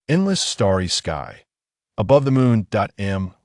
Endless starry sky. Above the moon.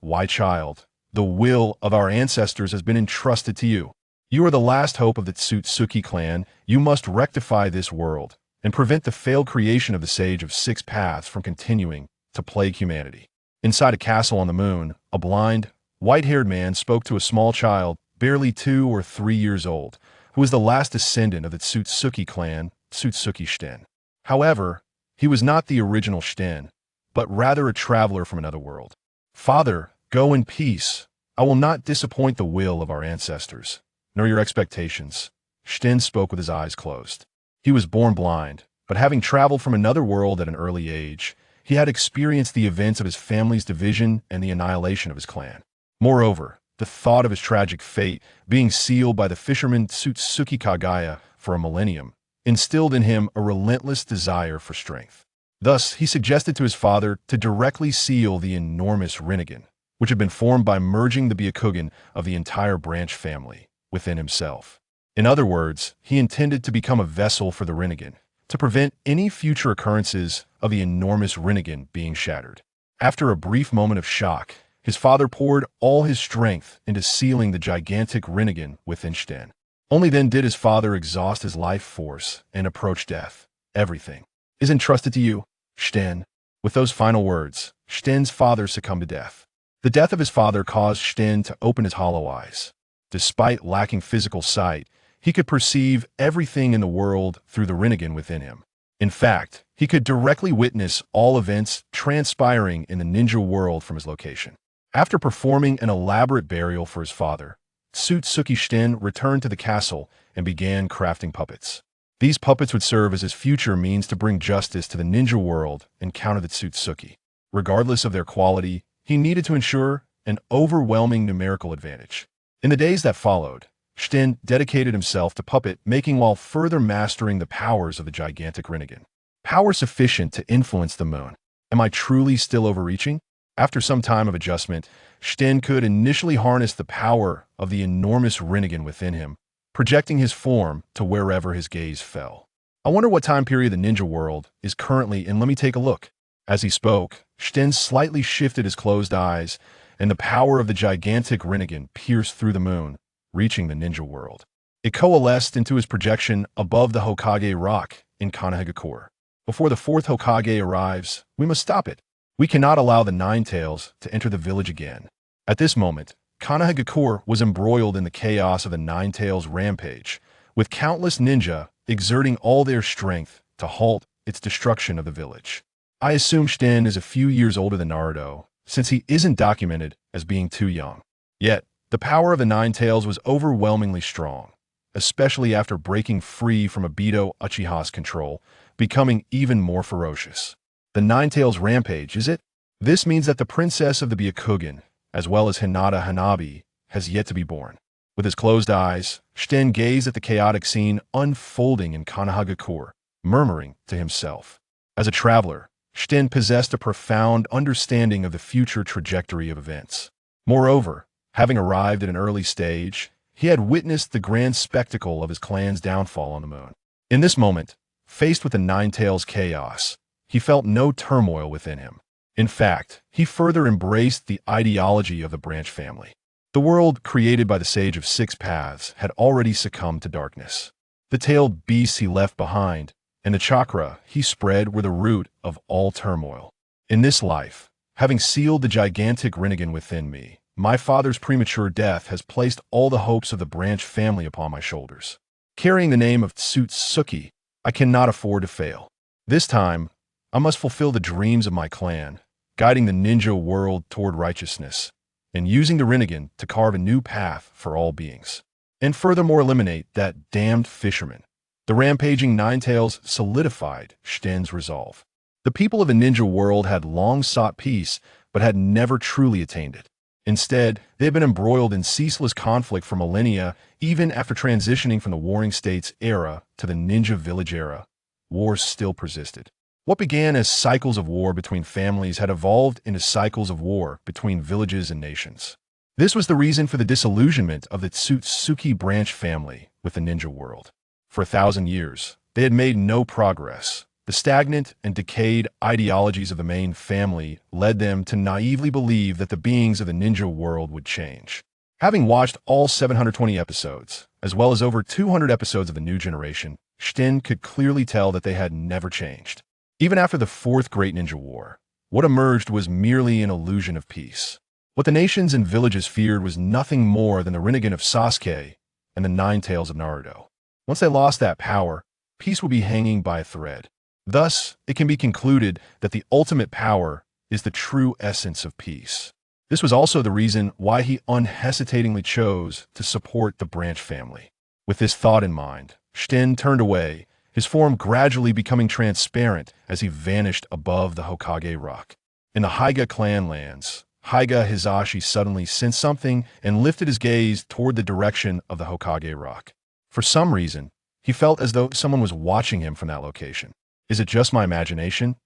My child, the will of our ancestors has been entrusted to you. You are the last hope of the Tsutsuki clan. You must rectify this world and prevent the failed creation of the Sage of Six Paths from continuing to plague humanity. Inside a castle on the moon, a blind, white-haired man spoke to a small child, barely 2 or 3 years old, who was the last descendant of the Tsutsuki clan, ShÄuten. However, he was not the original ShÄten, but rather a traveler from another world. Father, go in peace. I will not disappoint the will of our ancestors, nor your expectations. ShÄten spoke with his eyes closed. He was born blind, but having traveled from another world at an early age, he had experienced the events of his family's division and the annihilation of his clan. Moreover, the thought of his tragic fate, being sealed by the fisherman Tsutsuki Kagaya for a millennium, instilled in him a relentless desire for strength. Thus, he suggested to his father to directly seal the enormous Rinnegan, which had been formed by merging the Byakugan of the entire branch family within himself. In other words, he intended to become a vessel for the Rinnegan, to prevent any future occurrences of the enormous Rinnegan being shattered. After a brief moment of shock, his father poured all his strength into sealing the gigantic Rinnegan within ShÄten. Only then did his father exhaust his life force and approach death. Everything is entrusted to you, ShÄten. With those final words, ShÄten's father succumbed to death. The death of his father caused ShÄten to open his hollow eyes. Despite lacking physical sight, he could perceive everything in the world through the Rinnegan within him. In fact, he could directly witness all events transpiring in the ninja world from his location. After performing an elaborate burial for his father, Tsutsuki ShÄten returned to the castle and began crafting puppets. These puppets would serve as his future means to bring justice to the ninja world and counter the Tsutsuki. Regardless of their quality, he needed to ensure an overwhelming numerical advantage. In the days that followed, ShÄten dedicated himself to puppet making while further mastering the powers of the gigantic Rinnegan. Power sufficient to influence the moon. Am I truly still overreaching? After some time of adjustment, ShÄten could initially harness the power of the enormous Rinnegan within him, projecting his form to wherever his gaze fell. I wonder what time period the ninja world is currently in. Let me take a look. As he spoke, ShÄten slightly shifted his closed eyes, and the power of the gigantic Rinnegan pierced through the moon, reaching the ninja world. It coalesced into his projection above the Hokage rock in Konoha. Before the 4th Hokage arrives, we must stop it. We cannot allow the Nine Tails to enter the village again. At this moment, Konoha was embroiled in the chaos of the Nine Tails rampage, with countless ninja exerting all their strength to halt its destruction of the village. I assume ShÄten is a few years older than Naruto, since he isn't documented as being too young. Yet, the power of the Nine Tails was overwhelmingly strong, especially after breaking free from Obito Uchiha's control, becoming even more ferocious. The Nine Tails rampage, is it? This means that the princess of the Byakugan, as well as Hinata Hanabi, has yet to be born. With his closed eyes, ShÄten gazed at the chaotic scene unfolding in Konoha, murmuring to himself. As a traveler, ShÄten possessed a profound understanding of the future trajectory of events. Moreover, having arrived at an early stage, he had witnessed the grand spectacle of his clan's downfall on the moon. In this moment, faced with the Nine Tails chaos, he felt no turmoil within him. In fact, he further embraced the ideology of the branch family. The world created by the Sage of Six Paths had already succumbed to darkness. The tailed beasts he left behind and the chakra he spread were the root of all turmoil. In this life, having sealed the gigantic Rinnegan within me, my father's premature death has placed all the hopes of the branch family upon my shoulders. Carrying the name of Tsutsuki, I cannot afford to fail. This time, I must fulfill the dreams of my clan, guiding the ninja world toward righteousness, and using the Rinnegan to carve a new path for all beings. And furthermore eliminate that damned fisherman. The rampaging Nine Tails solidified ShÄten's resolve. The people of the ninja world had long sought peace, but had never truly attained it. Instead, they had been embroiled in ceaseless conflict for millennia, even after transitioning from the Warring States era to the Ninja Village era. Wars still persisted. What began as cycles of war between families had evolved into cycles of war between villages and nations. This was the reason for the disillusionment of the Tsutsuki branch family with the ninja world. For 1,000 years, they had made no progress. The stagnant and decayed ideologies of the main family led them to naively believe that the beings of the ninja world would change. Having watched all 720 episodes, as well as over 200 episodes of the new generation, ShÄten could clearly tell that they had never changed. Even after the Fourth Great Ninja War, what emerged was merely an illusion of peace. What the nations and villages feared was nothing more than the Rinnegan of Sasuke and the Nine Tails of Naruto. Once they lost that power, peace would be hanging by a thread. Thus, it can be concluded that the ultimate power is the true essence of peace. This was also the reason why he unhesitatingly chose to support the branch family. With this thought in mind, ShÄten turned away, his form gradually becoming transparent as he vanished above the Hokage rock. In the Hyuga clan lands, Hyuga Hiashi suddenly sensed something and lifted his gaze toward the direction of the Hokage rock. For some reason, he felt as though someone was watching him from that location. Is it just my imagination?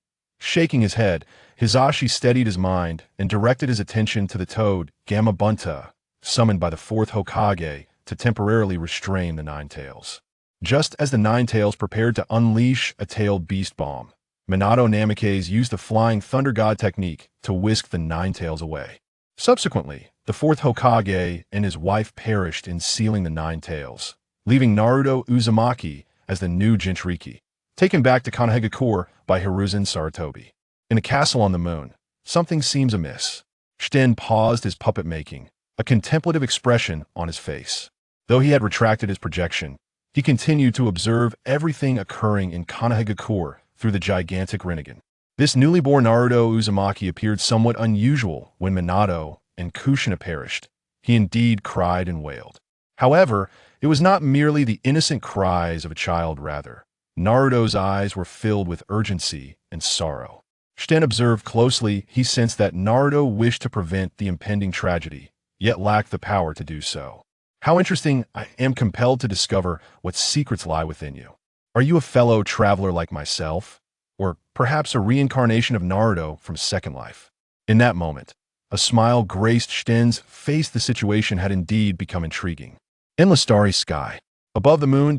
Shaking his head, Hiashi steadied his mind and directed his attention to the toad Gamabunta, summoned by the fourth Hokage to temporarily restrain the Nine Tails. Just as the Nine Tails prepared to unleash a tailed beast bomb, Minato Namikaze used the Flying Thunder God technique to whisk the Nine Tails away. Subsequently, the fourth Hokage and his wife perished in sealing the Nine Tails, leaving Naruto Uzumaki as the new Jinchuriki, taken back to Konoha by Hiruzen Sarutobi. In a castle on the moon, something seems amiss. ShÄten paused his puppet making, a contemplative expression on his face. Though he had retracted his projection, he continued to observe everything occurring in Konoha through the gigantic Rinnegan. This newly born Naruto Uzumaki appeared somewhat unusual when Minato and Kushina perished. He indeed cried and wailed. However, it was not merely the innocent cries of a child, rather. Naruto's eyes were filled with urgency and sorrow. ShÄten observed closely. He sensed that Naruto wished to prevent the impending tragedy, yet lacked the power to do so. How interesting. I am compelled to discover what secrets lie within you. Are you a fellow traveler like myself? Or perhaps a reincarnation of Naruto from Second Life? In that moment, a smile graced ShÄten's face. The situation had indeed become intriguing. Endless starry sky. Above the moon.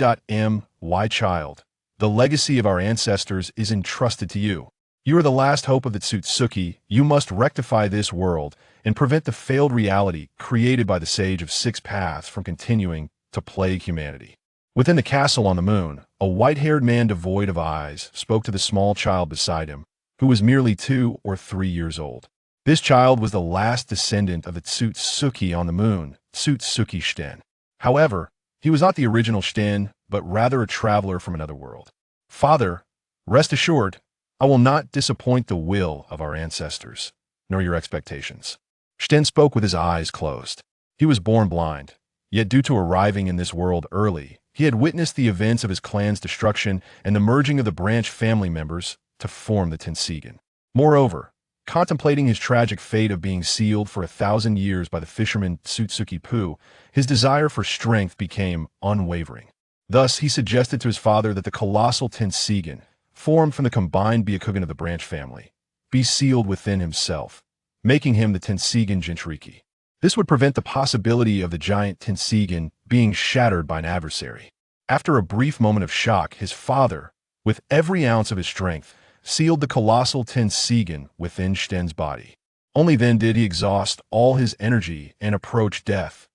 My child, the legacy of our ancestors is entrusted to you. You are the last hope of the Tsutsuki. You must rectify this world and prevent the failed reality created by the Sage of Six Paths from continuing to plague humanity. Within the castle on the moon, a white-haired man devoid of eyes spoke to the small child beside him, who was merely 2 or 3 years old. This child was the last descendant of the Tsutsuki on the moon, Tsutsuki ShÄten. However, he was not the original ShÄten, but rather a traveler from another world. Father, rest assured, I will not disappoint the will of our ancestors, nor your expectations. ShÄten spoke with his eyes closed. He was born blind, yet due to arriving in this world early, he had witnessed the events of his clan's destruction and the merging of the branch family members to form the Tenseigan. Moreover, contemplating his tragic fate of being sealed for 1,000 years by the fisherman Tsutsuki-pu, his desire for strength became unwavering. Thus, he suggested to his father that the colossal Tenseigan, formed from the combined Byakugan of the branch family, be sealed within himself, making him the Tenseigan Jinchuriki. This would prevent the possibility of the giant Tenseigan being shattered by an adversary. After a brief moment of shock, his father, with every ounce of his strength, sealed the colossal Tenseigan within ShÄten's body. Only then did he exhaust all his energy and approach death.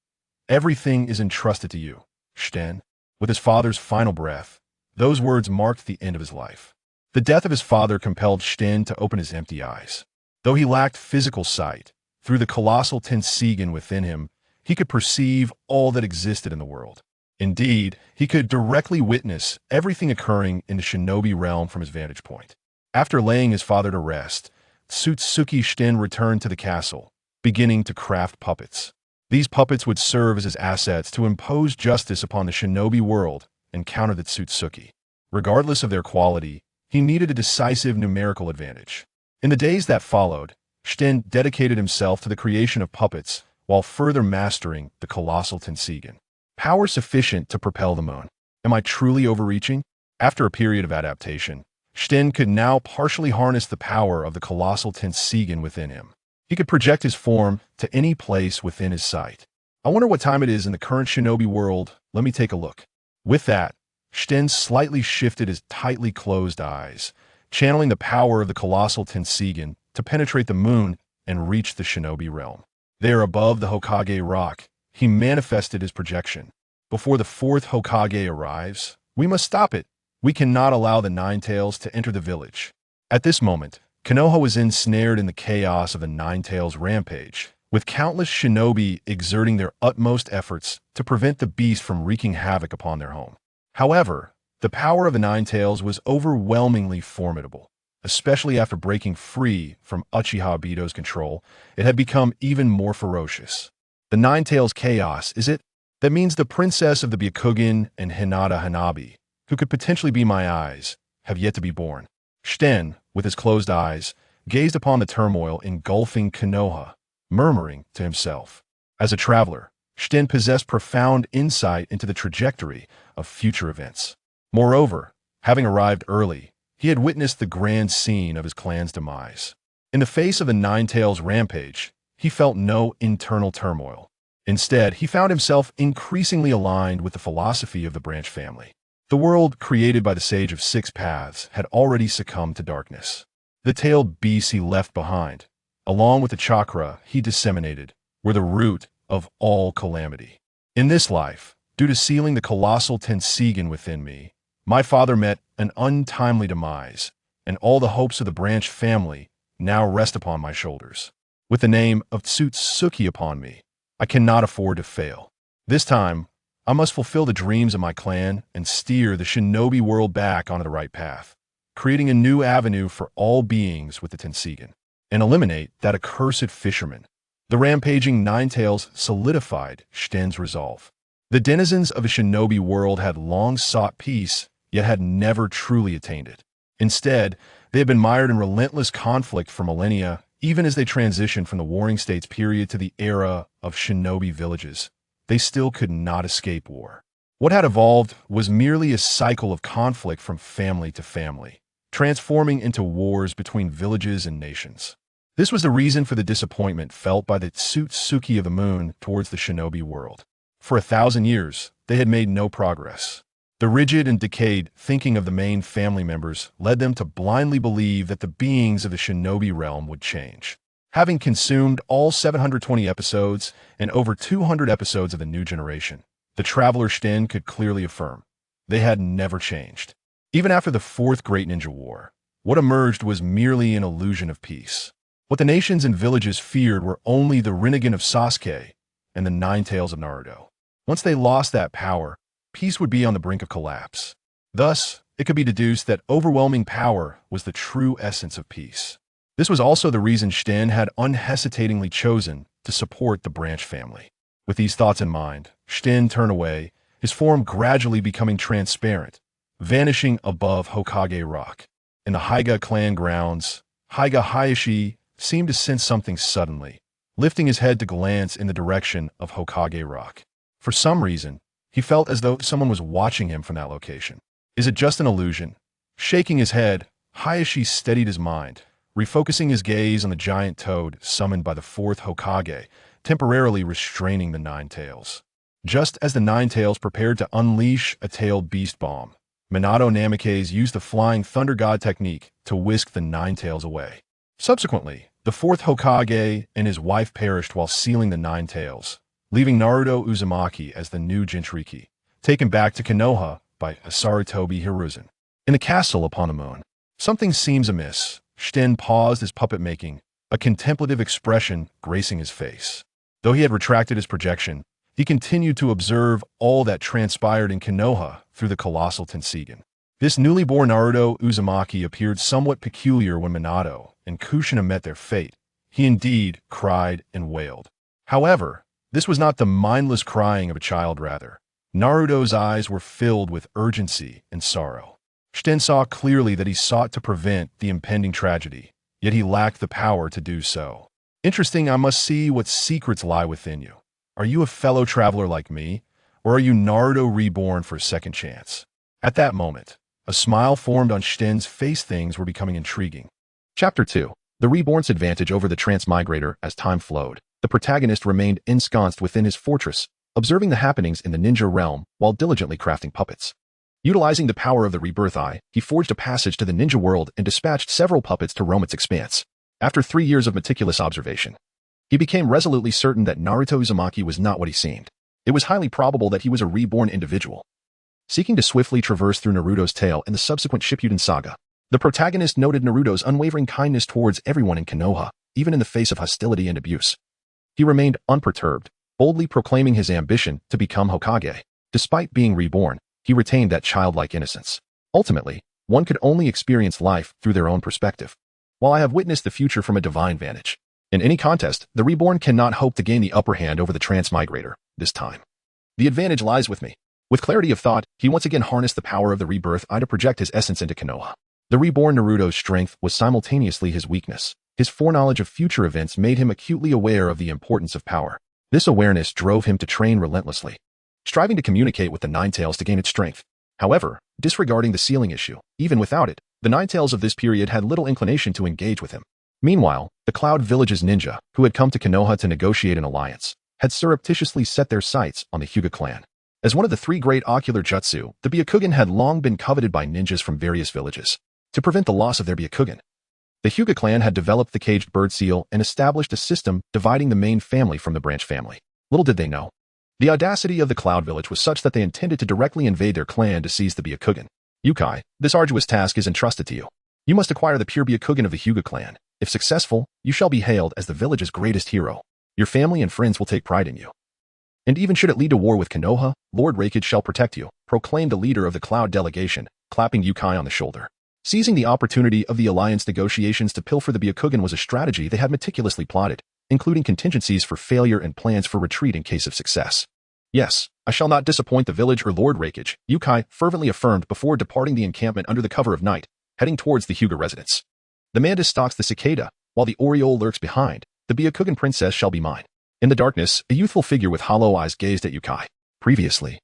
Everything is entrusted to you, ShÄten. With his father's final breath, those words marked the end of his life. The death of his father compelled ShÄten to open his empty eyes. Though he lacked physical sight, through the colossal Tenseigan within him, he could perceive all that existed in the world. Indeed, he could directly witness everything occurring in the shinobi realm from his vantage point. After laying his father to rest, Tsutsuki ShÄten returned to the castle, beginning to craft puppets. These puppets would serve as his assets to impose justice upon the shinobi world and counter the Tsutsuki. Regardless of their quality, he needed a decisive numerical advantage. In the days that followed, ShÄten dedicated himself to the creation of puppets while further mastering the colossal Tenseigan. Power sufficient to propel the moon. Am I truly overreaching? After a period of adaptation, ShÄten could now partially harness the power of the colossal Tenseigan within him. He could project his form to any place within his sight. I wonder what time it is in the current shinobi world. Let me take a look. With that, ShŁten slightly shifted his tightly closed eyes, channeling the power of the colossal Tenseigan to penetrate the moon and reach the shinobi realm. There above the Hokage rock, he manifested his projection. Before the fourth Hokage arrives, we must stop it. We cannot allow the Nine-Tails to enter the village. At this moment, Konoha was ensnared in the chaos of the Nine-Tails rampage, with countless shinobi exerting their utmost efforts to prevent the beast from wreaking havoc upon their home. However, the power of the Nine-Tails was overwhelmingly formidable. Especially after breaking free from Uchiha Obito's control, it had become even more ferocious. The Nine-Tails chaos, is it? That means the princess of the Byakugan and Hinata Hanabi, who could potentially be my eyes, have yet to be born. ShŁten, with his closed eyes, gazed upon the turmoil engulfing Konoha, murmuring to himself. As a traveler, ShWten possessed profound insight into the trajectory of future events. Moreover, having arrived early, he had witnessed the grand scene of his clan's demise. In the face of the Nine-Tails rampage, he felt no internal turmoil. Instead, he found himself increasingly aligned with the philosophy of the branch family. The world created by the Sage of Six Paths had already succumbed to darkness. The tailed beasts he left behind, along with the chakra he disseminated, were the root of all calamity. In this life, due to sealing the colossal Tenseigan within me, my father met an untimely demise, and all the hopes of the branch family now rest upon my shoulders. With the name of Tsuki upon me, I cannot afford to fail. This time, I must fulfill the dreams of my clan and steer the shinobi world back onto the right path, creating a new avenue for all beings with the Tenseigan, and eliminate that accursed fisherman. The rampaging Nine-Tails solidified ShWten's resolve. The denizens of the shinobi world had long sought peace, yet had never truly attained it. Instead, they had been mired in relentless conflict for millennia, even as they transitioned from the Warring States period to the era of shinobi villages. They still could not escape war. What had evolved was merely a cycle of conflict from family to family, transforming into wars between villages and nations. This was the reason for the disappointment felt by the Tsuki of the Moon towards the shinobi world. For 1,000 years, they had made no progress. The rigid and decayed thinking of the main family members led them to blindly believe that the beings of the shinobi realm would change. Having consumed all 720 episodes and over 200 episodes of the new generation, the traveler ShWten could clearly affirm they had never changed. Even after the Fourth Great Ninja War, what emerged was merely an illusion of peace. What the nations and villages feared were only the Rinnegan of Sasuke and the Nine-Tails of Naruto. Once they lost that power, peace would be on the brink of collapse. Thus, it could be deduced that overwhelming power was the true essence of peace. This was also the reason ShWten had unhesitatingly chosen to support the branch family. With these thoughts in mind, ShWten turned away, his form gradually becoming transparent, vanishing above Hokage Rock. In the Hyuga clan grounds, Hiashi seemed to sense something suddenly, lifting his head to glance in the direction of Hokage Rock. For some reason, he felt as though someone was watching him from that location. Is it just an illusion? Shaking his head, Hiashi steadied his mind, refocusing his gaze on the giant toad summoned by the fourth Hokage, temporarily restraining the Nine-Tails. Just as the Nine-Tails prepared to unleash a tailed beast bomb, Minato Namikaze used the Flying Thunder God technique to whisk the Nine-Tails away. Subsequently, the fourth Hokage and his wife perished while sealing the Nine-Tails, leaving Naruto Uzumaki as the new Jinchuriki, taken back to Konoha by Sarutobi Hiruzen. In the castle upon the moon, something seems amiss. ShWten paused his puppet making, a contemplative expression gracing his face. Though he had retracted his projection, he continued to observe all that transpired in Konoha through the colossal Tenseigan. This newly born Naruto Uzumaki appeared somewhat peculiar when Minato and Kushina met their fate. He indeed cried and wailed. However, this was not the mindless crying of a child, rather. Naruto's eyes were filled with urgency and sorrow. ShWten saw clearly that he sought to prevent the impending tragedy, yet he lacked the power to do so. Interesting, I must see what secrets lie within you. Are you a fellow traveler like me, or are you Naruto reborn for a second chance? At that moment, a smile formed on ShWten's face. Things were becoming intriguing. Chapter 2. The Reborn's advantage over the transmigrator. As time flowed, the protagonist remained ensconced within his fortress, observing the happenings in the ninja realm while diligently crafting puppets. Utilizing the power of the rebirth eye, he forged a passage to the ninja world and dispatched several puppets to roam its expanse. After 3 years of meticulous observation, he became resolutely certain that Naruto Uzumaki was not what he seemed. It was highly probable that he was a reborn individual, seeking to swiftly traverse through Naruto's tale and the subsequent ShÄuten saga. The protagonist noted Naruto's unwavering kindness towards everyone in Konoha, even in the face of hostility and abuse. He remained unperturbed, boldly proclaiming his ambition to become Hokage. Despite being reborn, he retained that childlike innocence. Ultimately, one could only experience life through their own perspective. While I have witnessed the future from a divine vantage, in any contest, the reborn cannot hope to gain the upper hand over the transmigrator, this time. The advantage lies with me. With clarity of thought, he once again harnessed the power of the rebirth eye to project his essence into Konoha. The reborn Naruto's strength was simultaneously his weakness. His foreknowledge of future events made him acutely aware of the importance of power. This awareness drove him to train relentlessly, striving to communicate with the Nine Tails to gain its strength. However, disregarding the ceiling issue, even without it, the Nine Tails of this period had little inclination to engage with him. Meanwhile, the Cloud Village's ninja, who had come to Konoha to negotiate an alliance, had surreptitiously set their sights on the Hyuga clan. As one of the 3 great ocular jutsu, the Byakugan had long been coveted by ninjas from various villages. To prevent the loss of their Byakugan, the Hyuga clan had developed the caged bird seal and established a system dividing the main family from the branch family. Little did they know, the audacity of the Cloud Village was such that they intended to directly invade their clan to seize the Byakugan. Yukai, this arduous task is entrusted to you. You must acquire the pure Byakugan of the Hyuga clan. If successful, you shall be hailed as the village's greatest hero. Your family and friends will take pride in you. And even should it lead to war with Konoha, Lord Raikage shall protect you, proclaimed the leader of the Cloud delegation, clapping Yukai on the shoulder. Seizing the opportunity of the alliance negotiations to pilfer the Byakugan was a strategy they had meticulously plotted, including contingencies for failure and plans for retreat in case of success. Yes, I shall not disappoint the village or Lord Raikage, Yukai fervently affirmed before departing the encampment under the cover of night, heading towards the Hyuga residence. The mantis stalks the cicada, while the oriole lurks behind. The Byakugan princess shall be mine. In the darkness, a youthful figure with hollow eyes gazed at Yukai. Previously,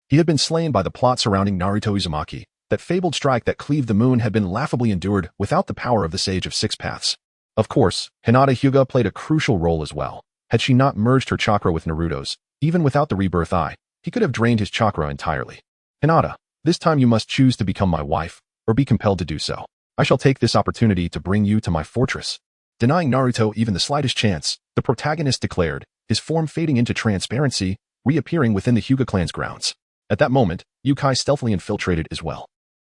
he had been slain by the plot surrounding Naruto Uzumaki. That fabled strike that cleaved the moon had been laughably endured without the power of the Sage of Six Paths. Of course, Hinata Hyuga played a crucial role as well. Had she not merged her chakra with Naruto's, even without the rebirth eye, he could have drained his chakra entirely. Hinata, this time you must choose to become my wife, or be compelled to do so. I shall take this opportunity to bring you to my fortress. Denying Naruto even the slightest chance, the protagonist declared, his form fading into transparency, reappearing within the Hyuga clan's grounds. At that moment, Yukai stealthily infiltrated as well.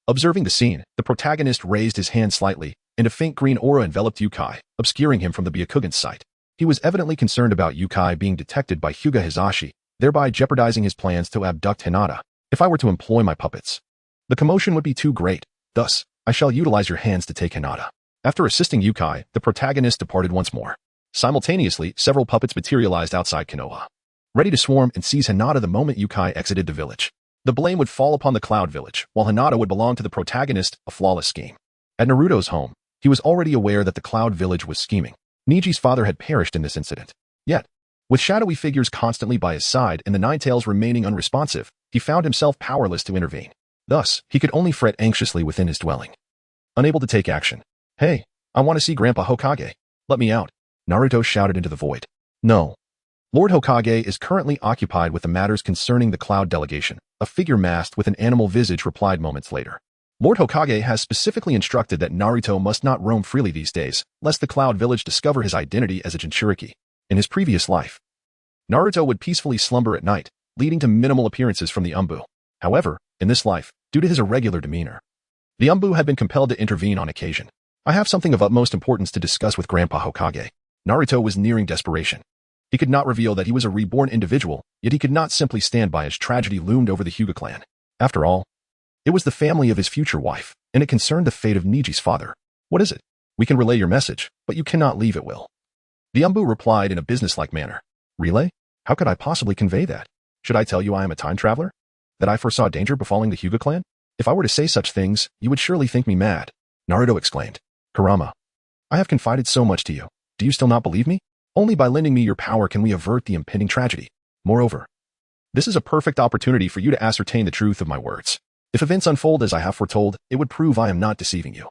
Observing the scene, the protagonist raised his hand slightly, and a faint green aura enveloped Yukai, obscuring him from the Byakugan's sight. He was evidently concerned about Yukai being detected by Hyuga Hiashi, thereby jeopardizing his plans to abduct Hinata. If I were to employ my puppets, the commotion would be too great. Thus, I shall utilize your hands to take Hinata. After assisting Yukai, the protagonist departed once more. Simultaneously, several puppets materialized outside Konoha, ready to swarm and seize Hinata the moment Yukai exited the village. The blame would fall upon the Cloud Village, while Hinata would belong to the protagonist, a flawless scheme. At Naruto's home, he was already aware that the Cloud Village was scheming. Niji's father had perished in this incident. Yet, with shadowy figures constantly by his side and the Nine Tails remaining unresponsive, he found himself powerless to intervene. Thus, he could only fret anxiously within his dwelling, unable to take action. Hey, I want to see Grandpa Hokage. Let me out, Naruto shouted into the void. No. Lord Hokage is currently occupied with the matters concerning the Cloud delegation, a figure masked with an animal visage replied moments later. Lord Hokage has specifically instructed that Naruto must not roam freely these days, lest the Cloud Village discover his identity as a Jinchuriki. In his previous life, Naruto would peacefully slumber at night, leading to minimal appearances from the Umbu. However, in this life, due to his irregular demeanor, the Umbu had been compelled to intervene on occasion. I have something of utmost importance to discuss with Grandpa Hokage. Naruto was nearing desperation. He could not reveal that he was a reborn individual, yet he could not simply stand by as tragedy loomed over the Hyuga clan. After all, it was the family of his future wife, and it concerned the fate of Niji's father. What is it? We can relay your message, but you cannot leave at will. The Umbu replied in a businesslike manner. Relay? How could I possibly convey that? Should I tell you I am a time traveler? That I foresaw danger befalling the Hyuga clan? If I were to say such things, you would surely think me mad. Naruto exclaimed. Kurama, I have confided so much to you. Do you still not believe me? Only by lending me your power can we avert the impending tragedy. Moreover, this is a perfect opportunity for you to ascertain the truth of my words. If events unfold as I have foretold, it would prove I am not deceiving you.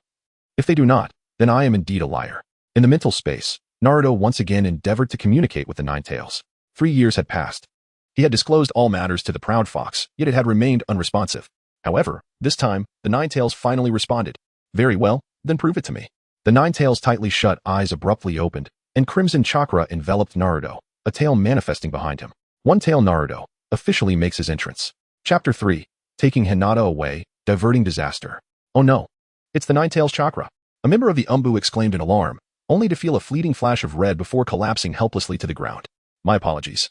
If they do not, then I am indeed a liar. In the mental space, Naruto once again endeavored to communicate with the Nine Tails. 3 years had passed. He had disclosed all matters to the proud fox, yet it had remained unresponsive. However, this time, the Nine Tails finally responded. Very well, then prove it to me. The Nine Tails' tightly shut eyes abruptly opened, and crimson chakra enveloped Naruto, a tail manifesting behind him. One-tail Naruto officially makes his entrance. Chapter 3. Taking Hinata away, diverting disaster. Oh no. It's the Nine Tails chakra. A member of the Umbu exclaimed in alarm, only to feel a fleeting flash of red before collapsing helplessly to the ground. My apologies.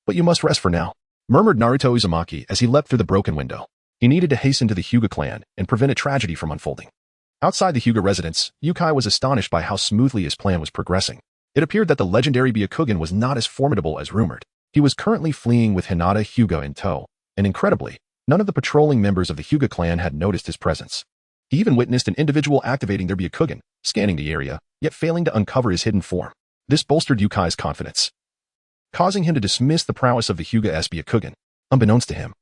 But you must rest for now, murmured Naruto Uzumaki as he leapt through the broken window. He needed to hasten to the Hyuga clan and prevent a tragedy from unfolding. Outside the Hyuga residence, Yukai was astonished by how smoothly his plan was progressing. It appeared that the legendary Byakugan was not as formidable as rumored. He was currently fleeing with Hinata Hyuga in tow, and incredibly, none of the patrolling members of the Hyuga clan had noticed his presence. He even witnessed an individual activating their Byakugan, scanning the area, yet failing to uncover his hidden form. This bolstered Yukai's confidence, causing him to dismiss the prowess of the Hyuga-s Byakugan. Unbeknownst to him,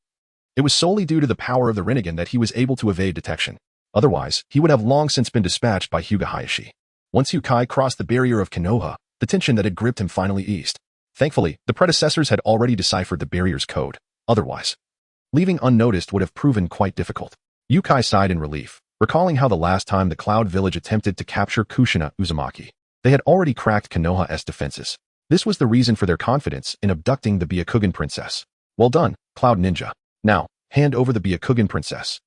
it was solely due to the power of the Rinnegan that he was able to evade detection. Otherwise, he would have long since been dispatched by Hyuga Hiashi. Once Yukai crossed the barrier of Konoha, the tension that had gripped him finally eased. Thankfully, the predecessors had already deciphered the barrier's code. Otherwise, leaving unnoticed would have proven quite difficult. Yukai sighed in relief, recalling how the last time the Cloud Village attempted to capture Kushina Uzumaki, they had already cracked Konoha's defenses. This was the reason for their confidence in abducting the Byakugan princess. Well done, Cloud Ninja. Now, hand over the Byakugan princess.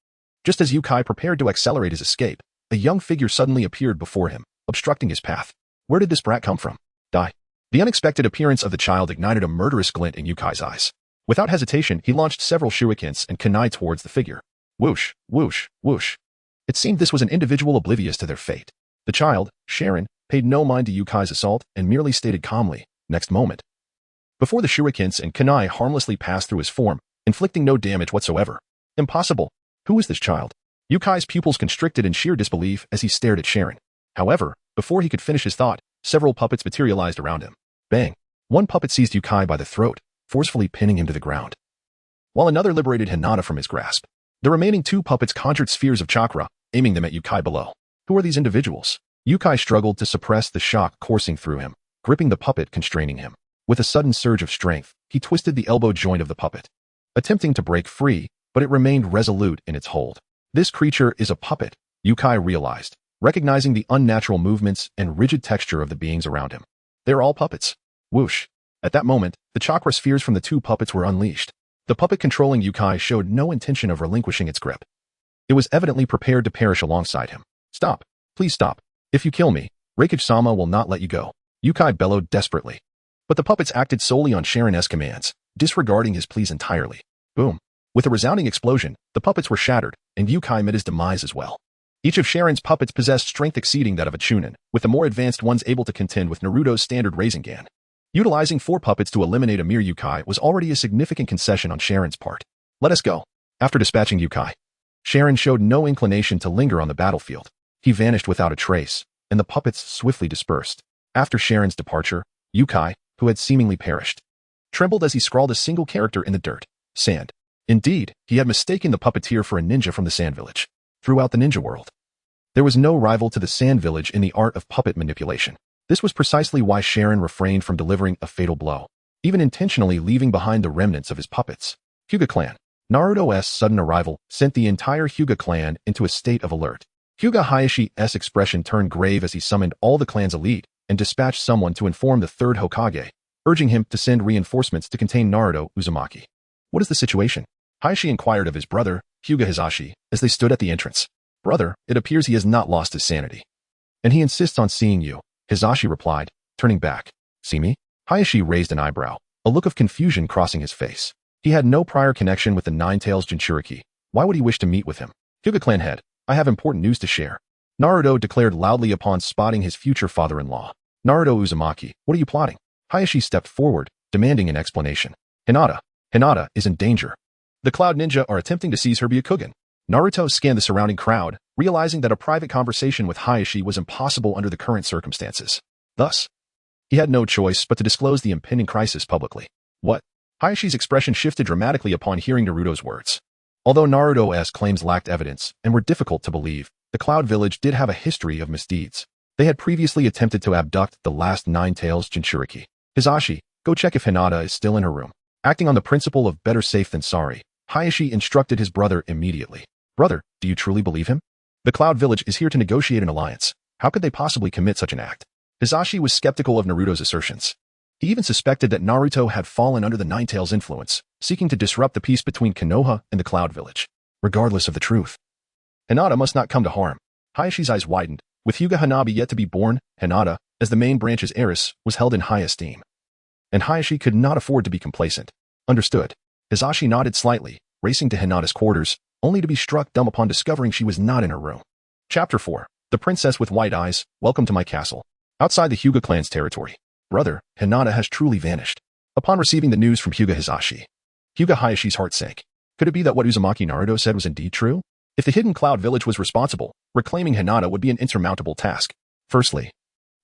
Just as Yukai prepared to accelerate his escape, a young figure suddenly appeared before him, obstructing his path. Where did this brat come from? Die. The unexpected appearance of the child ignited a murderous glint in Yukai's eyes. Without hesitation, he launched several shurikens and kunai towards the figure. Whoosh, whoosh, whoosh. It seemed this was an individual oblivious to their fate. The child, Sharon, paid no mind to Yukai's assault and merely stated calmly, next moment. Before the shurikens and kunai harmlessly passed through his form, inflicting no damage whatsoever. Impossible. Who is this child? Yukai's pupils constricted in sheer disbelief as he stared at Sharon. However, before he could finish his thought, several puppets materialized around him. Bang! One puppet seized Yukai by the throat, forcefully pinning him to the ground, while another liberated Hinata from his grasp. The remaining two puppets conjured spheres of chakra, aiming them at Yukai below. Who are these individuals? Yukai struggled to suppress the shock coursing through him, gripping the puppet constraining him. With a sudden surge of strength, he twisted the elbow joint of the puppet, attempting to break free, but it remained resolute in its hold. This creature is a puppet, Yukai realized, recognizing the unnatural movements and rigid texture of the beings around him. They're all puppets. Whoosh. At that moment, the chakra spheres from the two puppets were unleashed. The puppet controlling Yukai showed no intention of relinquishing its grip. It was evidently prepared to perish alongside him. Stop. Please stop. If you kill me, Reikage-sama will not let you go. Yukai bellowed desperately. But the puppets acted solely on Sharon's commands, disregarding his pleas entirely. Boom. With a resounding explosion, the puppets were shattered, and Yukai met his demise as well. Each of Sharon's puppets possessed strength exceeding that of a Chunin, with the more advanced ones able to contend with Naruto's standard Rasengan. Utilizing 4 puppets to eliminate a mere Yukai was already a significant concession on Sharon's part. Let us go. After dispatching Yukai, Sharon showed no inclination to linger on the battlefield. He vanished without a trace, and the puppets swiftly dispersed. After Sharon's departure, Yukai, who had seemingly perished, trembled as he scrawled a single character in the dirt. Sand. Indeed, he had mistaken the puppeteer for a ninja from the Sand Village. Throughout the ninja world, there was no rival to the Sand Village in the art of puppet manipulation. This was precisely why Sharon refrained from delivering a fatal blow, even intentionally leaving behind the remnants of his puppets. Hyuga clan. Naruto's sudden arrival sent the entire Hyuga clan into a state of alert. Hyuga Hiashi's expression turned grave as he summoned all the clan's elite and dispatched someone to inform the third Hokage, urging him to send reinforcements to contain Naruto Uzumaki. What is the situation? Hiashi inquired of his brother, Hyuga Hisashi, as they stood at the entrance. Brother, it appears he has not lost his sanity, and he insists on seeing you, Hisashi replied, turning back. See me? Hiashi raised an eyebrow, a look of confusion crossing his face. He had no prior connection with the Nine-Tails Jinchuriki. Why would he wish to meet with him? Hyuga clan head, I have important news to share, Naruto declared loudly upon spotting his future father-in-law. Naruto Uzumaki, what are you plotting? Hiashi stepped forward, demanding an explanation. Hinata is in danger. The Cloud Ninja are attempting to seize her Byakugan. Naruto scanned the surrounding crowd, realizing that a private conversation with Hiashi was impossible under the current circumstances. Thus, he had no choice but to disclose the impending crisis publicly. What? Hayashi's expression shifted dramatically upon hearing Naruto's words. Although Naruto's claims lacked evidence and were difficult to believe, the Cloud Village did have a history of misdeeds. They had previously attempted to abduct the last Nine-Tails Jinchuriki. Hisashi, go check if Hinata is still in her room. Acting on the principle of better safe than sorry, Hiashi instructed his brother immediately. Brother, do you truly believe him? The Cloud Village is here to negotiate an alliance. How could they possibly commit such an act? Hisashi was skeptical of Naruto's assertions. He even suspected that Naruto had fallen under the Nine-Tails' influence, seeking to disrupt the peace between Konoha and the Cloud Village. Regardless of the truth, Hinata must not come to harm. Hayashi's eyes widened. With Hyuga Hanabi yet to be born, Hinata, as the main branch's heiress, was held in high esteem. And Hiashi could not afford to be complacent. Understood. Hisashi nodded slightly, racing to Hinata's quarters, only to be struck dumb upon discovering she was not in her room. Chapter 4. The Princess with White Eyes, Welcome to my castle. Outside the Hyuga clan's territory. Brother, Hinata has truly vanished. Upon receiving the news from Hyuga Hayashi's heart sank. Could it be that what Uzumaki Naruto said was indeed true? If the hidden Cloud Village was responsible, reclaiming Hinata would be an insurmountable task. Firstly,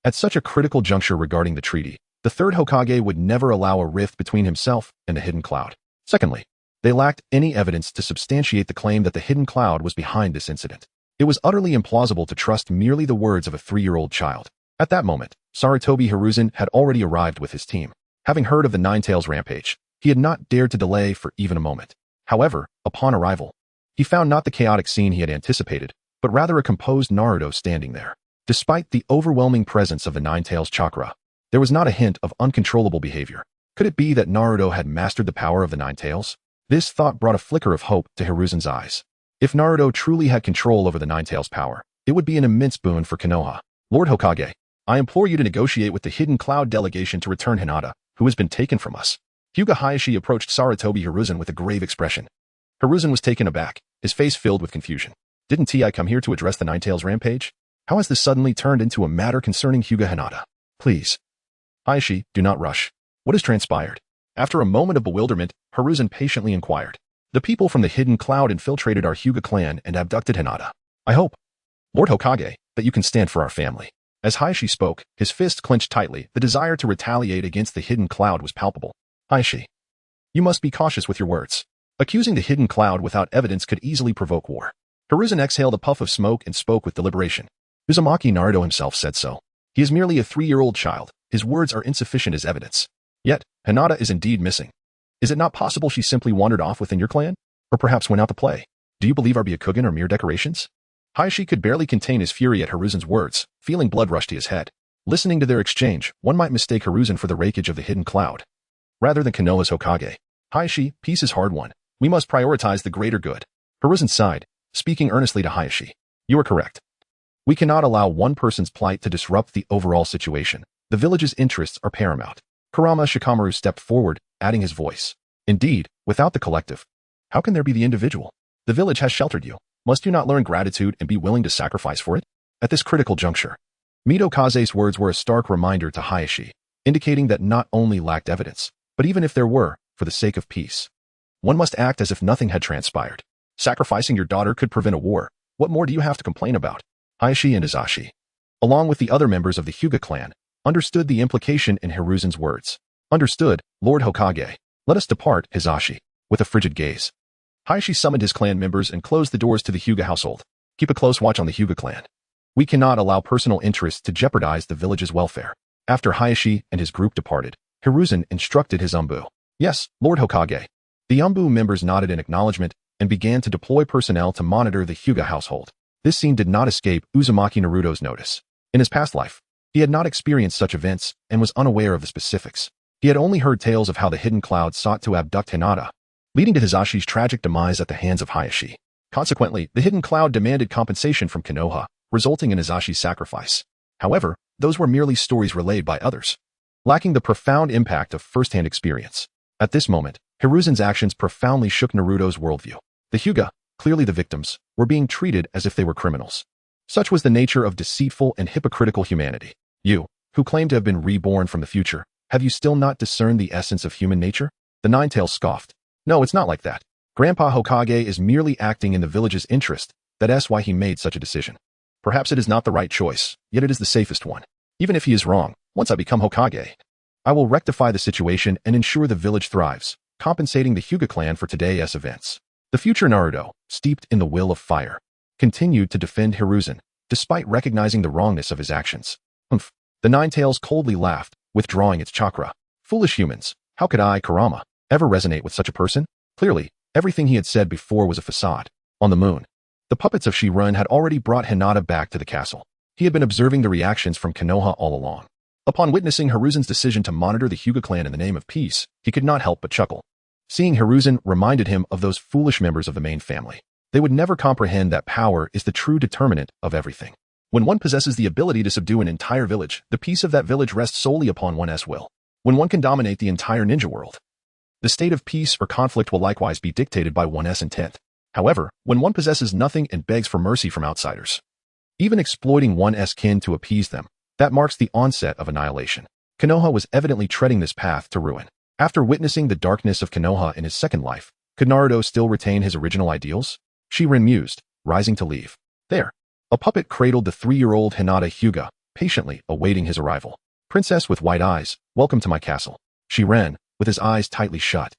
at such a critical juncture regarding the treaty, the third Hokage would never allow a rift between himself and the hidden cloud. Secondly, they lacked any evidence to substantiate the claim that the hidden cloud was behind this incident. It was utterly implausible to trust merely the words of a 3-year-old child. At that moment, Sarutobi Hiruzen had already arrived with his team. Having heard of the Nine-Tails rampage, he had not dared to delay for even a moment. However, upon arrival, he found not the chaotic scene he had anticipated, but rather a composed Naruto standing there. Despite the overwhelming presence of the Nine-Tails chakra, there was not a hint of uncontrollable behavior. Could it be that Naruto had mastered the power of the Nine-Tails? This thought brought a flicker of hope to Hiruzen's eyes. If Naruto truly had control over the Nine-Tails power, it would be an immense boon for Konoha. Lord Hokage, I implore you to negotiate with the Hidden Cloud delegation to return Hinata, who has been taken from us. Hyuga Hayashi approached Sarutobi Hiruzen with a grave expression. Hiruzen was taken aback, his face filled with confusion. Didn't I come here to address the Nine-Tails rampage? How has this suddenly turned into a matter concerning Hyuga Hinata? Please. Hiashi, do not rush. What has transpired? After a moment of bewilderment, Hiruzen patiently inquired. The people from the Hidden Cloud infiltrated our Hyuga clan and abducted Hinata. I hope, Lord Hokage, that you can stand for our family. As Hiashi spoke, his fist clenched tightly. The desire to retaliate against the Hidden Cloud was palpable. Hiashi, you must be cautious with your words. Accusing the Hidden Cloud without evidence could easily provoke war. Hiruzen exhaled a puff of smoke and spoke with deliberation. Uzumaki Naruto himself said so. He is merely a 3-year-old child. His words are insufficient as evidence. Yet, Hinata is indeed missing. Is it not possible she simply wandered off within your clan? Or perhaps went out to play? Do you believe our Byakugan are mere decorations? Hiashi could barely contain his fury at Hiruzen's words, feeling blood rush to his head. Listening to their exchange, one might mistake Hiruzen for the wreckage of the Hidden Cloud. Rather than Konoha's Hokage. Hiashi, peace is hard won. We must prioritize the greater good. Hiruzen sighed, speaking earnestly to Hiashi. You are correct. We cannot allow one person's plight to disrupt the overall situation. The village's interests are paramount. Kurama Shikamaru stepped forward, adding his voice. Indeed, without the collective, how can there be the individual? The village has sheltered you. Must you not learn gratitude and be willing to sacrifice for it? At this critical juncture, Mitokaze's words were a stark reminder to Hiashi, indicating that not only lacked evidence, but even if there were, for the sake of peace, one must act as if nothing had transpired. Sacrificing your daughter could prevent a war. What more do you have to complain about? Hiashi and Hisashi, along with the other members of the Hyuga clan, understood the implication in Hiruzen's words. Understood, Lord Hokage. Let us depart, Hisashi, with a frigid gaze. Hiashi summoned his clan members and closed the doors to the Hyuga household. Keep a close watch on the Hyuga clan. We cannot allow personal interests to jeopardize the village's welfare. After Hiashi and his group departed, Hiruzen instructed his Umbu. Yes, Lord Hokage. The Umbu members nodded in acknowledgement and began to deploy personnel to monitor the Hyuga household. This scene did not escape Uzumaki Naruto's notice. In his past life, he had not experienced such events and was unaware of the specifics. He had only heard tales of how the Hidden Cloud sought to abduct Hinata, leading to Hisashi's tragic demise at the hands of Hiashi. Consequently, the Hidden Cloud demanded compensation from Konoha, resulting in Hisashi's sacrifice. However, those were merely stories relayed by others, lacking the profound impact of first-hand experience. At this moment, Hiruzen's actions profoundly shook Naruto's worldview. The Hyuga, clearly the victims, were being treated as if they were criminals. Such was the nature of deceitful and hypocritical humanity. You, who claim to have been reborn from the future, have you still not discerned the essence of human nature? The Nine-Tails scoffed. No, it's not like that. Grandpa Hokage is merely acting in the village's interest. That's why he made such a decision. Perhaps it is not the right choice, yet it is the safest one. Even if he is wrong, once I become Hokage, I will rectify the situation and ensure the village thrives, compensating the Hyuga clan for today's events. The future Naruto, steeped in the will of fire, continued to defend Hiruzen, despite recognizing the wrongness of his actions. Humph. The Nine-Tails coldly laughed, withdrawing its chakra. Foolish humans, how could I, Kurama, ever resonate with such a person? Clearly, Everything he had said before was a facade. On the moon, the puppets of ShÄuten had already brought Hinata back to the castle. He had been observing the reactions from Konoha all along. Upon witnessing Hiruzen's decision to monitor the Hyuga clan in the name of peace, he could not help but chuckle. Seeing Hiruzen reminded him of those foolish members of the main family. They would never comprehend that power is the true determinant of everything. When one possesses the ability to subdue an entire village, the peace of that village rests solely upon one's will. When one can dominate the entire ninja world, the state of peace or conflict will likewise be dictated by one's intent. However, when one possesses nothing and begs for mercy from outsiders, even exploiting one's kin to appease them, that marks the onset of annihilation. Konoha was evidently treading this path to ruin. After witnessing the darkness of Konoha in his second life, could Naruto still retain his original ideals? ShÄuten mused, rising to leave. There, a puppet cradled the 3-year-old Hinata Hyuga, patiently awaiting his arrival. Princess with white eyes, welcome to my castle. ShÄuten, with his eyes tightly shut,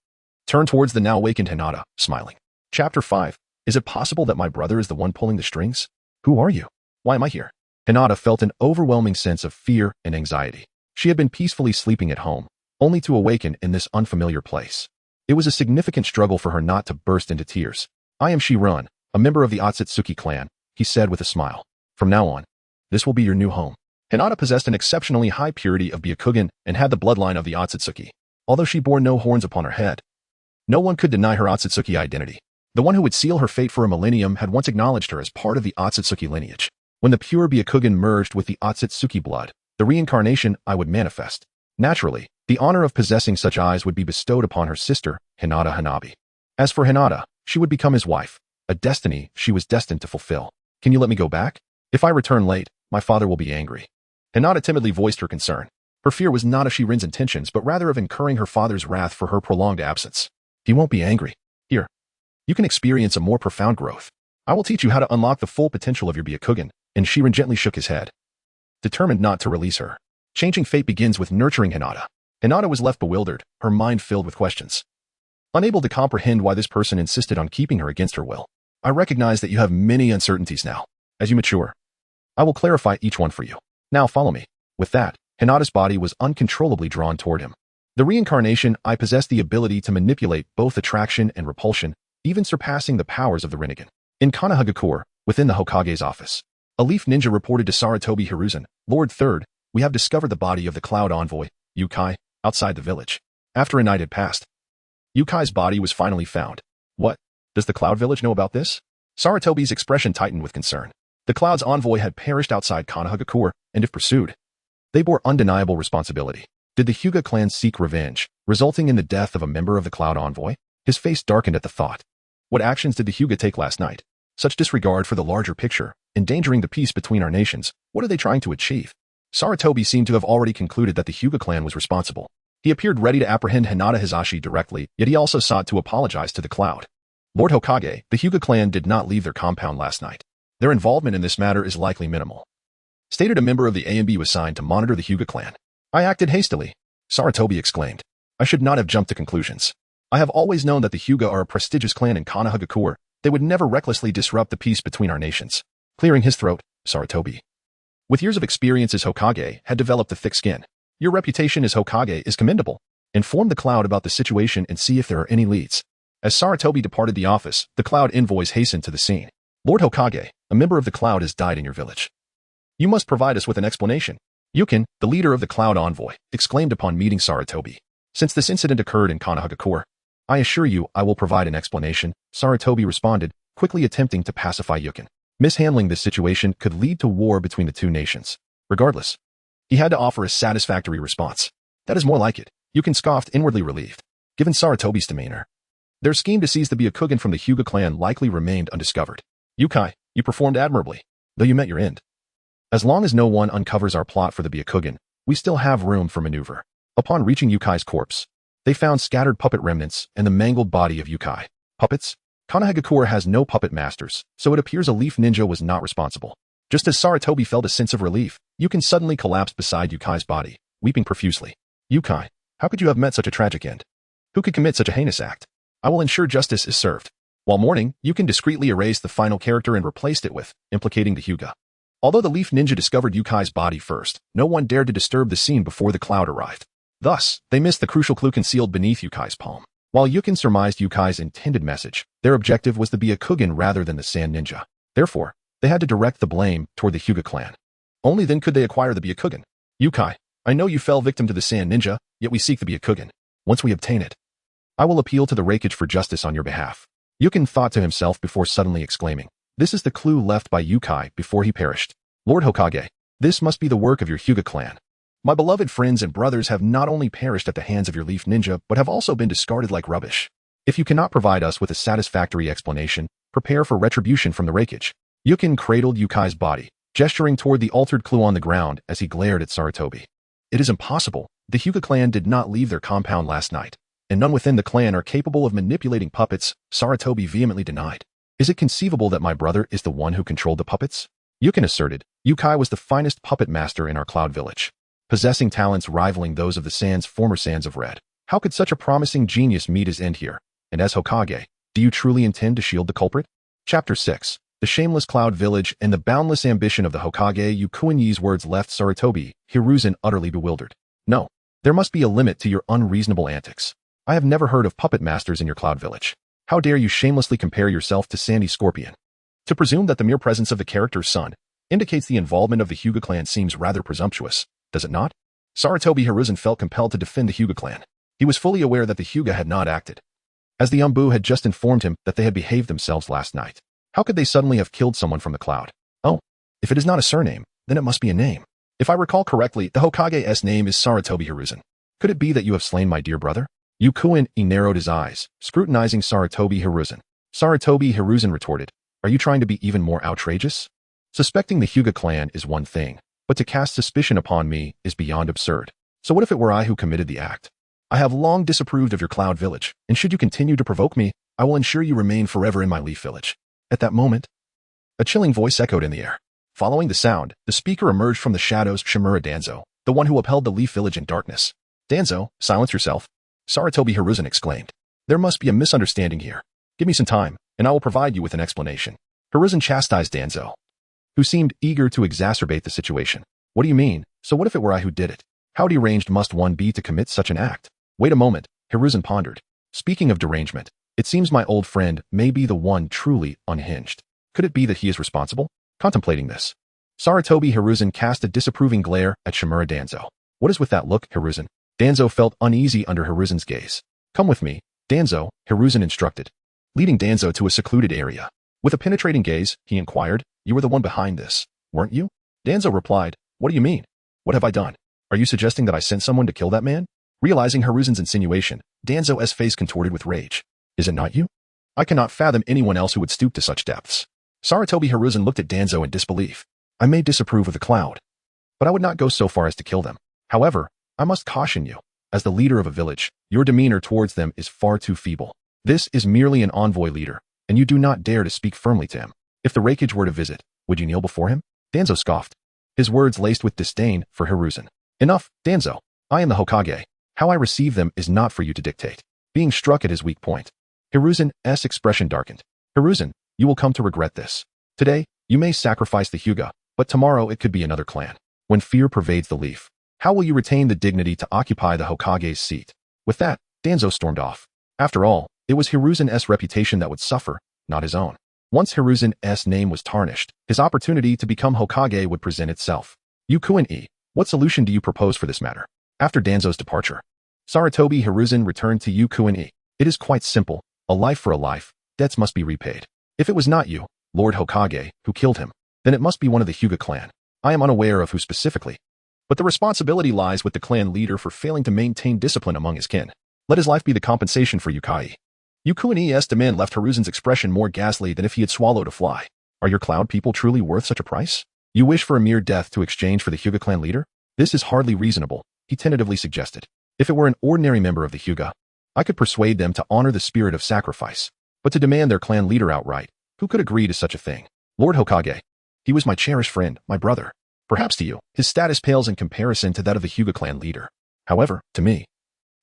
turned towards the now awakened Hinata, smiling. Chapter 5. Is it possible that my brother is the one pulling the strings? Who are you? Why am I here? Hinata felt an overwhelming sense of fear and anxiety. She had been peacefully sleeping at home, only to awaken in this unfamiliar place. It was a significant struggle for her not to burst into tears. I am ShÄuten, a member of the Ancestral clan, he said with a smile. From now on, this will be your new home. Hinata possessed an exceptionally high purity of Byakugan and had the bloodline of the Ancestral. Although she bore no horns upon her head, no one could deny her Ancestral identity. The one who would seal her fate for a millennium had once acknowledged her as part of the Ancestral lineage. When the pure Byakugan merged with the Ancestral blood, the reincarnation I would manifest. Naturally, the honor of possessing such eyes would be bestowed upon her sister, Hinata Hanabi. As for Hinata, she would become his wife, a destiny she was destined to fulfill. Can you let me go back? If I return late, my father will be angry. Hinata timidly voiced her concern. Her fear was not of ShÄuten's intentions, but rather of incurring her father's wrath for her prolonged absence. He won't be angry. Here, you can experience a more profound growth. I will teach you how to unlock the full potential of your Byakugan, and ShÄuten gently shook his head, determined not to release her. Changing fate begins with nurturing Hinata. Hinata was left bewildered, her mind filled with questions. Unable to comprehend why this person insisted on keeping her against her will. I recognize that you have many uncertainties now. As you mature, I will clarify each one for you. Now follow me. With that, Hinata's body was uncontrollably drawn toward him. The reincarnation, I possess the ability to manipulate both attraction and repulsion, even surpassing the powers of the Rinnegan. In Konoha, within the Hokage's office, a leaf ninja reported to Sarutobi Hiruzen, Lord Third, we have discovered the body of the Cloud envoy, Yukai, outside the village. After a night had passed, Yukai's body was finally found. What? Does the Cloud village know about this? Sarutobi's expression tightened with concern. The Cloud's envoy had perished outside Konoha, and if pursued, they bore undeniable responsibility. Did the Hyuga clan seek revenge, resulting in the death of a member of the Cloud envoy? His face darkened at the thought. What actions did the Hyuga take last night? Such disregard for the larger picture, endangering the peace between our nations. What are they trying to achieve? Sarutobi seemed to have already concluded that the Hyuga clan was responsible. He appeared ready to apprehend Hinata Hisashi directly, yet he also sought to apologize to the Cloud. Lord Hokage, the Hyuga clan did not leave their compound last night. Their involvement in this matter is likely minimal. Stated a member of the AMB was assigned to monitor the Hyuga clan. I acted hastily, Sarutobi exclaimed. I should not have jumped to conclusions. I have always known that the Hyuga are a prestigious clan in Konoha. They would never recklessly disrupt the peace between our nations. Clearing his throat, Sarutobi, with years of experience as Hokage, had developed a thick skin. Your reputation as Hokage is commendable. Inform the Cloud about the situation and see if there are any leads. As Sarutobi departed the office, the Cloud envoys hastened to the scene. Lord Hokage, a member of the Cloud has died in your village. You must provide us with an explanation. Yukin, the leader of the Cloud envoy, exclaimed upon meeting Sarutobi. Since this incident occurred in Konoha, I assure you I will provide an explanation, Sarutobi responded, quickly attempting to pacify Yukin. Mishandling this situation could lead to war between the two nations. Regardless, he had to offer a satisfactory response. That is more like it. Yukin scoffed, inwardly relieved. Given Sarutobi's demeanor, their scheme to seize the Byakugan from the Hyuga clan likely remained undiscovered. Yukai, you performed admirably, though you met your end. As long as no one uncovers our plot for the Byakugan, we still have room for maneuver. Upon reaching Yukai's corpse, they found scattered puppet remnants and the mangled body of Yukai. Puppets? Konoha has no puppet masters, so it appears a leaf ninja was not responsible. Just as Sarutobi felt a sense of relief, Yukin suddenly collapsed beside Yukai's body, weeping profusely. Yukai, how could you have met such a tragic end? Who could commit such a heinous act? I will ensure justice is served. While mourning, Yukin discreetly erased the final character and replaced it with, implicating the Hyuga. Although the leaf ninja discovered Yukai's body first, no one dared to disturb the scene before the Cloud arrived. Thus, they missed the crucial clue concealed beneath Yukai's palm. While Yukin surmised Yukai's intended message, their objective was the Byakugan rather than the Sand Ninja. Therefore, they had to direct the blame toward the Hyuga clan. Only then could they acquire the Byakugan. Yukai, I know you fell victim to the Sand Ninja, yet we seek the Byakugan. Once we obtain it, I will appeal to the Reikage for justice on your behalf. Yukin thought to himself before suddenly exclaiming, this is the clue left by Yukai before he perished. Lord Hokage, this must be the work of your Hyuga clan. My beloved friends and brothers have not only perished at the hands of your Leaf Ninja, but have also been discarded like rubbish. If you cannot provide us with a satisfactory explanation, prepare for retribution from the Reikage. Yukin cradled Yukai's body, gesturing toward the altered clue on the ground as he glared at Sarutobi. It is impossible. The Hyuga clan did not leave their compound last night, and none within the clan are capable of manipulating puppets, Sarutobi vehemently denied. Is it conceivable that my brother is the one who controlled the puppets? Yukin asserted. Yukai was the finest puppet master in our Cloud Village, possessing talents rivaling those of the former Sands of Red. How could such a promising genius meet his end here? And as Hokage, do you truly intend to shield the culprit? Chapter 6. The shameless Cloud Village and the boundless ambition of the Hokage. Yukuinyi's words left Sarutobi, Hiruzen utterly bewildered. No, there must be a limit to your unreasonable antics. I have never heard of puppet masters in your Cloud Village. How dare you shamelessly compare yourself to Sandy Scorpion? To presume that the mere presence of the character's son indicates the involvement of the Hyuga clan seems rather presumptuous, does it not? Sarutobi Hiruzen felt compelled to defend the Hyuga clan. He was fully aware that the Hyuga had not acted, as the Umbu had just informed him that they had behaved themselves last night. How could they suddenly have killed someone from the cloud? Oh, if it is not a surname, then it must be a name. If I recall correctly, the Hokage's name is Sarutobi Hiruzen. Could it be that you have slain my dear brother? Yukuin narrowed his eyes, scrutinizing Sarutobi Hiruzen. Sarutobi Hiruzen retorted, are you trying to be even more outrageous? Suspecting the Hyuga clan is one thing, but to cast suspicion upon me is beyond absurd. So what if it were I who committed the act? I have long disapproved of your Cloud Village, and should you continue to provoke me, I will ensure you remain forever in my Leaf Village. At that moment, a chilling voice echoed in the air. Following the sound, the speaker emerged from the shadows. Shimura Danzo, the one who upheld the Leaf Village in darkness. Danzo, silence yourself. Sarutobi Hiruzen exclaimed. There must be a misunderstanding here. Give me some time, and I will provide you with an explanation. Hiruzen chastised Danzo, who seemed eager to exacerbate the situation. What do you mean? So what if it were I who did it? How deranged must one be to commit such an act? Wait a moment, Hiruzen pondered. Speaking of derangement, it seems my old friend may be the one truly unhinged. Could it be that he is responsible? Contemplating this, Sarutobi Hiruzen cast a disapproving glare at Shimura Danzo. What is with that look, Hiruzen? Danzo felt uneasy under Hiruzen's gaze. Come with me, Danzo, Hiruzen instructed, leading Danzo to a secluded area. With a penetrating gaze, he inquired, you were the one behind this, weren't you? Danzo replied, what do you mean? What have I done? Are you suggesting that I sent someone to kill that man? Realizing Hiruzen's insinuation, Danzo's face contorted with rage. Is it not you? I cannot fathom anyone else who would stoop to such depths. Sarutobi Hiruzen looked at Danzo in disbelief. I may disapprove of the Cloud, but I would not go so far as to kill them. However, I must caution you, as the leader of a village, your demeanor towards them is far too feeble. This is merely an envoy leader, and you do not dare to speak firmly to him. If the Reikage were to visit, would you kneel before him? Danzo scoffed, his words laced with disdain for Hiruzen. Enough, Danzo. I am the Hokage. How I receive them is not for you to dictate. Being struck at his weak point, Hiruzen's expression darkened. Hiruzen, you will come to regret this. Today, you may sacrifice the Hyuga, but tomorrow it could be another clan. When fear pervades the Leaf, how will you retain the dignity to occupy the Hokage's seat? With that, Danzo stormed off. After all, it was Hiruzen's reputation that would suffer, not his own. Once Hiruzen's name was tarnished, his opportunity to become Hokage would present itself. Yukuin, what solution do you propose for this matter? After Danzo's departure, Sarutobi Hiruzen returned to Yukuin. It is quite simple. A life for a life, debts must be repaid. If it was not you, Lord Hokage, who killed him, then it must be one of the Hyuga clan. I am unaware of who specifically, but the responsibility lies with the clan leader for failing to maintain discipline among his kin. Let his life be the compensation for Yukai. Yukuin's demand left Hiruzen's expression more ghastly than if he had swallowed a fly. Are your Cloud people truly worth such a price? You wish for a mere death to exchange for the Hyuga clan leader? This is hardly reasonable, he tentatively suggested. If it were an ordinary member of the Hyuga, I could persuade them to honor the spirit of sacrifice, but to demand their clan leader outright, who could agree to such a thing? Lord Hokage. He was my cherished friend, my brother. Perhaps to you, his status pales in comparison to that of the Hyuga clan leader. However, to me,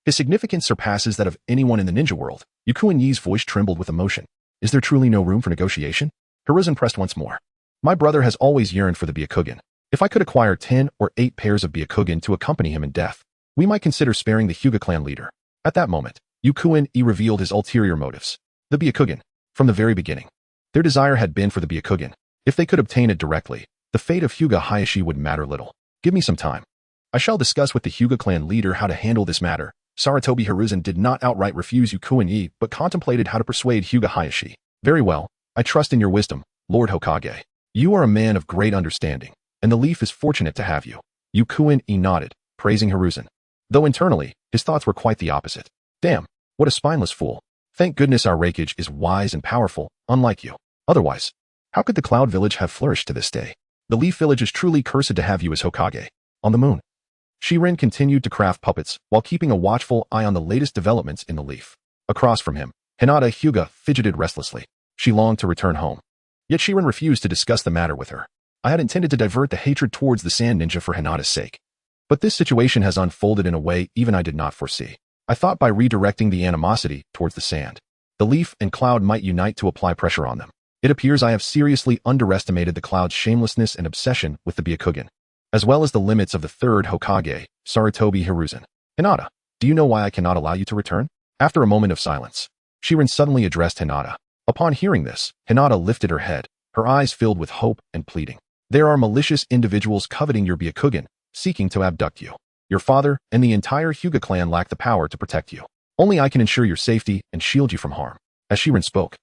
his significance surpasses that of anyone in the ninja world. Yukuin's voice trembled with emotion. Is there truly no room for negotiation? Hiruzen pressed once more. My brother has always yearned for the Byakugan. If I could acquire 10 or 8 pairs of Byakugan to accompany him in death, we might consider sparing the Hyuga clan leader. At that moment, Yukuin revealed his ulterior motives. The Byakugan. From the very beginning, their desire had been for the Byakugan. If they could obtain it directly, the fate of Hyuga Hiashi would matter little. Give me some time. I shall discuss with the Hyuga clan leader how to handle this matter. Sarutobi Hiruzen did not outright refuse Yukuin but contemplated how to persuade Hyuga Hiashi. Very well, I trust in your wisdom, Lord Hokage. You are a man of great understanding, and the Leaf is fortunate to have you. Yukuin nodded, praising Hiruzen. Though internally, his thoughts were quite the opposite. Damn, what a spineless fool. Thank goodness our Raikage is wise and powerful, unlike you. Otherwise, how could the Cloud Village have flourished to this day? The Leaf Village is truly cursed to have you as Hokage. On the moon. Shirin continued to craft puppets while keeping a watchful eye on the latest developments in the Leaf. Across from him, Hinata Hyuga fidgeted restlessly. She longed to return home. Yet Shirin refused to discuss the matter with her. I had intended to divert the hatred towards the Sand Ninja for Hinata's sake. But this situation has unfolded in a way even I did not foresee. I thought by redirecting the animosity towards the Sand, the Leaf and Cloud might unite to apply pressure on them. It appears I have seriously underestimated the Cloud's shamelessness and obsession with the Byakugan, as well as the limits of the third Hokage, Sarutobi Hiruzen. Hinata, do you know why I cannot allow you to return? After a moment of silence, Shirin suddenly addressed Hinata. Upon hearing this, Hinata lifted her head, her eyes filled with hope and pleading. There are malicious individuals coveting your Byakugan, seeking to abduct you. Your father and the entire Hyuga clan lack the power to protect you. Only I can ensure your safety and shield you from harm. As Shirin spoke,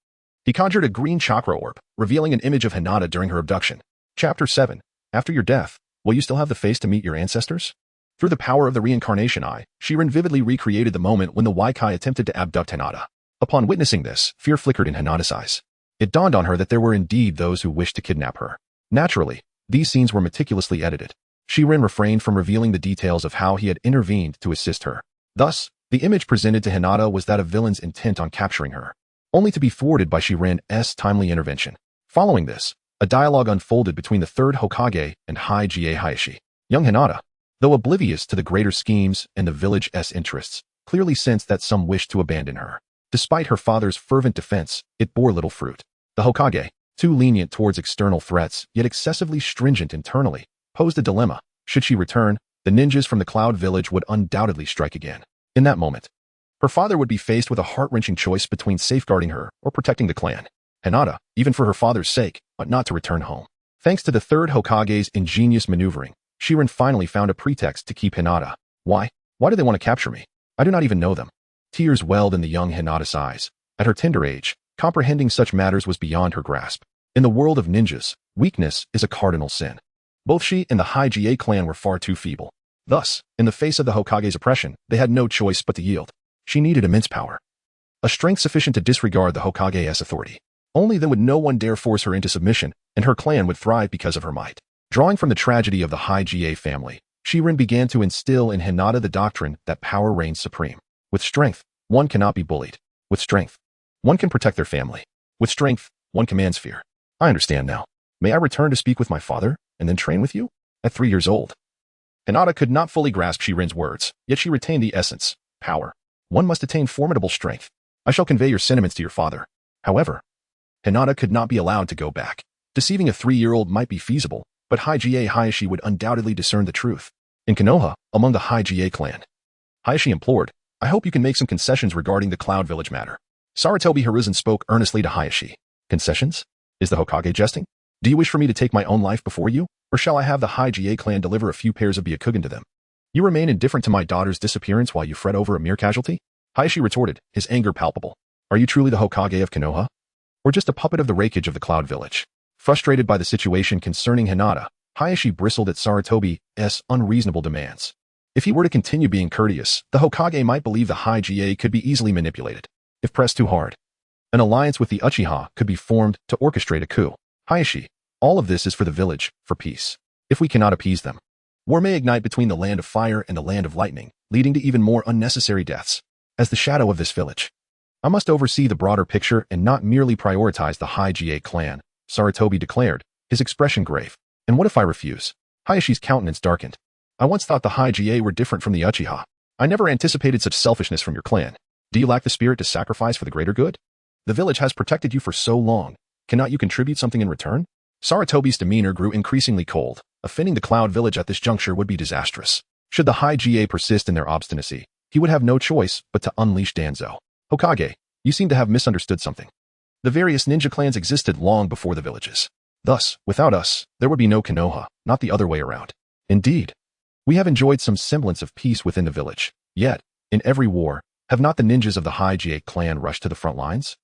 he conjured a green chakra orb, revealing an image of Hinata during her abduction. Chapter 7. After your death, will you still have the face to meet your ancestors? Through the power of the reincarnation eye, Shirin vividly recreated the moment when the Waikai attempted to abduct Hinata. Upon witnessing this, fear flickered in Hinata's eyes. It dawned on her that there were indeed those who wished to kidnap her. Naturally, these scenes were meticulously edited. Shirin refrained from revealing the details of how he had intervened to assist her. Thus, the image presented to Hinata was that of villains intent on capturing her, only to be thwarted by Shirin's timely intervention. Following this, a dialogue unfolded between the third Hokage and Hige Hiashi. Young Hinata, though oblivious to the greater schemes and the village's interests, clearly sensed that some wished to abandon her. Despite her father's fervent defense, it bore little fruit. The Hokage, too lenient towards external threats, yet excessively stringent internally, posed a dilemma. Should she return, the ninjas from the Cloud Village would undoubtedly strike again. In that moment, her father would be faced with a heart-wrenching choice between safeguarding her or protecting the clan. Hinata, even for her father's sake, ought not to return home. Thanks to the third Hokage's ingenious maneuvering, Shirin finally found a pretext to keep Hinata. Why? Why do they want to capture me? I do not even know them. Tears welled in the young Hinata's eyes. At her tender age, comprehending such matters was beyond her grasp. In the world of ninjas, weakness is a cardinal sin. Both she and the Hige clan were far too feeble. Thus, in the face of the Hokage's oppression, they had no choice but to yield. She needed immense power. A strength sufficient to disregard the Hokage's authority. Only then would no one dare force her into submission, and her clan would thrive because of her might. Drawing from the tragedy of the Hige family, Shirin began to instill in Hinata the doctrine that power reigns supreme. With strength, one cannot be bullied. With strength, one can protect their family. With strength, one commands fear. I understand now. May I return to speak with my father, and then train with you? At 3 years old, Hinata could not fully grasp Shirin's words, yet she retained the essence. Power. One must attain formidable strength. I shall convey your sentiments to your father. However, Hinata could not be allowed to go back. Deceiving a 3-year-old might be feasible, but Hige Hiashi would undoubtedly discern the truth. In Konoha, among the Hige clan, Hiashi implored, I hope you can make some concessions regarding the Cloud Village matter. Sarutobi Hiruzen spoke earnestly to Hiashi. Concessions? Is the Hokage jesting? Do you wish for me to take my own life before you, or shall I have the Hige clan deliver a few pairs of Byakugan to them? You remain indifferent to my daughter's disappearance while you fret over a mere casualty? Hiashi retorted, his anger palpable. Are you truly the Hokage of Konoha? Or just a puppet of the Raikage of the Cloud Village? Frustrated by the situation concerning Hinata, Hiashi bristled at Sarutobi's unreasonable demands. If he were to continue being courteous, the Hokage might believe the Hige could be easily manipulated. If pressed too hard, an alliance with the Uchiha could be formed to orchestrate a coup. Hiashi, all of this is for the village, for peace. If we cannot appease them, war may ignite between the land of fire and the land of lightning, leading to even more unnecessary deaths. As the shadow of this village, I must oversee the broader picture and not merely prioritize the Hige clan, Sarutobi declared, his expression grave. And what if I refuse? Hiashi's countenance darkened. I once thought the Hige were different from the Uchiha. I never anticipated such selfishness from your clan. Do you lack the spirit to sacrifice for the greater good? The village has protected you for so long. Cannot you contribute something in return? Sarutobi's demeanor grew increasingly cold. Offending the Cloud Village at this juncture would be disastrous. Should the Hige persist in their obstinacy, he would have no choice but to unleash Danzo. Hokage, you seem to have misunderstood something. The various ninja clans existed long before the villages. Thus, without us, there would be no Konoha, not the other way around. Indeed, we have enjoyed some semblance of peace within the village. Yet, in every war, have not the ninjas of the Hyuga clan rushed to the front lines?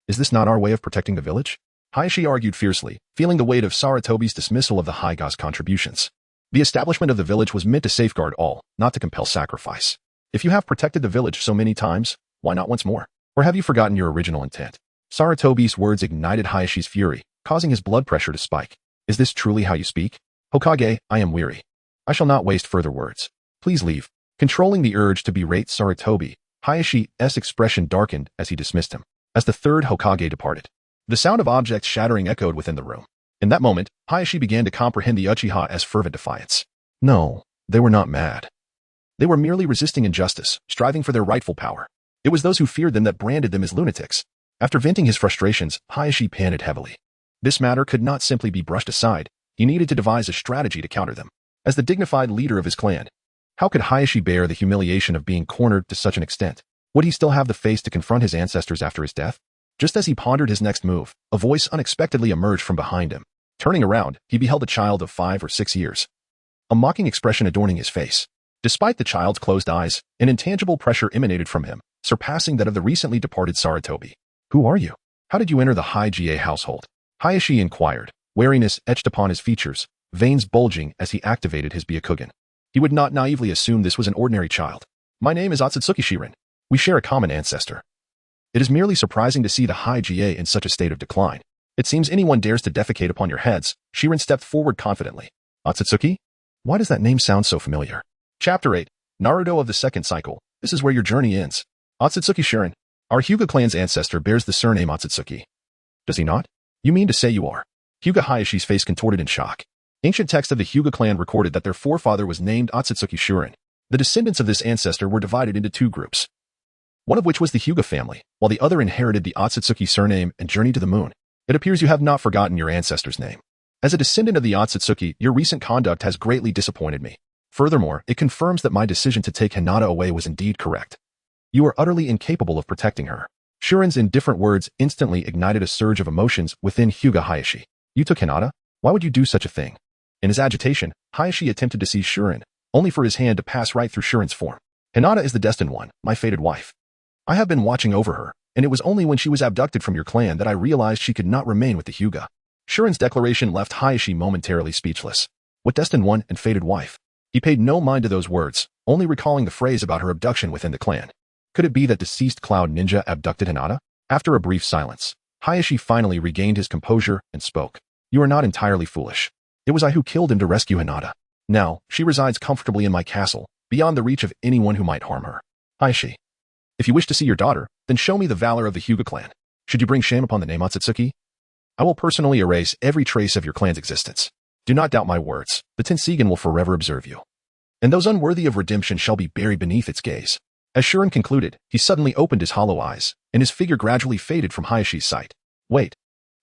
Is this not our way of protecting the village? Hiashi argued fiercely, feeling the weight of Sarutobi's dismissal of the Hyuga's contributions. The establishment of the village was meant to safeguard all, not to compel sacrifice. If you have protected the village so many times, why not once more? Or have you forgotten your original intent? Sarutobi's words ignited Hayashi's fury, causing his blood pressure to spike. Is this truly how you speak? Hokage, I am weary. I shall not waste further words. Please leave. Controlling the urge to berate Sarutobi, Hayashi's expression darkened as he dismissed him. As the third Hokage departed, the sound of objects shattering echoed within the room. In that moment, Hiashi began to comprehend the Uchiha as fervent defiance. No, they were not mad. They were merely resisting injustice, striving for their rightful power. It was those who feared them that branded them as lunatics. After venting his frustrations, Hiashi panted heavily. This matter could not simply be brushed aside. He needed to devise a strategy to counter them. As the dignified leader of his clan, how could Hiashi bear the humiliation of being cornered to such an extent? Would he still have the face to confront his ancestors after his death? Just as he pondered his next move, a voice unexpectedly emerged from behind him. Turning around, he beheld a child of 5 or 6 years. A mocking expression adorning his face. Despite the child's closed eyes, an intangible pressure emanated from him, surpassing that of the recently departed Sarutobi. Who are you? How did you enter the Hyuga household? Hiashi inquired, wariness etched upon his features, veins bulging as he activated his Byakugan. He would not naively assume this was an ordinary child. My name is Otsutsuki Shirin. We share a common ancestor. It is merely surprising to see the Hyuga in such a state of decline. It seems anyone dares to defecate upon your heads. Shirin stepped forward confidently. Otsutsuki? Why does that name sound so familiar? Chapter 8. Naruto of the Second Cycle. This is where your journey ends. Otsutsuki Shirin. Our Hyuga clan's ancestor bears the surname Otsutsuki. Does he not? You mean to say you are? Hyuga Hayashi's face contorted in shock. Ancient text of the Hyuga clan recorded that their forefather was named Otsutsuki Shirin. The descendants of this ancestor were divided into 2 groups, one of which was the Hyuga family, while the other inherited the Otsutsuki surname and journeyed to the moon. It appears you have not forgotten your ancestor's name. As a descendant of the Otsutsuki, your recent conduct has greatly disappointed me. Furthermore, it confirms that my decision to take Hinata away was indeed correct. You are utterly incapable of protecting her. Shirin's indifferent words instantly ignited a surge of emotions within Hyuga Hayashi. You took Hinata? Why would you do such a thing? In his agitation, Hayashi attempted to seize Shirin, only for his hand to pass right through Shirin's form. Hinata is the destined one, my fated wife. I have been watching over her, and it was only when she was abducted from your clan that I realized she could not remain with the Hyuga. Shirin's declaration left Hayashi momentarily speechless. What destined one and fated wife? He paid no mind to those words, only recalling the phrase about her abduction within the clan. Could it be that deceased Cloud Ninja abducted Hinata? After a brief silence, Hayashi finally regained his composure and spoke. You are not entirely foolish. It was I who killed him to rescue Hinata. Now, she resides comfortably in my castle, beyond the reach of anyone who might harm her. Hayashi. If you wish to see your daughter, then show me the valor of the Hyuga clan. Should you bring shame upon the name Otsutsuki, I will personally erase every trace of your clan's existence. Do not doubt my words. The Tenseigan will forever observe you. And those unworthy of redemption shall be buried beneath its gaze. As Shirin concluded, he suddenly opened his hollow eyes, and his figure gradually faded from Hayashi's sight. Wait.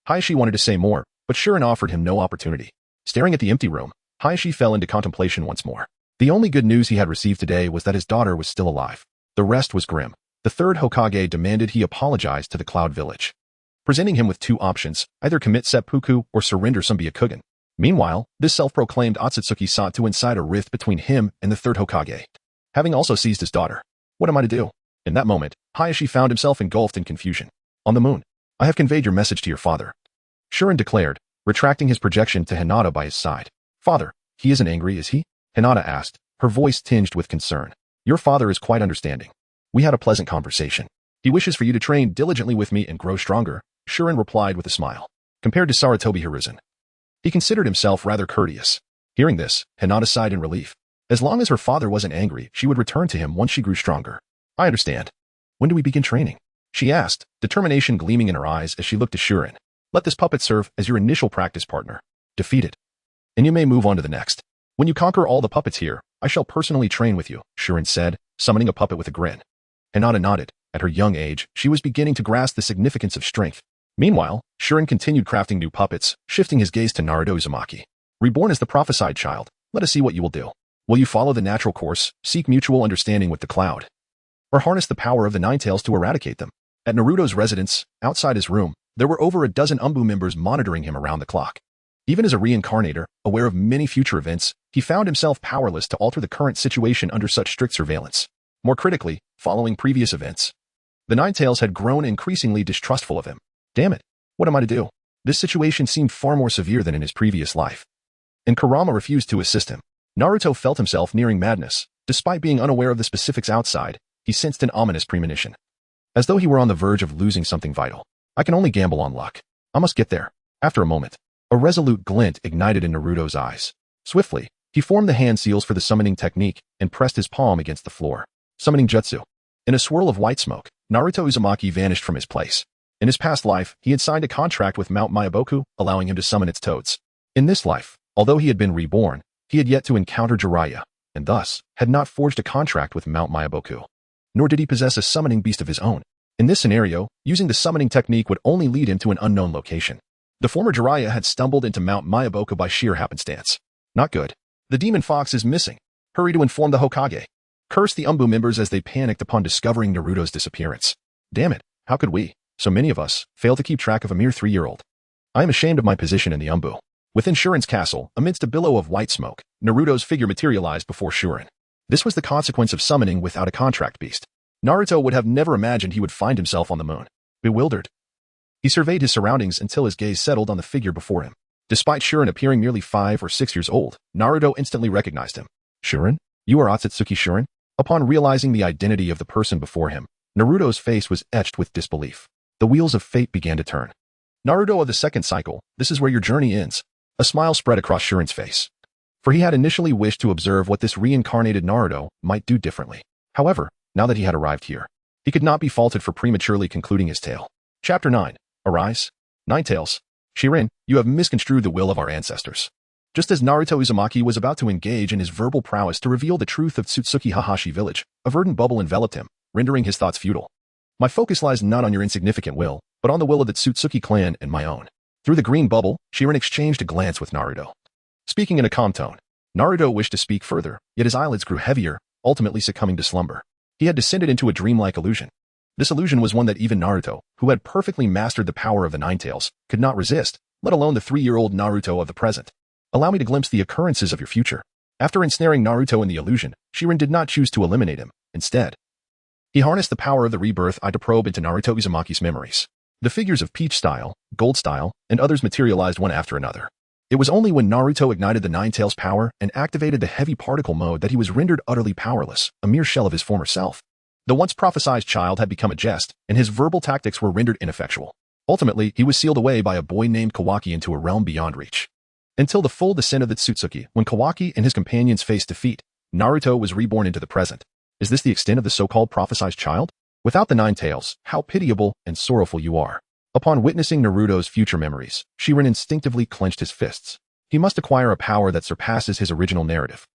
Hayashi wanted to say more, but Shirin offered him no opportunity. Staring at the empty room, Hayashi fell into contemplation once more. The only good news he had received today was that his daughter was still alive. The rest was grim. The third Hokage demanded he apologize to the Cloud Village, presenting him with 2 options, either commit seppuku or surrender some Byakugan. Meanwhile, this self-proclaimed Otsutsuki sought to incite a rift between him and the third Hokage, having also seized his daughter. What am I to do? In that moment, Hayashi found himself engulfed in confusion. On the moon. I have conveyed your message to your father, Shirin declared, retracting his projection to Hinata by his side. Father, he isn't angry, is he? Hinata asked, her voice tinged with concern. Your father is quite understanding. We had a pleasant conversation. He wishes for you to train diligently with me and grow stronger, Shirin replied with a smile. Compared to Sarutobi Hiruzen, he considered himself rather courteous. Hearing this, Hinata sighed in relief. As long as her father wasn't angry, she would return to him once she grew stronger. I understand. When do we begin training? She asked, determination gleaming in her eyes as she looked to Shirin. Let this puppet serve as your initial practice partner. Defeat it, and you may move on to the next. When you conquer all the puppets here, I shall personally train with you, Shirin said, summoning a puppet with a grin. Hinata nodded. At her young age, she was beginning to grasp the significance of strength. Meanwhile, Shirin continued crafting new puppets, shifting his gaze to Naruto Uzumaki. Reborn as the prophesied child, let us see what you will do. Will you follow the natural course, seek mutual understanding with the Cloud? or harness the power of the Nine Tails to eradicate them. At Naruto's residence, outside his room, there were over a dozen UMBU members monitoring him around the clock. Even as a reincarnator, aware of many future events, he found himself powerless to alter the current situation under such strict surveillance. More critically, following previous events, the Nine Tails had grown increasingly distrustful of him. Damn it, what am I to do? This situation seemed far more severe than in his previous life. And Kurama refused to assist him. Naruto felt himself nearing madness. Despite being unaware of the specifics outside, he sensed an ominous premonition. As though he were on the verge of losing something vital. I can only gamble on luck. I must get there. After a moment, a resolute glint ignited in Naruto's eyes. Swiftly, he formed the hand seals for the summoning technique and pressed his palm against the floor. Summoning jutsu. In a swirl of white smoke, Naruto Uzumaki vanished from his place. In his past life, he had signed a contract with Mount Myaboku, allowing him to summon its toads. In this life, although he had been reborn, he had yet to encounter Jiraiya, and thus had not forged a contract with Mount Myaboku. Nor did he possess a summoning beast of his own. In this scenario, using the summoning technique would only lead him to an unknown location. The former Jiraiya had stumbled into Mount Myaboku by sheer happenstance. Not good. The demon fox is missing. Hurry to inform the Hokage. Curse the UMBU members as they panicked upon discovering Naruto's disappearance. Damn it, how could we, so many of us, fail to keep track of a mere 3-year-old? I am ashamed of my position in the UMBU. Within ShŁten's castle, amidst a billow of white smoke, Naruto's figure materialized before ShŁten. This was the consequence of summoning without a contract beast. Naruto would have never imagined he would find himself on the moon. Bewildered, he surveyed his surroundings until his gaze settled on the figure before him. Despite ShŁten appearing nearly 5 or 6 years old, Naruto instantly recognized him. Shޅten? You are Otsutsuki Shޅten? Upon realizing the identity of the person before him, Naruto's face was etched with disbelief. The wheels of fate began to turn. Naruto of the second cycle, this is where your journey ends. A smile spread across ShŁten's face. For he had initially wished to observe what this reincarnated Naruto might do differently. However, now that he had arrived here, he could not be faulted for prematurely concluding his tale. Chapter 9. Arise. Nine Tails. Shޅten, you have misconstrued the will of our ancestors. Just as Naruto Uzumaki was about to engage in his verbal prowess to reveal the truth of Tsutsuki Hahashi village, a verdant bubble enveloped him, rendering his thoughts futile. My focus lies not on your insignificant will, but on the will of the Tsutsuki clan and my own. Through the green bubble, Shޅten exchanged a glance with Naruto. Speaking in a calm tone, Naruto wished to speak further, yet his eyelids grew heavier, ultimately succumbing to slumber. He had descended into a dreamlike illusion. This illusion was one that even Naruto, who had perfectly mastered the power of the Nine Tails, could not resist, let alone the 3-year-old Naruto of the present. Allow me to glimpse the occurrences of your future. After ensnaring Naruto in the illusion, Shޅten did not choose to eliminate him. Instead, he harnessed the power of the rebirth eye to probe into Naruto Uzumaki's memories. The figures of Peach Style, Gold Style, and others materialized one after another. It was only when Naruto ignited the Nine Tails power and activated the heavy particle mode that he was rendered utterly powerless, a mere shell of his former self. The once prophesied child had become a jest, and his verbal tactics were rendered ineffectual. Ultimately, he was sealed away by a boy named Kawaki into a realm beyond reach. Until the full descent of the Tsutsuki, when Kawaki and his companions faced defeat, Naruto was reborn into the present. Is this the extent of the so-called prophesied child? Without the Nine Tails, how pitiable and sorrowful you are. Upon witnessing Naruto's future memories, Shޅten instinctively clenched his fists. He must acquire a power that surpasses his original narrative.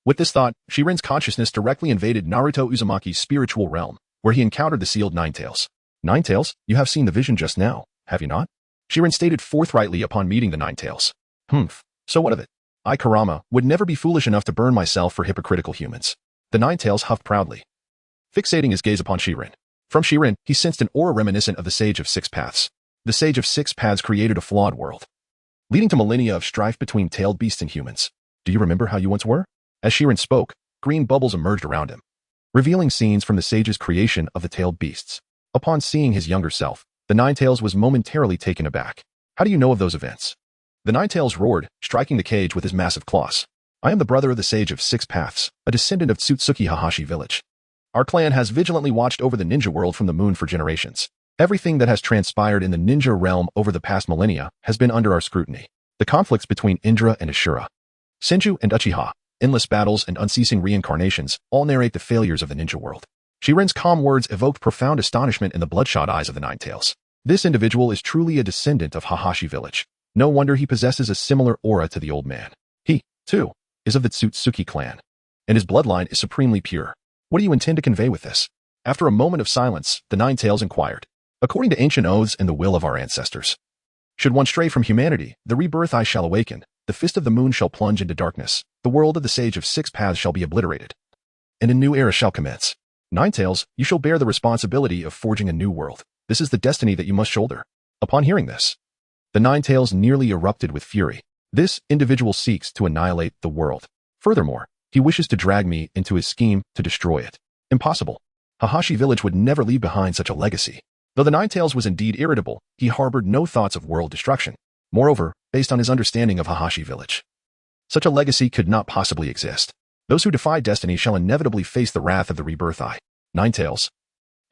With this thought, Shޅten's consciousness directly invaded Naruto Uzumaki's spiritual realm, where he encountered the sealed Nine Tails. Nine Tails, you have seen the vision just now, have you not? Shޅten stated forthrightly upon meeting the Nine Tails. So what of it? I, Kurama, would never be foolish enough to burn myself for hypocritical humans. The Nine Tails huffed proudly, fixating his gaze upon Shޅten. From Shޅten, he sensed an aura reminiscent of the Sage of Six Paths. The Sage of Six Paths created a flawed world, leading to millennia of strife between tailed beasts and humans. Do you remember how you once were? As Shޅten spoke, green bubbles emerged around him, revealing scenes from the sage's creation of the tailed beasts. Upon seeing his younger self, the Nine Tails was momentarily taken aback. How do you know of those events? The Nine Tails roared, striking the cage with his massive claws. I am the brother of the Sage of Six Paths, a descendant of Tsutsuki Hahashi village. Our clan has vigilantly watched over the ninja world from the moon for generations. Everything that has transpired in the ninja realm over the past millennia has been under our scrutiny. The conflicts between Indra and Ashura, Senju and Uchiha, endless battles and unceasing reincarnations all narrate the failures of the ninja world. Shޅten's calm words evoked profound astonishment in the bloodshot eyes of the Nine Tails. This individual is truly a descendant of Hahashi village. No wonder he possesses a similar aura to the old man. He, too, is of the Tsutsuki clan, and his bloodline is supremely pure. What do you intend to convey with this? After a moment of silence, the Nine Tails inquired. According to ancient oaths and the will of our ancestors, should one stray from humanity, the rebirth eye shall awaken, the fist of the moon shall plunge into darkness, the world of the Sage of Six Paths shall be obliterated, and a new era shall commence. Ninetales, you shall bear the responsibility of forging a new world. This is the destiny that you must shoulder. Upon hearing this, the Ninetales nearly erupted with fury. This individual seeks to annihilate the world. Furthermore, he wishes to drag me into his scheme to destroy it. Impossible. Hiashi village would never leave behind such a legacy. Though the Ninetales was indeed irritable, he harbored no thoughts of world destruction. Moreover, based on his understanding of Hiashi village, such a legacy could not possibly exist. Those who defy destiny shall inevitably face the wrath of the rebirth eye. Ninetales,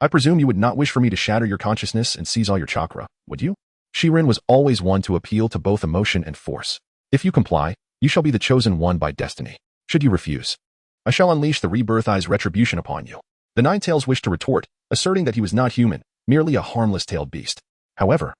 I presume you would not wish for me to shatter your consciousness and seize all your chakra, would you? Shirin was always one to appeal to both emotion and force. If you comply, you shall be the chosen one by destiny. Should you refuse, I shall unleash the rebirth eye's retribution upon you. The Ninetales wished to retort, asserting that he was not human, merely a harmless tailed beast. However,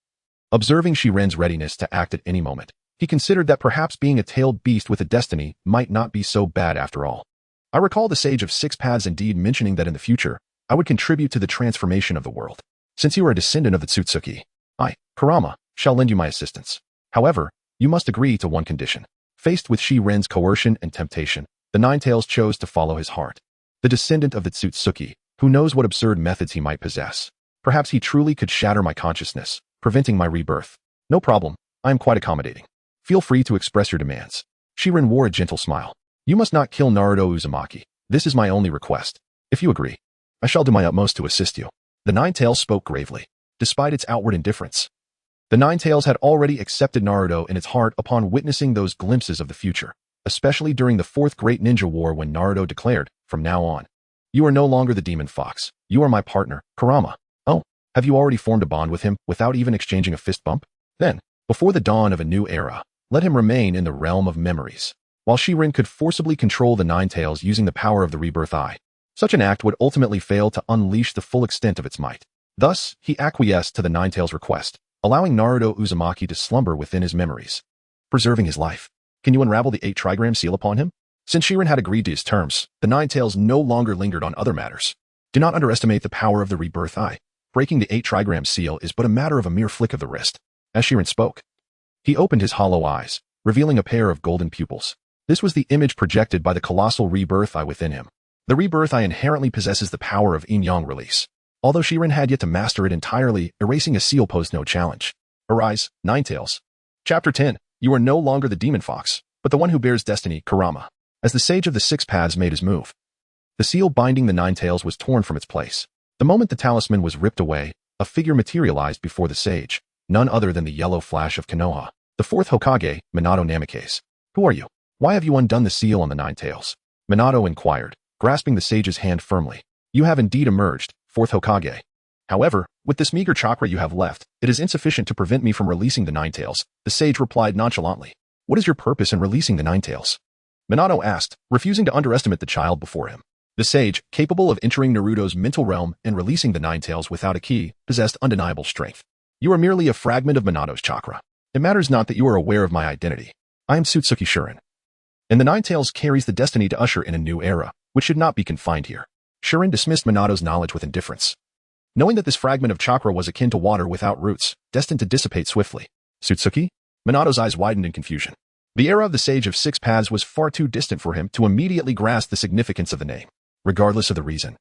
observing Shiren's readiness to act at any moment, he considered that perhaps being a tailed beast with a destiny might not be so bad after all. I recall the Sage of Six Paths indeed mentioning that in the future, I would contribute to the transformation of the world. Since you are a descendant of the Tsutsuki, I, Kurama, shall lend you my assistance. However, you must agree to one condition. Faced with Shiren's coercion and temptation, the Ninetales chose to follow his heart. The descendant of the Tsutsuki, who knows what absurd methods he might possess. Perhaps he truly could shatter my consciousness, preventing my rebirth. No problem, I am quite accommodating. Feel free to express your demands. Shiren wore a gentle smile. You must not kill Naruto Uzumaki. This is my only request. If you agree, I shall do my utmost to assist you. The Ninetales spoke gravely, despite its outward indifference. The Ninetales had already accepted Naruto in its heart upon witnessing those glimpses of the future, especially during the Fourth Great Ninja War when Naruto declared, from now on, you are no longer the demon fox. You are my partner, Kurama. Oh, have you already formed a bond with him without even exchanging a fist bump? Then, before the dawn of a new era, let him remain in the realm of memories. While Shiren could forcibly control the Ninetales using the power of the rebirth eye, such an act would ultimately fail to unleash the full extent of its might. Thus, he acquiesced to the Ninetales' request, allowing Naruto Uzumaki to slumber within his memories, preserving his life. Can you unravel the 8 trigram seal upon him? Since Shiren had agreed to his terms, the Ninetales no longer lingered on other matters. Do not underestimate the power of the rebirth eye. Breaking the 8 trigram seal is but a matter of a mere flick of the wrist. As Shiren spoke, he opened his hollow eyes, revealing a pair of golden pupils. This was the image projected by the colossal rebirth eye within him. The rebirth eye inherently possesses the power of yin-yang release. Although Shiren had yet to master it entirely, erasing a seal posed no challenge. Arise, Ninetales. Chapter 10. You are no longer the demon fox, but the one who bears destiny, Kurama. As the Sage of the Six Paths made his move, the seal binding the Ninetales was torn from its place. The moment the talisman was ripped away, a figure materialized before the sage, none other than the yellow flash of Konoha, the 4th Hokage, Minato Namikaze. Who are you? Why have you undone the seal on the Ninetales? Minato inquired, grasping the sage's hand firmly. You have indeed emerged, 4th Hokage. However, with this meager chakra you have left, it is insufficient to prevent me from releasing the Ninetales, the sage replied nonchalantly. What is your purpose in releasing the Ninetales? Minato asked, refusing to underestimate the child before him. The sage, capable of entering Naruto's mental realm and releasing the Ninetales without a key, possessed undeniable strength. You are merely a fragment of Minato's chakra. It matters not that you are aware of my identity. I am Tsutsuki Shiren. And the Ninetales carries the destiny to usher in a new era, which should not be confined here. Shiren dismissed Minato's knowledge with indifference, knowing that this fragment of chakra was akin to water without roots, destined to dissipate swiftly. Tsutsuki? Minato's eyes widened in confusion. The era of the Sage of Six Paths was far too distant for him to immediately grasp the significance of the name. Regardless of the reason,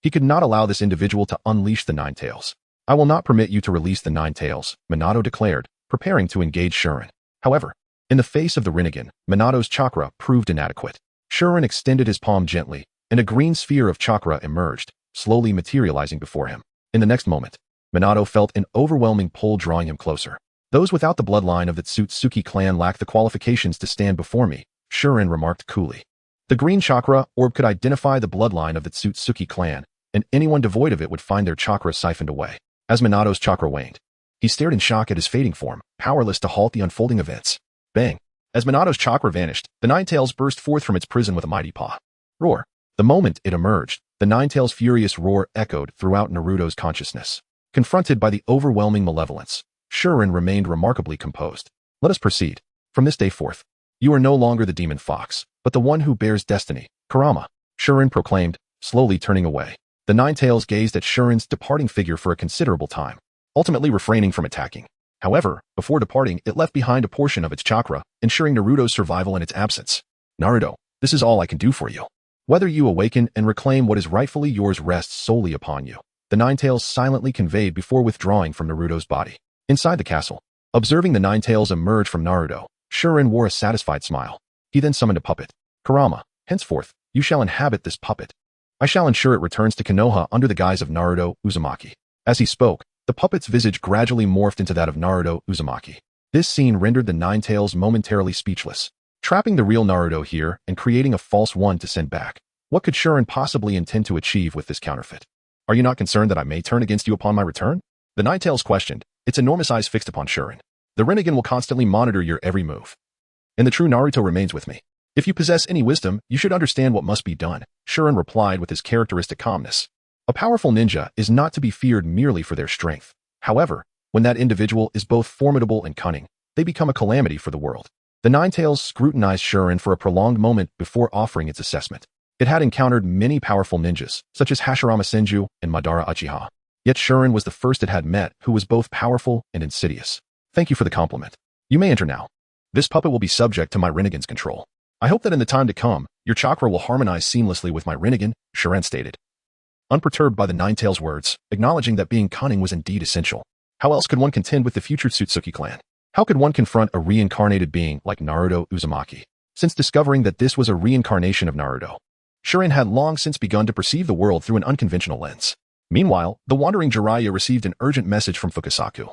he could not allow this individual to unleash the Ninetales. I will not permit you to release the Ninetales, Minato declared, preparing to engage Shiren. However, in the face of the Rinnegan, Minato's chakra proved inadequate. Shiren extended his palm gently, and a green sphere of chakra emerged, slowly materializing before him. In the next moment, Minato felt an overwhelming pull drawing him closer. Those without the bloodline of the Tsutsuki clan lack the qualifications to stand before me, Shiren remarked coolly. The green chakra orb could identify the bloodline of the Tsutsuki clan, and anyone devoid of it would find their chakra siphoned away. As Minato's chakra waned, he stared in shock at his fading form, powerless to halt the unfolding events. Bang! As Minato's chakra vanished, the Ninetales burst forth from its prison with a mighty paw. Roar! The moment it emerged, the Ninetales' furious roar echoed throughout Naruto's consciousness. Confronted by the overwhelming malevolence, Shiren remained remarkably composed. Let us proceed. From this day forth, you are no longer the demon fox, but the one who bears destiny, Kurama, Shiren proclaimed, slowly turning away. The Ninetales gazed at Shiren's departing figure for a considerable time, ultimately refraining from attacking. However, before departing, it left behind a portion of its chakra, ensuring Naruto's survival in its absence. Naruto, this is all I can do for you. Whether you awaken and reclaim what is rightfully yours rests solely upon you. The Nine Tails silently conveyed before withdrawing from Naruto's body. Inside the castle, observing the Nine Tails emerge from Naruto, ShÄuten wore a satisfied smile. He then summoned a puppet. Kurama, henceforth, you shall inhabit this puppet. I shall ensure it returns to Konoha under the guise of Naruto Uzumaki. As he spoke, the puppet's visage gradually morphed into that of Naruto Uzumaki. This scene rendered the Nine Tails momentarily speechless. Trapping the real Naruto here and creating a false one to send back. What could ShÄuten possibly intend to achieve with this counterfeit? Are you not concerned that I may turn against you upon my return? The Nine Tails questioned, its enormous eyes fixed upon ShÄuten. The Rinnegan will constantly monitor your every move. And the true Naruto remains with me. If you possess any wisdom, you should understand what must be done, ShÄuten replied with his characteristic calmness. A powerful ninja is not to be feared merely for their strength. However, when that individual is both formidable and cunning, they become a calamity for the world. The Nine Tails scrutinized ShÄuten for a prolonged moment before offering its assessment. It had encountered many powerful ninjas, such as Hashirama Senju and Madara Uchiha. Yet ShÄuten was the first it had met who was both powerful and insidious. Thank you for the compliment. You may enter now. This puppet will be subject to my Rinnegan's control. I hope that in the time to come, your chakra will harmonize seamlessly with my Rinnegan, ShÄuten stated. Unperturbed by the Nine Tails' words, acknowledging that being cunning was indeed essential. How else could one contend with the future Tsutsuki clan? How could one confront a reincarnated being like Naruto Uzumaki? Since discovering that this was a reincarnation of Naruto, ShÄuten had long since begun to perceive the world through an unconventional lens. Meanwhile, the wandering Jiraiya received an urgent message from Fukasaku,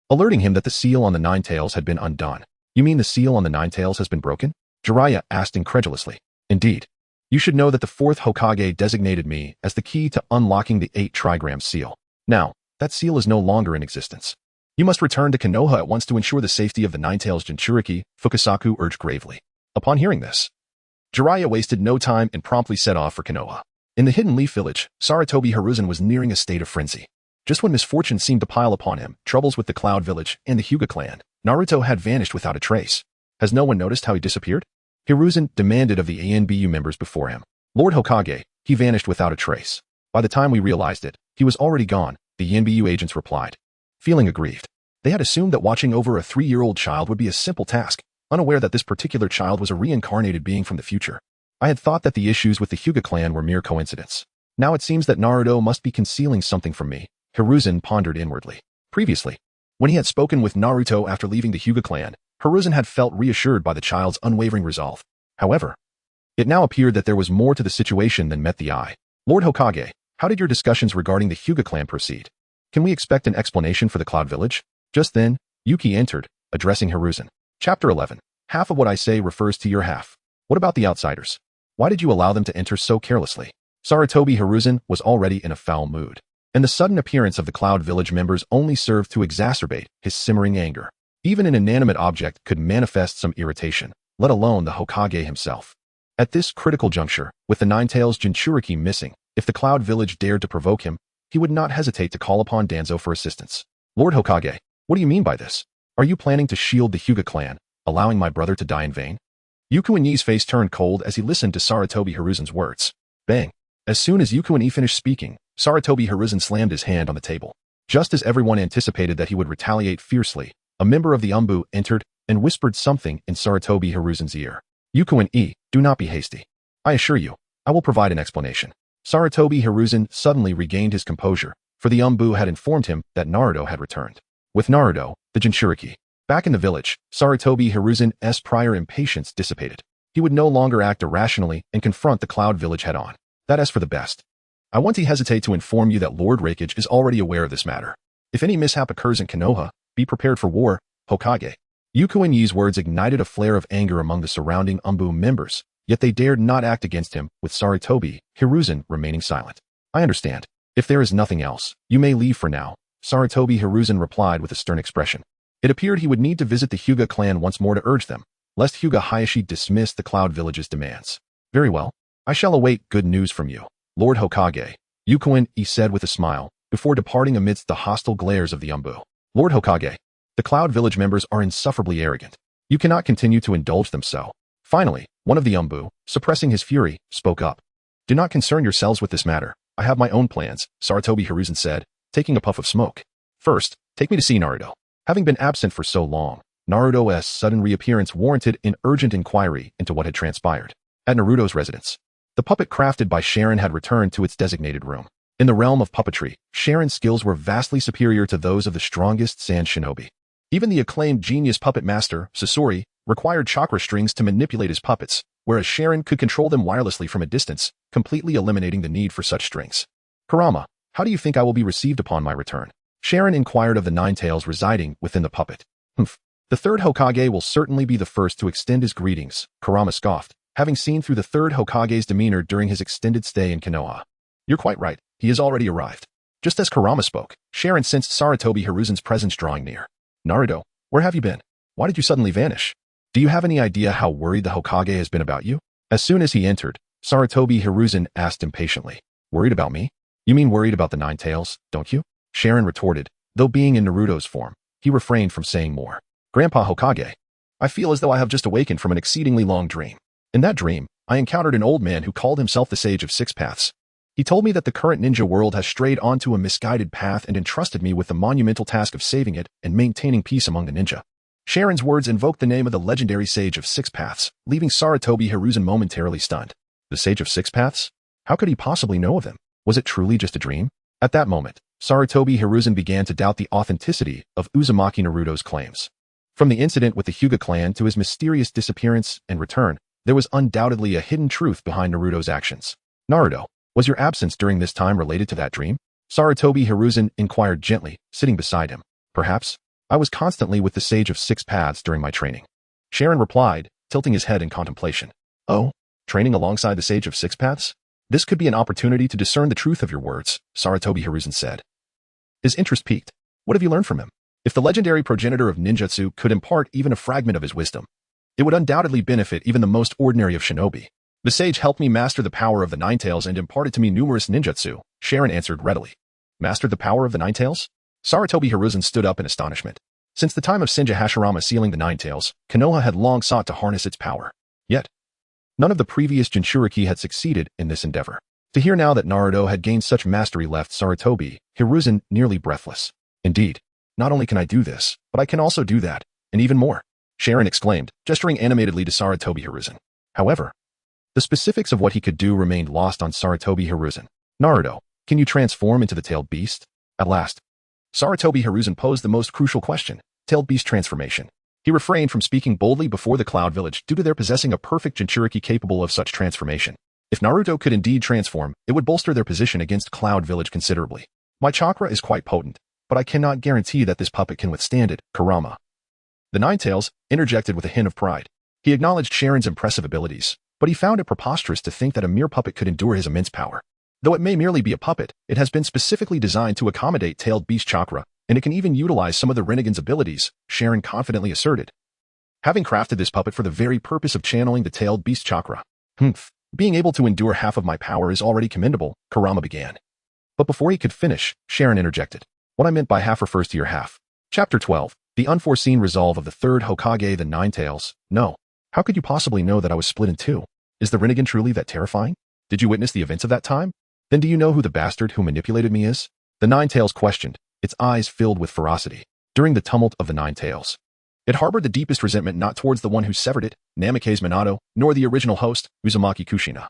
alerting him that the seal on the Nine Tails had been undone. You mean the seal on the Nine Tails has been broken? Jiraiya asked incredulously. Indeed. You should know that the fourth Hokage designated me as the key to unlocking the 8 trigram seal. Now, that seal is no longer in existence. You must return to Konoha at once to ensure the safety of the Nine Tails Jinchuriki, Fukasaku urged gravely. Upon hearing this, Jiraiya wasted no time and promptly set off for Konoha. In the Hidden Leaf Village, Sarutobi Hiruzen was nearing a state of frenzy. Just when misfortune seemed to pile upon him, troubles with the Cloud Village and the Hyuga clan, Naruto had vanished without a trace. Has no one noticed how he disappeared? Hiruzen demanded of the ANBU members before him. Lord Hokage, he vanished without a trace. By the time we realized it, he was already gone, the ANBU agents replied. Feeling aggrieved. They had assumed that watching over a 3-year-old child would be a simple task, unaware that this particular child was a reincarnated being from the future. I had thought that the issues with the Hyuga clan were mere coincidence. Now it seems that Naruto must be concealing something from me, Hiruzen pondered inwardly. Previously, when he had spoken with Naruto after leaving the Hyuga clan, Hiruzen had felt reassured by the child's unwavering resolve. However, it now appeared that there was more to the situation than met the eye. Lord Hokage, how did your discussions regarding the Hyuga clan proceed? Can we expect an explanation for the Cloud Village? Just then, Yuki entered, addressing Hiruzen. Chapter 11. Half of what I say refers to your half. What about the outsiders? Why did you allow them to enter so carelessly? Sarutobi Hiruzen was already in a foul mood, and the sudden appearance of the Cloud Village members only served to exacerbate his simmering anger. Even an inanimate object could manifest some irritation, let alone the Hokage himself. At this critical juncture, with the Nine Tails Jinchuriki missing, if the Cloud Village dared to provoke him, he would not hesitate to call upon Danzo for assistance. Lord Hokage, what do you mean by this? Are you planning to shield the Hyuga clan, allowing my brother to die in vain? Yukuin-Yi's face turned cold as he listened to Sarutobi Hiruzen's words. Bang! As soon as Yukuin-Yi finished speaking, Sarutobi Hiruzen slammed his hand on the table. Just as everyone anticipated that he would retaliate fiercely, a member of the Umbu entered and whispered something in Sarutobi Hiruzen's ear. Yukuin-Yi, do not be hasty. I assure you, I will provide an explanation. Sarutobi Hiruzen suddenly regained his composure, for the Umbu had informed him that Naruto had returned. With Naruto, the Jinchuriki, back in the village, Sarutobi Hiruzen's prior impatience dissipated. He would no longer act irrationally and confront the Cloud Village head-on. That is for the best. I want to hesitate to inform you that Lord Raikage is already aware of this matter. If any mishap occurs in Konoha, be prepared for war, Hokage. Yukuin-Yi's words ignited a flare of anger among the surrounding Umbu members, yet they dared not act against him, with Sarutobi Hiruzen remaining silent. I understand. If there is nothing else, you may leave for now, Sarutobi Hiruzen replied with a stern expression. It appeared he would need to visit the Hyuga clan once more to urge them, lest Hyuga Hiashi dismiss the Cloud Village's demands. Very well. I shall await good news from you, Lord Hokage, Yukuin-Yi said with a smile, before departing amidst the hostile glares of the Umbu. Lord Hokage, the Cloud Village members are insufferably arrogant. You cannot continue to indulge them so. Finally, one of the Umbu, suppressing his fury, spoke up. Do not concern yourselves with this matter. I have my own plans, Sarutobi Hiruzen said, taking a puff of smoke. First, take me to see Naruto. Having been absent for so long, Naruto's sudden reappearance warranted an urgent inquiry into what had transpired. At Naruto's residence, The puppet crafted by ShÄten had returned to its designated room. In the realm of puppetry, ShÄten's skills were vastly superior to those of the strongest sand shinobi. Even the acclaimed genius puppet master, Sasori, required chakra strings to manipulate his puppets, whereas ShÄten could control them wirelessly from a distance, completely eliminating the need for such strings. Kurama, how do you think I will be received upon my return? ShÄten inquired of the nine tails residing within the puppet. Humph. The third Hokage will certainly be the first to extend his greetings, Kurama scoffed, having seen through the third Hokage's demeanor during his extended stay in Konoha. You're quite right, he has already arrived. Just as Kurama spoke, ShÄten sensed Sarutobi Hiruzen's presence drawing near. Naruto, where have you been? Why did you suddenly vanish? Do you have any idea how worried the Hokage has been about you? As soon as he entered, Sarutobi Hiruzen asked impatiently. Worried about me? You mean worried about the nine tails, don't you? ShÄten retorted, though being in Naruto's form, he refrained from saying more. Grandpa Hokage, I feel as though I have just awakened from an exceedingly long dream. In that dream, I encountered an old man who called himself the Sage of Six Paths. He told me that the current ninja world has strayed onto a misguided path and entrusted me with the monumental task of saving it and maintaining peace among the ninja. ShÄten's words invoked the name of the legendary Sage of Six Paths, leaving Sarutobi Hiruzen momentarily stunned. The Sage of Six Paths? How could he possibly know of him? Was it truly just a dream? At that moment, Sarutobi Hiruzen began to doubt the authenticity of Uzumaki Naruto's claims. From the incident with the Hyuga clan to his mysterious disappearance and return, there was undoubtedly a hidden truth behind Naruto's actions. Naruto, was your absence during this time related to that dream? Sarutobi Hiruzen inquired gently, sitting beside him. Perhaps. I was constantly with the Sage of Six Paths during my training. ShÄten replied, tilting his head in contemplation. Oh, training alongside the Sage of Six Paths? This could be an opportunity to discern the truth of your words, Sarutobi Hiruzen said. His interest piqued. What have you learned from him? If the legendary progenitor of ninjutsu could impart even a fragment of his wisdom, it would undoubtedly benefit even the most ordinary of shinobi. The sage helped me master the power of the Nine Tails and imparted to me numerous ninjutsu, ShÄten answered readily. Mastered the power of the Nine Tails? Sarutobi Hiruzen stood up in astonishment. Since the time of Senja Hashirama sealing the Nine Tails, Konoha had long sought to harness its power. Yet, none of the previous Jinchuriki had succeeded in this endeavor. To hear now that Naruto had gained such mastery left Sarutobi Hiruzen nearly breathless. Indeed, not only can I do this, but I can also do that, and even more, ShÄten exclaimed, gesturing animatedly to Sarutobi Hiruzen. However, the specifics of what he could do remained lost on Sarutobi Hiruzen. Naruto, can you transform into the tailed beast? At last, Sarutobi Hiruzen posed the most crucial question, tailed beast transformation. He refrained from speaking boldly before the Cloud Village due to their possessing a perfect Jinchuriki capable of such transformation. If Naruto could indeed transform, it would bolster their position against Cloud Village considerably. My chakra is quite potent, but I cannot guarantee that this puppet can withstand it, Kurama. The Nine Tails interjected with a hint of pride. He acknowledged ShÄten's impressive abilities, but he found it preposterous to think that a mere puppet could endure his immense power. Though it may merely be a puppet, it has been specifically designed to accommodate tailed beast chakra, and it can even utilize some of the Renegade's abilities, ShÄten confidently asserted. Having crafted this puppet for the very purpose of channeling the tailed beast chakra, being able to endure half of my power is already commendable, Kurama began. But before he could finish, ShÄten interjected. What I meant by half refers to your half. Chapter 12. The unforeseen resolve of the third Hokage the Nine Tails. No. How could you possibly know that I was split in two? Is the Renegade truly that terrifying? Did you witness the events of that time? Then do you know who the bastard who manipulated me is? The Nine Tails questioned, its eyes filled with ferocity. During the tumult of the Nine Tails, it harbored the deepest resentment not towards the one who severed it, Namikaze Minato, nor the original host, Uzumaki Kushina,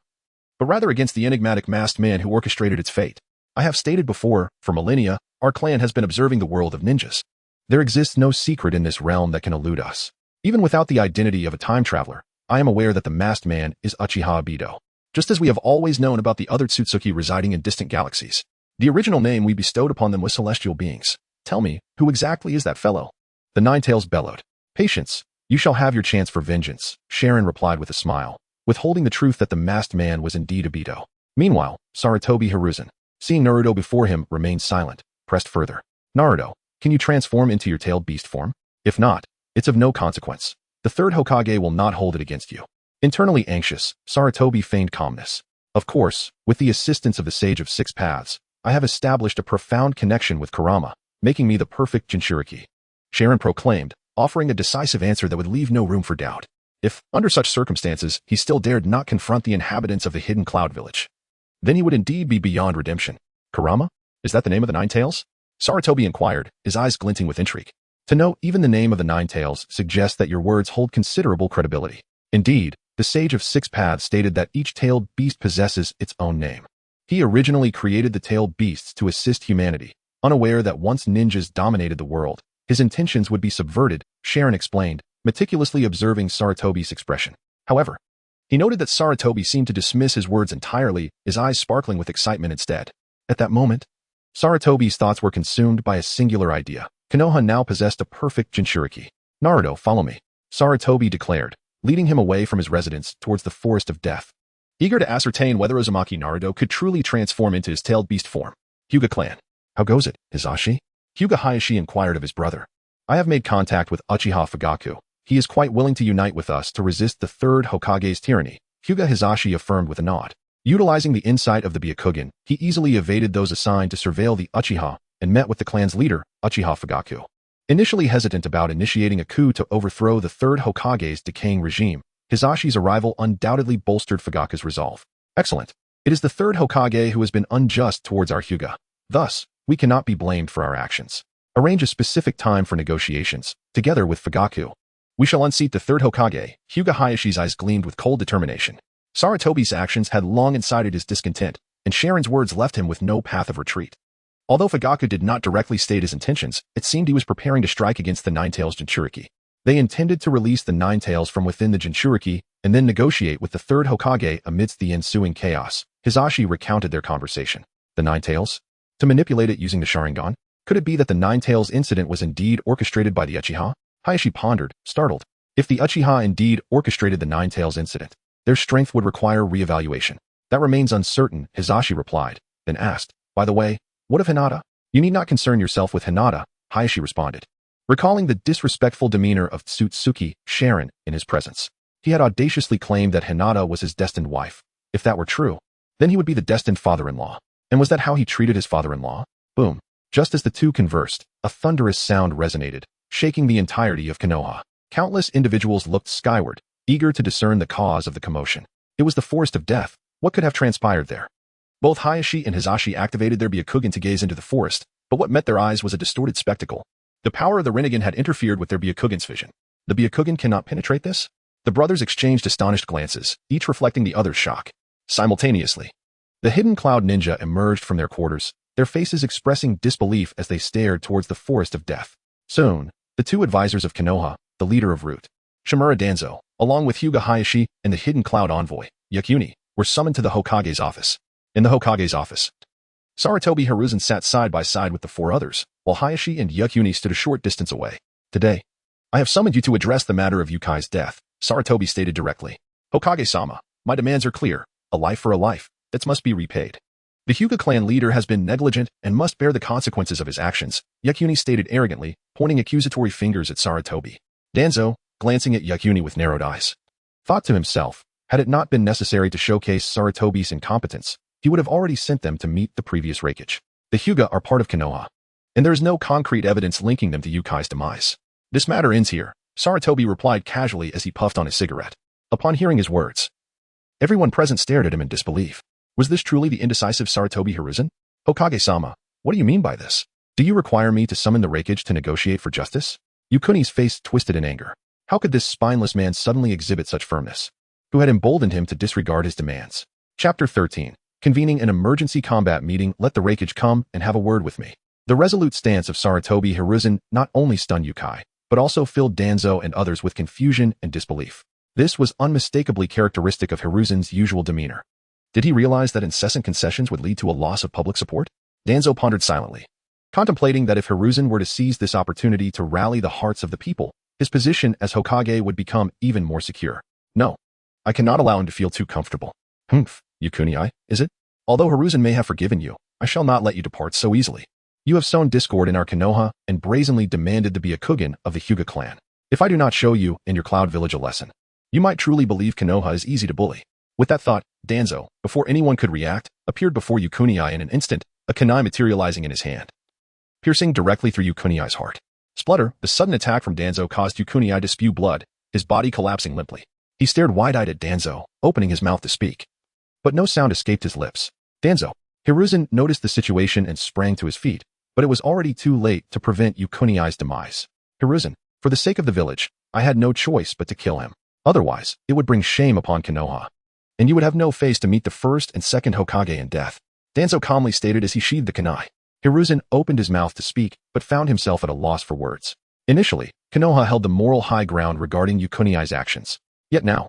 but rather against the enigmatic masked man who orchestrated its fate. I have stated before, for millennia, our clan has been observing the world of ninjas. There exists no secret in this realm that can elude us. Even without the identity of a time traveler, I am aware that the masked man is Uchiha Obito, just as we have always known about the other Tsutsuki residing in distant galaxies. The original name we bestowed upon them was celestial beings. Tell me, who exactly is that fellow? The Nine Tails bellowed. Patience, you shall have your chance for vengeance, ShÄten replied with a smile, withholding the truth that the masked man was indeed Obito. Meanwhile, Sarutobi Hiruzen, seeing Naruto before him, remained silent, pressed further. Naruto, can you transform into your tailed beast form? If not, it's of no consequence. The third Hokage will not hold it against you. Internally anxious, Sarutobi feigned calmness. Of course, with the assistance of the Sage of Six Paths, I have established a profound connection with Kurama, making me the perfect Jinchuriki, ShÄten proclaimed, offering a decisive answer that would leave no room for doubt. If, under such circumstances, he still dared not confront the inhabitants of the hidden Cloud Village, then he would indeed be beyond redemption. Kurama? Is that the name of the Nine Tails? Sarutobi inquired, his eyes glinting with intrigue. To know even the name of the Nine Tails suggests that your words hold considerable credibility. Indeed, the Sage of Six Paths stated that each tailed beast possesses its own name. He originally created the tailed beasts to assist humanity, unaware that once ninjas dominated the world, his intentions would be subverted, ShÄRTen explained, meticulously observing Sarutobi's expression. However, he noted that Sarutobi seemed to dismiss his words entirely, his eyes sparkling with excitement instead. At that moment, Sarutobi's thoughts were consumed by a singular idea. Konoha now possessed a perfect Jinchuriki. Naruto, follow me, Sarutobi declared, leading him away from his residence towards the forest of death. Eager to ascertain whether Uzumaki Naruto could truly transform into his tailed beast form. Hyuga clan. How goes it, Hisashi? Hyuga Hiashi inquired of his brother. I have made contact with Uchiha Fugaku. He is quite willing to unite with us to resist the third Hokage's tyranny, Hyuga Hisashi affirmed with a nod. Utilizing the insight of the Byakugan, he easily evaded those assigned to surveil the Uchiha and met with the clan's leader, Uchiha Fugaku. Initially hesitant about initiating a coup to overthrow the third Hokage's decaying regime, Hisashi's arrival undoubtedly bolstered Fugaku's resolve. Excellent. It is the third Hokage who has been unjust towards our Hyuga. Thus, we cannot be blamed for our actions. Arrange a specific time for negotiations, together with Fugaku. We shall unseat the third Hokage. Hyuga Hayashi's eyes gleamed with cold determination. Sarutobi's actions had long incited his discontent, and ShÄRTen's words left him with no path of retreat. Although Fugaku did not directly state his intentions, it seemed he was preparing to strike against the Nine-Tails Jinchuriki. They intended to release the Nine-Tails from within the Jinchuriki and then negotiate with the third Hokage amidst the ensuing chaos. Hisashi recounted their conversation. The Nine-Tails? To manipulate it using the Sharingan? Could it be that the Nine-Tails incident was indeed orchestrated by the Uchiha? Hayashi pondered, startled. If the Uchiha indeed orchestrated the Nine-Tails incident, their strength would require re-evaluation. That remains uncertain, Hisashi replied, then asked, by the way, what of Hinata? You need not concern yourself with Hinata, Hayashi responded. Recalling the disrespectful demeanor of Tsutsuki, ShÄRTen, in his presence. He had audaciously claimed that Hinata was his destined wife. If that were true, then he would be the destined father-in-law. And was that how he treated his father-in-law? Boom. Just as the two conversed, a thunderous sound resonated, shaking the entirety of Konoha. Countless individuals looked skyward, eager to discern the cause of the commotion. It was the forest of death. What could have transpired there? Both Hayashi and Hisashi activated their Byakugan to gaze into the forest, but what met their eyes was a distorted spectacle. The power of the Rinnegan had interfered with their Byakugan's vision. The Byakugan cannot penetrate this? The brothers exchanged astonished glances, each reflecting the other's shock. Simultaneously, the hidden cloud ninja emerged from their quarters, their faces expressing disbelief as they stared towards the forest of death. Soon, the two advisors of Konoha, the leader of Root, Shimura Danzo, along with Hyuga Hayashi and the hidden cloud envoy, Yakuni, were summoned to the Hokage's office. In the Hokage's office, Sarutobi Hiruzen sat side by side with the four others, while Hayashi and Yakuni stood a short distance away. Today, I have summoned you to address the matter of Yukai's death, Sarutobi stated directly. Hokage-sama, my demands are clear, a life for a life, that must be repaid. The Hyuga clan leader has been negligent and must bear the consequences of his actions, Yakuni stated arrogantly, pointing accusatory fingers at Sarutobi. Danzo, glancing at Yakuni with narrowed eyes, thought to himself, had it not been necessary to showcase Sarutobi's incompetence, he would have already sent them to meet the previous Raikage. The Hyuga are part of Konoha, and there is no concrete evidence linking them to Yukai's demise. This matter ends here, Sarutobi replied casually as he puffed on his cigarette. Upon hearing his words, everyone present stared at him in disbelief. Was this truly the indecisive Sarutobi Hiruzen? Hokage-sama, what do you mean by this? Do you require me to summon the Raikage to negotiate for justice? Yakuni's face twisted in anger. How could this spineless man suddenly exhibit such firmness? Who had emboldened him to disregard his demands? Chapter 13. Convening an emergency combat meeting, let the Raikage come and have a word with me. The resolute stance of Sarutobi Hiruzen not only stunned Yukai, but also filled Danzo and others with confusion and disbelief. This was unmistakably characteristic of Hiruzen's usual demeanor. Did he realize that incessant concessions would lead to a loss of public support? Danzo pondered silently, contemplating that if Hiruzen were to seize this opportunity to rally the hearts of the people, his position as Hokage would become even more secure. No, I cannot allow him to feel too comfortable. Yakuni, is it? Although Hiruzen may have forgiven you, I shall not let you depart so easily. You have sown discord in our Konoha and brazenly demanded the Byakugan of the Hyuga clan. If I do not show you and your Cloud Village a lesson, you might truly believe Konoha is easy to bully. With that thought, Danzo, before anyone could react, appeared before Yakuni in an instant, a kunai materializing in his hand, piercing directly through Yakuni's heart. Splutter, the sudden attack from Danzo caused Yakuni to spew blood, his body collapsing limply. He stared wide-eyed at Danzo, opening his mouth to speak. But no sound escaped his lips. Danzo. Hiruzen noticed the situation and sprang to his feet, but it was already too late to prevent Yakuni's demise. Hiruzen, for the sake of the village, I had no choice but to kill him. Otherwise, it would bring shame upon Konoha, and you would have no face to meet the first and second Hokage in death. Danzo calmly stated as he sheathed the kunai. Hiruzen opened his mouth to speak, but found himself at a loss for words. Initially, Konoha held the moral high ground regarding Yukunai's actions. Yet now,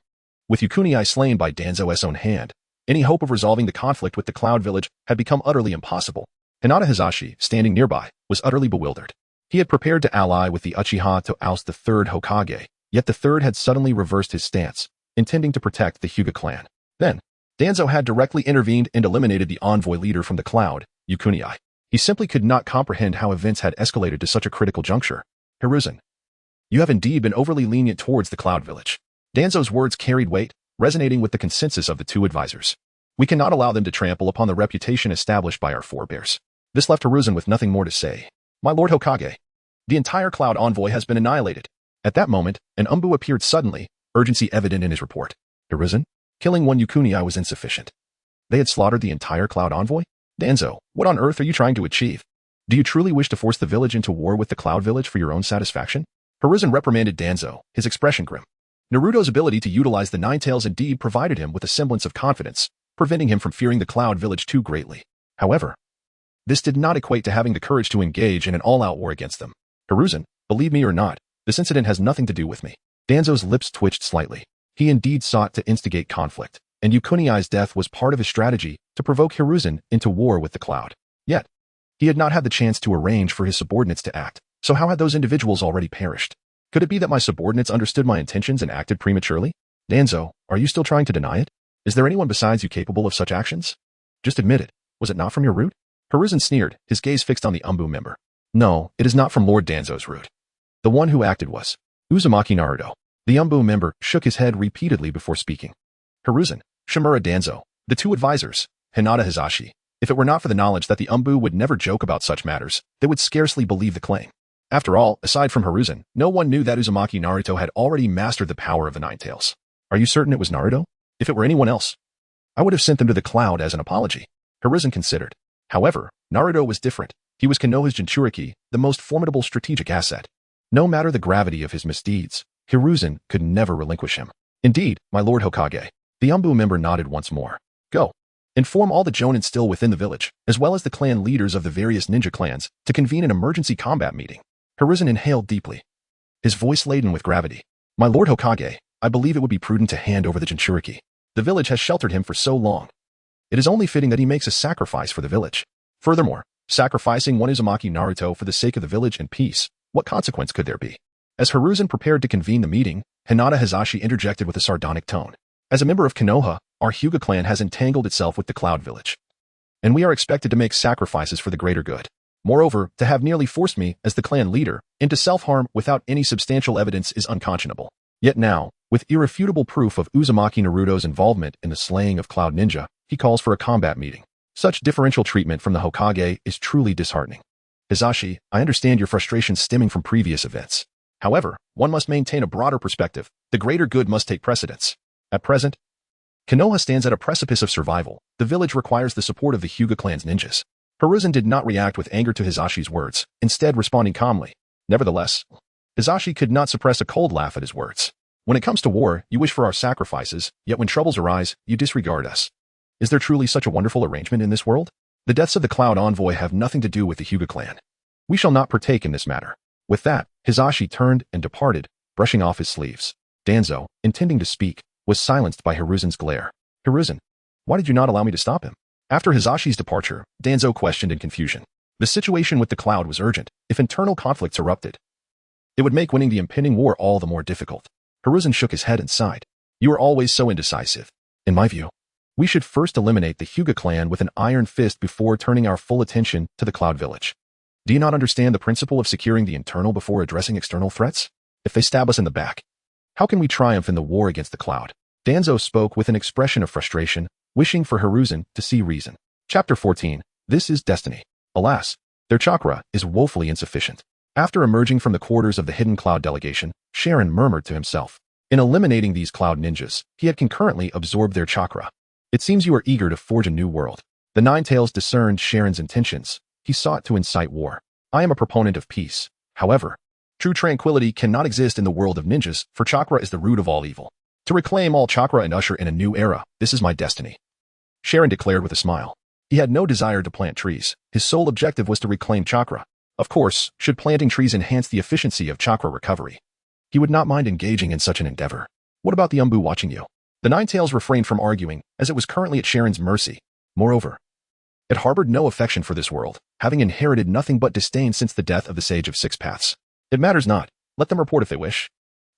with Yukunai slain by Danzo's own hand, any hope of resolving the conflict with the Cloud Village had become utterly impossible. Hinata Hisashi, standing nearby, was utterly bewildered. He had prepared to ally with the Uchiha to oust the third Hokage, yet the third had suddenly reversed his stance, intending to protect the Hyuga clan. Then, Danzo had directly intervened and eliminated the envoy leader from the Cloud, Yukunai. He simply could not comprehend how events had escalated to such a critical juncture. Hiruzen, you have indeed been overly lenient towards the Cloud Village. Danzo's words carried weight, resonating with the consensus of the two advisors. We cannot allow them to trample upon the reputation established by our forebears. This left Hiruzen with nothing more to say. My Lord Hokage, the entire Cloud envoy has been annihilated. At that moment, an Umbu appeared suddenly, urgency evident in his report. Hiruzen, killing one Yukunai was insufficient. They had slaughtered the entire Cloud envoy? Danzo, what on earth are you trying to achieve? Do you truly wish to force the village into war with the Cloud Village for your own satisfaction? Hiruzen reprimanded Danzo, his expression grim. Naruto's ability to utilize the Nine Tails indeed provided him with a semblance of confidence, preventing him from fearing the Cloud Village too greatly. However, this did not equate to having the courage to engage in an all-out war against them. Hiruzen, believe me or not, this incident has nothing to do with me. Danzo's lips twitched slightly. He indeed sought to instigate conflict, and Yukunai's death was part of his strategy to provoke Hiruzen into war with the Cloud. Yet, he had not had the chance to arrange for his subordinates to act, so how had those individuals already perished? Could it be that my subordinates understood my intentions and acted prematurely? Danzo, are you still trying to deny it? Is there anyone besides you capable of such actions? Just admit it. Was it not from your root? Hiruzen sneered, his gaze fixed on the Umbu member. No, it is not from Lord Danzo's root. The one who acted was Uzumaki Naruto. The Umbu member shook his head repeatedly before speaking. Hiruzen, Shimura Danzo, the two advisors, Hinata Hisashi. If it were not for the knowledge that the Umbu would never joke about such matters, they would scarcely believe the claim. After all, aside from Hiruzen, no one knew that Uzumaki Naruto had already mastered the power of the Nine Tails. Are you certain it was Naruto? If it were anyone else, I would have sent them to the Cloud as an apology. Hiruzen considered. However, Naruto was different. He was Konoha's Jinchuriki, the most formidable strategic asset. No matter the gravity of his misdeeds, Hiruzen could never relinquish him. Indeed, my Lord Hokage. The Umbu member nodded once more. Go. Inform all the Jonin still within the village, as well as the clan leaders of the various ninja clans, to convene an emergency combat meeting. Hiruzen inhaled deeply, his voice laden with gravity. My Lord Hokage, I believe it would be prudent to hand over the Jinchuriki. The village has sheltered him for so long. It is only fitting that he makes a sacrifice for the village. Furthermore, sacrificing one Uzumaki Naruto for the sake of the village and peace, what consequence could there be? As Hiruzen prepared to convene the meeting, Hinata Hisashi interjected with a sardonic tone. As a member of Konoha, our Hyuga clan has entangled itself with the Cloud Village, and we are expected to make sacrifices for the greater good. Moreover, to have nearly forced me, as the clan leader, into self-harm without any substantial evidence is unconscionable. Yet now, with irrefutable proof of Uzumaki Naruto's involvement in the slaying of Cloud Ninja, he calls for a combat meeting. Such differential treatment from the Hokage is truly disheartening. Hisashi, I understand your frustration stemming from previous events. However, one must maintain a broader perspective. The greater good must take precedence. At present, Konoha stands at a precipice of survival. The village requires the support of the Hyuga clan's ninjas. Hiruzen did not react with anger to Hisashi's words, instead responding calmly. Nevertheless, Hisashi could not suppress a cold laugh at his words. When it comes to war, you wish for our sacrifices, yet when troubles arise, you disregard us. Is there truly such a wonderful arrangement in this world? The deaths of the Cloud envoy have nothing to do with the Hyuga clan. We shall not partake in this matter. With that, Hisashi turned and departed, brushing off his sleeves. Danzo, intending to speak, was silenced by Hiruzen's glare. Hiruzen, why did you not allow me to stop him? After Hisashi's departure, Danzo questioned in confusion. The situation with the Cloud was urgent. If internal conflicts erupted, it would make winning the impending war all the more difficult. Hiruzen shook his head and sighed. You are always so indecisive. In my view, we should first eliminate the Hyuga clan with an iron fist before turning our full attention to the Cloud Village. Do you not understand the principle of securing the internal before addressing external threats? If they stab us in the back, how can we triumph in the war against the Cloud? Danzo spoke with an expression of frustration, wishing for Hiruzen to see reason. Chapter 14. This is destiny. Alas, their chakra is woefully insufficient. After emerging from the quarters of the hidden Cloud delegation, ShÄtten murmured to himself. In eliminating these Cloud ninjas, he had concurrently absorbed their chakra. It seems you are eager to forge a new world. The Nine Tails discerned ShÄtten's intentions. He sought to incite war. I am a proponent of peace. However, true tranquility cannot exist in the world of ninjas, for chakra is the root of all evil. To reclaim all chakra and usher in a new era, this is my destiny. ShÄten declared with a smile. He had no desire to plant trees. His sole objective was to reclaim chakra. Of course, should planting trees enhance the efficiency of chakra recovery, he would not mind engaging in such an endeavor. What about the Umbu watching you? The Nine-Tails refrained from arguing, as it was currently at ShÄten's mercy. Moreover, it harbored no affection for this world, having inherited nothing but disdain since the death of the Sage of Six Paths. It matters not. Let them report if they wish.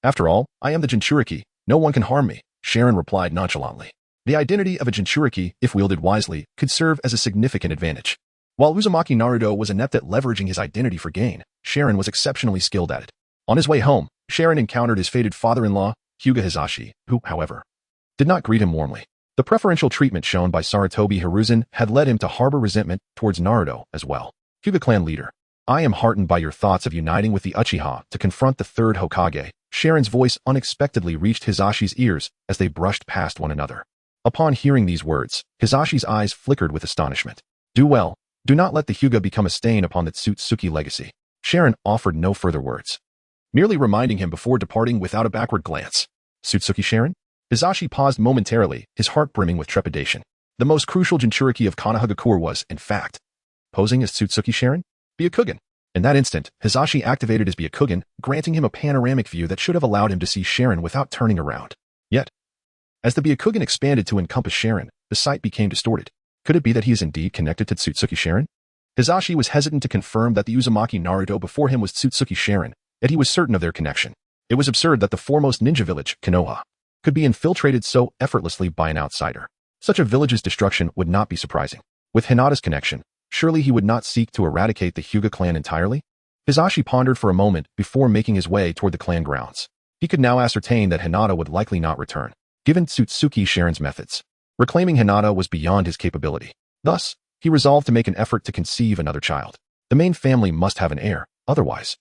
After all, I am the Jinchuriki. No one can harm me, ShÄten replied nonchalantly. The identity of a Jinchuriki, if wielded wisely, could serve as a significant advantage. While Uzumaki Naruto was adept at leveraging his identity for gain, ShÄten was exceptionally skilled at it. On his way home, ShÄten encountered his fated father-in-law, Hyuga Hiashi, who, however, did not greet him warmly. The preferential treatment shown by Sarutobi Hiruzen had led him to harbor resentment towards Naruto as well. Hyuga clan leader, I am heartened by your thoughts of uniting with the Uchiha to confront the third Hokage. ShÄten's voice unexpectedly reached Hizashi's ears as they brushed past one another. Upon hearing these words, Hizashi's eyes flickered with astonishment. Do well. Do not let the Hyuga become a stain upon the Tsutsuki legacy. ShÄten offered no further words, merely reminding him before departing without a backward glance. Tsutsuki ShÄten? Hisashi paused momentarily, his heart brimming with trepidation. The most crucial Jinchuriki of Konoha was, in fact, posing as Tsutsuki ShÄten? Byakugan. In that instant, Hisashi activated his Byakugan, granting him a panoramic view that should have allowed him to see ShÄten without turning around. Yet, as the Byakugan expanded to encompass ShÄten, the sight became distorted. Could it be that he is indeed connected to Tsutsuki ShÄten? Hisashi was hesitant to confirm that the Uzumaki Naruto before him was Tsutsuki ShÄten, yet he was certain of their connection. It was absurd that the foremost ninja village, Konoha, could be infiltrated so effortlessly by an outsider. Such a village's destruction would not be surprising. With Hinata's connection, surely he would not seek to eradicate the Hyuga clan entirely? Hisashi pondered for a moment before making his way toward the clan grounds. He could now ascertain that Hinata would likely not return, given Tsutsuki ShÄten's methods. Reclaiming Hinata was beyond his capability. Thus, he resolved to make an effort to conceive another child. The main family must have an heir, otherwise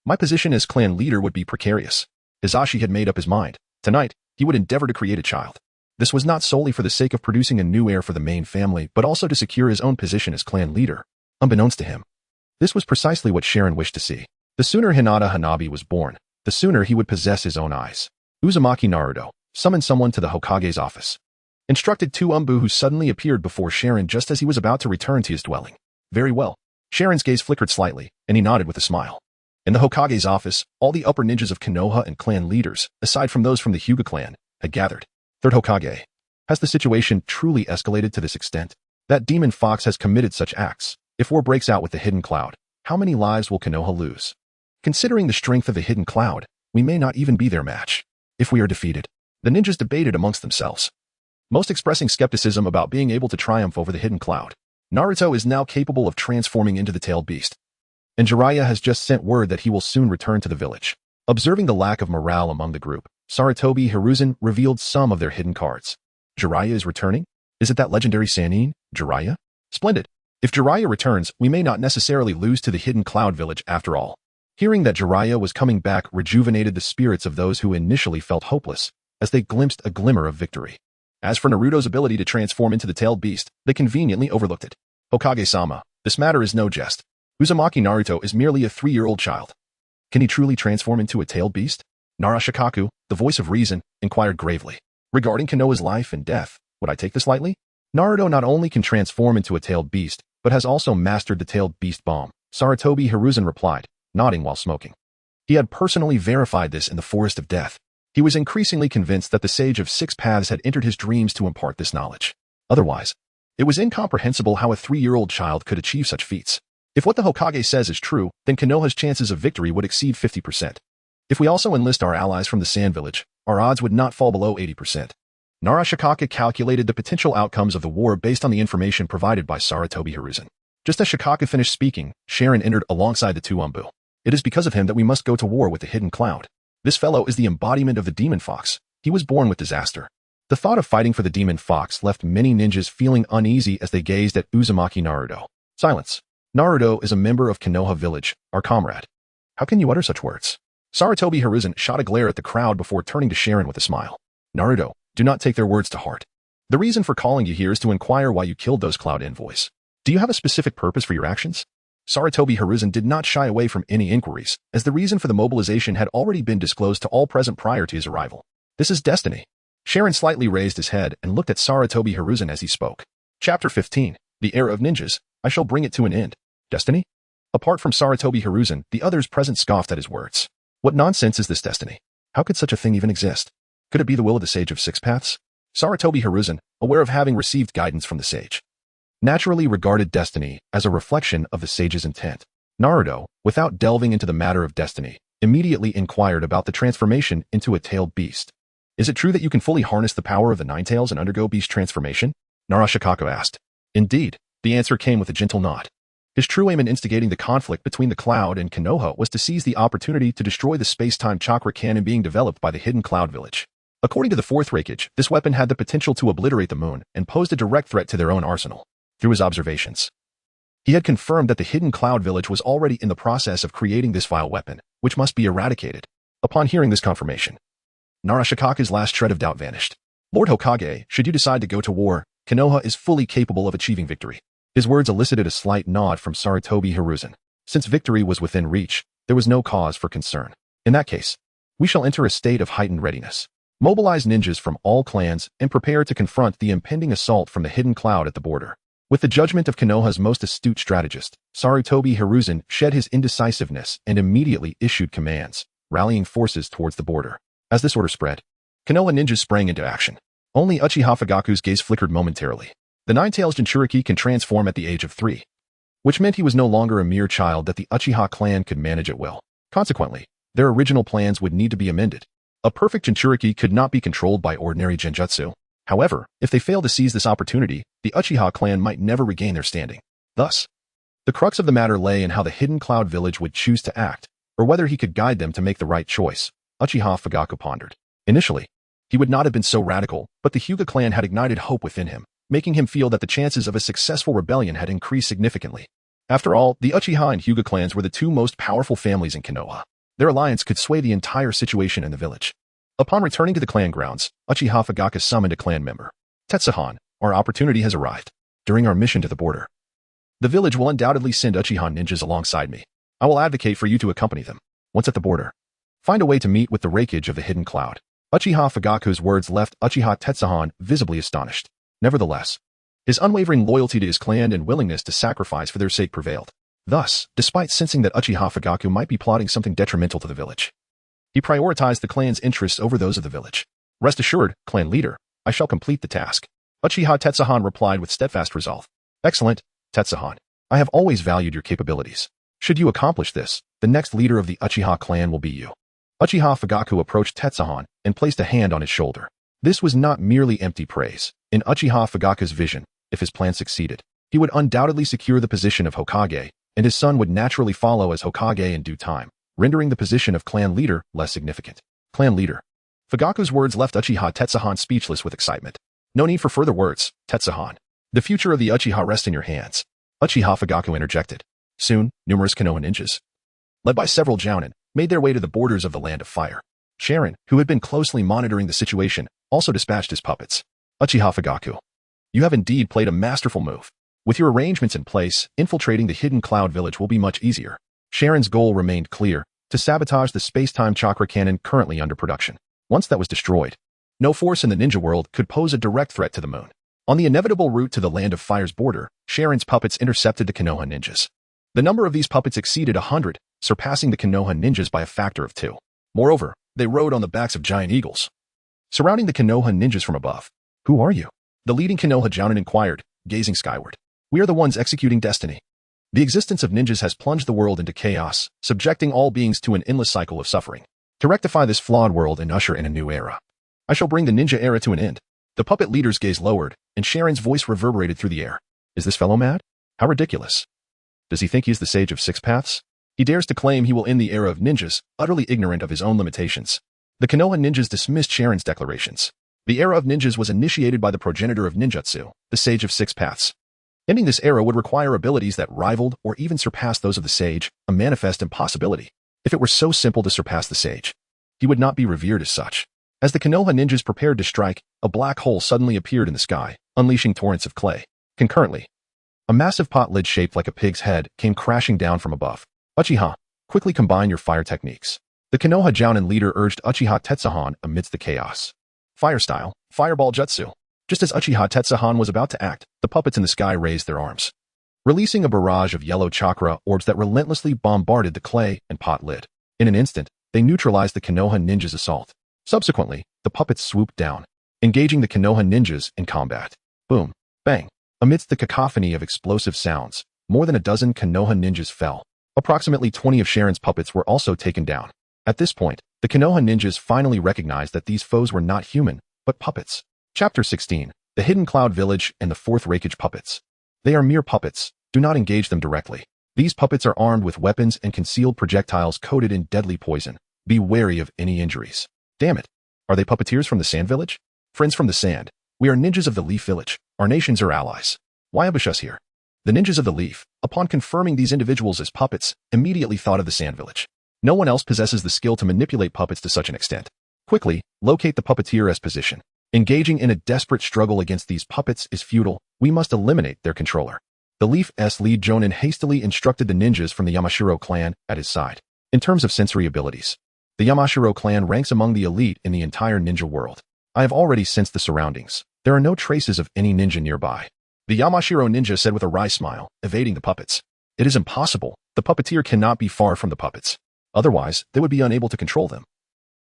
my position as clan leader would be precarious. Hisashi had made up his mind. Tonight, he would endeavor to create a child. This was not solely for the sake of producing a new heir for the main family, but also to secure his own position as clan leader. Unbeknownst to him, this was precisely what ShÄten wished to see. The sooner Hinata Hanabi was born, the sooner he would possess his own eyes. Uzumaki Naruto summoned someone to the Hokage's office. Instructed two Umbu who suddenly appeared before ShÄten just as he was about to return to his dwelling. Very well. ShÄten's gaze flickered slightly, and he nodded with a smile. In the Hokage's office, all the upper ninjas of Konoha and clan leaders, aside from those from the Hyuga clan, had gathered. Third Hokage. Has the situation truly escalated to this extent? That demon fox has committed such acts. If war breaks out with the hidden cloud, how many lives will Konoha lose? Considering the strength of the hidden cloud, we may not even be their match. If we are defeated, the ninjas debated amongst themselves, most expressing skepticism about being able to triumph over the hidden cloud. Naruto is now capable of transforming into the tailed beast, and Jiraiya has just sent word that he will soon return to the village. Observing the lack of morale among the group, Sarutobi Hiruzen revealed some of their hidden cards. Jiraiya is returning? Is it that legendary Sannin, Jiraiya? Splendid. If Jiraiya returns, we may not necessarily lose to the hidden cloud village after all. Hearing that Jiraiya was coming back rejuvenated the spirits of those who initially felt hopeless, as they glimpsed a glimmer of victory. As for Naruto's ability to transform into the tailed beast, they conveniently overlooked it. Hokage-sama, this matter is no jest. Uzumaki Naruto is merely a 3-year-old child. Can he truly transform into a tailed beast? Nara Shikaku, the voice of reason, inquired gravely. Regarding Konoha's life and death, would I take this lightly? Naruto not only can transform into a tailed beast, but has also mastered the tailed beast bomb. Sarutobi Hiruzen replied, nodding while smoking. He had personally verified this in the Forest of Death. He was increasingly convinced that the Sage of Six Paths had entered his dreams to impart this knowledge. Otherwise, it was incomprehensible how a 3-year-old child could achieve such feats. If what the Hokage says is true, then Konoha's chances of victory would exceed 50%. If we also enlist our allies from the Sand Village, our odds would not fall below 80%. Nara Shikaku calculated the potential outcomes of the war based on the information provided by Sarutobi Hiruzen. Just as Shikaku finished speaking, ShÄten entered alongside the two Umbu. It is because of him that we must go to war with the hidden cloud. This fellow is the embodiment of the demon fox. He was born with disaster. The thought of fighting for the demon fox left many ninjas feeling uneasy as they gazed at Uzumaki Naruto. Silence. Naruto is a member of Konoha village, our comrade. How can you utter such words? Sarutobi Hiruzen shot a glare at the crowd before turning to ShÄten with a smile. Naruto, do not take their words to heart. The reason for calling you here is to inquire why you killed those cloud envoys. Do you have a specific purpose for your actions? Sarutobi Hiruzen did not shy away from any inquiries, as the reason for the mobilization had already been disclosed to all present prior to his arrival. This is destiny. Sharon slightly raised his head and looked at Sarutobi Hiruzen as he spoke. Chapter 15. The Era of Ninjas. I shall bring it to an end. Destiny? Apart from Sarutobi Hiruzen, the others present scoffed at his words. What nonsense is this destiny? How could such a thing even exist? Could it be the will of the Sage of Six Paths? Sarutobi Hiruzen, aware of having received guidance from the sage, naturally regarded destiny as a reflection of the sage's intent. Naruto, without delving into the matter of destiny, immediately inquired about the transformation into a tailed beast. Is it true that you can fully harness the power of the Nine Tails and undergo beast transformation? Narashikaku asked. Indeed, the answer came with a gentle nod. His true aim in instigating the conflict between the Cloud and Konoha was to seize the opportunity to destroy the space-time chakra cannon being developed by the hidden Cloud Village. According to the fourth Reikage, this weapon had the potential to obliterate the moon and posed a direct threat to their own arsenal. Through his observations, he had confirmed that the hidden Cloud Village was already in the process of creating this vile weapon, which must be eradicated. Upon hearing this confirmation, Narashikaku's last shred of doubt vanished. Lord Hokage, should you decide to go to war, Konoha is fully capable of achieving victory. His words elicited a slight nod from Sarutobi Hiruzen. Since victory was within reach, there was no cause for concern. In that case, we shall enter a state of heightened readiness. Mobilize ninjas from all clans and prepare to confront the impending assault from the hidden cloud at the border. With the judgment of Konoha's most astute strategist, Sarutobi Hiruzen shed his indecisiveness and immediately issued commands, rallying forces towards the border. As this order spread, Konoha ninjas sprang into action. Only Uchiha Fugaku's gaze flickered momentarily. The Nine-Tails Jinchuriki can transform at the age of 3, which meant he was no longer a mere child that the Uchiha clan could manage at will. Consequently, their original plans would need to be amended. A perfect Jinchuriki could not be controlled by ordinary genjutsu. However, if they failed to seize this opportunity, the Uchiha clan might never regain their standing. Thus, the crux of the matter lay in how the hidden Cloud Village would choose to act, or whether he could guide them to make the right choice. Uchiha Fugaku pondered. Initially, he would not have been so radical, but the Hyuga clan had ignited hope within him, making him feel that the chances of a successful rebellion had increased significantly. After all, the Uchiha and Hyuga clans were the two most powerful families in Konoha. Their alliance could sway the entire situation in the village. Upon returning to the clan grounds, Uchiha Fugaku summoned a clan member. Tenseigan, our opportunity has arrived. During our mission to the border, the village will undoubtedly send Uchiha ninjas alongside me. I will advocate for you to accompany them. Once at the border, find a way to meet with the Reikage of the hidden cloud. Uchiha Fugaku's words left Uchiha Tenseigan visibly astonished. Nevertheless, his unwavering loyalty to his clan and willingness to sacrifice for their sake prevailed. Thus, despite sensing that Uchiha Fugaku might be plotting something detrimental to the village, he prioritized the clan's interests over those of the village. Rest assured, clan leader, I shall complete the task. Uchiha Tenseigan replied with steadfast resolve. Excellent, Tenseigan. I have always valued your capabilities. Should you accomplish this, the next leader of the Uchiha clan will be you. Uchiha Fugaku approached Tenseigan and placed a hand on his shoulder. This was not merely empty praise. In Uchiha Fugaku's vision, if his plan succeeded, he would undoubtedly secure the position of Hokage, and his son would naturally follow as Hokage in due time, rendering the position of clan leader less significant. Clan leader. Fugaku's words left Uchiha Tenseigan speechless with excitement. No need for further words, Tenseigan. The future of the Uchiha rests in your hands. Uchiha Fugaku interjected. Soon, numerous Konoha ninjas, led by several jounin, made their way to the borders of the Land of Fire. Sharon, who had been closely monitoring the situation, also dispatched his puppets. Uchiha Fugaku, you have indeed played a masterful move. With your arrangements in place, infiltrating the hidden Cloud Village will be much easier. Sharon's goal remained clear, to sabotage the space-time chakra cannon currently under production. Once that was destroyed, no force in the ninja world could pose a direct threat to the moon. On the inevitable route to the Land of Fire's border, Sharon's puppets intercepted the Konoha ninjas. The number of these puppets exceeded 100, surpassing the Konoha ninjas by a factor of 2. Moreover, they rode on the backs of giant eagles, surrounding the Konoha ninjas from above. Who are you? The leading Konoha jounin inquired, gazing skyward. We are the ones executing destiny. The existence of ninjas has plunged the world into chaos, subjecting all beings to an endless cycle of suffering. To rectify this flawed world and usher in a new era, I shall bring the ninja era to an end. The puppet leader's gaze lowered, and Sharon's voice reverberated through the air. Is this fellow mad? How ridiculous. Does he think he is the Sage of Six Paths? He dares to claim he will end the era of ninjas, utterly ignorant of his own limitations. The Konoha ninjas dismissed Sharon's declarations. The era of ninjas was initiated by the progenitor of ninjutsu, the Sage of Six Paths. Ending this era would require abilities that rivaled or even surpassed those of the Sage, a manifest impossibility. If it were so simple to surpass the Sage, he would not be revered as such. As the Konoha ninjas prepared to strike, a black hole suddenly appeared in the sky, unleashing torrents of clay. Concurrently, a massive pot lid shaped like a pig's head came crashing down from above. Uchiha, quickly combine your fire techniques. The Konoha jounin leader urged Uchiha Tenseigan amidst the chaos. Fire style, fireball jutsu. Just as Uchiha Tenseigan was about to act, the puppets in the sky raised their arms, releasing a barrage of yellow chakra orbs that relentlessly bombarded the clay and pot lid. In an instant, they neutralized the Konoha ninjas' assault. Subsequently, the puppets swooped down, engaging the Konoha ninjas in combat. Boom, bang. Amidst the cacophony of explosive sounds, more than a dozen Konoha ninjas fell. Approximately 20 of Sharon's puppets were also taken down. At this point, the Konoha ninjas finally recognized that these foes were not human, but puppets. Chapter 16. The Hidden Cloud Village and the Fourth Reikage Puppets. They are mere puppets. Do not engage them directly. These puppets are armed with weapons and concealed projectiles coated in deadly poison. Be wary of any injuries. Damn it. Are they puppeteers from the Sand Village? Friends from the Sand. We are ninjas of the Leaf Village. Our nations are allies. Why ambush us here? The ninjas of the Leaf, upon confirming these individuals as puppets, immediately thought of the Sand Village. No one else possesses the skill to manipulate puppets to such an extent. Quickly, locate the puppeteer's position. Engaging in a desperate struggle against these puppets is futile. We must eliminate their controller. The Leaf's lead Jonin hastily instructed the ninjas from the Yamashiro clan at his side. In terms of sensory abilities, the Yamashiro clan ranks among the elite in the entire ninja world. I have already sensed the surroundings. There are no traces of any ninja nearby. The Yamashiro ninja said with a wry smile, evading the puppets. It is impossible. The puppeteer cannot be far from the puppets. Otherwise, they would be unable to control them.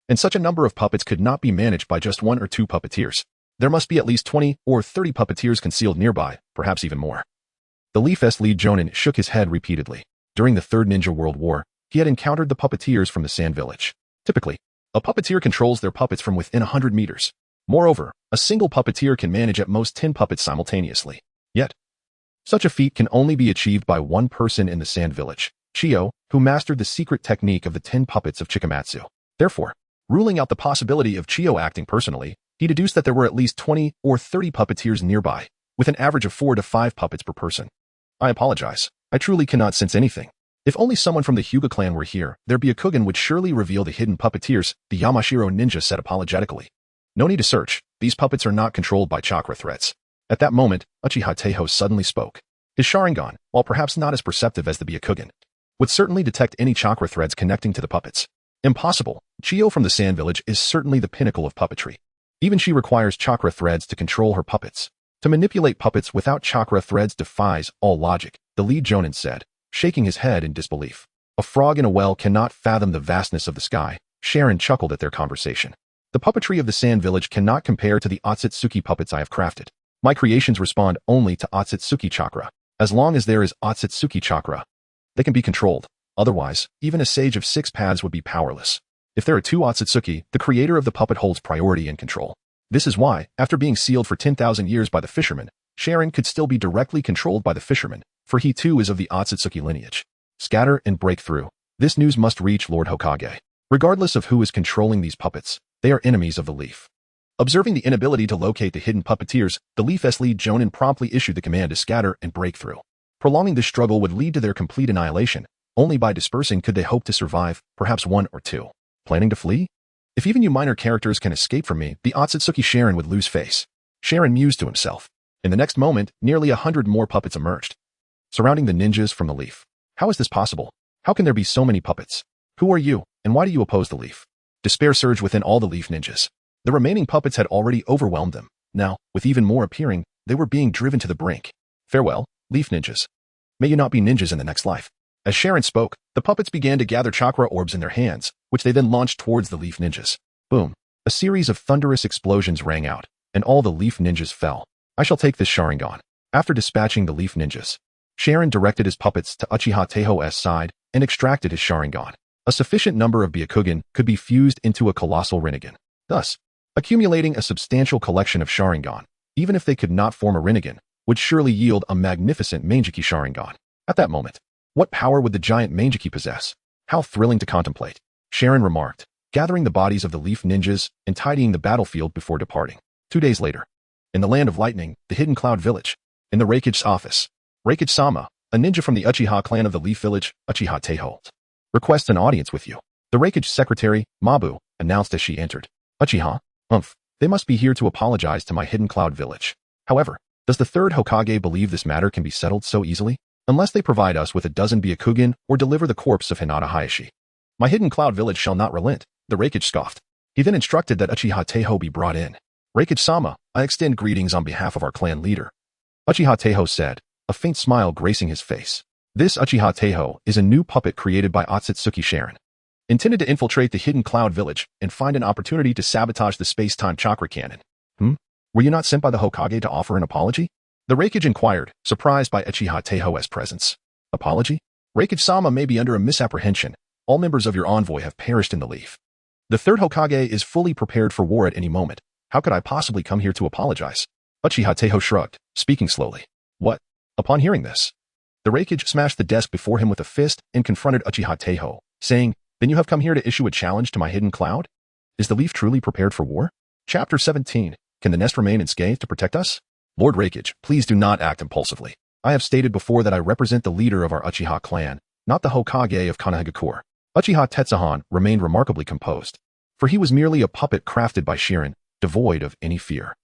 And such a number of puppets could not be managed by just 1 or 2 puppeteers. There must be at least 20 or 30 puppeteers concealed nearby, perhaps even more. The Leaf's lead Jonin shook his head repeatedly. During the Third Ninja World War, he had encountered the puppeteers from the Sand Village. Typically, a puppeteer controls their puppets from within 100 meters. Moreover, a single puppeteer can manage at most 10 puppets simultaneously. Yet, such a feat can only be achieved by one person in the Sand Village, Chiyo, who mastered the secret technique of the 10 puppets of Chikamatsu. Therefore, ruling out the possibility of Chiyo acting personally, he deduced that there were at least 20 or 30 puppeteers nearby, with an average of 4 to 5 puppets per person. I apologize. I truly cannot sense anything. If only someone from the Hyuga clan were here, their Byakugan would surely reveal the hidden puppeteers, the Yamashiro ninja said apologetically. No need to search. These puppets are not controlled by chakra threads. At that moment, Uchiha Taihou suddenly spoke. His Sharingan, while perhaps not as perceptive as the Byakugan, would certainly detect any chakra threads connecting to the puppets. Impossible. Chiyo from the Sand Village is certainly the pinnacle of puppetry. Even she requires chakra threads to control her puppets. To manipulate puppets without chakra threads defies all logic, the lead Jonin said, shaking his head in disbelief. A frog in a well cannot fathom the vastness of the sky. Sharon chuckled at their conversation. The puppetry of the Sand Village cannot compare to the Otsutsuki puppets I have crafted. My creations respond only to Otsutsuki chakra. As long as there is Otsutsuki chakra, they can be controlled. Otherwise, even a sage of 6 paths would be powerless. If there are 2 Otsutsuki, the creator of the puppet holds priority and control. This is why, after being sealed for 10,000 years by the fisherman, Sharon could still be directly controlled by the fisherman, for he too is of the Otsutsuki lineage. Scatter and break through. This news must reach Lord Hokage. Regardless of who is controlling these puppets, they are enemies of the Leaf. Observing the inability to locate the hidden puppeteers, the Leaf's lead Jonin promptly issued the command to scatter and break through. Prolonging this struggle would lead to their complete annihilation. Only by dispersing could they hope to survive, perhaps 1 or 2. Planning to flee? If even you minor characters can escape from me, the Otsutsuki Sharon would lose face. Sharon mused to himself. In the next moment, nearly 100 more puppets emerged, surrounding the ninjas from the Leaf. How is this possible? How can there be so many puppets? Who are you, and why do you oppose the Leaf? Despair surged within all the Leaf ninjas. The remaining puppets had already overwhelmed them. Now, with even more appearing, they were being driven to the brink. Farewell, Leaf ninjas. May you not be ninjas in the next life. As Sharon spoke, the puppets began to gather chakra orbs in their hands, which they then launched towards the Leaf ninjas. Boom. A series of thunderous explosions rang out, and all the Leaf ninjas fell. I shall take this Sharingan. After dispatching the Leaf ninjas, Sharon directed his puppets to Uchiha Taihou's side and extracted his Sharingan. A sufficient number of Byakugan could be fused into a colossal Rinnegan, thus accumulating a substantial collection of Sharingan. Even if they could not form a Rinnegan, would surely yield a magnificent Mangeki Sharingan. At that moment, what power would the giant Mangeki possess? How thrilling to contemplate, Sharon remarked, gathering the bodies of the Leaf ninjas and tidying the battlefield before departing. 2 days later, in the Land of Lightning, the Hidden Cloud Village, in the Reikage's office, Reikage-sama, a ninja from the Uchiha clan of the Leaf Village, Uchiha Taihou, requests an audience with you. The Reikage secretary, Mabu, announced as she entered. Uchiha, they must be here to apologize to my Hidden Cloud Village. However, does the third Hokage believe this matter can be settled so easily? Unless they provide us with a dozen Byakugan or deliver the corpse of Hinata Hiashi. My Hidden Cloud Village shall not relent, the Reikage scoffed. He then instructed that Uchiha Taihou be brought in. Reikage-sama, I extend greetings on behalf of our clan leader. Uchiha Taiho said, a faint smile gracing his face. This Uchiha Taiho is a new puppet created by Otsutsuki Sharon, intended to infiltrate the hidden cloud village and find an opportunity to sabotage the space-time chakra cannon. Were you not sent by the Hokage to offer an apology? The Reikage inquired, surprised by Uchiha Taiho's presence. Apology? Reikage-sama may be under a misapprehension. All members of your envoy have perished in the leaf. The third Hokage is fully prepared for war at any moment. How could I possibly come here to apologize? Uchiha Taiho shrugged, speaking slowly. What? Upon hearing this, the Reikage smashed the desk before him with a fist and confronted Uchiha Taiho, saying, Then you have come here to issue a challenge to my hidden cloud? Is the leaf truly prepared for war? Chapter 17. Can the nest remain unscathed to protect us? Lord Reikage, please do not act impulsively. I have stated before that I represent the leader of our Uchiha clan, not the Hokage of Konoha. Uchiha Tenseigan remained remarkably composed, for he was merely a puppet crafted by Sharon, devoid of any fear.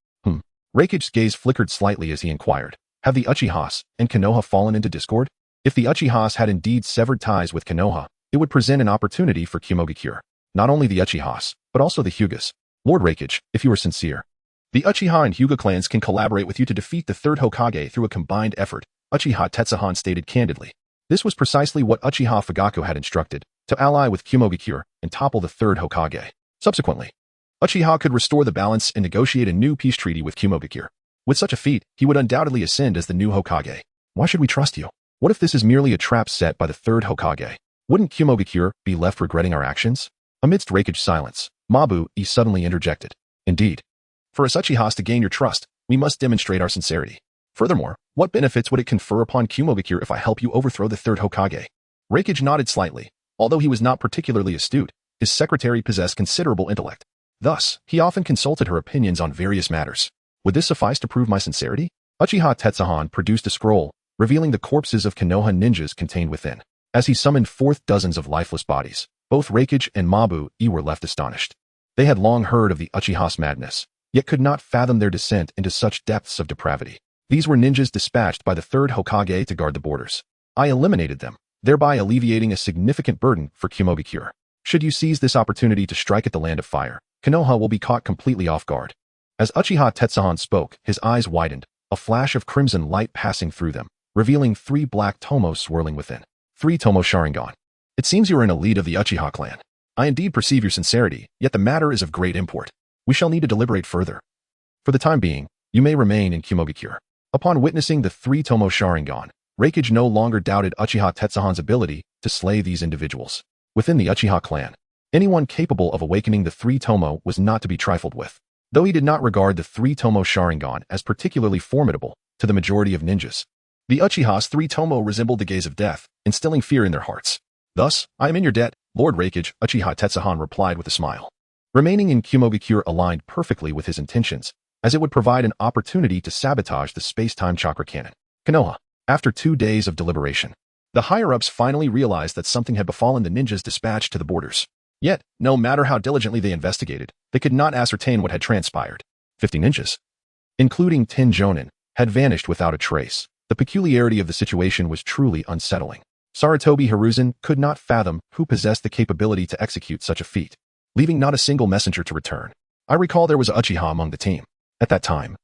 Reikage's gaze flickered slightly as he inquired, have the Uchihas and Konoha fallen into discord? If the Uchihas had indeed severed ties with Konoha, it would present an opportunity for Kumogakure. Not only the Uchihas, but also the Hyugas. Lord Reikage, if you are sincere, the Uchiha and Hyuga clans can collaborate with you to defeat the third Hokage through a combined effort, Uchiha Tenseigan stated candidly. This was precisely what Uchiha Fugaku had instructed, to ally with Kumogakure and topple the third Hokage. Subsequently, Uchiha could restore the balance and negotiate a new peace treaty with Kumogakure. With such a feat, he would undoubtedly ascend as the new Hokage. Why should we trust you? What if this is merely a trap set by the third Hokage? Wouldn't Kumogakure be left regretting our actions? Amidst Reikage's silence, Mabu-e suddenly interjected. Indeed. For us Uchihas to gain your trust, we must demonstrate our sincerity. Furthermore, what benefits would it confer upon Kumogakure if I help you overthrow the third Hokage? Reikage nodded slightly. Although he was not particularly astute, his secretary possessed considerable intellect. Thus, he often consulted her opinions on various matters. Would this suffice to prove my sincerity? Uchiha Tenseigan produced a scroll, revealing the corpses of Konoha ninjas contained within. As he summoned forth dozens of lifeless bodies, both Reikage and Mabu-e were left astonished. They had long heard of the Uchiha's madness, yet could not fathom their descent into such depths of depravity. These were ninjas dispatched by the third Hokage to guard the borders. I eliminated them, thereby alleviating a significant burden for Kumogakure. Should you seize this opportunity to strike at the land of fire, Konoha will be caught completely off guard. As Uchiha Tenseigan spoke, his eyes widened, a flash of crimson light passing through them, revealing 3 black tomos swirling within. 3 tomo Sharingan. It seems you are an elite of the Uchiha clan. I indeed perceive your sincerity, yet the matter is of great import. We shall need to deliberate further. For the time being, you may remain in Kumogakure. Upon witnessing the 3 tomo Sharingan, Reikage no longer doubted Uchiha Tenseigan's ability to slay these individuals. Within the Uchiha clan, anyone capable of awakening the 3 tomo was not to be trifled with. Though he did not regard the 3 tomo Sharingan as particularly formidable to the majority of ninjas, the Uchiha's 3 tomo resembled the gaze of death, instilling fear in their hearts. Thus, I am in your debt, Lord Reikage, Uchiha Tenseigan replied with a smile. Remaining in Kumogakure aligned perfectly with his intentions, as it would provide an opportunity to sabotage the space-time chakra cannon. Konoha. After 2 days of deliberation, the higher-ups finally realized that something had befallen the ninjas dispatched to the borders. Yet, no matter how diligently they investigated, they could not ascertain what had transpired. 50 ninjas, including 10 jonin, had vanished without a trace. The peculiarity of the situation was truly unsettling. Sarutobi Hiruzen could not fathom who possessed the capability to execute such a feat, leaving not a single messenger to return. I recall there was a Uchiha among the team. At that time,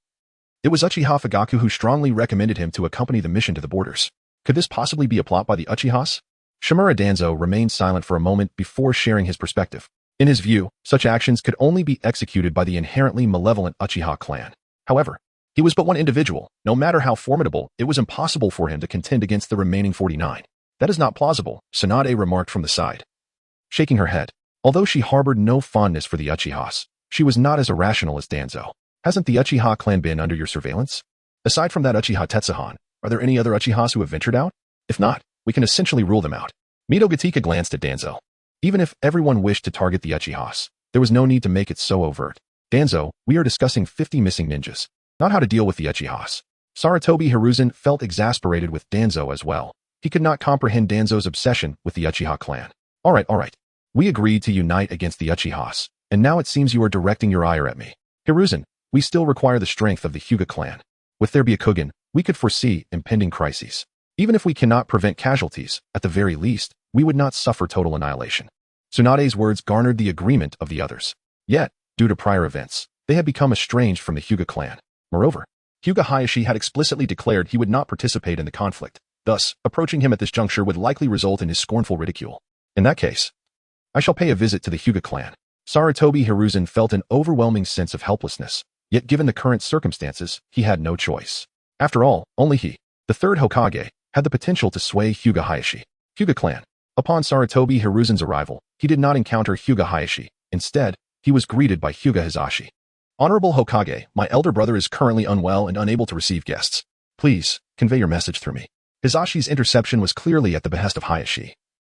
it was Uchiha Fugaku who strongly recommended him to accompany the mission to the borders. Could this possibly be a plot by the Uchihas? Shimura Danzo remained silent for a moment before sharing his perspective. In his view, such actions could only be executed by the inherently malevolent Uchiha clan. However, he was but one individual. No matter how formidable, it was impossible for him to contend against the remaining 49. That is not plausible, Tsunade remarked from the side, shaking her head. Although she harbored no fondness for the Uchihas, she was not as irrational as Danzo. Hasn't the Uchiha clan been under your surveillance? Aside from that Uchiha Tenseigan, are there any other Uchihas who have ventured out? If not, we can essentially rule them out. Mito glanced at Danzo. Even if everyone wished to target the Uchihas, there was no need to make it so overt. Danzo, we are discussing 50 missing ninjas, not how to deal with the Uchihas. Sarutobi Hiruzen felt exasperated with Danzo as well. He could not comprehend Danzo's obsession with the Uchiha clan. All right. We agreed to unite against the Uchihas, and now it seems you are directing your ire at me. Hiruzen, we still require the strength of the Hyuga clan. With there Byakugan, we could foresee impending crises. Even if we cannot prevent casualties, at the very least, we would not suffer total annihilation. Tsunade's words garnered the agreement of the others. Yet, due to prior events, They had become estranged from the Hyuga clan. Moreover, Hyuga Hiashi had explicitly declared he would not participate in the conflict. Thus, approaching him at this juncture would likely result in his scornful ridicule. In that case, I shall pay a visit to the Hyuga clan. Sarutobi Hiruzen felt an overwhelming sense of helplessness, yet given the current circumstances, he had no choice. After all, only he, the third Hokage, had the potential to sway Hyuga Hiashi. Hyuga clan. Upon Sarutobi Hiruzen's arrival, he did not encounter Hyuga Hiashi. Instead, he was greeted by Hyuga Hisashi. Honorable Hokage, my elder brother is currently unwell and unable to receive guests. Please, convey your message through me. Hisashi's interception was clearly at the behest of Hiashi,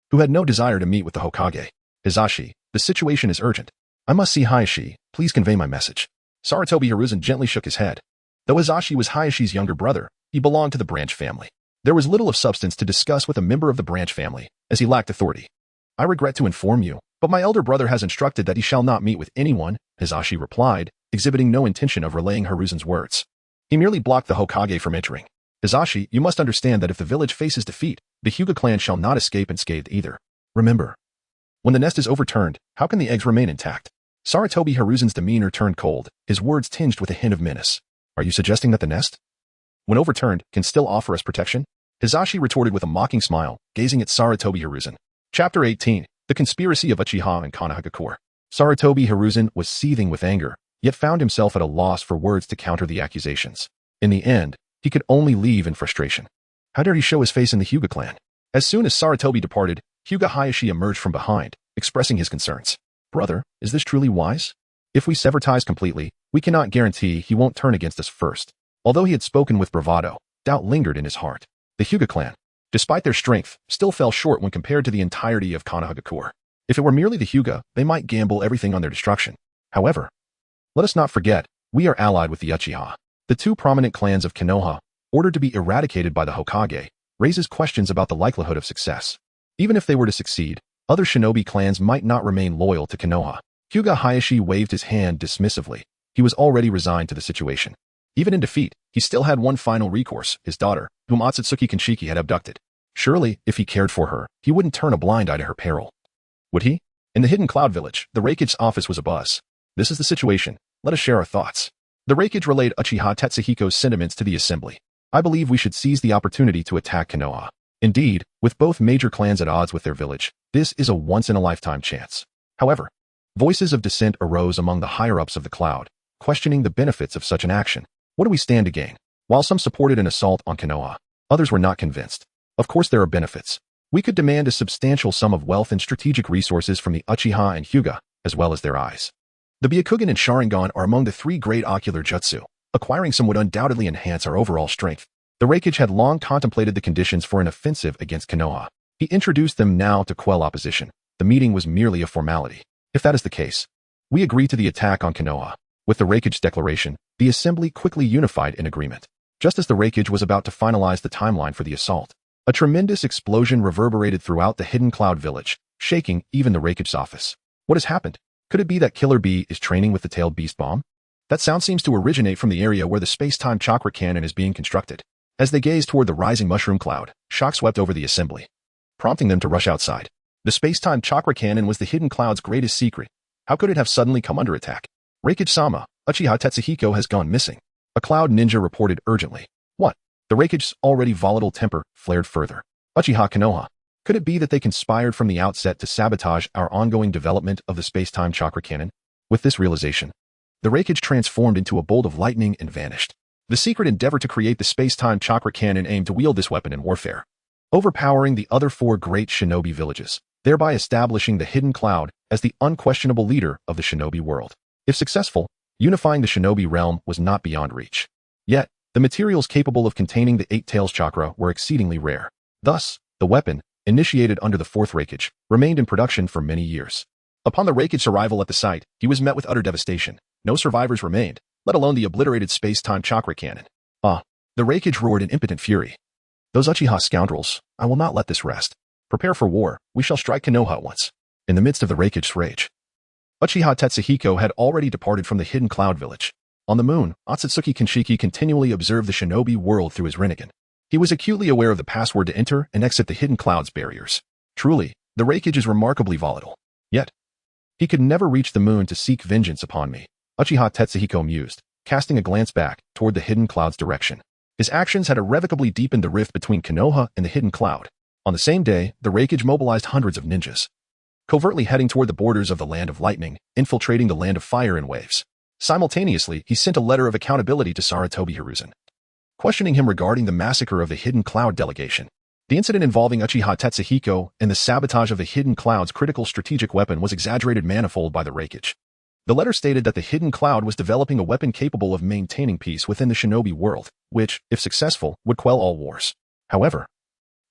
who had no desire to meet with the Hokage. Hisashi, the situation is urgent. I must see Hiashi, please convey my message. Sarutobi Hiruzen gently shook his head. Though Hisashi was Hayashi's younger brother, he belonged to the branch family. There was little of substance to discuss with a member of the branch family, as he lacked authority. I regret to inform you, but my elder brother has instructed that he shall not meet with anyone, Hisashi replied, exhibiting no intention of relaying Hiruzen's words. He merely blocked the Hokage from entering. Hisashi, you must understand that if the village faces defeat, the Hyuga clan shall not escape unscathed either. Remember, when the nest is overturned, how can the eggs remain intact? Sarutobi Hiruzen's demeanor turned cold, his words tinged with a hint of menace. Are you suggesting that the nest, when overturned, can still offer us protection? Hisashi retorted with a mocking smile, gazing at Sarutobi Hiruzen. Chapter 18. The Conspiracy of Uchiha and Konoha. Sarutobi Hiruzen was seething with anger, yet found himself at a loss for words to counter the accusations. In the end, he could only leave in frustration. How dare he show his face in the Hyuga clan? As soon as Sarutobi departed, Hyuga Hiashi emerged from behind, expressing his concerns. Brother, is this truly wise? If we sever ties completely, we cannot guarantee he won't turn against us first. Although he had spoken with bravado, doubt lingered in his heart. The Hyuga clan, despite their strength, still fell short when compared to the entirety of Konoha. If it were merely the Hyuga, they might gamble everything on their destruction. However, let us not forget, we are allied with the Uchiha. The two prominent clans of Konoha, ordered to be eradicated by the Hokage, raises questions about the likelihood of success. Even if they were to succeed, other shinobi clans might not remain loyal to Konoha. Hyuga Hiashi waved his hand dismissively. He was already resigned to the situation. Even in defeat, he still had one final recourse, his daughter, whom Otsutsuki Kinshiki had abducted. Surely, if he cared for her, he wouldn't turn a blind eye to her peril. Would he? In the Hidden Cloud Village, the Raikage's office was abuzz. This is the situation. Let us share our thoughts. The Raikage relayed Uchiha Tetsuhiko's sentiments to the assembly. I believe we should seize the opportunity to attack Konoha. Indeed, with both major clans at odds with their village, this is a once-in-a-lifetime chance. However, voices of dissent arose among the higher-ups of the cloud, questioning the benefits of such an action. What do we stand to gain? While some supported an assault on Konoha, others were not convinced. Of course there are benefits. We could demand a substantial sum of wealth and strategic resources from the Uchiha and Hyuga, as well as their eyes. The Byakugan and Sharingan are among the three great ocular jutsu. Acquiring some would undoubtedly enhance our overall strength. The Raikage had long contemplated the conditions for an offensive against Konoha. He introduced them now to quell opposition. The meeting was merely a formality. If that is the case, we agree to the attack on Konoha. With the Raikage's declaration, the assembly quickly unified in agreement. Just as the Raikage was about to finalize the timeline for the assault, a tremendous explosion reverberated throughout the Hidden Cloud Village, shaking even the Raikage's office. What has happened? Could it be that Killer Bee is training with the tailed beast bomb? That sound seems to originate from the area where the space-time chakra cannon is being constructed. As they gazed toward the rising mushroom cloud, shock swept over the assembly, prompting them to rush outside. The space-time chakra cannon was the Hidden Cloud's greatest secret. How could it have suddenly come under attack? Raikage-sama, Uchiha Tetsuhiko has gone missing. A cloud ninja reported urgently. What? The Raikage's already volatile temper flared further. Uchiha Konoha. Could it be that they conspired from the outset to sabotage our ongoing development of the space-time chakra cannon? With this realization, the Raikage transformed into a bolt of lightning and vanished. The secret endeavor to create the space-time chakra cannon aimed to wield this weapon in warfare, overpowering the other four great shinobi villages, thereby establishing the Hidden Cloud as the unquestionable leader of the shinobi world. If successful, unifying the shinobi realm was not beyond reach. Yet, the materials capable of containing the Eight Tails chakra were exceedingly rare. Thus, the weapon, initiated under the fourth Raikage, remained in production for many years. Upon the Raikage's arrival at the site, he was met with utter devastation. No survivors remained, let alone the obliterated space-time chakra cannon. The Raikage roared in impotent fury. Those Uchiha scoundrels, I will not let this rest. Prepare for war, we shall strike Konoha at once. In the midst of the Raikage's rage, Uchiha Tetsuhiko had already departed from the Hidden Cloud Village. On the moon, Otsutsuki Kinshiki continually observed the shinobi world through his Rinnegan. He was acutely aware of the password to enter and exit the Hidden Cloud's barriers. Truly, the Raikage is remarkably volatile. Yet, he could never reach the moon to seek vengeance upon me. Uchiha Tetsuhiko mused, casting a glance back toward the hidden cloud's direction. His actions had irrevocably deepened the rift between Konoha and the hidden cloud. On the same day, the Raikage mobilized hundreds of ninjas, covertly heading toward the borders of the Land of Lightning, infiltrating the Land of Fire in waves. Simultaneously, he sent a letter of accountability to Sarutobi Hiruzen, questioning him regarding the massacre of the Hidden Cloud delegation. The incident involving Uchiha Tetsuhiko and the sabotage of the Hidden Cloud's critical strategic weapon was exaggerated manifold by the Raikage. The letter stated that the Hidden Cloud was developing a weapon capable of maintaining peace within the shinobi world, which, if successful, would quell all wars. However,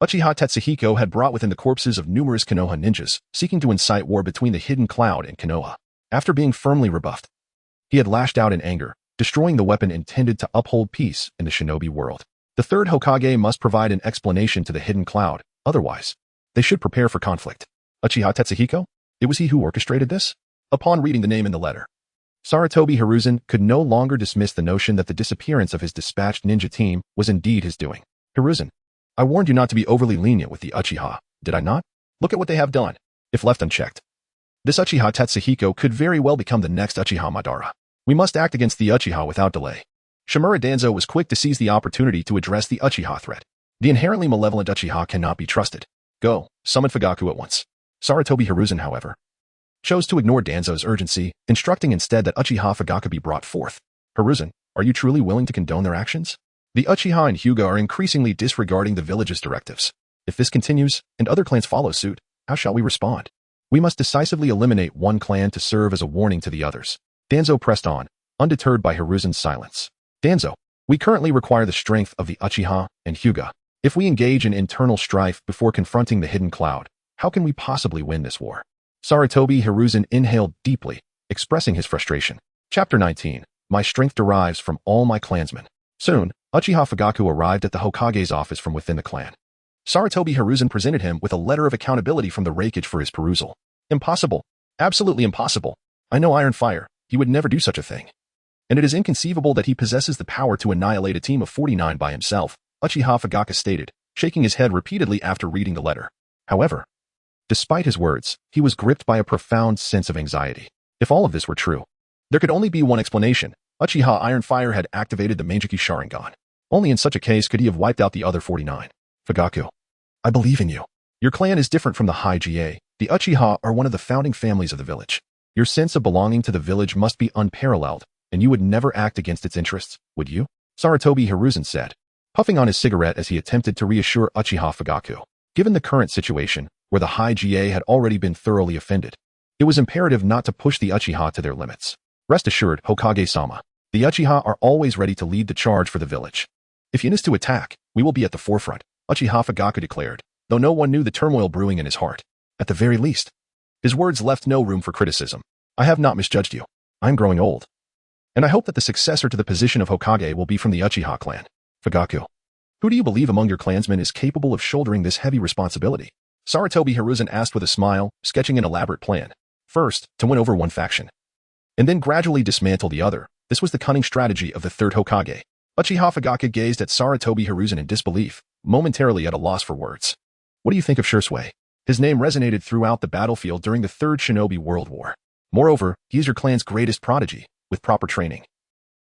Uchiha Tetsuhiko had brought within the corpses of numerous Konoha ninjas, seeking to incite war between the Hidden Cloud and Konoha. After being firmly rebuffed, he had lashed out in anger, destroying the weapon intended to uphold peace in the shinobi world. The third Hokage must provide an explanation to the Hidden Cloud, otherwise, they should prepare for conflict. Uchiha Tetsuhiko? It was he who orchestrated this? Upon reading the name in the letter, Sarutobi Hiruzen could no longer dismiss the notion that the disappearance of his dispatched ninja team was indeed his doing. Hiruzen, I warned you not to be overly lenient with the Uchiha, did I not? Look at what they have done, if left unchecked. This Uchiha Tetsuhiko could very well become the next Uchiha Madara. We must act against the Uchiha without delay. Shimura Danzo was quick to seize the opportunity to address the Uchiha threat. The inherently malevolent Uchiha cannot be trusted. Go, summon Fugaku at once. Sarutobi Hiruzen, however, chose to ignore Danzo's urgency, instructing instead that Uchiha Fugaku be brought forth. Hiruzen, are you truly willing to condone their actions? The Uchiha and Hyuga are increasingly disregarding the village's directives. If this continues, and other clans follow suit, how shall we respond? We must decisively eliminate one clan to serve as a warning to the others. Danzo pressed on, undeterred by Hiruzen's silence. Danzo, we currently require the strength of the Uchiha and Hyuga. If we engage in internal strife before confronting the Hidden Cloud, how can we possibly win this war? Sarutobi Hiruzen inhaled deeply, expressing his frustration. Chapter 19. My strength derives from all my clansmen. Soon, Uchiha Fugaku arrived at the Hokage's office from within the clan. Sarutobi Hiruzen presented him with a letter of accountability from the Raikage for his perusal. Impossible. Absolutely impossible. I know Iron Fire. He would never do such a thing. And it is inconceivable that he possesses the power to annihilate a team of 49 by himself, Uchiha Fugaku stated, shaking his head repeatedly after reading the letter. However, despite his words, he was gripped by a profound sense of anxiety. If all of this were true, there could only be one explanation. Uchiha Iron Fire had activated the Manjiki Sharingan. Only in such a case could he have wiped out the other 49. Fugaku, I believe in you. Your clan is different from the Hyuga. The Uchiha are one of the founding families of the village. Your sense of belonging to the village must be unparalleled, and you would never act against its interests, would you? Sarutobi Hiruzen said, puffing on his cigarette as he attempted to reassure Uchiha Fugaku. Given the current situation, where the Hyuga had already been thoroughly offended, it was imperative not to push the Uchiha to their limits. Rest assured, Hokage-sama, the Uchiha are always ready to lead the charge for the village. If it is to attack, we will be at the forefront, Uchiha Fugaku declared, though no one knew the turmoil brewing in his heart. At the very least, his words left no room for criticism. I have not misjudged you. I am growing old, and I hope that the successor to the position of Hokage will be from the Uchiha clan. Fugaku, who do you believe among your clansmen is capable of shouldering this heavy responsibility? Sarutobi Hiruzen asked with a smile, sketching an elaborate plan. First, to win over one faction, and then gradually dismantle the other. This was the cunning strategy of the third Hokage. Uchiha Fugaku gazed at Sarutobi Hiruzen in disbelief, momentarily at a loss for words. What do you think of Shurasui? His name resonated throughout the battlefield during the Third Shinobi World War. Moreover, he is your clan's greatest prodigy. With proper training,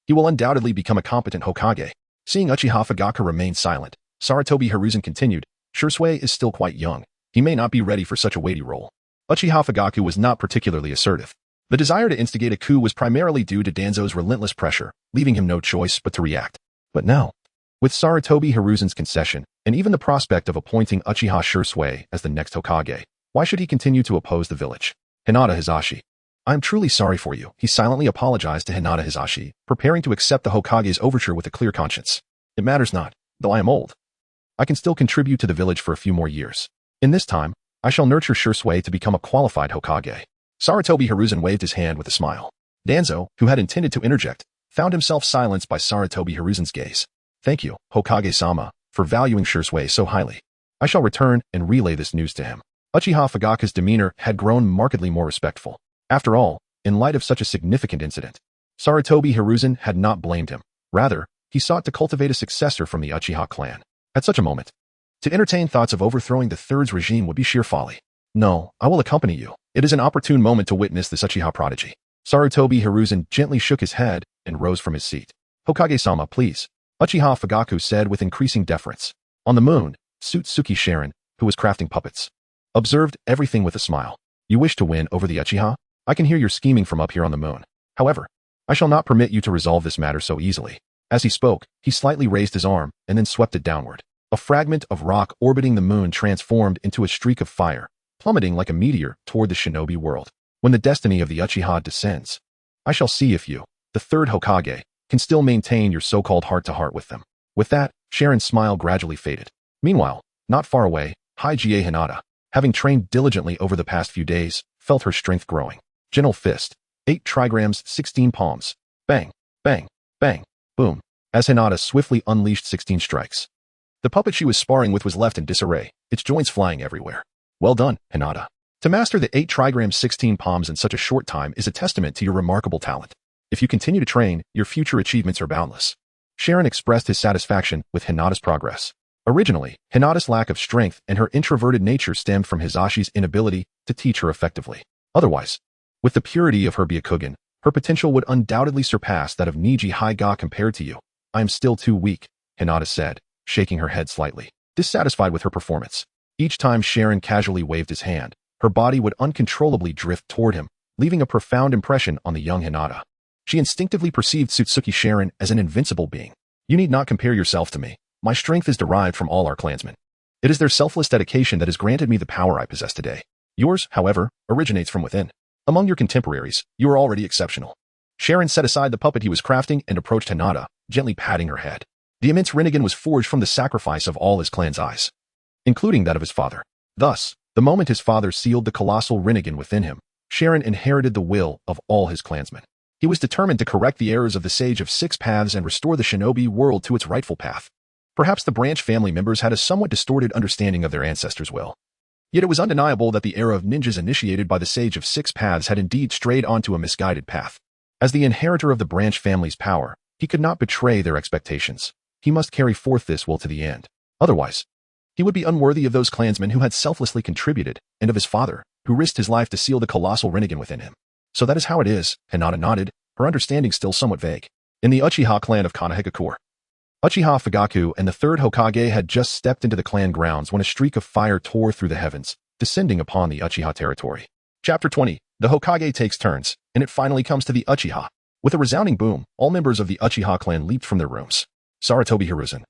he will undoubtedly become a competent Hokage. Seeing Uchiha Fugaku remain silent, Sarutobi Hiruzen continued, Shurasui is still quite young. He may not be ready for such a weighty role. Uchiha Fugaku was not particularly assertive. The desire to instigate a coup was primarily due to Danzo's relentless pressure, leaving him no choice but to react. But now, with Sarutobi Hiruzen's concession, and even the prospect of appointing Uchiha Shurasui as the next Hokage, why should he continue to oppose the village? Hinata Hisashi. I am truly sorry for you. He silently apologized to Hinata Hisashi, preparing to accept the Hokage's overture with a clear conscience. It matters not, though I am old. I can still contribute to the village for a few more years. In this time, I shall nurture Shurasui to become a qualified Hokage. Sarutobi Hiruzen waved his hand with a smile. Danzo, who had intended to interject, found himself silenced by Sarutobi Hiruzen's gaze. Thank you, Hokage-sama, for valuing Shurasui so highly. I shall return and relay this news to him. Uchiha Fugaku's demeanor had grown markedly more respectful. After all, in light of such a significant incident, Sarutobi Hiruzen had not blamed him. Rather, he sought to cultivate a successor from the Uchiha clan. At such a moment, to entertain thoughts of overthrowing the Third's regime would be sheer folly. No, I will accompany you. It is an opportune moment to witness this Uchiha prodigy. Sarutobi Hiruzen gently shook his head and rose from his seat. Hokage-sama, please, Uchiha Fugaku said with increasing deference. On the moon, Sasuke Sharon, who was crafting puppets, observed everything with a smile. You wish to win over the Uchiha? I can hear your scheming from up here on the moon. However, I shall not permit you to resolve this matter so easily. As he spoke, he slightly raised his arm and then swept it downward. A fragment of rock orbiting the moon transformed into a streak of fire, plummeting like a meteor toward the shinobi world. When the destiny of the Uchiha descends, I shall see if you, the third Hokage, can still maintain your so-called heart-to-heart with them. With that, Sharon's smile gradually faded. Meanwhile, not far away, Hige Hinata, having trained diligently over the past few days, felt her strength growing. Gentle fist, 8 trigrams, 16 palms. Bang, bang, bang, boom, as Hinata swiftly unleashed 16 strikes. The puppet she was sparring with was left in disarray, its joints flying everywhere. Well done, Hinata. To master the 8 trigrams 16 palms in such a short time is a testament to your remarkable talent. If you continue to train, your future achievements are boundless. Sharon expressed his satisfaction with Hinata's progress. Originally, Hinata's lack of strength and her introverted nature stemmed from Hisashi's inability to teach her effectively. Otherwise, with the purity of her Byakugan, her potential would undoubtedly surpass that of Niji Hyuga compared to you. I am still too weak, Hinata said, shaking her head slightly, dissatisfied with her performance. Each time Sharon casually waved his hand, her body would uncontrollably drift toward him, leaving a profound impression on the young Hinata. She instinctively perceived Sasuke Sharon as an invincible being. You need not compare yourself to me. My strength is derived from all our clansmen. It is their selfless dedication that has granted me the power I possess today. Yours, however, originates from within. Among your contemporaries, you are already exceptional. Sharon set aside the puppet he was crafting and approached Hinata, gently patting her head. The immense Rinnegan was forged from the sacrifice of all his clan's eyes, including that of his father. Thus, the moment his father sealed the colossal Rinnegan within him, Sharon inherited the will of all his clansmen. He was determined to correct the errors of the Sage of Six Paths and restore the shinobi world to its rightful path. Perhaps the branch family members had a somewhat distorted understanding of their ancestors' will. Yet it was undeniable that the era of ninjas initiated by the Sage of Six Paths had indeed strayed onto a misguided path. As the inheritor of the branch family's power, he could not betray their expectations. He must carry forth this will to the end. Otherwise, he would be unworthy of those clansmen who had selflessly contributed, and of his father, who risked his life to seal the colossal Rinnegan within him. So that is how it is, Hinata nodded, her understanding still somewhat vague. In the Uchiha clan of Konoha, Uchiha Fugaku and the third Hokage had just stepped into the clan grounds when a streak of fire tore through the heavens, descending upon the Uchiha territory. Chapter 20. The Hokage takes turns, and it finally comes to the Uchiha. With a resounding boom, all members of the Uchiha clan leaped from their rooms. Sarutobi Hiruzen,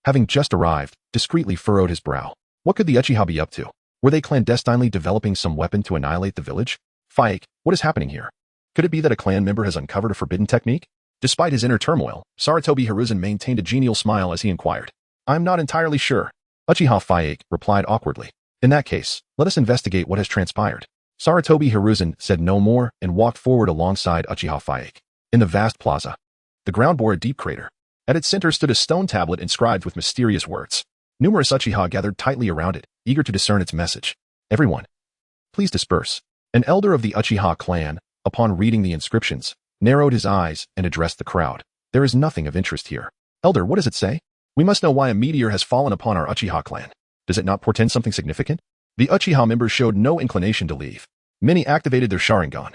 having just arrived, discreetly furrowed his brow. What could the Uchiha be up to? Were they clandestinely developing some weapon to annihilate the village? Fyke, what is happening here? Could it be that a clan member has uncovered a forbidden technique? Despite his inner turmoil, Sarutobi Hiruzen maintained a genial smile as he inquired. I'm not entirely sure. Uchiha Fyke replied awkwardly. In that case, let us investigate what has transpired. Sarutobi Hiruzen said no more and walked forward alongside Uchiha Fyke. In the vast plaza, the ground bore a deep crater. At its center stood a stone tablet inscribed with mysterious words. Numerous Uchiha gathered tightly around it, eager to discern its message. Everyone, please disperse. An elder of the Uchiha clan, upon reading the inscriptions, narrowed his eyes and addressed the crowd. There is nothing of interest here. Elder, what does it say? We must know why a meteor has fallen upon our Uchiha clan. Does it not portend something significant? The Uchiha members showed no inclination to leave. Many activated their Sharingan,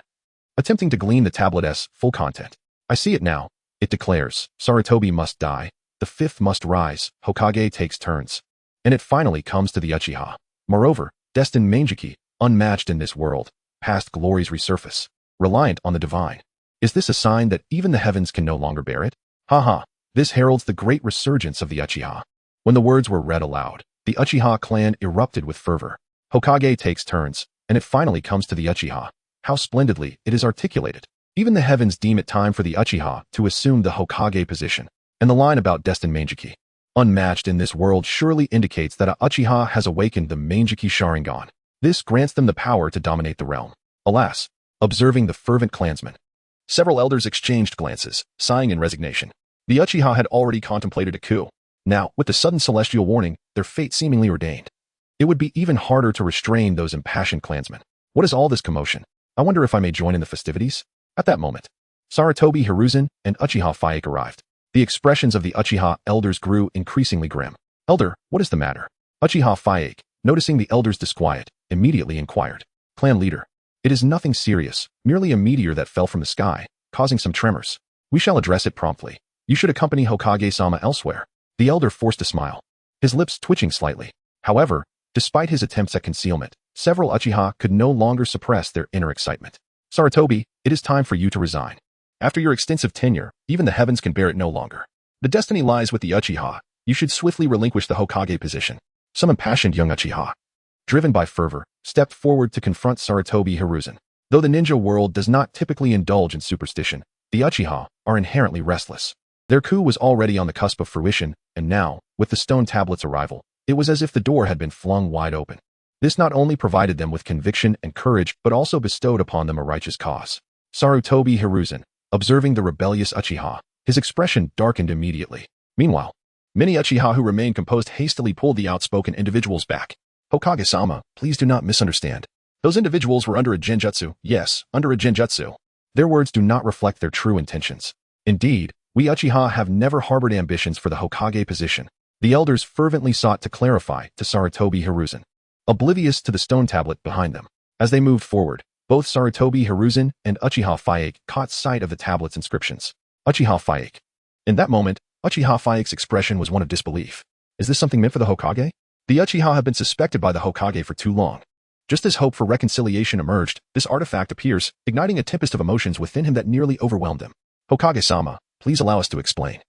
attempting to glean the tablet's full content. I see it now. It declares, Sarutobi must die, the fifth must rise, Hokage takes turns. And it finally comes to the Uchiha. Moreover, destined Manjiki, unmatched in this world, past glories resurface, reliant on the divine. Is this a sign that even the heavens can no longer bear it? Haha, this heralds the great resurgence of the Uchiha. When the words were read aloud, the Uchiha clan erupted with fervor. Hokage takes turns, and it finally comes to the Uchiha. How splendidly it is articulated. Even the heavens deem it time for the Uchiha to assume the Hokage position. And the line about destined Manjiki, unmatched in this world, surely indicates that a Uchiha has awakened the Manjiki Sharingan. This grants them the power to dominate the realm. Alas, observing the fervent clansmen, several elders exchanged glances, sighing in resignation. The Uchiha had already contemplated a coup. Now, with the sudden celestial warning, their fate seemingly ordained. It would be even harder to restrain those impassioned clansmen. What is all this commotion? I wonder if I may join in the festivities? At that moment, Sarutobi Hiruzen and Uchiha Fyke arrived. The expressions of the Uchiha elders grew increasingly grim. Elder, what is the matter? Uchiha Fyke, noticing the elders' disquiet, immediately inquired. Clan leader, It is nothing serious, merely a meteor that fell from the sky, causing some tremors. We shall address it promptly. You should accompany Hokage-sama elsewhere. The elder forced a smile, his lips twitching slightly. However, despite his attempts at concealment, several Uchiha could no longer suppress their inner excitement. Sarutobi, it is time for you to resign. After your extensive tenure, even the heavens can bear it no longer. The destiny lies with the Uchiha. You should swiftly relinquish the Hokage position. Some impassioned young Uchiha, driven by fervor, stepped forward to confront Sarutobi Hiruzen. Though the ninja world does not typically indulge in superstition, the Uchiha are inherently restless. Their coup was already on the cusp of fruition, and now, with the stone tablet's arrival, it was as if the door had been flung wide open. This not only provided them with conviction and courage, but also bestowed upon them a righteous cause. Sarutobi Hiruzen, observing the rebellious Uchiha, his expression darkened immediately. Meanwhile, many Uchiha who remained composed hastily pulled the outspoken individuals back. Hokage-sama, please do not misunderstand. Those individuals were under a genjutsu. Yes, under a genjutsu. Their words do not reflect their true intentions. Indeed, we Uchiha have never harbored ambitions for the Hokage position. The elders fervently sought to clarify to Sarutobi Hiruzen, oblivious to the stone tablet behind them. As they moved forward, both Sarutobi Hiruzen and Uchiha Fayake caught sight of the tablet's inscriptions. Uchiha Fayake. In that moment, Uchiha Fayake's expression was one of disbelief. Is this something meant for the Hokage? The Uchiha have been suspected by the Hokage for too long. Just as hope for reconciliation emerged, this artifact appears, igniting a tempest of emotions within him that nearly overwhelmed him. Hokage-sama, please allow us to explain.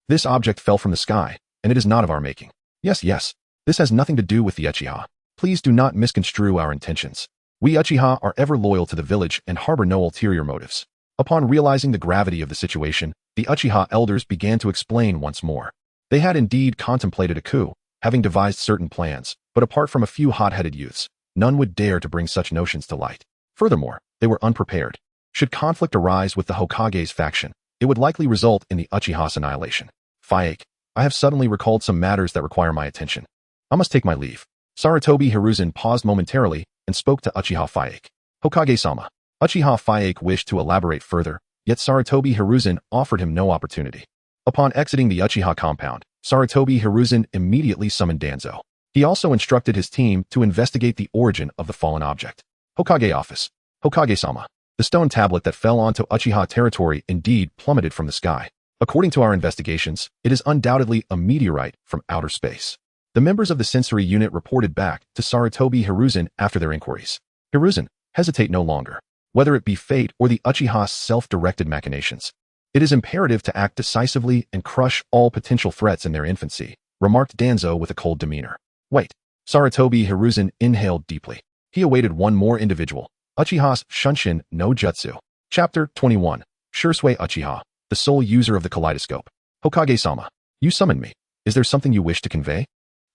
This object fell from the sky, and it is not of our making. Yes, this has nothing to do with the Uchiha. Please do not misconstrue our intentions. We Uchiha are ever loyal to the village and harbor no ulterior motives. Upon realizing the gravity of the situation, the Uchiha elders began to explain once more. They had indeed contemplated a coup, having devised certain plans, but apart from a few hot-headed youths, none would dare to bring such notions to light. Furthermore, they were unprepared. Should conflict arise with the Hokage's faction, it would likely result in the Uchiha's annihilation. Fayake, I have suddenly recalled some matters that require my attention. I must take my leave. Sarutobi Hiruzen paused momentarily and spoke to Uchiha Fayake. Hokage-sama. Uchiha Fayake wished to elaborate further, yet Sarutobi Hiruzen offered him no opportunity. Upon exiting the Uchiha compound, Sarutobi Hiruzen immediately summoned Danzo. He also instructed his team to investigate the origin of the fallen object. Hokage office. Hokage-sama. The stone tablet that fell onto Uchiha territory indeed plummeted from the sky. According to our investigations, it is undoubtedly a meteorite from outer space. The members of the sensory unit reported back to Sarutobi Hiruzen after their inquiries. Hiruzen, hesitate no longer. Whether it be fate or the Uchiha's self-directed machinations, it is imperative to act decisively and crush all potential threats in their infancy, remarked Danzo with a cold demeanor. Wait. Sarutobi Hiruzen inhaled deeply. He awaited one more individual, Uchiha's Shunshin no Jutsu. Chapter 21. Shursui Uchiha, the sole user of the kaleidoscope. Hokage-sama, you summoned me. Is there something you wish to convey?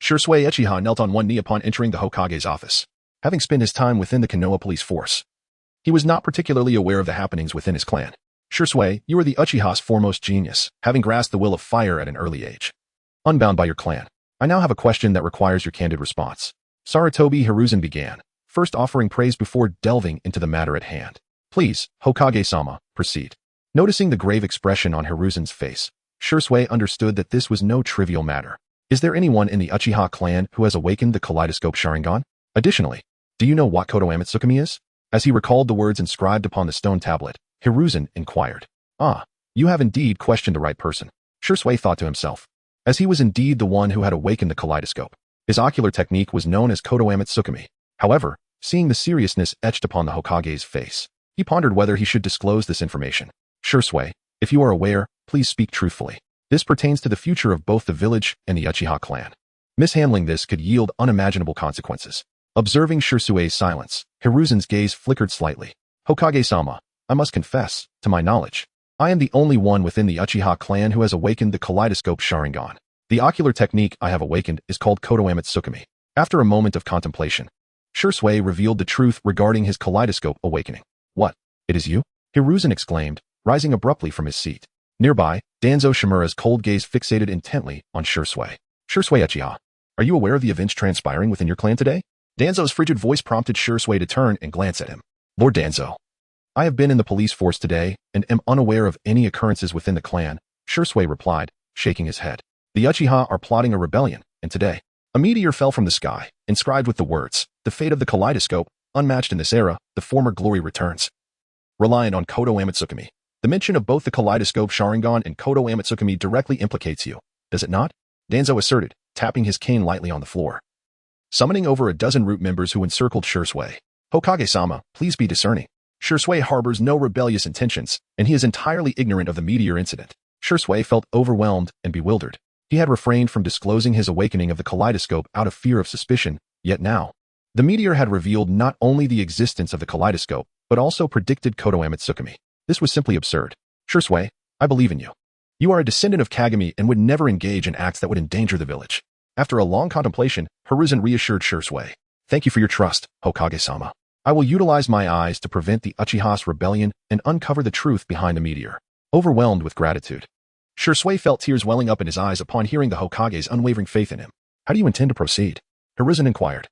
Shursui Uchiha knelt on one knee upon entering the Hokage's office. Having spent his time within the Konoha police force, he was not particularly aware of the happenings within his clan. Shursui, you are the Uchiha's foremost genius, having grasped the will of fire at an early age. Unbound by your clan, I now have a question that requires your candid response. Sarutobi Hiruzen began, first offering praise before delving into the matter at hand. Please, Hokage-sama, proceed. Noticing the grave expression on Hiruzen's face, Shursui understood that this was no trivial matter. Is there anyone in the Uchiha clan who has awakened the kaleidoscope Sharingan? Additionally, do you know what Kodoamatsukami is? As he recalled the words inscribed upon the stone tablet, Hiruzen inquired. Ah, you have indeed questioned the right person. Shursui thought to himself. As he was indeed the one who had awakened the kaleidoscope, his ocular technique was known as Kodoamatsukami. However, seeing the seriousness etched upon the Hokage's face, he pondered whether he should disclose this information. Shursui, if you are aware, please speak truthfully. This pertains to the future of both the village and the Uchiha clan. Mishandling this could yield unimaginable consequences. Observing Shursui's silence, Hiruzen's gaze flickered slightly. Hokage-sama, I must confess, to my knowledge, I am the only one within the Uchiha clan who has awakened the kaleidoscope Sharingan. The ocular technique I have awakened is called Kodoamatsukami. After a moment of contemplation, Shursui revealed the truth regarding his kaleidoscope awakening. What? It is you? Hiruzen exclaimed, rising abruptly from his seat. Nearby, Danzo Shimura's cold gaze fixated intently on Shursui. Shursui Uchiha, are you aware of the events transpiring within your clan today? Danzo's frigid voice prompted Shursui to turn and glance at him. Lord Danzo, I have been in the police force today and am unaware of any occurrences within the clan, Shursui replied, shaking his head. The Uchiha are plotting a rebellion, and today, a meteor fell from the sky, inscribed with the words, the fate of the kaleidoscope, Unmatched in this era, the former glory returns. Reliant on Kodo Amatsukami. The mention of both the Kaleidoscope Sharingan and Kodo Amatsukami directly implicates you, does it not? Danzo asserted, tapping his cane lightly on the floor. Summoning over a dozen root members who encircled Shorszái. Hokage-sama, please be discerning. Shorszái harbors no rebellious intentions, and he is entirely ignorant of the meteor incident. Shorszái felt overwhelmed and bewildered. He had refrained from disclosing his awakening of the kaleidoscope out of fear of suspicion, yet now, the meteor had revealed not only the existence of the kaleidoscope, but also predicted Kodo Amatsukami. This was simply absurd. Shorszái, I believe in you. You are a descendant of Kagami and would never engage in acts that would endanger the village. After a long contemplation, Hiruzen reassured Shorszái. Thank you for your trust, Hokage-sama. I will utilize my eyes to prevent the Uchiha's rebellion and uncover the truth behind the meteor. Overwhelmed with gratitude, Shorszái felt tears welling up in his eyes upon hearing the Hokage's unwavering faith in him. How do you intend to proceed? Hiruzen inquired,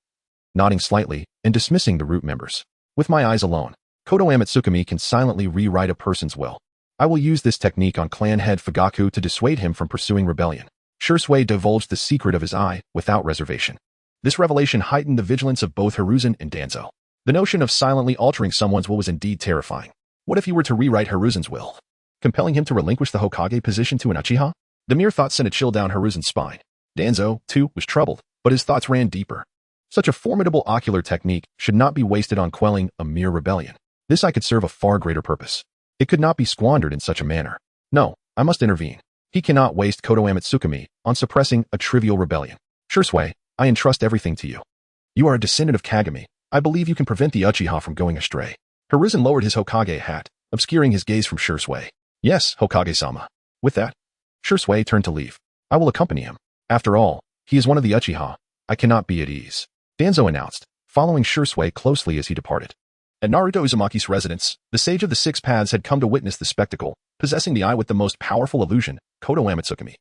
nodding slightly and dismissing the root members. With my eyes alone, Kodo Amatsukami can silently rewrite a person's will. I will use this technique on clan head Fugaku to dissuade him from pursuing rebellion. Shorszái divulged the secret of his eye without reservation. This revelation heightened the vigilance of both Hiruzen and Danzo. The notion of silently altering someone's will was indeed terrifying. What if he were to rewrite Hiruzen's will, compelling him to relinquish the Hokage position to an Uchiha? The mere thought sent a chill down Hiruzen's spine. Danzo, too, was troubled, but his thoughts ran deeper. Such a formidable ocular technique should not be wasted on quelling a mere rebellion. This eye could serve a far greater purpose. It could not be squandered in such a manner. No, I must intervene. He cannot waste Kodo Amatsukami on suppressing a trivial rebellion. Shorszái, I entrust everything to you. You are a descendant of Kagami. I believe you can prevent the Uchiha from going astray. Hiruzen lowered his Hokage hat, obscuring his gaze from Shorszái. Yes, Hokage-sama. With that, Shorszái turned to leave. I will accompany him. After all, he is one of the Uchiha. I cannot be at ease. Danzo announced, following Shorszái closely as he departed. At Naruto Uzumaki's residence, the Sage of the Six Paths had come to witness the spectacle, possessing the eye with the most powerful illusion, Kodo Amatsukami.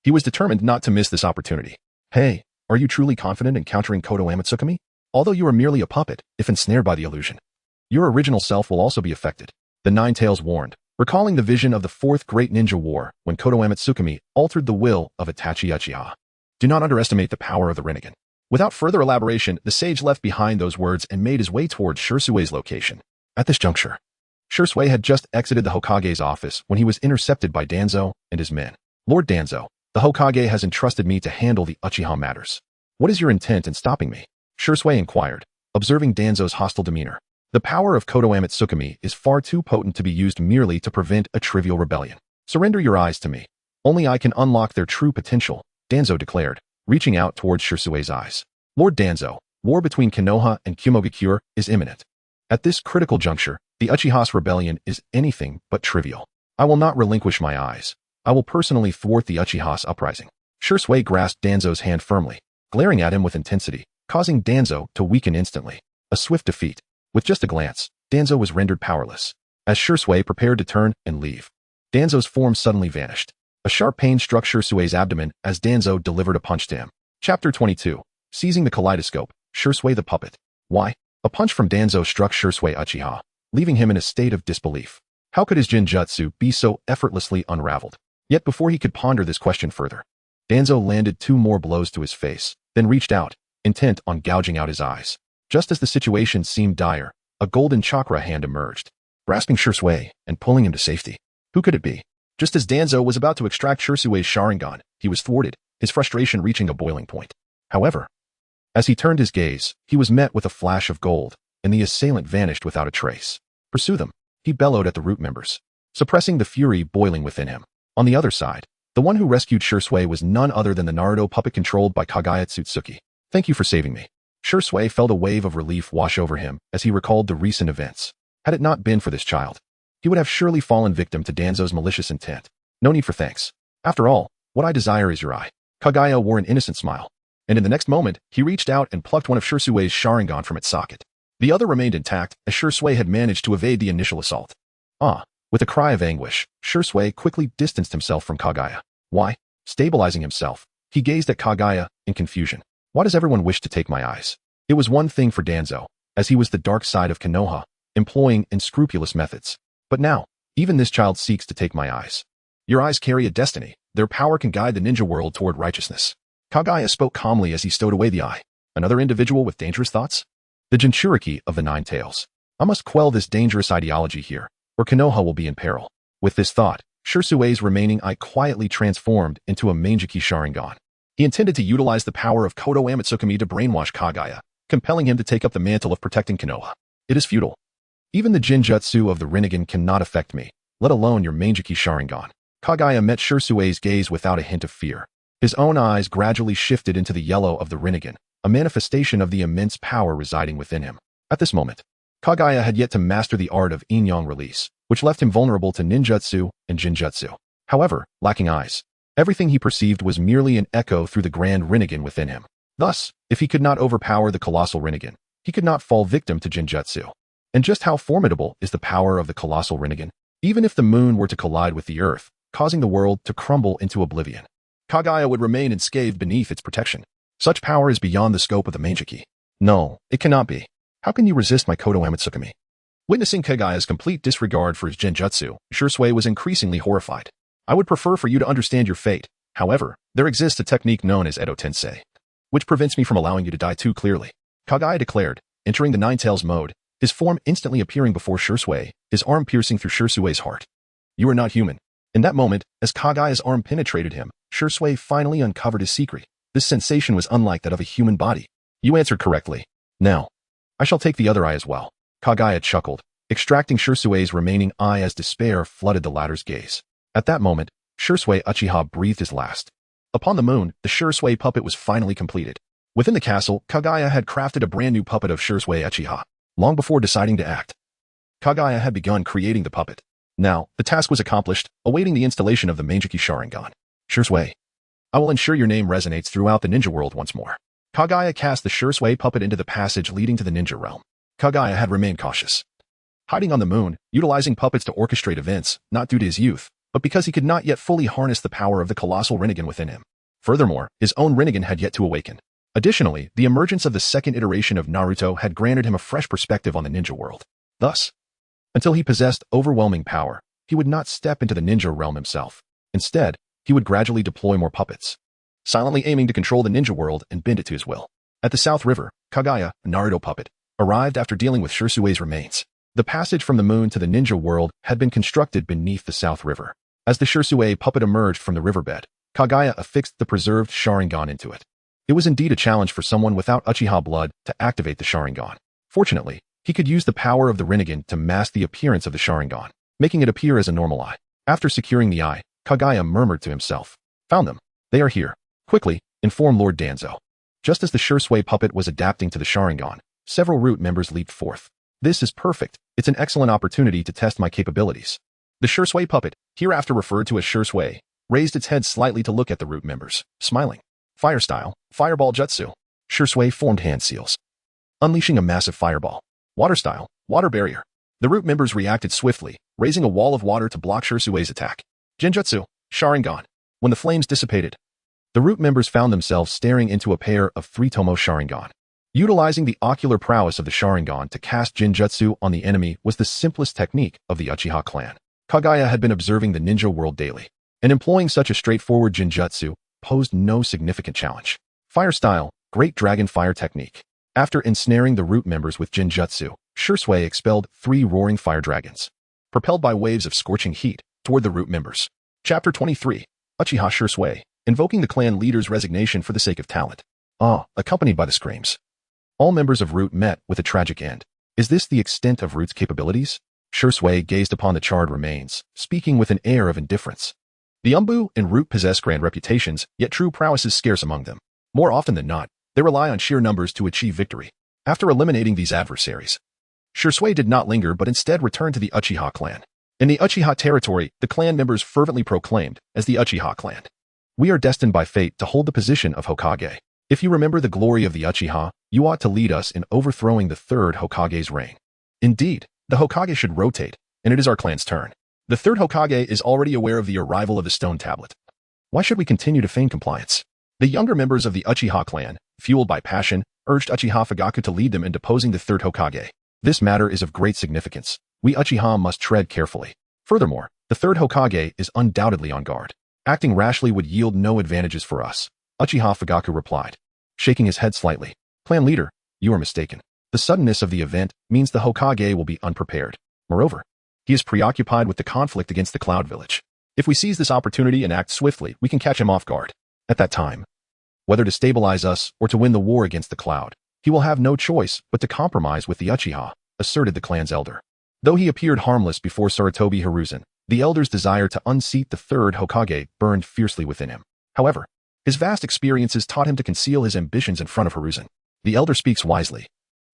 He was determined not to miss this opportunity. Hey, are you truly confident in countering Kodo Amatsukami? Although you are merely a puppet, if ensnared by the illusion, your original self will also be affected. The Nine Tails warned, recalling the vision of the Fourth Great Ninja War when Kodo Amatsukami altered the will of Itachi Uchiha. Do not underestimate the power of the Rinnegan. Without further elaboration, the sage left behind those words and made his way towards Shursui's location. At this juncture, Shorszái had just exited the Hokage's office when he was intercepted by Danzo and his men. Lord Danzo, the Hokage has entrusted me to handle the Uchiha matters. What is your intent in stopping me? Shorszái inquired, observing Danzo's hostile demeanor. The power of Kodo Amatsukami is far too potent to be used merely to prevent a trivial rebellion. Surrender your eyes to me. Only I can unlock their true potential, Danzo declared, reaching out towards Shursui's eyes. Lord Danzo, war between Konoha and Kumogakure is imminent. At this critical juncture, the Uchiha's rebellion is anything but trivial. I will not relinquish my eyes. I will personally thwart the Uchiha's uprising. Shorszái grasped Danzo's hand firmly, glaring at him with intensity, causing Danzo to weaken instantly. A swift defeat. With just a glance, Danzo was rendered powerless. As Shorszái prepared to turn and leave, Danzo's form suddenly vanished. A sharp pain struck Shursui's abdomen as Danzo delivered a punch to him. Chapter 22. Seizing the kaleidoscope, Shursuai the puppet. Why? A punch from Danzo struck Shursuai Uchiha, leaving him in a state of disbelief. How could his Jinjutsu be so effortlessly unraveled? Yet before he could ponder this question further, Danzo landed 2 more blows to his face, then reached out, intent on gouging out his eyes. Just as the situation seemed dire, a golden chakra hand emerged, grasping Shursuai and pulling him to safety. Who could it be? Just as Danzo was about to extract Shursui's Sharingan, he was thwarted, his frustration reaching a boiling point. However, as he turned his gaze, he was met with a flash of gold, and the assailant vanished without a trace. Pursue them, he bellowed at the root members, suppressing the fury boiling within him. On the other side, the one who rescued Shursuai was none other than the Naruto puppet controlled by Kagaya Tsutsuki. Thank you for saving me. Shursuai felt a wave of relief wash over him as he recalled the recent events. Had it not been for this child, he would have surely fallen victim to Danzo's malicious intent. No need for thanks. After all, what I desire is your eye. Kagaya wore an innocent smile, and in the next moment, he reached out and plucked one of Shursui's Sharingan from its socket. The other remained intact, as Shursuai had managed to evade the initial assault. With a cry of anguish, Shursuai quickly distanced himself from Kagaya. Why? Stabilizing himself, he gazed at Kagaya in confusion. Why does everyone wish to take my eyes? It was one thing for Danzo, as he was the dark side of Konoha, employing unscrupulous methods. But now, even this child seeks to take my eyes. Your eyes carry a destiny. Their power can guide the ninja world toward righteousness. Kagaya spoke calmly as he stowed away the eye. Another individual with dangerous thoughts? the Jinchuriki of the Nine Tails. I must quell this dangerous ideology here, or Konoha will be in peril. With this thought, Shirsue's remaining eye quietly transformed into a Mangeki Sharingan. He intended to utilize the power of Kodo Amatsukami to brainwash Kaguya, compelling him to take up the mantle of protecting Konoha. It is futile. Even the Jinjutsu of the Rinnegan cannot affect me, let alone your Mangeki Sharingan. Kaguya met Shirsue's gaze without a hint of fear. His own eyes gradually shifted into the yellow of the Rinnegan, a manifestation of the immense power residing within him. At this moment, Kaguya had yet to master the art of yin-yang release, which left him vulnerable to ninjutsu and jinjutsu. However, lacking eyes, everything he perceived was merely an echo through the grand Rinnegan within him. Thus, if he could not overpower the colossal Rinnegan, he could not fall victim to jinjutsu. And just how formidable is the power of the colossal Rinnegan? Even if the moon were to collide with the earth, causing the world to crumble into oblivion, Kaguya would remain unscathed beneath its protection. Such power is beyond the scope of the Mangeki. No, it cannot be. How can you resist my Kodo Amatsukami? Witnessing Kaguya's complete disregard for his Jinjutsu, Shirsue was increasingly horrified. I would prefer for you to understand your fate. However, there exists a technique known as Edo Tensei, which prevents me from allowing you to die too clearly. Kaguya declared, entering the Nine Tails mode, his form instantly appearing before Shirsue, his arm piercing through Shirsue's heart. You are not human. In that moment, as Kaguya's arm penetrated him, Shirsue finally uncovered his secret. This sensation was unlike that of a human body. You answered correctly. Now, I shall take the other eye as well. Kaguya chuckled, extracting Shirsue's remaining eye as despair flooded the latter's gaze. At that moment, Shirsue Uchiha breathed his last. Upon the moon, the Shirsue puppet was finally completed. Within the castle, Kaguya had crafted a brand new puppet of Shirsue Uchiha. Long before deciding to act, Kaguya had begun creating the puppet. Now, the task was accomplished, awaiting the installation of the Mangeki Sharingan. Shirsue, I will ensure your name resonates throughout the ninja world once more. Kaguya cast the Shirsue puppet into the passage leading to the ninja realm. Kaguya had remained cautious, hiding on the moon, utilizing puppets to orchestrate events, not due to his youth, but because he could not yet fully harness the power of the colossal Rinnegan within him. Furthermore, his own Rinnegan had yet to awaken. Additionally, the emergence of the second iteration of Naruto had granted him a fresh perspective on the ninja world. Thus, until he possessed overwhelming power, he would not step into the ninja realm himself. Instead, he would gradually deploy more puppets, silently aiming to control the ninja world and bend it to his will. At the South River, Kaguya, a Naruto puppet, arrived after dealing with Shirsue's remains. The passage from the moon to the ninja world had been constructed beneath the South River. As the Shirsue puppet emerged from the riverbed, Kaguya affixed the preserved Sharingan into it. It was indeed a challenge for someone without Uchiha blood to activate the Sharingan. Fortunately, he could use the power of the Rinnegan to mask the appearance of the Sharingan, making it appear as a normal eye. After securing the eye, Kaguya murmured to himself, "Found them. They are here. Quickly, inform Lord Danzo." Just as the Shirsue puppet was adapting to the Sharingan, several root members leaped forth. This is perfect. It's an excellent opportunity to test my capabilities. The Shirsue puppet, hereafter referred to as Shirsue, raised its head slightly to look at the root members, smiling. Fire style, fireball jutsu. Shirsue formed hand seals, unleashing a massive fireball. Water style, water barrier. The root members reacted swiftly, raising a wall of water to block Shirsue's attack. Jinjutsu, Sharingan. When the flames dissipated, the root members found themselves staring into a pair of three-tomo Sharingan. Utilizing the ocular prowess of the Sharingan to cast Jinjutsu on the enemy was the simplest technique of the Uchiha clan. Kaguya had been observing the ninja world daily, and employing such a straightforward Jinjutsu posed no significant challenge. Fire style, Great Dragon Fire Technique. After ensnaring the root members with Jinjutsu, Shirsue expelled 3 roaring fire dragons, propelled by waves of scorching heat, toward the root members. Chapter 23. Uchiha Shirsue, invoking the clan leader's resignation for the sake of talent. Accompanied by the screams. All members of Root met with a tragic end. Is this the extent of Root's capabilities? Shirsue gazed upon the charred remains, speaking with an air of indifference. The Umbu and Root possess grand reputations, yet true prowess is scarce among them. More often than not, they rely on sheer numbers to achieve victory. After eliminating these adversaries, Shirsue did not linger but instead returned to the Uchiha clan. In the Uchiha territory, the clan members fervently proclaimed as the Uchiha clan. We are destined by fate to hold the position of Hokage. If you remember the glory of the Uchiha, you ought to lead us in overthrowing the third Hokage's reign. Indeed, the Hokage should rotate, and it is our clan's turn. The third Hokage is already aware of the arrival of the stone tablet. Why should we continue to feign compliance? The younger members of the Uchiha clan, fueled by passion, urged Uchiha Fugaku to lead them in deposing the third Hokage. This matter is of great significance. We Uchiha must tread carefully. Furthermore, the third Hokage is undoubtedly on guard. Acting rashly would yield no advantages for us. Uchiha Fugaku replied, shaking his head slightly. Clan leader, you are mistaken. The suddenness of the event means the Hokage will be unprepared. Moreover, he is preoccupied with the conflict against the Cloud Village. If we seize this opportunity and act swiftly, we can catch him off guard. At that time, whether to stabilize us or to win the war against the Cloud, he will have no choice but to compromise with the Uchiha, asserted the clan's elder. Though he appeared harmless before Sarutobi Hiruzen, the elder's desire to unseat the third Hokage burned fiercely within him. However, his vast experiences taught him to conceal his ambitions in front of Hiruzen. The elder speaks wisely.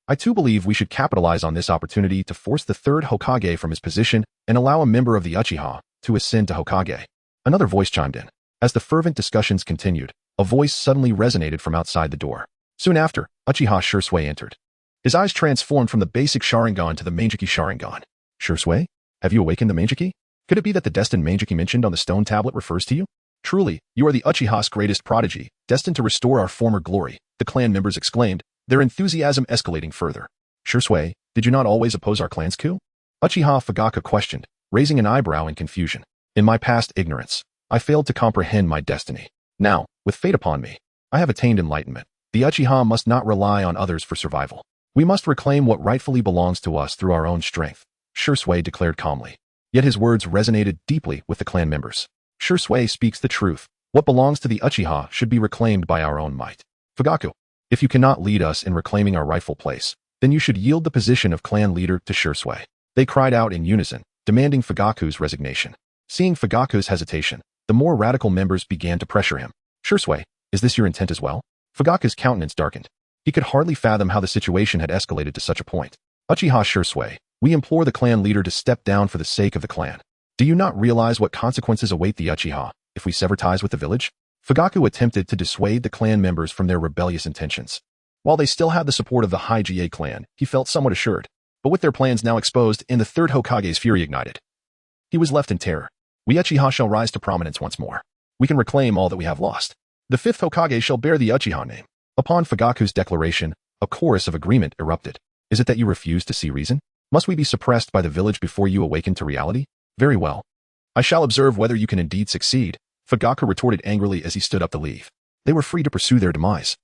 I too believe we should capitalize on this opportunity to force the third Hokage from his position and allow a member of the Uchiha to ascend to Hokage. Another voice chimed in. As the fervent discussions continued, a voice suddenly resonated from outside the door. Soon after, Uchiha ShŁten entered. His eyes transformed from the basic Sharingan to the Mangekyou Sharingan. ShŁten? Have you awakened the Mangekyou? Could it be that the destined Mangekyou mentioned on the stone tablet refers to you? Truly, you are the Uchiha's greatest prodigy, destined to restore our former glory, the clan members exclaimed, their enthusiasm escalating further. ShŁten, did you not always oppose our clan's coup? Uchiha Fugaku questioned, raising an eyebrow in confusion. In my past ignorance, I failed to comprehend my destiny. Now, with fate upon me, I have attained enlightenment. The Uchiha must not rely on others for survival. We must reclaim what rightfully belongs to us through our own strength, ShŁten declared calmly. Yet his words resonated deeply with the clan members. ShŁten speaks the truth. What belongs to the Uchiha should be reclaimed by our own might. Fugaku, if you cannot lead us in reclaiming our rightful place, then you should yield the position of clan leader to ShŁten. They cried out in unison, demanding Fugaku's resignation. Seeing Fugaku's hesitation, the more radical members began to pressure him. Shޅten, is this your intent as well? Fugaku's countenance darkened. He could hardly fathom how the situation had escalated to such a point. Uchiha Shޅten, we implore the clan leader to step down for the sake of the clan. Do you not realize what consequences await the Uchiha if we sever ties with the village? Fugaku attempted to dissuade the clan members from their rebellious intentions. While they still had the support of the Hyuga clan, he felt somewhat assured. But with their plans now exposed and the third Hokage's fury ignited, he was left in terror. We Uchiha shall rise to prominence once more. We can reclaim all that we have lost. The fifth Hokage shall bear the Uchiha name. Upon Fugaku's declaration, a chorus of agreement erupted. Is it that you refuse to see reason? Must we be suppressed by the village before you awaken to reality? Very well. I shall observe whether you can indeed succeed, Fugaku retorted angrily as he stood up to leave. They were free to pursue their demise.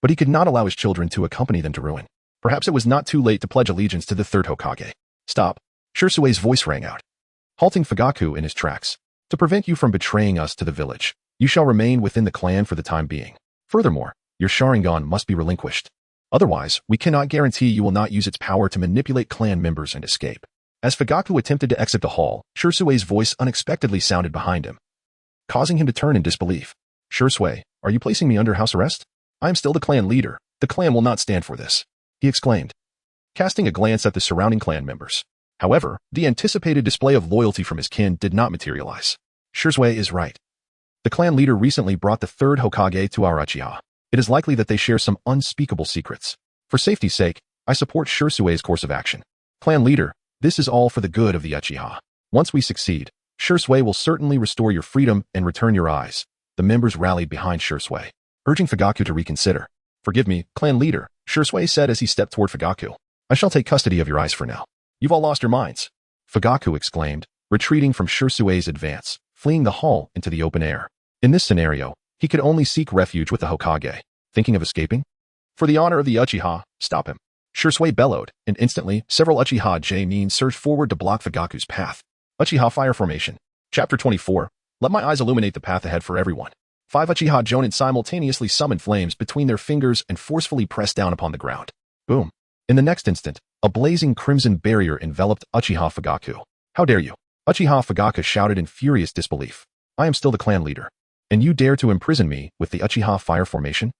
But he could not allow his children to accompany them to ruin. Perhaps it was not too late to pledge allegiance to the third Hokage. Stop. ShŁten's voice rang out, halting Fugaku in his tracks. To prevent you from betraying us to the village, you shall remain within the clan for the time being. Furthermore, your Sharingan must be relinquished. Otherwise, we cannot guarantee you will not use its power to manipulate clan members and escape. As Fugaku attempted to exit the hall, ShŁten's voice unexpectedly sounded behind him, causing him to turn in disbelief. Shޅten, are you placing me under house arrest? I am still the clan leader. The clan will not stand for this, he exclaimed, casting a glance at the surrounding clan members. However, the anticipated display of loyalty from his kin did not materialize. Shۯten is right. The clan leader recently brought the third Hokage to our Uchiha. It is likely that they share some unspeakable secrets. For safety's sake, I support Shۯten's course of action. Clan leader, this is all for the good of the Uchiha. Once we succeed, Shۯten will certainly restore your freedom and return your eyes. The members rallied behind Shۯten, urging Fugaku to reconsider. Forgive me, clan leader, Shۯten said as he stepped toward Fugaku. I shall take custody of your eyes for now. You've all lost your minds, Fugaku exclaimed, retreating from Shۯten's advance, fleeing the hall into the open air. In this scenario, he could only seek refuge with the Hokage. Thinking of escaping? For the honor of the Uchiha, stop him. Shۯten bellowed, and instantly, several Uchiha Jonin surged forward to block Fugaku's path. Uchiha Fire Formation. Chapter 24. Let my eyes illuminate the path ahead for everyone. 5 Uchiha Jonin simultaneously summoned flames between their fingers and forcefully pressed down upon the ground. Boom. In the next instant, a blazing crimson barrier enveloped Uchiha Fugaku. How dare you? Uchiha Fugaku shouted in furious disbelief. I am still the clan leader. And you dare to imprison me with the Uchiha Fire Formation?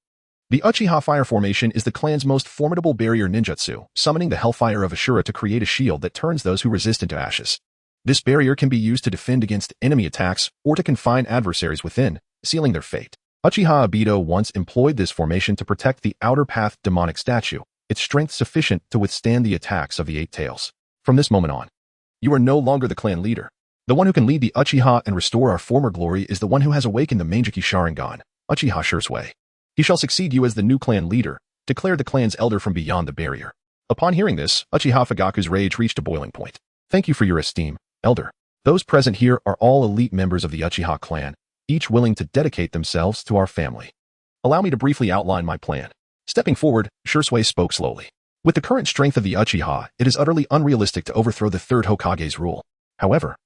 The Uchiha Fire Formation is the clan's most formidable barrier ninjutsu, summoning the Hellfire of Ashura to create a shield that turns those who resist into ashes. This barrier can be used to defend against enemy attacks or to confine adversaries within, sealing their fate. Uchiha Obito once employed this formation to protect the Outer Path demonic statue, its strength sufficient to withstand the attacks of the Eight Tails. From this moment on, you are no longer the clan leader. The one who can lead the Uchiha and restore our former glory is the one who has awakened the Mangekyou Sharingan, Uchiha Shۯten. He shall succeed you as the new clan leader, declared the clan's elder from beyond the barrier. Upon hearing this, Uchiha Fugaku's rage reached a boiling point. Thank you for your esteem, elder. Those present here are all elite members of the Uchiha clan, each willing to dedicate themselves to our family. Allow me to briefly outline my plan. Stepping forward, Shۯten spoke slowly. With the current strength of the Uchiha, it is utterly unrealistic to overthrow the third Hokage's rule. However,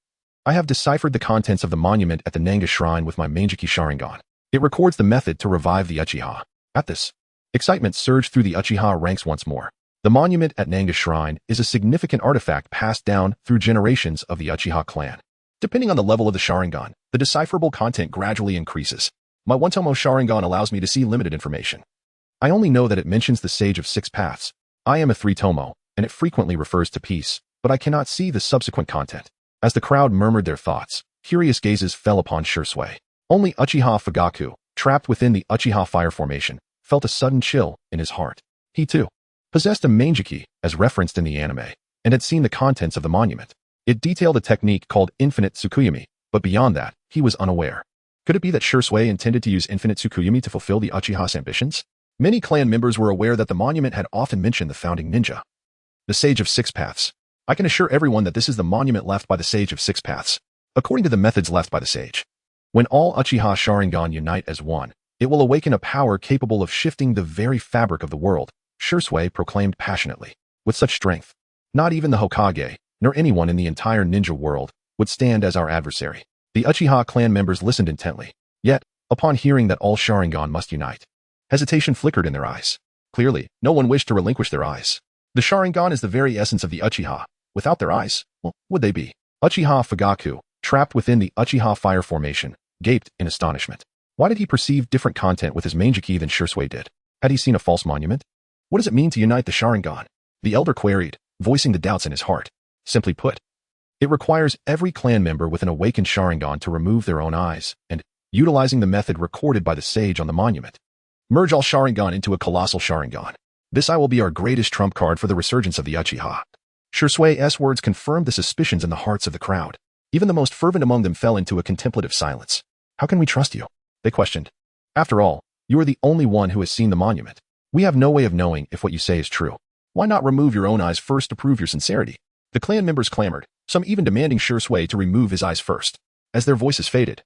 I have deciphered the contents of the monument at the Nanga Shrine with my Manjiki Sharingan. It records the method to revive the Uchiha. At this, excitement surged through the Uchiha ranks once more. The monument at Nanga Shrine is a significant artifact passed down through generations of the Uchiha clan. Depending on the level of the Sharingan, the decipherable content gradually increases. My One-Tomo Sharingan allows me to see limited information. I only know that it mentions the Sage of Six Paths. I am a 3-tomo, and it frequently refers to peace, but I cannot see the subsequent content. As the crowd murmured their thoughts, curious gazes fell upon ShÄ. Only Uchiha Fugaku, trapped within the Uchiha fire formation, felt a sudden chill in his heart. He too possessed a Manjiki, as referenced in the anime, and had seen the contents of the monument. It detailed a technique called Infinite Tsukuyomi, but beyond that, he was unaware. Could it be that ShÄ intended to use Infinite Tsukuyomi to fulfill the Uchiha's ambitions? Many clan members were aware that the monument had often mentioned the founding ninja. The Sage of Six Paths. I can assure everyone that this is the monument left by the Sage of Six Paths, according to the methods left by the sage. When all Uchiha Sharingan unite as one, it will awaken a power capable of shifting the very fabric of the world, ShÄ proclaimed passionately. With such strength, not even the Hokage, nor anyone in the entire ninja world, would stand as our adversary. The Uchiha clan members listened intently. Yet, upon hearing that all Sharingan must unite, hesitation flickered in their eyes. Clearly, no one wished to relinquish their eyes. The Sharingan is the very essence of the Uchiha. Without their eyes, what would they be? Uchiha Fugaku, trapped within the Uchiha fire formation, gaped in astonishment. Why did he perceive different content with his Manjiki than ShÄ did? Had he seen a false monument? What does it mean to unite the Sharingan? The elder queried, voicing the doubts in his heart. Simply put, it requires every clan member with an awakened Sharingan to remove their own eyes, and, utilizing the method recorded by the sage on the monument, merge all Sharingan into a colossal Sharingan. This will be our greatest trump card for the resurgence of the Uchiha. ShÄ's words confirmed the suspicions in the hearts of the crowd. Even the most fervent among them fell into a contemplative silence. How can we trust you? They questioned. After all, you are the only one who has seen the monument. We have no way of knowing if what you say is true. Why not remove your own eyes first to prove your sincerity? The clan members clamored, some even demanding ShÄ to remove his eyes first. As their voices faded,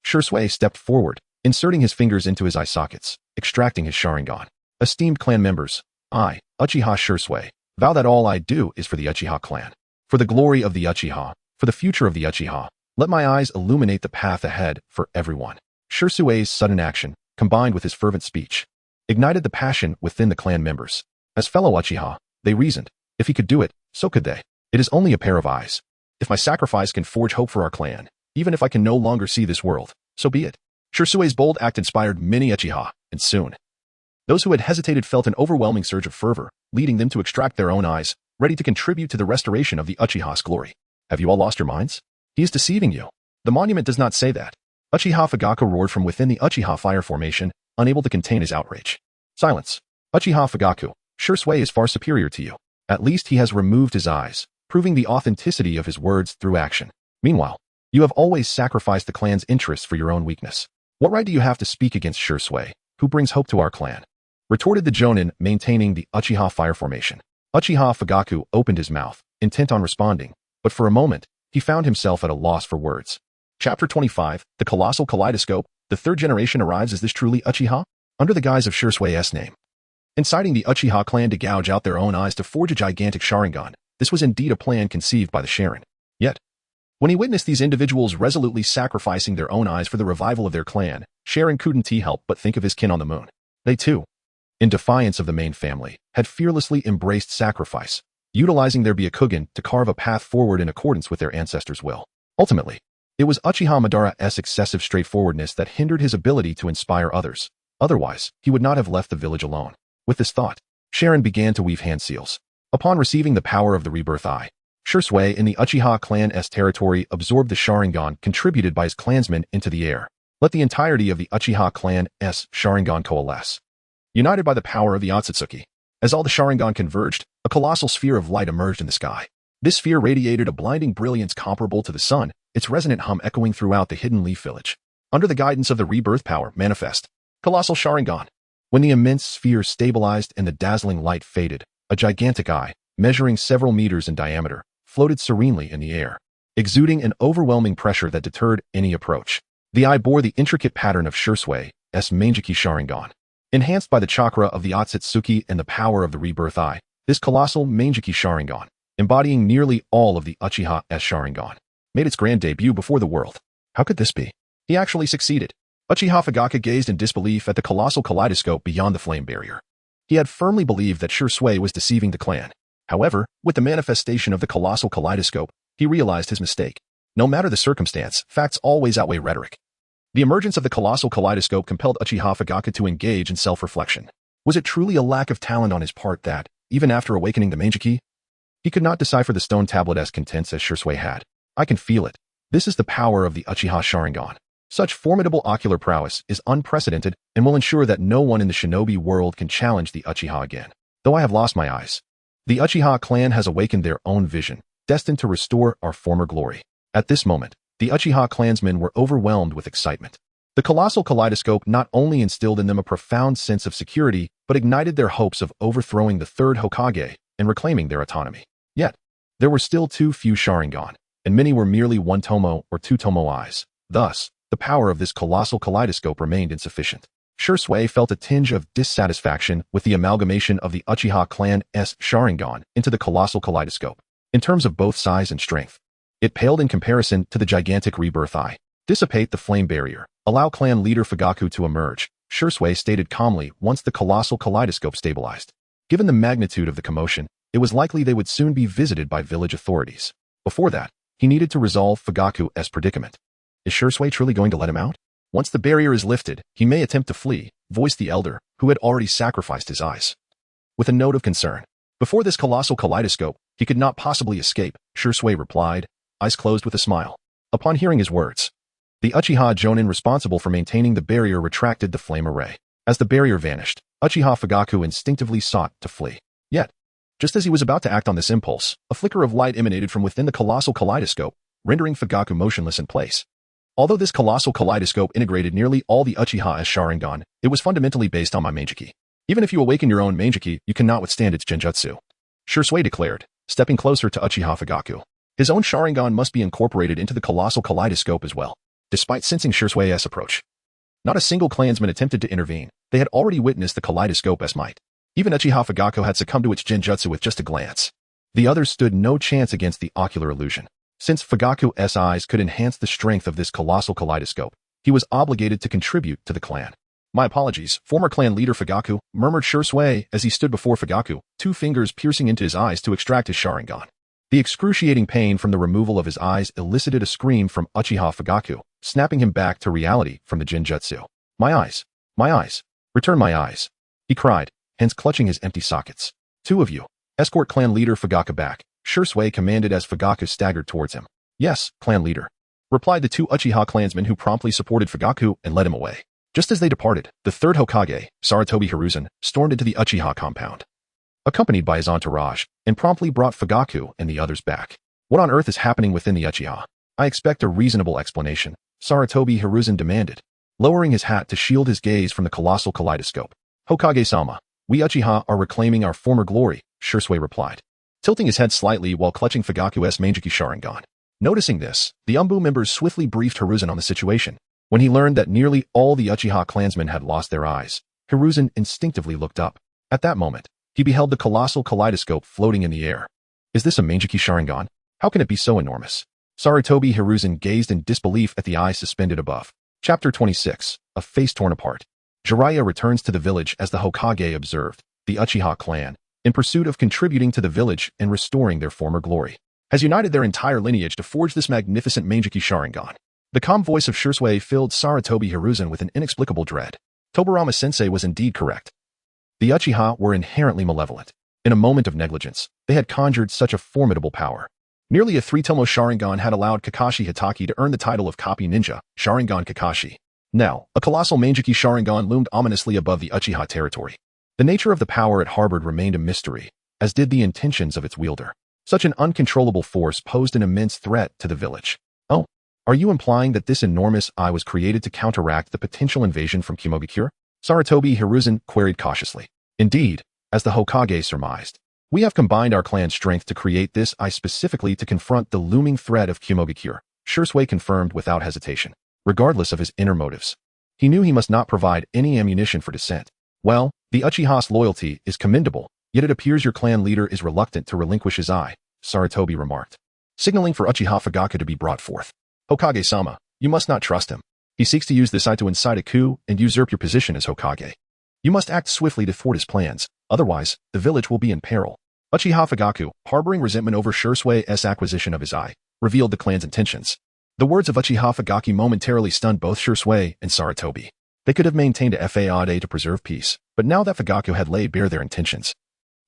ShÄ stepped forward, inserting his fingers into his eye sockets, extracting his Sharingan. Esteemed clan members, I, Uchiha ShÄ, vow that all I do is for the Uchiha clan. For the glory of the Uchiha, for the future of the Uchiha, let my eyes illuminate the path ahead for everyone. ShÄ's sudden action, combined with his fervent speech, ignited the passion within the clan members. As fellow Uchiha, they reasoned, if he could do it, so could they. It is only a pair of eyes. If my sacrifice can forge hope for our clan, even if I can no longer see this world, so be it. ShÄ's bold act inspired many Uchiha, and soon, those who had hesitated felt an overwhelming surge of fervor, leading them to extract their own eyes, ready to contribute to the restoration of the Uchiha's glory. Have you all lost your minds? He is deceiving you. The monument does not say that. Uchiha Fugaku roared from within the Uchiha fire formation, unable to contain his outrage. Silence. Uchiha Fugaku, ShÄ is far superior to you. At least he has removed his eyes, proving the authenticity of his words through action. Meanwhile, you have always sacrificed the clan's interests for your own weakness. What right do you have to speak against ShÄ, who brings hope to our clan? Retorted the Jonin, maintaining the Uchiha fire formation. Uchiha Fugaku opened his mouth, intent on responding, but for a moment, he found himself at a loss for words. Chapter 25, The Colossal Kaleidoscope. The third generation arrives. Is this truly Uchiha? Under the guise of ShÄ's name, inciting the Uchiha clan to gouge out their own eyes to forge a gigantic Sharingan, this was indeed a plan conceived by the Sharin. Yet, when he witnessed these individuals resolutely sacrificing their own eyes for the revival of their clan, Sharin couldn't help but think of his kin on the moon. They too, in defiance of the main family, had fearlessly embraced sacrifice, utilizing their Byakugan to carve a path forward in accordance with their ancestors' will. Ultimately, it was Uchiha Madara's excessive straightforwardness that hindered his ability to inspire others. Otherwise, he would not have left the village alone. With this thought, Sharin began to weave hand seals. Upon receiving the power of the rebirth eye, ShÄ in the Uchiha clan's territory absorbed the Sharingan contributed by his clansmen into the air. Let the entirety of the Uchiha clan's Sharingan coalesce. United by the power of the Otsutsuki, as all the Sharingan converged, a colossal sphere of light emerged in the sky. This sphere radiated a blinding brilliance comparable to the sun, its resonant hum echoing throughout the hidden leaf village. Under the guidance of the rebirth power, manifest. Colossal Sharingan. When the immense sphere stabilized and the dazzling light faded, a gigantic eye, measuring several meters in diameter, floated serenely in the air, exuding an overwhelming pressure that deterred any approach. The eye bore the intricate pattern of ShÄ's Manjiki Sharingan. Enhanced by the chakra of the Otsutsuki and the power of the rebirth eye, This colossal Mangeki Sharingan, embodying nearly all of the Uchiha's Sharingan, made its grand debut before the world. How could this be? He actually succeeded. Uchiha Fugaku gazed in disbelief at the colossal kaleidoscope beyond the flame barrier. He had firmly believed that ShŁten was deceiving the clan. However, with the manifestation of the colossal kaleidoscope, he realized his mistake. No matter the circumstance, facts always outweigh rhetoric. The emergence of the colossal kaleidoscope compelled Uchiha Fugaku to engage in self-reflection. Was it truly a lack of talent on his part that, even after awakening the Mangeki, he could not decipher the stone tablet as contents as ShŁten had? I can feel it. This is the power of the Uchiha Sharingan. Such formidable ocular prowess is unprecedented and will ensure that no one in the shinobi world can challenge the Uchiha again. Though I have lost my eyes, the Uchiha clan has awakened their own vision, destined to restore our former glory. At this moment, the Uchiha clansmen were overwhelmed with excitement. The colossal kaleidoscope not only instilled in them a profound sense of security, but ignited their hopes of overthrowing the third Hokage and reclaiming their autonomy. Yet, there were still too few Sharingan, and many were merely one tomo or two tomo eyes. Thus, the power of this colossal kaleidoscope remained insufficient. ShŁten felt a tinge of dissatisfaction with the amalgamation of the Uchiha clan's Sharingan into the colossal kaleidoscope. In terms of both size and strength, it paled in comparison to the gigantic rebirth eye. Dissipate the flame barrier. Allow clan leader Fugaku to emerge, ShŁten stated calmly once the colossal kaleidoscope stabilized. Given the magnitude of the commotion, it was likely they would soon be visited by village authorities. Before that, he needed to resolve Fugaku's predicament. Is ShŁten truly going to let him out? Once the barrier is lifted, he may attempt to flee, voiced the elder, who had already sacrificed his eyes. With a note of concern. Before this colossal kaleidoscope, he could not possibly escape, ShŁten replied, eyes closed with a smile. Upon hearing his words, the Uchiha Jonin responsible for maintaining the barrier retracted the flame array. As the barrier vanished, Uchiha Fugaku instinctively sought to flee. Yet, just as he was about to act on this impulse, a flicker of light emanated from within the colossal kaleidoscope, rendering Fugaku motionless in place. Although this colossal kaleidoscope integrated nearly all the Uchiha's Sharingan, it was fundamentally based on my Mangeki. Even if you awaken your own Mangeki, you cannot withstand its genjutsu. ShŁten declared, stepping closer to Uchiha Fugaku. His own Sharingan must be incorporated into the colossal kaleidoscope as well. Despite sensing ShŁten's approach, not a single clansman attempted to intervene. They had already witnessed the kaleidoscope's might. Even Uchiha Fugaku had succumbed to its genjutsu with just a glance. The others stood no chance against the ocular illusion. Since Fugaku's eyes could enhance the strength of this colossal kaleidoscope, he was obligated to contribute to the clan. My apologies, former clan leader Fugaku, murmured ShŁten as he stood before Fugaku, two fingers piercing into his eyes to extract his Sharingan. The excruciating pain from the removal of his eyes elicited a scream from Uchiha Fugaku, snapping him back to reality from the genjutsu. My eyes! My eyes! Return my eyes! He cried, hands clutching his empty sockets. Two of you. Escort clan leader Fugaku back, ShŁten commanded as Fugaku staggered towards him. Yes, clan leader, replied the two Uchiha clansmen who promptly supported Fugaku and led him away. Just as they departed, the third Hokage, Sarutobi Hiruzen, stormed into the Uchiha compound, accompanied by his entourage, and promptly brought Fugaku and the others back. What on earth is happening within the Uchiha? I expect a reasonable explanation, Sarutobi Hiruzen demanded, lowering his hat to shield his gaze from the colossal kaleidoscope. Hokage-sama, we Uchiha are reclaiming our former glory, ShŁten replied, tilting his head slightly while clutching Fugaku's Mangeki Sharingan. Noticing this, the Umbu members swiftly briefed Hiruzen on the situation. When he learned that nearly all the Uchiha clansmen had lost their eyes, Hiruzen instinctively looked up. At that moment, he beheld the colossal kaleidoscope floating in the air. Is this a Mangeki Sharingan? How can it be so enormous? Sarutobi Hiruzen gazed in disbelief at the eyes suspended above. Chapter 26, A Face Torn Apart. Jiraiya returns to the village as the Hokage observed, the Uchiha clan, in pursuit of contributing to the village and restoring their former glory, has united their entire lineage to forge this magnificent Mangeki Sharingan. The calm voice of ShŁten filled Sarutobi Hiruzen with an inexplicable dread. Tobarama-sensei was indeed correct. The Uchiha were inherently malevolent. In a moment of negligence, they had conjured such a formidable power. Nearly a three-tomo Sharingan had allowed Kakashi Hitaki to earn the title of Copy Ninja, Sharingan Kakashi. Now, a colossal Mangeki Sharingan loomed ominously above the Uchiha territory. The nature of the power it harbored remained a mystery, as did the intentions of its wielder. Such an uncontrollable force posed an immense threat to the village. Oh, are you implying that this enormous eye was created to counteract the potential invasion from Kimogakure? Sarutobi Hiruzen queried cautiously. Indeed, as the Hokage surmised, we have combined our clan's strength to create this eye specifically to confront the looming threat of Kimogakure, ShŁten confirmed without hesitation. Regardless of his inner motives, he knew he must not provide any ammunition for dissent. Well, the Uchiha's loyalty is commendable, Yet it appears your clan leader is reluctant to relinquish his eye, Sarutobi remarked, signaling for Uchiha Fugaku to be brought forth. Hokage-sama, you must not trust him. He seeks to use this eye to incite a coup and usurp your position as Hokage. You must act swiftly to thwart his plans, otherwise, the village will be in peril. Uchiha Fugaku, harboring resentment over Shursue's acquisition of his eye, revealed the clan's intentions. The words of Uchiha Fugaku momentarily stunned both Shursui and Sarutobi. They could have maintained a faade to preserve peace, but now that Fugaku had laid bare their intentions,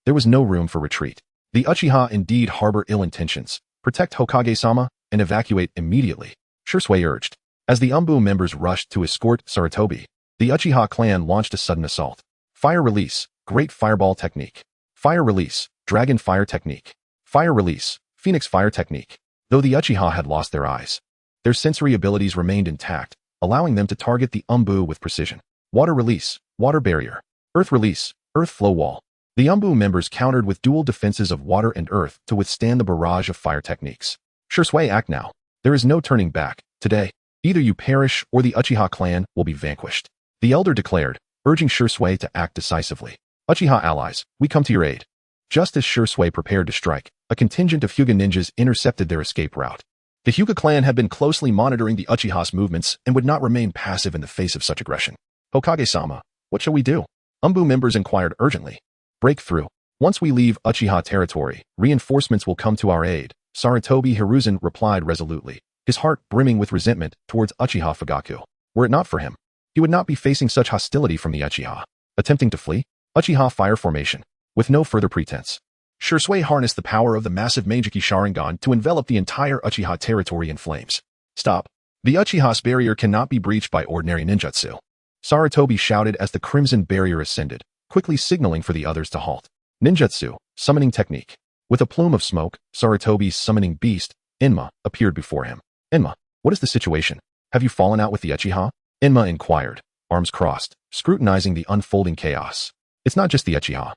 there was no room for retreat. The Uchiha indeed harbor ill intentions. Protect Hokage-sama and evacuate immediately, Shursui urged. As the Umbu members rushed to escort Sarutobi, the Uchiha clan launched a sudden assault. Fire release, Great Fireball Technique. Fire release, Dragon Fire Technique. Fire release, Phoenix Fire Technique. Though the Uchiha had lost their eyes, their sensory abilities remained intact, allowing them to target the Umbu with precision. Water release, Water Barrier. Earth release, Earth Flow Wall. The Umbu members countered with dual defenses of water and earth to withstand the barrage of fire techniques. Shursui, act now. There is no turning back. Today, either you perish or the Uchiha clan will be vanquished. The elder declared, urging Shursui to act decisively. Uchiha allies, we come to your aid. Just as Shursui prepared to strike, a contingent of Hyuga ninjas intercepted their escape route. The Hyuga clan had been closely monitoring the Uchiha's movements and would not remain passive in the face of such aggression. Hokage-sama, what shall we do? Umbu members inquired urgently. Break through. Once we leave Uchiha territory, reinforcements will come to our aid, Sarutobi Hiruzen replied resolutely, his heart brimming with resentment towards Uchiha Fugaku. Were it not for him, he would not be facing such hostility from the Uchiha. Attempting to flee? Uchiha fire formation. With no further pretense, Shursui harnessed the power of the massive Meijiki Sharingan to envelop the entire Uchiha territory in flames. Stop. The Uchiha's barrier cannot be breached by ordinary ninjutsu. Sarutobi shouted as the crimson barrier ascended, quickly signaling for the others to halt. Ninjutsu, summoning technique. With a plume of smoke, Sarutobi's summoning beast, Enma, appeared before him. Enma, what is the situation? Have you fallen out with the Uchiha? Enma inquired, arms crossed, scrutinizing the unfolding chaos. It's not just the Uchiha.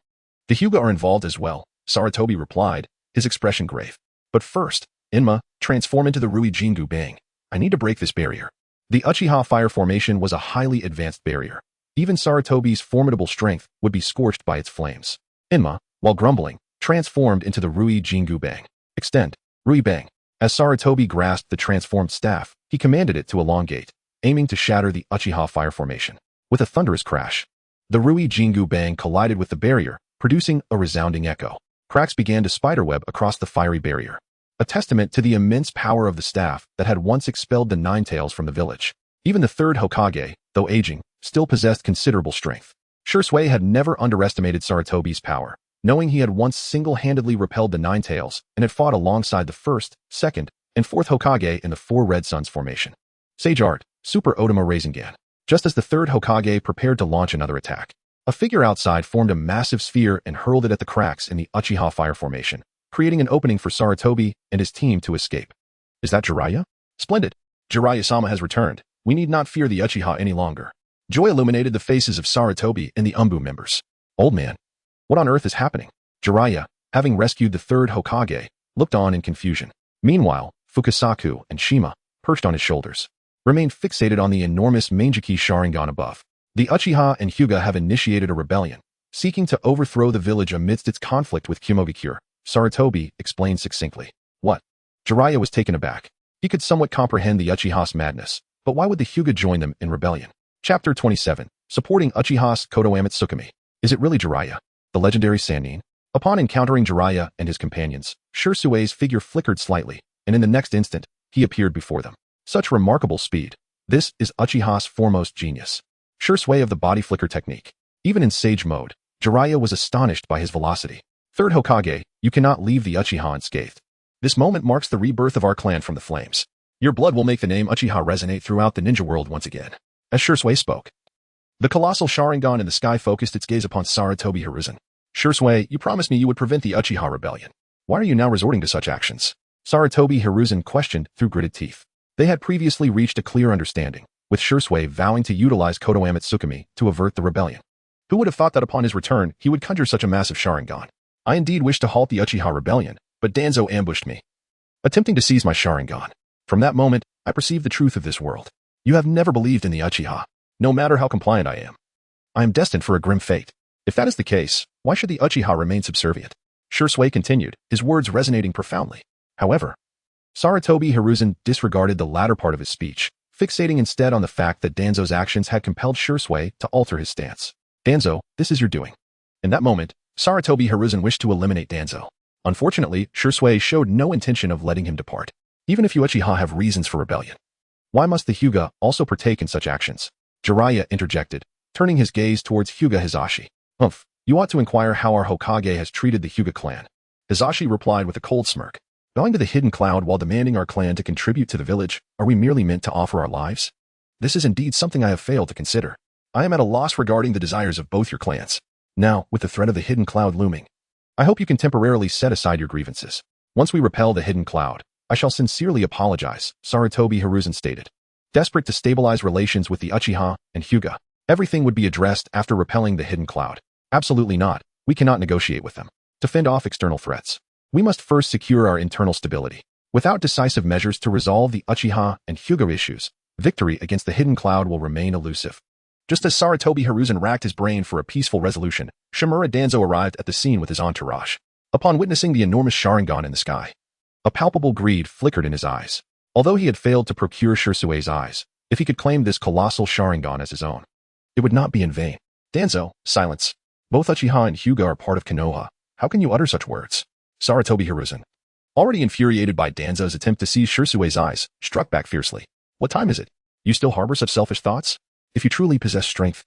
The Hyuga are involved as well, Sarutobi replied, his expression grave. But first, Enma, transform into the Rui Jingu Bang. I need to break this barrier. The Uchiha fire formation was a highly advanced barrier. Even Sarutobi's formidable strength would be scorched by its flames. Enma, while grumbling, transformed into the Rui Jingu Bang. Extend, Rui Bang. As Sarutobi grasped the transformed staff, he commanded it to elongate, aiming to shatter the Uchiha fire formation. With a thunderous crash, the Rui Jingu Bang collided with the barrier, producing a resounding echo. Cracks began to spiderweb across the fiery barrier, a testament to the immense power of the staff that had once expelled the Nine-Tails from the village. Even the third Hokage, though aging, still possessed considerable strength. Shursui had never underestimated Sarutobi's power, knowing he had once single-handedly repelled the Nine-Tails and had fought alongside the first, second, and fourth Hokage in the Four Red Suns formation. Sage Art, Super Otama Rasengan. Just as the third Hokage prepared to launch another attack, a figure outside formed a massive sphere and hurled it at the cracks in the Uchiha fire formation, creating an opening for Sarutobi and his team to escape. Is that Jiraiya? Splendid. Jiraiya-sama has returned. We need not fear the Uchiha any longer. Joy illuminated the faces of Sarutobi and the Umbu members. Old man, what on earth is happening? Jiraiya, having rescued the third Hokage, looked on in confusion. Meanwhile, Fukasaku and Shima, perched on his shoulders, remained fixated on the enormous Meijiki Sharingan above. The Uchiha and Hyuga have initiated a rebellion, seeking to overthrow the village amidst its conflict with Kumogakure, Sarutobi explained succinctly. What? Jiraiya was taken aback. He could somewhat comprehend the Uchiha's madness, but why would the Hyuga join them in rebellion? Chapter 27. Supporting Uchiha's Konoha Tsukumi. Is it really Jiraiya, the legendary Sannin? Upon encountering Jiraiya and his companions, Shursui's figure flickered slightly, and in the next instant, he appeared before them. Such remarkable speed. This is Uchiha's foremost genius. Shursui of the body flicker technique. Even in sage mode, Jiraiya was astonished by his velocity. Third Hokage, you cannot leave the Uchiha unscathed. This moment marks the rebirth of our clan from the flames. Your blood will make the name Uchiha resonate throughout the ninja world once again. As Shursui spoke, the colossal Sharingan in the sky focused its gaze upon Sarutobi Hiruzen. Shursui, you promised me you would prevent the Uchiha rebellion. Why are you now resorting to such actions? Sarutobi Hiruzen questioned through gritted teeth. They had previously reached a clear understanding, with Shursui vowing to utilize Konoha Tsukumi to avert the rebellion. Who would have thought that upon his return, he would conjure such a massive Sharingan? I indeed wished to halt the Uchiha rebellion, but Danzo ambushed me, attempting to seize my Sharingan. From that moment, I perceived the truth of this world. You have never believed in the Uchiha, no matter how compliant I am. I am destined for a grim fate. If that is the case, Why should the Uchiha remain subservient? ShÄten continued, his words resonating profoundly. However, Sarutobi Hiruzen disregarded the latter part of his speech, fixating instead on the fact that Danzo's actions had compelled ShÄten to alter his stance. Danzo, this is your doing. In that moment, Sarutobi Hiruzen wished to eliminate Danzo. Unfortunately, ShÄten showed no intention of letting him depart. Even if you Uchiha have reasons for rebellion, why must the Hyuga also partake in such actions? Jiraiya interjected, turning his gaze towards Hyuga Hisashi. You ought to inquire how our Hokage has treated the Hyuga clan. Hisashi replied with a cold smirk. Going to the hidden cloud while demanding our clan to contribute to the village, are we merely meant to offer our lives? This is indeed something I have failed to consider. I am at a loss regarding the desires of both your clans. Now, with the threat of the hidden cloud looming, I hope you can temporarily set aside your grievances. Once we repel the hidden cloud, I shall sincerely apologize, Sarutobi Hiruzen stated. Desperate to stabilize relations with the Uchiha and Hyuga, everything would be addressed after repelling the hidden cloud. Absolutely not. We cannot negotiate with them. To fend off external threats, we must first secure our internal stability. Without decisive measures to resolve the Uchiha and Hyuga issues, victory against the hidden cloud will remain elusive. Just as Sarutobi Hiruzen racked his brain for a peaceful resolution, Shimura Danzo arrived at the scene with his entourage. Upon witnessing the enormous Sharingan in the sky, a palpable greed flickered in his eyes. Although he had failed to procure ShÄten's eyes, if he could claim this colossal Sharingan as his own, it would not be in vain. Danzo, silence. Both Uchiha and Hyuga are part of Konoha. How can you utter such words? Sarutobi Hiruzen, already infuriated by Danzo's attempt to seize ShÄten's eyes, struck back fiercely. What time is it? You still harbor such selfish thoughts? If you truly possess strength,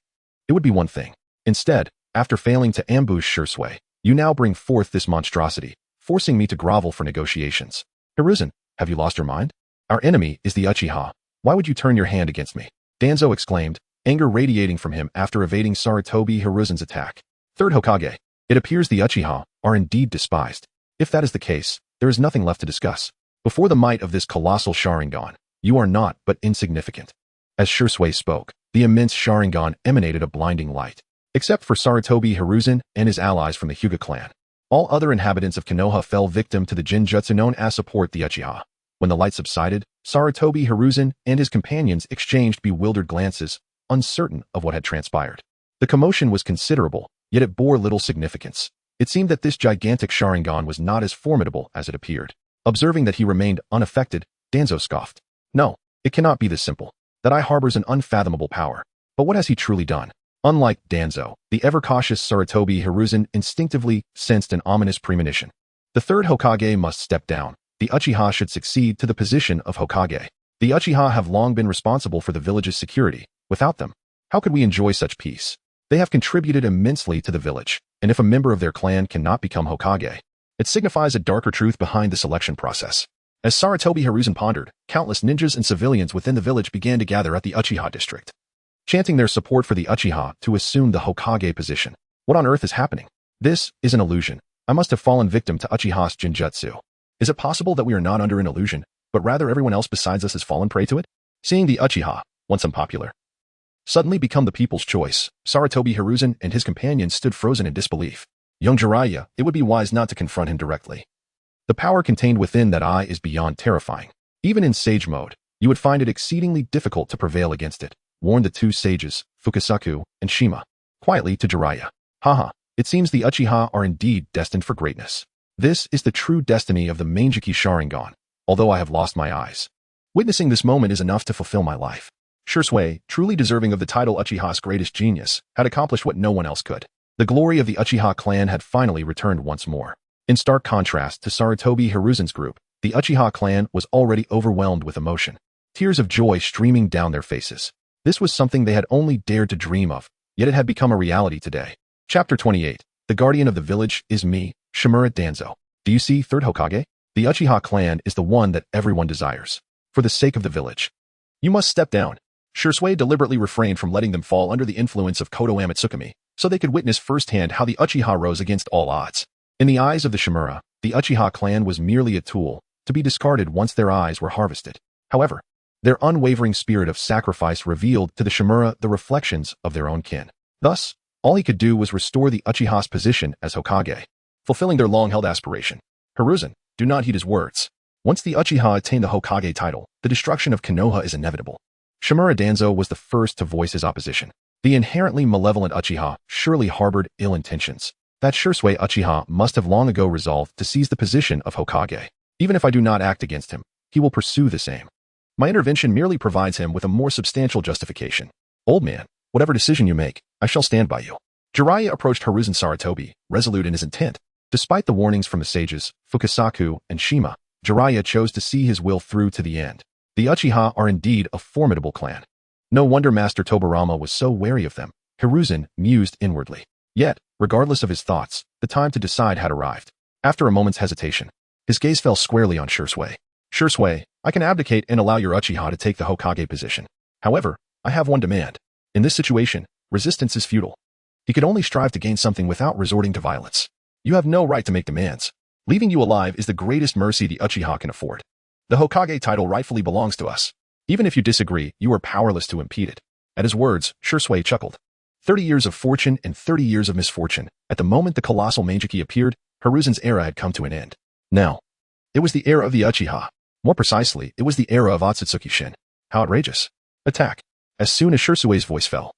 it would be one thing. Instead, after failing to ambush ShÄten, you now bring forth this monstrosity, forcing me to grovel for negotiations. Hiruzen, have you lost your mind? Our enemy is the Uchiha. Why would you turn your hand against me? Danzo exclaimed, anger radiating from him after evading Sarutobi Hiruzen's attack. Third Hokage, it appears the Uchiha are indeed despised. If that is the case, there is nothing left to discuss. Before the might of this colossal Sharingan, you are not but insignificant. As ShÄten spoke, the immense Sharingan emanated a blinding light. Except for Sarutobi Hiruzen and his allies from the Hyuga clan, all other inhabitants of Konoha fell victim to the Jinjutsu known as support the Uchiha. When the light subsided, Sarutobi Hiruzen and his companions exchanged bewildered glances, uncertain of what had transpired. The commotion was considerable, yet it bore little significance. It seemed that this gigantic Sharingan was not as formidable as it appeared. Observing that he remained unaffected, Danzo scoffed. No, it cannot be this simple. That eye harbors an unfathomable power. But what has he truly done? Unlike Danzo, the ever-cautious Sarutobi Hiruzen instinctively sensed an ominous premonition. The third Hokage must step down. The Uchiha should succeed to the position of Hokage. The Uchiha have long been responsible for the village's security. Without them, how could we enjoy such peace? They have contributed immensely to the village, and if a member of their clan cannot become Hokage, it signifies a darker truth behind the selection process. As Sarutobi Hiruzen pondered, countless ninjas and civilians within the village began to gather at the Uchiha district, chanting their support for the Uchiha to assume the Hokage position. What on earth is happening? This is an illusion. I must have fallen victim to Uchiha's Jinjutsu. Is it possible that we are not under an illusion, but rather everyone else besides us has fallen prey to it? Seeing the Uchiha, once unpopular, suddenly become the people's choice, Sarutobi Hiruzen and his companions stood frozen in disbelief. Young Jiraiya, it would be wise not to confront him directly. The power contained within that eye is beyond terrifying. Even in sage mode, you would find it exceedingly difficult to prevail against it, warned the two sages, Fukasaku and Shima, quietly to Jiraiya. Haha, it seems the Uchiha are indeed destined for greatness. This is the true destiny of the Manjiki Sharingan, although I have lost my eyes. Witnessing this moment is enough to fulfill my life. ShÄten, truly deserving of the title Uchiha's greatest genius, had accomplished what no one else could. The glory of the Uchiha clan had finally returned once more. In stark contrast to Sarutobi Hiruzen's group, the Uchiha clan was already overwhelmed with emotion, tears of joy streaming down their faces. This was something they had only dared to dream of, yet it had become a reality today. Chapter 28. The guardian of the village is me, Shimura Danzo. Do you see, third Hokage? The Uchiha clan is the one that everyone desires. For the sake of the village, you must step down. ShÄten deliberately refrained from letting them fall under the influence of Kodo Amatsukami, so they could witness firsthand how the Uchiha rose against all odds. In the eyes of the Shimura, the Uchiha clan was merely a tool, to be discarded once their eyes were harvested. However, their unwavering spirit of sacrifice revealed to the Shimura the reflections of their own kin. Thus, all he could do was restore the Uchiha's position as Hokage, fulfilling their long-held aspiration. Hiruzen, do not heed his words. Once the Uchiha attain the Hokage title, the destruction of Konoha is inevitable. Shimura Danzo was the first to voice his opposition. The inherently malevolent Uchiha surely harbored ill intentions. That Shisui Uchiha must have long ago resolved to seize the position of Hokage. Even if I do not act against him, he will pursue the same. My intervention merely provides him with a more substantial justification. Old man, whatever decision you make, I shall stand by you. Jiraiya approached Hiruzen Sarutobi, resolute in his intent. Despite the warnings from the sages, Fukasaku and Shima, Jiraiya chose to see his will through to the end. The Uchiha are indeed a formidable clan. No wonder Master Tobirama was so wary of them, Hiruzen mused inwardly. Yet, regardless of his thoughts, the time to decide had arrived. After a moment's hesitation, his gaze fell squarely on Shisui. Shisui, I can abdicate and allow your Uchiha to take the Hokage position. However, I have one demand. In this situation, resistance is futile. He could only strive to gain something without resorting to violence. You have no right to make demands. Leaving you alive is the greatest mercy the Uchiha can afford. The Hokage title rightfully belongs to us. Even if you disagree, you are powerless to impede it. At his words, Shisui chuckled. 30 years of fortune and 30 years of misfortune. At the moment the colossal Meijiki appeared, Hiruzen's era had come to an end. Now, it was the era of the Uchiha. More precisely, it was the era of Otsutsuki Shin. How outrageous. Attack. As soon as Shisui's voice fell,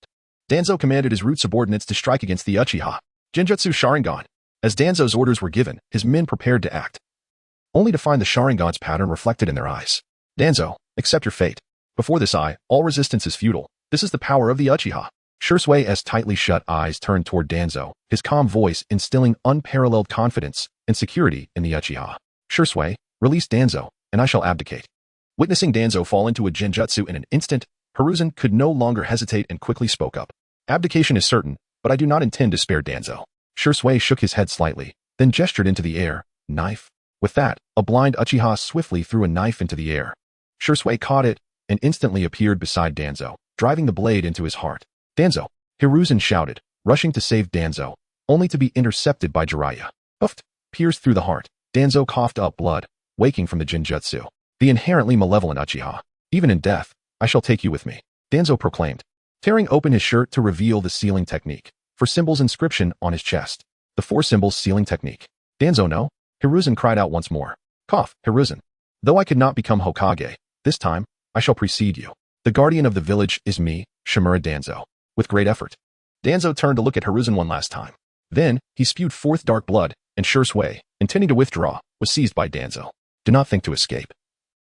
Danzo commanded his root subordinates to strike against the Uchiha. Genjutsu Sharingan. As Danzo's orders were given, his men prepared to act, only to find the Sharingan's pattern reflected in their eyes. Danzo, accept your fate. Before this eye, all resistance is futile. This is the power of the Uchiha. Shisui's tightly shut eyes turned toward Danzo, his calm voice instilling unparalleled confidence and security in the Uchiha. Shisui, release Danzo, and I shall abdicate. Witnessing Danzo fall into a genjutsu in an instant, Hiruzen could no longer hesitate and quickly spoke up. Abdication is certain, but I do not intend to spare Danzo. Shisui shook his head slightly, then gestured into the air. Knife? With that, a blind Uchiha swiftly threw a knife into the air. Shisui caught it and instantly appeared beside Danzo, driving the blade into his heart. Danzo! Hiruzen shouted, rushing to save Danzo, only to be intercepted by Jiraiya. Puffed, pierced through the heart. Danzo coughed up blood, waking from the genjutsu. The inherently malevolent Uchiha. Even in death, I shall take you with me, Danzo proclaimed, tearing open his shirt to reveal the sealing technique. For symbols inscription on his chest. The 4 symbols sealing technique. Danzo no? Hiruzen cried out once more. Cough, Hiruzen. Though I could not become Hokage, this time, I shall precede you. The guardian of the village is me, Shimura Danzo. With great effort. Danzo turned to look at Hiruzen one last time. Then, he spewed forth dark blood, and Shisui, intending to withdraw, was seized by Danzo. Do not think to escape.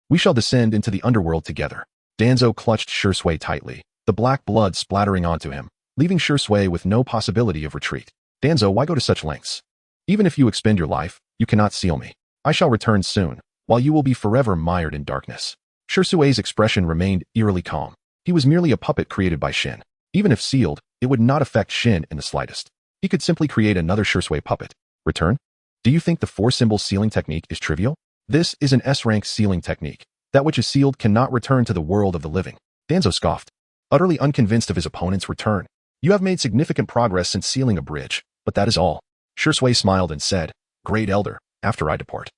We shall descend into the underworld together. Danzo clutched Shisui tightly, the black blood splattering onto him, leaving Shisui with no possibility of retreat. Danzo, why go to such lengths? Even if you expend your life, you cannot seal me. I shall return soon, while you will be forever mired in darkness. Shisui's expression remained eerily calm. He was merely a puppet created by Shin. Even if sealed, it would not affect Shin in the slightest. He could simply create another Shisui puppet. Return? Do you think the 4-symbol sealing technique is trivial? This is an S-rank sealing technique. That which is sealed cannot return to the world of the living. Danzo scoffed, utterly unconvinced of his opponent's return. You have made significant progress since sealing a bridge, but that is all. Shisui smiled and said, Great Elder, after I depart,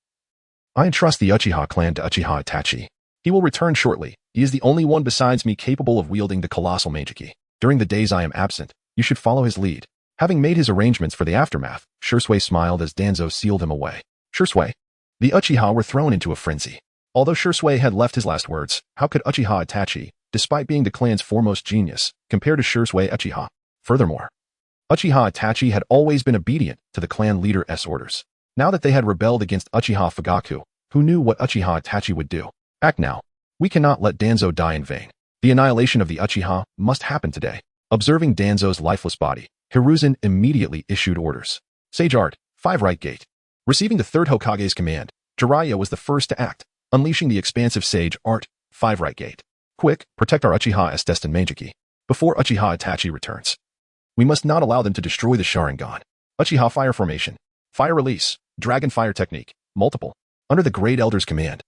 I entrust the Uchiha clan to Uchiha Itachi. He will return shortly. He is the only one besides me capable of wielding the colossal Meijiki. During the days I am absent, you should follow his lead. Having made his arrangements for the aftermath, Shisui smiled as Danzo sealed him away. Shisui. The Uchiha were thrown into a frenzy. Although Shisui had left his last words, how could Uchiha Itachi, despite being the clan's foremost genius, compare to Shisui Uchiha? Furthermore, Uchiha Itachi had always been obedient to the clan leader's orders. Now that they had rebelled against Uchiha Fugaku, who knew what Uchiha Itachi would do? Act now. We cannot let Danzo die in vain. The annihilation of the Uchiha must happen today. Observing Danzo's lifeless body, Hiruzen immediately issued orders. Sage Art, 5 right gate. Receiving the 3rd Hokage's command, Jiraiya was the first to act, unleashing the expansive Sage Art, 5 right gate. Quick, protect our Uchiha's destined Meijiki. Before Uchiha Itachi returns, we must not allow them to destroy the Sharingan. Uchiha Fire Formation. Fire Release. Dragon Fire Technique. Multiple. Under the Great Elder's command,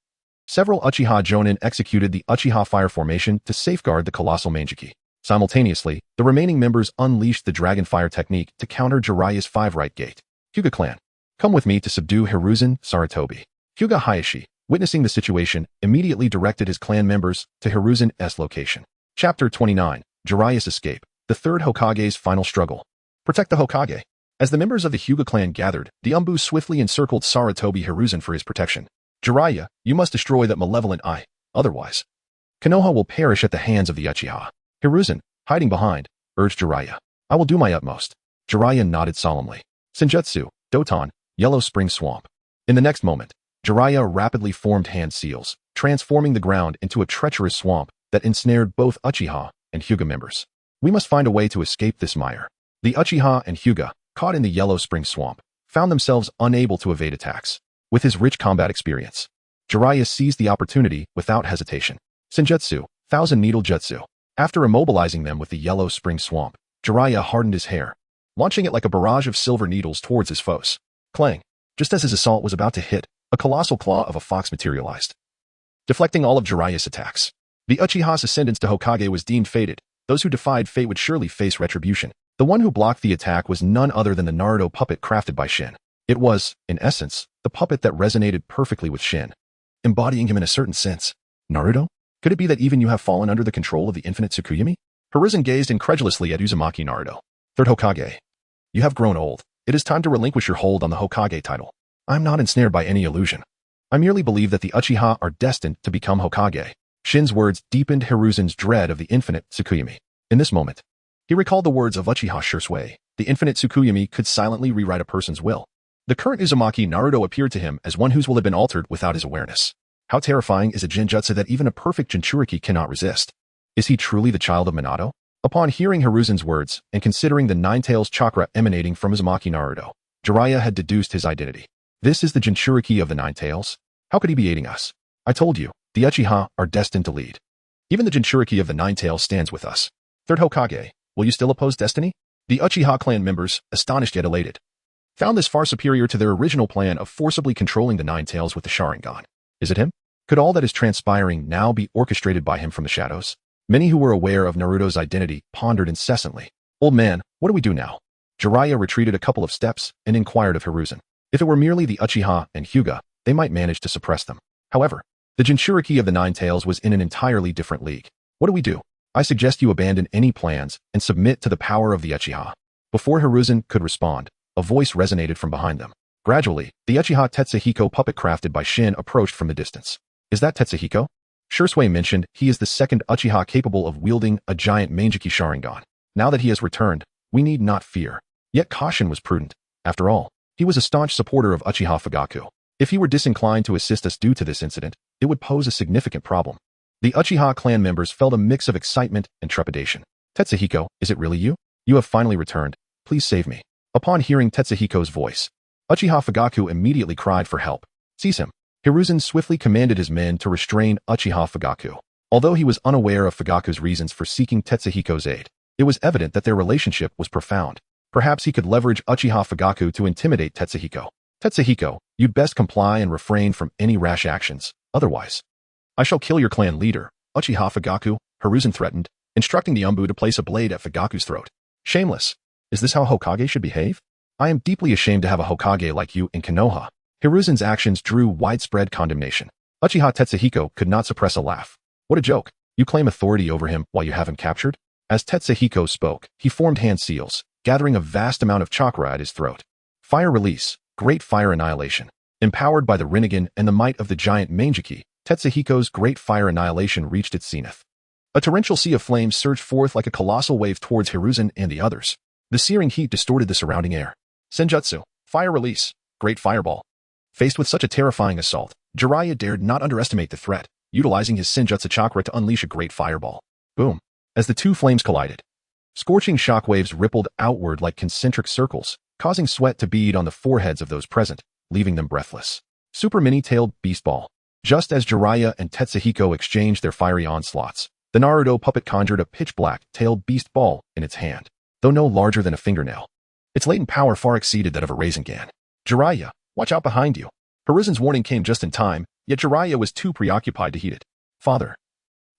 several Uchiha Jonin executed the Uchiha Fire Formation to safeguard the colossal Meijiki. Simultaneously, the remaining members unleashed the Dragon Fire Technique to counter Jiraiya's 5 right gate. Hyuga clan. Come with me to subdue Hiruzen Sarutobi. Hyuga Hiashi, witnessing the situation, immediately directed his clan members to Hiruzen's location. Chapter 29. Jiraiya's Escape. The 3rd Hokage's Final Struggle. Protect the Hokage. As the members of the Hyuga clan gathered, the Umbu swiftly encircled Sarutobi Hiruzen for his protection. Jiraiya, you must destroy that malevolent eye, otherwise Konoha will perish at the hands of the Uchiha. Hiruzen, hiding behind, urged Jiraiya. I will do my utmost. Jiraiya nodded solemnly. Senjutsu, Doton, Yellow Spring Swamp. In the next moment, Jiraiya rapidly formed hand seals, transforming the ground into a treacherous swamp that ensnared both Uchiha and Hyuga members. We must find a way to escape this mire. The Uchiha and Hyuga, caught in the Yellow Spring Swamp, found themselves unable to evade attacks. With his rich combat experience, Jiraiya seized the opportunity without hesitation. Senjutsu, Thousand Needle Jutsu. After immobilizing them with the Yellow Spring Swamp, Jiraiya hardened his hair, launching it like a barrage of silver needles towards his foes. Clang! Just as his assault was about to hit, a colossal claw of a fox materialized, deflecting all of Jiraiya's attacks. The Uchiha's ascendance to Hokage was deemed fated. Those who defied fate would surely face retribution. The one who blocked the attack was none other than the Naruto puppet crafted by Shin. It was, in essence, the puppet that resonated perfectly with Shin, embodying him in a certain sense. Naruto? Could it be that even you have fallen under the control of the infinite Tsukuyomi? Hiruzen gazed incredulously at Uzumaki Naruto. Third Hokage. You have grown old. It is time to relinquish your hold on the Hokage title. I am not ensnared by any illusion. I merely believe that the Uchiha are destined to become Hokage. Shin's words deepened Hiruzen's dread of the infinite Tsukuyomi. In this moment, he recalled the words of Uchiha Shursui. The infinite Tsukuyomi could silently rewrite a person's will. The current Uzumaki Naruto appeared to him as one whose will had been altered without his awareness. How terrifying is a Jinjutsu that even a perfect Jinchuriki cannot resist? Is he truly the child of Minato? Upon hearing Hiruzen's words and considering the Nine-Tails chakra emanating from Uzumaki Naruto, Jiraiya had deduced his identity. This is the Jinchuriki of the Nine-Tails? How could he be aiding us? I told you, the Uchiha are destined to lead. Even the Jinchuriki of the Nine-Tails stands with us. Third Hokage, will you still oppose destiny? The Uchiha clan members, astonished yet elated, found this far superior to their original plan of forcibly controlling the Nine-Tails with the Sharingan. Is it him? Could all that is transpiring now be orchestrated by him from the shadows? Many who were aware of Naruto's identity pondered incessantly. Old man, what do we do now? Jiraiya retreated a couple of steps and inquired of Hiruzen. If it were merely the Uchiha and Hyuga, they might manage to suppress them. However, the Jinchuriki of the Nine-Tails was in an entirely different league. What do we do? I suggest you abandon any plans and submit to the power of the Uchiha. Before Hiruzen could respond, a voice resonated from behind them. Gradually, the Uchiha Tenseigan puppet crafted by Shin approached from the distance. Is that Tenseigan? Shursui mentioned he is the second Uchiha capable of wielding a giant Manjiki Sharingan. Now that he has returned, we need not fear. Yet caution was prudent. After all, he was a staunch supporter of Uchiha Fugaku. If he were disinclined to assist us due to this incident, it would pose a significant problem. The Uchiha clan members felt a mix of excitement and trepidation. Tenseigan, is it really you? You have finally returned. Please save me. Upon hearing Tenseigan's voice, Uchiha Fugaku immediately cried for help. Seize him. Hiruzen swiftly commanded his men to restrain Uchiha Fugaku. Although he was unaware of Fugaku's reasons for seeking Tenseigan's aid, it was evident that their relationship was profound. Perhaps he could leverage Uchiha Fugaku to intimidate Tenseigan. Tenseigan, you'd best comply and refrain from any rash actions. Otherwise, I shall kill your clan leader, Uchiha Fugaku, Hiruzen threatened, instructing the Umbu to place a blade at Fugaku's throat. Shameless. Is this how Hokage should behave? I am deeply ashamed to have a Hokage like you in Konoha. Hiruzen's actions drew widespread condemnation. Uchiha Tenseigan could not suppress a laugh. What a joke. You claim authority over him while you have him captured? As Tenseigan spoke, he formed hand seals, gathering a vast amount of chakra at his throat. Fire release, great fire annihilation. Empowered by the Rinnegan and the might of the giant Manjiki, Tenseigan's great fire annihilation reached its zenith. A torrential sea of flames surged forth like a colossal wave towards Hiruzen and the others. The searing heat distorted the surrounding air. Senjutsu, fire release, great fireball. Faced with such a terrifying assault, Jiraiya dared not underestimate the threat, utilizing his Senjutsu chakra to unleash a great fireball. Boom. As the two flames collided, scorching shockwaves rippled outward like concentric circles, causing sweat to bead on the foreheads of those present, leaving them breathless. Super mini-tailed beast ball. Just as Jiraiya and Tenseigan exchanged their fiery onslaughts, the Naruto puppet conjured a pitch-black, tailed beast ball in its hand, though no larger than a fingernail. Its latent power far exceeded that of a Rasengan. Jiraiya, watch out behind you. Hiruzen's warning came just in time, yet Jiraiya was too preoccupied to heed it. Father,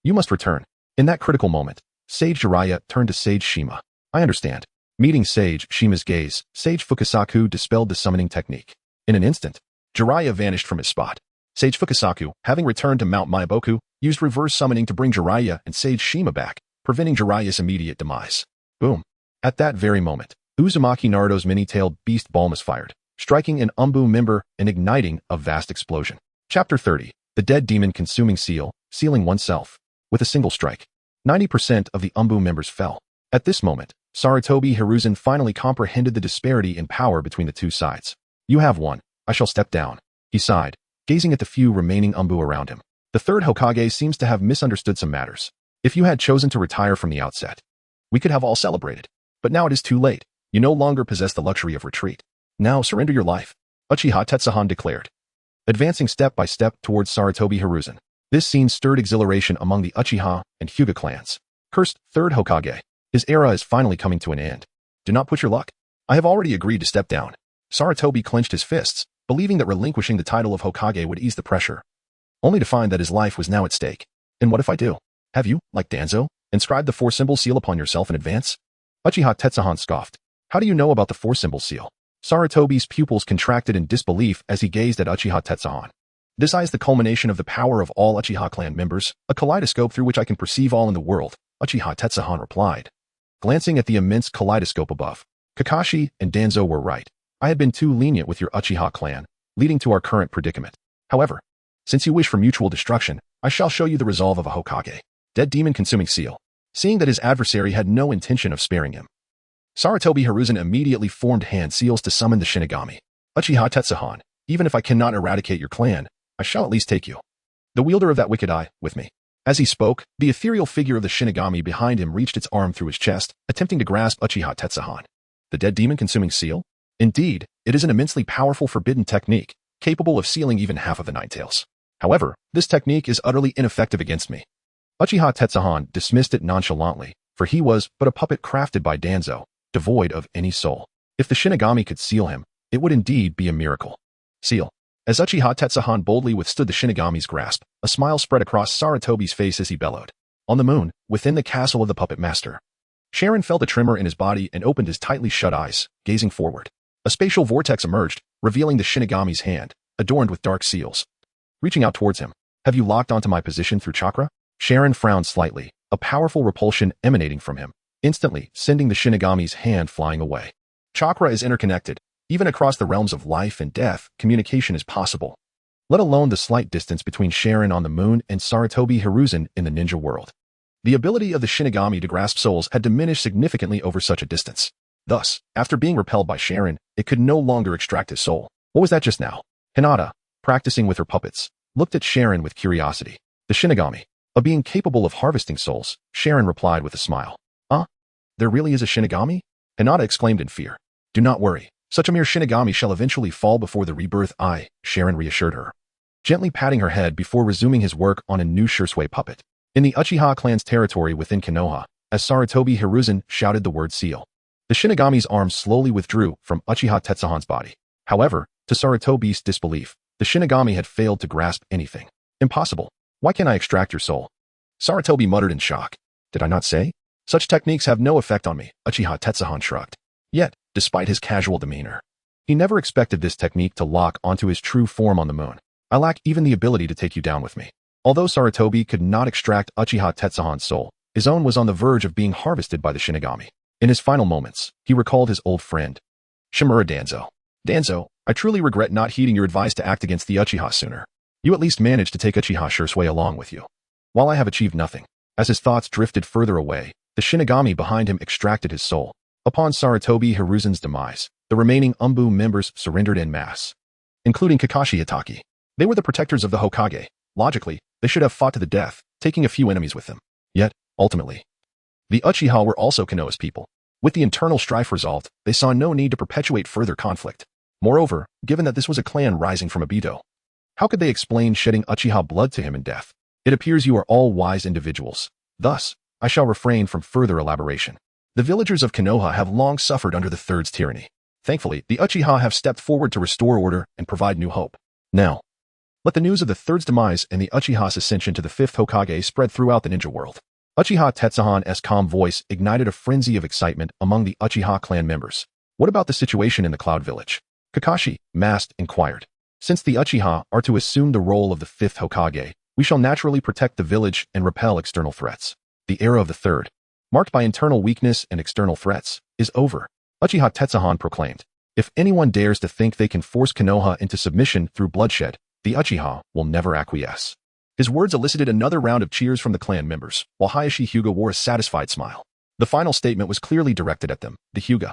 you must return. In that critical moment, Sage Jiraiya turned to Sage Shima. I understand. Meeting Sage Shima's gaze, Sage Fukasaku dispelled the summoning technique. In an instant, Jiraiya vanished from his spot. Sage Fukasaku, having returned to Mount Maiboku, used reverse summoning to bring Jiraiya and Sage Shima back, preventing Jiraiya's immediate demise. Boom. At that very moment, Uzumaki Naruto's mini-tailed beast ball misfired, striking an Umbu member and igniting a vast explosion. Chapter 30. The Dead Demon Consuming Seal, Sealing Oneself. With a single strike, 90% of the Umbu members fell. At this moment, Sarutobi Hiruzen finally comprehended the disparity in power between the two sides. You have won. I shall step down. He sighed, gazing at the few remaining Umbu around him. The third Hokage seems to have misunderstood some matters. If you had chosen to retire from the outset, we could have all celebrated. But now it is too late. You no longer possess the luxury of retreat. Now surrender your life, Uchiha Tetsuhan declared, advancing step by step towards Sarutobi Hiruzen. This scene stirred exhilaration among the Uchiha and Hyuga clans. Cursed third Hokage. His era is finally coming to an end. Do not put your luck. I have already agreed to step down. Sarutobi clenched his fists, believing that relinquishing the title of Hokage would ease the pressure, only to find that his life was now at stake. And what if I do? Have you, like Danzo, inscribed the four-symbol seal upon yourself in advance? Uchiha Tetsuhan scoffed. How do you know about the four-symbol seal? Sarutobi's pupils contracted in disbelief as he gazed at Uchiha Tetsuhan. This eye is the culmination of the power of all Uchiha clan members, a kaleidoscope through which I can perceive all in the world, Uchiha Tetsuhan replied, glancing at the immense kaleidoscope above. Kakashi and Danzo were right. I had been too lenient with your Uchiha clan, leading to our current predicament. However, since you wish for mutual destruction, I shall show you the resolve of a Hokage. Dead demon consuming seal. Seeing that his adversary had no intention of sparing him, Sarutobi Hiruzen immediately formed hand seals to summon the Shinigami. Uchiha Tetsuhan, even if I cannot eradicate your clan, I shall at least take you, the wielder of that wicked eye, with me. As he spoke, the ethereal figure of the Shinigami behind him reached its arm through his chest, attempting to grasp Uchiha Tetsuhan. The dead demon consuming seal? Indeed, it is an immensely powerful forbidden technique, capable of sealing even half of the Nine Tails. However, this technique is utterly ineffective against me. Uchiha Tetsuhan dismissed it nonchalantly, for he was but a puppet crafted by Danzo, devoid of any soul. If the Shinigami could seal him, it would indeed be a miracle. Seal. As Uchiha Tetsuhan boldly withstood the Shinigami's grasp, a smile spread across Sarutobi's face as he bellowed. On the moon, within the castle of the puppet master, Sharon felt a tremor in his body and opened his tightly shut eyes, gazing forward. A spatial vortex emerged, revealing the Shinigami's hand, adorned with dark seals. Reaching out towards him. Have you locked onto my position through chakra? Sharon frowned slightly, a powerful repulsion emanating from him, instantly sending the Shinigami's hand flying away. Chakra is interconnected. Even across the realms of life and death, communication is possible. Let alone the slight distance between Sharon on the moon and Sarutobi Hiruzen in the ninja world. The ability of the Shinigami to grasp souls had diminished significantly over such a distance. Thus, after being repelled by Sharon, it could no longer extract his soul. What was that just now? Hinata, practicing with her puppets, looked at Sharon with curiosity. The Shinigami, a being capable of harvesting souls, Sharon replied with a smile. There really is a Shinigami? Hinata exclaimed in fear. Do not worry. Such a mere Shinigami shall eventually fall before the rebirth eye, Sharon reassured her, gently patting her head before resuming his work on a new Shursui puppet. In the Uchiha clan's territory within Konoha, as Sarutobi Hiruzen shouted the word seal, the Shinigami's arms slowly withdrew from Uchiha Tetsuhan's body. However, to Sarutobi's disbelief, the Shinigami had failed to grasp anything. Impossible. Why can't I extract your soul? Sarutobi muttered in shock. Did I not say? Such techniques have no effect on me, Uchiha Tetsuhan shrugged. Yet, despite his casual demeanor, he never expected this technique to lock onto his true form on the moon. I lack even the ability to take you down with me. Although Sarutobi could not extract Uchiha Tetsuhan's soul, his own was on the verge of being harvested by the Shinigami. In his final moments, he recalled his old friend, Shimura Danzo. Danzo, I truly regret not heeding your advice to act against the Uchiha sooner. You at least managed to take Uchiha Shursui along with you, while I have achieved nothing. As his thoughts drifted further away, the Shinigami behind him extracted his soul. Upon Sarutobi Hiruzen's demise, the remaining Umbu members surrendered en masse, including Kakashi Hatake. They were the protectors of the Hokage. Logically, they should have fought to the death, taking a few enemies with them. Yet, ultimately, the Uchiha were also Konoha's people. With the internal strife resolved, they saw no need to perpetuate further conflict. Moreover, given that this was a clan rising from Obito, how could they explain shedding Uchiha blood to him in death? It appears you are all wise individuals. Thus, I shall refrain from further elaboration. The villagers of Konoha have long suffered under the Third's tyranny. Thankfully, the Uchiha have stepped forward to restore order and provide new hope. Now, let the news of the Third's demise and the Uchiha's ascension to the Fifth Hokage spread throughout the ninja world. Uchiha Tetsuhan's calm voice ignited a frenzy of excitement among the Uchiha clan members. What about the situation in the Cloud Village? Kakashi, masked, inquired. Since the Uchiha are to assume the role of the Fifth Hokage, we shall naturally protect the village and repel external threats. The era of the Third, marked by internal weakness and external threats, is over, Uchiha Tetsuhan proclaimed. If anyone dares to think they can force Konoha into submission through bloodshed, the Uchiha will never acquiesce. His words elicited another round of cheers from the clan members, while Hiashi Hyuga wore a satisfied smile. The final statement was clearly directed at them, the Hyuga,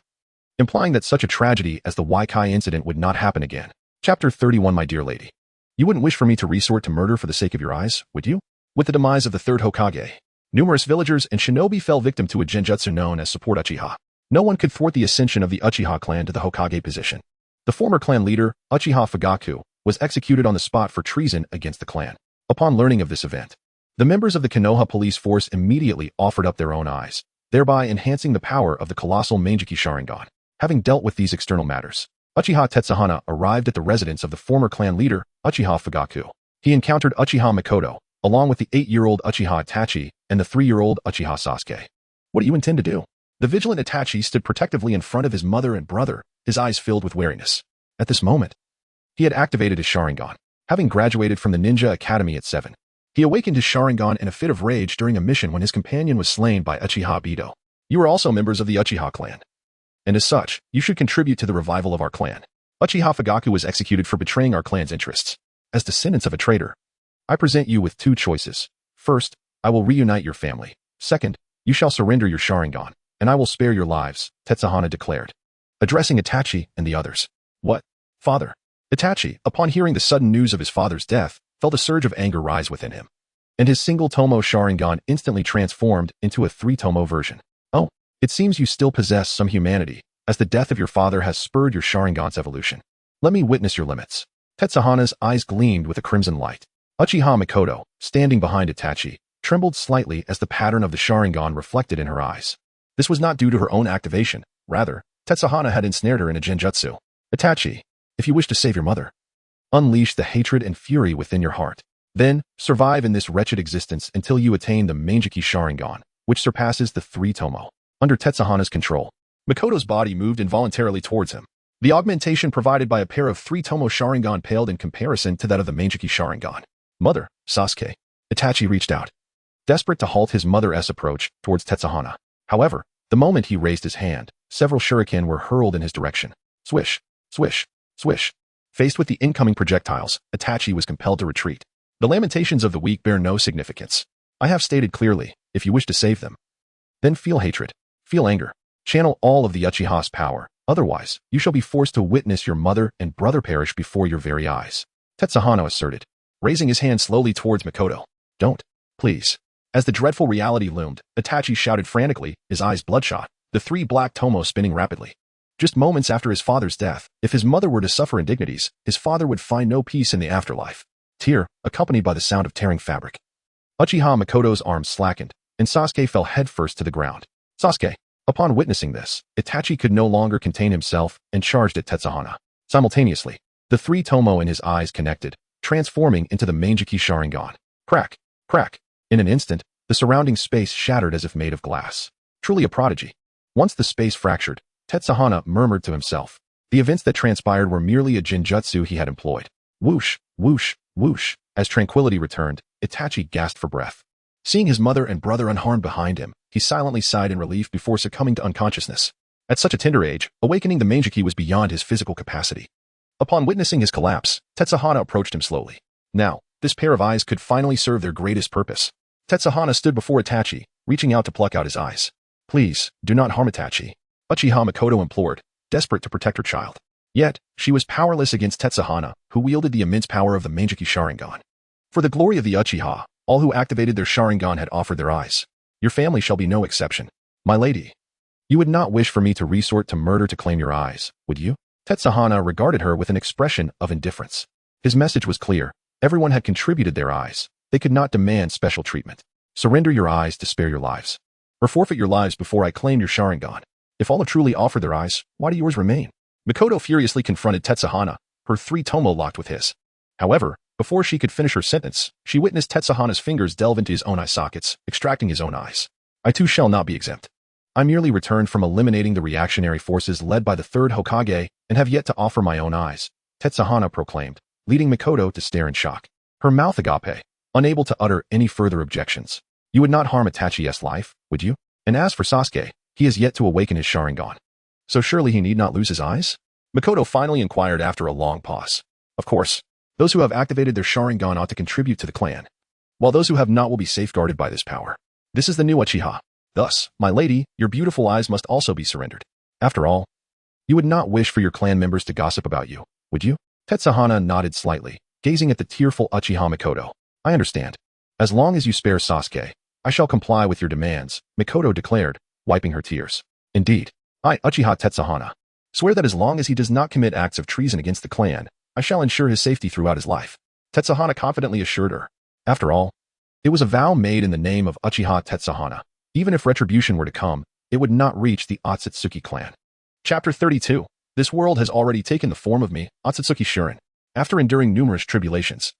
implying that such a tragedy as the Waikai incident would not happen again. Chapter 31. My dear lady, you wouldn't wish for me to resort to murder for the sake of your eyes, would you? With the demise of the third Hokage, numerous villagers and shinobi fell victim to a genjutsu known as support Uchiha. No one could thwart the ascension of the Uchiha clan to the Hokage position. The former clan leader, Uchiha Fugaku, was executed on the spot for treason against the clan. Upon learning of this event, the members of the Konoha police force immediately offered up their own eyes, thereby enhancing the power of the colossal Manjiki Sharingan. Having dealt with these external matters, Uchiha Tenseigan arrived at the residence of the former clan leader, Uchiha Fugaku. He encountered Uchiha Mikoto, along with the 8-year-old Uchiha Itachi and the 3-year-old Uchiha Sasuke. What do you intend to do? The vigilant Itachi stood protectively in front of his mother and brother, his eyes filled with wariness. At this moment, he had activated his Sharingan. Having graduated from the Ninja Academy at 7, he awakened his Sharingan in a fit of rage during a mission when his companion was slain by Uchiha Bido. You are also members of the Uchiha clan, and as such, you should contribute to the revival of our clan. Uchiha Fugaku was executed for betraying our clan's interests. As descendants of a traitor, I present you with 2 choices. First, I will reunite your family. Second, you shall surrender your Sharingan, and I will spare your lives, Tenseigan declared, addressing Itachi and the others. What? Father? Itachi, upon hearing the sudden news of his father's death, felt a surge of anger rise within him, and his single Tomo Sharingan instantly transformed into a 3-Tomo version. Oh, it seems you still possess some humanity, as the death of your father has spurred your Sharingan's evolution. Let me witness your limits. Tenseigan's eyes gleamed with a crimson light. Uchiha Mikoto, standing behind Itachi, trembled slightly as the pattern of the Sharingan reflected in her eyes. This was not due to her own activation. Rather, Tenseigan had ensnared her in a genjutsu. Itachi, if you wish to save your mother, unleash the hatred and fury within your heart. Then, survive in this wretched existence until you attain the Manjiki Sharingan, which surpasses the 3-Tomo. Under Tenseigan's control, Mikoto's body moved involuntarily towards him. The augmentation provided by a pair of 3-Tomo Sharingan paled in comparison to that of the Manjiki Sharingan. Mother, Sasuke. Itachi reached out, desperate to halt his mother's approach towards Tenseigan. However, the moment he raised his hand, several shuriken were hurled in his direction. Swish, swish, swish. Faced with the incoming projectiles, Itachi was compelled to retreat. The lamentations of the weak bear no significance. I have stated clearly, if you wish to save them, then feel hatred, feel anger, channel all of the Uchiha's power. Otherwise, you shall be forced to witness your mother and brother perish before your very eyes. Tenseigan asserted, raising his hand slowly towards Mikoto. Don't, please. As the dreadful reality loomed, Itachi shouted frantically, his eyes bloodshot, the 3 black Tomo spinning rapidly. Just moments after his father's death, if his mother were to suffer indignities, his father would find no peace in the afterlife. Tear, accompanied by the sound of tearing fabric. Uchiha Mikoto's arms slackened, and Sasuke fell headfirst to the ground. Sasuke. Upon witnessing this, Itachi could no longer contain himself and charged at Tenseigan. Simultaneously, the 3-Tomo in his eyes connected, transforming into the Manjiki Sharingan. Crack, crack. In an instant, the surrounding space shattered as if made of glass. Truly a prodigy. Once the space fractured, Tenseigan murmured to himself. The events that transpired were merely a genjutsu he had employed. Whoosh, whoosh, whoosh. As tranquility returned, Itachi gasped for breath. Seeing his mother and brother unharmed behind him, he silently sighed in relief before succumbing to unconsciousness. At such a tender age, awakening the Manjiki was beyond his physical capacity. Upon witnessing his collapse, Tenseigan approached him slowly. Now, this pair of eyes could finally serve their greatest purpose. Tenseigan stood before Itachi, reaching out to pluck out his eyes. Please, do not harm Itachi, Uchiha Mikoto implored, desperate to protect her child. Yet, she was powerless against Tenseigan, who wielded the immense power of the Manjiki Sharingan. For the glory of the Uchiha, all who activated their Sharingan had offered their eyes. Your family shall be no exception. My lady, you would not wish for me to resort to murder to claim your eyes, would you? Tenseigan regarded her with an expression of indifference. His message was clear. Everyone had contributed their eyes. They could not demand special treatment. Surrender your eyes to spare your lives, or forfeit your lives before I claim your Sharingan. If all have truly offered their eyes, why do yours remain? Mikoto furiously confronted Tenseigan, her 3-Tomo locked with his. However, before she could finish her sentence, she witnessed Tenseigan's fingers delve into his own eye sockets, extracting his own eyes. I too shall not be exempt. I merely returned from eliminating the reactionary forces led by the 3rd Hokage and have yet to offer my own eyes, Tenseigan proclaimed, leading Mikoto to stare in shock. Her mouth agape, unable to utter any further objections. You would not harm Itachi's life, would you? And as for Sasuke, he has yet to awaken his Sharingan. So surely he need not lose his eyes? Mikoto finally inquired after a long pause. Of course, those who have activated their Sharingan ought to contribute to the clan, while those who have not will be safeguarded by this power. This is the new Uchiha. Thus, my lady, your beautiful eyes must also be surrendered. After all, you would not wish for your clan members to gossip about you, would you? Tenseigan nodded slightly, gazing at the tearful Uchiha Mikoto. I understand. As long as you spare Sasuke, I shall comply with your demands, Mikoto declared, wiping her tears. Indeed. I, Uchiha Tenseigan, swear that as long as he does not commit acts of treason against the clan, I shall ensure his safety throughout his life. Tenseigan confidently assured her. After all, it was a vow made in the name of Uchiha Tenseigan. Even if retribution were to come, it would not reach the Otsutsuki clan. Chapter 32. This world has already taken the form of me, Otsutsuki ShŁten. After enduring numerous tribulations,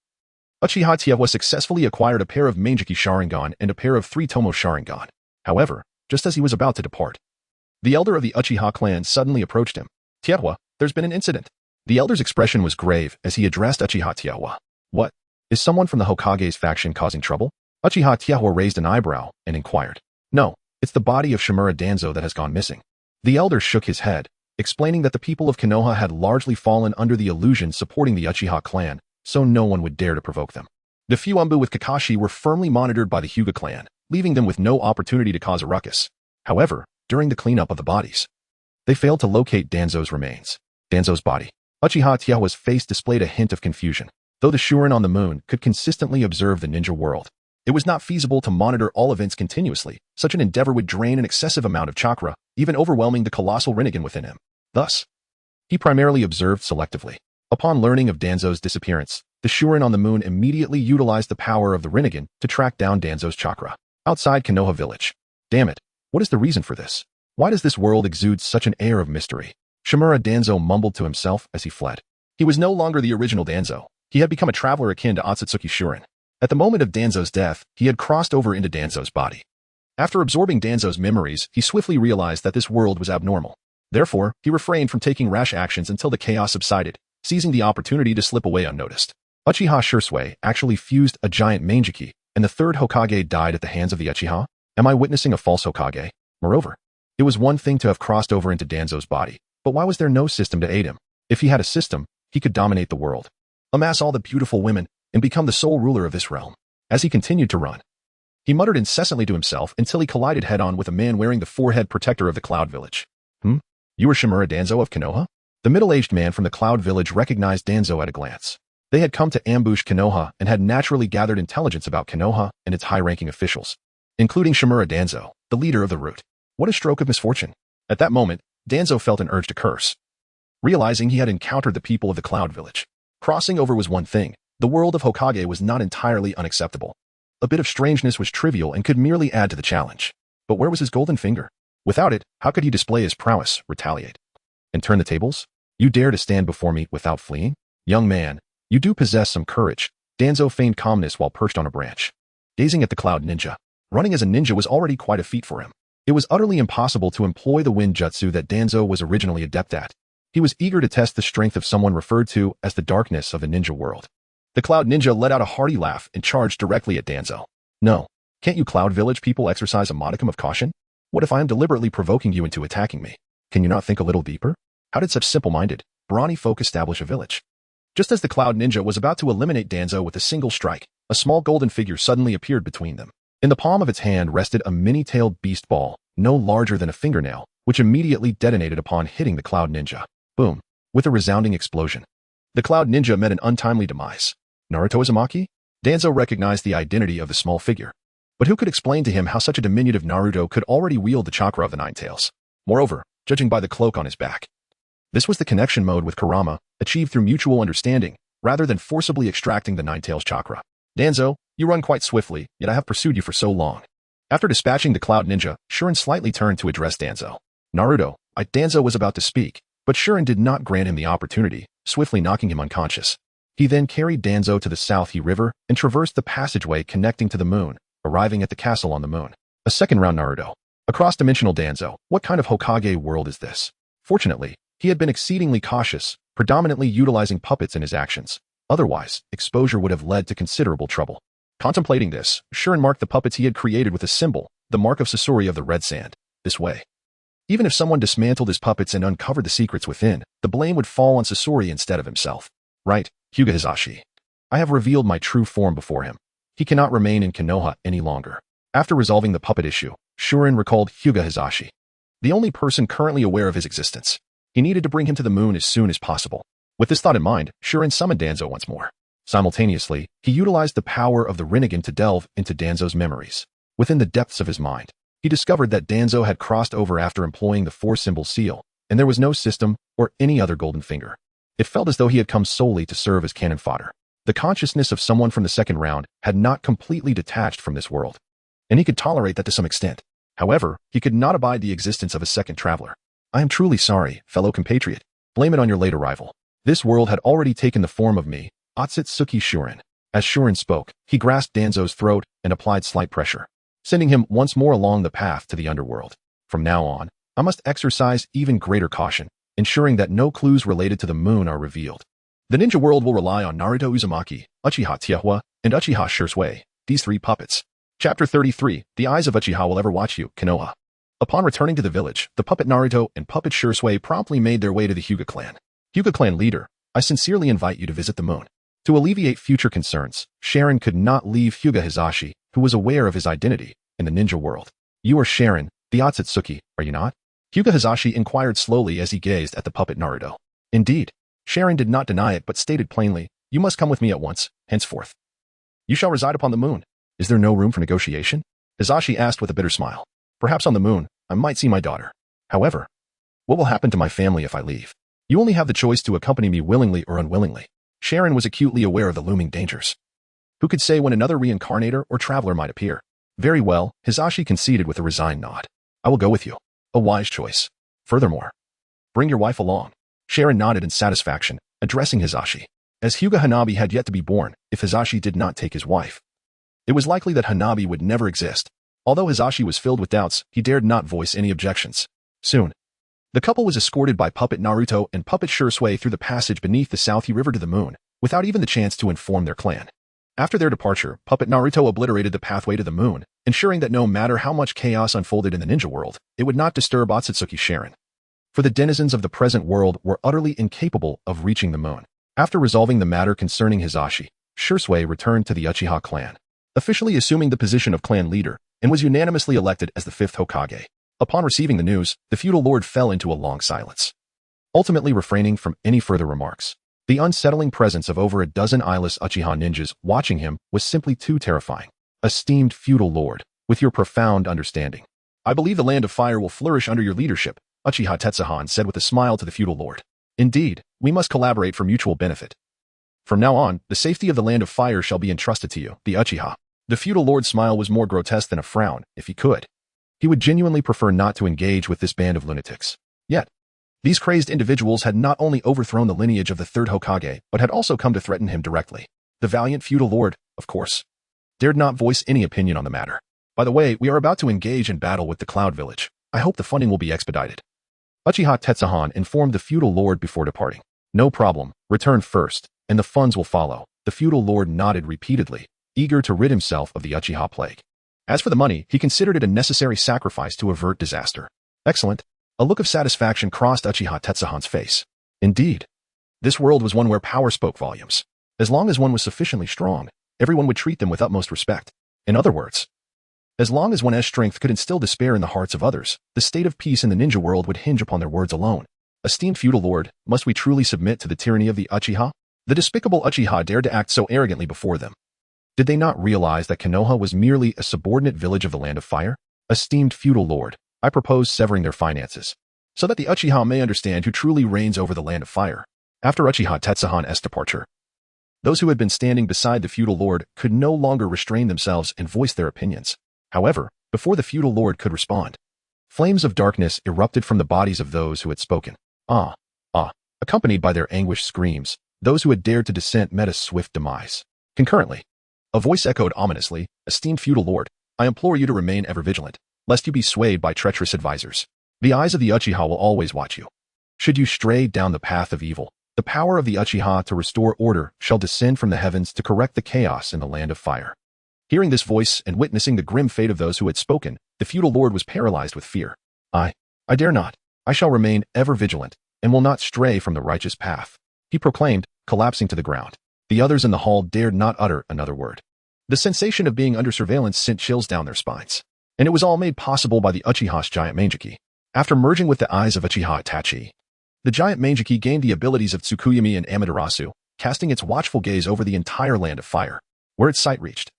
Uchiha Tiewa successfully acquired a pair of Manjiki Sharingan and a pair of 3 Tomo Sharingan. However, just as he was about to depart, the elder of the Uchiha clan suddenly approached him. Tiewa, there's been an incident. The elder's expression was grave as he addressed Uchiha Tiewa. What? Is someone from the Hokage's faction causing trouble? Uchiha Tiewa raised an eyebrow and inquired. No, it's the body of Shimura Danzo that has gone missing. The elder shook his head, explaining that the people of Konoha had largely fallen under the illusion supporting the Uchiha clan, so no one would dare to provoke them. The few Umbu with Kakashi were firmly monitored by the Hyuga clan, leaving them with no opportunity to cause a ruckus. However, during the cleanup of the bodies, they failed to locate Danzo's remains. Danzo's body. Uchiha Tiewa's face displayed a hint of confusion. Though the ShÄuten on the moon could consistently observe the ninja world, it was not feasible to monitor all events continuously. Such an endeavor would drain an excessive amount of chakra, even overwhelming the colossal Rinnegan within him. Thus, he primarily observed selectively. Upon learning of Danzo's disappearance, the ShÄuten on the moon immediately utilized the power of the Rinnegan to track down Danzo's chakra. Outside Konoha village. Damn it. What is the reason for this? Why does this world exude such an air of mystery? Shimura Danzo mumbled to himself as he fled. He was no longer the original Danzo. He had become a traveler akin to Otsutsuki ShÄuten. At the moment of Danzo's death, he had crossed over into Danzo's body. After absorbing Danzo's memories, he swiftly realized that this world was abnormal. Therefore, he refrained from taking rash actions until the chaos subsided, seizing the opportunity to slip away unnoticed. Uchiha Shursui actually fused a giant Manjiki, and the third Hokage died at the hands of the Uchiha? Am I witnessing a false Hokage? Moreover, it was one thing to have crossed over into Danzo's body, but why was there no system to aid him? If he had a system, he could dominate the world, amass all the beautiful women, and become the sole ruler of this realm. As he continued to run, he muttered incessantly to himself until he collided head-on with a man wearing the forehead protector of the Cloud Village. You are Shimura Danzo of Konoha? The middle-aged man from the Cloud Village recognized Danzo at a glance. They had come to ambush Konoha and had naturally gathered intelligence about Konoha and its high-ranking officials, including Shimura Danzo, the leader of the route. What a stroke of misfortune. At that moment, Danzo felt an urge to curse, realizing he had encountered the people of the Cloud Village. Crossing over was one thing. The world of Hokage was not entirely unacceptable. A bit of strangeness was trivial and could merely add to the challenge. But where was his golden finger? Without it, how could he display his prowess, retaliate, and turn the tables? You dare to stand before me without fleeing? Young man, you do possess some courage. Danzo feigned calmness while perched on a branch, gazing at the Cloud Ninja. Running as a ninja was already quite a feat for him. It was utterly impossible to employ the wind jutsu that Danzo was originally adept at. He was eager to test the strength of someone referred to as the darkness of the ninja world. The Cloud Ninja let out a hearty laugh and charged directly at Danzo. No, can't you Cloud Village people exercise a modicum of caution? What if I am deliberately provoking you into attacking me? Can you not think a little deeper? How did such simple-minded, brawny folk establish a village? Just as the Cloud Ninja was about to eliminate Danzo with a single strike, a small golden figure suddenly appeared between them. In the palm of its hand rested a mini-tailed beast ball, no larger than a fingernail, which immediately detonated upon hitting the Cloud Ninja. Boom. With a resounding explosion, the Cloud Ninja met an untimely demise. Naruto Uzumaki? Danzo recognized the identity of the small figure. But who could explain to him how such a diminutive Naruto could already wield the chakra of the Nine Tails? Moreover, judging by the cloak on his back, this was the connection mode with Kurama, achieved through mutual understanding, rather than forcibly extracting the Nine Tails chakra. Danzo, you run quite swiftly, yet I have pursued you for so long. After dispatching the Cloud Ninja, ShÄuten slightly turned to address Danzo. Naruto, Danzo was about to speak, but ShÄuten did not grant him the opportunity, swiftly knocking him unconscious. He then carried Danzo to the South He River and traversed the passageway connecting to the moon, arriving at the castle on the moon. A second round Naruto. A cross-dimensional Danzo, what kind of Hokage world is this? Fortunately, he had been exceedingly cautious, predominantly utilizing puppets in his actions. Otherwise, exposure would have led to considerable trouble. Contemplating this, ShÄuten marked the puppets he had created with a symbol, the mark of Sasori of the Red Sand. This way, even if someone dismantled his puppets and uncovered the secrets within, the blame would fall on Sasori instead of himself. Right, Hyuga Hisashi. I have revealed my true form before him. He cannot remain in Konoha any longer. After resolving the puppet issue, ShÄuten recalled Hyuga Hisashi, the only person currently aware of his existence. He needed to bring him to the moon as soon as possible. With this thought in mind, ShÄuten summoned Danzo once more. Simultaneously, he utilized the power of the Rinnegan to delve into Danzo's memories. Within the depths of his mind, he discovered that Danzo had crossed over after employing the four-symbol seal, and there was no system or any other golden finger. It felt as though he had come solely to serve as cannon fodder. The consciousness of someone from the second round had not completely detached from this world, and he could tolerate that to some extent. However, he could not abide the existence of a second traveler. I am truly sorry, fellow compatriot. Blame it on your late arrival. This world had already taken the form of me, Otsutsuki ShÄuten. As ShÄuten spoke, he grasped Danzo's throat and applied slight pressure, sending him once more along the path to the underworld. From now on, I must exercise even greater caution, ensuring that no clues related to the moon are revealed. The ninja world will rely on Naruto Uzumaki, Uchiha Tsuyu, and Uchiha Shurasui, these three puppets. Chapter 33, The Eyes of Uchiha Will Ever Watch You, Konoha. Upon returning to the village, the puppet Naruto and puppet Shurasui promptly made their way to the Hyuga clan. Hyuga clan leader, I sincerely invite you to visit the moon. To alleviate future concerns, ShÄuten could not leave Hyuga Hisashi, who was aware of his identity in the ninja world. You are ShÄuten, the Otsutsuki, are you not? Hyuga Hisashi inquired slowly as he gazed at the puppet Naruto. Indeed. ShÄuten did not deny it but stated plainly, you must come with me at once, henceforth. You shall reside upon the moon. Is there no room for negotiation? Hisashi asked with a bitter smile. Perhaps on the moon, I might see my daughter. However, what will happen to my family if I leave? You only have the choice to accompany me willingly or unwillingly. ShÄuten was acutely aware of the looming dangers. Who could say when another reincarnator or traveler might appear? Very well, Hisashi conceded with a resigned nod. I will go with you. A wise choice. Furthermore, bring your wife along. ShÄuten nodded in satisfaction, addressing Hisashi. As Hyuga Hanabi had yet to be born, if Hisashi did not take his wife, it was likely that Hanabi would never exist. Although Hisashi was filled with doubts, he dared not voice any objections. Soon, the couple was escorted by puppet Naruto and puppet Shurasui through the passage beneath the Southie River to the moon, without even the chance to inform their clan. After their departure, puppet Naruto obliterated the pathway to the moon, ensuring that no matter how much chaos unfolded in the ninja world, it would not disturb Otsutsuki ShÄuten. For the denizens of the present world were utterly incapable of reaching the moon. After resolving the matter concerning Hisashi, Shurasui returned to the Uchiha clan, officially assuming the position of clan leader, and was unanimously elected as the 5th Hokage. Upon receiving the news, the feudal lord fell into a long silence, ultimately refraining from any further remarks. The unsettling presence of over a dozen eyeless Uchiha ninjas watching him was simply too terrifying. Esteemed feudal lord, with your profound understanding, I believe the land of fire will flourish under your leadership, Uchiha Tenseigan said with a smile to the feudal lord. Indeed, we must collaborate for mutual benefit. From now on, the safety of the land of fire shall be entrusted to you, the Uchiha. The feudal lord's smile was more grotesque than a frown, if he could. He would genuinely prefer not to engage with this band of lunatics. Yet, these crazed individuals had not only overthrown the lineage of the 3rd Hokage, but had also come to threaten him directly. The valiant feudal lord, of course, dared not voice any opinion on the matter. By the way, we are about to engage in battle with the Cloud Village. I hope the funding will be expedited. Uchiha Tenseigan informed the feudal lord before departing. No problem, return first, and the funds will follow. The feudal lord nodded repeatedly, eager to rid himself of the Uchiha plague. As for the money, he considered it a necessary sacrifice to avert disaster. Excellent. A look of satisfaction crossed Uchiha Tenseigan's face. Indeed, this world was one where power spoke volumes. As long as one was sufficiently strong, everyone would treat them with utmost respect. In other words, as long as one's strength could instill despair in the hearts of others, the state of peace in the ninja world would hinge upon their words alone. Esteemed feudal lord, must we truly submit to the tyranny of the Uchiha? The despicable Uchiha dared to act so arrogantly before them. Did they not realize that Konoha was merely a subordinate village of the land of fire? Esteemed feudal lord, I propose severing their finances, so that the Uchiha may understand who truly reigns over the land of fire. After Uchiha Tenseigan's departure, those who had been standing beside the feudal lord could no longer restrain themselves and voice their opinions. However, before the feudal lord could respond, flames of darkness erupted from the bodies of those who had spoken. Accompanied by their anguished screams, those who had dared to dissent met a swift demise. Concurrently, a voice echoed ominously, esteemed feudal lord, I implore you to remain ever vigilant, lest you be swayed by treacherous advisors. The eyes of the Uchiha will always watch you. Should you stray down the path of evil, the power of the Uchiha to restore order shall descend from the heavens to correct the chaos in the land of fire. Hearing this voice and witnessing the grim fate of those who had spoken, the feudal lord was paralyzed with fear. I dare not. I shall remain ever vigilant, and will not stray from the righteous path, he proclaimed, collapsing to the ground. The others in the hall dared not utter another word. The sensation of being under surveillance sent chills down their spines. And it was all made possible by the Uchiha's giant Manjiki. After merging with the eyes of Uchiha Itachi, the giant Manjiki gained the abilities of Tsukuyomi and Amaterasu, casting its watchful gaze over the entire land of fire, where its sight reached.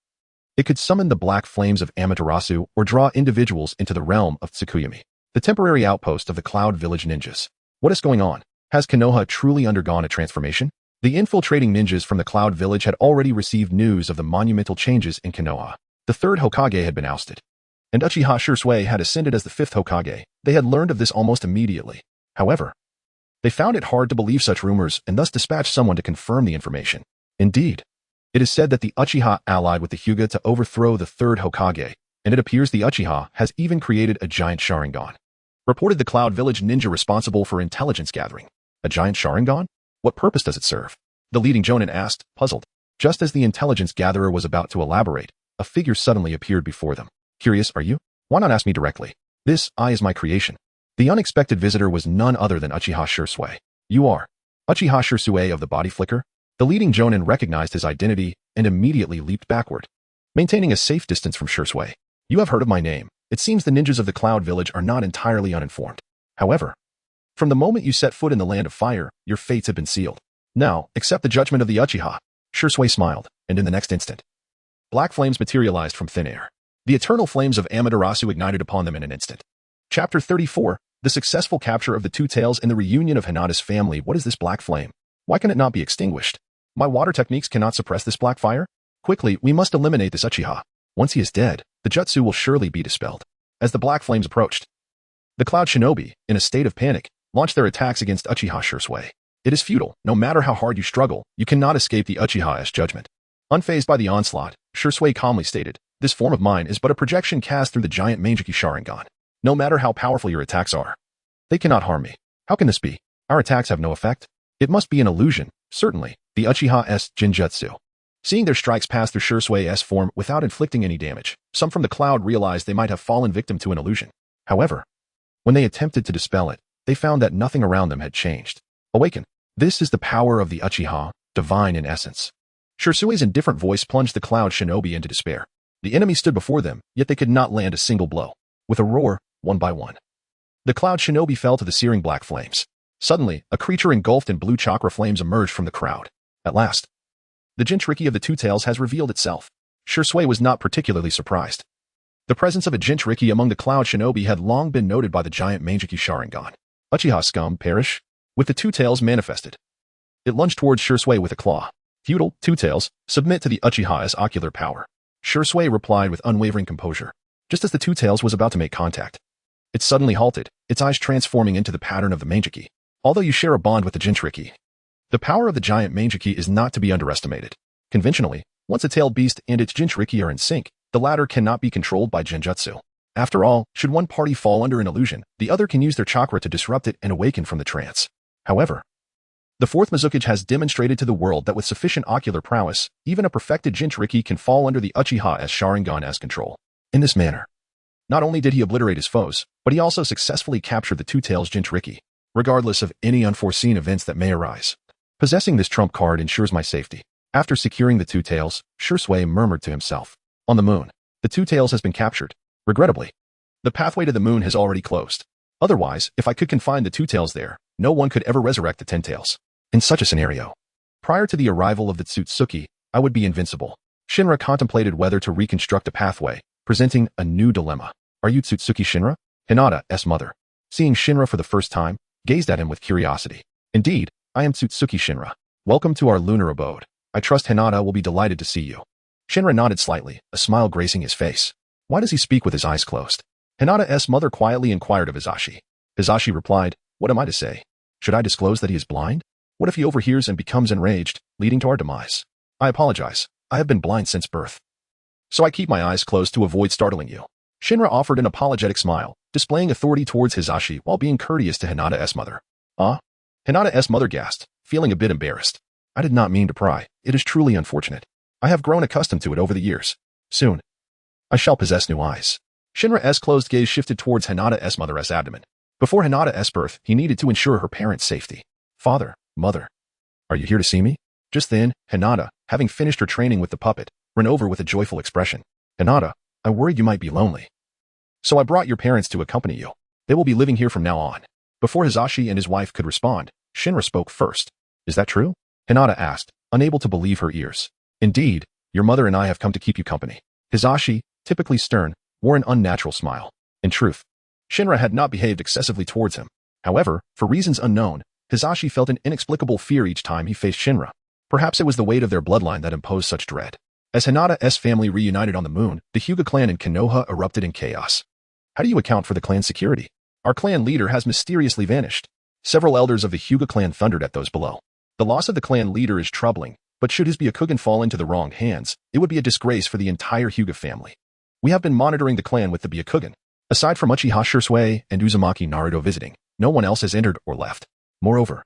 It could summon the black flames of Amaterasu or draw individuals into the realm of Tsukuyomi, the temporary outpost of the Cloud Village ninjas. What is going on? Has Konoha truly undergone a transformation? The infiltrating ninjas from the Cloud Village had already received news of the monumental changes in Konoha. The third Hokage had been ousted, and Uchiha Shurasui had ascended as the fifth Hokage. They had learned of this almost immediately. However, they found it hard to believe such rumors and thus dispatched someone to confirm the information. Indeed, it is said that the Uchiha allied with the Hyuga to overthrow the third Hokage, and it appears the Uchiha has even created a giant Sharingan. Reported the Cloud Village ninja responsible for intelligence gathering. A giant Sharingan? What purpose does it serve? The leading jonin asked, puzzled. Just as the intelligence gatherer was about to elaborate, a figure suddenly appeared before them. Curious, are you? Why not ask me directly? This eye is my creation. The unexpected visitor was none other than Uchiha Shurasui. You are Uchiha Shurasui of the body flicker? The leading jonin recognized his identity and immediately leaped backward, maintaining a safe distance from Shurasui. You have heard of my name. It seems the ninjas of the Cloud Village are not entirely uninformed. However, from the moment you set foot in the land of fire, your fates have been sealed. Now, accept the judgment of the Uchiha. Shurasui smiled, and in the next instant, black flames materialized from thin air. The eternal flames of Amaterasu ignited upon them in an instant. Chapter 34, The Successful Capture of the Two Tails and the Reunion of Hinata's Family. What is this black flame? Why can it not be extinguished? My water techniques cannot suppress this black fire? Quickly, we must eliminate this Uchiha. Once he is dead, the jutsu will surely be dispelled. As the black flames approached, the Cloud Shinobi, in a state of panic, launched their attacks against Uchiha Shurasui. It is futile. No matter how hard you struggle, you cannot escape the Uchiha's judgment. Unfazed by the onslaught, Shurasui calmly stated, this form of mine is but a projection cast through the giant Manjiki Sharingan. No matter how powerful your attacks are, they cannot harm me. How can this be? Our attacks have no effect? It must be an illusion. Certainly, the Uchiha's Jinjutsu. Seeing their strikes pass through Shurasui's form without inflicting any damage, some from the cloud realized they might have fallen victim to an illusion. However, when they attempted to dispel it, they found that nothing around them had changed. Awaken. This is the power of the Uchiha, divine in essence. Shurasui's indifferent voice plunged the Cloud Shinobi into despair. The enemy stood before them, yet they could not land a single blow. With a roar, one by one, the Cloud Shinobi fell to the searing black flames. Suddenly, a creature engulfed in blue chakra flames emerged from the crowd. At last, the Jinchuriki of the Two Tails has revealed itself. Shurasui was not particularly surprised. The presence of a Jinchuriki among the Cloud Shinobi had long been noted by the giant Manjiki Sharingan. Uchiha scum, perish. With the Two Tails manifested, it lunged towards Shurasui with a claw. Feudal, Two Tails, submit to the Uchiha's ocular power. Shurasui replied with unwavering composure. Just as the Two Tails was about to make contact, it suddenly halted, its eyes transforming into the pattern of the Manjiki. Although you share a bond with the Jinchuriki, the power of the giant Manjiki is not to be underestimated. Conventionally, once a tailed beast and its Jinchuriki are in sync, the latter cannot be controlled by Genjutsu. After all, should one party fall under an illusion, the other can use their chakra to disrupt it and awaken from the trance. However, the fourth Mizukage has demonstrated to the world that with sufficient ocular prowess, even a perfected Jinchuriki can fall under the Uchiha's Sharingan's control. In this manner, not only did he obliterate his foes, but he also successfully captured the Two Tails Jinchuriki, regardless of any unforeseen events that may arise. Possessing this trump card ensures my safety. After securing the Two Tails, Shurasui murmured to himself. On the moon, the Two Tails has been captured. Regrettably, the pathway to the moon has already closed. Otherwise, if I could confine the Two Tails there, no one could ever resurrect the 10 Tails. In such a scenario, prior to the arrival of the Tsutsuki, I would be invincible. Shinra contemplated whether to reconstruct a pathway, presenting a new dilemma. Are you Tsutsuki Shinra? Hinata's mother, seeing Shinra for the first time, gazed at him with curiosity. Indeed, I am Tsutsuki Shinra. Welcome to our lunar abode. I trust Hinata will be delighted to see you. Shinra nodded slightly, a smile gracing his face. Why does he speak with his eyes closed? Hinata's mother quietly inquired of Hiashi. Hiashi replied, what am I to say? Should I disclose that he is blind? What if he overhears and becomes enraged, leading to our demise? I apologize. I have been blind since birth, so I keep my eyes closed to avoid startling you. Shinra offered an apologetic smile, displaying authority towards Hiashi while being courteous to Hinata's mother. Hinata's mother gasped, feeling a bit embarrassed. I did not mean to pry. It is truly unfortunate. I have grown accustomed to it over the years. Soon, I shall possess new eyes. Shinra's closed gaze shifted towards Hinata's mother's abdomen. Before Hinata's birth, he needed to ensure her parents' safety. Father, mother, are you here to see me? Just then, Hinata, having finished her training with the puppet, ran over with a joyful expression. Hinata, I worried you might be lonely. So I brought your parents to accompany you. They will be living here from now on. Before Hiashi and his wife could respond, Shinra spoke first. Is that true? Hinata asked, unable to believe her ears. Indeed, your mother and I have come to keep you company. Hiashi, typically stern, wore an unnatural smile. In truth, Shinra had not behaved excessively towards him. However, for reasons unknown, Hiashi felt an inexplicable fear each time he faced Shinra. Perhaps it was the weight of their bloodline that imposed such dread. As Hinata's family reunited on the moon, the Hyuga clan in Konoha erupted in chaos. How do you account for the clan's security? Our clan leader has mysteriously vanished. Several elders of the Hyuga clan thundered at those below. The loss of the clan leader is troubling, but should his Byakugan fall into the wrong hands, it would be a disgrace for the entire Hyuga family. We have been monitoring the clan with the Byakugan. Aside from Uchiha Shirasui and Uzumaki Naruto visiting, no one else has entered or left. Moreover,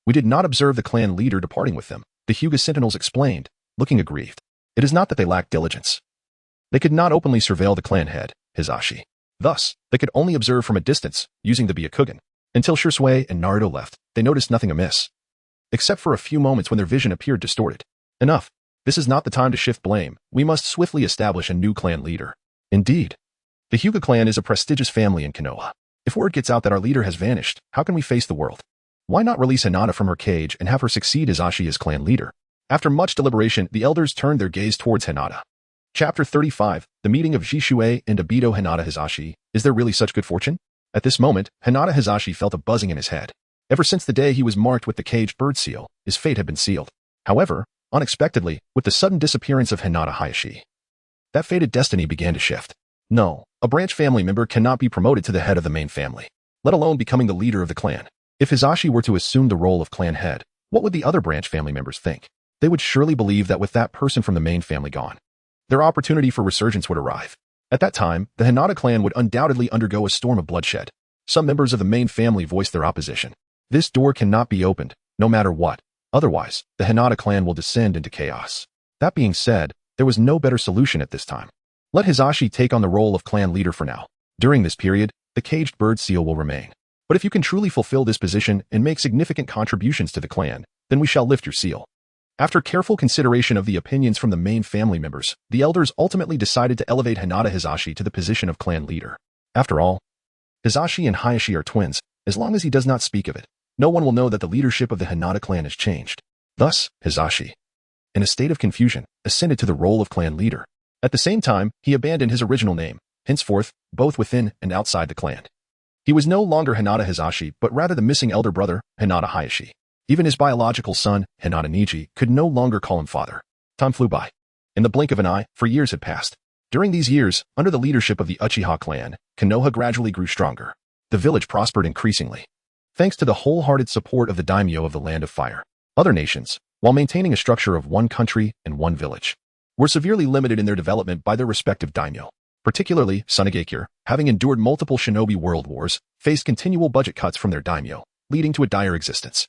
we did not observe the clan leader departing with them, the Hyuga sentinels explained, looking aggrieved. It is not that they lacked diligence. They could not openly surveil the clan head, Hiashi. Thus, they could only observe from a distance, using the Byakugan. Until Shirasui and Naruto left, they noticed nothing amiss. Except for a few moments when their vision appeared distorted. Enough. This is not the time to shift blame. We must swiftly establish a new clan leader. Indeed. The Hyuga clan is a prestigious family in Konoha. If word gets out that our leader has vanished, how can we face the world? Why not release Hinata from her cage and have her succeed Hiashi as clan leader? After much deliberation, the elders turned their gaze towards Hinata. Chapter 35, The Meeting of Jisue and Obito Hinata Hiashi. Is there really such good fortune? At this moment, Hinata Hiashi felt a buzzing in his head. Ever since the day he was marked with the caged bird seal, his fate had been sealed. However, unexpectedly, with the sudden disappearance of Hinata Hiashi, that fated destiny began to shift. No, a branch family member cannot be promoted to the head of the main family, let alone becoming the leader of the clan. If Hiashi were to assume the role of clan head, what would the other branch family members think? They would surely believe that with that person from the main family gone, their opportunity for resurgence would arrive. At that time, the Hinata clan would undoubtedly undergo a storm of bloodshed. Some members of the main family voiced their opposition. This door cannot be opened, no matter what. Otherwise, the Hinata clan will descend into chaos. That being said, there was no better solution at this time. Let Hiashi take on the role of clan leader for now. During this period, the caged bird seal will remain. But if you can truly fulfill this position and make significant contributions to the clan, then we shall lift your seal. After careful consideration of the opinions from the main family members, the elders ultimately decided to elevate Hinata Hiashi to the position of clan leader. After all, Hiashi and Hiashi are twins. As long as he does not speak of it, no one will know that the leadership of the Hinata clan has changed. Thus, Hiashi, in a state of confusion, ascended to the role of clan leader. At the same time, he abandoned his original name, henceforth, both within and outside the clan. He was no longer Hinata Hiashi, but rather the missing elder brother, Hinata Hiashi. Even his biological son, Hinata Niji, could no longer call him father. Time flew by. In the blink of an eye, 4 years had passed. During these years, under the leadership of the Uchiha clan, Konoha gradually grew stronger. The village prospered increasingly, thanks to the wholehearted support of the daimyo of the Land of Fire. Other nations, while maintaining a structure of one country and one village, were severely limited in their development by their respective daimyo. Particularly, Sunagakure, having endured multiple shinobi world wars, faced continual budget cuts from their daimyo, leading to a dire existence.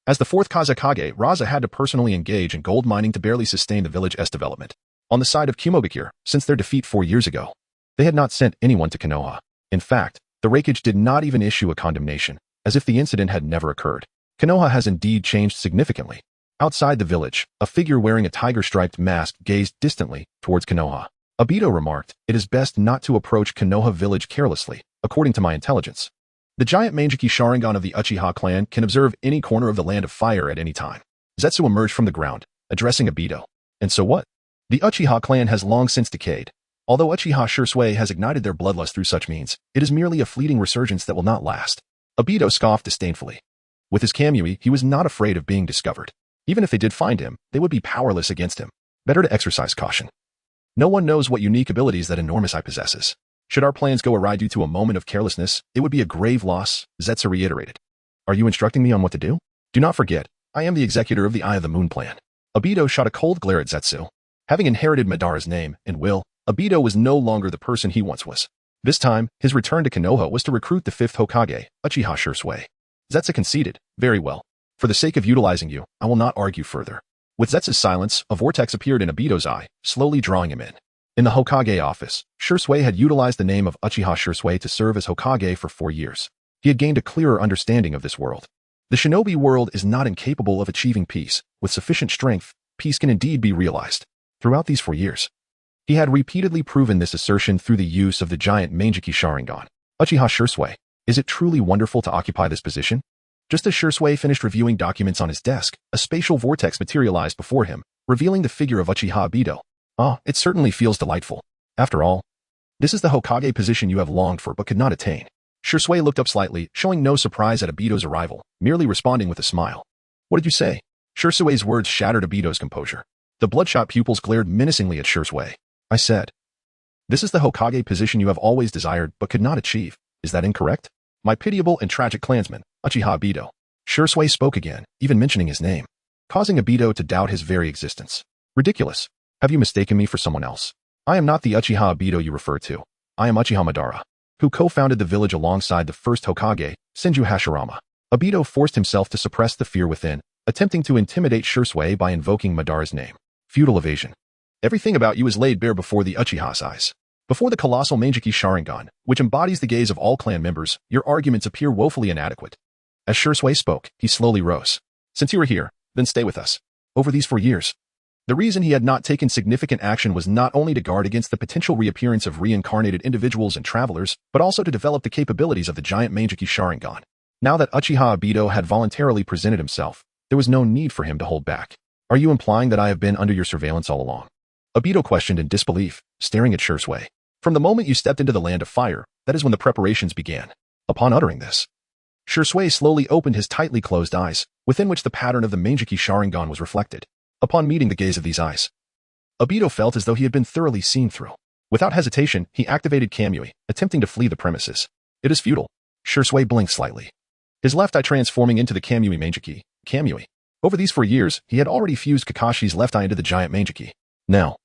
As the fourth Kazekage, Raza had to personally engage in gold mining to barely sustain the village's development. On the side of Kumogakure, since their defeat 4 years ago, they had not sent anyone to Konoha. In fact, the Raikage did not even issue a condemnation, as if the incident had never occurred. Konoha has indeed changed significantly. Outside the village, a figure wearing a tiger-striped mask gazed distantly towards Konoha. Obito remarked, "It is best not to approach Konoha village carelessly, according to my intelligence. The giant Manjiki Sharingan of the Uchiha clan can observe any corner of the Land of Fire at any time." Zetsu emerged from the ground, addressing Obito. "And so what? The Uchiha clan has long since decayed. Although Uchiha Shirasui has ignited their bloodlust through such means, it is merely a fleeting resurgence that will not last." Obito scoffed disdainfully. With his Kamui, he was not afraid of being discovered. Even if they did find him, they would be powerless against him. Better to exercise caution. No one knows what unique abilities that enormous eye possesses. Should our plans go awry due to a moment of carelessness, it would be a grave loss, Zetsu reiterated. "Are you instructing me on what to do? Do not forget, I am the executor of the Eye of the Moon plan." Obito shot a cold glare at Zetsu. Having inherited Madara's name and will, Obito was no longer the person he once was. This time, his return to Konoha was to recruit the 5th Hokage, Uchiha Shirasui. Zetsu conceded, "Very well. For the sake of utilizing you, I will not argue further." With Zetsu's silence, a vortex appeared in Obito's eye, slowly drawing him in. In the Hokage office, Shirasui had utilized the name of Uchiha Shirasui to serve as Hokage for 4 years. He had gained a clearer understanding of this world. The shinobi world is not incapable of achieving peace. With sufficient strength, peace can indeed be realized. Throughout these 4 years, He had repeatedly proven this assertion through the use of the giant Mangeki Sharingan. Uchiha Shursui, is it truly wonderful to occupy this position? Just as Shursui finished reviewing documents on his desk, a spatial vortex materialized before him, revealing the figure of Uchiha Obito. Ah, it certainly feels delightful. After all, this is the Hokage position you have longed for but could not attain. Shursui looked up slightly, showing no surprise at Obito's arrival, merely responding with a smile. What did you say? Shursui's words shattered Obito's composure. The bloodshot pupils glared menacingly at Shursui. I said, this is the Hokage position you have always desired but could not achieve. Is that incorrect? My pitiable and tragic clansman, Uchiha Obito. Shursui spoke again, even mentioning his name, causing Obito to doubt his very existence. Ridiculous. Have you mistaken me for someone else? I am not the Uchiha Obito you refer to. I am Uchiha Madara, who co-founded the village alongside the first Hokage, Senju Hashirama. Obito forced himself to suppress the fear within, attempting to intimidate Shursui by invoking Madara's name. Feudal evasion. Everything about you is laid bare before the Uchiha's eyes. Before the colossal Mangeki Sharingan, which embodies the gaze of all clan members, your arguments appear woefully inadequate. As Shursui spoke, he slowly rose. Since you are here, then stay with us. Over these 4 years, the reason he had not taken significant action was not only to guard against the potential reappearance of reincarnated individuals and travelers, but also to develop the capabilities of the giant Mangeki Sharingan. Now that Uchiha Obito had voluntarily presented himself, there was no need for him to hold back. Are you implying that I have been under your surveillance all along? Obito questioned in disbelief, staring at Shursui. From the moment you stepped into the land of fire, that is when the preparations began. Upon uttering this, Shursui slowly opened his tightly closed eyes, within which the pattern of the Mangeki Sharingan was reflected. Upon meeting the gaze of these eyes, Obito felt as though he had been thoroughly seen through. Without hesitation, he activated Kamui, attempting to flee the premises. It is futile. Shursui blinked slightly, his left eye transforming into the Kamui Mangeki. Kamui. Over these 4 years, he had already fused Kakashi's left eye into the giant Mangeki. Now,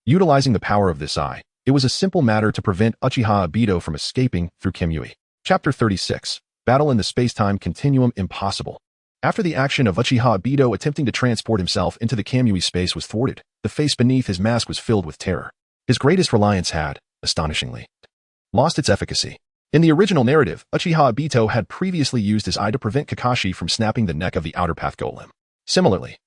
utilizing the power of this eye, it was a simple matter to prevent Uchiha Obito from escaping through Kamui. Chapter 36. Battle in the Space-Time Continuum Impossible. After the action of Uchiha Obito attempting to transport himself into the Kamui space was thwarted, the face beneath his mask was filled with terror. His greatest reliance had, astonishingly, lost its efficacy. In the original narrative, Uchiha Obito had previously used his eye to prevent Kakashi from snapping the neck of the Outer Path Golem. Similarly,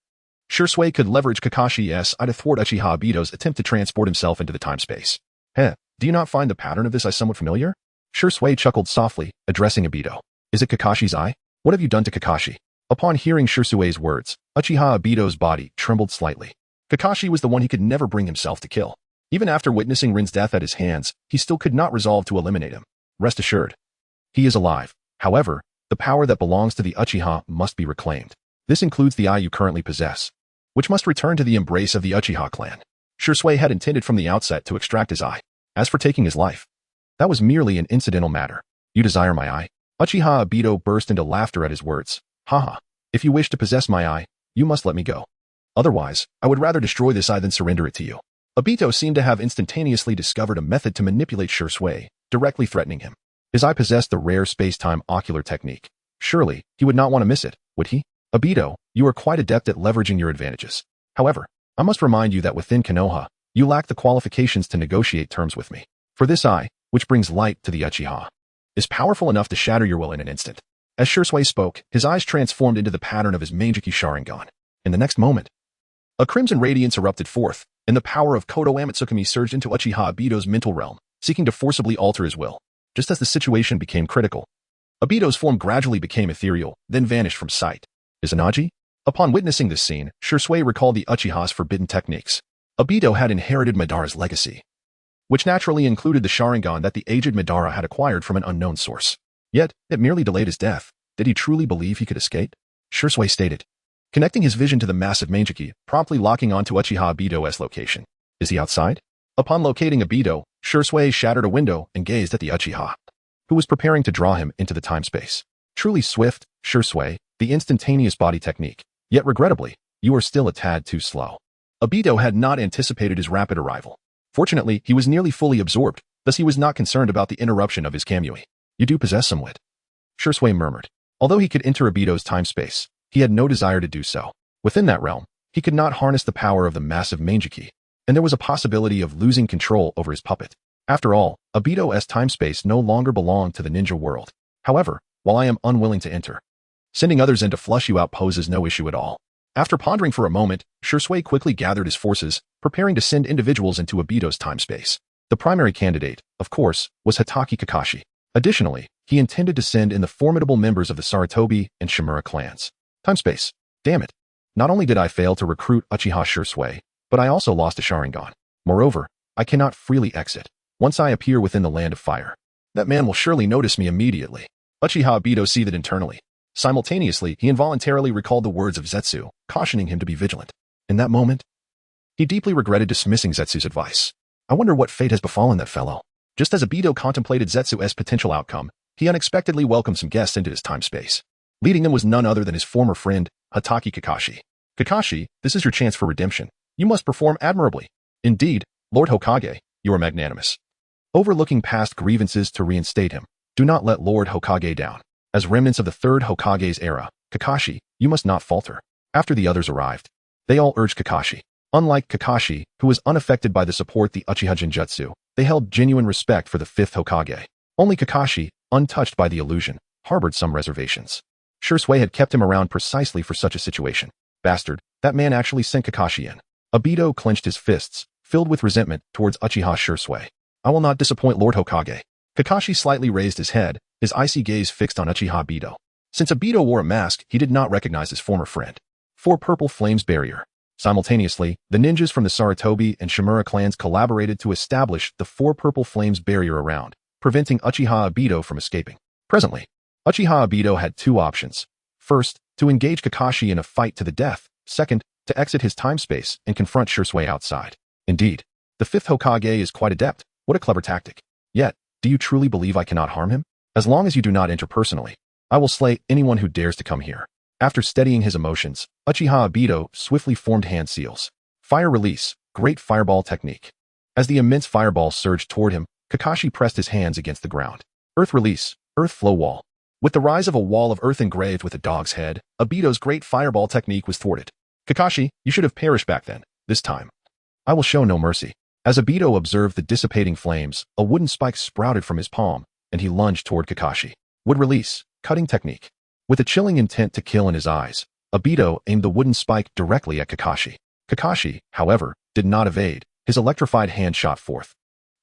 Shursui could leverage Kakashi's eye to thwart Uchiha Obito's attempt to transport himself into the time-space. Do you not find the pattern of this eye somewhat familiar? Shursui chuckled softly, addressing Obito. Is it Kakashi's eye? What have you done to Kakashi? Upon hearing Shursui's words, Uchiha Obito's body trembled slightly. Kakashi was the one he could never bring himself to kill. Even after witnessing Rin's death at his hands, he still could not resolve to eliminate him. Rest assured, he is alive. However, the power that belongs to the Uchiha must be reclaimed. This includes the eye you currently possess, which must return to the embrace of the Uchiha clan. Shursui had intended from the outset to extract his eye. As for taking his life, that was merely an incidental matter. You desire my eye? Uchiha Obito burst into laughter at his words. Haha, if you wish to possess my eye, you must let me go. Otherwise, I would rather destroy this eye than surrender it to you. Obito seemed to have instantaneously discovered a method to manipulate Shursui, directly threatening him. His eye possessed the rare space-time ocular technique. Surely, he would not want to miss it, would he? Obito, you are quite adept at leveraging your advantages. However, I must remind you that within Konoha, you lack the qualifications to negotiate terms with me. For this eye, which brings light to the Uchiha, is powerful enough to shatter your will in an instant. As Shursui spoke, his eyes transformed into the pattern of his Mangeki Sharingan. In the next moment, a crimson radiance erupted forth, and the power of Kodo Amatsukami surged into Uchiha Obito's mental realm, seeking to forcibly alter his will. Just as the situation became critical, Obito's form gradually became ethereal, then vanished from sight. Izanagi? Upon witnessing this scene, Shursui recalled the Uchiha's forbidden techniques. Obito had inherited Madara's legacy, which naturally included the Sharingan that the aged Madara had acquired from an unknown source. Yet, it merely delayed his death. Did he truly believe he could escape? Shursui stated, connecting his vision to the massive Mangeki, promptly locking onto Uchiha Obito's location. Is he outside? Upon locating Obito, Shursui shattered a window and gazed at the Uchiha, who was preparing to draw him into the time-space. Truly swift, Shursui, the instantaneous body technique. Yet regrettably, you are still a tad too slow. Obito had not anticipated his rapid arrival. Fortunately, he was nearly fully absorbed, thus he was not concerned about the interruption of his Kamui. You do possess some wit, Shursui murmured. Although he could enter Obito's time-space, he had no desire to do so. Within that realm, he could not harness the power of the massive Mangeki, and there was a possibility of losing control over his puppet. After all, Obito's time-space no longer belonged to the ninja world. However, while I am unwilling to enter, sending others in to flush you out poses no issue at all. After pondering for a moment, ShÄuten quickly gathered his forces, preparing to send individuals into Obito's time-space. The primary candidate, of course, was Hitaki Kakashi. Additionally, he intended to send in the formidable members of the Sarutobi and Shimura clans. Time-space. Damn it. Not only did I fail to recruit Uchiha ShÄuten, but I also lost a Sharingan. Moreover, I cannot freely exit. Once I appear within the land of fire, that man will surely notice me immediately. Uchiha Obito seethed internally. Simultaneously, he involuntarily recalled the words of Zetsu, cautioning him to be vigilant. In that moment, he deeply regretted dismissing Zetsu's advice. I wonder what fate has befallen that fellow. Just as Obito contemplated Zetsu's potential outcome, he unexpectedly welcomed some guests into his time-space. Leading them was none other than his former friend, Hitaki Kakashi. Kakashi, this is your chance for redemption. You must perform admirably. Indeed, Lord Hokage, you are magnanimous. Overlooking past grievances to reinstate him, do not let Lord Hokage down. As remnants of the third Hokage's era, Kakashi, you must not falter. After the others arrived, they all urged Kakashi. Unlike Kakashi, who was unaffected by the support the Uchiha Genjutsu, they held genuine respect for the fifth Hokage. Only Kakashi, untouched by the illusion, harbored some reservations. ShÄuten had kept him around precisely for such a situation. Bastard, that man actually sent Kakashi in. Obito clenched his fists, filled with resentment towards Uchiha ShÄuten. I will not disappoint Lord Hokage. Kakashi slightly raised his head, his icy gaze fixed on Uchiha Obito. Since Obito wore a mask, he did not recognize his former friend. 4 Purple Flames Barrier. Simultaneously, the ninjas from the Sarutobi and Shimura clans collaborated to establish the 4 Purple Flames Barrier around, preventing Uchiha Obito from escaping. Presently, Uchiha Obito had 2 options. First, to engage Kakashi in a fight to the death. Second, to exit his time-space and confront ShÄuten outside. Indeed, the 5th Hokage is quite adept. What a clever tactic. Yet, do you truly believe I cannot harm him? As long as you do not enter personally, I will slay anyone who dares to come here. After steadying his emotions, Uchiha Obito swiftly formed hand seals. Fire release, great fireball technique. As the immense fireball surged toward him, Kakashi pressed his hands against the ground. Earth release, earth flow wall. With the rise of a wall of earth engraved with a dog's head, Obito's great fireball technique was thwarted. Kakashi, you should have perished back then. This time, I will show no mercy. As Obito observed the dissipating flames, a wooden spike sprouted from his palm, and he lunged toward Kakashi. Wood release, cutting technique. With a chilling intent to kill in his eyes, Obito aimed the wooden spike directly at Kakashi. Kakashi, however, did not evade. His electrified hand shot forth,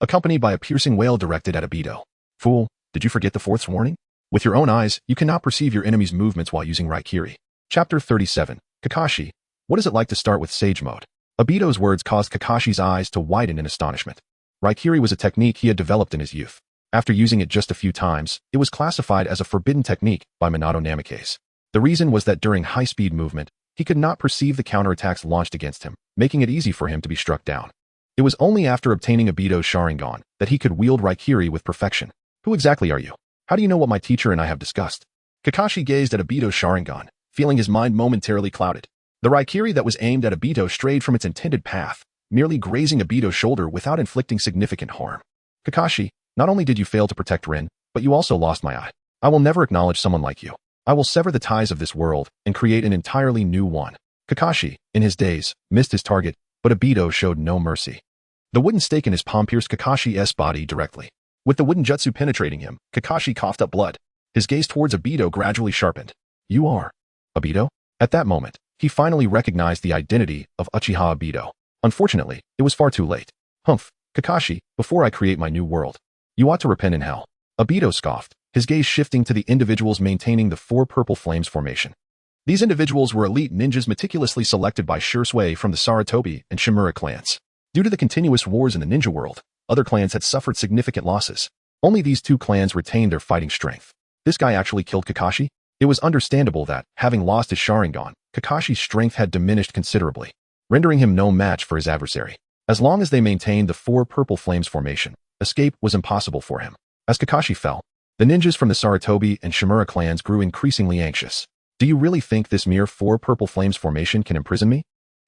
accompanied by a piercing wail directed at Obito. Fool, did you forget the 4th warning? With your own eyes, you cannot perceive your enemy's movements while using Raikiri. Chapter 37. Kakashi, what is it like to start with Sage Mode? Obito's words caused Kakashi's eyes to widen in astonishment. Raikiri was a technique he had developed in his youth. After using it just a few times, it was classified as a forbidden technique by Minato Namikaze. The reason was that during high-speed movement, he could not perceive the counterattacks launched against him, making it easy for him to be struck down. It was only after obtaining Obito's Sharingan that he could wield Raikiri with perfection. Who exactly are you? How do you know what my teacher and I have discussed? Kakashi gazed at Obito's Sharingan, feeling his mind momentarily clouded. The Raikiri that was aimed at Obito strayed from its intended path, merely grazing Obito's shoulder without inflicting significant harm. Kakashi, not only did you fail to protect Rin, but you also lost my eye. I will never acknowledge someone like you. I will sever the ties of this world and create an entirely new one. Kakashi, in his daze, missed his target, but Obito showed no mercy. The wooden stake in his palm pierced Kakashi's body directly. With the wooden jutsu penetrating him, Kakashi coughed up blood. His gaze towards Obito gradually sharpened. You are Obito? At that moment, he finally recognized the identity of Uchiha Obito. Unfortunately, it was far too late. Humph, Kakashi, before I create my new world, you ought to repent in hell. Obito scoffed, his gaze shifting to the individuals maintaining the 4 Purple Flames formation. These individuals were elite ninjas meticulously selected by ShÄuten from the Sarutobi and Shimura clans. Due to the continuous wars in the ninja world, other clans had suffered significant losses. Only these 2 clans retained their fighting strength. This guy actually killed Kakashi? It was understandable that, having lost his Sharingan, Kakashi's strength had diminished considerably, rendering him no match for his adversary. As long as they maintained the 4 Purple Flames formation, escape was impossible for him. As Kakashi fell, the ninjas from the Sarutobi and Shimura clans grew increasingly anxious. Do you really think this mere 4 Purple Flames formation can imprison me?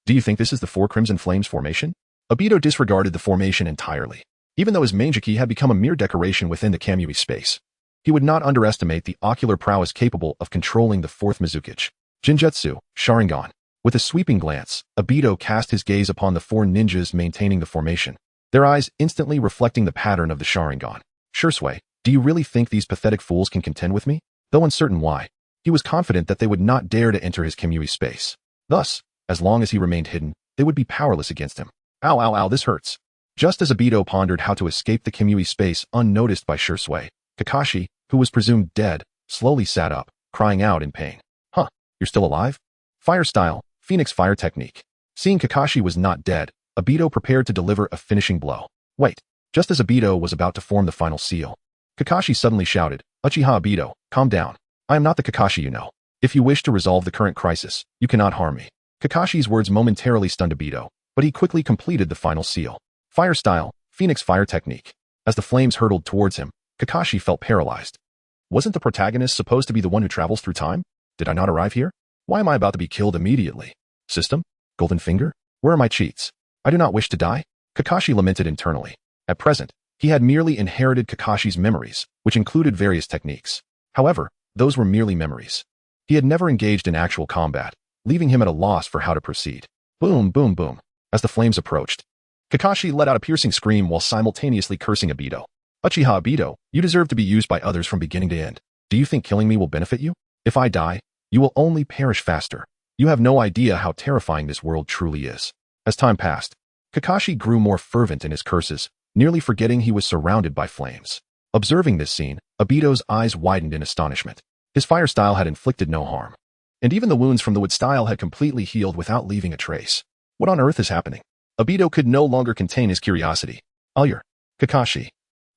Do you think this is the 4 Crimson Flames formation? Obito disregarded the formation entirely. Even though his Manjiki had become a mere decoration within the Kamui space, he would not underestimate the ocular prowess capable of controlling the 4th Mizukage. Jinjutsu, Sharingan. With a sweeping glance, Obito cast his gaze upon the 4 ninjas maintaining the formation, their eyes instantly reflecting the pattern of the Sharingan. ShÄuten, do you really think these pathetic fools can contend with me? Though uncertain why, he was confident that they would not dare to enter his Kamui space. Thus, as long as he remained hidden, they would be powerless against him. Ow, ow, ow, this hurts. Just as Obito pondered how to escape the Kimui space unnoticed by ShÄten, Kakashi, who was presumed dead, slowly sat up, crying out in pain. Huh, you're still alive? Fire style, Phoenix fire technique. Seeing Kakashi was not dead, Obito prepared to deliver a finishing blow. Wait, just as Obito was about to form the final seal, Kakashi suddenly shouted, Uchiha Obito, calm down. I am not the Kakashi you know. If you wish to resolve the current crisis, you cannot harm me. Kakashi's words momentarily stunned Obito, but he quickly completed the final seal. Fire style, Phoenix fire technique. As the flames hurtled towards him, Kakashi felt paralyzed. Wasn't the protagonist supposed to be the one who travels through time? Did I not arrive here? Why am I about to be killed immediately? System? Golden finger? Where are my cheats? I do not wish to die? Kakashi lamented internally. At present, he had merely inherited Kakashi's memories, which included various techniques. However, those were merely memories. He had never engaged in actual combat, leaving him at a loss for how to proceed. Boom, boom, boom. As the flames approached, Kakashi let out a piercing scream while simultaneously cursing Obito. Uchiha Obito, you deserve to be used by others from beginning to end. Do you think killing me will benefit you? If I die, you will only perish faster. You have no idea how terrifying this world truly is. As time passed, Kakashi grew more fervent in his curses, nearly forgetting he was surrounded by flames. Observing this scene, Obito's eyes widened in astonishment. His fire style had inflicted no harm. And even the wounds from the wood style had completely healed without leaving a trace. What on earth is happening? Obito could no longer contain his curiosity. Kakashi,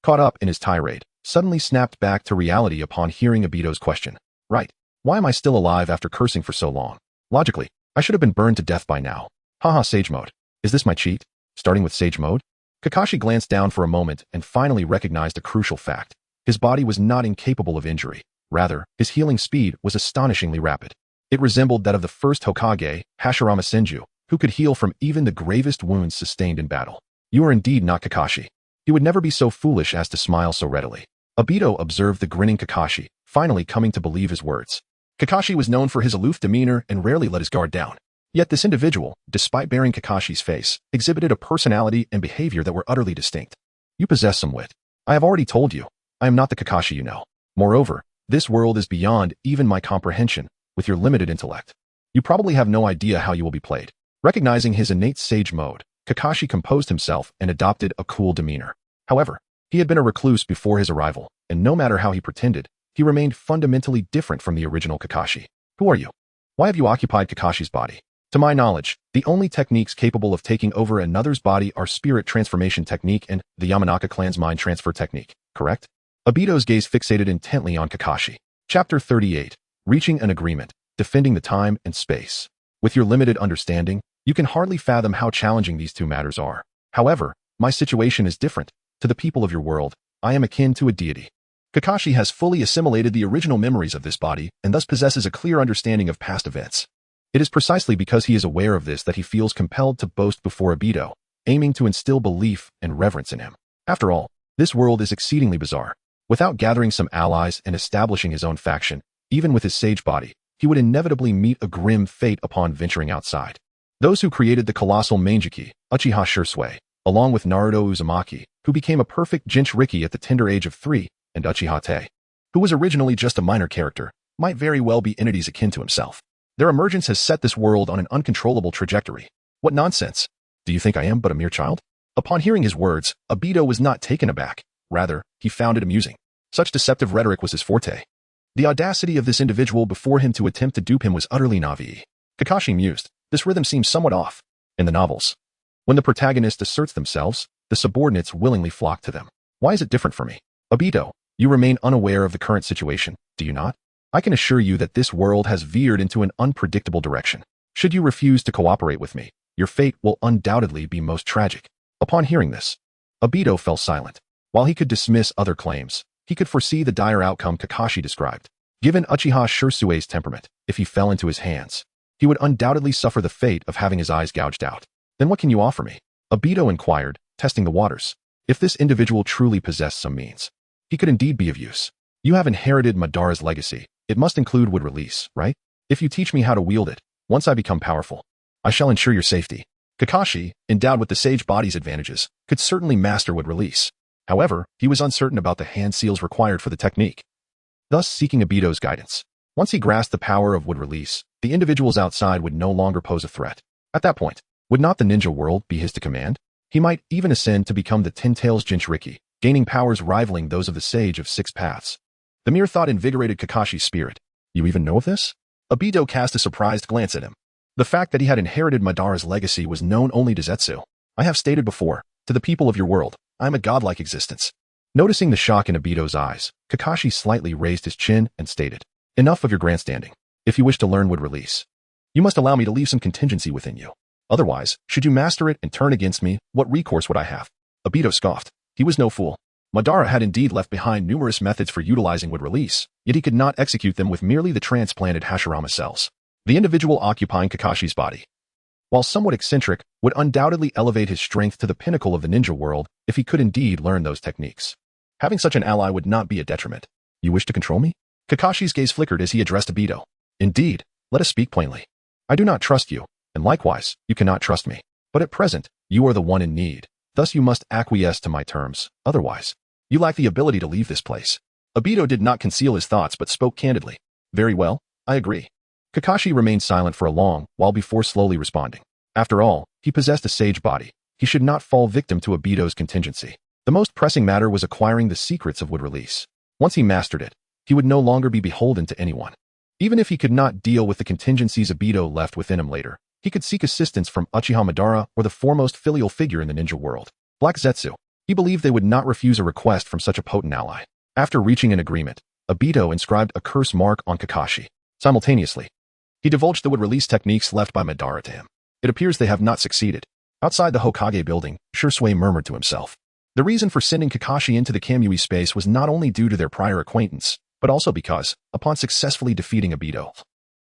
caught up in his tirade, suddenly snapped back to reality upon hearing Obito's question. Right. Why am I still alive after cursing for so long? Logically, I should have been burned to death by now. Haha, Sage Mode. Is this my cheat? Starting with Sage Mode? Kakashi glanced down for a moment and finally recognized a crucial fact. His body was not incapable of injury. Rather, his healing speed was astonishingly rapid. It resembled that of the first Hokage, Hashirama Senju, who could heal from even the gravest wounds sustained in battle. You are indeed not Kakashi. He would never be so foolish as to smile so readily. Obito observed the grinning Kakashi, finally coming to believe his words. Kakashi was known for his aloof demeanor and rarely let his guard down. Yet this individual, despite bearing Kakashi's face, exhibited a personality and behavior that were utterly distinct. You possess some wit. I have already told you, I am not the Kakashi you know. Moreover, this world is beyond even my comprehension, with your limited intellect. You probably have no idea how you will be played. Recognizing his innate sage mode, Kakashi composed himself and adopted a cool demeanor. However, he had been a recluse before his arrival, and no matter how he pretended, he remained fundamentally different from the original Kakashi. Who are you? Why have you occupied Kakashi's body? To my knowledge, the only techniques capable of taking over another's body are spirit transformation technique and the Yamanaka clan's mind transfer technique, correct? Obito's gaze fixated intently on Kakashi. Chapter 38. Reaching an agreement, defending the time and space. With your limited understanding, you can hardly fathom how challenging these two matters are. However, my situation is different. To the people of your world, I am akin to a deity. Kakashi has fully assimilated the original memories of this body and thus possesses a clear understanding of past events. It is precisely because he is aware of this that he feels compelled to boast before Obito, aiming to instill belief and reverence in him. After all, this world is exceedingly bizarre. Without gathering some allies and establishing his own faction, even with his sage body, he would inevitably meet a grim fate upon venturing outside. Those who created the colossal Manjiki, Uchiha ShÄten, along with Naruto Uzumaki, who became a perfect Jinchuriki at the tender age of 3, and Uchiha Te, who was originally just a minor character, might very well be entities akin to himself. Their emergence has set this world on an uncontrollable trajectory. What nonsense! Do you think I am but a mere child? Upon hearing his words, Obito was not taken aback. Rather, he found it amusing. Such deceptive rhetoric was his forte. The audacity of this individual before him to attempt to dupe him was utterly naive. Kakashi mused, this rhythm seems somewhat off. In the novels, when the protagonist asserts themselves, the subordinates willingly flock to them. Why is it different for me? Obito, you remain unaware of the current situation, do you not? I can assure you that this world has veered into an unpredictable direction. Should you refuse to cooperate with me, your fate will undoubtedly be most tragic. Upon hearing this, Obito fell silent. While he could dismiss other claims, he could foresee the dire outcome Kakashi described. Given Uchiha ShÄten's temperament, if he fell into his hands, he would undoubtedly suffer the fate of having his eyes gouged out. Then what can you offer me? Obito inquired, testing the waters. If this individual truly possessed some means, he could indeed be of use. You have inherited Madara's legacy. It must include wood release, right? If you teach me how to wield it, once I become powerful, I shall ensure your safety. Kakashi, endowed with the sage body's advantages, could certainly master wood release. However, he was uncertain about the hand seals required for the technique. Thus, seeking Obito's guidance, Once he grasped the power of would release, the individuals outside would no longer pose a threat. At that point, would not the ninja world be his to command? He might even ascend to become the Ten Tails Jinchuriki, gaining powers rivaling those of the Sage of Six Paths. The mere thought invigorated Kakashi's spirit. You even know of this? Obito cast a surprised glance at him. The fact that he had inherited Madara's legacy was known only to Zetsu. I have stated before, to the people of your world, I am a godlike existence. Noticing the shock in Obito's eyes, Kakashi slightly raised his chin and stated, enough of your grandstanding. If you wish to learn would release, you must allow me to leave some contingency within you. Otherwise, should you master it and turn against me, what recourse would I have? Obito scoffed. He was no fool. Madara had indeed left behind numerous methods for utilizing would release, yet he could not execute them with merely the transplanted Hashirama cells. The individual occupying Kakashi's body, while somewhat eccentric, would undoubtedly elevate his strength to the pinnacle of the ninja world if he could indeed learn those techniques. Having such an ally would not be a detriment. You wish to control me? Kakashi's gaze flickered as he addressed Obito. Indeed, let us speak plainly. I do not trust you, and likewise, you cannot trust me. But at present, you are the one in need. Thus you must acquiesce to my terms. Otherwise, you lack the ability to leave this place. Obito did not conceal his thoughts but spoke candidly. Very well, I agree. Kakashi remained silent for a long while before slowly responding. After all, he possessed a sage body. He should not fall victim to Obito's contingency. The most pressing matter was acquiring the secrets of would release. Once he mastered it, he would no longer be beholden to anyone. Even if he could not deal with the contingencies Obito left within him later, he could seek assistance from Uchiha Madara or the foremost filial figure in the ninja world, Black Zetsu. He believed they would not refuse a request from such a potent ally. After reaching an agreement, Obito inscribed a curse mark on Kakashi. Simultaneously, he divulged the would release techniques left by Madara to him. It appears they have not succeeded. Outside the Hokage building, ShŁten murmured to himself. The reason for sending Kakashi into the Kamui space was not only due to their prior acquaintance, but also because, upon successfully defeating Obito,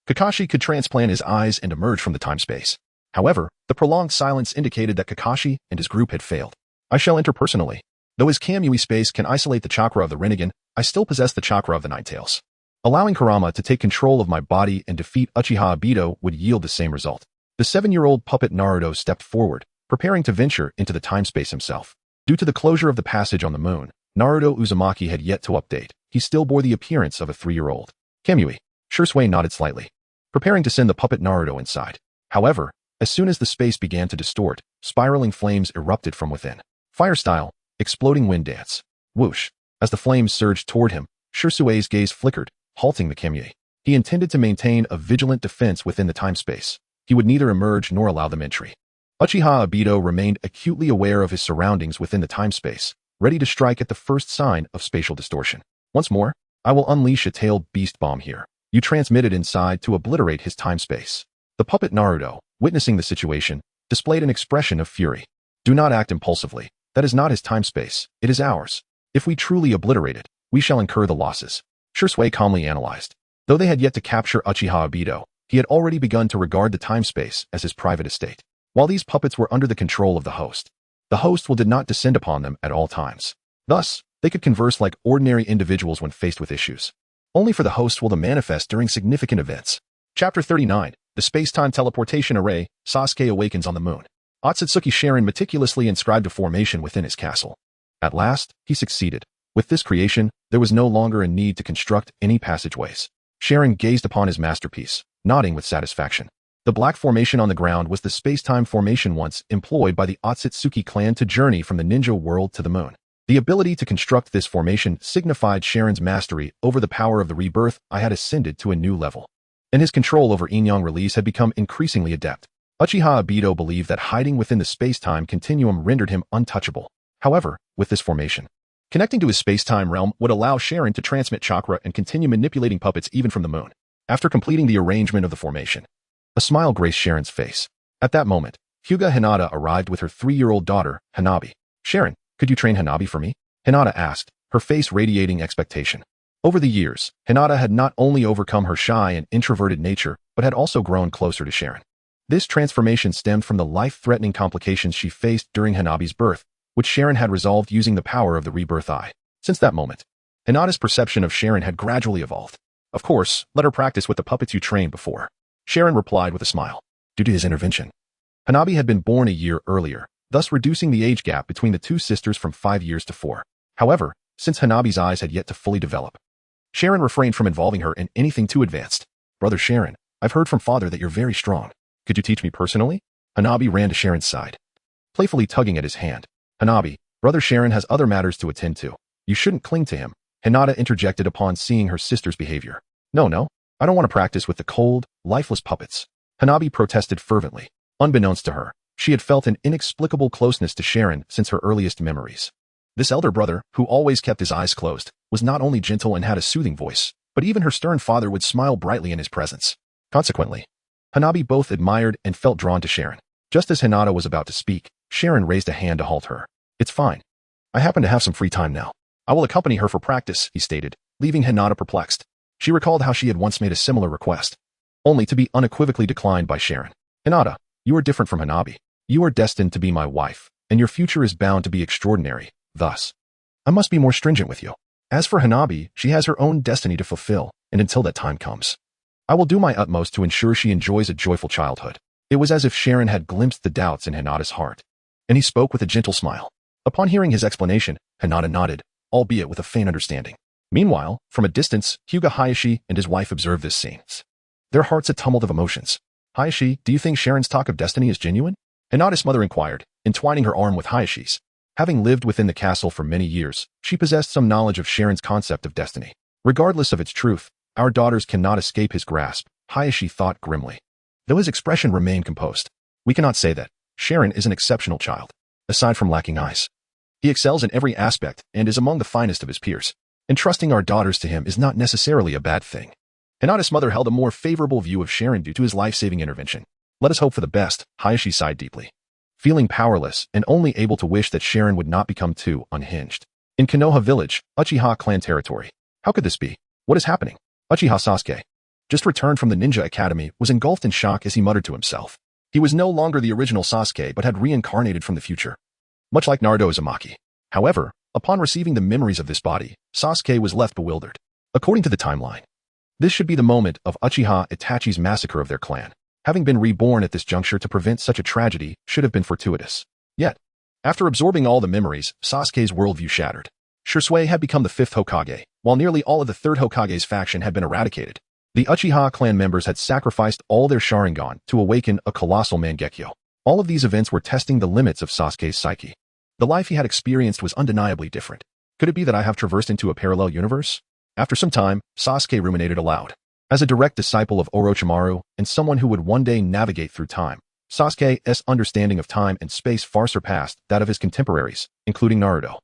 Kakashi could transplant his eyes and emerge from the time-space. However, the prolonged silence indicated that Kakashi and his group had failed. I shall enter personally. Though his Kamui space can isolate the chakra of the Rinnegan, I still possess the chakra of the Nine Tails. Allowing Kurama to take control of my body and defeat Uchiha Obito would yield the same result. The 7-year-old puppet Naruto stepped forward, preparing to venture into the time-space himself. Due to the closure of the passage on the moon, Naruto Uzumaki had yet to update. He still bore the appearance of a 3-year-old. Kamui. ShŁten nodded slightly, preparing to send the puppet Naruto inside. However, as soon as the space began to distort, spiraling flames erupted from within. Fire-style, exploding wind dance. Whoosh. As the flames surged toward him, ShŁten's gaze flickered, halting the Kamui. He intended to maintain a vigilant defense within the time-space. He would neither emerge nor allow them entry. Uchiha Obito remained acutely aware of his surroundings within the time-space, ready to strike at the first sign of spatial distortion. Once more, I will unleash a tailed beast bomb here. You transmitted inside to obliterate his time-space. The puppet Naruto, witnessing the situation, displayed an expression of fury. Do not act impulsively. That is not his time-space. It is ours. If we truly obliterate it, we shall incur the losses. ShŁten calmly analyzed. Though they had yet to capture Uchiha Obito, he had already begun to regard the time-space as his private estate. While these puppets were under the control of the host did not descend upon them at all times. Thus, they could converse like ordinary individuals when faced with issues. Only for the host will they manifest during significant events. Chapter 39, The Space-Time Teleportation Array, Sasuke Awakens on the Moon. Otsutsuki Sharon meticulously inscribed a formation within his castle. At last, he succeeded. With this creation, there was no longer a need to construct any passageways. Sharon gazed upon his masterpiece, nodding with satisfaction. The black formation on the ground was the space-time formation once employed by the Otsutsuki clan to journey from the ninja world to the moon. The ability to construct this formation signified Sharon's mastery over the power of the rebirth. I had ascended to a new level, and his control over Inyang release had become increasingly adept. Uchiha Obito believed that hiding within the space-time continuum rendered him untouchable. However, with this formation, connecting to his space-time realm would allow Sharon to transmit chakra and continue manipulating puppets even from the moon. After completing the arrangement of the formation, a smile graced Sharon's face. At that moment, Hyuga Hinata arrived with her 3-year-old daughter, Hanabi. Sharon, could you train Hanabi for me? Hinata asked, her face radiating expectation. Over the years, Hinata had not only overcome her shy and introverted nature, but had also grown closer to Sharon. This transformation stemmed from the life-threatening complications she faced during Hanabi's birth, which Sharon had resolved using the power of the rebirth eye. Since that moment, Hinata's perception of Sharon had gradually evolved. Of course, let her practice with the puppets you trained before. Sharon replied with a smile. Due to his intervention, Hanabi had been born a year earlier, thus reducing the age gap between the two sisters from 5 years to 4. However, since Hanabi's eyes had yet to fully develop, Sharon refrained from involving her in anything too advanced. Brother Sharon, I've heard from father that you're very strong. Could you teach me personally? Hanabi ran to Sharon's side, playfully tugging at his hand. Hanabi, Brother Sharon has other matters to attend to. You shouldn't cling to him, Hinata interjected upon seeing her sister's behavior. No, I don't want to practice with the cold, lifeless puppets. Hanabi protested fervently. Unbeknownst to her, she had felt an inexplicable closeness to Sharon since her earliest memories. This elder brother, who always kept his eyes closed, was not only gentle and had a soothing voice, but even her stern father would smile brightly in his presence. Consequently, Hanabi both admired and felt drawn to Sharon. Just as Hinata was about to speak, Sharon raised a hand to halt her. It's fine. I happen to have some free time now. I will accompany her for practice, he stated, leaving Hinata perplexed. She recalled how she had once made a similar request, only to be unequivocally declined by Sharon. Hinata, you are different from Hanabi. You are destined to be my wife, and your future is bound to be extraordinary. Thus, I must be more stringent with you. As for Hanabi, she has her own destiny to fulfill, and until that time comes, I will do my utmost to ensure she enjoys a joyful childhood. It was as if Sharon had glimpsed the doubts in Hinata's heart, and he spoke with a gentle smile. Upon hearing his explanation, Hinata nodded, albeit with a faint understanding. Meanwhile, from a distance, Hyuga Hiashi and his wife observed this scene, their hearts a tumult of emotions. Hiashi, do you think Sharon's talk of destiny is genuine? Hinata's mother inquired, entwining her arm with Hiashi's. Having lived within the castle for many years, she possessed some knowledge of Sharon's concept of destiny. Regardless of its truth, our daughters cannot escape his grasp, Hiashi thought grimly. Though his expression remained composed, we cannot say that Sharon is an exceptional child. Aside from lacking eyes, he excels in every aspect and is among the finest of his peers. Entrusting our daughters to him is not necessarily a bad thing. Hinata's mother held a more favorable view of Sharon due to his life-saving intervention. Let us hope for the best, Hiashi sighed deeply, feeling powerless and only able to wish that Sharon would not become too unhinged. In Konoha village, Uchiha clan territory. How could this be? What is happening? Uchiha Sasuke, just returned from the ninja academy, was engulfed in shock as he muttered to himself. He was no longer the original Sasuke but had reincarnated from the future, much like Naruto Uzumaki. However, upon receiving the memories of this body, Sasuke was left bewildered. According to the timeline, this should be the moment of Uchiha Itachi's massacre of their clan. Having been reborn at this juncture to prevent such a tragedy should have been fortuitous. Yet, after absorbing all the memories, Sasuke's worldview shattered. ShŁten had become the 5th Hokage, while nearly all of the 3rd Hokage's faction had been eradicated. The Uchiha clan members had sacrificed all their Sharingan to awaken a colossal Mangekyo. All of these events were testing the limits of Sasuke's psyche. The life he had experienced was undeniably different. Could it be that I have traversed into a parallel universe? After some time, Sasuke ruminated aloud. As a direct disciple of Orochimaru and someone who would one day navigate through time, Sasuke's understanding of time and space far surpassed that of his contemporaries, including Naruto.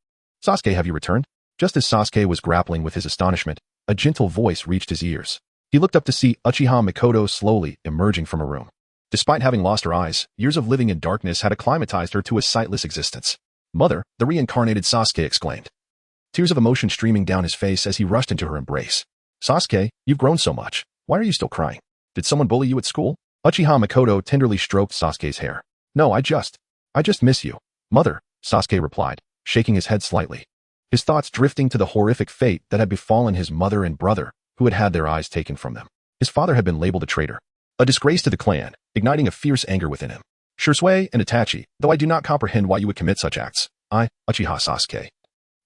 Sasuke, have you returned? Just as Sasuke was grappling with his astonishment, a gentle voice reached his ears. He looked up to see Uchiha Mikoto slowly emerging from a room. Despite having lost her eyes, years of living in darkness had acclimatized her to a sightless existence. Mother, the reincarnated Sasuke exclaimed, tears of emotion streaming down his face as he rushed into her embrace. Sasuke, you've grown so much. Why are you still crying? Did someone bully you at school? Uchiha Mikoto tenderly stroked Sasuke's hair. No, I just miss you. Mother, Sasuke replied, shaking his head slightly, his thoughts drifting to the horrific fate that had befallen his mother and brother, who had had their eyes taken from them. His father had been labeled a traitor, a disgrace to the clan, igniting a fierce anger within him. ShŁten and Itachi, though I do not comprehend why you would commit such acts, I, Uchiha Sasuke,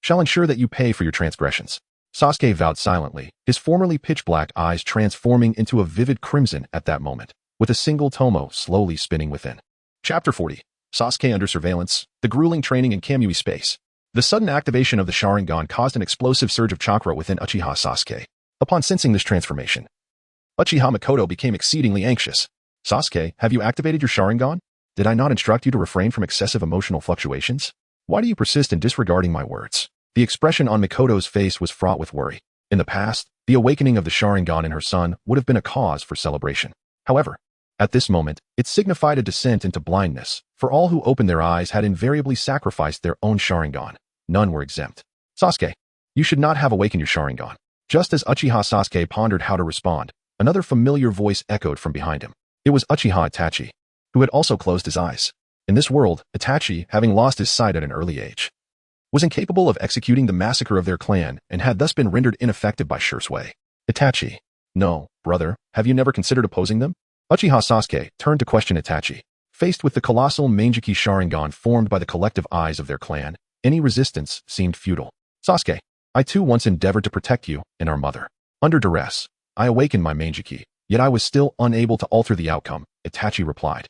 shall ensure that you pay for your transgressions. Sasuke vowed silently, his formerly pitch-black eyes transforming into a vivid crimson at that moment, with a single tomo slowly spinning within. Chapter 40. Sasuke under surveillance, the grueling training in Kamui space. The sudden activation of the Sharingan caused an explosive surge of chakra within Uchiha Sasuke. Upon sensing this transformation, Uchiha Mikoto became exceedingly anxious. Sasuke, have you activated your Sharingan? Did I not instruct you to refrain from excessive emotional fluctuations? Why do you persist in disregarding my words? The expression on Mikoto's face was fraught with worry. In the past, the awakening of the Sharingan in her son would have been a cause for celebration. However, at this moment, it signified a descent into blindness, for all who opened their eyes had invariably sacrificed their own Sharingan. None were exempt. Sasuke, you should not have awakened your Sharingan. Just as Uchiha Sasuke pondered how to respond, another familiar voice echoed from behind him. It was Uchiha Itachi, who had also closed his eyes. In this world, Itachi, having lost his sight at an early age, was incapable of executing the massacre of their clan and had thus been rendered ineffective by ShŁten. Itachi. No, brother, have you never considered opposing them? Uchiha Sasuke turned to question Itachi. Faced with the colossal Mangekyo Sharingan formed by the collective eyes of their clan, any resistance seemed futile. Sasuke, I too once endeavored to protect you and our mother. Under duress, I awakened my Manjiki, yet I was still unable to alter the outcome, Itachi replied.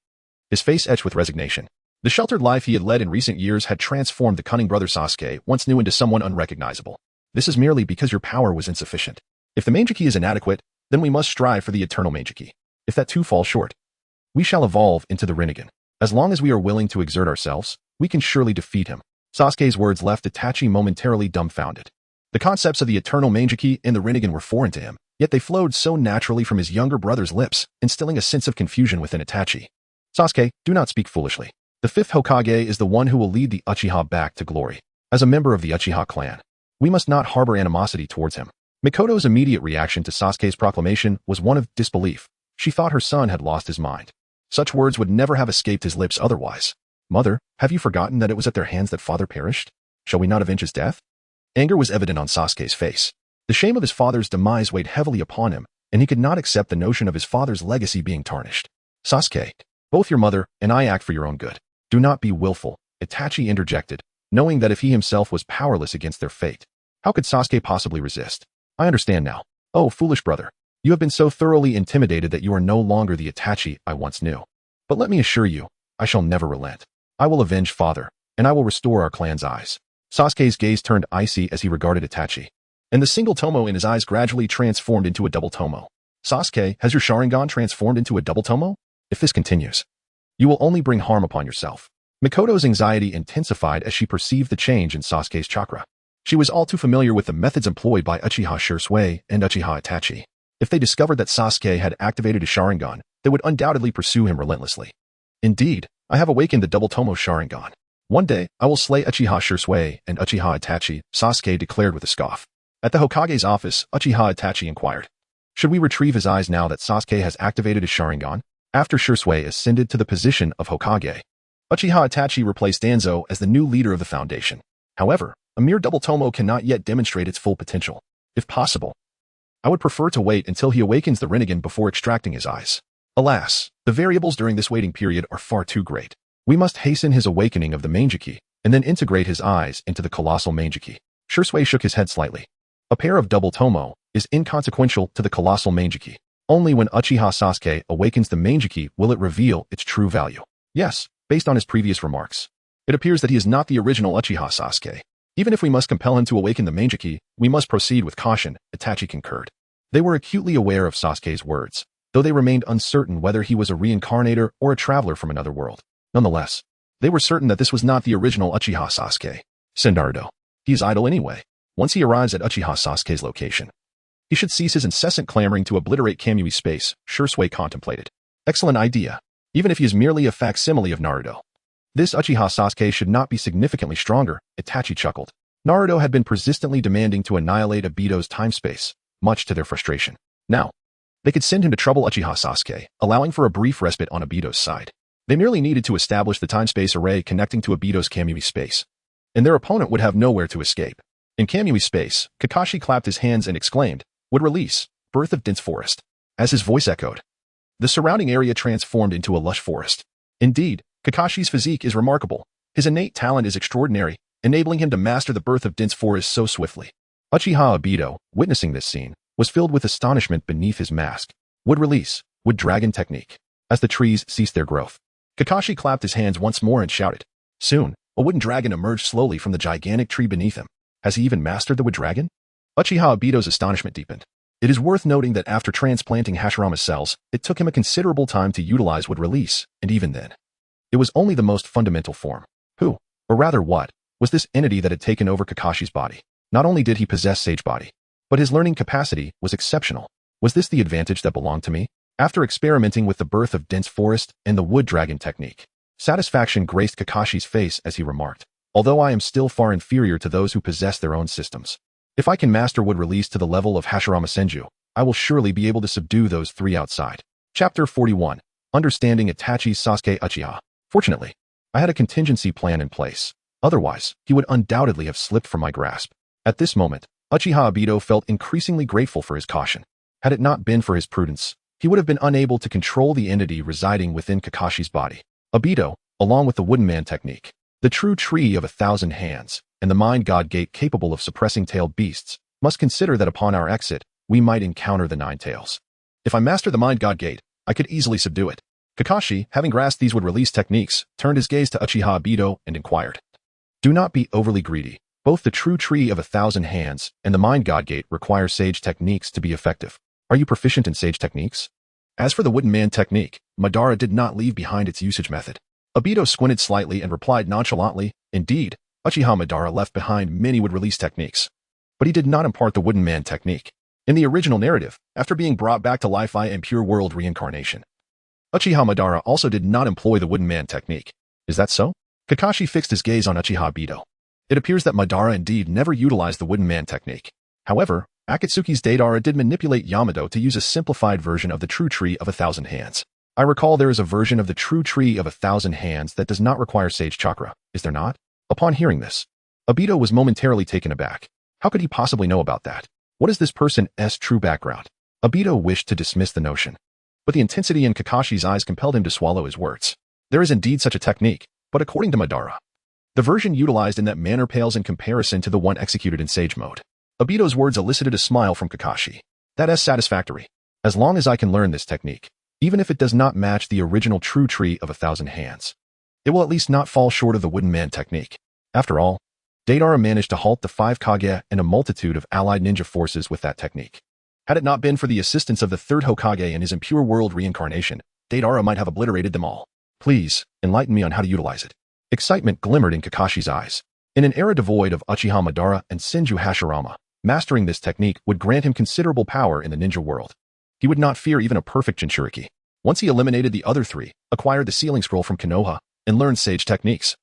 His face etched with resignation. The sheltered life he had led in recent years had transformed the cunning brother Sasuke once knew into someone unrecognizable. This is merely because your power was insufficient. If the Manjiki is inadequate, then we must strive for the eternal Manjiki. If that too falls short, we shall evolve into the Rinnegan. As long as we are willing to exert ourselves, we can surely defeat him. Sasuke's words left Itachi momentarily dumbfounded. The concepts of the eternal Manjiki and the Rinnegan were foreign to him, yet they flowed so naturally from his younger brother's lips, instilling a sense of confusion within Itachi. Sasuke, do not speak foolishly. The fifth Hokage is the one who will lead the Uchiha back to glory. As a member of the Uchiha clan, we must not harbor animosity towards him. Mikoto's immediate reaction to Sasuke's proclamation was one of disbelief. She thought her son had lost his mind. Such words would never have escaped his lips otherwise. Mother, have you forgotten that it was at their hands that father perished? Shall we not avenge his death? Anger was evident on Sasuke's face. The shame of his father's demise weighed heavily upon him, and he could not accept the notion of his father's legacy being tarnished. Sasuke, both your mother and I act for your own good. Do not be willful, Itachi interjected, knowing that if he himself was powerless against their fate, how could Sasuke possibly resist? I understand now. Oh, foolish brother. You have been so thoroughly intimidated that you are no longer the Itachi I once knew. But let me assure you, I shall never relent. I will avenge father, and I will restore our clan's eyes. Sasuke's gaze turned icy as he regarded Itachi, and the single tomo in his eyes gradually transformed into a double tomo. Sasuke, has your Sharingan transformed into a double tomo? If this continues, you will only bring harm upon yourself. Mikoto's anxiety intensified as she perceived the change in Sasuke's chakra. She was all too familiar with the methods employed by Uchiha Shisui and Uchiha Itachi. If they discovered that Sasuke had activated his Sharingan, they would undoubtedly pursue him relentlessly. Indeed, I have awakened the double tomo Sharingan. One day, I will slay Uchiha Shisui and Uchiha Itachi, Sasuke declared with a scoff. At the Hokage's office, Uchiha Itachi inquired, should we retrieve his eyes now that Sasuke has activated his Sharingan? After Shisui ascended to the position of Hokage, Uchiha Itachi replaced Danzo as the new leader of the Foundation. However, a mere double tomo cannot yet demonstrate its full potential. If possible, I would prefer to wait until he awakens the Rinnegan before extracting his eyes. Alas, the variables during this waiting period are far too great. We must hasten his awakening of the Manjiki, and then integrate his eyes into the colossal Manjiki. Shisui shook his head slightly. A pair of double tomo is inconsequential to the colossal Manjiki. Only when Uchiha Sasuke awakens the Manjiki will it reveal its true value. Yes, based on his previous remarks, it appears that he is not the original Uchiha Sasuke. Even if we must compel him to awaken the Manjiki, we must proceed with caution, Itachi concurred. They were acutely aware of Sasuke's words, though they remained uncertain whether he was a reincarnator or a traveler from another world. Nonetheless, they were certain that this was not the original Uchiha Sasuke. Send Naruto. He is idle anyway. Once he arrives at Uchiha Sasuke's location, he should cease his incessant clamoring to obliterate Kamui space, Shisui contemplated. Excellent idea, even if he is merely a facsimile of Naruto. This Uchiha Sasuke should not be significantly stronger, Itachi chuckled. Naruto had been persistently demanding to annihilate Obito's time-space, much to their frustration. Now, they could send him to trouble Uchiha Sasuke, allowing for a brief respite on Obito's side. They merely needed to establish the time-space array connecting to Obito's Kamui space, and their opponent would have nowhere to escape. In Kamui space, Kakashi clapped his hands and exclaimed, would release, birth of dense forest. As his voice echoed, the surrounding area transformed into a lush forest. Indeed, Kakashi's physique is remarkable. His innate talent is extraordinary, enabling him to master the birth of dense forest so swiftly. Uchiha Obito, witnessing this scene, was filled with astonishment beneath his mask. Wood release, wood dragon technique. As the trees ceased their growth, Kakashi clapped his hands once more and shouted. Soon, a wooden dragon emerged slowly from the gigantic tree beneath him. Has he even mastered the wood dragon? Uchiha Obito's astonishment deepened. It is worth noting that after transplanting Hashirama's cells, it took him a considerable time to utilize wood release, and even then, it was only the most fundamental form. Who, or rather what, was this entity that had taken over Kakashi's body? Not only did he possess sage body, but his learning capacity was exceptional. Was this the advantage that belonged to me? After experimenting with the birth of dense forest and the wood dragon technique, satisfaction graced Kakashi's face as he remarked, although I am still far inferior to those who possess their own systems. If I can master wood release to the level of Hashirama Senju, I will surely be able to subdue those three outside. Chapter 41. Understanding Itachi's Sasuke Uchiha. Fortunately, I had a contingency plan in place. Otherwise, he would undoubtedly have slipped from my grasp. At this moment, Uchiha Obito felt increasingly grateful for his caution. Had it not been for his prudence, he would have been unable to control the entity residing within Kakashi's body. Obito, along with the wooden man technique, the true tree of 1,000 hands, and the mind god gate capable of suppressing tailed beasts, must consider that upon our exit, we might encounter the nine tails. If I master the mind god gate, I could easily subdue it. Kakashi, having grasped these would-release techniques, turned his gaze to Uchiha Obito and inquired. Do not be overly greedy. Both the true tree of 1,000 hands and the mind god gate require sage techniques to be effective. Are you proficient in sage techniques? As for the wooden man technique, Madara did not leave behind its usage method. Obito squinted slightly and replied nonchalantly, indeed, Uchiha Madara left behind many would-release techniques. But he did not impart the wooden man technique. In the original narrative, after being brought back to life via impure world reincarnation, Uchiha Madara also did not employ the wooden man technique. Is that so? Kakashi fixed his gaze on Uchiha Obito. It appears that Madara indeed never utilized the wooden man technique. However, Akatsuki's Deidara did manipulate Yamato to use a simplified version of the true tree of 1,000 hands. I recall there is a version of the true tree of 1,000 hands that does not require sage chakra, is there not? Upon hearing this, Obito was momentarily taken aback. How could he possibly know about that? What is this person's true background? Obito wished to dismiss the notion, but the intensity in Kakashi's eyes compelled him to swallow his words. There is indeed such a technique, but according to Madara, the version utilized in that manner pales in comparison to the one executed in sage mode. Obito's words elicited a smile from Kakashi. That is satisfactory. As long as I can learn this technique, even if it does not match the original true tree of 1,000 hands, it will at least not fall short of the wooden man technique. After all, Deidara managed to halt the 5 Kage and a multitude of allied ninja forces with that technique. Had it not been for the assistance of the 3rd Hokage in his impure world reincarnation, Deidara might have obliterated them all. Please, enlighten me on how to utilize it. Excitement glimmered in Kakashi's eyes. In an era devoid of Uchiha Madara and Senju Hashirama, mastering this technique would grant him considerable power in the ninja world. He would not fear even a perfect Jinchuriki. Once he eliminated the other 3, acquired the sealing scroll from Konoha, and learned sage techniques,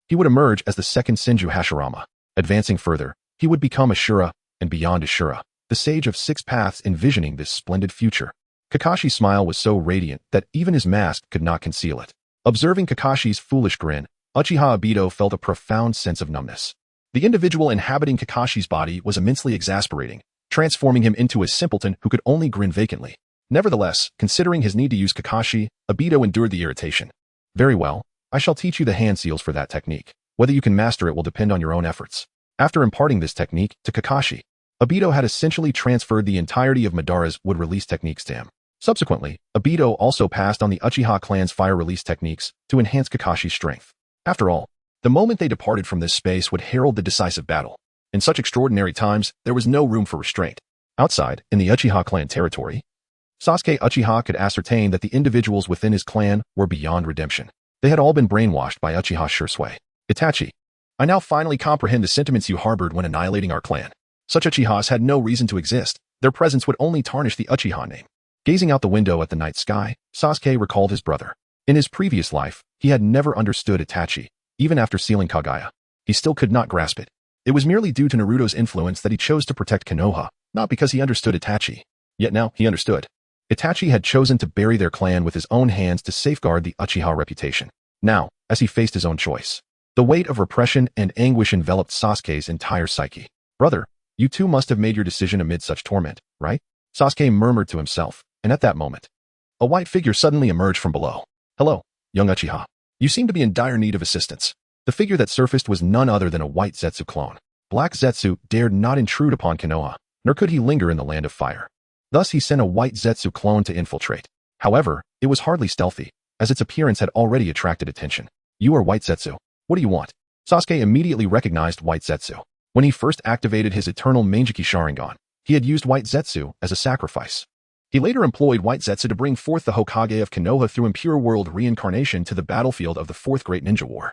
he would emerge as the 2nd Senju Hashirama. Advancing further, he would become Ashura, and beyond Ashura, the sage of 6 paths envisioning this splendid future. Kakashi's smile was so radiant that even his mask could not conceal it. Observing Kakashi's foolish grin, Uchiha Obito felt a profound sense of numbness. The individual inhabiting Kakashi's body was immensely exasperating, transforming him into a simpleton who could only grin vacantly. Nevertheless, considering his need to use Kakashi, Obito endured the irritation. Very well, I shall teach you the hand seals for that technique. Whether you can master it will depend on your own efforts. After imparting this technique to Kakashi, Obito had essentially transferred the entirety of Madara's wood-release techniques to him. Subsequently, Obito also passed on the Uchiha clan's fire-release techniques to enhance Kakashi's strength. After all, the moment they departed from this space would herald the decisive battle. In such extraordinary times, there was no room for restraint. Outside, in the Uchiha clan territory, Sasuke Uchiha could ascertain that the individuals within his clan were beyond redemption. They had all been brainwashed by Uchiha Shursui. Itachi, I now finally comprehend the sentiments you harbored when annihilating our clan. Such Uchihas had no reason to exist. Their presence would only tarnish the Uchiha name. Gazing out the window at the night sky, Sasuke recalled his brother. In his previous life, he had never understood Itachi. Even after sealing Kaguya, he still could not grasp it. It was merely due to Naruto's influence that he chose to protect Konoha, not because he understood Itachi. Yet now, he understood. Itachi had chosen to bury their clan with his own hands to safeguard the Uchiha reputation. Now, as he faced his own choice, the weight of repression and anguish enveloped Sasuke's entire psyche. Brother, you too must have made your decision amid such torment, right? Sasuke murmured to himself, and at that moment, a white figure suddenly emerged from below. Hello, young Uchiha. You seem to be in dire need of assistance. The figure that surfaced was none other than a white Zetsu clone. Black Zetsu dared not intrude upon Konoha, nor could he linger in the land of fire. Thus he sent a white Zetsu clone to infiltrate. However, it was hardly stealthy, as its appearance had already attracted attention. You are White Zetsu. What do you want? Sasuke immediately recognized White Zetsu. When he first activated his eternal Manjiki Sharingan, he had used White Zetsu as a sacrifice. He later employed White Zetsu to bring forth the Hokage of Konoha through impure world reincarnation to the battlefield of the Fourth Great Ninja War.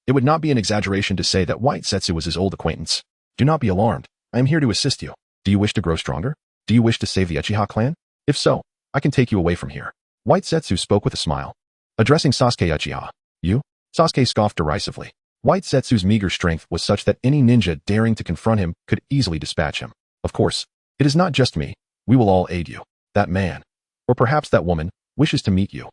It would not be an exaggeration to say that White Zetsu was his old acquaintance. Do not be alarmed. I am here to assist you. Do you wish to grow stronger? Do you wish to save the Uchiha clan? If so, I can take you away from here. White Zetsu spoke with a smile. Addressing Sasuke Uchiha. You? Sasuke scoffed derisively. White Zetsu's meager strength was such that any ninja daring to confront him could easily dispatch him. Of course, it is not just me. We will all aid you. That man, or perhaps that woman, wishes to meet you.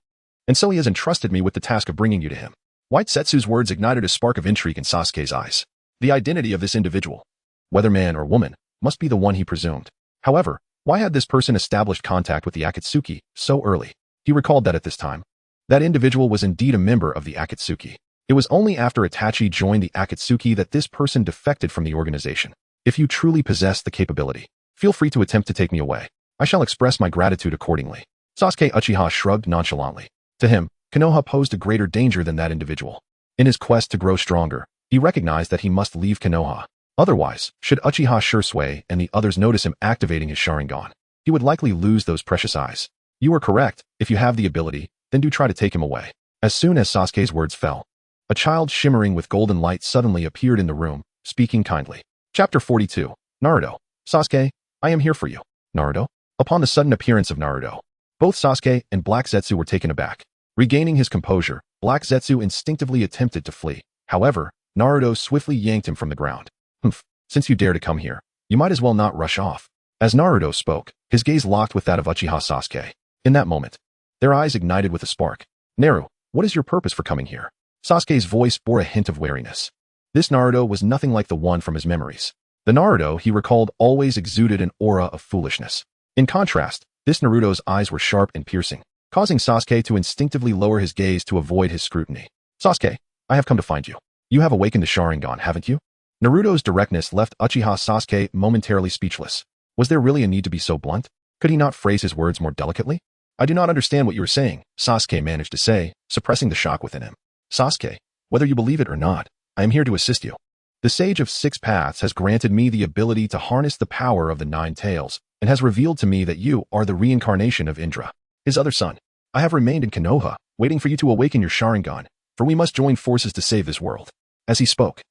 And so he has entrusted me with the task of bringing you to him. White Zetsu's words ignited a spark of intrigue in Sasuke's eyes. The identity of this individual, whether man or woman, must be the one he presumed. However, why had this person established contact with the Akatsuki so early? He recalled that at this time, that individual was indeed a member of the Akatsuki. It was only after Itachi joined the Akatsuki that this person defected from the organization. If you truly possess the capability, feel free to attempt to take me away. I shall express my gratitude accordingly. Sasuke Uchiha shrugged nonchalantly. To him, Konoha posed a greater danger than that individual. In his quest to grow stronger, he recognized that he must leave Konoha. Otherwise, should Uchiha Shisui and the others notice him activating his Sharingan, he would likely lose those precious eyes. You are correct. If you have the ability, then do try to take him away. As soon as Sasuke's words fell, a child shimmering with golden light suddenly appeared in the room, speaking kindly. Chapter 42. Naruto. Sasuke, I am here for you. Naruto? Upon the sudden appearance of Naruto, both Sasuke and Black Zetsu were taken aback. Regaining his composure, Black Zetsu instinctively attempted to flee. However, Naruto swiftly yanked him from the ground. Humph, since you dare to come here, you might as well not rush off. As Naruto spoke, his gaze locked with that of Uchiha Sasuke. In that moment, their eyes ignited with a spark. Naru, what is your purpose for coming here? Sasuke's voice bore a hint of wariness. This Naruto was nothing like the one from his memories. The Naruto he recalled always exuded an aura of foolishness. In contrast, this Naruto's eyes were sharp and piercing, causing Sasuke to instinctively lower his gaze to avoid his scrutiny. Sasuke, I have come to find you. You have awakened the Sharingan, haven't you? Naruto's directness left Uchiha Sasuke momentarily speechless. Was there really a need to be so blunt? Could he not phrase his words more delicately? I do not understand what you are saying, Sasuke managed to say, suppressing the shock within him. Sasuke, whether you believe it or not, I am here to assist you. The Sage of Six Paths has granted me the ability to harness the power of the Nine Tails, and has revealed to me that you are the reincarnation of Indra, his other son. I have remained in Konoha, waiting for you to awaken your Sharingan, for we must join forces to save this world. As he spoke,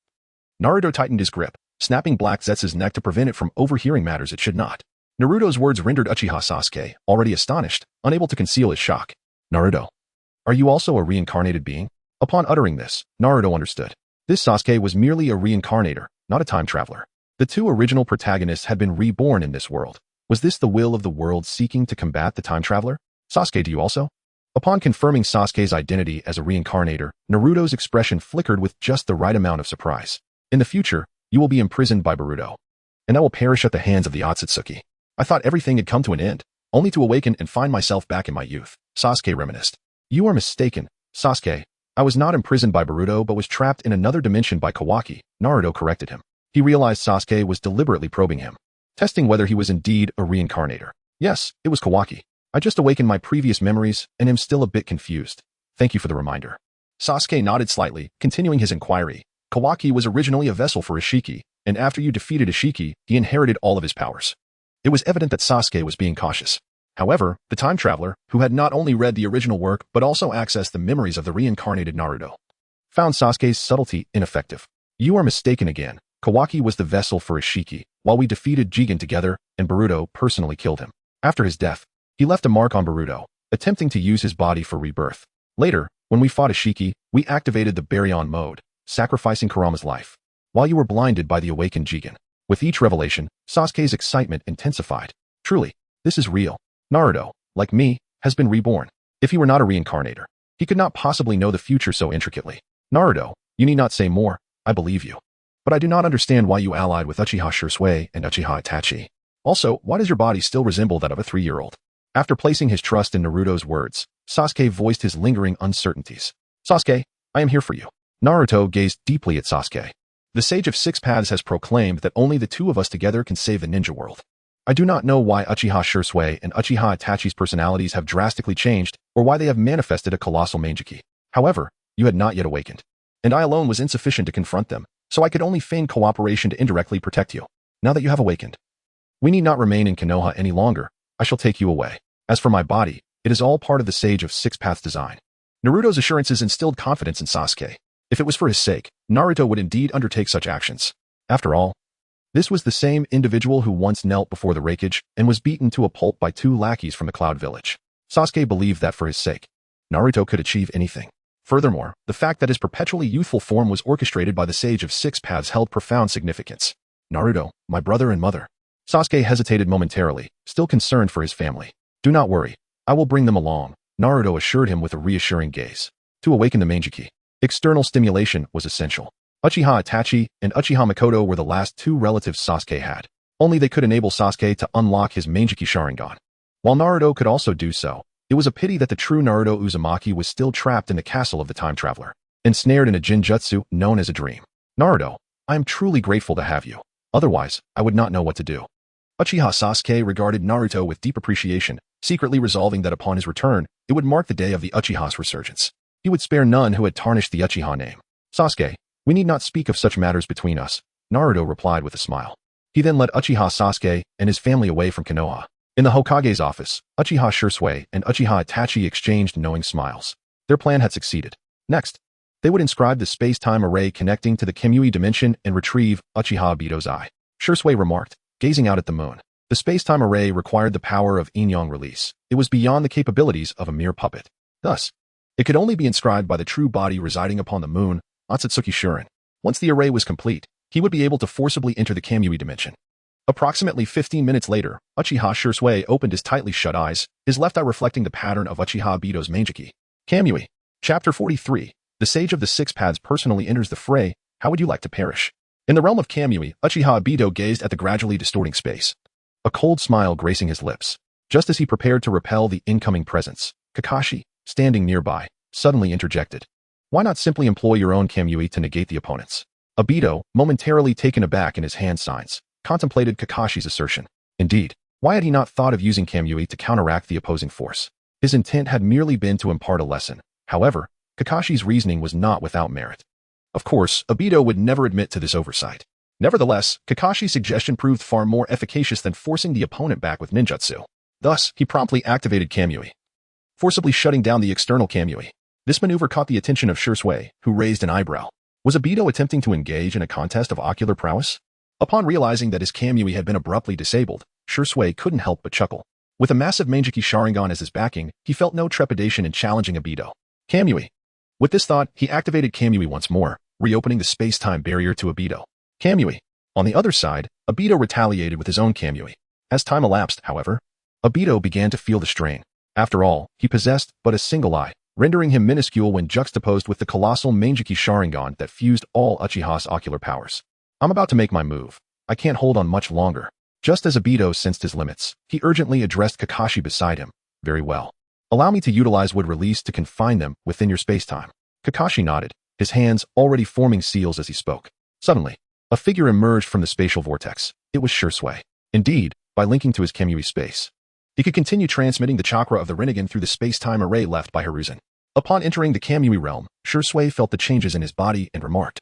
Naruto tightened his grip, snapping Black Zetsu's neck to prevent it from overhearing matters it should not. Naruto's words rendered Uchiha Sasuke, already astonished, unable to conceal his shock. Naruto, are you also a reincarnated being? Upon uttering this, Naruto understood. This Sasuke was merely a reincarnator, not a time traveler. The two original protagonists had been reborn in this world. Was this the will of the world seeking to combat the time traveler? Sasuke, do you also? Upon confirming Sasuke's identity as a reincarnator, Naruto's expression flickered with just the right amount of surprise. In the future, you will be imprisoned by Boruto, and I will perish at the hands of the Otsutsuki. I thought everything had come to an end, only to awaken and find myself back in my youth. Sasuke reminisced. You are mistaken, Sasuke. I was not imprisoned by Boruto but was trapped in another dimension by Kawaki. Naruto corrected him. He realized Sasuke was deliberately probing him, testing whether he was indeed a reincarnator. Yes, it was Kawaki. I just awakened my previous memories and am still a bit confused. Thank you for the reminder. Sasuke nodded slightly, continuing his inquiry. Kawaki was originally a vessel for Ishiki, and after you defeated Ishiki, he inherited all of his powers. It was evident that Sasuke was being cautious. However, the time traveler, who had not only read the original work but also accessed the memories of the reincarnated Naruto, found Sasuke's subtlety ineffective. You are mistaken again. Kawaki was the vessel for Ishiki, while we defeated Jigen together, and Boruto personally killed him. After his death, he left a mark on Boruto, attempting to use his body for rebirth. Later, when we fought Ishiki, we activated the Baryon mode, sacrificing Kurama's life, while you were blinded by the awakened Jigen. With each revelation, Sasuke's excitement intensified. Truly, this is real. Naruto, like me, has been reborn. If he were not a reincarnator, he could not possibly know the future so intricately. Naruto, you need not say more, I believe you. But I do not understand why you allied with Uchiha Shisui and Uchiha Itachi. Also, why does your body still resemble that of a 3-year-old? After placing his trust in Naruto's words, Sasuke voiced his lingering uncertainties. Sasuke, I am here for you. Naruto gazed deeply at Sasuke. The Sage of Six Paths has proclaimed that only the two of us together can save the ninja world. I do not know why Uchiha Shisui and Uchiha Itachi's personalities have drastically changed, or why they have manifested a colossal manjiki. However, you had not yet awakened, and I alone was insufficient to confront them, so I could only feign cooperation to indirectly protect you. Now that you have awakened, we need not remain in Konoha any longer. I shall take you away. As for my body, it is all part of the Sage of Six Paths design. Naruto's assurances instilled confidence in Sasuke. If it was for his sake, Naruto would indeed undertake such actions. After all, this was the same individual who once knelt before the Raikage and was beaten to a pulp by 2 lackeys from the Cloud Village. Sasuke believed that for his sake, Naruto could achieve anything. Furthermore, the fact that his perpetually youthful form was orchestrated by the Sage of Six Paths held profound significance. Naruto, my brother and mother. Sasuke hesitated momentarily, still concerned for his family. Do not worry, I will bring them along, Naruto assured him with a reassuring gaze. To awaken the manjiki, external stimulation was essential. Uchiha Itachi and Uchiha Mikoto were the last 2 relatives Sasuke had. Only they could enable Sasuke to unlock his manjiki Sharingan. While Naruto could also do so, it was a pity that the true Naruto Uzumaki was still trapped in the castle of the time traveler. ensnared in a Jinjutsu known as a dream. Naruto, I am truly grateful to have you. Otherwise, I would not know what to do. Uchiha Sasuke regarded Naruto with deep appreciation, secretly resolving that upon his return, it would mark the day of the Uchiha's resurgence. He would spare none who had tarnished the Uchiha name. Sasuke, we need not speak of such matters between us, Naruto replied with a smile. He then led Uchiha Sasuke and his family away from Konoha. In the Hokage's office, Uchiha Shurasui and Uchiha Itachi exchanged knowing smiles. Their plan had succeeded. Next, they would inscribe the space-time array connecting to the Kamui dimension and retrieve Uchiha Obito's eye. Shurasui remarked, gazing out at the moon. The space-time array required the power of yin-yang release. It was beyond the capabilities of a mere puppet. Thus, it could only be inscribed by the true body residing upon the moon, Otsutsuki Shuren. Once the array was complete, he would be able to forcibly enter the Kamui dimension. Approximately 15 minutes later, Uchiha Shurasui opened his tightly shut eyes, his left eye reflecting the pattern of Uchiha Obito's Manjiki. Kamui. Chapter 43. The Sage of the Six Paths personally enters the fray. How would you like to perish? In the realm of Kamui, Uchiha Obito gazed at the gradually distorting space, a cold smile gracing his lips. Just as he prepared to repel the incoming presence, Kakashi, standing nearby, suddenly interjected. Why not simply employ your own Kamui to negate the opponents? Obito, momentarily taken aback in his hand signs, contemplated Kakashi's assertion. Indeed, why had he not thought of using Kamui to counteract the opposing force? His intent had merely been to impart a lesson. However, Kakashi's reasoning was not without merit. Of course, Obito would never admit to this oversight. Nevertheless, Kakashi's suggestion proved far more efficacious than forcing the opponent back with ninjutsu. Thus, he promptly activated Kamui, forcibly shutting down the external Kamui. This maneuver caught the attention of Shurasui, who raised an eyebrow. Was Obito attempting to engage in a contest of ocular prowess? Upon realizing that his Kamui had been abruptly disabled, Shurasui couldn't help but chuckle. With a massive Manjiki Sharingan as his backing, he felt no trepidation in challenging Obito. Kamui. With this thought, he activated Kamui once more, reopening the space-time barrier to Obito. Kamui. On the other side, Obito retaliated with his own Kamui. As time elapsed, however, Obito began to feel the strain. After all, he possessed but a single eye, rendering him minuscule when juxtaposed with the colossal Manjiki Sharingan that fused all Uchiha's ocular powers. I'm about to make my move. I can't hold on much longer. Just as Obito sensed his limits, he urgently addressed Kakashi beside him. Very well. Allow me to utilize wood release to confine them within your space-time. Kakashi nodded, his hands already forming seals as he spoke. Suddenly, a figure emerged from the spatial vortex. It was Shurasui. Indeed, by linking to his Kamui space, he could continue transmitting the chakra of the Rinnegan through the space-time array left by Hiruzen. Upon entering the Kamui realm, Shurasui felt the changes in his body and remarked,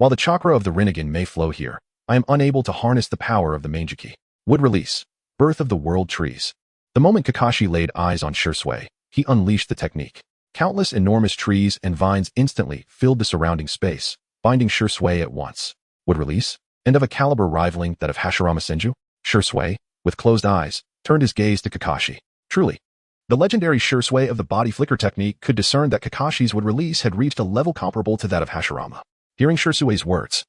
while the chakra of the Rinnegan may flow here, I am unable to harness the power of the Manjiki. Wood release. Birth of the world trees. The moment Kakashi laid eyes on Shurasui, he unleashed the technique. Countless enormous trees and vines instantly filled the surrounding space, binding Shurasui at once. Wood release, and of a caliber rivaling that of Hashirama Senju? Shurasui, with closed eyes, turned his gaze to Kakashi. Truly, the legendary Shurasui of the body flicker technique could discern that Kakashi's wood release had reached a level comparable to that of Hashirama. Hearing Shurasui's words,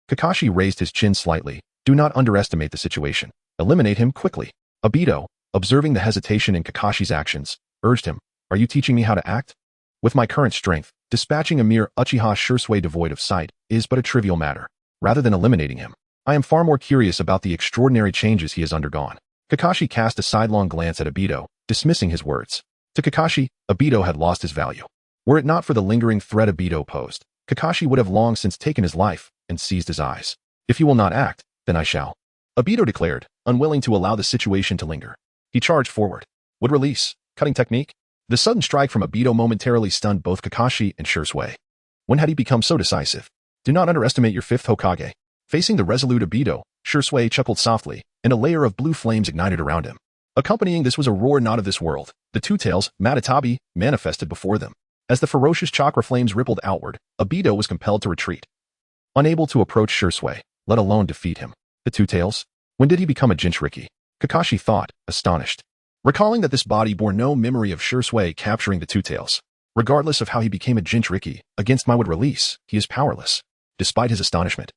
Kakashi raised his chin slightly. Do not underestimate the situation. Eliminate him quickly. Obito, observing the hesitation in Kakashi's actions, urged him, are you teaching me how to act? With my current strength, dispatching a mere Uchiha Shurasui devoid of sight is but a trivial matter. Rather than eliminating him, I am far more curious about the extraordinary changes he has undergone. Kakashi cast a sidelong glance at Obito, dismissing his words. To Kakashi, Obito had lost his value. Were it not for the lingering threat Obito posed, Kakashi would have long since taken his life and seized his eyes. If you will not act, then I shall. Obito declared, unwilling to allow the situation to linger. He charged forward. Would release. Cutting technique. The sudden strike from Obito momentarily stunned both Kakashi and Shurasui. When had he become so decisive? Do not underestimate your fifth Hokage. Facing the resolute Obito, Shurasui chuckled softly, and a layer of blue flames ignited around him. Accompanying this was a roar not of this world. The two tails, Matatabi, manifested before them. As the ferocious chakra flames rippled outward, Obito was compelled to retreat. Unable to approach Shurasui, let alone defeat him. The two tails? When did he become a Jinchuriki? Kakashi thought, astonished. Recalling that this body bore no memory of Shurasui capturing the two tails. Regardless of how he became a Jinchuriki, against my wood release, he is powerless. Despite his astonishment,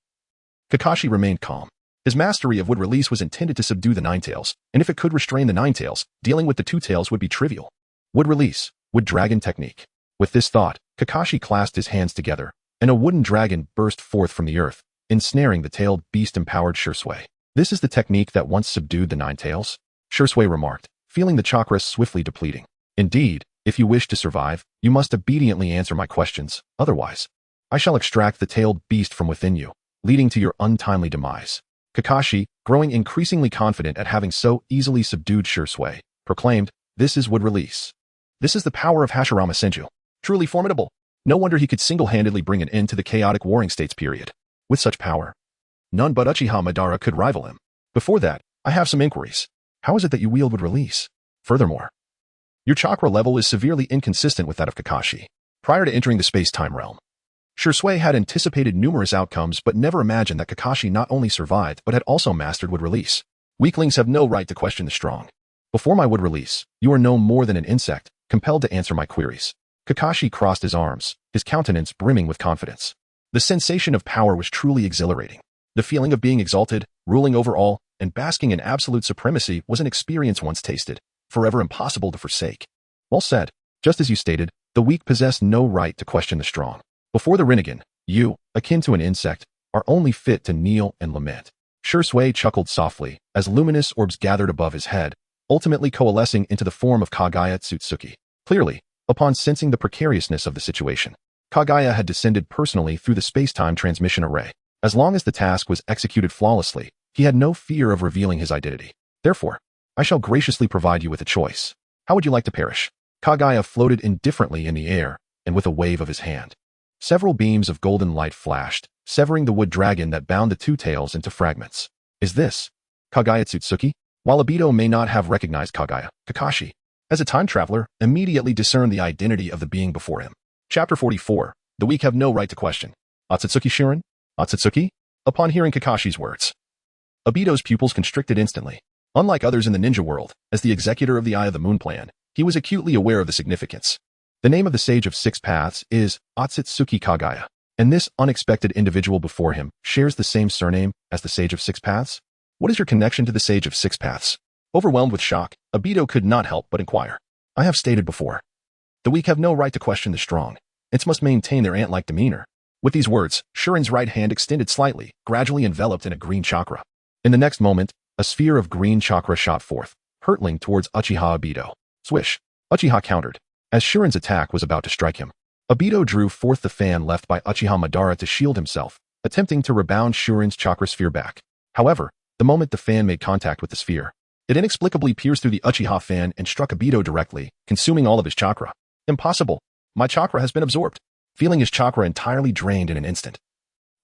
Kakashi remained calm. His mastery of wood release was intended to subdue the nine tails, and if it could restrain the nine tails, dealing with the two tails would be trivial. Wood release, wood dragon technique. With this thought, Kakashi clasped his hands together, and a wooden dragon burst forth from the earth, ensnaring the tailed beast-empowered Shurasui. This is the technique that once subdued the nine tails? Shurasui remarked, feeling the chakra swiftly depleting. Indeed, If you wish to survive, you must obediently answer my questions. Otherwise, I shall extract the tailed beast from within you, leading to your untimely demise. Kakashi, growing increasingly confident at having so easily subdued Shisui, proclaimed, "This is would release. This is the power of Hashirama Senju. Truly formidable. No wonder he could single-handedly bring an end to the chaotic warring states period. With such power, none but Uchiha Madara could rival him. Before that, I have some inquiries. How is it that you wield would release? Furthermore, your chakra level is severely inconsistent with that of Kakashi. Prior to entering the space-time realm, Shisui had anticipated numerous outcomes but never imagined that Kakashi not only survived but had also mastered would release. Weaklings have no right to question the strong. Before my would release, you are no more than an insect, compelled to answer my queries." Kakashi crossed his arms, his countenance brimming with confidence. The sensation of power was truly exhilarating. The feeling of being exalted, ruling over all, and basking in absolute supremacy was an experience once tasted, forever impossible to forsake. Well said. Just as you stated, the weak possess no right to question the strong. Before the Rinnegan, you, akin to an insect, are only fit to kneel and lament. Shisui chuckled softly as luminous orbs gathered above his head, ultimately coalescing into the form of Kaguya Tsutsuki. Clearly, upon sensing the precariousness of the situation, Kaguya had descended personally through the space-time transmission array. As long as the task was executed flawlessly, he had no fear of revealing his identity. Therefore, I shall graciously provide you with a choice. How would you like to perish? Kaguya floated indifferently in the air, and with a wave of his hand, several beams of golden light flashed, severing the wood dragon that bound the two tails into fragments. Is this Kaguya Tsutsuki? While Obito may not have recognized Kaguya, Kakashi, as a time traveler, immediately discerned the identity of the being before him. Chapter 44. The weak have no right to question. Otsutsuki Shirin? Otsutsuki? Upon hearing Kakashi's words, Obito's pupils constricted instantly. Unlike others in the ninja world, as the executor of the Eye of the Moon plan, he was acutely aware of the significance. The name of the Sage of Six Paths is Otsutsuki Kaguya, and this unexpected individual before him shares the same surname as the Sage of Six Paths. What is your connection to the Sage of Six Paths? Overwhelmed with shock, Obito could not help but inquire. I have stated before, the weak have no right to question the strong, and must maintain their ant-like demeanor. With these words, Shurin's right hand extended slightly, gradually enveloped in a green chakra. In the next moment, a sphere of green chakra shot forth, hurtling towards Uchiha Obito. Swish! Uchiha countered. As Shurin's attack was about to strike him, Obito drew forth the fan left by Uchiha Madara to shield himself, attempting to rebound Shurin's chakra sphere back. However, the moment the fan made contact with the sphere, it inexplicably pierced through the Uchiha fan and struck Obito directly, consuming all of his chakra. Impossible! My chakra has been absorbed. Feeling his chakra entirely drained in an instant,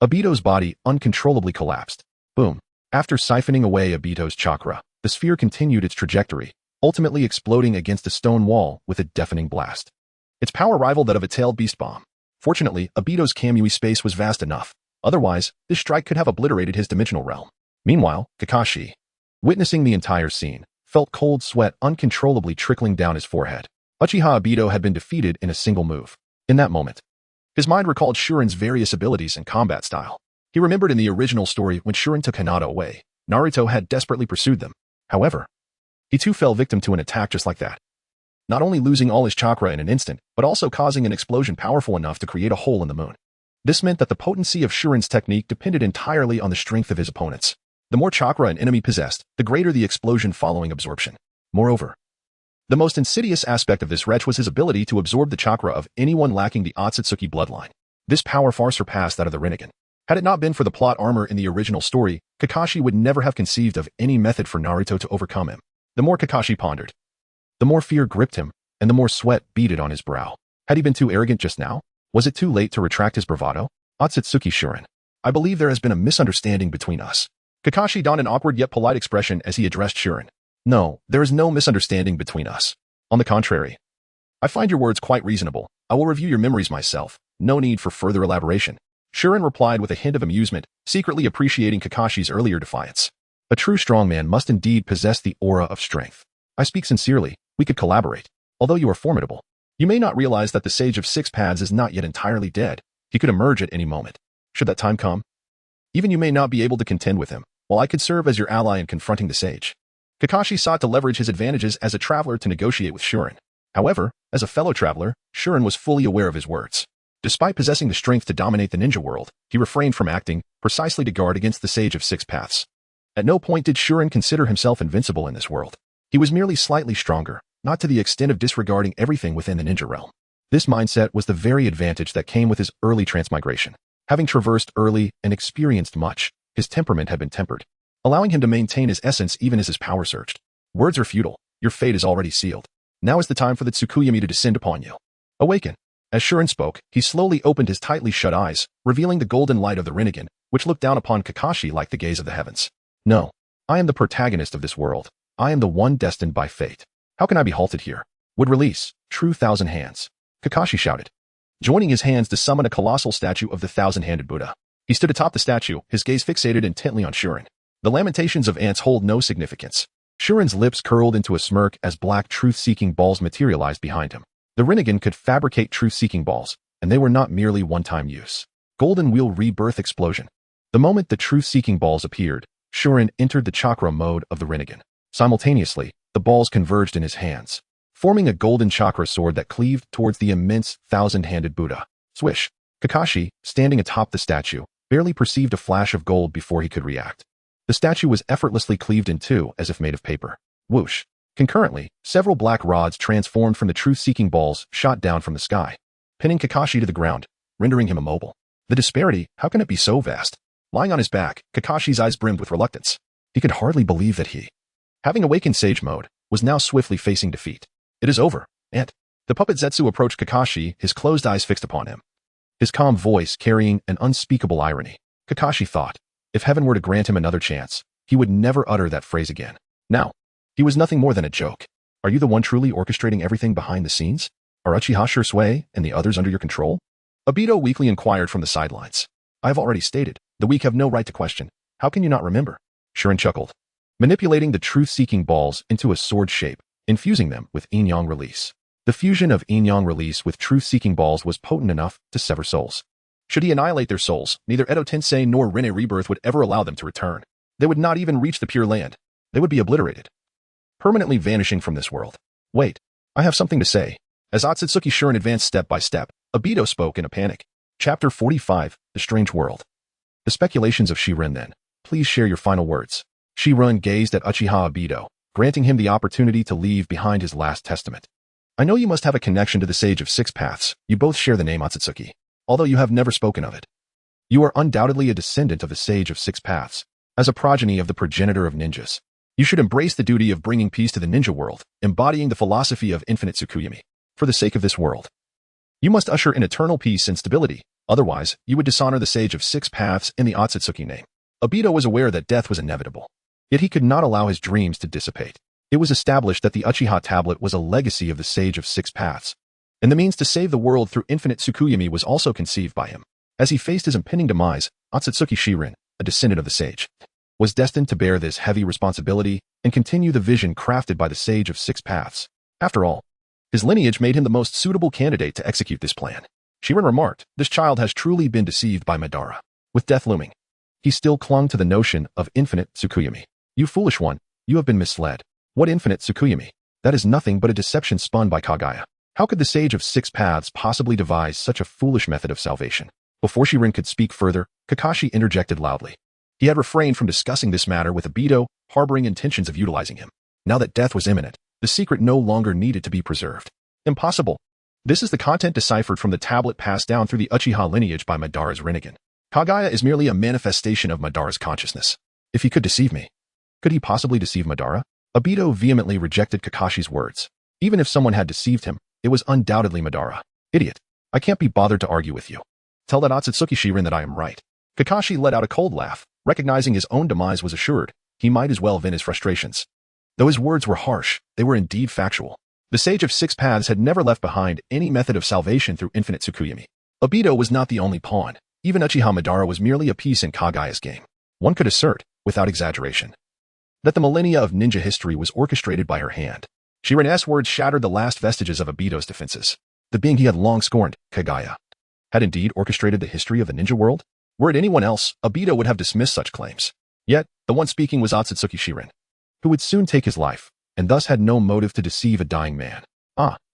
Obito's body uncontrollably collapsed. Boom! After siphoning away Obito's chakra, the sphere continued its trajectory, ultimately exploding against a stone wall with a deafening blast. Its power rivaled that of a tailed beast bomb. Fortunately, Obito's Kamui space was vast enough. Otherwise, this strike could have obliterated his dimensional realm. Meanwhile, Kakashi, witnessing the entire scene, felt cold sweat uncontrollably trickling down his forehead. Uchiha Obito had been defeated in a single move. In that moment, his mind recalled Shurin's various abilities and combat style. He remembered in the original story when Shurin took Hinata away, Naruto had desperately pursued them. However, he too fell victim to an attack just like that. Not only losing all his chakra in an instant, but also causing an explosion powerful enough to create a hole in the moon. This meant that the potency of Shurin's technique depended entirely on the strength of his opponents. The more chakra an enemy possessed, the greater the explosion following absorption. Moreover, the most insidious aspect of this wretch was his ability to absorb the chakra of anyone lacking the Otsutsuki bloodline. This power far surpassed that of the Rinnegan. Had it not been for the plot armor in the original story, Kakashi would never have conceived of any method for Naruto to overcome him. The more Kakashi pondered, the more fear gripped him, and the more sweat beaded on his brow. Had he been too arrogant just now? Was it too late to retract his bravado? Otsutsuki Shurin, I believe there has been a misunderstanding between us. Kakashi donned an awkward yet polite expression as he addressed Shurin. No, there is no misunderstanding between us. On the contrary, I find your words quite reasonable. I will review your memories myself. No need for further elaboration. Shurin replied with a hint of amusement, secretly appreciating Kakashi's earlier defiance. A true strongman must indeed possess the aura of strength. I speak sincerely. We could collaborate. Although you are formidable, you may not realize that the Sage of Six Paths is not yet entirely dead. He could emerge at any moment. Should that time come, even you may not be able to contend with him, while I could serve as your ally in confronting the Sage. Kakashi sought to leverage his advantages as a traveler to negotiate with Shurin. However, as a fellow traveler, Shurin was fully aware of his words. Despite possessing the strength to dominate the ninja world, he refrained from acting, precisely to guard against the Sage of Six Paths. At no point did Shurin consider himself invincible in this world. He was merely slightly stronger, not to the extent of disregarding everything within the ninja realm. This mindset was the very advantage that came with his early transmigration. Having traversed early and experienced much, his temperament had been tempered, allowing him to maintain his essence even as his power surged. Words are futile. Your fate is already sealed. Now is the time for the Tsukuyomi to descend upon you. Awaken. As ShÄuten spoke, he slowly opened his tightly shut eyes, revealing the golden light of the Rinnegan, which looked down upon Kakashi like the gaze of the heavens. No. I am the protagonist of this world. I am the one destined by fate. How can I be halted here? Would release, true thousand hands. Kakashi shouted, joining his hands to summon a colossal statue of the thousand-handed Buddha. He stood atop the statue, his gaze fixated intently on ShÄuten. The lamentations of ants hold no significance. ShÄuten's lips curled into a smirk as black truth-seeking balls materialized behind him. The Rinnegan could fabricate truth-seeking balls, and they were not merely one-time use. Golden Wheel Rebirth Explosion. The moment the truth-seeking balls appeared, ShÄuten entered the chakra mode of the Rinnegan. Simultaneously, the balls converged in his hands, forming a golden chakra sword that cleaved towards the immense thousand-handed Buddha. Swish. Kakashi, standing atop the statue, barely perceived a flash of gold before he could react. The statue was effortlessly cleaved in two as if made of paper. Whoosh. Concurrently, several black rods transformed from the truth-seeking balls shot down from the sky, pinning Kakashi to the ground, rendering him immobile. The disparity, how can it be so vast? Lying on his back, Kakashi's eyes brimmed with reluctance. He could hardly believe that he, having awakened Sage Mode, was now swiftly facing defeat. It is over, and the puppet Zetsu approached Kakashi, his closed eyes fixed upon him, his calm voice carrying an unspeakable irony. Kakashi thought, if heaven were to grant him another chance, he would never utter that phrase again. Now, he was nothing more than a joke. Are you the one truly orchestrating everything behind the scenes? Are Uchiha Shursui and the others under your control? Obito weakly inquired from the sidelines. I have already stated, the weak have no right to question. How can you not remember? ShÄuten chuckled, manipulating the truth-seeking balls into a sword shape, infusing them with yin-yang release. The fusion of yin-yang release with truth-seeking balls was potent enough to sever souls. Should he annihilate their souls, neither Edo Tensei nor Rinne Rebirth would ever allow them to return. They would not even reach the Pure Land. They would be obliterated, permanently vanishing from this world. Wait, I have something to say. As Otsutsuki ShÄuten advanced step by step, Obito spoke in a panic. Chapter 45, The Strange World. The speculations of ShÄuten then. Please share your final words. ShÄuten gazed at Uchiha Obito, granting him the opportunity to leave behind his last testament. I know you must have a connection to the Sage of Six Paths. You both share the name Otsutsuki, although you have never spoken of it. You are undoubtedly a descendant of the Sage of Six Paths. As a progeny of the progenitor of ninjas, you should embrace the duty of bringing peace to the ninja world, embodying the philosophy of infinite Tsukuyomi. For the sake of this world, you must usher in eternal peace and stability. Otherwise, you would dishonor the Sage of Six Paths in the Otsutsuki name. Obito was aware that death was inevitable, yet he could not allow his dreams to dissipate. It was established that the Uchiha tablet was a legacy of the Sage of Six Paths, and the means to save the world through infinite Tsukuyomi was also conceived by him. As he faced his impending demise, Otsutsuki ShÄuten, a descendant of the Sage, was destined to bear this heavy responsibility and continue the vision crafted by the Sage of Six Paths. After all, his lineage made him the most suitable candidate to execute this plan. ShÄuten remarked, this child has truly been deceived by Madara. With death looming, he still clung to the notion of infinite Tsukuyomi. You foolish one, you have been misled. What infinite Tsukuyomi? That is nothing but a deception spun by Kaguya. How could the Sage of Six Paths possibly devise such a foolish method of salvation? Before ShÄuten could speak further, Kakashi interjected loudly. He had refrained from discussing this matter with Obito, harboring intentions of utilizing him. Now that death was imminent, the secret no longer needed to be preserved. Impossible. This is the content deciphered from the tablet passed down through the Uchiha lineage by Madara's Rinnegan. Kaguya is merely a manifestation of Madara's consciousness. If he could deceive me, could he possibly deceive Madara? Obito vehemently rejected Kakashi's words. Even if someone had deceived him, it was undoubtedly Madara. Idiot. I can't be bothered to argue with you. Tell that Otsutsuki ShÄuten that I am right. Kakashi let out a cold laugh, recognizing his own demise was assured. He might as well vent his frustrations. Though his words were harsh, they were indeed factual. The Sage of Six Paths had never left behind any method of salvation through infinite Tsukuyomi. Obito was not the only pawn. Even Uchiha Madara was merely a piece in Kaguya's game. One could assert, without exaggeration, that the millennia of ninja history was orchestrated by her hand. ShÄuten's words shattered the last vestiges of Obito's defenses. The being he had long scorned, Kaguya, had indeed orchestrated the history of the ninja world? Were it anyone else, Obito would have dismissed such claims. Yet, the one speaking was Otsutsuki ShÄuten, who would soon take his life, and thus had no motive to deceive a dying man.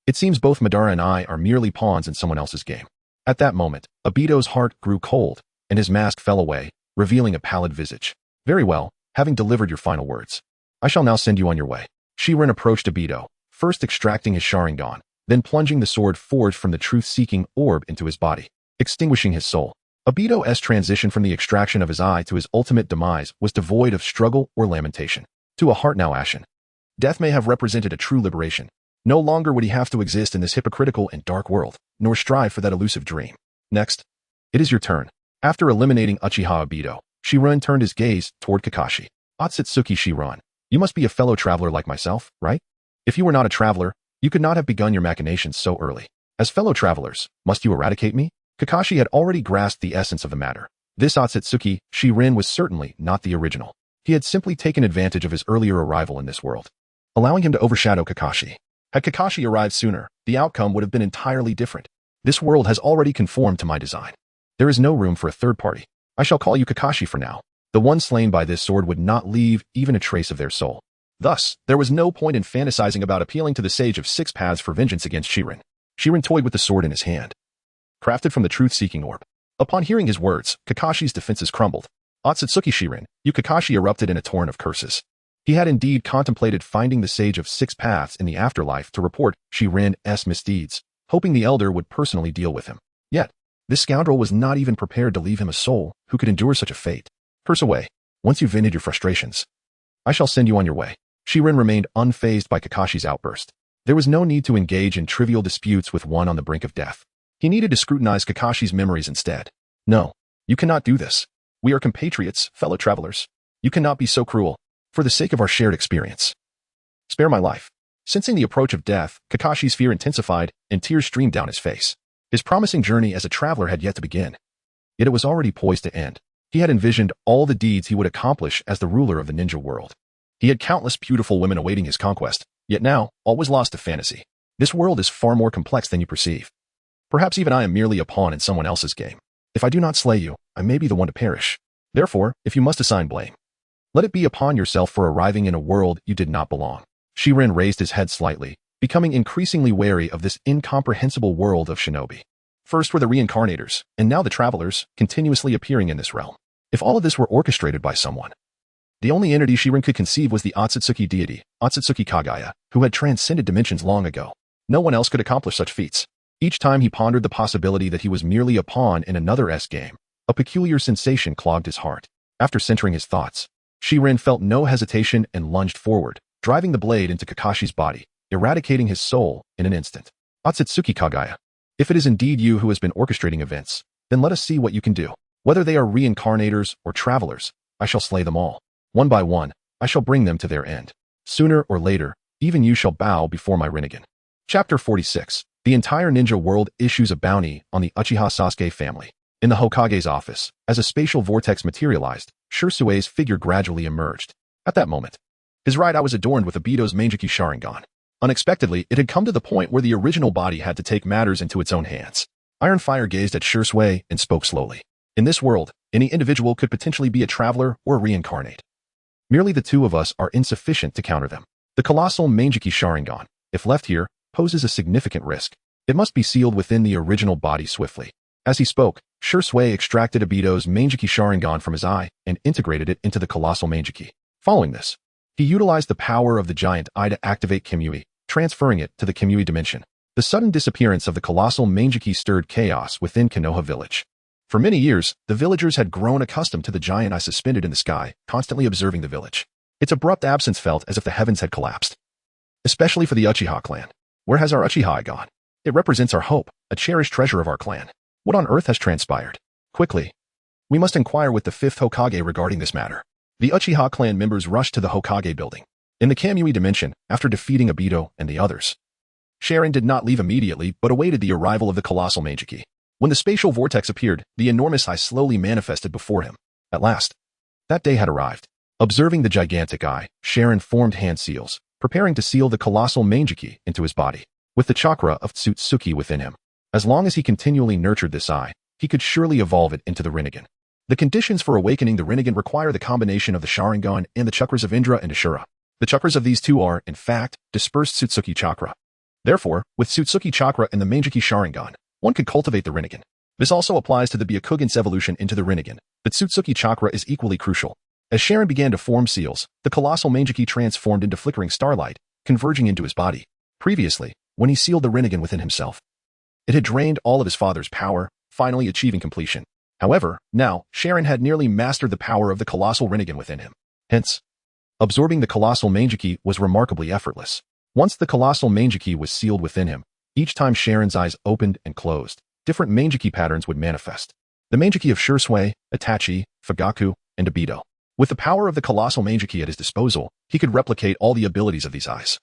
It seems both Madara and I are merely pawns in someone else's game. At that moment, Obito's heart grew cold, and his mask fell away, revealing a pallid visage. Very well, having delivered your final words, I shall now send you on your way. ShÄuten approached Obito, first extracting his Sharingan, then plunging the sword forged from the truth-seeking orb into his body, extinguishing his soul. Obito's transition from the extraction of his eye to his ultimate demise was devoid of struggle or lamentation. To a heart now ashen, death may have represented a true liberation. No longer would he have to exist in this hypocritical and dark world, nor strive for that elusive dream. Next, it is your turn. After eliminating Uchiha Obito, Shiran turned his gaze toward Kakashi. Otsutsuki Shiran, you must be a fellow traveler like myself, right? If you were not a traveler, you could not have begun your machinations so early. As fellow travelers, must you eradicate me? Kakashi had already grasped the essence of the matter. This Otsutsuki Shiran was certainly not the original. He had simply taken advantage of his earlier arrival in this world, allowing him to overshadow Kakashi. Had Kakashi arrived sooner, the outcome would have been entirely different. This world has already conformed to my design. There is no room for a third party. I shall call you Kakashi for now. The one slain by this sword would not leave even a trace of their soul. Thus, there was no point in fantasizing about appealing to the sage of six paths for vengeance against Shiran. Shiran toyed with the sword in his hand, crafted from the truth-seeking orb. Upon hearing his words, Kakashi's defenses crumbled. Otsutsuki Shiran, you Kakashi erupted in a torrent of curses. He had indeed contemplated finding the sage of six paths in the afterlife to report Shiran's misdeeds, hoping the elder would personally deal with him. Yet, this scoundrel was not even prepared to leave him a soul who could endure such a fate. Curse away. Once you've vented your frustrations, I shall send you on your way. Shiran remained unfazed by Kakashi's outburst. There was no need to engage in trivial disputes with one on the brink of death. He needed to scrutinize Kakashi's memories instead. No, you cannot do this. We are compatriots, fellow travelers. You cannot be so cruel. For the sake of our shared experience, spare my life. Sensing the approach of death, Kakashi's fear intensified and tears streamed down his face. His promising journey as a traveler had yet to begin. Yet it was already poised to end. He had envisioned all the deeds he would accomplish as the ruler of the ninja world. He had countless beautiful women awaiting his conquest, yet now all was lost to fantasy. This world is far more complex than you perceive. Perhaps even I am merely a pawn in someone else's game. If I do not slay you, I may be the one to perish. Therefore, if you must assign blame, let it be upon yourself for arriving in a world you did not belong. Shiran raised his head slightly, becoming increasingly wary of this incomprehensible world of shinobi. First were the reincarnators, and now the travelers, continuously appearing in this realm. If all of this were orchestrated by someone, the only entity Shiran could conceive was the Otsutsuki deity, Otsutsuki Kagaya, who had transcended dimensions long ago. No one else could accomplish such feats. Each time he pondered the possibility that he was merely a pawn in another S-game, a peculiar sensation clogged his heart. After centering his thoughts, Shiran felt no hesitation and lunged forward, driving the blade into Kakashi's body, eradicating his soul in an instant. Otsutsuki Kagaya, if it is indeed you who has been orchestrating events, then let us see what you can do. Whether they are reincarnators or travelers, I shall slay them all. One by one, I shall bring them to their end. Sooner or later, even you shall bow before my Rinnegan. Chapter 46. The entire ninja world issues a bounty on the Uchiha Sasuke family. In the Hokage's office, as a spatial vortex materialized, Shursue's figure gradually emerged. At that moment, his right eye was adorned with Obito's Manjiki Sharingan. Unexpectedly, it had come to the point where the original body had to take matters into its own hands. Iron Fire gazed at Shursue and spoke slowly. In this world, any individual could potentially be a traveler or reincarnate. Merely the two of us are insufficient to counter them. The colossal Manjiki Sharingan, if left here, poses a significant risk. It must be sealed within the original body swiftly. As he spoke, Shursue extracted Obito's Manjiki Sharingan from his eye and integrated it into the colossal Manjiki. Following this, he utilized the power of the giant eye to activate Kimui, transferring it to the Kimui dimension. The sudden disappearance of the colossal Manjiki stirred chaos within Konoha village. For many years, the villagers had grown accustomed to the giant eye suspended in the sky, constantly observing the village. Its abrupt absence felt as if the heavens had collapsed. Especially for the Uchiha clan. Where has our Uchiha eye gone? It represents our hope, a cherished treasure of our clan. What on earth has transpired? Quickly, we must inquire with the fifth Hokage regarding this matter. The Uchiha clan members rushed to the Hokage building. In the Kamui dimension, after defeating Obito and the others, Sharon did not leave immediately but awaited the arrival of the colossal Manjiki. When the spatial vortex appeared, the enormous eye slowly manifested before him. At last, that day had arrived. Observing the gigantic eye, Sharon formed hand seals, preparing to seal the colossal Manjiki into his body, with the chakra of Tsutsuki within him. As long as he continually nurtured this eye, he could surely evolve it into the Rinnegan. The conditions for awakening the Rinnegan require the combination of the Sharingan and the chakras of Indra and Ashura. The chakras of these two are, in fact, dispersed Tsutsuki chakra. Therefore, with Tsutsuki chakra and the Manjiki Sharingan, one could cultivate the Rinnegan. This also applies to the Byakugan's evolution into the Rinnegan, but Tsutsuki chakra is equally crucial. As Sharon began to form seals, the colossal Manjiki transformed into flickering starlight, converging into his body. Previously, when he sealed the Rinnegan within himself, it had drained all of his father's power, finally achieving completion. However, now, ShÄten had nearly mastered the power of the colossal Rinnegan within him. Hence, absorbing the colossal Mangekyou was remarkably effortless. Once the colossal Mangekyou was sealed within him, each time ShÄten's eyes opened and closed, different Mangekyou patterns would manifest. The Mangekyou of Shisui, Itachi, Fugaku, and Obito. With the power of the colossal Mangekyou at his disposal, he could replicate all the abilities of these eyes,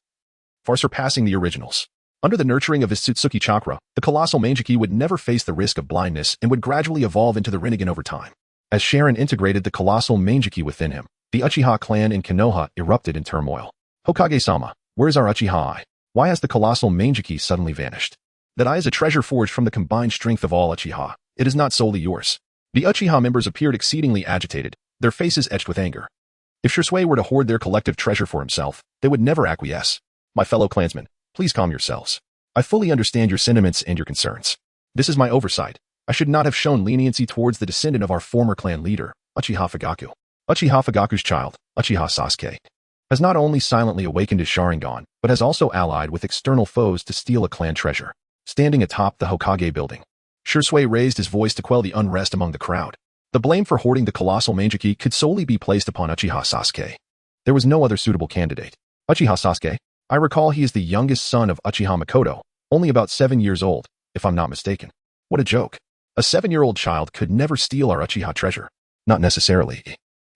far surpassing the originals. Under the nurturing of his Tsutsuki chakra, the colossal Mangekyou would never face the risk of blindness and would gradually evolve into the Rinnegan over time. As ShÄten integrated the colossal Mangekyou within him, the Uchiha clan in Konoha erupted in turmoil. Hokage-sama, where is our Uchiha eye? Why has the colossal Mangekyou suddenly vanished? That eye is a treasure forged from the combined strength of all Uchiha. It is not solely yours. The Uchiha members appeared exceedingly agitated, their faces etched with anger. If Shisui were to hoard their collective treasure for himself, they would never acquiesce. My fellow clansmen, please calm yourselves. I fully understand your sentiments and your concerns. This is my oversight. I should not have shown leniency towards the descendant of our former clan leader, Uchiha Fugaku. Uchiha Fugaku's child, Uchiha Sasuke, has not only silently awakened his Sharingan, but has also allied with external foes to steal a clan treasure. Standing atop the Hokage building, Shisui raised his voice to quell the unrest among the crowd. The blame for hoarding the colossal Mangekyou could solely be placed upon Uchiha Sasuke. There was no other suitable candidate. Uchiha Sasuke, I recall he is the youngest son of Uchiha Mikoto, only about 7 years old, if I'm not mistaken. What a joke. A 7-year-old child could never steal our Uchiha treasure. Not necessarily.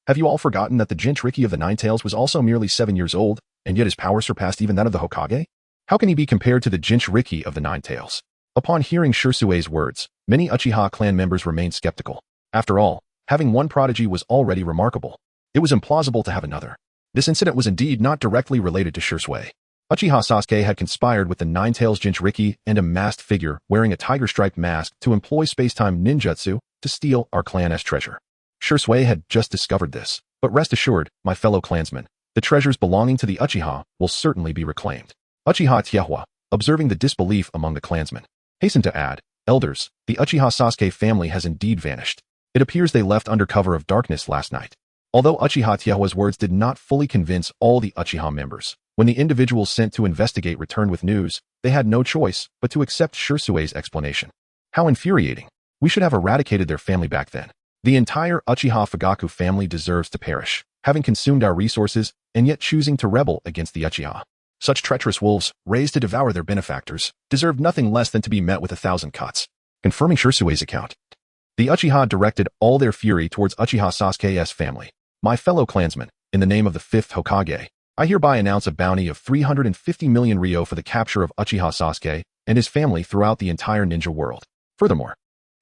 Have you all forgotten that the Jinchuriki of the Nine Tails was also merely 7 years old, and yet his power surpassed even that of the Hokage? How can he be compared to the Jinchuriki of the Nine Tails? Upon hearing Shisui's words, many Uchiha clan members remained skeptical. After all, having one prodigy was already remarkable. It was implausible to have another. This incident was indeed not directly related to Shisui. Uchiha Sasuke had conspired with the Nine Tails Jinchuriki and a masked figure wearing a tiger-striped mask to employ space-time ninjutsu to steal our clan's treasure. Shisui had just discovered this, but rest assured, my fellow clansmen, the treasures belonging to the Uchiha will certainly be reclaimed. Uchiha Tiehua, observing the disbelief among the clansmen, hastened to add, Elders, the Uchiha Sasuke family has indeed vanished. It appears they left under cover of darkness last night. Although Uchiha Tiehua's words did not fully convince all the Uchiha members, when the individuals sent to investigate returned with news, they had no choice but to accept Shisui's explanation. How infuriating. We should have eradicated their family back then. The entire Uchiha Fugaku family deserves to perish, having consumed our resources and yet choosing to rebel against the Uchiha. Such treacherous wolves, raised to devour their benefactors, deserved nothing less than to be met with 1,000 cuts. Confirming Shisui's account, the Uchiha directed all their fury towards Uchiha Sasuke's family. My fellow clansmen, in the name of the 5th Hokage, I hereby announce a bounty of 350 million ryo for the capture of Uchiha Sasuke and his family throughout the entire ninja world. Furthermore,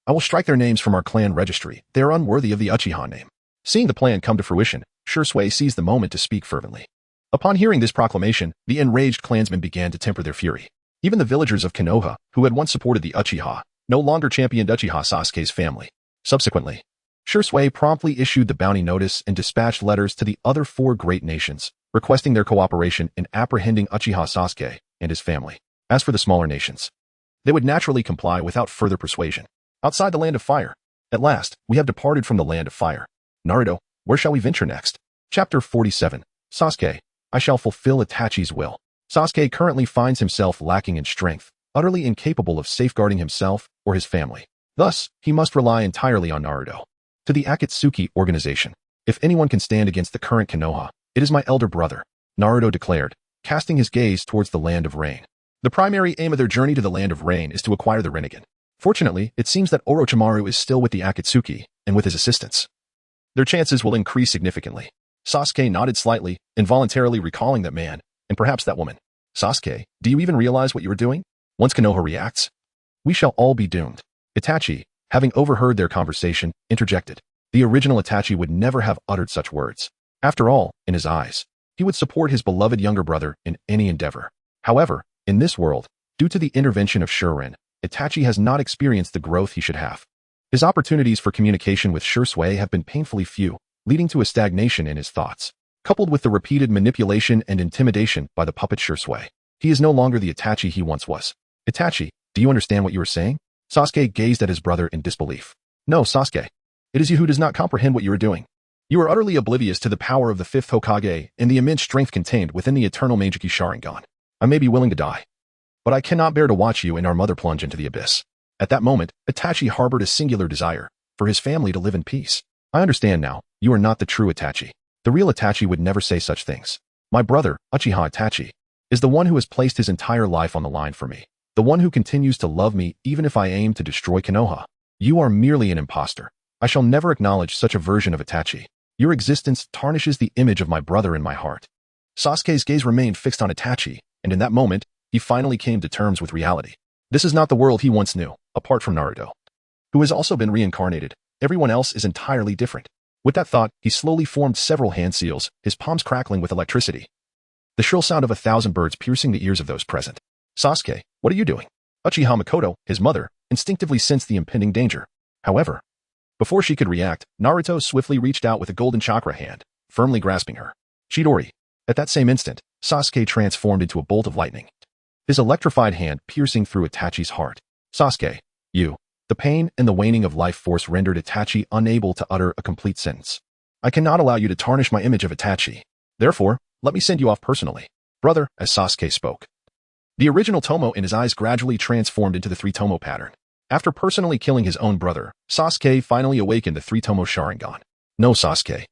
I will strike their names from our clan registry. They are unworthy of the Uchiha name. Seeing the plan come to fruition, Shisui seized the moment to speak fervently. Upon hearing this proclamation, the enraged clansmen began to temper their fury. Even the villagers of Konoha, who had once supported the Uchiha, no longer championed Uchiha Sasuke's family. Subsequently, Shisui promptly issued the bounty notice and dispatched letters to the other 4 great nations, requesting their cooperation in apprehending Uchiha Sasuke and his family. As for the smaller nations, they would naturally comply without further persuasion. Outside the Land of Fire. At last, we have departed from the Land of Fire. Naruto, where shall we venture next? Chapter 47. Sasuke, I shall fulfill Itachi's will. Sasuke currently finds himself lacking in strength, utterly incapable of safeguarding himself or his family. Thus, he must rely entirely on Naruto. To the Akatsuki organization. If anyone can stand against the current Konoha, it is my elder brother, Naruto declared, casting his gaze towards the Land of Rain. The primary aim of their journey to the Land of Rain is to acquire the Rinnegan. Fortunately, it seems that Orochimaru is still with the Akatsuki, and with his assistance, their chances will increase significantly. Sasuke nodded slightly, involuntarily recalling that man, and perhaps that woman. Sasuke, do you even realize what you are doing? Once Konoha reacts, we shall all be doomed. Itachi, having overheard their conversation, interjected. The original Itachi would never have uttered such words. After all, in his eyes, he would support his beloved younger brother in any endeavor. However, in this world, due to the intervention of ShÄten, Itachi has not experienced the growth he should have. His opportunities for communication with Shisui have been painfully few, leading to a stagnation in his thoughts. Coupled with the repeated manipulation and intimidation by the puppet Shisui, he is no longer the Itachi he once was. Itachi, do you understand what you are saying? Sasuke gazed at his brother in disbelief. No, Sasuke. It is you who does not comprehend what you are doing. You are utterly oblivious to the power of the 5th Hokage and the immense strength contained within the eternal Mangekyou Sharingan. I may be willing to die, but I cannot bear to watch you and our mother plunge into the abyss. At that moment, Itachi harbored a singular desire, for his family to live in peace. I understand now, you are not the true Itachi. The real Itachi would never say such things. My brother, Uchiha Itachi, is the one who has placed his entire life on the line for me. The one who continues to love me even if I aim to destroy Konoha. You are merely an imposter. I shall never acknowledge such a version of Itachi. Your existence tarnishes the image of my brother in my heart. Sasuke's gaze remained fixed on Itachi, and in that moment, he finally came to terms with reality. This is not the world he once knew, apart from Naruto, who has also been reincarnated. Everyone else is entirely different. With that thought, he slowly formed several hand seals, his palms crackling with electricity. The shrill sound of 1,000 birds piercing the ears of those present. Sasuke, what are you doing? Uchiha Makoto, his mother, instinctively sensed the impending danger. However, before she could react, Naruto swiftly reached out with a golden chakra hand, firmly grasping her. Chidori. At that same instant, Sasuke transformed into a bolt of lightning, his electrified hand piercing through Itachi's heart. Sasuke, you. The pain and the waning of life force rendered Itachi unable to utter a complete sentence. I cannot allow you to tarnish my image of Itachi. Therefore, let me send you off personally. Brother, as Sasuke spoke. The original Tomo in his eyes gradually transformed into the three-tomo pattern. After personally killing his own brother, Sasuke finally awakened the three-tomo Sharingan. No, Sasuke.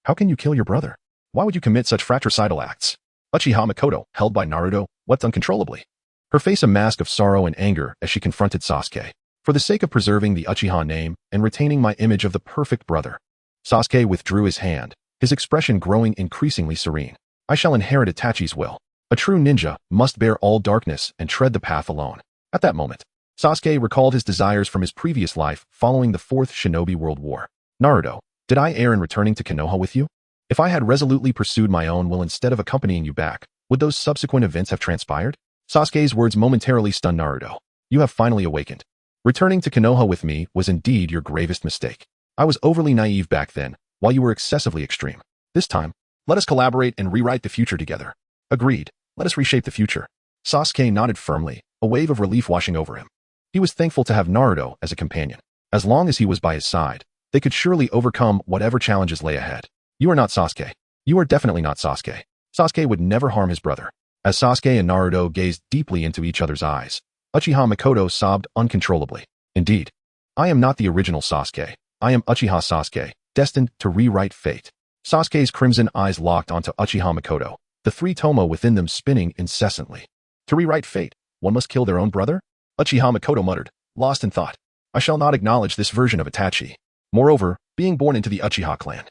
How can you kill your brother? Why would you commit such fratricidal acts? Uchiha Makoto, held by Naruto, wept uncontrollably. Her face a mask of sorrow and anger as she confronted Sasuke. For the sake of preserving the Uchiha name and retaining my image of the perfect brother. Sasuke withdrew his hand, his expression growing increasingly serene. I shall inherit Itachi's will. A true ninja must bear all darkness and tread the path alone. At that moment, Sasuke recalled his desires from his previous life following the Fourth Shinobi World War. Naruto, did I err in returning to Konoha with you? If I had resolutely pursued my own will instead of accompanying you back, would those subsequent events have transpired? Sasuke's words momentarily stunned Naruto. You have finally awakened. Returning to Konoha with me was indeed your gravest mistake. I was overly naive back then, while you were excessively extreme. This time, let us collaborate and rewrite the future together. Agreed. Let us reshape the future. Sasuke nodded firmly, a wave of relief washing over him. He was thankful to have Naruto as a companion. As long as he was by his side, they could surely overcome whatever challenges lay ahead. You are not Sasuke. You are definitely not Sasuke. Sasuke would never harm his brother. As Sasuke and Naruto gazed deeply into each other's eyes, Uchiha Makoto sobbed uncontrollably. Indeed, I am not the original Sasuke. I am Uchiha Sasuke, destined to rewrite fate. Sasuke's crimson eyes locked onto Uchiha Makoto, the three-tomo within them spinning incessantly. To rewrite fate, one must kill their own brother? Uchiha Makoto muttered, lost in thought. I shall not acknowledge this version of Itachi. Moreover, being born into the Uchiha clan.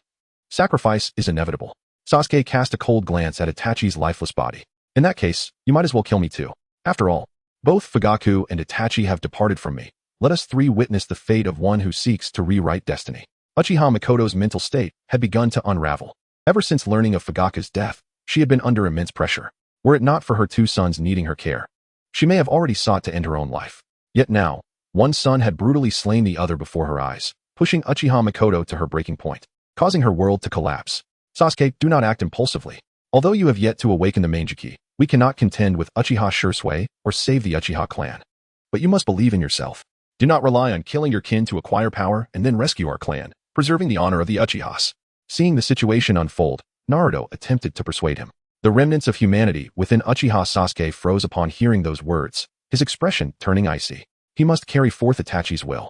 Sacrifice is inevitable. Sasuke cast a cold glance at Itachi's lifeless body. In that case, you might as well kill me too. After all, both Fugaku and Itachi have departed from me. Let us three witness the fate of one who seeks to rewrite destiny. Uchiha Makoto's mental state had begun to unravel. Ever since learning of Fugaku's death, she had been under immense pressure. Were it not for her two sons needing her care, she may have already sought to end her own life. Yet now, one son had brutally slain the other before her eyes, pushing Uchiha Makoto to her breaking point, causing her world to collapse. Sasuke, do not act impulsively. Although you have yet to awaken the Manjiki, we cannot contend with Uchiha Shursui or save the Uchiha clan. But you must believe in yourself. Do not rely on killing your kin to acquire power and then rescue our clan, preserving the honor of the Uchihas. Seeing the situation unfold, Naruto attempted to persuade him. The remnants of humanity within Uchiha Sasuke froze upon hearing those words, his expression turning icy. He must carry forth Itachi's will,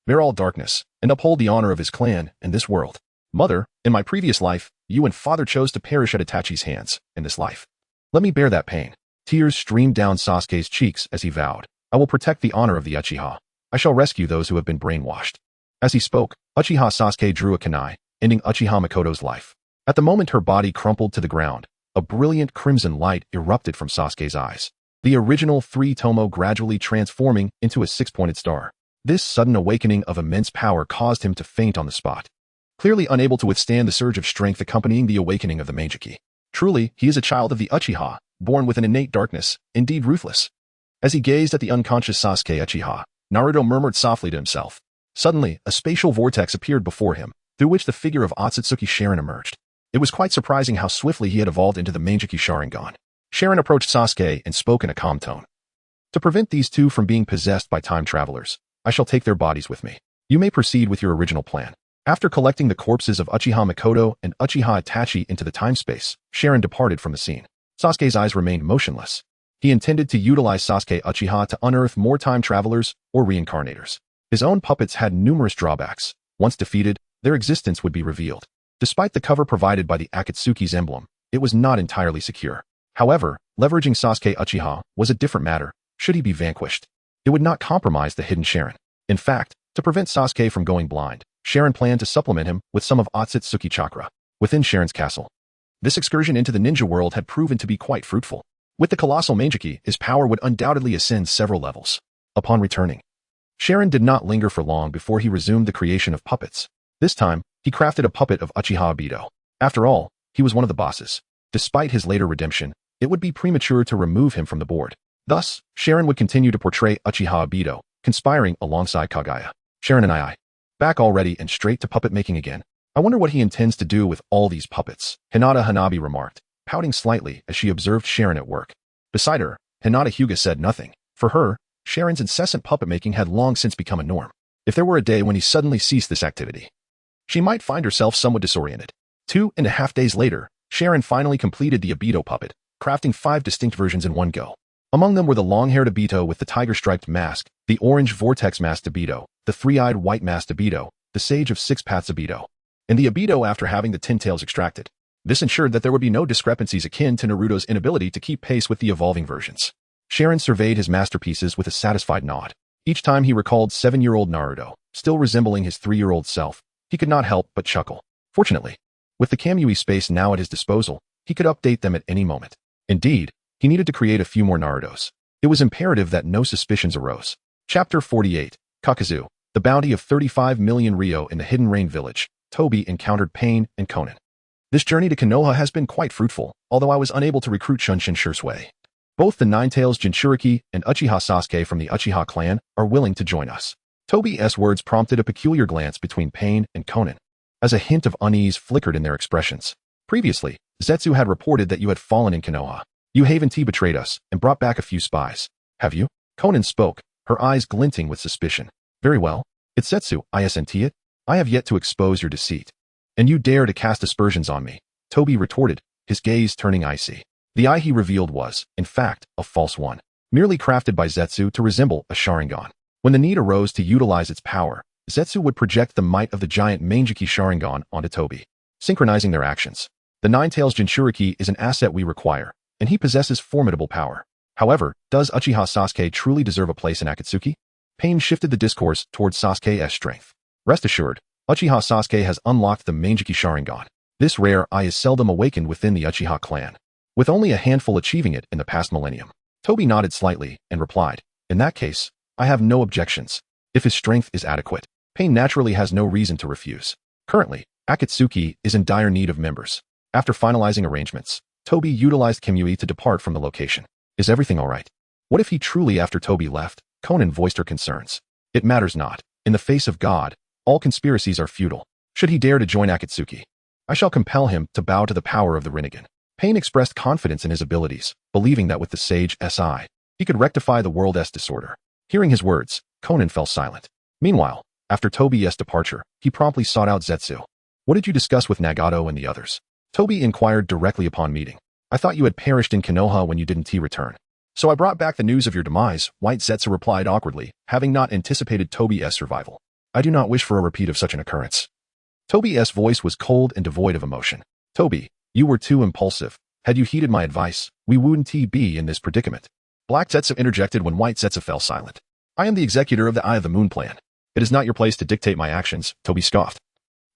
bear all darkness, and uphold the honor of his clan and this world. Mother, in my previous life, you and father chose to perish at Itachi's hands. In this life, let me bear that pain. Tears streamed down Sasuke's cheeks as he vowed, I will protect the honor of the Uchiha. I shall rescue those who have been brainwashed. As he spoke, Uchiha Sasuke drew a kunai, ending Uchiha Makoto's life. At the moment her body crumpled to the ground, a brilliant crimson light erupted from Sasuke's eyes. The original three-tomo gradually transforming into a six-pointed star. This sudden awakening of immense power caused him to faint on the spot, clearly unable to withstand the surge of strength accompanying the awakening of the Manjiki. Truly, he is a child of the Uchiha, born with an innate darkness, indeed ruthless. As he gazed at the unconscious Sasuke Uchiha, Naruto murmured softly to himself. Suddenly, a spatial vortex appeared before him, through which the figure of Otsutsuki Sharon emerged. It was quite surprising how swiftly he had evolved into the Manjiki Sharingan. Sharon approached Sasuke and spoke in a calm tone. To prevent these two from being possessed by time travelers, I shall take their bodies with me. You may proceed with your original plan. After collecting the corpses of Uchiha Makoto and Uchiha Itachi into the time-space, Sharon departed from the scene. Sasuke's eyes remained motionless. He intended to utilize Sasuke Uchiha to unearth more time travelers or reincarnators. His own puppets had numerous drawbacks. Once defeated, their existence would be revealed. Despite the cover provided by the Akatsuki's emblem, it was not entirely secure. However, leveraging Sasuke Uchiha was a different matter. Should he be vanquished, it would not compromise the hidden ShÄten. In fact, to prevent Sasuke from going blind, ShÄten planned to supplement him with some of Otsutsuki chakra within ShÄten's castle. This excursion into the ninja world had proven to be quite fruitful. With the colossal Momoshiki, his power would undoubtedly ascend several levels. Upon returning, ShÄten did not linger for long before he resumed the creation of puppets. This time, he crafted a puppet of Uchiha Obito. After all, he was one of the bosses. Despite his later redemption, it would be premature to remove him from the board. Thus, ShÄten would continue to portray Uchiha Obito, conspiring alongside Kaguya. ShÄten and I. Back already and straight to puppet making again. I wonder what he intends to do with all these puppets, Hinata Hanabi remarked, pouting slightly as she observed ShÄten at work. Beside her, Hinata Hyuga said nothing. For her, ShÄten's incessant puppet making had long since become a norm. If there were a day when he suddenly ceased this activity, she might find herself somewhat disoriented. 2.5 days later, ShÄten finally completed the Obito puppet, crafting 5 distinct versions in one go. Among them were the long-haired Obito with the tiger-striped mask, the orange vortex-masked Obito, the three-eyed white-masked Obito, the sage of 6 paths Obito, and the Obito after having the 10 tails extracted. This ensured that there would be no discrepancies akin to Naruto's inability to keep pace with the evolving versions. ShÄten surveyed his masterpieces with a satisfied nod. Each time he recalled 7-year-old Naruto, still resembling his 3-year-old self, he could not help but chuckle. Fortunately, with the Kamui space now at his disposal, he could update them at any moment. Indeed, he needed to create a few more Narutos. It was imperative that no suspicions arose. Chapter 48, Kakazu, the bounty of 35 million Ryo in the Hidden Rain Village. Toby encountered Pain and Conan. This journey to Konoha has been quite fruitful, although I was unable to recruit Shunshin Shursui. Both the Nine-Tails Jinchuriki and Uchiha Sasuke from the Uchiha clan are willing to join us. Toby's words prompted a peculiar glance between Pain and Conan, as a hint of unease flickered in their expressions. Previously, Zetsu had reported that you had fallen in Konoha. You Haven-T betrayed us and brought back a few spies. Have you? Conan spoke, her eyes glinting with suspicion. Very well. It's Zetsu, isn't it? I have yet to expose your deceit. And you dare to cast aspersions on me, Toby retorted, his gaze turning icy. The eye he revealed was, in fact, a false one, merely crafted by Zetsu to resemble a Sharingan. When the need arose to utilize its power, Zetsu would project the might of the giant Momoshiki Sharingan onto Toby, synchronizing their actions. The Nine-Tails Jinchuriki is an asset we require, and he possesses formidable power. However, does Uchiha Sasuke truly deserve a place in Akatsuki? Pain shifted the discourse towards Sasuke's strength. Rest assured, Uchiha Sasuke has unlocked the Momoshiki Sharingan. This rare eye is seldom awakened within the Uchiha clan, with only a handful achieving it in the past millennium. Toby nodded slightly and replied, in that case, I have no objections. If his strength is adequate, Pain naturally has no reason to refuse. Currently, Akatsuki is in dire need of members. After finalizing arrangements, Toby utilized Kamui to depart from the location. Is everything alright? What if he truly after Toby left? Conan voiced her concerns. It matters not. In the face of God, all conspiracies are futile. Should he dare to join Akatsuki, I shall compel him to bow to the power of the Rinnegan. Pain expressed confidence in his abilities, believing that with the sage SI, he could rectify the world's disorder. Hearing his words, Conan fell silent. Meanwhile, after Toby's departure, he promptly sought out Zetsu. What did you discuss with Nagato and the others? Toby inquired directly upon meeting. I thought you had perished in Konoha when you didn't return. So I brought back the news of your demise, White Zetsu replied awkwardly, having not anticipated Toby's survival. I do not wish for a repeat of such an occurrence. Toby's voice was cold and devoid of emotion. Toby, you were too impulsive. Had you heeded my advice, we wouldn't be in this predicament. Black Zetsu interjected when White Zetsu fell silent. I am the executor of the Eye of the Moon plan. It is not your place to dictate my actions, Toby scoffed,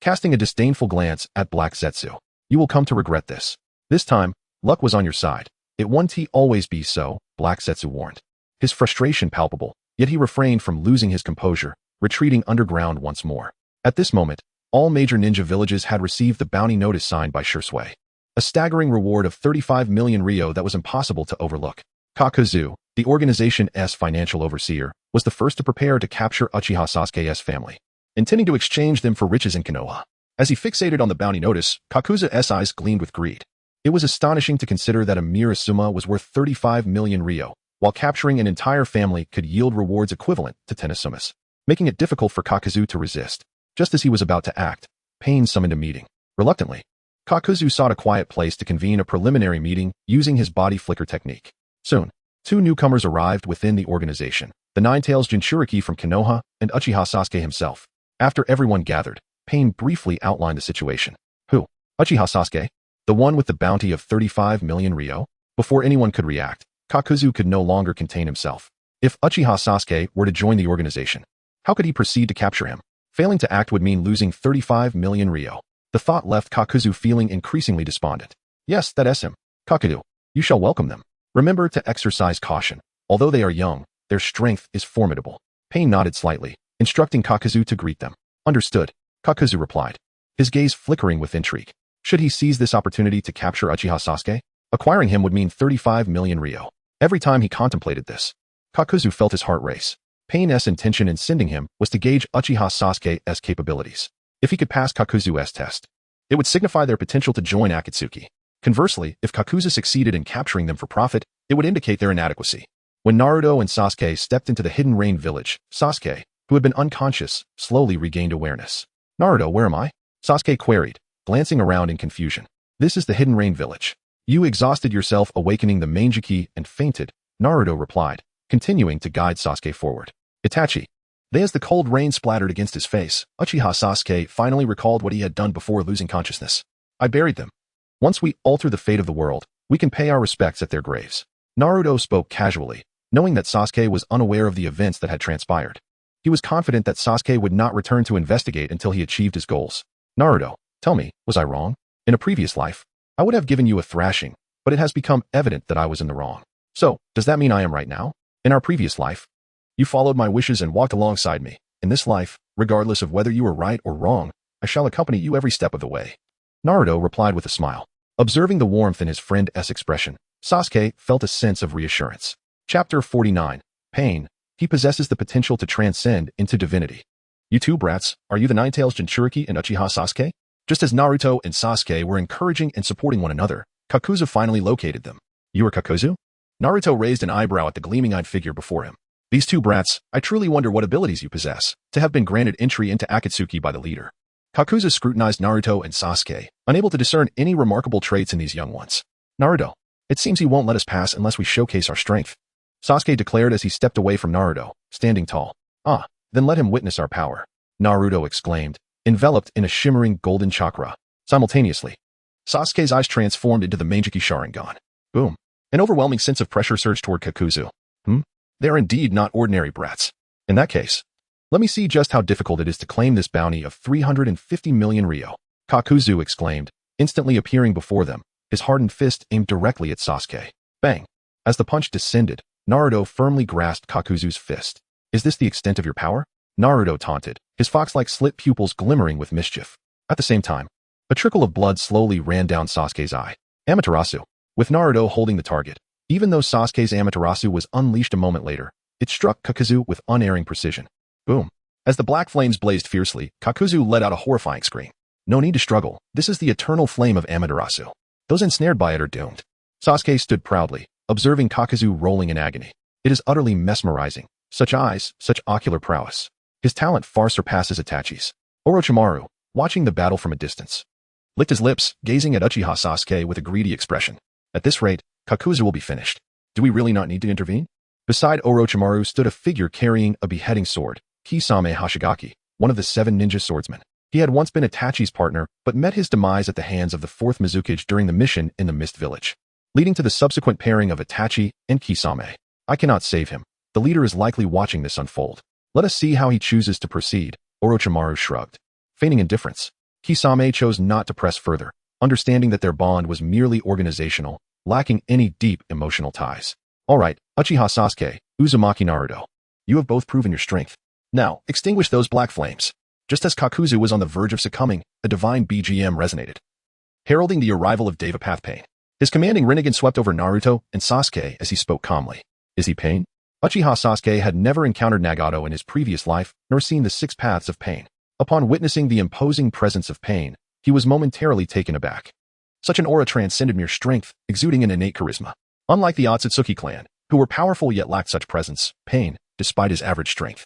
casting a disdainful glance at Black Zetsu. You will come to regret this. This time, luck was on your side. It won't always be so, Black Zetsu warned. His frustration palpable, yet he refrained from losing his composure, retreating underground once more. At this moment, all major ninja villages had received the bounty notice signed by Shursui, a staggering reward of 35 million Ryo that was impossible to overlook. Kakazu, the organization's financial overseer, was the first to prepare to capture Uchiha Sasuke's family, intending to exchange them for riches in Konoha. As he fixated on the bounty notice, Kakuza's eyes gleamed with greed. It was astonishing to consider that a mere Asuma was worth 35 million Ryo, while capturing an entire family could yield rewards equivalent to 10 Asumas, making it difficult for Kakazu to resist. Just as he was about to act, Pain summoned a meeting. Reluctantly, Kakazu sought a quiet place to convene a preliminary meeting using his body flicker technique. Soon, Two newcomers arrived within the organization, the Nine-Tails Jinchuriki from Konoha and Uchiha Sasuke himself. After everyone gathered, Pain briefly outlined the situation. Who? Uchiha Sasuke? The one with the bounty of 35 million ryo? Before anyone could react, Kakuzu could no longer contain himself. If Uchiha Sasuke were to join the organization, how could he proceed to capture him? Failing to act would mean losing 35 million ryo. The thought left Kakuzu feeling increasingly despondent. Yes, that's him. Kakuzu, you shall welcome them. Remember to exercise caution. Although they are young, their strength is formidable. Pain nodded slightly, instructing Kakuzu to greet them. Understood, Kakuzu replied, his gaze flickering with intrigue. Should he seize this opportunity to capture Uchiha Sasuke? Acquiring him would mean 35 million ryo. Every time he contemplated this, Kakuzu felt his heart race. Pain's intention in sending him was to gauge Uchiha Sasuke's capabilities. If he could pass Kakuzu's test, it would signify their potential to join Akatsuki. Conversely, if Kakuzu succeeded in capturing them for profit, it would indicate their inadequacy. When Naruto and Sasuke stepped into the Hidden Rain village, Sasuke, who had been unconscious, slowly regained awareness. Naruto, where am I? Sasuke queried, glancing around in confusion. This is the Hidden Rain village. You exhausted yourself awakening the Momoshiki and fainted, Naruto replied, continuing to guide Sasuke forward. Itachi. As the cold rain splattered against his face, Uchiha Sasuke finally recalled what he had done before losing consciousness. I buried them. Once we alter the fate of the world, we can pay our respects at their graves. Naruto spoke casually, knowing that Sasuke was unaware of the events that had transpired. He was confident that Sasuke would not return to investigate until he achieved his goals. Naruto, tell me, was I wrong? In a previous life, I would have given you a thrashing, but it has become evident that I was in the wrong. So, does that mean I am right now? In our previous life, you followed my wishes and walked alongside me. In this life, regardless of whether you were right or wrong, I shall accompany you every step of the way. Naruto replied with a smile. Observing the warmth in his friend's expression, Sasuke felt a sense of reassurance. Chapter 49. Pain. He possesses the potential to transcend into divinity. You two brats, are you the Nine-Tails Jinchuriki and Uchiha Sasuke? Just as Naruto and Sasuke were encouraging and supporting one another, Kakuzu finally located them. You are Kakuzu? Naruto raised an eyebrow at the gleaming-eyed figure before him. These two brats, I truly wonder what abilities you possess, to have been granted entry into Akatsuki by the leader. Kakuzu scrutinized Naruto and Sasuke, unable to discern any remarkable traits in these young ones. Naruto, it seems he won't let us pass unless we showcase our strength. Sasuke declared as he stepped away from Naruto, standing tall. Ah, then let him witness our power. Naruto exclaimed, enveloped in a shimmering golden chakra. Simultaneously, Sasuke's eyes transformed into the Momoshiki Sharingan. Boom. An overwhelming sense of pressure surged toward Kakuzu. They are indeed not ordinary brats. In that case, let me see just how difficult it is to claim this bounty of 350 million ryo. Kakuzu exclaimed, instantly appearing before them, his hardened fist aimed directly at Sasuke. Bang! As the punch descended, Naruto firmly grasped Kakuzu's fist. Is this the extent of your power? Naruto taunted, his fox-like slit pupils glimmering with mischief. At the same time, a trickle of blood slowly ran down Sasuke's eye. Amaterasu. With Naruto holding the target, even though Sasuke's Amaterasu was unleashed a moment later, it struck Kakuzu with unerring precision. Boom. As the black flames blazed fiercely, Kakuzu let out a horrifying scream. No need to struggle, this is the eternal flame of Amaterasu. Those ensnared by it are doomed. Sasuke stood proudly, observing Kakuzu rolling in agony. It is utterly mesmerizing. Such eyes, such ocular prowess. His talent far surpasses Itachi's. Orochimaru, watching the battle from a distance, licked his lips, gazing at Uchiha Sasuke with a greedy expression. At this rate, Kakuzu will be finished. Do we really not need to intervene? Beside Orochimaru stood a figure carrying a beheading sword, Kisame Hoshigaki, one of the 7 ninja swordsmen. He had once been Itachi's partner, but met his demise at the hands of the 4th Mizukage during the mission in the Mist Village, leading to the subsequent pairing of Itachi and Kisame. I cannot save him. The leader is likely watching this unfold. Let us see how he chooses to proceed, Orochimaru shrugged. Feigning indifference, Kisame chose not to press further, understanding that their bond was merely organizational, lacking any deep emotional ties. All right, Uchiha Sasuke, Uzumaki Naruto. You have both proven your strength. Now, extinguish those black flames. Just as Kakuzu was on the verge of succumbing, a divine BGM resonated, heralding the arrival of Devapath Pain. His commanding Rinnegan swept over Naruto and Sasuke as he spoke calmly. Is he Pain? Uchiha Sasuke had never encountered Nagato in his previous life, nor seen the 6 paths of pain. Upon witnessing the imposing presence of Pain, he was momentarily taken aback. Such an aura transcended mere strength, exuding an innate charisma. Unlike the Otsutsuki clan, who were powerful yet lacked such presence, Pain, despite his average strength,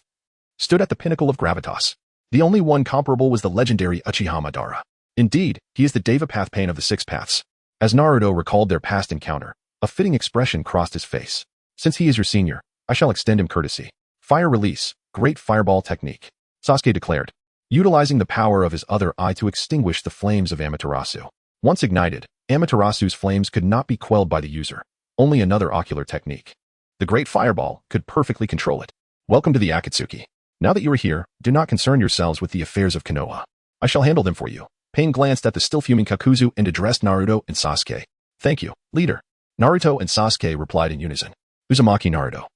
stood at the pinnacle of gravitas. The only one comparable was the legendary Uchiha Madara. Indeed, he is the Devapath Pain of the 6 paths. As Naruto recalled their past encounter, a fitting expression crossed his face. Since he is your senior, I shall extend him courtesy. Fire release, great fireball technique, Sasuke declared, utilizing the power of his other eye to extinguish the flames of Amaterasu. Once ignited, Amaterasu's flames could not be quelled by the user, only another ocular technique. The great fireball could perfectly control it. Welcome to the Akatsuki. Now that you are here, do not concern yourselves with the affairs of Konoha. I shall handle them for you. Pain glanced at the still fuming Kakuzu and addressed Naruto and Sasuke. Thank you, leader. Naruto and Sasuke replied in unison. Uzumaki Naruto.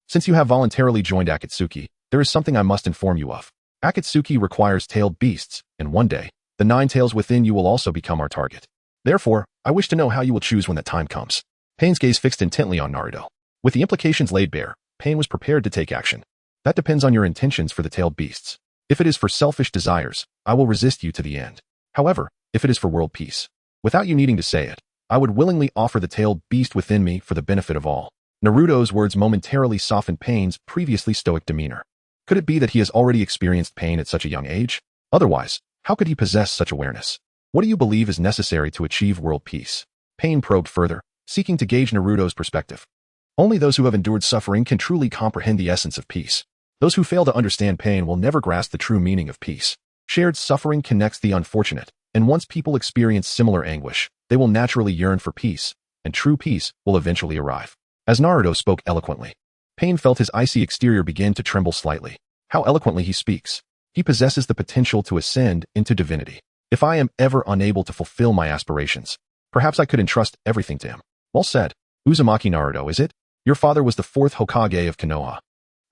Since you have voluntarily joined Akatsuki, there is something I must inform you of. Akatsuki requires tailed beasts, and one day, the 9 tails within you will also become our target. Therefore, I wish to know how you will choose when that time comes. Pain's gaze fixed intently on Naruto. With the implications laid bare, Pain was prepared to take action. That depends on your intentions for the tailed beasts. If it is for selfish desires, I will resist you to the end. However, if it is for world peace, without you needing to say it, I would willingly offer the tailed beast within me for the benefit of all. Naruto's words momentarily softened Pain's previously stoic demeanor. Could it be that he has already experienced pain at such a young age? Otherwise, how could he possess such awareness? What do you believe is necessary to achieve world peace? Pain probed further, seeking to gauge Naruto's perspective. Only those who have endured suffering can truly comprehend the essence of peace. Those who fail to understand pain will never grasp the true meaning of peace. Shared suffering connects the unfortunate, and once people experience similar anguish, they will naturally yearn for peace, and true peace will eventually arrive. As Naruto spoke eloquently, Pain felt his icy exterior begin to tremble slightly. How eloquently he speaks. He possesses the potential to ascend into divinity. If I am ever unable to fulfill my aspirations, perhaps I could entrust everything to him. Well said. Uzumaki Naruto, is it? Your father was the 4th Hokage of Konoha,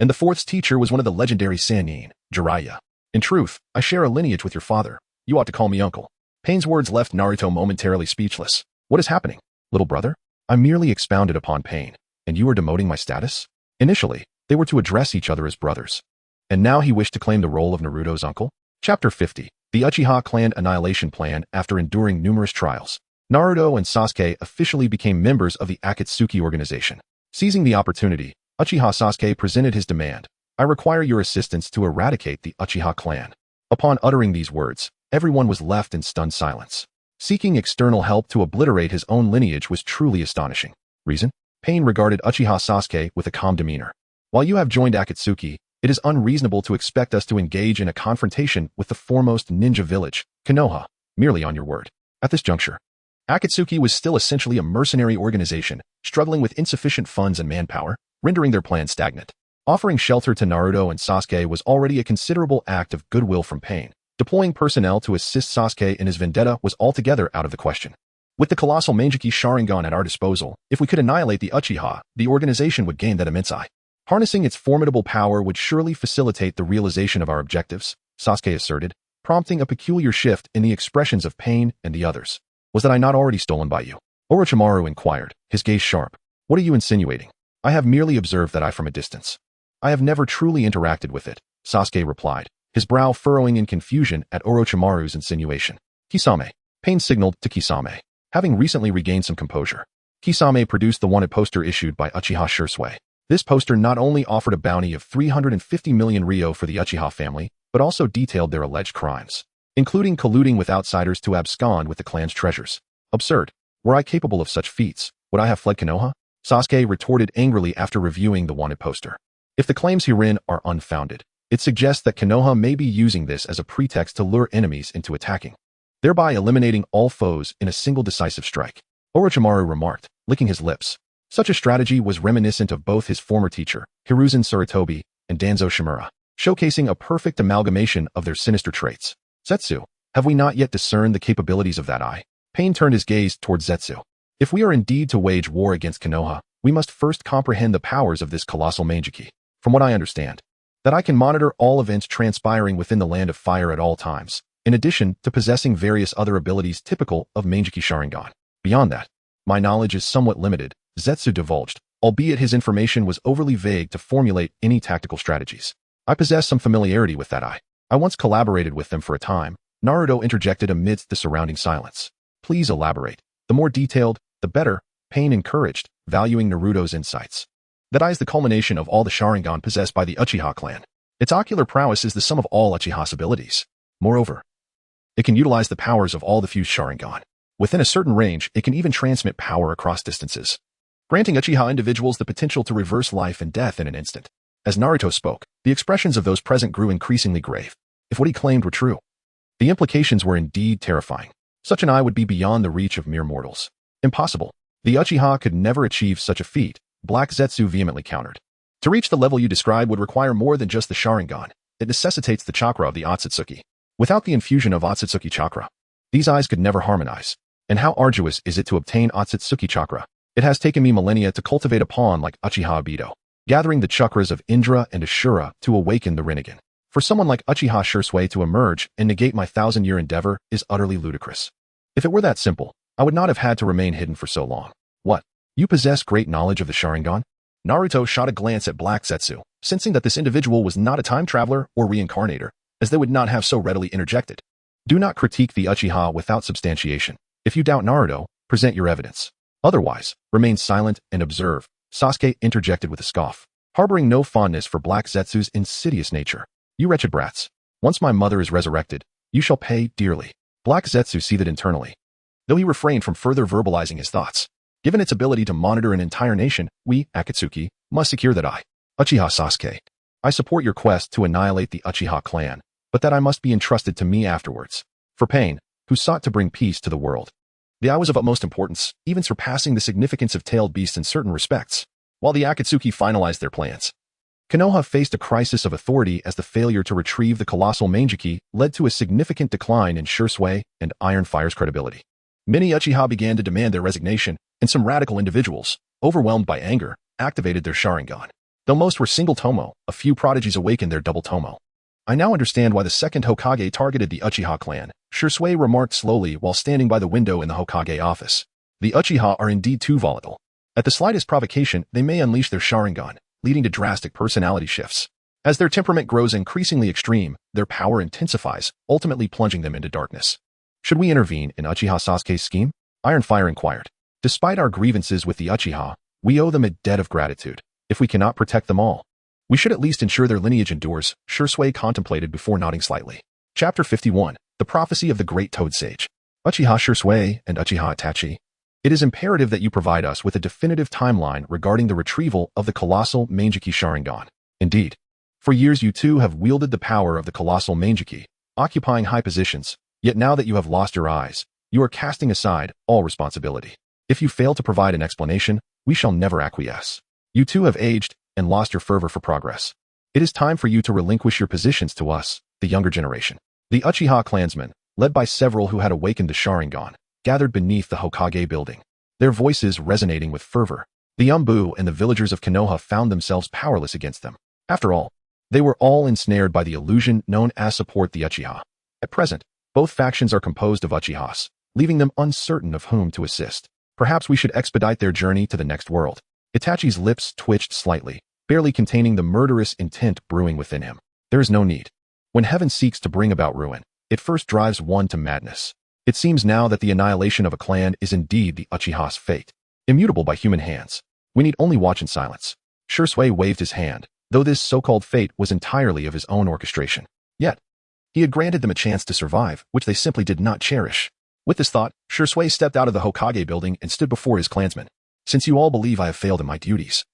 and the 4th's teacher was one of the legendary Sannin, Jiraiya. In truth, I share a lineage with your father. You ought to call me uncle. Pain's words left Naruto momentarily speechless. What is happening, little brother? I merely expounded upon Pain, and you are demoting my status? Initially, they were to address each other as brothers. And now he wished to claim the role of Naruto's uncle? Chapter 50. The Uchiha Clan Annihilation Plan. After enduring numerous trials, Naruto and Sasuke officially became members of the Akatsuki organization. Seizing the opportunity, Uchiha Sasuke presented his demand. I require your assistance to eradicate the Uchiha clan. Upon uttering these words, everyone was left in stunned silence. Seeking external help to obliterate his own lineage was truly astonishing. Reason? Pain regarded Uchiha Sasuke with a calm demeanor. While you have joined Akatsuki, it is unreasonable to expect us to engage in a confrontation with the foremost ninja village, Konoha, merely on your word. At this juncture, Akatsuki was still essentially a mercenary organization, struggling with insufficient funds and manpower, rendering their plan stagnant. Offering shelter to Naruto and Sasuke was already a considerable act of goodwill from Pain. Deploying personnel to assist Sasuke in his vendetta was altogether out of the question. With the colossal Manjiki Sharingan at our disposal, if we could annihilate the Uchiha, the organization would gain that immense eye. Harnessing its formidable power would surely facilitate the realization of our objectives, Sasuke asserted, prompting a peculiar shift in the expressions of Pain and the others. Was that I not already stolen by you? Orochimaru inquired, his gaze sharp. What are you insinuating? I have merely observed that eye from a distance. I have never truly interacted with it, Sasuke replied, his brow furrowing in confusion at Orochimaru's insinuation. Kisame. Pain signaled to Kisame. Having recently regained some composure, Kisame produced the wanted poster issued by Uchiha Shursui. This poster not only offered a bounty of 350 million ryo for the Uchiha family, but also detailed their alleged crimes, including colluding with outsiders to abscond with the clan's treasures. Absurd. Were I capable of such feats, would I have fled Konoha? Sasuke retorted angrily after reviewing the wanted poster. If the claims herein are unfounded, it suggests that Konoha may be using this as a pretext to lure enemies into attacking, thereby eliminating all foes in a single decisive strike. Orochimaru remarked, licking his lips. Such a strategy was reminiscent of both his former teacher, Hiruzen Sarutobi, and Danzo Shimura, showcasing a perfect amalgamation of their sinister traits. Zetsu, have we not yet discerned the capabilities of that eye? Pain turned his gaze towards Zetsu. If we are indeed to wage war against Konoha, we must first comprehend the powers of this colossal Manjiki. From what I understand, that I can monitor all events transpiring within the Land of Fire at all times, in addition to possessing various other abilities typical of Manjiki Sharingan. Beyond that, my knowledge is somewhat limited, Zetsu divulged, albeit his information was overly vague to formulate any tactical strategies. I possess some familiarity with that eye. I once collaborated with them for a time, Naruto interjected amidst the surrounding silence. Please elaborate. The more detailed, the better, Pain encouraged, valuing Naruto's insights. That eye is the culmination of all the Sharingan possessed by the Uchiha clan. Its ocular prowess is the sum of all Uchiha's abilities. Moreover, it can utilize the powers of all the fused Sharingan. Within a certain range, it can even transmit power across distances. granting Uchiha individuals the potential to reverse life and death in an instant. As Naruto spoke, the expressions of those present grew increasingly grave. If what he claimed were true, the implications were indeed terrifying. Such an eye would be beyond the reach of mere mortals. Impossible. The Uchiha could never achieve such a feat, Black Zetsu vehemently countered. To reach the level you describe would require more than just the Sharingan. It necessitates the chakra of the Otsutsuki. Without the infusion of Otsutsuki chakra, these eyes could never harmonize. And how arduous is it to obtain Otsutsuki chakra? It has taken me millennia to cultivate a pawn like Uchiha Obito, gathering the chakras of Indra and Ashura to awaken the Rinnegan. For someone like Uchiha Shursui to emerge and negate my 1,000-year endeavor is utterly ludicrous. If it were that simple, I would not have had to remain hidden for so long. What? You possess great knowledge of the Sharingan? Naruto shot a glance at Black Zetsu, sensing that this individual was not a time traveler or reincarnator, as they would not have so readily interjected. Do not critique the Uchiha without substantiation. If you doubt Naruto, present your evidence. Otherwise, remain silent and observe, Sasuke interjected with a scoff, harboring no fondness for Black Zetsu's insidious nature. You wretched brats. Once my mother is resurrected, you shall pay dearly. Black Zetsu seethed internally, though he refrained from further verbalizing his thoughts. Given its ability to monitor an entire nation, we, Akatsuki, must secure that I, Uchiha Sasuke, I support your quest to annihilate the Uchiha clan, but that I must be entrusted to me afterwards. For Pain, who sought to bring peace to the world. The eye was of utmost importance, even surpassing the significance of tailed beasts in certain respects. While the Akatsuki finalized their plans, Konoha faced a crisis of authority as the failure to retrieve the colossal Manjiki led to a significant decline in Shursui and Iron Fire's credibility. Many Uchiha began to demand their resignation, and some radical individuals, overwhelmed by anger, activated their Sharingan. Though most were single tomo, a few prodigies awakened their double tomo. I now understand why the second Hokage targeted the Uchiha clan, Shursui remarked slowly while standing by the window in the Hokage office. The Uchiha are indeed too volatile. At the slightest provocation, they may unleash their Sharingan, leading to drastic personality shifts. As their temperament grows increasingly extreme, their power intensifies, ultimately plunging them into darkness. Should we intervene in Uchiha Sasuke's scheme? Iron Fire inquired. Despite our grievances with the Uchiha, we owe them a debt of gratitude. If we cannot protect them all, we should at least ensure their lineage endures, Shursui contemplated before nodding slightly. Chapter 51, The Prophecy of the Great Toad Sage. Uchiha Shursui and Uchiha Itachi. It is imperative that you provide us with a definitive timeline regarding the retrieval of the colossal Manjiki Sharingan. Indeed, for years you two have wielded the power of the colossal Manjiki, occupying high positions, yet now that you have lost your eyes, you are casting aside all responsibility. If you fail to provide an explanation, we shall never acquiesce. You two have aged and lost your fervor for progress. It is time for you to relinquish your positions to us, the younger generation. The Uchiha clansmen, led by several who had awakened the Sharingan, gathered beneath the Hokage building, their voices resonating with fervor. The Umbu and the villagers of Konoha found themselves powerless against them. After all, they were all ensnared by the illusion known as support the Uchiha. At present, both factions are composed of Uchihas, leaving them uncertain of whom to assist. Perhaps we should expedite their journey to the next world. Itachi's lips twitched slightly, barely containing the murderous intent brewing within him. There is no need. When heaven seeks to bring about ruin, it first drives one to madness. It seems now that the annihilation of a clan is indeed the Uchiha's fate, immutable by human hands. We need only watch in silence. Shursui waved his hand, though this so-called fate was entirely of his own orchestration. Yet, he had granted them a chance to survive, which they simply did not cherish. With this thought, Shursui stepped out of the Hokage building and stood before his clansmen. Since you all believe I have failed in my duties,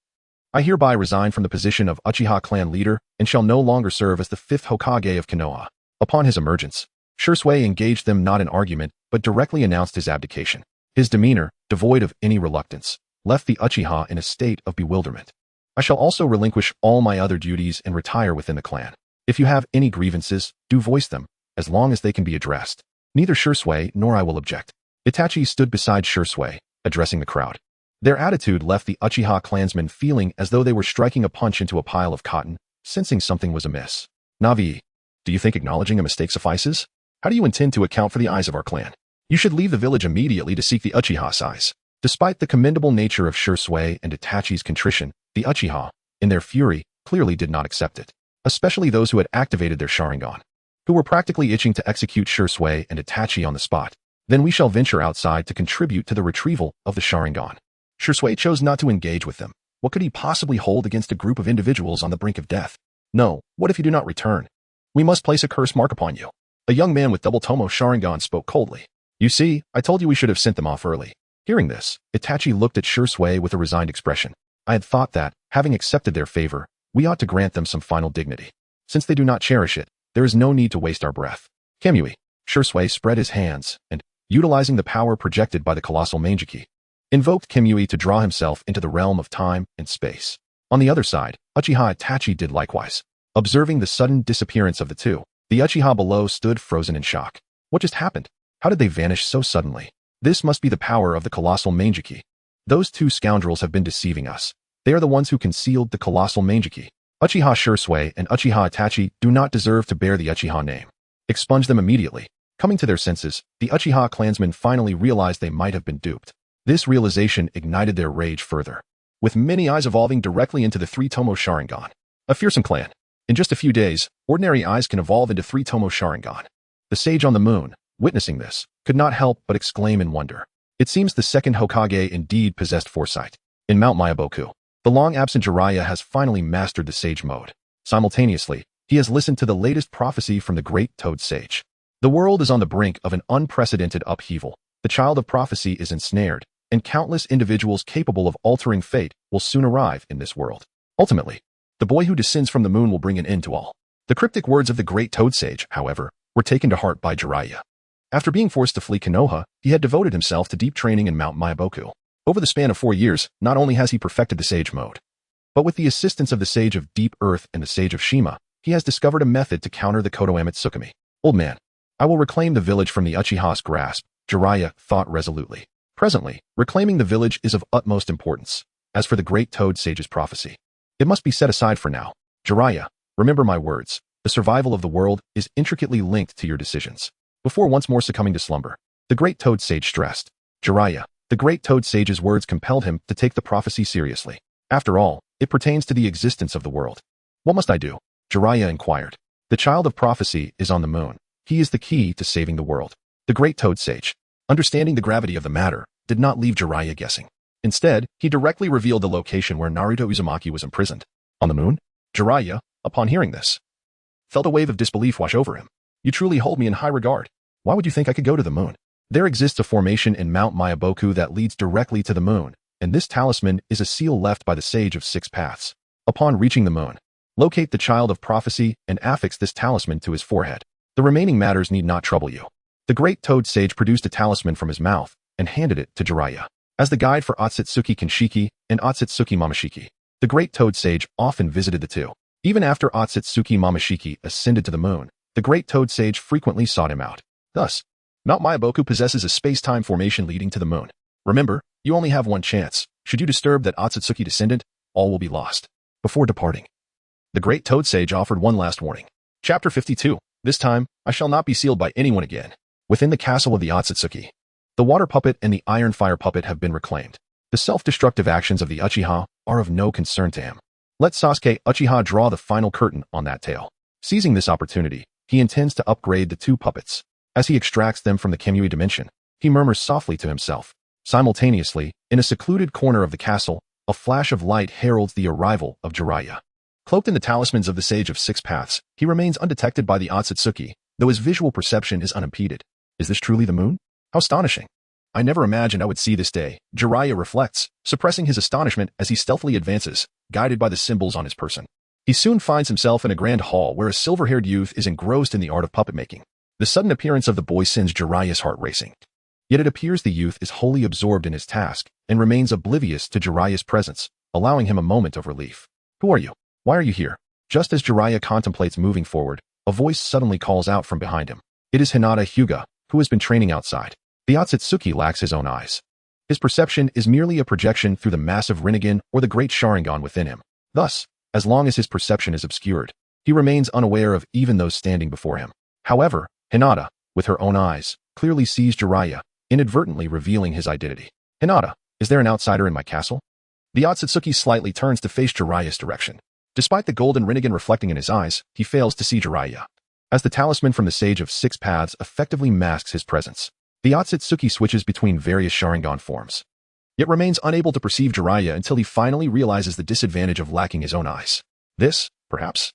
I hereby resign from the position of Uchiha clan leader and shall no longer serve as the 5th Hokage of Konoha. Upon his emergence, Shursui engaged them not in argument, but directly announced his abdication. His demeanor, devoid of any reluctance, left the Uchiha in a state of bewilderment. I shall also relinquish all my other duties and retire within the clan. If you have any grievances, do voice them, as long as they can be addressed. Neither Shursui nor I will object. Itachi stood beside Shursui, addressing the crowd. Their attitude left the Uchiha clansmen feeling as though they were striking a punch into a pile of cotton, sensing something was amiss. Navi, do you think acknowledging a mistake suffices? How do you intend to account for the eyes of our clan? You should leave the village immediately to seek the Uchiha's eyes. Despite the commendable nature of Shursui and Itachi's contrition, the Uchiha, in their fury, clearly did not accept it, especially those who had activated their Sharingan, who were practically itching to execute Shursui and Itachi on the spot. Then we shall venture outside to contribute to the retrieval of the Sharingan. Shursui chose not to engage with them. What could he possibly hold against a group of individuals on the brink of death? No, what if you do not return? We must place a curse mark upon you. A young man with double Tomo Sharingan spoke coldly. You see, I told you we should have sent them off early. Hearing this, Itachi looked at Shursui with a resigned expression. I had thought that, having accepted their favor, we ought to grant them some final dignity. Since they do not cherish it, there is no need to waste our breath. Kamui. Shursui spread his hands, and, utilizing the power projected by the colossal Manjiki, invoked Kamui to draw himself into the realm of time and space. On the other side, Uchiha Itachi did likewise. Observing the sudden disappearance of the two, the Uchiha below stood frozen in shock. What just happened? How did they vanish so suddenly? This must be the power of the colossal Manjiki. Those two scoundrels have been deceiving us. They are the ones who concealed the colossal Manjiki. Uchiha Shursui and Uchiha Itachi do not deserve to bear the Uchiha name. Expunge them immediately. Coming to their senses, the Uchiha clansmen finally realized they might have been duped. This realization ignited their rage further, with many eyes evolving directly into the three-tomo Sharingan. A fearsome clan. In just a few days, ordinary eyes can evolve into three-tomo Sharingan. The sage on the moon, witnessing this, could not help but exclaim in wonder. It seems the second Hokage indeed possessed foresight. In Mount Myaboku, the long-absent Jiraiya has finally mastered the sage mode. Simultaneously, he has listened to the latest prophecy from the great Toad Sage. The world is on the brink of an unprecedented upheaval. The child of prophecy is ensnared, and countless individuals capable of altering fate will soon arrive in this world. Ultimately, the boy who descends from the moon will bring an end to all. The cryptic words of the great Toad Sage, however, were taken to heart by Jiraiya. After being forced to flee Konoha, he had devoted himself to deep training in Mount Myaboku. Over the span of 4 years, not only has he perfected the sage mode, but with the assistance of the Sage of Deep Earth and the Sage of Shima, he has discovered a method to counter the Kodoame Tsukumi. Old man, I will reclaim the village from the Uchiha's grasp, Jiraiya thought resolutely. Presently, reclaiming the village is of utmost importance. As for the great Toad Sage's prophecy, it must be set aside for now. Jiraiya, remember my words. The survival of the world is intricately linked to your decisions. Before once more succumbing to slumber, the great Toad Sage stressed. Jiraiya, the great Toad Sage's words compelled him to take the prophecy seriously. After all, it pertains to the existence of the world. What must I do? Jiraiya inquired. The child of prophecy is on the moon. He is the key to saving the world. The great Toad Sage, understanding the gravity of the matter, did not leave Jiraiya guessing. Instead, he directly revealed the location where Naruto Uzumaki was imprisoned. On the moon? Jiraiya, upon hearing this, felt a wave of disbelief wash over him. You truly hold me in high regard. Why would you think I could go to the moon? There exists a formation in Mount Myaboku that leads directly to the moon, and this talisman is a seal left by the Sage of Six Paths. Upon reaching the moon, locate the child of prophecy and affix this talisman to his forehead. The remaining matters need not trouble you. The great Toad Sage produced a talisman from his mouth and handed it to Jiraiya. As the guide for Otsutsuki Kinshiki and Otsutsuki Momoshiki, the great Toad Sage often visited the two. Even after Otsutsuki Momoshiki ascended to the moon, the great Toad Sage frequently sought him out. Thus, Mount Myaboku possesses a space-time formation leading to the moon. Remember, you only have one chance. Should you disturb that Otsutsuki descendant, all will be lost. Before departing, the great Toad Sage offered one last warning. Chapter 52. This time, I shall not be sealed by anyone again. Within the castle of the Otsutsuki, the water puppet and the iron fire puppet have been reclaimed. The self-destructive actions of the Uchiha are of no concern to him. Let Sasuke Uchiha draw the final curtain on that tale. Seizing this opportunity, he intends to upgrade the two puppets. As he extracts them from the Kamui dimension, he murmurs softly to himself. Simultaneously, in a secluded corner of the castle, a flash of light heralds the arrival of Jiraiya. Cloaked in the talismans of the Sage of Six Paths, he remains undetected by the Otsutsuki, though his visual perception is unimpeded. Is this truly the moon? How astonishing! I never imagined I would see this day, Jiraiya reflects, suppressing his astonishment as he stealthily advances, guided by the symbols on his person. He soon finds himself in a grand hall where a silver-haired youth is engrossed in the art of puppet making. The sudden appearance of the boy sends Jiraiya's heart racing. Yet it appears the youth is wholly absorbed in his task and remains oblivious to Jiraiya's presence, allowing him a moment of relief. Who are you? Why are you here? Just as Jiraiya contemplates moving forward, a voice suddenly calls out from behind him. It is Hinata Hyuga, who has been training outside. The Otsutsuki lacks his own eyes. His perception is merely a projection through the massive Rinnegan or the great Sharingan within him. Thus, as long as his perception is obscured, he remains unaware of even those standing before him. However, Hinata, with her own eyes, clearly sees Jiraiya, inadvertently revealing his identity. Hinata, is there an outsider in my castle? The Otsutsuki slightly turns to face Jiraiya's direction. Despite the golden Rinnegan reflecting in his eyes, he fails to see Jiraiya. As the talisman from the Sage of Six Paths effectively masks his presence, the Otsutsuki switches between various Sharingan forms, yet remains unable to perceive Jiraiya until he finally realizes the disadvantage of lacking his own eyes. This, perhaps,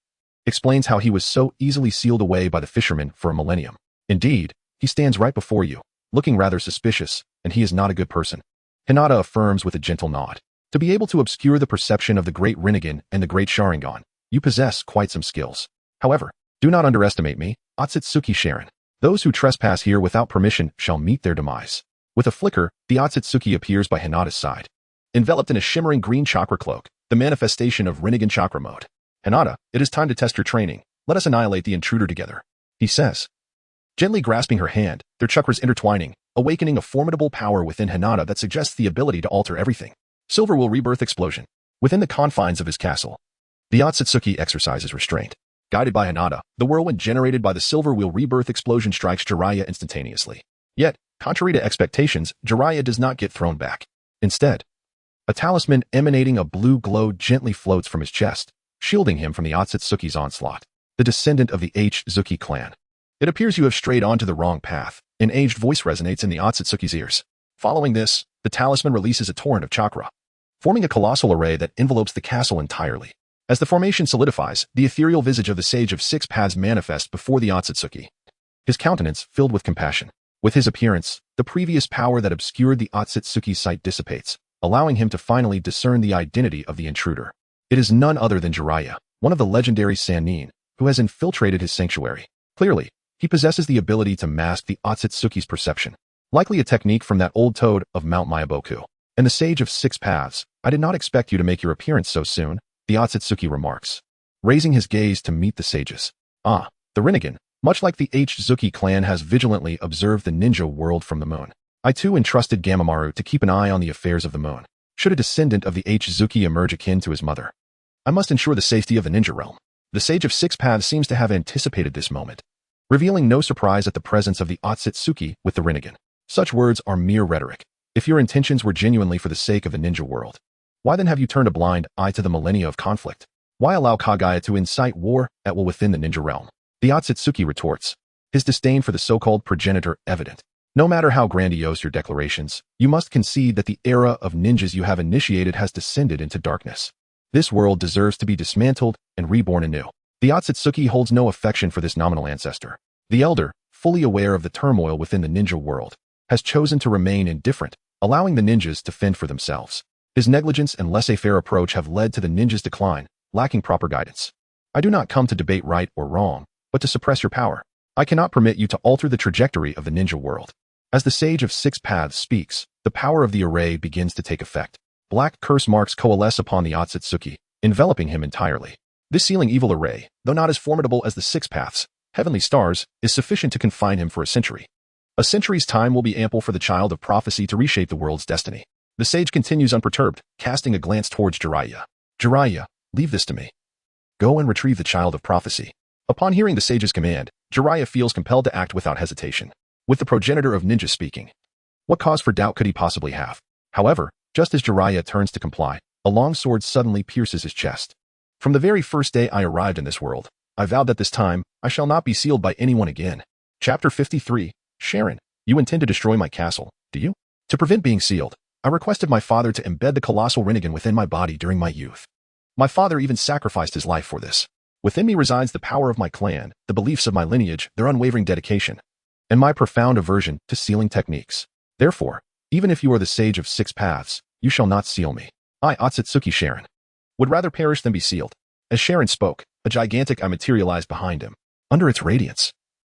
explains how he was so easily sealed away by the fisherman for a millennium. Indeed, he stands right before you, looking rather suspicious, and he is not a good person. Hinata affirms with a gentle nod. To be able to obscure the perception of the great Rinnegan and the great Sharingan, you possess quite some skills. However, do not underestimate me, Otsutsuki ShÄten. Those who trespass here without permission shall meet their demise. With a flicker, the Otsutsuki appears by Hinata's side. Enveloped in a shimmering green chakra cloak, the manifestation of Rinnegan chakra mode. Hinata, it is time to test your training. Let us annihilate the intruder together, he says. Gently grasping her hand, their chakras intertwining, awakening a formidable power within Hinata that suggests the ability to alter everything. Silver will rebirth explosion. Within the confines of his castle, the Otsutsuki exercises restraint. Guided by Hinata, the whirlwind generated by the silver wheel rebirth explosion strikes Jiraiya instantaneously. Yet, contrary to expectations, Jiraiya does not get thrown back. Instead, a talisman emanating a blue glow gently floats from his chest, shielding him from the Otsutsuki's onslaught. The descendant of the Zuki clan. It appears you have strayed onto the wrong path. An aged voice resonates in the Otsutsuki's ears. Following this, the talisman releases a torrent of chakra, forming a colossal array that envelopes the castle entirely. As the formation solidifies, the ethereal visage of the Sage of Six Paths manifests before the Otsutsuki. His countenance filled with compassion. With his appearance, the previous power that obscured the Otsutsuki's sight dissipates, allowing him to finally discern the identity of the intruder. It is none other than Jiraiya, one of the legendary Sannin, who has infiltrated his sanctuary. Clearly, he possesses the ability to mask the Otsutsuki's perception, likely a technique from that old toad of Mount Myaboku. And the Sage of Six Paths, I did not expect you to make your appearance so soon, the Otsutsuki remarks, raising his gaze to meet the sages. Ah, the Rinnegan, much like the Zuki clan, has vigilantly observed the ninja world from the moon. I too entrusted Gamamaru to keep an eye on the affairs of the moon. Should a descendant of the Zuki emerge akin to his mother, I must ensure the safety of the ninja realm. The Sage of Six Paths seems to have anticipated this moment, revealing no surprise at the presence of the Otsutsuki with the Rinnegan. Such words are mere rhetoric. If your intentions were genuinely for the sake of the ninja world, why then have you turned a blind eye to the millennia of conflict? Why allow Kagaya to incite war at will within the ninja realm? The Otsutsuki retorts, his disdain for the so-called progenitor evident. No matter how grandiose your declarations, you must concede that the era of ninjas you have initiated has descended into darkness. This world deserves to be dismantled and reborn anew. The Otsutsuki holds no affection for this nominal ancestor. The elder, fully aware of the turmoil within the ninja world, has chosen to remain indifferent, allowing the ninjas to fend for themselves. His negligence and laissez-faire approach have led to the ninjas' decline, lacking proper guidance. I do not come to debate right or wrong, but to suppress your power. I cannot permit you to alter the trajectory of the ninja world. As the Sage of Six Paths speaks, the power of the array begins to take effect. Black curse marks coalesce upon the Otsutsuki, enveloping him entirely. This sealing evil array, though not as formidable as the Six Paths, heavenly stars, is sufficient to confine him for a century. A century's time will be ample for the child of prophecy to reshape the world's destiny. The sage continues unperturbed, casting a glance towards Jiraiya. Jiraiya, leave this to me. Go and retrieve the child of prophecy. Upon hearing the sage's command, Jiraiya feels compelled to act without hesitation. With the progenitor of ninjas speaking, what cause for doubt could he possibly have? However, just as Jiraiya turns to comply, a long sword suddenly pierces his chest. From the very first day I arrived in this world, I vowed that this time, I shall not be sealed by anyone again. Chapter 53, ShÄten, you intend to destroy my castle, do you? To prevent being sealed, I requested my father to embed the colossal Rinnegan within my body during my youth. My father even sacrificed his life for this. Within me resides the power of my clan, the beliefs of my lineage, their unwavering dedication, and my profound aversion to sealing techniques. Therefore, even if you are the Sage of Six Paths, you shall not seal me. I, Otsutsuki ShÄten, would rather perish than be sealed. As ShÄten spoke, a gigantic eye materialized behind him. Under its radiance,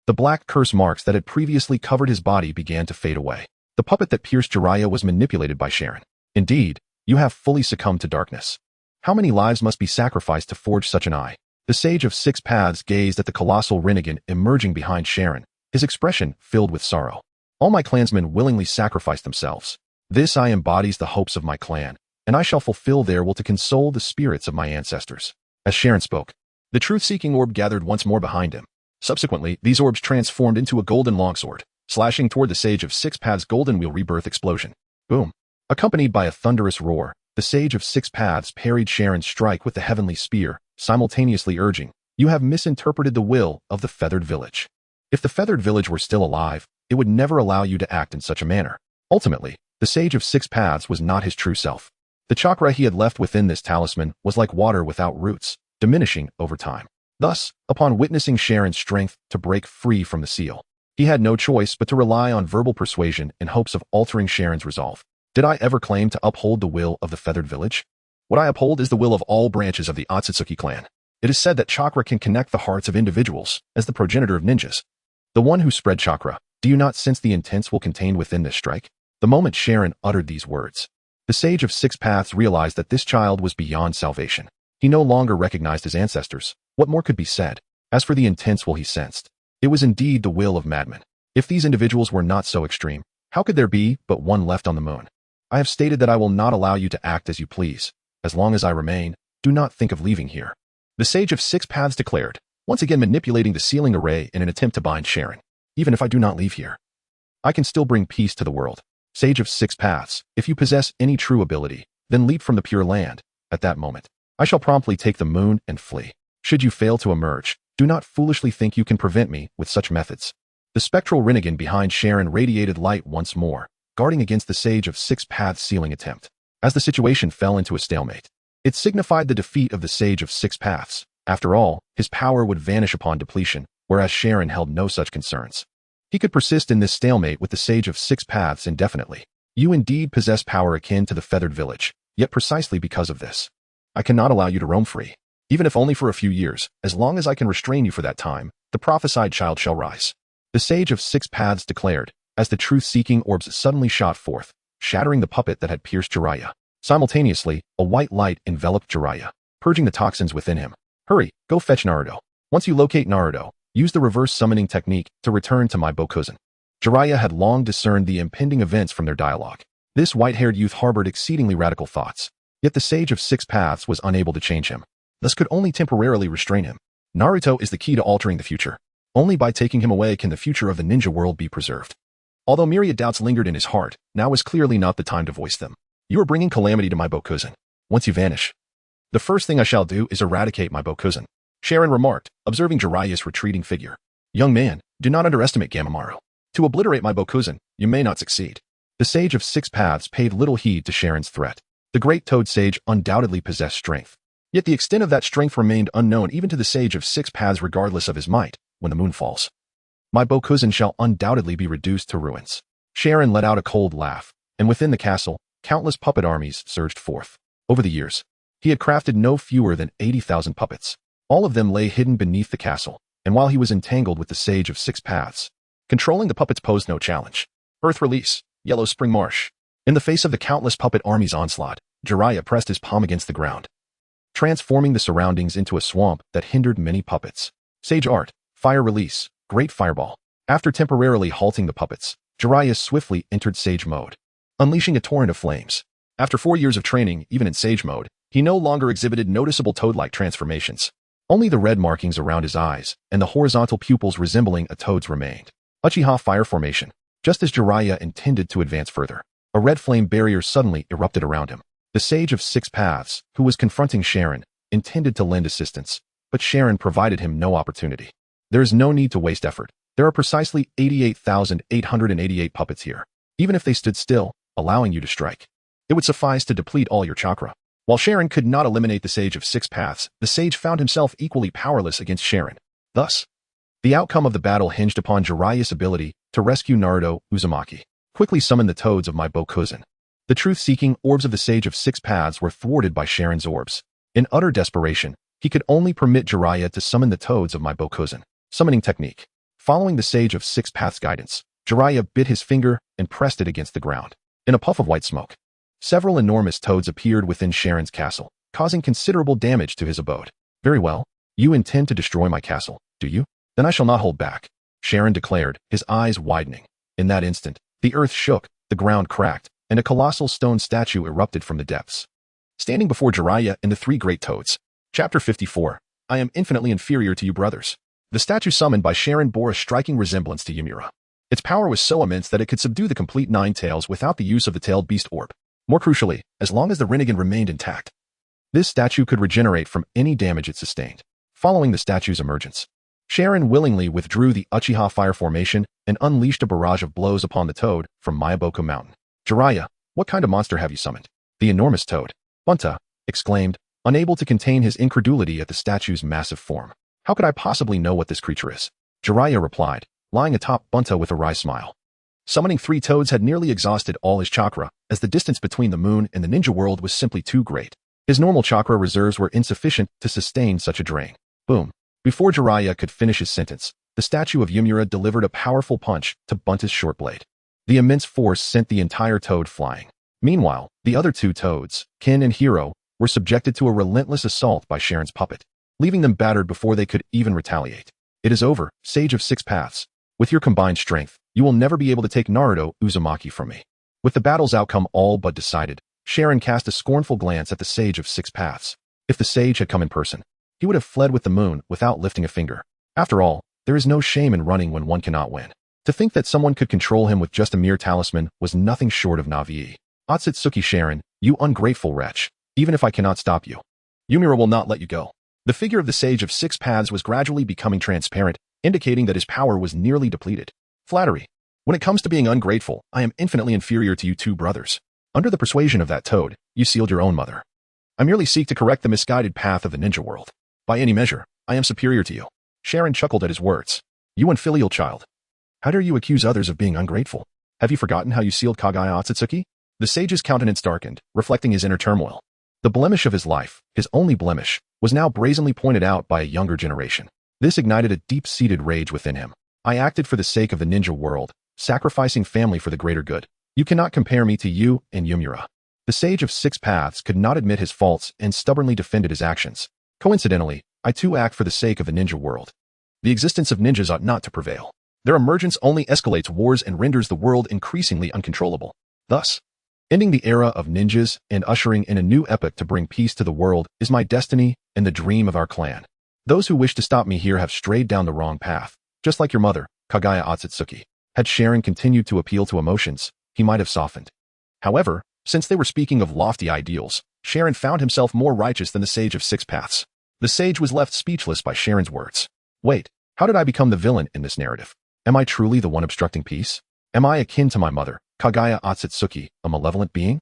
the black curse marks that had previously covered his body began to fade away. The puppet that pierced Jiraiya was manipulated by ShÄten. Indeed, you have fully succumbed to darkness. How many lives must be sacrificed to forge such an eye? The Sage of Six Paths gazed at the colossal Rinnegan emerging behind ShÄten, his expression filled with sorrow. All my clansmen willingly sacrificed themselves. This eye embodies the hopes of my clan, and I shall fulfill their will to console the spirits of my ancestors. As ShÄten spoke, the truth-seeking orb gathered once more behind him. Subsequently, these orbs transformed into a golden longsword, slashing toward the Sage of Six Paths' golden wheel rebirth explosion. Boom! Accompanied by a thunderous roar, the Sage of Six Paths parried ShÄten's strike with the heavenly spear, simultaneously urging, "You have misinterpreted the will of the Feathered Village. If the Feathered Village were still alive, it would never allow you to act in such a manner." Ultimately, the Sage of Six Paths was not his true self. The chakra he had left within this talisman was like water without roots, diminishing over time. Thus, upon witnessing ShÄten's strength to break free from the seal, he had no choice but to rely on verbal persuasion in hopes of altering ShÄten's resolve. Did I ever claim to uphold the will of the feathered village? What I uphold is the will of all branches of the Otsutsuki clan. It is said that chakra can connect the hearts of individuals as the progenitor of ninjas. The one who spread chakra, do you not sense the intense will contained within this strike? The moment ShÄten uttered these words, the sage of six paths realized that this child was beyond salvation. He no longer recognized his ancestors. What more could be said? As for the intense will he sensed, it was indeed the will of madmen. If these individuals were not so extreme, how could there be but one left on the moon? I have stated that I will not allow you to act as you please. As long as I remain, do not think of leaving here. The sage of six paths declared, once again manipulating the sealing array in an attempt to bind ShÄten. Even if I do not leave here, I can still bring peace to the world. Sage of six paths, if you possess any true ability, then leap from the pure land. At that moment, I shall promptly take the moon and flee. Should you fail to emerge, do not foolishly think you can prevent me with such methods. The spectral Rinnegan behind ShÄten radiated light once more, guarding against the sage of six paths sealing attempt. As the situation fell into a stalemate, it signified the defeat of the sage of six paths. After all, his power would vanish upon depletion, whereas ShÄten held no such concerns. He could persist in this stalemate with the sage of six paths indefinitely. You indeed possess power akin to the feathered village, yet precisely because of this, I cannot allow you to roam free. Even if only for a few years, as long as I can restrain you for that time, the prophesied child shall rise. The sage of six paths declared, as the truth-seeking orbs suddenly shot forth, shattering the puppet that had pierced Jiraiya. Simultaneously, a white light enveloped Jiraiya, purging the toxins within him. Hurry, go fetch Naruto. Once you locate Naruto, use the reverse summoning technique to return to my Byakugan. Jiraiya had long discerned the impending events from their dialogue. This white-haired youth harbored exceedingly radical thoughts, yet the sage of six paths was unable to change him, thus could only temporarily restrain him. Naruto is the key to altering the future. Only by taking him away can the future of the ninja world be preserved. Although myriad doubts lingered in his heart, now was clearly not the time to voice them. You are bringing calamity to my Byakugan. Once you vanish, the first thing I shall do is eradicate my Byakugan. ShÄten remarked, observing Jiraiya's retreating figure. Young man, do not underestimate Gamamaru. To obliterate my Byakugan, you may not succeed. The sage of six paths paid little heed to ShÄten's threat. The great toad sage undoubtedly possessed strength. Yet the extent of that strength remained unknown even to the sage of six paths regardless of his might. When the moon falls, my Byakugan shall undoubtedly be reduced to ruins. ShÄten let out a cold laugh, and within the castle, countless puppet armies surged forth. Over the years, he had crafted no fewer than 80,000 puppets. All of them lay hidden beneath the castle, and while he was entangled with the sage of six paths, controlling the puppets posed no challenge. Earth release, yellow spring marsh. In the face of the countless puppet army's onslaught, Jiraiya pressed his palm against the ground, transforming the surroundings into a swamp that hindered many puppets. Sage art, fire release, great fireball. After temporarily halting the puppets, Jiraiya swiftly entered sage mode, unleashing a torrent of flames. After 4 years of training, even in sage mode, he no longer exhibited noticeable toad-like transformations. Only the red markings around his eyes and the horizontal pupils resembling a toad's remained. Uchiha fire formation. Just as Jiraiya intended to advance further, a red flame barrier suddenly erupted around him. The sage of six paths, who was confronting ShÄten, intended to lend assistance, but ShÄten provided him no opportunity. There is no need to waste effort. There are precisely 88,888 puppets here. Even if they stood still, allowing you to strike, it would suffice to deplete all your chakra. While ShÄten could not eliminate the sage of six paths, the sage found himself equally powerless against ShÄten. Thus, the outcome of the battle hinged upon Jiraiya's ability to rescue Naruto Uzumaki. Quickly summon the toads of my Byakugan. The truth-seeking orbs of the sage of six paths were thwarted by ShÄten's orbs. In utter desperation, he could only permit Jiraiya to summon the toads of my Byakugan. Summoning technique. Following the sage of six paths guidance, Jiraiya bit his finger and pressed it against the ground. In a puff of white smoke, several enormous toads appeared within ShÄten's castle, causing considerable damage to his abode. Very well. You intend to destroy my castle, do you? Then I shall not hold back, ShÄten declared, his eyes widening. In that instant, the earth shook, the ground cracked, and a colossal stone statue erupted from the depths. Standing before Jiraiya and the three great toads. Chapter 54. I am infinitely inferior to you brothers. The statue summoned by ShÄten bore a striking resemblance to Ymura. Its power was so immense that it could subdue the complete 9 tails without the use of the tailed beast orb. More crucially, as long as the Rinnegan remained intact, this statue could regenerate from any damage it sustained. Following the statue's emergence, ShÄten willingly withdrew the Uchiha fire formation and unleashed a barrage of blows upon the toad from Myaboku Mountain. Jiraiya, what kind of monster have you summoned? The enormous toad, Bunta, exclaimed, unable to contain his incredulity at the statue's massive form. How could I possibly know what this creature is? Jiraiya replied, lying atop Bunta with a wry smile. Summoning 3 toads had nearly exhausted all his chakra, as the distance between the moon and the ninja world was simply too great. His normal chakra reserves were insufficient to sustain such a drain. Boom. Before Jiraiya could finish his sentence, the statue of Yomiuri delivered a powerful punch to blunt his short blade. The immense force sent the entire toad flying. Meanwhile, the other 2 toads, Kin and Hiro, were subjected to a relentless assault by Sharon's puppet, leaving them battered before they could even retaliate. It is over, Sage of 6 Paths. With your combined strength, you will never be able to take Naruto Uzumaki from me. With the battle's outcome all but decided, Sharon cast a scornful glance at the Sage of 6 Paths. If the sage had come in person, he would have fled with the moon without lifting a finger. After all, there is no shame in running when one cannot win. To think that someone could control him with just a mere talisman was nothing short of naive. Otsutsuki Sharon, you ungrateful wretch. Even if I cannot stop you, Yomiuri will not let you go. The figure of the Sage of 6 Paths was gradually becoming transparent, indicating that his power was nearly depleted. Flattery. When it comes to being ungrateful, I am infinitely inferior to you 2 brothers. Under the persuasion of that toad, you sealed your own mother. I merely seek to correct the misguided path of the ninja world. By any measure, I am superior to you. Sharon chuckled at his words. You unfilial child. How dare you accuse others of being ungrateful? Have you forgotten how you sealed Kagaya Otsutsuki? The sage's countenance darkened, reflecting his inner turmoil. The blemish of his life, his only blemish, was now brazenly pointed out by a younger generation. This ignited a deep-seated rage within him. I acted for the sake of the ninja world, sacrificing family for the greater good. You cannot compare me to you and Yomiuri. The Sage of 6 Paths could not admit his faults and stubbornly defended his actions. Coincidentally, I too act for the sake of the ninja world. The existence of ninjas ought not to prevail. Their emergence only escalates wars and renders the world increasingly uncontrollable. Thus, ending the era of ninjas and ushering in a new epoch to bring peace to the world is my destiny and the dream of our clan. Those who wish to stop me here have strayed down the wrong path, just like your mother, Kagaya Otsutsuki. Had Sharon continued to appeal to emotions, he might have softened. However, since they were speaking of lofty ideals, Sharon found himself more righteous than the Sage of 6 Paths. The sage was left speechless by Sharon's words. Wait, how did I become the villain in this narrative? Am I truly the one obstructing peace? Am I akin to my mother, Kagaya Otsutsuki, a malevolent being?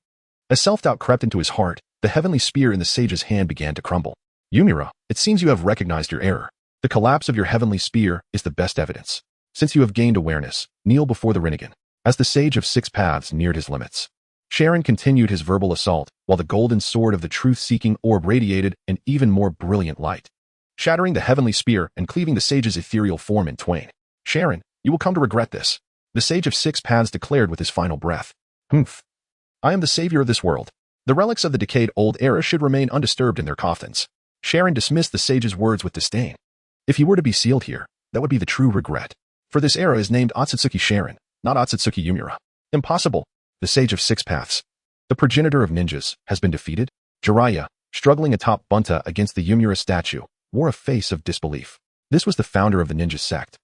As self-doubt crept into his heart, the heavenly spear in the sage's hand began to crumble. Yomiuri, it seems you have recognized your error. The collapse of your heavenly spear is the best evidence. Since you have gained awareness, kneel before the Rinnegan. As the Sage of 6 Paths neared his limits, Sharon continued his verbal assault, while the golden sword of the truth-seeking orb radiated an even more brilliant light, shattering the heavenly spear and cleaving the sage's ethereal form in twain. Sharon, you will come to regret this, the Sage of 6 Paths declared with his final breath. Humph. I am the savior of this world. The relics of the decayed old era should remain undisturbed in their coffins. Sharon dismissed the sage's words with disdain. If he were to be sealed here, that would be the true regret. For this era is named Otsutsuki Sharon, not Otsutsuki Yomiuri. Impossible. The Sage of 6 Paths, the progenitor of ninjas, has been defeated? Jiraiya, struggling atop Bunta against the Yomiuri statue, wore a face of disbelief. This was the founder of the ninja sect.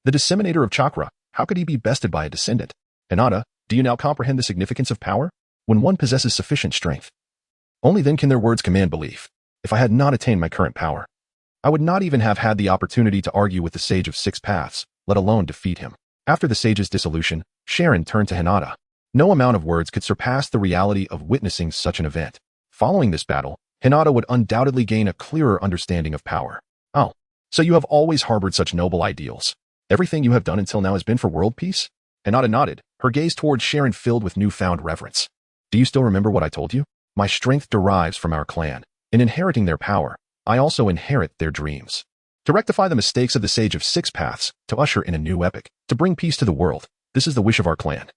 The disseminator of chakra, how could he be bested by a descendant? Hinata, do you now comprehend the significance of power? When one possesses sufficient strength, only then can their words command belief. If I had not attained my current power, I would not even have had the opportunity to argue with the Sage of 6 Paths, let alone defeat him. After the sage's dissolution, Sharon turned to Hinata. No amount of words could surpass the reality of witnessing such an event. Following this battle, Hinata would undoubtedly gain a clearer understanding of power. Oh, so you have always harbored such noble ideals. Everything you have done until now has been for world peace? Hinata nodded, her gaze towards Sharon filled with newfound reverence. Do you still remember what I told you? My strength derives from our clan. In inheriting their power, I also inherit their dreams. To rectify the mistakes of the Sage of 6 Paths, to usher in a new epoch, to bring peace to the world, this is the wish of our clan.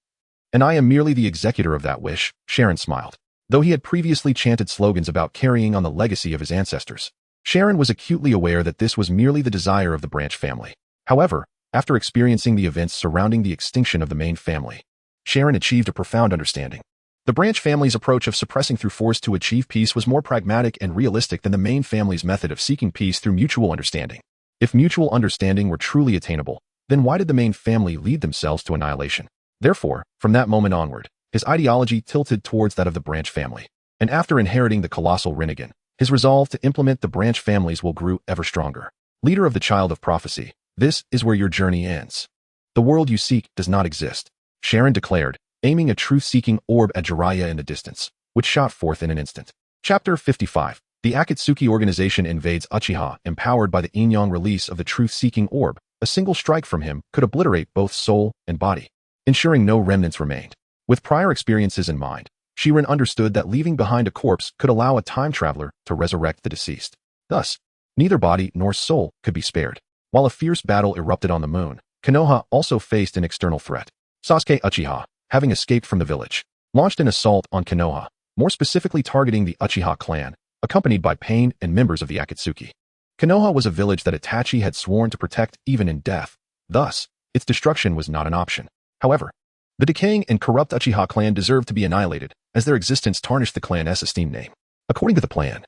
And I am merely the executor of that wish, Sharon smiled. Though he had previously chanted slogans about carrying on the legacy of his ancestors, Sharon was acutely aware that this was merely the desire of the branch family. However, after experiencing the events surrounding the extinction of the main family, Sharon achieved a profound understanding. The branch family's approach of suppressing through force to achieve peace was more pragmatic and realistic than the main family's method of seeking peace through mutual understanding. If mutual understanding were truly attainable, then why did the main family lead themselves to annihilation? Therefore, from that moment onward, his ideology tilted towards that of the branch family. And after inheriting the colossal Rinnegan, his resolve to implement the branch family's will grew ever stronger. Leader of the Child of Prophecy, this is where your journey ends. The world you seek does not exist, Sharon declared, aiming a truth-seeking orb at Jiraiya in the distance, which shot forth in an instant. Chapter 55. The Akatsuki organization invades Uchiha, empowered by the Inyang release of the truth-seeking orb. A single strike from him could obliterate both soul and body. ensuring no remnants remained. With prior experiences in mind, ShÄtten understood that leaving behind a corpse could allow a time traveler to resurrect the deceased. Thus, neither body nor soul could be spared. While a fierce battle erupted on the moon, Konoha also faced an external threat. Sasuke Uchiha, having escaped from the village, launched an assault on Konoha, more specifically targeting the Uchiha clan, accompanied by Pain and members of the Akatsuki. Konoha was a village that Itachi had sworn to protect even in death. Thus, its destruction was not an option. However, the decaying and corrupt Uchiha clan deserved to be annihilated, as their existence tarnished the clan's esteemed name. According to the plan,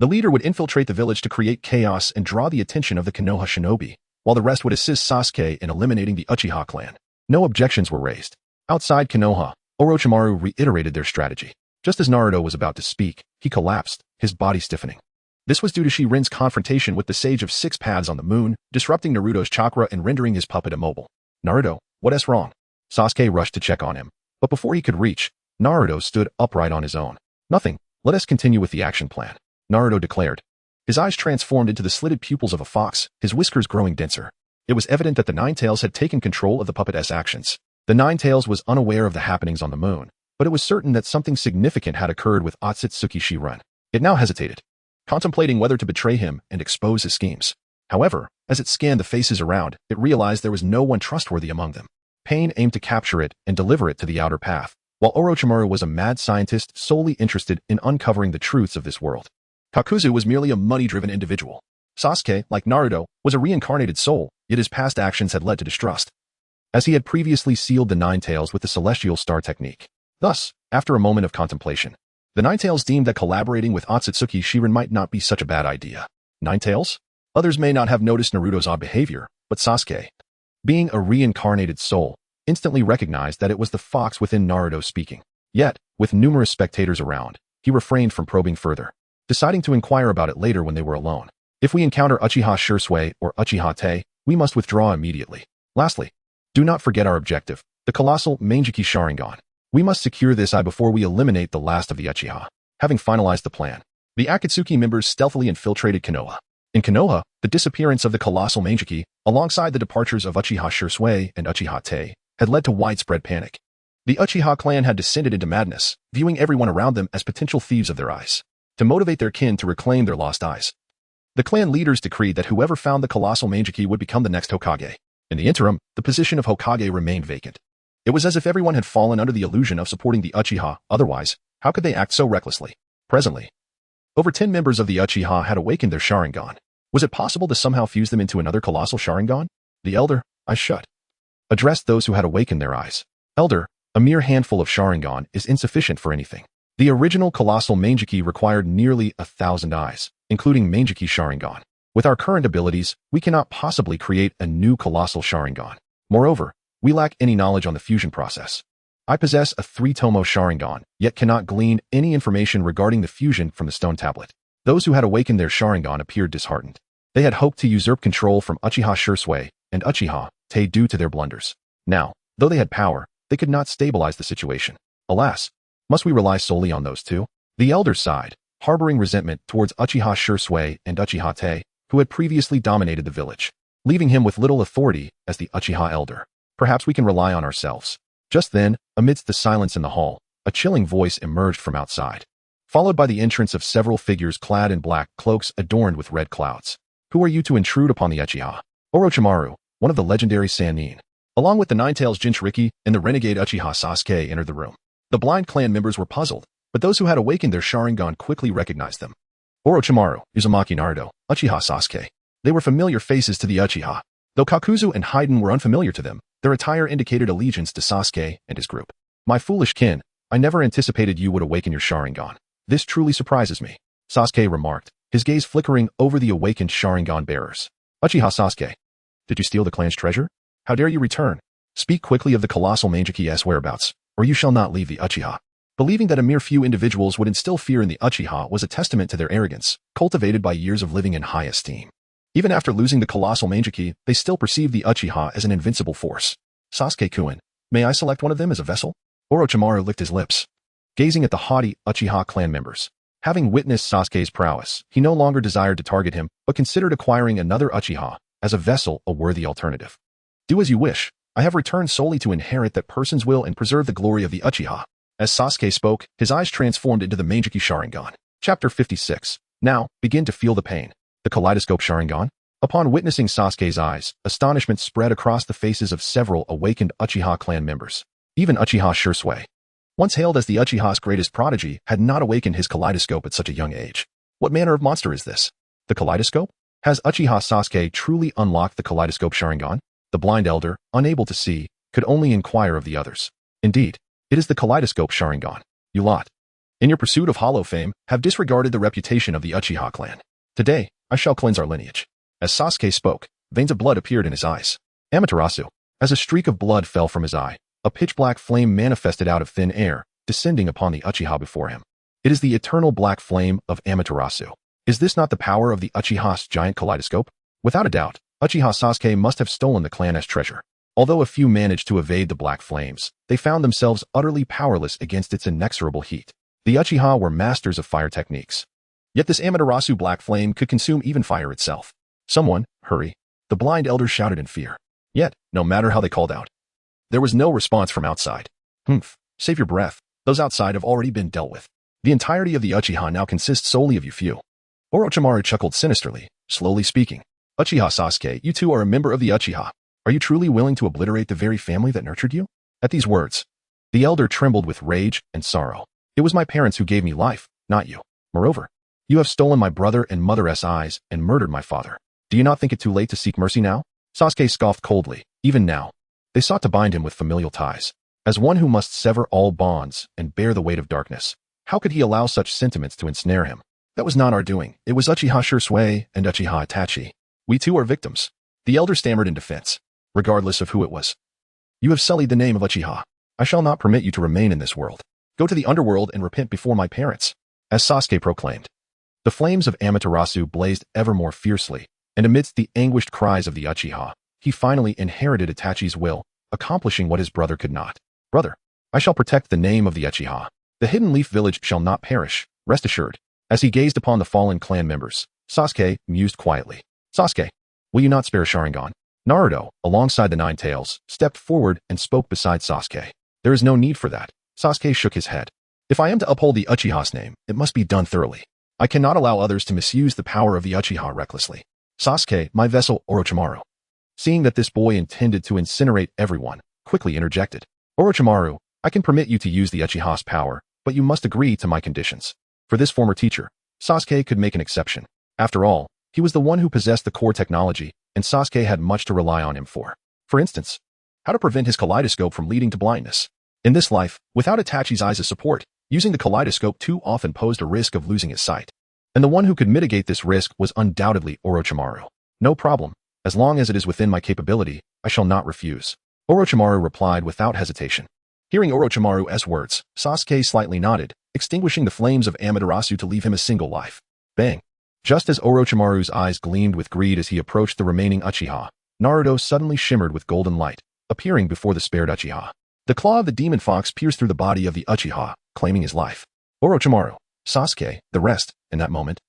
the leader would infiltrate the village to create chaos and draw the attention of the Konoha shinobi, while the rest would assist Sasuke in eliminating the Uchiha clan. No objections were raised. Outside Konoha, Orochimaru reiterated their strategy. Just as Naruto was about to speak, he collapsed, his body stiffening. This was due to ShÄtten's confrontation with the Sage of Six Paths on the moon, disrupting Naruto's chakra and rendering his puppet immobile. Naruto, what's wrong? Sasuke rushed to check on him, but before he could reach, Naruto stood upright on his own. Nothing, let us continue with the action plan, Naruto declared. His eyes transformed into the slitted pupils of a fox, his whiskers growing denser. It was evident that the Nine-Tails had taken control of the puppet's actions. The Nine-Tails was unaware of the happenings on the moon, but it was certain that something significant had occurred with Otsutsuki ShÄtten. It now hesitated, contemplating whether to betray him and expose his schemes. However, as it scanned the faces around, it realized there was no one trustworthy among them. Pain aimed to capture it and deliver it to the outer path, while Orochimaru was a mad scientist solely interested in uncovering the truths of this world. Kakuzu was merely a money-driven individual. Sasuke, like Naruto, was a reincarnated soul, yet his past actions had led to distrust, as he had previously sealed the Nine-Tails with the Celestial Star technique. Thus, after a moment of contemplation, the Nine-Tails deemed that collaborating with Otsutsuki ShÄtten might not be such a bad idea. Nine-Tails? Others may not have noticed Naruto's odd behavior, but Sasuke, being a reincarnated soul, instantly recognized that it was the fox within Naruto speaking. Yet, with numerous spectators around, he refrained from probing further, deciding to inquire about it later when they were alone. If we encounter Uchiha Shursui or Uchiha Te, we must withdraw immediately. Lastly, do not forget our objective, the colossal Manjiki Sharingan. We must secure this eye before we eliminate the last of the Uchiha. Having finalized the plan, the Akatsuki members stealthily infiltrated Konoha. In Konoha, the disappearance of the colossal Manjiki, alongside the departures of Uchiha Shursui and Uchiha Te, had led to widespread panic. The Uchiha clan had descended into madness, viewing everyone around them as potential thieves of their eyes. To motivate their kin to reclaim their lost eyes, the clan leaders decreed that whoever found the colossal Manjiki would become the next Hokage. In the interim, the position of Hokage remained vacant. It was as if everyone had fallen under the illusion of supporting the Uchiha, otherwise, how could they act so recklessly? Presently, over 10 members of the Uchiha had awakened their Sharingan. Was it possible to somehow fuse them into another colossal Sharingan? The elder, ShÄtten, addressed those who had awakened their eyes. Elder, a mere handful of Sharingan is insufficient for anything. The original colossal Manjiki required nearly 1,000 eyes, including Manjiki Sharingan. With our current abilities, we cannot possibly create a new colossal Sharingan. Moreover, we lack any knowledge on the fusion process. I possess a 3-tomo Sharingan, yet cannot glean any information regarding the fusion from the stone tablet. Those who had awakened their Sharingan appeared disheartened. They had hoped to usurp control from Uchiha Shursui and Uchiha Te due to their blunders. Now, though they had power, they could not stabilize the situation. Alas, must we rely solely on those two? The elder sighed, harboring resentment towards Uchiha Shursui and Uchiha Te, who had previously dominated the village, leaving him with little authority as the Uchiha elder. Perhaps we can rely on ourselves. Just then, amidst the silence in the hall, a chilling voice emerged from outside, followed by the entrance of several figures clad in black cloaks adorned with red clouds. Who are you to intrude upon the Uchiha? Orochimaru, one of the legendary Sannin, along with the Nine-Tails Jinchuriki and the renegade Uchiha Sasuke entered the room. The blind clan members were puzzled, but those who had awakened their Sharingan quickly recognized them. Orochimaru, Uzumaki Naruto, Uchiha Sasuke. They were familiar faces to the Uchiha. Though Kakuzu and Hyuga were unfamiliar to them, their attire indicated allegiance to Sasuke and his group. My foolish kin, I never anticipated you would awaken your Sharingan. This truly surprises me, Sasuke remarked, his gaze flickering over the awakened Sharingan bearers. Uchiha Sasuke, did you steal the clan's treasure? How dare you return? Speak quickly of the colossal Manjiki's whereabouts, or you shall not leave the Uchiha. Believing that a mere few individuals would instill fear in the Uchiha was a testament to their arrogance, cultivated by years of living in high esteem. Even after losing the colossal Manjiki, they still perceived the Uchiha as an invincible force. Sasuke-kun, may I select one of them as a vessel? Orochimaru licked his lips, gazing at the haughty Uchiha clan members. Having witnessed Sasuke's prowess, he no longer desired to target him, but considered acquiring another Uchiha as a vessel a worthy alternative. Do as you wish, I have returned solely to inherit that person's will and preserve the glory of the Uchiha. As Sasuke spoke, his eyes transformed into the Manjiki Sharingan. Chapter 56. Now, begin to feel the pain. The Kaleidoscope Sharingan? Upon witnessing Sasuke's eyes, astonishment spread across the faces of several awakened Uchiha clan members. Even Uchiha Shursui, once hailed as the Uchiha's greatest prodigy, had not awakened his kaleidoscope at such a young age. What manner of monster is this? The kaleidoscope? Has Uchiha Sasuke truly unlocked the Kaleidoscope Sharingan? The blind elder, unable to see, could only inquire of the others. Indeed, it is the Kaleidoscope Sharingan. You lot, in your pursuit of hollow fame, have disregarded the reputation of the Uchiha clan. Today, I shall cleanse our lineage. As Sasuke spoke, veins of blood appeared in his eyes. Amaterasu. As a streak of blood fell from his eye, a pitch-black flame manifested out of thin air, descending upon the Uchiha before him. It is the eternal black flame of Amaterasu. Is this not the power of the Uchiha's giant kaleidoscope? Without a doubt, Uchiha Sasuke must have stolen the clan's treasure. Although a few managed to evade the black flames, they found themselves utterly powerless against its inexorable heat. The Uchiha were masters of fire techniques. Yet this Amaterasu black flame could consume even fire itself. Someone, hurry! The blind elder shouted in fear. Yet, no matter how they called out, there was no response from outside. Save your breath. Those outside have already been dealt with. The entirety of the Uchiha now consists solely of you few. Orochimaru chuckled sinisterly, slowly speaking. Uchiha Sasuke, you too are a member of the Uchiha. Are you truly willing to obliterate the very family that nurtured you? At these words, the elder trembled with rage and sorrow. It was my parents who gave me life, not you. Moreover, you have stolen my brother and mother's eyes and murdered my father. Do you not think it too late to seek mercy now? Sasuke scoffed coldly. Even now, they sought to bind him with familial ties. As one who must sever all bonds and bear the weight of darkness, how could he allow such sentiments to ensnare him? That was not our doing. It was Uchiha Shursui and Uchiha Itachi. We too are victims. The elder stammered in defense, regardless of who it was. You have sullied the name of Uchiha. I shall not permit you to remain in this world. Go to the underworld and repent before my parents. As Sasuke proclaimed, the flames of Amaterasu blazed ever more fiercely, and amidst the anguished cries of the Uchiha, he finally inherited Itachi's will, accomplishing what his brother could not. Brother, I shall protect the name of the Uchiha. The Hidden Leaf Village shall not perish, rest assured. As he gazed upon the fallen clan members, Sasuke mused quietly. Sasuke, will you not spare Sharingan? Naruto, alongside the Nine Tails, stepped forward and spoke beside Sasuke. There is no need for that. Sasuke shook his head. If I am to uphold the Uchiha's name, it must be done thoroughly. I cannot allow others to misuse the power of the Uchiha recklessly. Sasuke, my vessel Orochimaru, seeing that this boy intended to incinerate everyone, quickly interjected. Orochimaru, I can permit you to use the Uchiha's power, but you must agree to my conditions. For this former teacher, Sasuke could make an exception. After all, he was the one who possessed the core technology, and Sasuke had much to rely on him for. For instance, how to prevent his kaleidoscope from leading to blindness. In this life, without Itachi's eyes as support, using the kaleidoscope too often posed a risk of losing his sight. And the one who could mitigate this risk was undoubtedly Orochimaru. No problem. As long as it is within my capability, I shall not refuse. Orochimaru replied without hesitation. Hearing Orochimaru's words, Sasuke slightly nodded, extinguishing the flames of Amaterasu to leave him a single life. Bang! Just as Orochimaru's eyes gleamed with greed as he approached the remaining Uchiha, Naruto suddenly shimmered with golden light, appearing before the spared Uchiha. The claw of the demon fox pierced through the body of the Uchiha, claiming his life. Orochimaru, Sasuke, the rest, in that moment,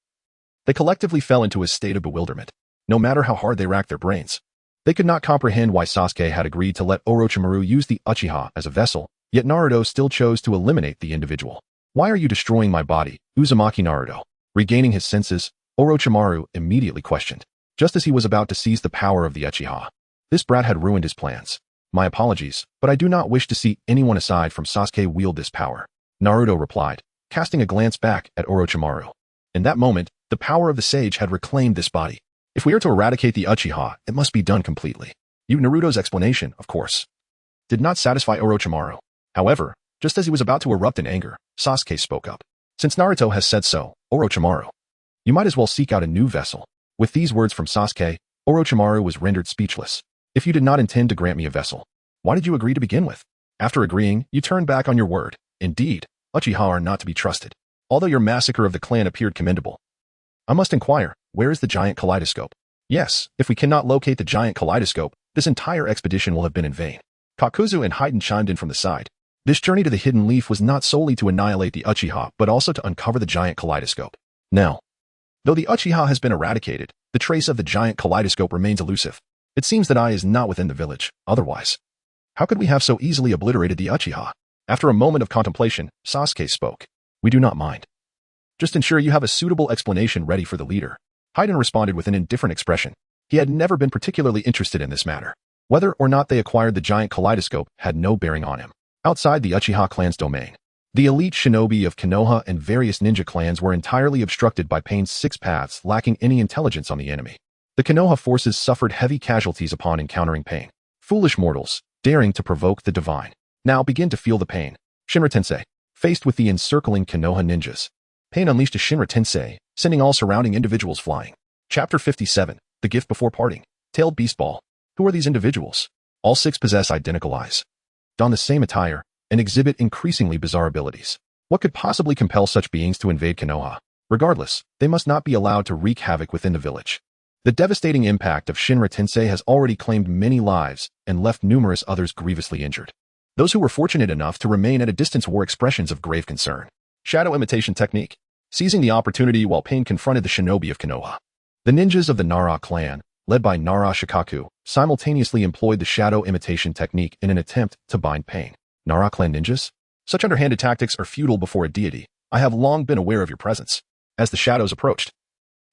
they collectively fell into a state of bewilderment. No matter how hard they racked their brains, they could not comprehend why Sasuke had agreed to let Orochimaru use the Uchiha as a vessel, yet Naruto still chose to eliminate the individual. Why are you destroying my body, Uzumaki Naruto? Regaining his senses, Orochimaru immediately questioned, just as he was about to seize the power of the Uchiha. This brat had ruined his plans. My apologies, but I do not wish to see anyone aside from Sasuke wield this power. Naruto replied, casting a glance back at Orochimaru. In that moment, the power of the sage had reclaimed this body. If we are to eradicate the Uchiha, it must be done completely. Naruto's explanation, of course, did not satisfy Orochimaru. However, just as he was about to erupt in anger, Sasuke spoke up. Since Naruto has said so, Orochimaru, you might as well seek out a new vessel. With these words from Sasuke, Orochimaru was rendered speechless. If you did not intend to grant me a vessel, why did you agree to begin with? After agreeing, you turned back on your word. Indeed, Uchiha are not to be trusted. Although your massacre of the clan appeared commendable, I must inquire, where is the giant kaleidoscope? Yes, if we cannot locate the giant kaleidoscope, this entire expedition will have been in vain. Kakuzu and Hyuga chimed in from the side. This journey to the Hidden Leaf was not solely to annihilate the Uchiha, but also to uncover the giant kaleidoscope. Now, though the Uchiha has been eradicated, the trace of the giant kaleidoscope remains elusive. It seems that Ai is not within the village. Otherwise, How could we have so easily obliterated the Uchiha? After a moment of contemplation, Sasuke spoke. We do not mind. Just ensure you have a suitable explanation ready for the leader. Hyuga responded with an indifferent expression. He had never been particularly interested in this matter. Whether or not they acquired the giant kaleidoscope had no bearing on him. Outside the Uchiha clan's domain, the elite shinobi of Konoha and various ninja clans were entirely obstructed by Pain's 6 paths, lacking any intelligence on the enemy. The Konoha forces suffered heavy casualties upon encountering Pain. Foolish mortals, daring to provoke the divine, now begin to feel the pain. Shinra Tensei, faced with the encircling Konoha ninjas. Pain unleashed a Shinra Tensei, sending all surrounding individuals flying. Chapter 57, The Gift Before Parting. Tailed Beast Ball. Who are these individuals? All 6 possess identical eyes, don the same attire, and exhibit increasingly bizarre abilities. What could possibly compel such beings to invade Konoha? Regardless, they must not be allowed to wreak havoc within the village. The devastating impact of Shinra Tensei has already claimed many lives and left numerous others grievously injured. Those who were fortunate enough to remain at a distance wore expressions of grave concern. Shadow imitation technique. Seizing the opportunity while Pain confronted the shinobi of Konoha. The ninjas of the Nara clan, led by Nara Shikaku, simultaneously employed the shadow imitation technique in an attempt to bind Pain. Nara clan ninjas? Such underhanded tactics are futile before a deity. I have long been aware of your presence. As the shadows approached,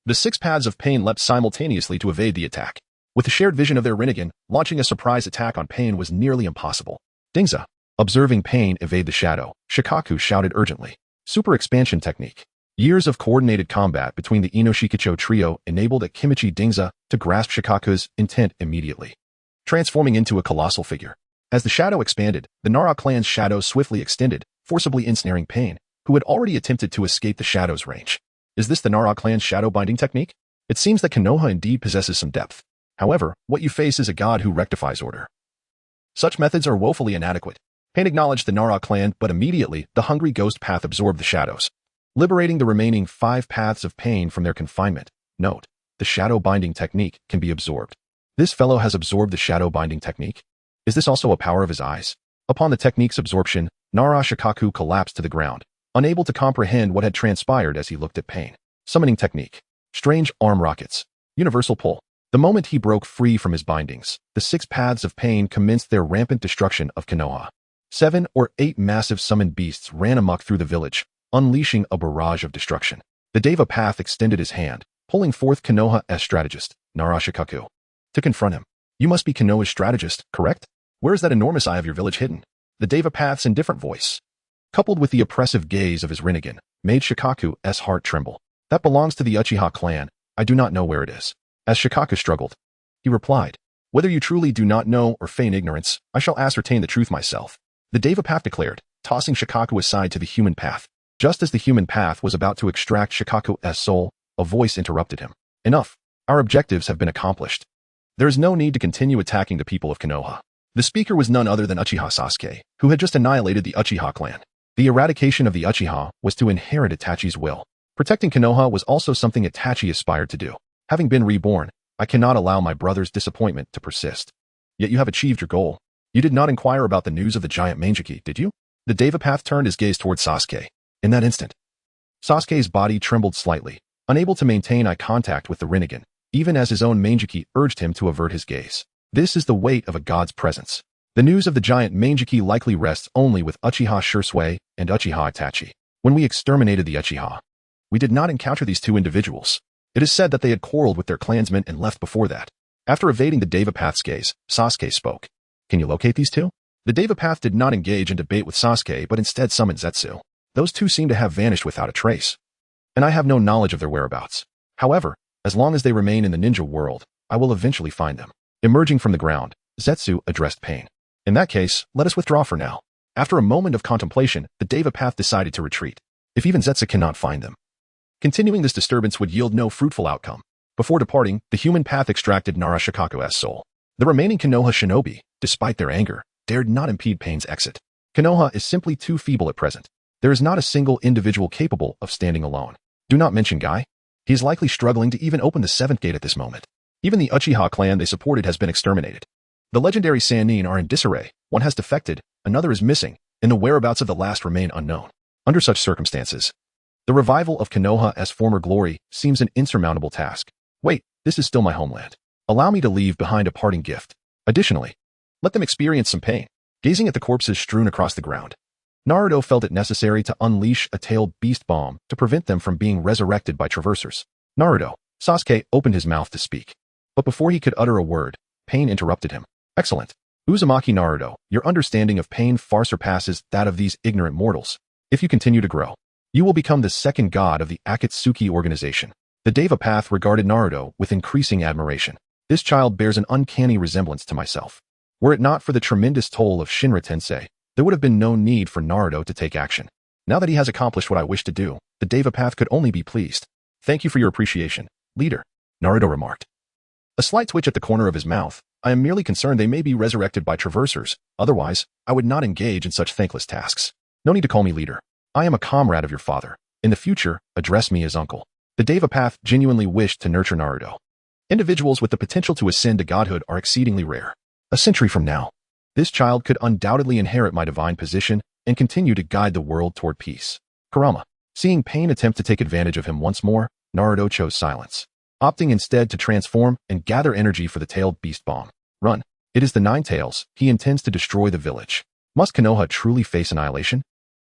the 6 paths of Pain leapt simultaneously to evade the attack. With the shared vision of their Rinnegan, launching a surprise attack on Pain was nearly impossible. Dingza. Observing Pain evade the shadow, Shikaku shouted urgently. Super expansion technique. Years of coordinated combat between the Inoshikicho trio enabled a Kimichi Dingza to grasp Shikaku's intent immediately, transforming into a colossal figure. As the shadow expanded, the Nara clan's shadow swiftly extended, forcibly ensnaring Pain, who had already attempted to escape the shadow's range. Is this the Nara clan's shadow binding technique? It seems that Konoha indeed possesses some depth. However, what you face is a god who rectifies order. Such methods are woefully inadequate. Pain acknowledged the Nara clan, but immediately, the hungry ghost path absorbed the shadows, liberating the remaining 5 paths of Pain from their confinement. Note, the shadow binding technique can be absorbed. This fellow has absorbed the shadow binding technique. Is this also a power of his eyes? Upon the technique's absorption, Nara Shikaku collapsed to the ground, unable to comprehend what had transpired as he looked at Pain. Summoning technique. Strange arm rockets. Universal pull. The moment he broke free from his bindings, the 6 paths of Pain commenced their rampant destruction of Konoha. 7 or 8 massive summoned beasts ran amok through the village, unleashing a barrage of destruction. The Deva Path extended his hand, pulling forth Konoha's strategist, Nara Shikaku, to confront him. You must be Konoha's strategist, correct? Where is that enormous eye of your village hidden? The Deva Path's indifferent voice, coupled with the oppressive gaze of his Rinnegan, made Shikaku's heart tremble. That belongs to the Uchiha clan. I do not know where it is. As Shikaku struggled, he replied, whether you truly do not know or feign ignorance, I shall ascertain the truth myself. The Deva Path declared, tossing Shikaku aside to the human path. Just as the human path was about to extract Shikaku's soul, a voice interrupted him. Enough. Our objectives have been accomplished. There is no need to continue attacking the people of Konoha. The speaker was none other than Uchiha Sasuke, who had just annihilated the Uchiha clan. The eradication of the Uchiha was to inherit Itachi's will. Protecting Konoha was also something Itachi aspired to do. Having been reborn, I cannot allow my brother's disappointment to persist. Yet you have achieved your goal. You did not inquire about the news of the giant Manjiki, did you? The Deva Path turned his gaze towards Sasuke. In that instant, Sasuke's body trembled slightly, unable to maintain eye contact with the Rinnegan, even as his own Manjiki urged him to avert his gaze. This is the weight of a god's presence. The news of the giant Manjiki likely rests only with Uchiha Shursui and Uchiha Itachi. When we exterminated the Uchiha, we did not encounter these 2 individuals. It is said that they had quarreled with their clansmen and left before that. After evading the Deva Path's gaze, Sasuke spoke. Can you locate these 2? The Deva Path did not engage in debate with Sasuke but instead summoned Zetsu. Those 2 seem to have vanished without a trace, and I have no knowledge of their whereabouts. However, as long as they remain in the ninja world, I will eventually find them. Emerging from the ground, Zetsu addressed Pain. In that case, let us withdraw for now. After a moment of contemplation, the Deva Path decided to retreat. If even Zetsu cannot find them, continuing this disturbance would yield no fruitful outcome. Before departing, the human path extracted Nara Shikaku's soul. The remaining Konoha shinobi, despite their anger, dared not impede Pain's exit. Konoha is simply too feeble at present. There is not a single individual capable of standing alone. Do not mention Guy. He is likely struggling to even open the 7th gate at this moment. Even the Uchiha clan they supported has been exterminated. The legendary Sannin are in disarray. One has defected, another is missing, and the whereabouts of the last remain unknown. Under such circumstances, the revival of Konoha as former glory seems an insurmountable task. Wait, this is still my homeland. Allow me to leave behind a parting gift. Additionally, let them experience some pain. gazing at the corpses strewn across the ground. Naruto felt it necessary to unleash a tailed beast bomb to prevent them from being resurrected by traversers. Naruto. Sasuke opened his mouth to speak. But before he could utter a word, pain interrupted him. Excellent. Uzumaki Naruto, your understanding of pain far surpasses that of these ignorant mortals. If you continue to grow, you will become the second god of the Akatsuki organization. The Deva Path regarded Naruto with increasing admiration. This child bears an uncanny resemblance to myself. Were it not for the tremendous toll of Shinra Tensei, there would have been no need for Naruto to take action. Now that he has accomplished what I wish to do, the Deva Path could only be pleased. Thank you for your appreciation, leader, Naruto remarked. A slight twitch at the corner of his mouth. I am merely concerned they may be resurrected by traversers. Otherwise, I would not engage in such thankless tasks. No need to call me leader. I am a comrade of your father. In the future, address me as uncle. The Deva Path genuinely wished to nurture Naruto. Individuals with the potential to ascend to godhood are exceedingly rare. A century from now, this child could undoubtedly inherit my divine position and continue to guide the world toward peace. Kurama. Seeing Pain attempt to take advantage of him once more, Naruto chose silence, opting instead to transform and gather energy for the tailed beast bomb. Run. It is the Nine Tails. He intends to destroy the village. Must Konoha truly face annihilation?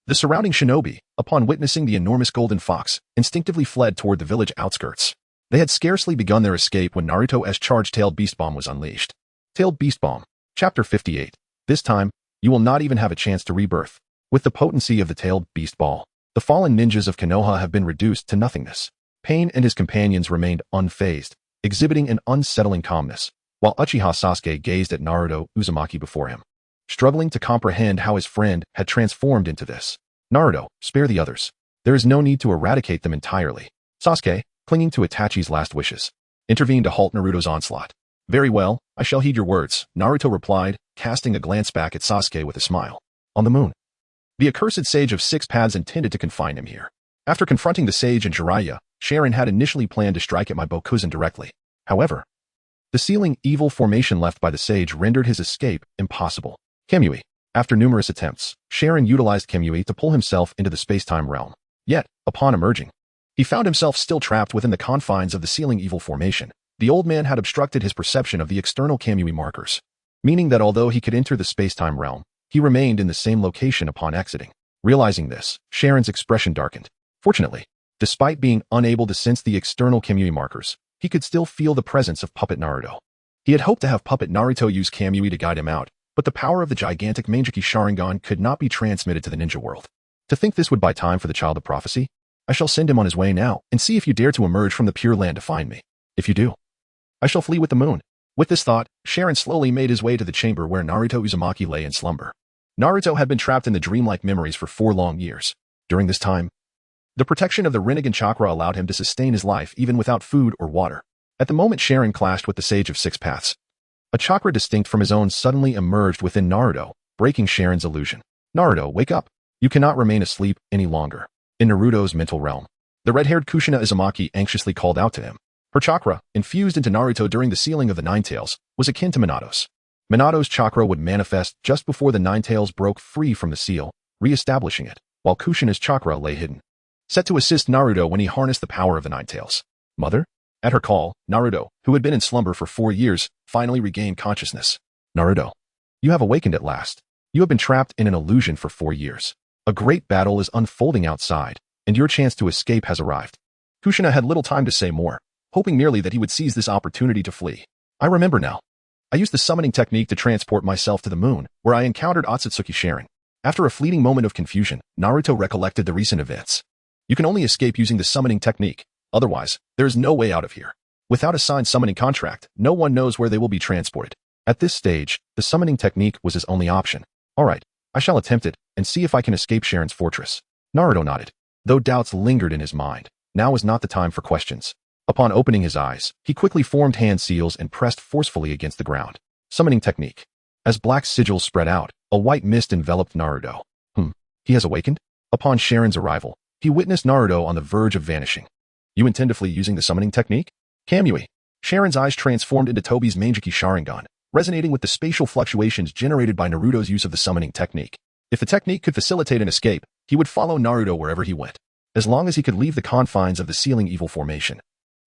The surrounding shinobi, upon witnessing the enormous golden fox, instinctively fled toward the village outskirts. They had scarcely begun their escape when Naruto's charged tailed beast bomb was unleashed. Tailed beast bomb. Chapter 58. This time, you will not even have a chance to rebirth. With the potency of the tailed beast ball, the fallen ninjas of Konoha have been reduced to nothingness. Pain and his companions remained unfazed, exhibiting an unsettling calmness, while Uchiha Sasuke gazed at Naruto Uzumaki before him, struggling to comprehend how his friend had transformed into this. Naruto, spare the others. There is no need to eradicate them entirely. Sasuke, clinging to Itachi's last wishes, intervened to halt Naruto's onslaught. Very well, I shall heed your words, Naruto replied, casting a glance back at Sasuke with a smile. On the moon. The accursed sage of six paths intended to confine him here. After confronting the sage and Jiraiya, ShÄten had initially planned to strike at my Byakugan directly. However, the sealing evil formation left by the sage rendered his escape impossible. Kamui. After numerous attempts, ShÄten utilized Kamui to pull himself into the space-time realm. Yet, upon emerging, he found himself still trapped within the confines of the sealing evil formation. The old man had obstructed his perception of the external Kamui markers, meaning that although he could enter the space-time realm, he remained in the same location upon exiting. Realizing this, ShÄten's expression darkened. Fortunately, despite being unable to sense the external Kamui markers, he could still feel the presence of Puppet Naruto. He had hoped to have Puppet Naruto use Kamui to guide him out, but the power of the gigantic Manjiki Sharingan could not be transmitted to the ninja world. To think this would buy time for the child of prophecy? I shall send him on his way now, and see if you dare to emerge from the Pure Land to find me. If you do, I shall flee with the moon. With this thought, ShÄten slowly made his way to the chamber where Naruto Uzumaki lay in slumber. Naruto had been trapped in the dreamlike memories for 4 long years. During this time, the protection of the Rinnegan chakra allowed him to sustain his life even without food or water. At the moment ShÄten clashed with the Sage of Six Paths, a chakra distinct from his own suddenly emerged within Naruto, breaking ShÄten's illusion. Naruto, wake up. You cannot remain asleep any longer. In Naruto's mental realm, the red-haired Kushina Uzumaki anxiously called out to him. Her chakra, infused into Naruto during the sealing of the Nine Tails, was akin to Minato's. Minato's chakra would manifest just before the Nine Tails broke free from the seal, re-establishing it, while Kushina's chakra lay hidden, set to assist Naruto when he harnessed the power of the Nine Tails. Mother? At her call, Naruto, who had been in slumber for 4 years, finally regained consciousness. Naruto, you have awakened at last. You have been trapped in an illusion for 4 years. A great battle is unfolding outside, and your chance to escape has arrived. Kushina had little time to say more, hoping merely that he would seize this opportunity to flee. I remember now. I used the summoning technique to transport myself to the moon, where I encountered Otsutsuki ShÄten. After a fleeting moment of confusion, Naruto recollected the recent events. You can only escape using the summoning technique. Otherwise, there is no way out of here. Without a signed summoning contract, no one knows where they will be transported. At this stage, the summoning technique was his only option. All right, I shall attempt it and see if I can escape ShÄten's fortress. Naruto nodded, though doubts lingered in his mind. Now was not the time for questions. Upon opening his eyes, he quickly formed hand seals and pressed forcefully against the ground. Summoning technique. As black sigils spread out, a white mist enveloped Naruto. He has awakened? Upon ShÄten's arrival, he witnessed Naruto on the verge of vanishing. You intend to flee using the summoning technique? Kamui. ShÄten's eyes transformed into Tobi's Manjiki Sharingan, resonating with the spatial fluctuations generated by Naruto's use of the summoning technique. If the technique could facilitate an escape, he would follow Naruto wherever he went. As long as he could leave the confines of the sealing evil formation,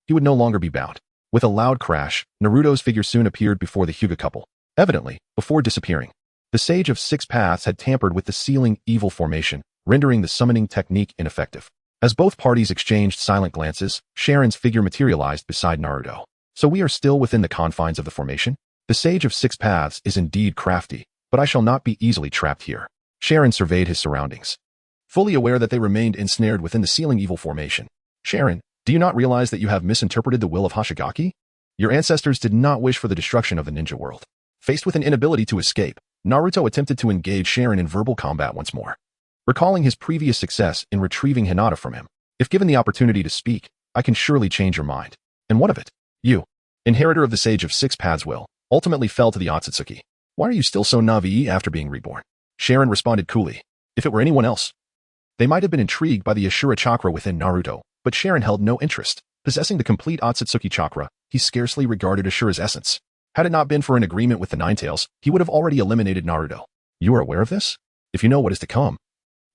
he would no longer be bound. With a loud crash, Naruto's figure soon appeared before the Hyuga couple, evidently, before disappearing. The Sage of Six Paths had tampered with the sealing evil formation, rendering the summoning technique ineffective. As both parties exchanged silent glances, Sharon's figure materialized beside Naruto. So we are still within the confines of the formation? The Sage of Six Paths is indeed crafty, but I shall not be easily trapped here. Sharon surveyed his surroundings, fully aware that they remained ensnared within the sealing evil formation. Sharon, do you not realize that you have misinterpreted the will of Hoshigaki? Your ancestors did not wish for the destruction of the ninja world. Faced with an inability to escape, Naruto attempted to engage Sharon in verbal combat once more, recalling his previous success in retrieving Hinata from him. If given the opportunity to speak, I can surely change your mind. And what of it? You, inheritor of the Sage of Six Paths will, ultimately fell to the Otsutsuki. Why are you still so naive after being reborn? Sharon responded coolly. If it were anyone else, they might have been intrigued by the Ashura chakra within Naruto, but Sharon held no interest. Possessing the complete Otsutsuki chakra, he scarcely regarded Ashura's essence. Had it not been for an agreement with the Nine Tails, he would have already eliminated Naruto. You are aware of this? If you know what is to come,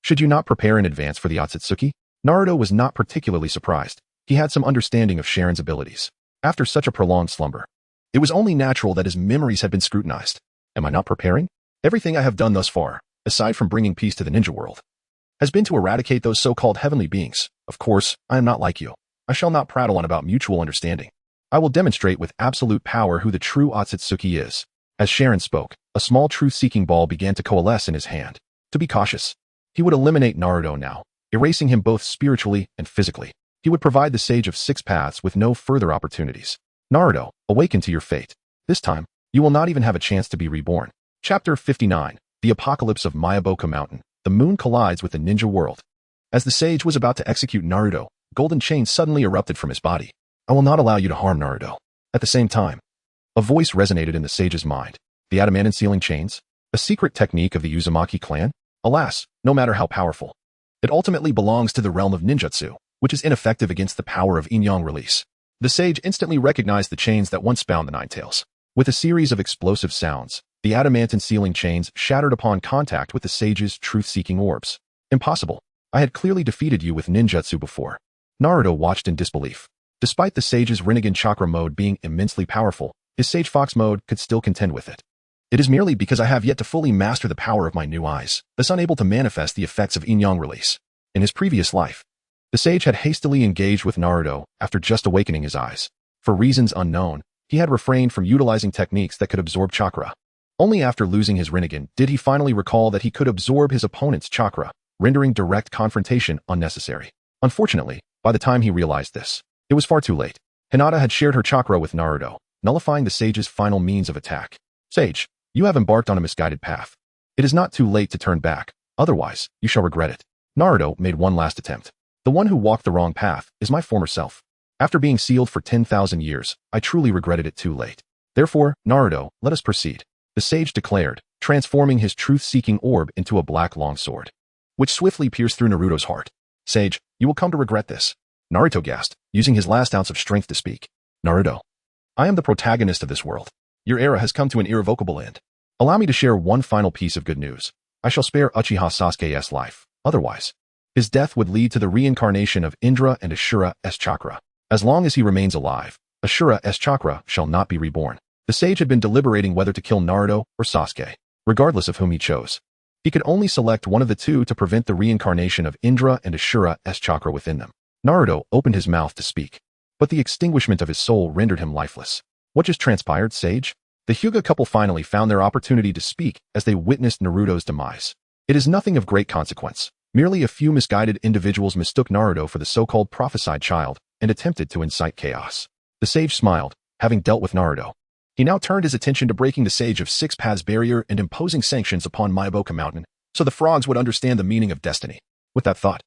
should you not prepare in advance for the Otsutsuki? Naruto was not particularly surprised. He had some understanding of Sharon's abilities. After such a prolonged slumber, it was only natural that his memories had been scrutinized. Am I not preparing? Everything I have done thus far, aside from bringing peace to the ninja world, has been to eradicate those so-called heavenly beings. Of course, I am not like you. I shall not prattle on about mutual understanding. I will demonstrate with absolute power who the true Otsutsuki is. As Sharon spoke, a small truth-seeking ball began to coalesce in his hand. To be cautious, he would eliminate Naruto now, erasing him both spiritually and physically. He would provide the Sage of Six Paths with no further opportunities. Naruto, awaken to your fate. This time, you will not even have a chance to be reborn. Chapter 59, The Apocalypse of Myaboka Mountain. The moon collides with the ninja world. As the sage was about to execute Naruto, golden chains suddenly erupted from his body. I will not allow you to harm Naruto. At the same time, a voice resonated in the sage's mind. The adamantine sealing chains? A secret technique of the Uzumaki clan? Alas, no matter how powerful, it ultimately belongs to the realm of ninjutsu, which is ineffective against the power of yin-yang release. The sage instantly recognized the chains that once bound the Nine Tails. With a series of explosive sounds, the adamantine sealing chains shattered upon contact with the sage's truth-seeking orbs. Impossible. I had clearly defeated you with ninjutsu before. Naruto watched in disbelief. Despite the sage's Rinnegan chakra mode being immensely powerful, his Sage Fox mode could still contend with it. It is merely because I have yet to fully master the power of my new eyes, thus unable to manifest the effects of yin-yang release. In his previous life, the sage had hastily engaged with Naruto after just awakening his eyes. For reasons unknown, he had refrained from utilizing techniques that could absorb chakra. Only after losing his Rinnegan did he finally recall that he could absorb his opponent's chakra, rendering direct confrontation unnecessary. Unfortunately, by the time he realized this, it was far too late. Hinata had shared her chakra with Naruto, nullifying the sage's final means of attack. Sage, you have embarked on a misguided path. It is not too late to turn back, otherwise, you shall regret it. Naruto made one last attempt. The one who walked the wrong path is my former self. After being sealed for 10,000 years, I truly regretted it too late. Therefore, Naruto, let us proceed. The sage declared, transforming his truth-seeking orb into a black longsword, which swiftly pierced through Naruto's heart. Sage, you will come to regret this. Naruto gasped, using his last ounce of strength to speak. Naruto, I am the protagonist of this world. Your era has come to an irrevocable end. Allow me to share one final piece of good news. I shall spare Uchiha Sasuke's life. Otherwise, his death would lead to the reincarnation of Indra and Ashura's chakra. As long as he remains alive, Ashura's chakra shall not be reborn. The sage had been deliberating whether to kill Naruto or Sasuke. Regardless of whom he chose, he could only select one of the two to prevent the reincarnation of Indra and Ashura's chakra within them. Naruto opened his mouth to speak, but the extinguishment of his soul rendered him lifeless. What just transpired, sage? The Hyuga couple finally found their opportunity to speak as they witnessed Naruto's demise. It is nothing of great consequence. Merely a few misguided individuals mistook Naruto for the so-called prophesied child and attempted to incite chaos. The sage smiled, having dealt with Naruto. He now turned his attention to breaking the Sage of Six Paths barrier and imposing sanctions upon Myaboka Mountain, so the frogs would understand the meaning of destiny. With that thought,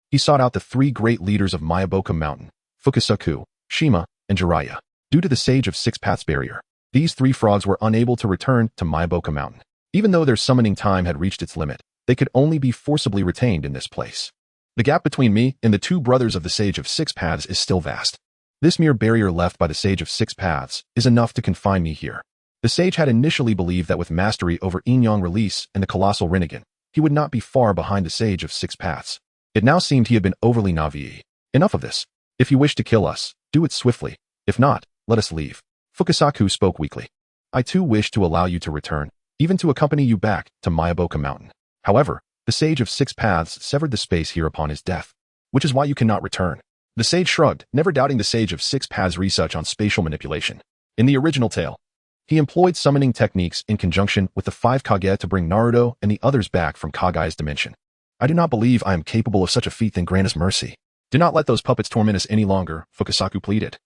he sought out the three great leaders of Myaboka Mountain, Fukusaku, Shima, and Jiraiya. Due to the Sage of Six Paths barrier, these three frogs were unable to return to Myaboka Mountain. Even though their summoning time had reached its limit, they could only be forcibly retained in this place. The gap between me and the two brothers of the Sage of Six Paths is still vast. This mere barrier left by the Sage of Six Paths is enough to confine me here. The sage had initially believed that with mastery over yin-yang release and the colossal Rinnegan, he would not be far behind the Sage of Six Paths. It now seemed he had been overly naive. Enough of this. If you wish to kill us, do it swiftly. If not, let us leave. Fukusaku spoke weakly. I too wish to allow you to return, even to accompany you back to Myaboka Mountain. However, the Sage of Six Paths severed the space here upon his death, which is why you cannot return. The sage shrugged, never doubting the Sage of Six Paths' research on spatial manipulation. In the original tale, he employed summoning techniques in conjunction with the 5 Kage to bring Naruto and the others back from Kage's dimension. I do not believe I am capable of such a feat, then grant us mercy. Do not let those puppets torment us any longer, Fukasaku pleaded.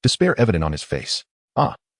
Despair evident on his face.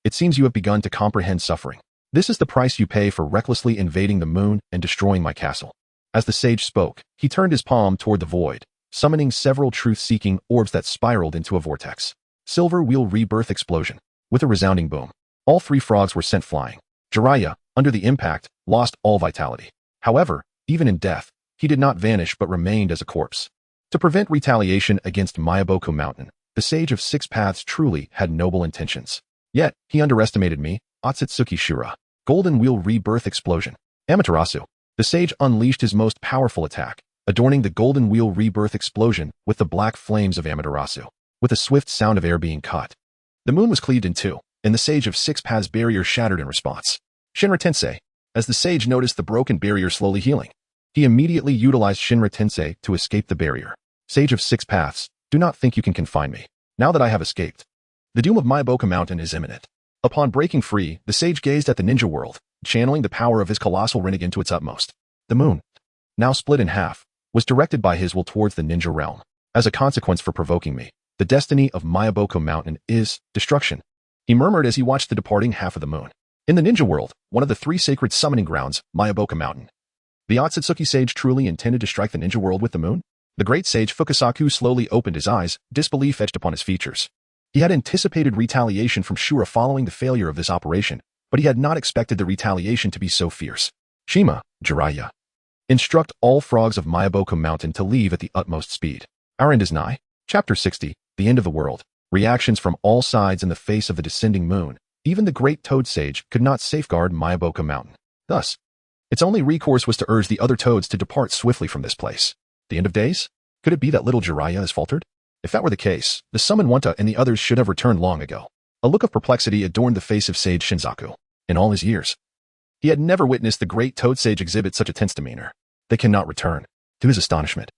It seems you have begun to comprehend suffering. This is the price you pay for recklessly invading the moon and destroying my castle. As the sage spoke, he turned his palm toward the void, summoning several truth-seeking orbs that spiraled into a vortex. Silver Wheel Rebirth Explosion. With a resounding boom, all 3 frogs were sent flying. Jiraiya, under the impact, lost all vitality. However, even in death, he did not vanish but remained as a corpse. To prevent retaliation against Myaboku Mountain, the Sage of Six Paths truly had noble intentions. Yet, he underestimated me, Otsutsuki Shura. Golden Wheel Rebirth Explosion. Amaterasu. The sage unleashed his most powerful attack, adorning the Golden Wheel Rebirth Explosion with the black flames of Amaterasu, with a swift sound of air being cut. The moon was cleaved in two, and the Sage of Six Paths barrier shattered in response. Shinra Tensei. As the sage noticed the broken barrier slowly healing, he immediately utilized Shinra Tensei to escape the barrier. Sage of Six Paths, do not think you can confine me. Now that I have escaped, the doom of Myaboka Mountain is imminent. Upon breaking free, the sage gazed at the ninja world, channeling the power of his colossal Rinnegan to its utmost. The moon, now split in half, was directed by his will towards the ninja realm. As a consequence for provoking me, the destiny of Myaboka Mountain is destruction, he murmured as he watched the departing half of the moon. In the ninja world, one of the 3 sacred summoning grounds, Myaboka Mountain. The Otsutsuki sage truly intended to strike the ninja world with the moon? The great sage Fukasaku slowly opened his eyes, disbelief etched upon his features. He had anticipated retaliation from Shura following the failure of this operation, but he had not expected the retaliation to be so fierce. Shima, Jiraiya. Instruct all frogs of Myaboka Mountain to leave at the utmost speed. Our end is nigh. Chapter 60, The End of the World. Reactions from all sides in the face of the descending moon. Even the great toad sage could not safeguard Myaboka Mountain. Thus, its only recourse was to urge the other toads to depart swiftly from this place. The end of days? Could it be that little Jiraiya has faltered? If that were the case, the summoned Wanta and the others should have returned long ago. A look of perplexity adorned the face of Sage Shinzaku. In all his years, he had never witnessed the great toad sage exhibit such a tense demeanor. They cannot return. To his astonishment,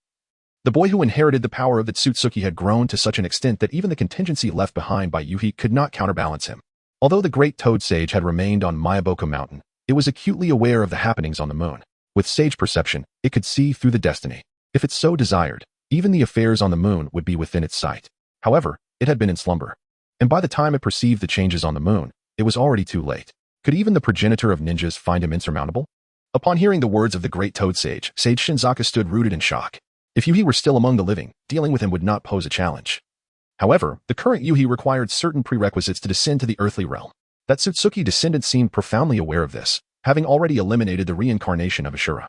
the boy who inherited the power of the Tsutsuki had grown to such an extent that even the contingency left behind by Yuhi could not counterbalance him. Although the great toad sage had remained on Myaboka Mountain, it was acutely aware of the happenings on the moon. With sage perception, it could see through the destiny. If it so desired, even the affairs on the moon would be within its sight. However, it had been in slumber, and by the time it perceived the changes on the moon, it was already too late. Could even the progenitor of ninjas find him insurmountable? Upon hearing the words of the great toad sage, Sage Shinzaku stood rooted in shock. If Yuhi were still among the living, dealing with him would not pose a challenge. However, the current Yuhi required certain prerequisites to descend to the earthly realm. That Tsutsuki descendant seemed profoundly aware of this, having already eliminated the reincarnation of Ashura.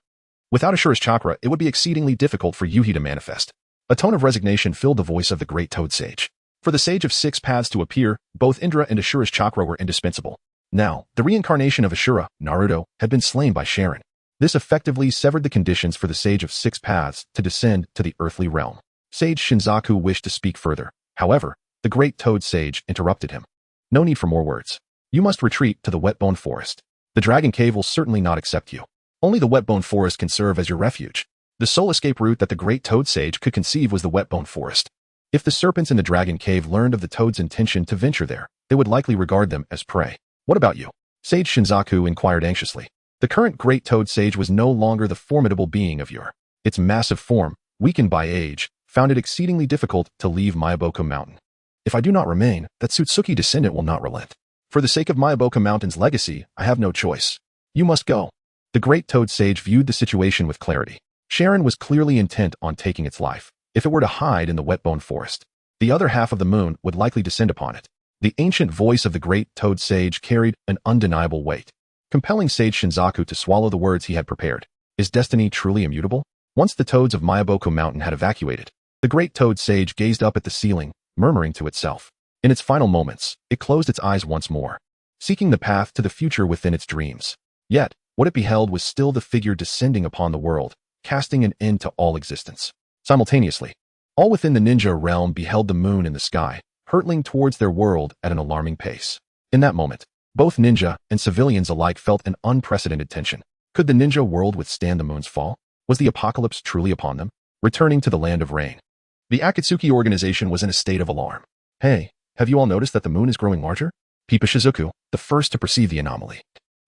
Without Ashura's chakra, it would be exceedingly difficult for Yuhi to manifest. A tone of resignation filled the voice of the great toad sage. For the Sage of Six Paths to appear, both Indra and Ashura's chakra were indispensable. Now, the reincarnation of Ashura, Naruto, had been slain by Sharon. This effectively severed the conditions for the Sage of Six Paths to descend to the earthly realm. Sage Shinzaku wished to speak further. However, the great toad sage interrupted him. No need for more words. You must retreat to the Wetbone Forest. The Dragon Cave will certainly not accept you. Only the Wetbone Forest can serve as your refuge. The sole escape route that the great toad sage could conceive was the Wetbone Forest. If the serpents in the Dragon Cave learned of the toad's intention to venture there, they would likely regard them as prey. What about you? Sage Shinzaku inquired anxiously. The current great toad sage was no longer the formidable being of yore. Its massive form, weakened by age, found it exceedingly difficult to leave Myaboka Mountain. If I do not remain, that Tsutsuki descendant will not relent. For the sake of Myaboka Mountain's legacy, I have no choice. You must go. The great toad sage viewed the situation with clarity. Sharon was clearly intent on taking its life. If it were to hide in the Wetbone Forest, the other half of the moon would likely descend upon it. The ancient voice of the great toad sage carried an undeniable weight, compelling Sage Shinzaku to swallow the words he had prepared. Is destiny truly immutable? Once the toads of Myaboka Mountain had evacuated, the great toad sage gazed up at the ceiling, murmuring to itself. In its final moments, it closed its eyes once more, seeking the path to the future within its dreams. Yet, what it beheld was still the figure descending upon the world, casting an end to all existence. Simultaneously, all within the ninja realm beheld the moon in the sky, hurtling towards their world at an alarming pace. In that moment, Both ninja and civilians alike felt an unprecedented tension. Could the ninja world withstand the moon's fall? Was the apocalypse truly upon them? Returning to the land of rain. The Akatsuki organization was in a state of alarm. Hey, have you all noticed that the moon is growing larger? Peepa Shizuku, the first to perceive the anomaly,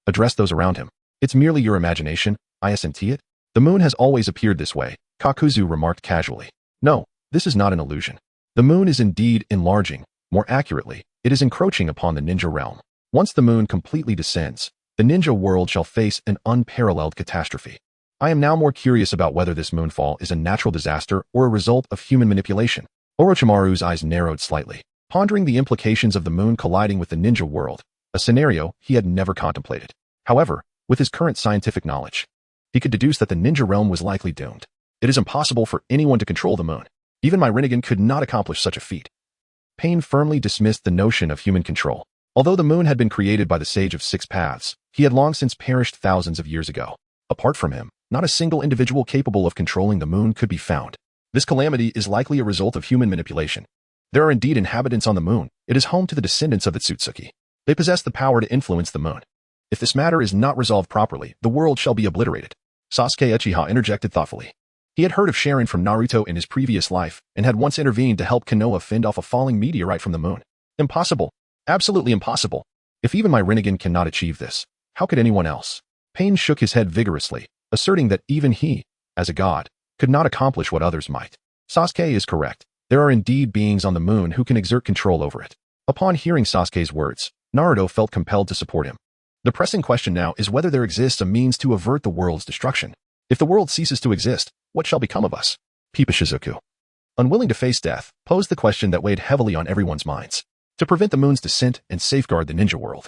addressed those around him. It's merely your imagination, isn't it? The moon has always appeared this way, Kakuzu remarked casually. No, this is not an illusion. The moon is indeed enlarging. More accurately, it is encroaching upon the ninja realm. Once the moon completely descends, the ninja world shall face an unparalleled catastrophe. I am now more curious about whether this moonfall is a natural disaster or a result of human manipulation. Orochimaru's eyes narrowed slightly, pondering the implications of the moon colliding with the ninja world, a scenario he had never contemplated. However, with his current scientific knowledge, he could deduce that the ninja realm was likely doomed. It is impossible for anyone to control the moon. Even my Rinnegan could not accomplish such a feat. Pain firmly dismissed the notion of human control. Although the moon had been created by the Sage of Six Paths, he had long since perished thousands of years ago. Apart from him, not a single individual capable of controlling the moon could be found. This calamity is likely a result of human manipulation. There are indeed inhabitants on the moon. It is home to the descendants of the Tsutsuki. They possess the power to influence the moon. If this matter is not resolved properly, the world shall be obliterated. Sasuke Uchiha interjected thoughtfully. He had heard of Sharon from Naruto in his previous life and had once intervened to help Konoha fend off a falling meteorite from the moon. Impossible. Absolutely impossible. If even my Rinnegan cannot achieve this, how could anyone else? Pain shook his head vigorously, asserting that even he, as a god, could not accomplish what others might. Sasuke is correct. There are indeed beings on the moon who can exert control over it. Upon hearing Sasuke's words, Naruto felt compelled to support him. The pressing question now is whether there exists a means to avert the world's destruction. If the world ceases to exist, what shall become of us? Peepa Shizuku, unwilling to face death, posed the question that weighed heavily on everyone's minds. To prevent the moon's descent and safeguard the ninja world.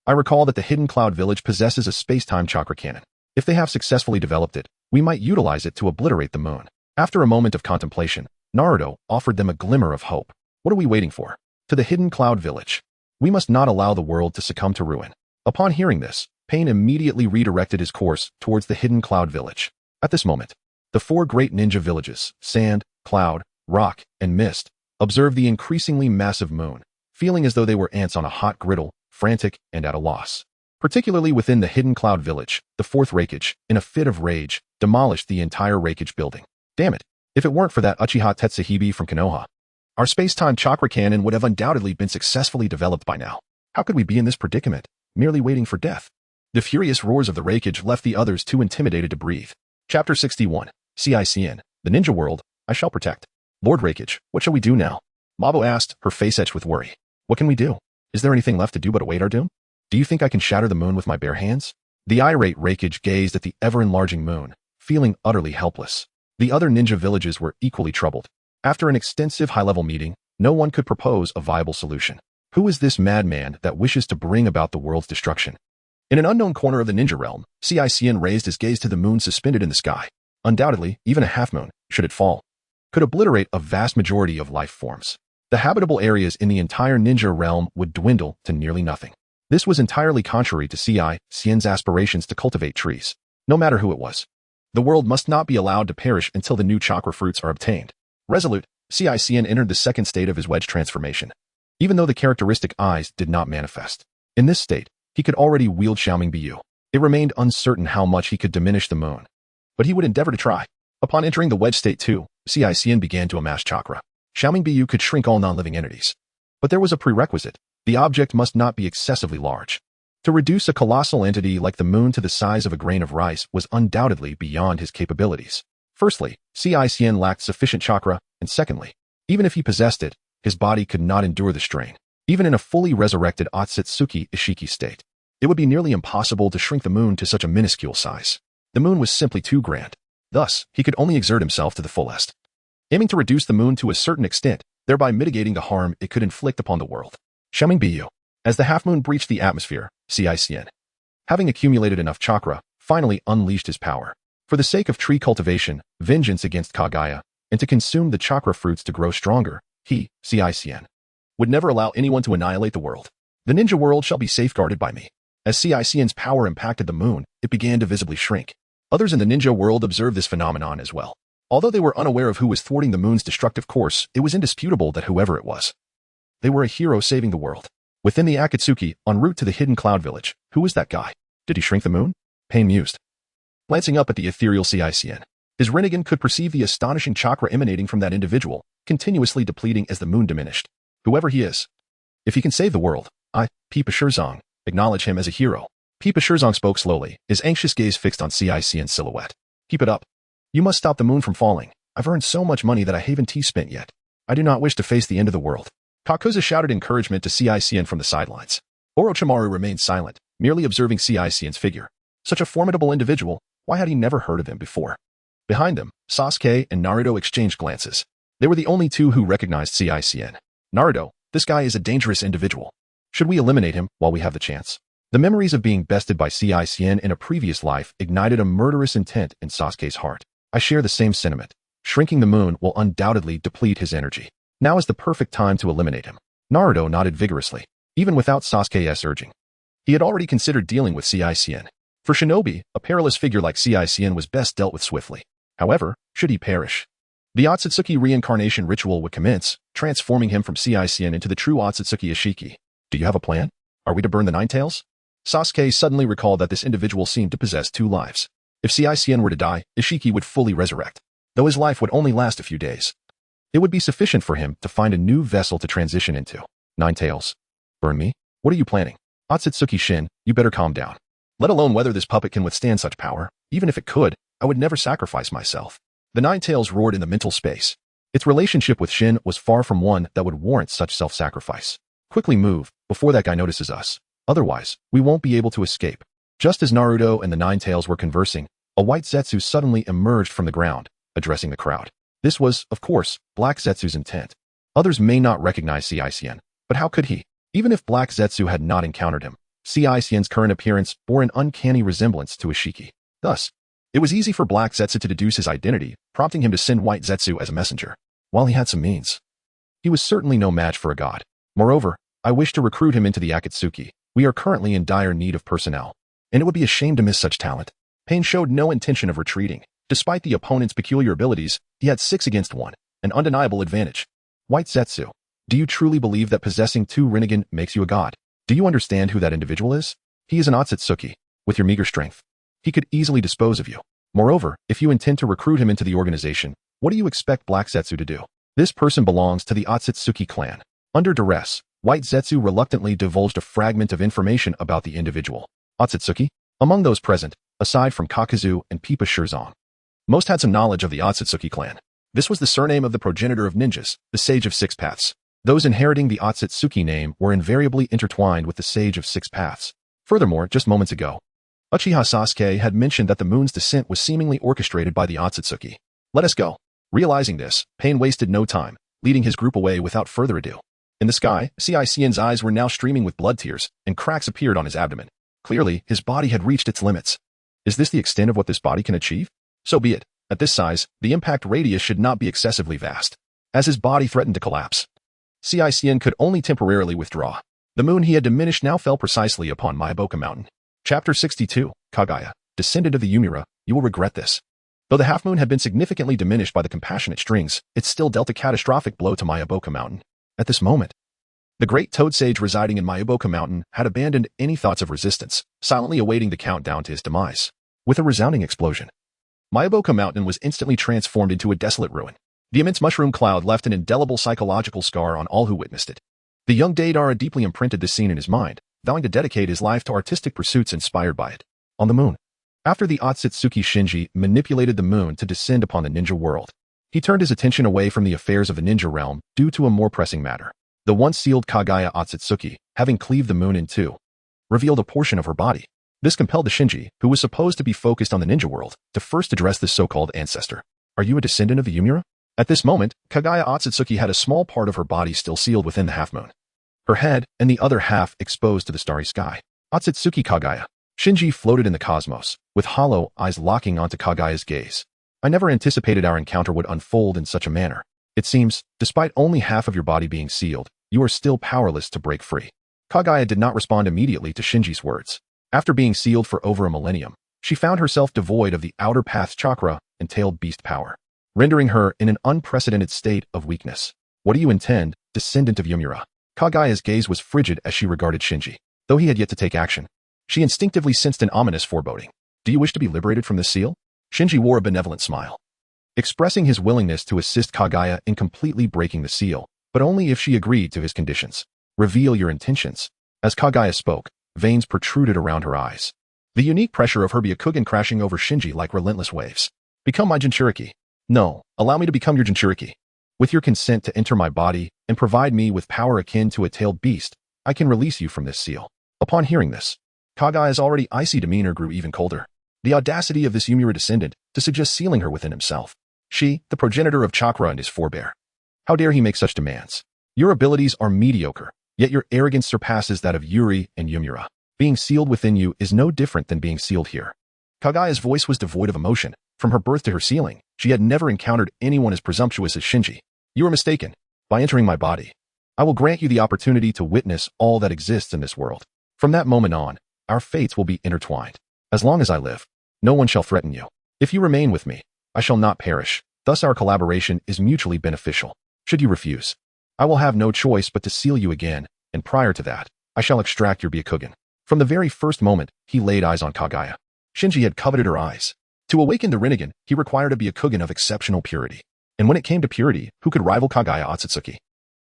I recall that the Hidden Cloud Village possesses a space-time chakra cannon. If they have successfully developed it, we might utilize it to obliterate the moon. After a moment of contemplation, Naruto offered them a glimmer of hope. What are we waiting for? To the Hidden Cloud Village. We must not allow the world to succumb to ruin. Upon hearing this, Pain immediately redirected his course towards the Hidden Cloud Village. At this moment, the four great ninja villages, Sand, Cloud, Rock, and Mist, observed the increasingly massive moon, feeling as though they were ants on a hot griddle, frantic and at a loss. Particularly within the Hidden Cloud Village, the fourth Raikage, in a fit of rage, demolished the entire Raikage building. Damn it, if it weren't for that Uchiha Tenseigan from Konoha, our space-time chakra cannon would have undoubtedly been successfully developed by now. How could we be in this predicament, merely waiting for death? The furious roars of the Raikage left the others too intimidated to breathe. Chapter 61, CICN, the Ninja World, I shall protect. Lord Raikage, what shall we do now? Mabo asked, her face etched with worry. What can we do? Is there anything left to do but await our doom? Do you think I can shatter the moon with my bare hands? The irate Raikage gazed at the ever-enlarging moon, feeling utterly helpless. The other ninja villages were equally troubled. After an extensive high-level meeting, no one could propose a viable solution. Who is this madman that wishes to bring about the world's destruction? In an unknown corner of the ninja realm, CICN raised his gaze to the moon suspended in the sky. Undoubtedly, even a half-moon, should it fall, could obliterate a vast majority of life forms. The habitable areas in the entire ninja realm would dwindle to nearly nothing. This was entirely contrary to CICN's aspirations to cultivate trees. No matter who it was, the world must not be allowed to perish until the new chakra fruits are obtained. Resolute, CICN entered the second state of his wedge transformation, even though the characteristic eyes did not manifest. In this state, he could already wield Xiaomingbiyu. It remained uncertain how much he could diminish the moon, but he would endeavor to try. Upon entering the wedge state 2, CICN began to amass chakra. Xiaomingbiyu could shrink all non-living entities. But there was a prerequisite. The object must not be excessively large. To reduce a colossal entity like the moon to the size of a grain of rice was undoubtedly beyond his capabilities. Firstly, CICN lacked sufficient chakra, and secondly, even if he possessed it, his body could not endure the strain. Even in a fully resurrected Otsutsuki Ishiki state, it would be nearly impossible to shrink the moon to such a minuscule size. The moon was simply too grand. Thus, he could only exert himself to the fullest, aiming to reduce the moon to a certain extent, thereby mitigating the harm it could inflict upon the world. Xiaomingbiyu. As the half-moon breached the atmosphere, CICN, having accumulated enough chakra, finally unleashed his power. For the sake of tree cultivation, vengeance against Kaguya, and to consume the chakra fruits to grow stronger, he, CICN, would never allow anyone to annihilate the world. The ninja world shall be safeguarded by me. As CICN's power impacted the moon, it began to visibly shrink. Others in the ninja world observed this phenomenon as well. Although they were unaware of who was thwarting the moon's destructive course, it was indisputable that whoever it was, they were a hero saving the world. Within the Akatsuki, en route to the hidden cloud village, who was that guy? Did he shrink the moon? Pain mused. Glancing up at the ethereal Tenseigan, his Rinnegan could perceive the astonishing chakra emanating from that individual, continuously depleting as the moon diminished. Whoever he is. If he can save the world, I, Pipa Shirzong, acknowledge him as a hero. Pipa Shirzong spoke slowly, his anxious gaze fixed on Tenseigan's silhouette. Keep it up. You must stop the moon from falling. I've earned so much money that I haven't spent yet. I do not wish to face the end of the world. Kakuza shouted encouragement to Tenseigan from the sidelines. Orochimaru remained silent, merely observing Tenseigan's figure. Such a formidable individual, why had he never heard of him before? Behind them, Sasuke and Naruto exchanged glances. They were the only two who recognized Tenseigan. Naruto, this guy is a dangerous individual. Should we eliminate him while we have the chance? The memories of being bested by Tenseigan in a previous life ignited a murderous intent in Sasuke's heart. I share the same sentiment. Shrinking the moon will undoubtedly deplete his energy. Now is the perfect time to eliminate him. Naruto nodded vigorously, even without Sasuke's urging. He had already considered dealing with Tenseigan. For shinobi, a perilous figure like Tenseigan was best dealt with swiftly. However, should he perish, the Otsutsuki reincarnation ritual would commence, transforming him from Tenseigan into the true Otsutsuki Ishiki. Do you have a plan? Are we to burn the Nine Tails? Sasuke suddenly recalled that this individual seemed to possess two lives. If Tenseigan were to die, Ishiki would fully resurrect, though his life would only last a few days. It would be sufficient for him to find a new vessel to transition into. Nine Tails. Burn me? What are you planning? Otsutsuki Shin, you better calm down. Let alone whether this puppet can withstand such power. Even if it could, I would never sacrifice myself. The Nine Tails roared in the mental space. Its relationship with Shin was far from one that would warrant such self-sacrifice. Quickly move, before that guy notices us. Otherwise, we won't be able to escape. Just as Naruto and the Nine Tails were conversing, a white Zetsu suddenly emerged from the ground, addressing the crowd. This was, of course, Black Zetsu's intent. Others may not recognize Tenseigan, but how could he? Even if Black Zetsu had not encountered him, Tenseigan's current appearance bore an uncanny resemblance to Ishiki. Thus, it was easy for Black Zetsu to deduce his identity, prompting him to send White Zetsu as a messenger. While he had some means, he was certainly no match for a god. Moreover, I wish to recruit him into the Akatsuki. We are currently in dire need of personnel, and it would be a shame to miss such talent. Pain showed no intention of retreating. Despite the opponent's peculiar abilities, he had 6 against 1, an undeniable advantage. White Zetsu, do you truly believe that possessing 2 Rinnegan makes you a god? Do you understand who that individual is? He is an Otsutsuki. With your meager strength, he could easily dispose of you. Moreover, if you intend to recruit him into the organization, what do you expect Black Zetsu to do? This person belongs to the Otsutsuki clan. Under duress, White Zetsu reluctantly divulged a fragment of information about the individual. Otsutsuki? Among those present, aside from Kakuzu and Pipa Shirzong, most had some knowledge of the Otsutsuki clan. This was the surname of the progenitor of ninjas, the Sage of Six Paths. Those inheriting the Otsutsuki name were invariably intertwined with the Sage of Six Paths. Furthermore, just moments ago, Uchiha Sasuke had mentioned that the moon's descent was seemingly orchestrated by the Otsutsuki. Let us go. Realizing this, Pain wasted no time, leading his group away without further ado. In the sky, Tenseigan's eyes were now streaming with blood tears, and cracks appeared on his abdomen. Clearly, his body had reached its limits. Is this the extent of what this body can achieve? So be it. At this size, the impact radius should not be excessively vast. As his body threatened to collapse, Tenseigan could only temporarily withdraw. The moon he had diminished now fell precisely upon Myaboka Mountain. Chapter 62, Kaguya, Descendant of the Yumura, you will regret this. Though the half-moon had been significantly diminished by the compassionate strings, it still dealt a catastrophic blow to Myaboka Mountain. At this moment, the great Toad Sage residing in Myaboka Mountain had abandoned any thoughts of resistance, silently awaiting the countdown to his demise. With a resounding explosion, Myaboka Mountain was instantly transformed into a desolate ruin. The immense mushroom cloud left an indelible psychological scar on all who witnessed it. The young Deidara deeply imprinted this scene in his mind, vowing to dedicate his life to artistic pursuits inspired by it. On the moon. After the Otsutsuki Shinji manipulated the moon to descend upon the ninja world, he turned his attention away from the affairs of the ninja realm due to a more pressing matter. The once sealed Kaguya Otsutsuki, having cleaved the moon in two, revealed a portion of her body. This compelled the Shinji, who was supposed to be focused on the ninja world, to first address this so-called ancestor. Are you a descendant of the Yumura? At this moment, Kaguya Otsutsuki had a small part of her body still sealed within the half-moon, her head and the other half exposed to the starry sky. Otsutsuki Kaguya. Shinji floated in the cosmos, with hollow eyes locking onto Kaguya's gaze. I never anticipated our encounter would unfold in such a manner. It seems, despite only half of your body being sealed, you are still powerless to break free. Kaguya did not respond immediately to Shinji's words. After being sealed for over a millennium, she found herself devoid of the outer path's chakra and tailed beast power, rendering her in an unprecedented state of weakness. What do you intend, descendant of Yumura? Kagaya's gaze was frigid as she regarded Shinji. Though he had yet to take action, she instinctively sensed an ominous foreboding. Do you wish to be liberated from this seal? Shinji wore a benevolent smile, expressing his willingness to assist Kagaya in completely breaking the seal, but only if she agreed to his conditions. Reveal your intentions. As Kagaya spoke, veins protruded around her eyes. The unique pressure of her Byakugan crashing over Shinji like relentless waves. Become my Jinchuriki. No, allow me to become your Jinchuriki. With your consent to enter my body and provide me with power akin to a tailed beast, I can release you from this seal. Upon hearing this, Kagaya's already icy demeanor grew even colder. The audacity of this Yumura descendant to suggest sealing her within himself. She, the progenitor of chakra and his forebear. How dare he make such demands? Your abilities are mediocre, yet your arrogance surpasses that of Yuri and Yumura. Being sealed within you is no different than being sealed here. Kagaya's voice was devoid of emotion. From her birth to her sealing, she had never encountered anyone as presumptuous as Shinji. You are mistaken. By entering my body, I will grant you the opportunity to witness all that exists in this world. From that moment on, our fates will be intertwined. As long as I live, no one shall threaten you. If you remain with me, I shall not perish. Thus our collaboration is mutually beneficial. Should you refuse, I will have no choice but to seal you again, and prior to that, I shall extract your Byakugan. From the very first moment, he laid eyes on Kagaya. Shinji had coveted her eyes. To awaken the Rinnegan, he required a Byakugan of exceptional purity. And when it came to purity, who could rival Kagaya Otsutsuki?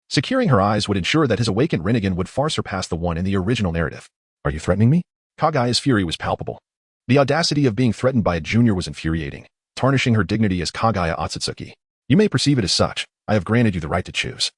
Securing her eyes would ensure that his awakened Rinnegan would far surpass the one in the original narrative. Are you threatening me? Kagaya's fury was palpable. The audacity of being threatened by a junior was infuriating, tarnishing her dignity as Kagaya Otsutsuki. You may perceive it as such. I have granted you the right to choose.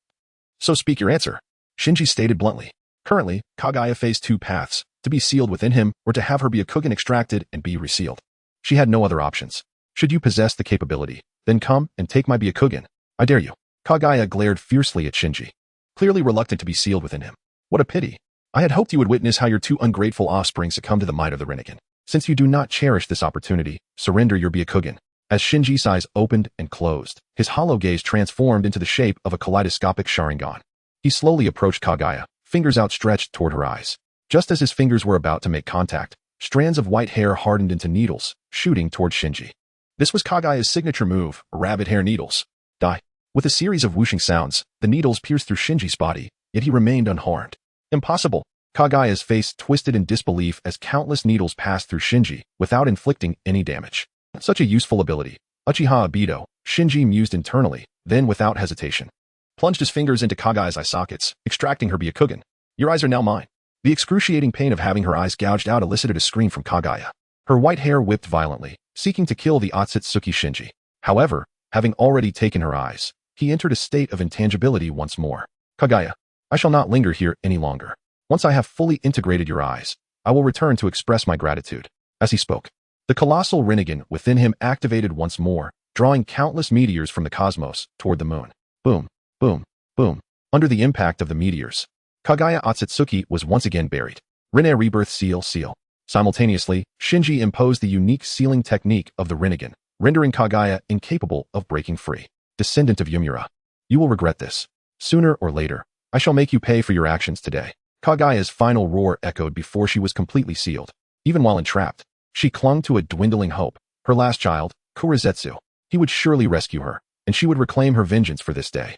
So speak your answer. Shinji stated bluntly. Currently, Kagaya faced two paths, to be sealed within him or to have her Byakugan extracted and be resealed. She had no other options. Should you possess the capability, then come and take my Byakugan. I dare you. Kagaya glared fiercely at Shinji, clearly reluctant to be sealed within him. What a pity. I had hoped you would witness how your two ungrateful offspring succumb to the might of the Rinnegan. Since you do not cherish this opportunity, surrender your Byakugan. As Shinji's eyes opened and closed, his hollow gaze transformed into the shape of a kaleidoscopic Sharingan. He slowly approached Kagaya, fingers outstretched toward her eyes. Just as his fingers were about to make contact, strands of white hair hardened into needles, shooting toward Shinji. This was Kagaya's signature move, rabbit hair needles. Die. With a series of whooshing sounds, the needles pierced through Shinji's body, yet he remained unharmed. Impossible. Kagaya's face twisted in disbelief as countless needles passed through Shinji without inflicting any damage. Such a useful ability. Uchiha Obito, Shinji mused internally, then without hesitation, plunged his fingers into Kagaya's eye sockets, extracting her Byakugan. Your eyes are now mine. The excruciating pain of having her eyes gouged out elicited a scream from Kagaya. Her white hair whipped violently, seeking to kill the Otsutsuki Shinji. However, having already taken her eyes, he entered a state of intangibility once more. Kagaya, I shall not linger here any longer. Once I have fully integrated your eyes, I will return to express my gratitude. As he spoke, the colossal Rinnegan within him activated once more, drawing countless meteors from the cosmos toward the moon. Boom, boom, boom. Under the impact of the meteors, Kagaya Otsutsuki was once again buried. Rinne rebirth seal. Simultaneously, Shinji imposed the unique sealing technique of the Rinnegan, rendering Kagaya incapable of breaking free. Descendant of Yumura, you will regret this. Sooner or later, I shall make you pay for your actions today. Kagaya's final roar echoed before she was completely sealed. Even while entrapped, she clung to a dwindling hope. Her last child, Kurizetsu. He would surely rescue her, and she would reclaim her vengeance for this day.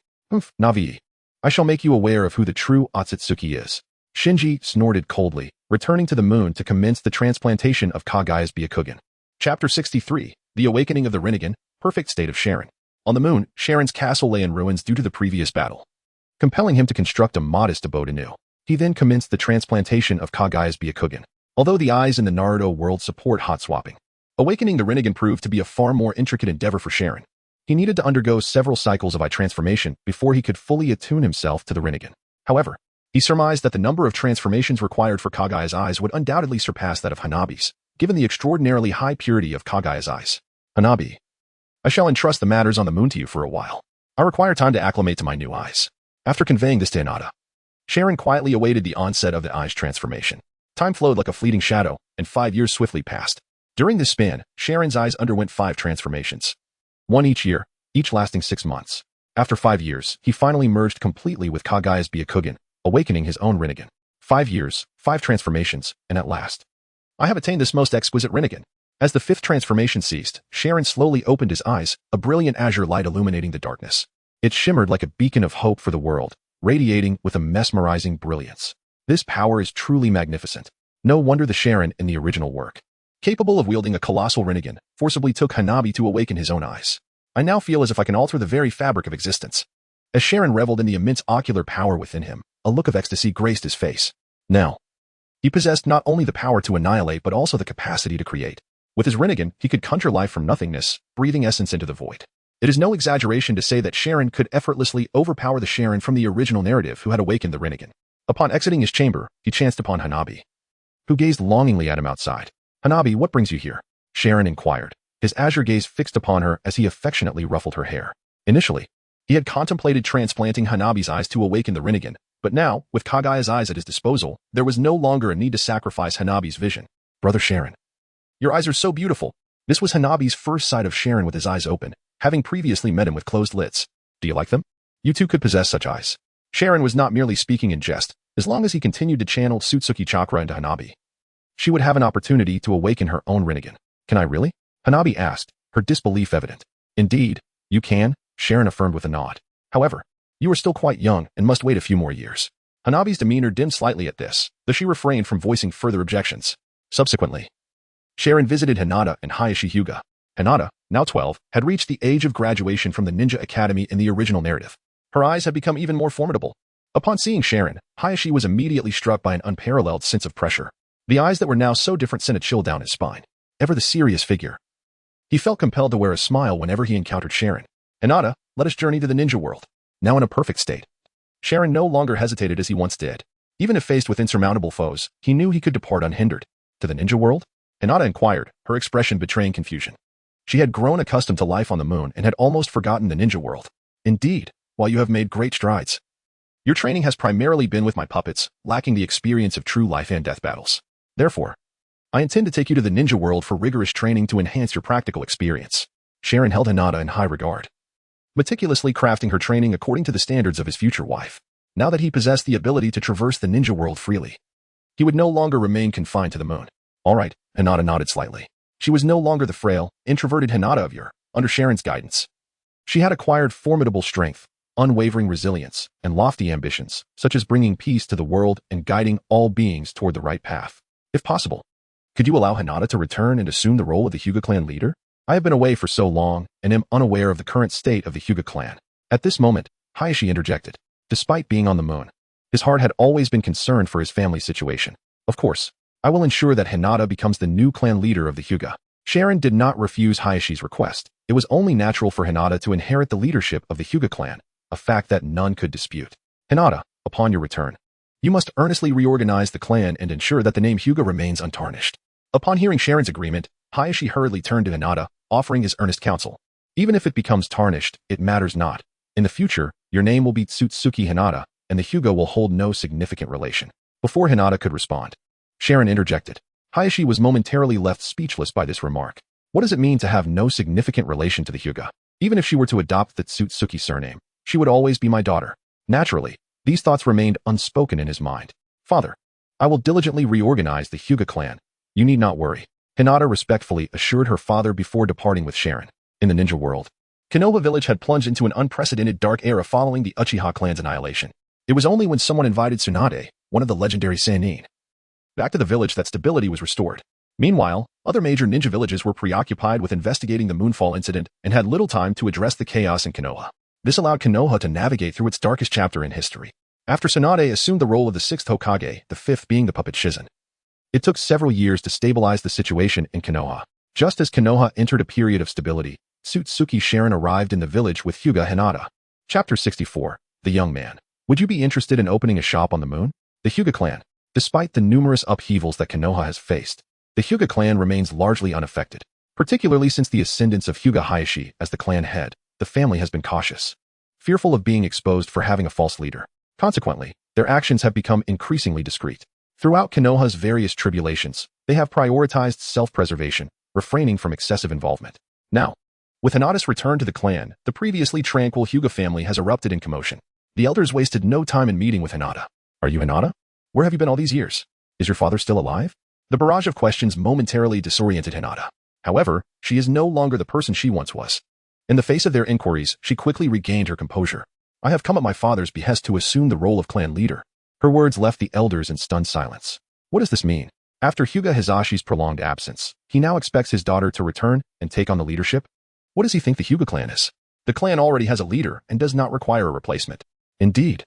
Navi. I shall make you aware of who the true Otsutsuki is. Shinji snorted coldly, returning to the moon to commence the transplantation of Kagaya's Byakugan. Chapter 63, The Awakening of the Rinnegan, Perfect State of Sharon. On the moon, Sharon's castle lay in ruins due to the previous battle, compelling him to construct a modest abode anew. He then commenced the transplantation of Kagaya's Byakugan. Although the eyes in the Naruto world support hot swapping, awakening the Rinnegan proved to be a far more intricate endeavor for Sharon. He needed to undergo several cycles of eye transformation before he could fully attune himself to the Rinnegan. However, he surmised that the number of transformations required for Kagaya's eyes would undoubtedly surpass that of Hanabi's, given the extraordinarily high purity of Kagaya's eyes. Hanabi, I shall entrust the matters on the moon to you for a while. I require time to acclimate to my new eyes. After conveying this to Hinata, Sharon quietly awaited the onset of the eye's transformation. Time flowed like a fleeting shadow, and 5 years swiftly passed. During this span, Sharon's eyes underwent 5 transformations. One each year, each lasting 6 months. After 5 years, he finally merged completely with Kagaya's Byakugan, awakening his own Rinnegan. 5 years, 5 transformations, and at last, I have attained this most exquisite Rinnegan. As the 5th transformation ceased, Sharon slowly opened his eyes, a brilliant azure light illuminating the darkness. It shimmered like a beacon of hope for the world, radiating with a mesmerizing brilliance. This power is truly magnificent. No wonder the ShÄten in the original work, capable of wielding a colossal Rinnegan, forcibly took Hanabi to awaken his own eyes. I now feel as if I can alter the very fabric of existence. As ShÄten reveled in the immense ocular power within him, a look of ecstasy graced his face. Now, he possessed not only the power to annihilate but also the capacity to create. With his Rinnegan, he could conjure life from nothingness, breathing essence into the void. It is no exaggeration to say that ShÄten could effortlessly overpower the ShÄten from the original narrative who had awakened the Rinnegan. Upon exiting his chamber, he chanced upon Hanabi, who gazed longingly at him outside. "Hanabi, what brings you here?" ShÄten inquired, his azure gaze fixed upon her as he affectionately ruffled her hair. Initially, he had contemplated transplanting Hanabi's eyes to awaken the Rinnegan, but now, with Kagaya's eyes at his disposal, there was no longer a need to sacrifice Hanabi's vision. "Brother ShÄten, your eyes are so beautiful." This was Hanabi's first sight of ShÄten with his eyes open, having previously met him with closed lids. "Do you like them? You too could possess such eyes." ShÄten was not merely speaking in jest. As long as he continued to channel Tsutsuki chakra into Hanabi, she would have an opportunity to awaken her own Rinnegan. "Can I really?" Hanabi asked, her disbelief evident. "Indeed, you can," ShÄten affirmed with a nod. "However, you are still quite young and must wait a few more years." Hanabi's demeanor dimmed slightly at this, though she refrained from voicing further objections. Subsequently, ShÄten visited Hinata and Hiashi Hyuga. Hinata, now 12, had reached the age of graduation from the Ninja Academy in the original narrative. Her eyes had become even more formidable. Upon seeing ShÄten, Hiashi was immediately struck by an unparalleled sense of pressure. The eyes that were now so different sent a chill down his spine. Ever the serious figure, he felt compelled to wear a smile whenever he encountered ShÄten. "Hinata, let us journey to the ninja world." Now in a perfect state, ShÄten no longer hesitated as he once did. Even if faced with insurmountable foes, he knew he could depart unhindered. "To the ninja world?" Hinata inquired, her expression betraying confusion. She had grown accustomed to life on the moon and had almost forgotten the ninja world. "Indeed, while you have made great strides, your training has primarily been with my puppets, lacking the experience of true life and death battles. Therefore, I intend to take you to the ninja world for rigorous training to enhance your practical experience." ShÄten held Hinata in high regard, meticulously crafting her training according to the standards of his future wife. Now that he possessed the ability to traverse the ninja world freely, he would no longer remain confined to the moon. "All right," Hinata nodded slightly. She was no longer the frail, introverted Hinata of yore, under ShÄten's guidance. She had acquired formidable strength, unwavering resilience, and lofty ambitions, such as bringing peace to the world and guiding all beings toward the right path. "If possible, could you allow Hinata to return and assume the role of the Hyuga clan leader? I have been away for so long and am unaware of the current state of the Hyuga clan." At this moment, Hiashi interjected. Despite being on the moon, his heart had always been concerned for his family's situation. "Of course, I will ensure that Hinata becomes the new clan leader of the Hyuga." ShÄten did not refuse Hayashi's request. It was only natural for Hinata to inherit the leadership of the Hyuga clan, a fact that none could dispute. "Hinata, upon your return, you must earnestly reorganize the clan and ensure that the name Hyuga remains untarnished." Upon hearing ShÄten's agreement, Hiashi hurriedly turned to Hinata, offering his earnest counsel. "Even if it becomes tarnished, it matters not. In the future, your name will be Tsutsuki Hinata, and the Hyuga will hold no significant relation." Before Hinata could respond, ShÄten interjected. Hiashi was momentarily left speechless by this remark. What does it mean to have no significant relation to the Hyuga? Even if she were to adopt the Tsutsuki surname, she would always be my daughter. Naturally, these thoughts remained unspoken in his mind. "Father, I will diligently reorganize the Hyuga clan. You need not worry," Hinata respectfully assured her father before departing with ShÄten. In the ninja world, Konoha village had plunged into an unprecedented dark era following the Uchiha clan's annihilation. It was only when someone invited Tsunade, one of the legendary Sannin, back to the village that stability was restored. Meanwhile, other major ninja villages were preoccupied with investigating the Moonfall incident and had little time to address the chaos in Konoha. This allowed Konoha to navigate through its darkest chapter in history. After Tsunade assumed the role of the 6th Hokage, the 5th being the puppet Shizen, it took several years to stabilize the situation in Konoha. Just as Konoha entered a period of stability, Tsutsuki ShÄten arrived in the village with Hyuga Hinata. Chapter 64, The Young Man. Would you be interested in opening a shop on the moon? The Hyuga clan. Despite the numerous upheavals that Konoha has faced, the Hyuga clan remains largely unaffected. Particularly since the ascendance of Hyuga Hiashi as the clan head, the family has been cautious, fearful of being exposed for having a false leader. Consequently, their actions have become increasingly discreet. Throughout Konoha's various tribulations, they have prioritized self-preservation, refraining from excessive involvement. Now, with Hinata's return to the clan, the previously tranquil Hyuga family has erupted in commotion. The elders wasted no time in meeting with Hinata. "Are you Hinata? Where have you been all these years? Is your father still alive?" The barrage of questions momentarily disoriented Hinata. However, she is no longer the person she once was. In the face of their inquiries, she quickly regained her composure. I have come at my father's behest to assume the role of clan leader. Her words left the elders in stunned silence. What does this mean? After Hyuga Hisashi's prolonged absence, he now expects his daughter to return and take on the leadership? What does he think the Hyuga clan is? The clan already has a leader and does not require a replacement. Indeed,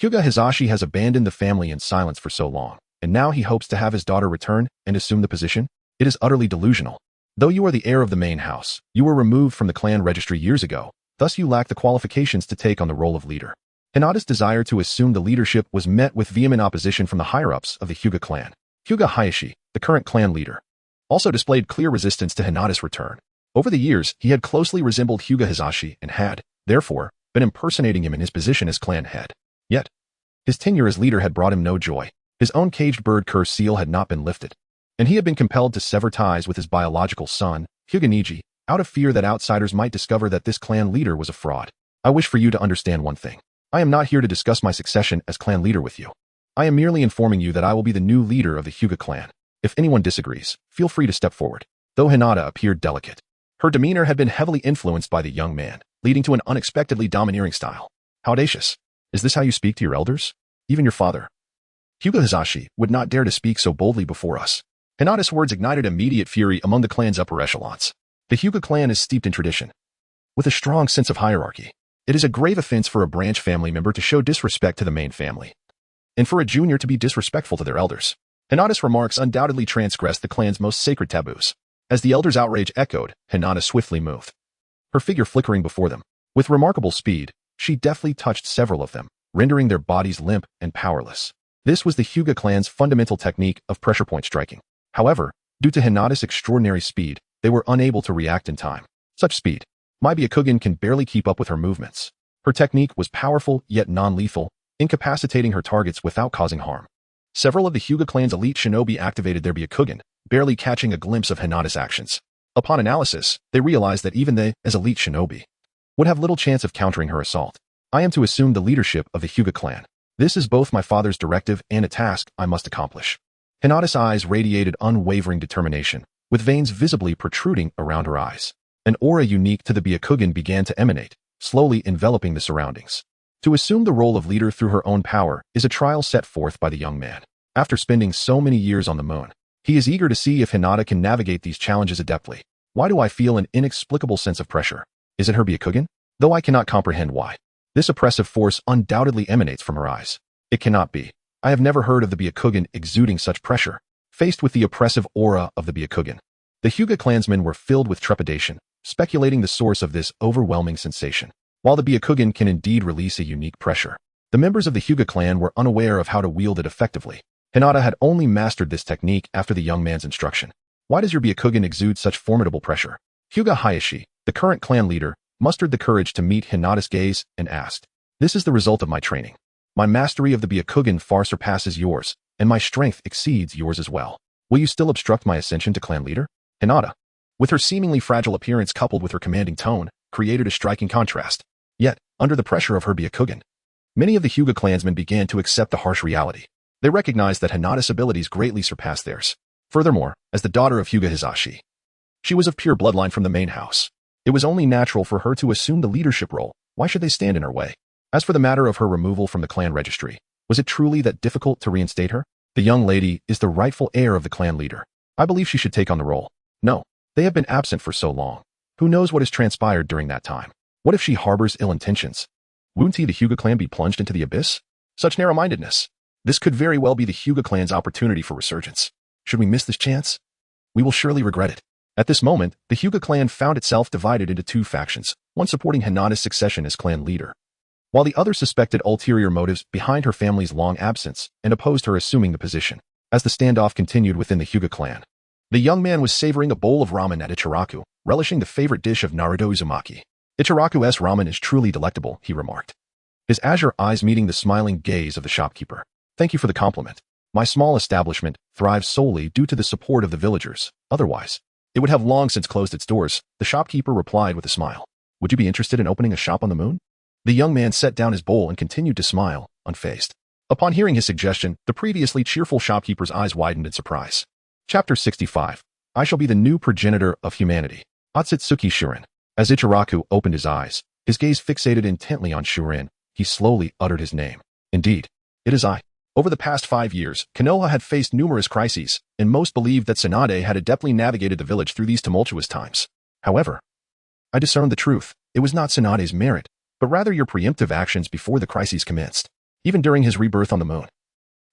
Hyuga Hisashi has abandoned the family in silence for so long, and now he hopes to have his daughter return and assume the position? It is utterly delusional. Though you are the heir of the main house, you were removed from the clan registry years ago, thus you lack the qualifications to take on the role of leader. Hinata's desire to assume the leadership was met with vehement opposition from the higher-ups of the Hyuga clan. Hyuga Hiashi, the current clan leader, also displayed clear resistance to Hinata's return. Over the years, he had closely resembled Hyuga Hisashi and had, therefore, been impersonating him in his position as clan head. Yet, his tenure as leader had brought him no joy. His own caged bird curse seal had not been lifted, and he had been compelled to sever ties with his biological son, Hyuga Niji, out of fear that outsiders might discover that this clan leader was a fraud. I wish for you to understand one thing. I am not here to discuss my succession as clan leader with you. I am merely informing you that I will be the new leader of the Hyuga clan. If anyone disagrees, feel free to step forward. Though Hinata appeared delicate, her demeanor had been heavily influenced by the young man, leading to an unexpectedly domineering style. How audacious. Is this how you speak to your elders? Even your father? Hyuga Hisashi would not dare to speak so boldly before us. Hinata's words ignited immediate fury among the clan's upper echelons. The Hyuga clan is steeped in tradition, with a strong sense of hierarchy. It is a grave offense for a branch family member to show disrespect to the main family, and for a junior to be disrespectful to their elders. Hinata's remarks undoubtedly transgressed the clan's most sacred taboos. As the elders' outrage echoed, Hinata swiftly moved, her figure flickering before them. With remarkable speed, she deftly touched several of them, rendering their bodies limp and powerless. This was the Hyuga clan's fundamental technique of pressure point striking. However, due to Hinata's extraordinary speed, they were unable to react in time. Such speed, my Byakugan can barely keep up with her movements. Her technique was powerful yet non-lethal, incapacitating her targets without causing harm. Several of the Hyuga clan's elite shinobi activated their Byakugan, barely catching a glimpse of Hinata's actions. Upon analysis, they realized that even they, as elite shinobi, would have little chance of countering her assault. I am to assume the leadership of the Hyuga clan. This is both my father's directive and a task I must accomplish. Hinata's eyes radiated unwavering determination, with veins visibly protruding around her eyes. An aura unique to the Byakugan began to emanate, slowly enveloping the surroundings. To assume the role of leader through her own power is a trial set forth by the young man. After spending so many years on the moon, he is eager to see if Hinata can navigate these challenges adeptly. Why do I feel an inexplicable sense of pressure? Is it her Byakugan? Though I cannot comprehend why. This oppressive force undoubtedly emanates from her eyes. It cannot be. I have never heard of the Byakugan exuding such pressure. Faced with the oppressive aura of the Byakugan, the Hyuga clansmen were filled with trepidation, speculating the source of this overwhelming sensation. While the Byakugan can indeed release a unique pressure, the members of the Hyuga clan were unaware of how to wield it effectively. Hinata had only mastered this technique after the young man's instruction. Why does your Byakugan exude such formidable pressure? Hyuga Hiashi, the current clan leader, mustered the courage to meet Hinata's gaze and asked, "This is the result of my training. My mastery of the Byakugan far surpasses yours, and my strength exceeds yours as well. Will you still obstruct my ascension to clan leader?" Hinata, with her seemingly fragile appearance coupled with her commanding tone, created a striking contrast. Yet, under the pressure of her Byakugan, many of the Hyuga clansmen began to accept the harsh reality. They recognized that Hinata's abilities greatly surpassed theirs. Furthermore, as the daughter of Hyuga Hisashi, she was of pure bloodline from the main house. It was only natural for her to assume the leadership role. Why should they stand in her way? As for the matter of her removal from the clan registry, was it truly that difficult to reinstate her? The young lady is the rightful heir of the clan leader. I believe she should take on the role. No, they have been absent for so long. Who knows what has transpired during that time? What if she harbors ill intentions? Won't the Hyuga clan be plunged into the abyss? Such narrow-mindedness. This could very well be the Hyuga clan's opportunity for resurgence. Should we miss this chance? We will surely regret it. At this moment, the Hyuga clan found itself divided into two factions, one supporting Hinata's succession as clan leader, while the other suspected ulterior motives behind her family's long absence and opposed her assuming the position. As the standoff continued within the Hyuga clan, the young man was savoring a bowl of ramen at Ichiraku, relishing the favorite dish of Naruto Uzumaki. "Ichiraku's ramen is truly delectable," he remarked, his azure eyes meeting the smiling gaze of the shopkeeper. "Thank you for the compliment. My small establishment thrives solely due to the support of the villagers. Otherwise, it would have long since closed its doors," the shopkeeper replied with a smile. "Would you be interested in opening a shop on the moon?" The young man set down his bowl and continued to smile, unfazed. Upon hearing his suggestion, the previously cheerful shopkeeper's eyes widened in surprise. Chapter 65. I shall be the new progenitor of humanity. Otsutsuki Shuren. As Ichiraku opened his eyes, his gaze fixated intently on Shuren, he slowly uttered his name. Indeed, it is I. Over the past 5 years, Konoha had faced numerous crises, and most believed that Tsunade had adeptly navigated the village through these tumultuous times. However, I discerned the truth. It was not Tsunade's merit, but rather your preemptive actions before the crises commenced. Even during his rebirth on the moon,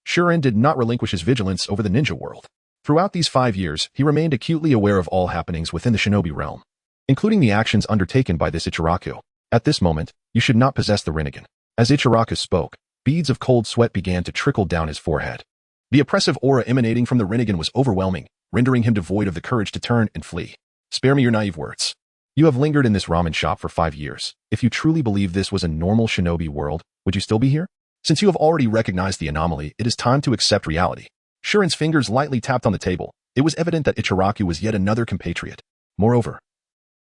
ShÄuten did not relinquish his vigilance over the ninja world. Throughout these 5 years, he remained acutely aware of all happenings within the shinobi realm, including the actions undertaken by this Ichiraku. At this moment, you should not possess the Rinnegan. As Ichiraku spoke, beads of cold sweat began to trickle down his forehead. The oppressive aura emanating from the Rinnegan was overwhelming, rendering him devoid of the courage to turn and flee. Spare me your naive words. You have lingered in this ramen shop for 5 years. If you truly believe this was a normal shinobi world, would you still be here? Since you have already recognized the anomaly, it is time to accept reality. ShÄuten's fingers lightly tapped on the table. It was evident that Ichiraku was yet another compatriot. Moreover,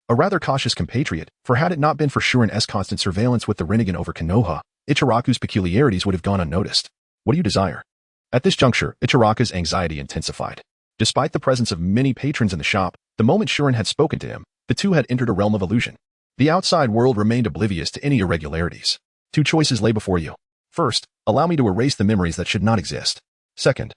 a rather cautious compatriot, for had it not been for ShÄuten's constant surveillance with the Rinnegan over Konoha, Ichiraku's peculiarities would have gone unnoticed. What do you desire? At this juncture, Ichiraku's anxiety intensified. Despite the presence of many patrons in the shop, the moment ShÄuten had spoken to him, the two had entered a realm of illusion. The outside world remained oblivious to any irregularities. 2 choices lay before you. First, allow me to erase the memories that should not exist. Second,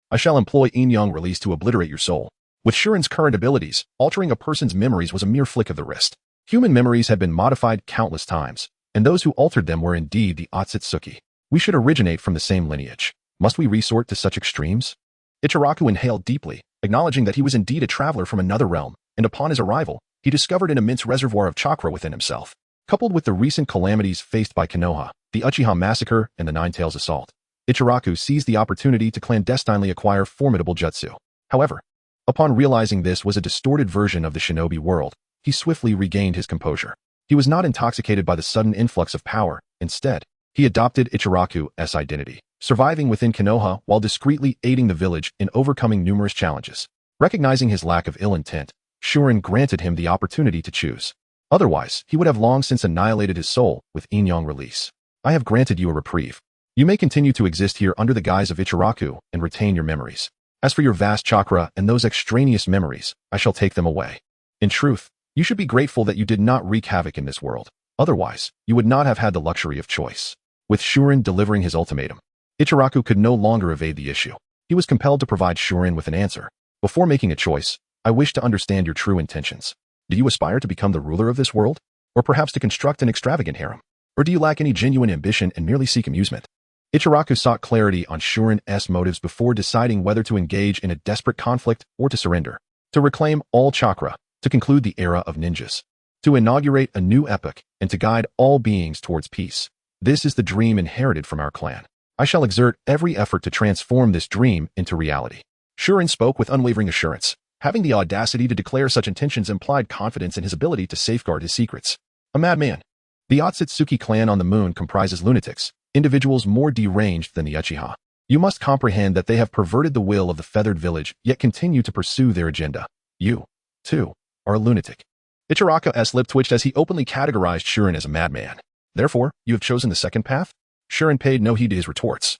I shall employ yin-yang release to obliterate your soul. With ShÄuten's current abilities, altering a person's memories was a mere flick of the wrist. Human memories had been modified countless times, and those who altered them were indeed the Otsutsuki. We should originate from the same lineage. Must we resort to such extremes? Ichiraku inhaled deeply, acknowledging that he was indeed a traveler from another realm, and upon his arrival, he discovered an immense reservoir of chakra within himself. Coupled with the recent calamities faced by Konoha, the Uchiha massacre, and the Nine-Tails assault, Ichiraku seized the opportunity to clandestinely acquire formidable jutsu. However, upon realizing this was a distorted version of the shinobi world, he swiftly regained his composure. He was not intoxicated by the sudden influx of power. Instead, he adopted Ichiraku's identity, surviving within Konoha while discreetly aiding the village in overcoming numerous challenges. Recognizing his lack of ill intent, ShÄuten granted him the opportunity to choose. Otherwise, he would have long since annihilated his soul with yin-yang release. I have granted you a reprieve. You may continue to exist here under the guise of Ichiraku and retain your memories. As for your vast chakra and those extraneous memories, I shall take them away. In truth, you should be grateful that you did not wreak havoc in this world. Otherwise, you would not have had the luxury of choice. With ShÄuten delivering his ultimatum, Ichiraku could no longer evade the issue. He was compelled to provide ShÄuten with an answer. Before making a choice, I wish to understand your true intentions. Do you aspire to become the ruler of this world? Or perhaps to construct an extravagant harem? Or do you lack any genuine ambition and merely seek amusement? Ichiraku sought clarity on ShÄuten's motives before deciding whether to engage in a desperate conflict or to surrender. To reclaim all chakra, to conclude the era of ninjas, to inaugurate a new epoch, and to guide all beings towards peace. This is the dream inherited from our clan. I shall exert every effort to transform this dream into reality. ShÄuten spoke with unwavering assurance. Having the audacity to declare such intentions implied confidence in his ability to safeguard his secrets. A madman. The Otsutsuki clan on the moon comprises lunatics, individuals more deranged than the Uchiha. You must comprehend that they have perverted the will of the feathered village, yet continue to pursue their agenda. You, too, are a lunatic. Ichiraku's lip twitched as he openly categorized ShÄuten as a madman. Therefore, you have chosen the second path? ShÄuten paid no heed to his retorts.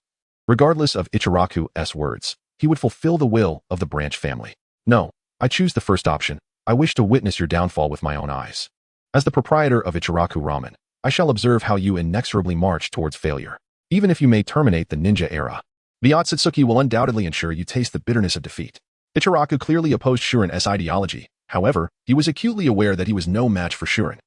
Regardless of Ichiraku's words, he would fulfill the will of the branch family. No, I choose the first option. I wish to witness your downfall with my own eyes. As the proprietor of Ichiraku Ramen, I shall observe how you inexorably march towards failure. Even if you may terminate the ninja era, the Otsutsuki will undoubtedly ensure you taste the bitterness of defeat. Ichiraku clearly opposed ShÄuten's ideology. However, he was acutely aware that he was no match for ShÄuten.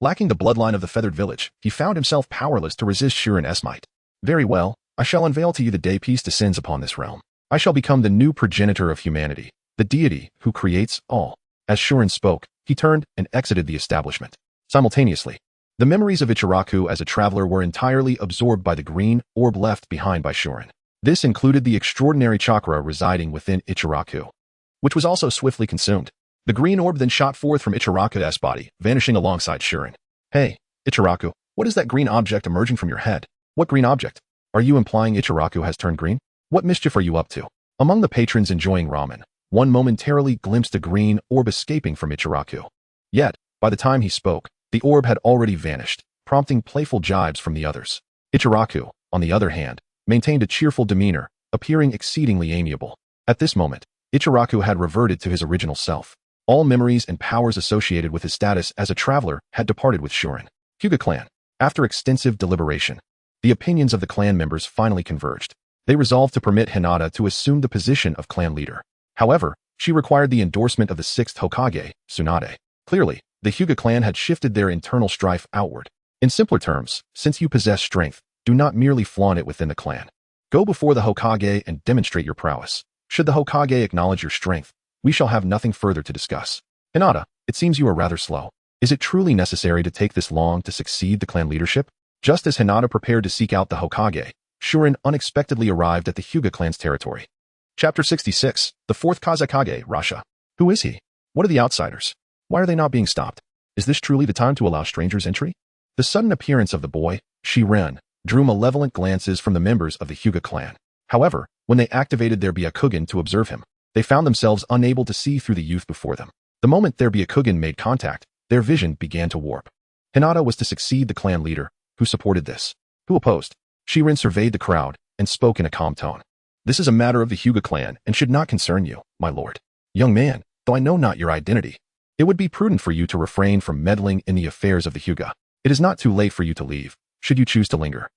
Lacking the bloodline of the feathered village, he found himself powerless to resist ShÄuten's might. Very well, I shall unveil to you the day peace descends upon this realm. I shall become the new progenitor of humanity, the deity who creates all. As ShÄuten spoke, he turned and exited the establishment. Simultaneously, the memories of Ichiraku as a traveler were entirely absorbed by the green orb left behind by ShÄuten. This included the extraordinary chakra residing within Ichiraku, which was also swiftly consumed. The green orb then shot forth from Ichiraku's body, vanishing alongside ShÄuten. Hey, Ichiraku, what is that green object emerging from your head? What green object? Are you implying Ichiraku has turned green? What mischief are you up to? Among the patrons enjoying ramen, one momentarily glimpsed a green orb escaping from Ichiraku. Yet, by the time he spoke, the orb had already vanished, prompting playful jibes from the others. Ichiraku, on the other hand, maintained a cheerful demeanor, appearing exceedingly amiable. At this moment, Ichiraku had reverted to his original self. All memories and powers associated with his status as a traveler had departed with ShÄuten. Hyuga clan. After extensive deliberation, the opinions of the clan members finally converged. They resolved to permit Hinata to assume the position of clan leader. However, she required the endorsement of the 6th Hokage, Tsunade. Clearly, the Hyuga clan had shifted their internal strife outward. In simpler terms, since you possess strength, do not merely flaunt it within the clan. Go before the Hokage and demonstrate your prowess. Should the Hokage acknowledge your strength, we shall have nothing further to discuss. Hinata, it seems you are rather slow. Is it truly necessary to take this long to succeed the clan leadership? Just as Hinata prepared to seek out the Hokage, ShÄuten unexpectedly arrived at the Hyuga clan's territory. Chapter 66, the 4th Kazekage, Rasha. Who is he? What are the outsiders? Why are they not being stopped? Is this truly the time to allow strangers entry? The sudden appearance of the boy, ShÄuten, drew malevolent glances from the members of the Hyuga clan. However, when they activated their Byakugan to observe him, they found themselves unable to see through the youth before them. The moment their Byakugan made contact, their vision began to warp. Hinata was to succeed the clan leader. Who supported this? Who opposed? ShÄuten surveyed the crowd and spoke in a calm tone. This is a matter of the Hyuga clan and should not concern you, my lord. Young man, though I know not your identity, it would be prudent for you to refrain from meddling in the affairs of the Hyuga. It is not too late for you to leave, should you choose to linger.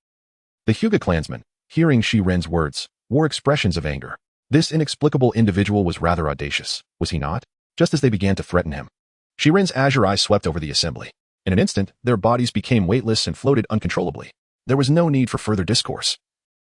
The Hyuga clansmen, hearing ShÄuten's words, wore expressions of anger. This inexplicable individual was rather audacious, was he not? Just as they began to threaten him, ShÄuten's azure eye swept over the assembly. In an instant, their bodies became weightless and floated uncontrollably. There was no need for further discourse.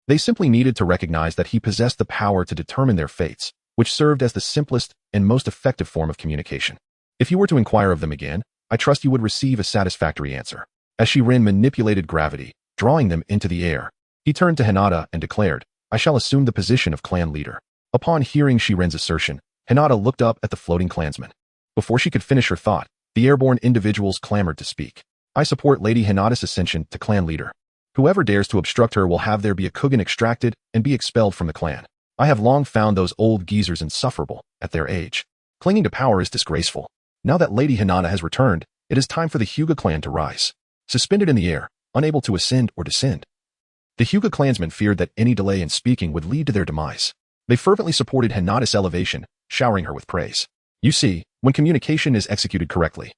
They simply needed to recognize that he possessed the power to determine their fates, which served as the simplest and most effective form of communication. If you were to inquire of them again, I trust you would receive a satisfactory answer. As ShÄuten manipulated gravity, drawing them into the air, he turned to Hinata and declared, I shall assume the position of clan leader. Upon hearing ShÄuten's assertion, Hinata looked up at the floating clansmen. Before she could finish her thought, the airborne individuals clamored to speak. I support Lady Hinata's ascension to clan leader. Whoever dares to obstruct her will have their Byakugan extracted and be expelled from the clan. I have long found those old geezers insufferable at their age. Clinging to power is disgraceful. Now that Lady Hinata has returned, it is time for the Hyuga clan to rise. Suspended in the air, unable to ascend or descend. The Hyuga clansmen feared that any delay in speaking would lead to their demise. They fervently supported Hinata's elevation, showering her with praise. You see, when communication is executed correctly,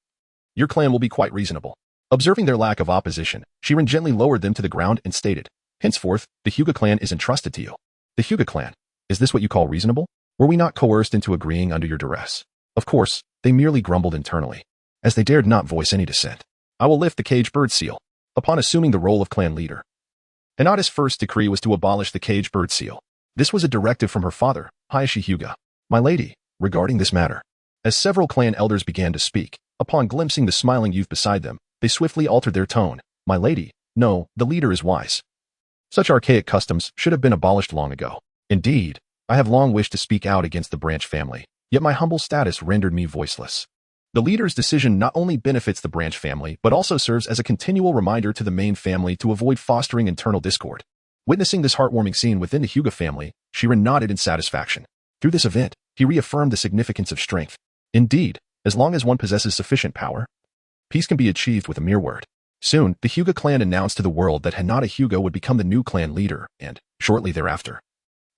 your clan will be quite reasonable. Observing their lack of opposition, ShÄuten gently lowered them to the ground and stated, henceforth, the Hyuga clan is entrusted to you. The Hyuga clan, is this what you call reasonable? Were we not coerced into agreeing under your duress? Of course, they merely grumbled internally, as they dared not voice any dissent. I will lift the cage bird seal. Upon assuming the role of clan leader, Hinata's first decree was to abolish the cage bird seal. This was a directive from her father, Hiashi Hyuga. My lady, regarding this matter. As several clan elders began to speak, upon glimpsing the smiling youth beside them, they swiftly altered their tone. My lady, no, the leader is wise. Such archaic customs should have been abolished long ago. Indeed, I have long wished to speak out against the Branch family, yet my humble status rendered me voiceless. The leader's decision not only benefits the Branch family, but also serves as a continual reminder to the main family to avoid fostering internal discord. Witnessing this heartwarming scene within the Hyuga family, ShÄuten nodded in satisfaction. Through this event, he reaffirmed the significance of strength. Indeed, as long as one possesses sufficient power, peace can be achieved with a mere word. Soon, the Hyuga clan announced to the world that Hinata Hyuga would become the new clan leader and, shortly thereafter,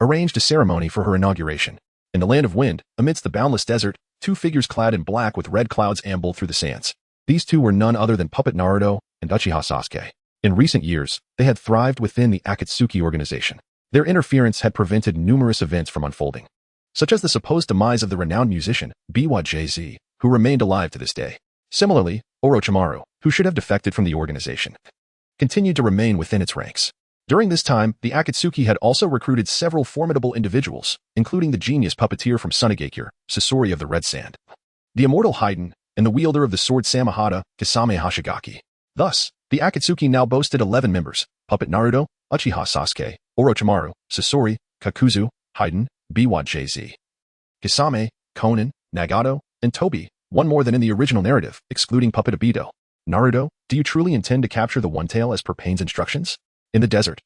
arranged a ceremony for her inauguration. In the land of wind, amidst the boundless desert, two figures clad in black with red clouds ambled through the sands. These two were none other than Puppet Naruto and Uchiha Sasuke. In recent years, they had thrived within the Akatsuki organization. Their interference had prevented numerous events from unfolding, such as the supposed demise of the renowned musician, Byakugan, who remained alive to this day. Similarly, Orochimaru, who should have defected from the organization, continued to remain within its ranks. During this time, the Akatsuki had also recruited several formidable individuals, including the genius puppeteer from Sunigakure, Sasori of the Red Sand, the immortal Haiden, and the wielder of the sword Samehada, Kisame Hashigaki. Thus, the Akatsuki now boasted 11 members: Puppet Naruto, Uchiha Sasuke, Orochimaru, Sasori, Kakuzu, Haiden, Byakugan, Kisame, Konan, Nagato, and Tobi, one more than in the original narrative, excluding Puppet Obito. Naruto, do you truly intend to capture the One Tail as per Pain's instructions? In the desert,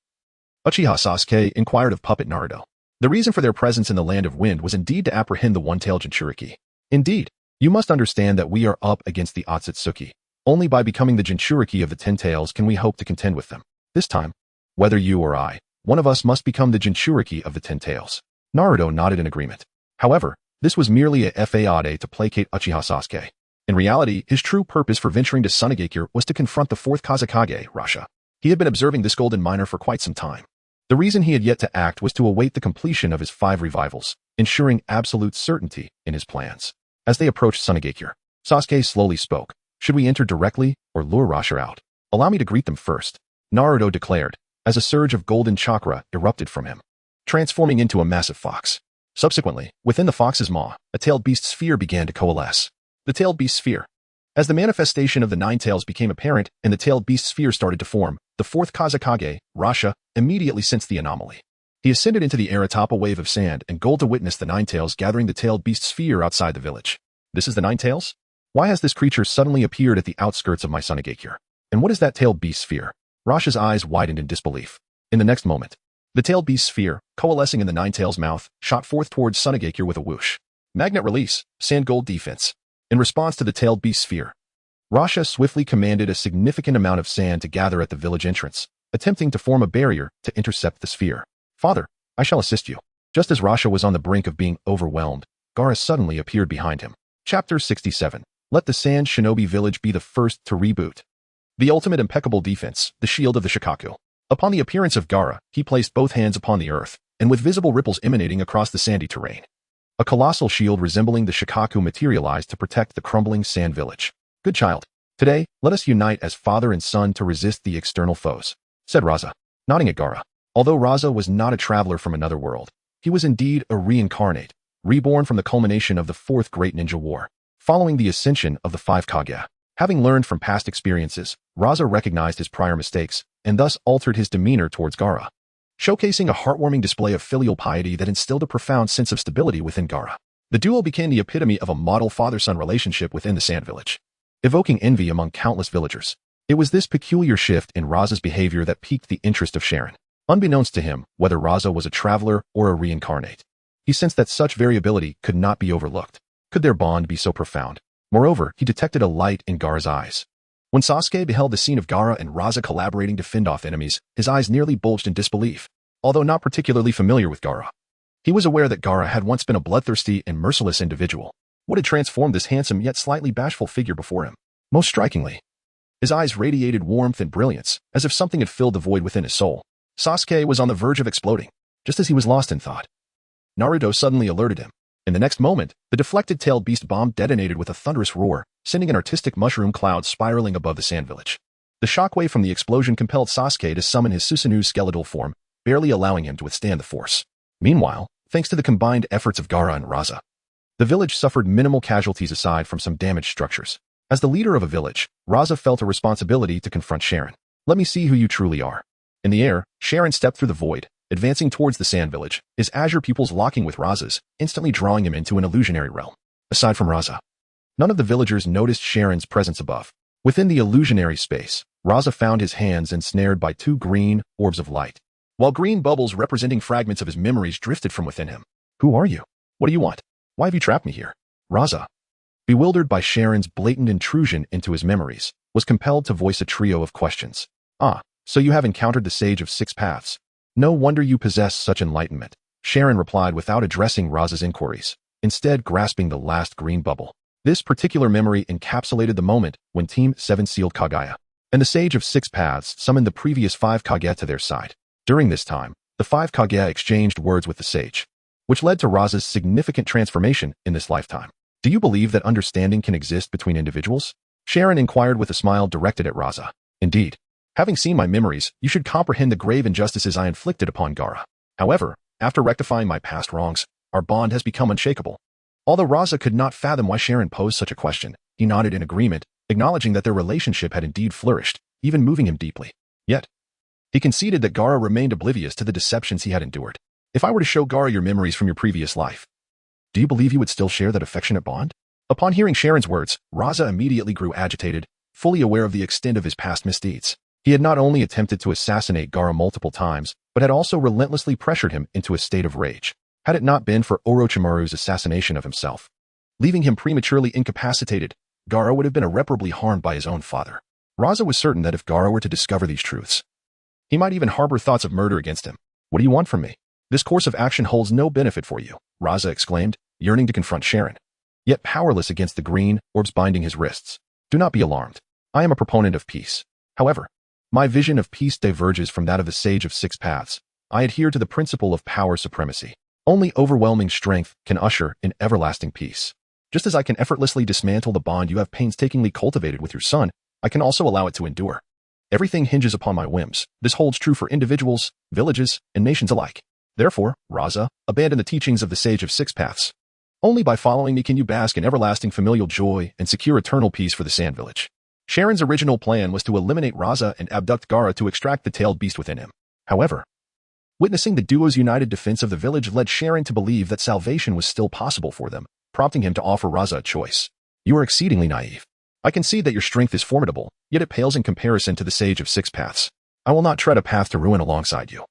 Uchiha Sasuke inquired of Puppet Naruto. The reason for their presence in the Land of Wind was indeed to apprehend the one-tailed Jinchuriki. Indeed, you must understand that we are up against the Otsutsuki. Only by becoming the Jinchuriki of the Ten Tails can we hope to contend with them. This time, whether you or I, one of us must become the Jinchuriki of the Ten Tails. Naruto nodded in agreement. However, this was merely a fade to placate Uchiha Sasuke. In reality, his true purpose for venturing to Sunagakure was to confront the fourth Kazekage, Rasha. He had been observing this golden miner for quite some time. The reason he had yet to act was to await the completion of his 5 revivals, ensuring absolute certainty in his plans. As they approached Sunagakure, Sasuke slowly spoke. Should we enter directly or lure Rasha out? Allow me to greet them first, Naruto declared, as a surge of golden chakra erupted from him, transforming into a massive fox. Subsequently, within the fox's maw, a tailed beast sphere began to coalesce. The tailed beast sphere. As the manifestation of the 9 tails became apparent and the tailed beast sphere started to form, the fourth Kazekage, Rasha, immediately sensed the anomaly. He ascended into the air atop a wave of sand and gold to witness the 9 tails gathering the tailed beast sphere outside the village. This is the 9 tails? Why has this creature suddenly appeared at the outskirts of my Sunagakure? And what is that tailed beast sphere? Rasha's eyes widened in disbelief. In the next moment, the tailed beast sphere, coalescing in the 9 tails' mouth, shot forth towards Sunagakure with a whoosh. Magnet release, sand gold defense. In response to the tailed beast sphere, Rasha swiftly commanded a significant amount of sand to gather at the village entrance, attempting to form a barrier to intercept the sphere. Father, I shall assist you. Just as Rasha was on the brink of being overwhelmed, Gaara suddenly appeared behind him. Chapter 67. Let the Sand Shinobi Village be the first to reboot. The ultimate impeccable defense, the shield of the Shikaku. Upon the appearance of Gaara, he placed both hands upon the earth, and with visible ripples emanating across the sandy terrain, a colossal shield resembling the Shikaku materialized to protect the crumbling sand village. Good child. Today, let us unite as father and son to resist the external foes, said Raza, nodding at Gaara. Although Raza was not a traveler from another world, he was indeed a reincarnate, reborn from the culmination of the Fourth Great Ninja War, following the ascension of the 5 Kage. Having learned from past experiences, Raza recognized his prior mistakes and thus altered his demeanor towards Gaara, showcasing a heartwarming display of filial piety that instilled a profound sense of stability within Gaara. The duo became the epitome of a model father-son relationship within the Sand Village, evoking envy among countless villagers. It was this peculiar shift in Raza's behavior that piqued the interest of ShÄten. Unbeknownst to him, whether Raza was a traveler or a reincarnate, he sensed that such variability could not be overlooked. Could their bond be so profound? Moreover, he detected a light in Gaara's eyes. When Sasuke beheld the scene of Gaara and Raza collaborating to fend off enemies, his eyes nearly bulged in disbelief. Although not particularly familiar with Gaara, he was aware that Gaara had once been a bloodthirsty and merciless individual. What had transformed this handsome yet slightly bashful figure before him? Most strikingly, his eyes radiated warmth and brilliance, as if something had filled the void within his soul. Sasuke was on the verge of exploding, just as he was lost in thought. Naruto suddenly alerted him. In the next moment, the deflected tailed beast bomb detonated with a thunderous roar, sending an artistic mushroom cloud spiraling above the sand village. The shockwave from the explosion compelled Sasuke to summon his Susanu's skeletal form, barely allowing him to withstand the force. Meanwhile, thanks to the combined efforts of Gaara and Raza, the village suffered minimal casualties aside from some damaged structures. As the leader of a village, Raza felt a responsibility to confront ShÄten. Let me see who you truly are. In the air, ShÄten stepped through the void, advancing towards the sand village, his azure pupils locking with Raza's, instantly drawing him into an illusionary realm. Aside from Raza, none of the villagers noticed ShÄten's presence above. Within the illusionary space, Raza found his hands ensnared by 2 green orbs of light, while green bubbles representing fragments of his memories drifted from within him. Who are you? What do you want? Why have you trapped me here? Raza, bewildered by ShÄten's blatant intrusion into his memories, was compelled to voice a trio of questions. So you have encountered the Sage of 6 Paths. No wonder you possess such enlightenment, ShÄten replied without addressing Raza's inquiries, instead grasping the last green bubble. This particular memory encapsulated the moment when Team 7 sealed Kaguya, and the Sage of 6 Paths summoned the previous 5 Kage to their side. During this time, the 5 Kage exchanged words with the Sage, which led to Raza's significant transformation in this lifetime. Do you believe that understanding can exist between individuals? ShÄten inquired with a smile directed at Raza. Indeed. Having seen my memories, you should comprehend the grave injustices I inflicted upon Gaara. However, after rectifying my past wrongs, our bond has become unshakable. Although Raza could not fathom why ShÄten posed such a question, he nodded in agreement, acknowledging that their relationship had indeed flourished, even moving him deeply. Yet, he conceded that Gaara remained oblivious to the deceptions he had endured. If I were to show Gaara your memories from your previous life, do you believe you would still share that affectionate bond? Upon hearing ShÄten's words, Raza immediately grew agitated, fully aware of the extent of his past misdeeds. He had not only attempted to assassinate Gaara multiple times, but had also relentlessly pressured him into a state of rage. Had it not been for Orochimaru's assassination of himself, leaving him prematurely incapacitated, Gaara would have been irreparably harmed by his own father. Raza was certain that if Gaara were to discover these truths, he might even harbor thoughts of murder against him. What do you want from me? This course of action holds no benefit for you, Raza exclaimed, yearning to confront ShÄten. yet powerless against the green orbs binding his wrists. Do not be alarmed. I am a proponent of peace. However, my vision of peace diverges from that of the Sage of Six Paths. I adhere to the principle of power supremacy. Only overwhelming strength can usher in everlasting peace. Just as I can effortlessly dismantle the bond you have painstakingly cultivated with your son, I can also allow it to endure. Everything hinges upon my whims. This holds true for individuals, villages, and nations alike. Therefore, Raza, abandon the teachings of the Sage of Six Paths. Only by following me can you bask in everlasting familial joy and secure eternal peace for the Sand Village. Sharon's original plan was to eliminate Raza and abduct Gaara to extract the tailed beast within him. However, witnessing the duo's united defense of the village led Sharon to believe that salvation was still possible for them, prompting him to offer Raza a choice. You are exceedingly naive. I can see that your strength is formidable, yet it pales in comparison to the Sage of Six Paths. I will not tread a path to ruin alongside you.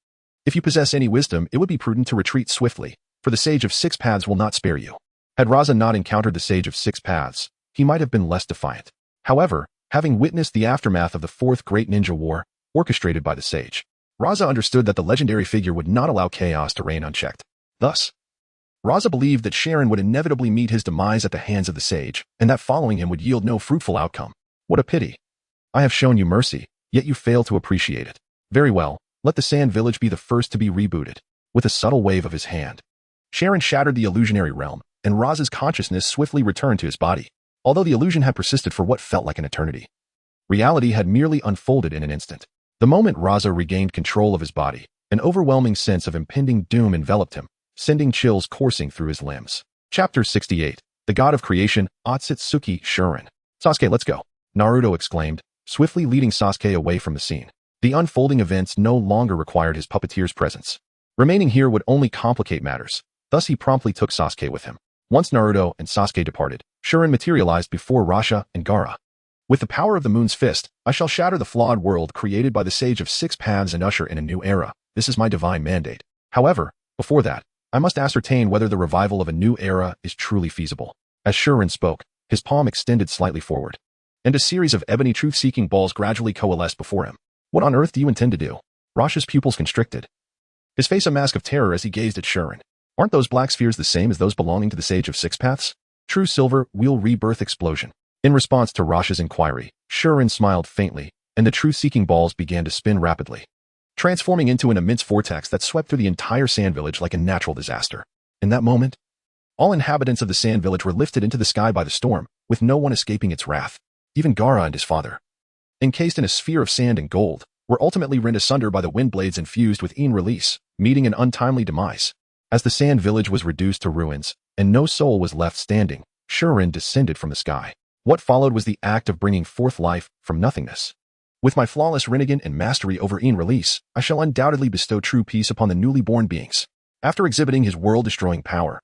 If you possess any wisdom, it would be prudent to retreat swiftly, for the Sage of Six Paths will not spare you. Had Raza not encountered the Sage of Six Paths, he might have been less defiant. However, having witnessed the aftermath of the Fourth Great Ninja War, orchestrated by the Sage, Raza understood that the legendary figure would not allow chaos to reign unchecked. Thus, Raza believed that Sharon would inevitably meet his demise at the hands of the Sage, and that following him would yield no fruitful outcome. What a pity. I have shown you mercy, yet you fail to appreciate it. Very well, let the Sand Village be the first to be rebooted. With a subtle wave of his hand, Sharon shattered the illusionary realm, and Raza's consciousness swiftly returned to his body. Although the illusion had persisted for what felt like an eternity, reality had merely unfolded in an instant. The moment Raza regained control of his body, an overwhelming sense of impending doom enveloped him, sending chills coursing through his limbs. Chapter 68. The God of Creation, Otsutsuki Shuren. Sasuke, let's go, Naruto exclaimed, swiftly leading Sasuke away from the scene. The unfolding events no longer required his puppeteer's presence. Remaining here would only complicate matters, thus he promptly took Sasuke with him. Once Naruto and Sasuke departed, Shuren materialized before Rasha and Gaara. With the power of the moon's fist, I shall shatter the flawed world created by the Sage of Six Paths and usher in a new era. This is my divine mandate. However, before that, I must ascertain whether the revival of a new era is truly feasible. As Shuren spoke, his palm extended slightly forward, and a series of ebony truth-seeking balls gradually coalesced before him. What on earth do you intend to do? Rasha's pupils constricted, his face a mask of terror as he gazed at Shuren. Aren't those black spheres the same as those belonging to the Sage of Six Paths? True silver wheel rebirth explosion. In response to Rasha's inquiry, Shuren smiled faintly, and the truth-seeking balls began to spin rapidly, transforming into an immense vortex that swept through the entire Sand Village like a natural disaster. In that moment, all inhabitants of the Sand Village were lifted into the sky by the storm, with no one escaping its wrath. Even Gaara and his father, encased in a sphere of sand and gold, were ultimately rent asunder by the wind blades infused with release, meeting an untimely demise. As the Sand Village was reduced to ruins, and no soul was left standing, Shuren descended from the sky. What followed was the act of bringing forth life from nothingness. With my flawless Rinnegan and mastery over release, I shall undoubtedly bestow true peace upon the newly born beings. After exhibiting his world-destroying power,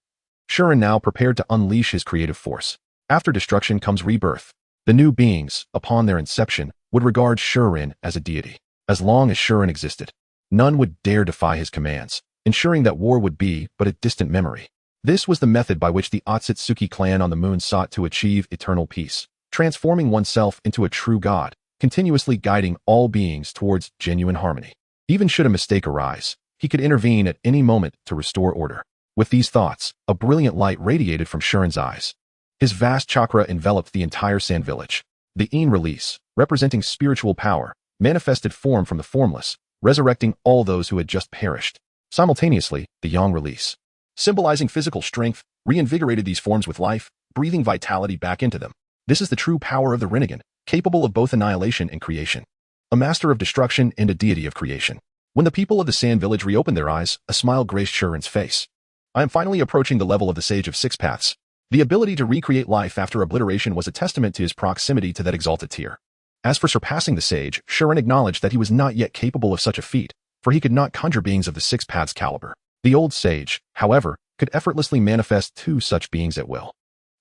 Shuren now prepared to unleash his creative force. After destruction comes rebirth. The new beings, upon their inception, would regard Shuren as a deity. As long as Shuren existed, none would dare defy his commands, ensuring that war would be but a distant memory. This was the method by which the Otsutsuki clan on the moon sought to achieve eternal peace, transforming oneself into a true god, continuously guiding all beings towards genuine harmony. Even should a mistake arise, he could intervene at any moment to restore order. With these thoughts, a brilliant light radiated from Shuren's eyes. His vast chakra enveloped the entire Sand Village. The release, representing spiritual power, manifested form from the formless, resurrecting all those who had just perished. Simultaneously, the yang release, symbolizing physical strength, reinvigorated these forms with life, breathing vitality back into them. This is the true power of the Rinnegan, capable of both annihilation and creation. A master of destruction and a deity of creation. When the people of the Sand Village reopened their eyes, a smile graced Shuren's face. I am finally approaching the level of the Sage of Six Paths. The ability to recreate life after obliteration was a testament to his proximity to that exalted tier. As for surpassing the Sage, Shuren acknowledged that he was not yet capable of such a feat, for he could not conjure beings of the Six Paths caliber. The old Sage, however, could effortlessly manifest two such beings at will.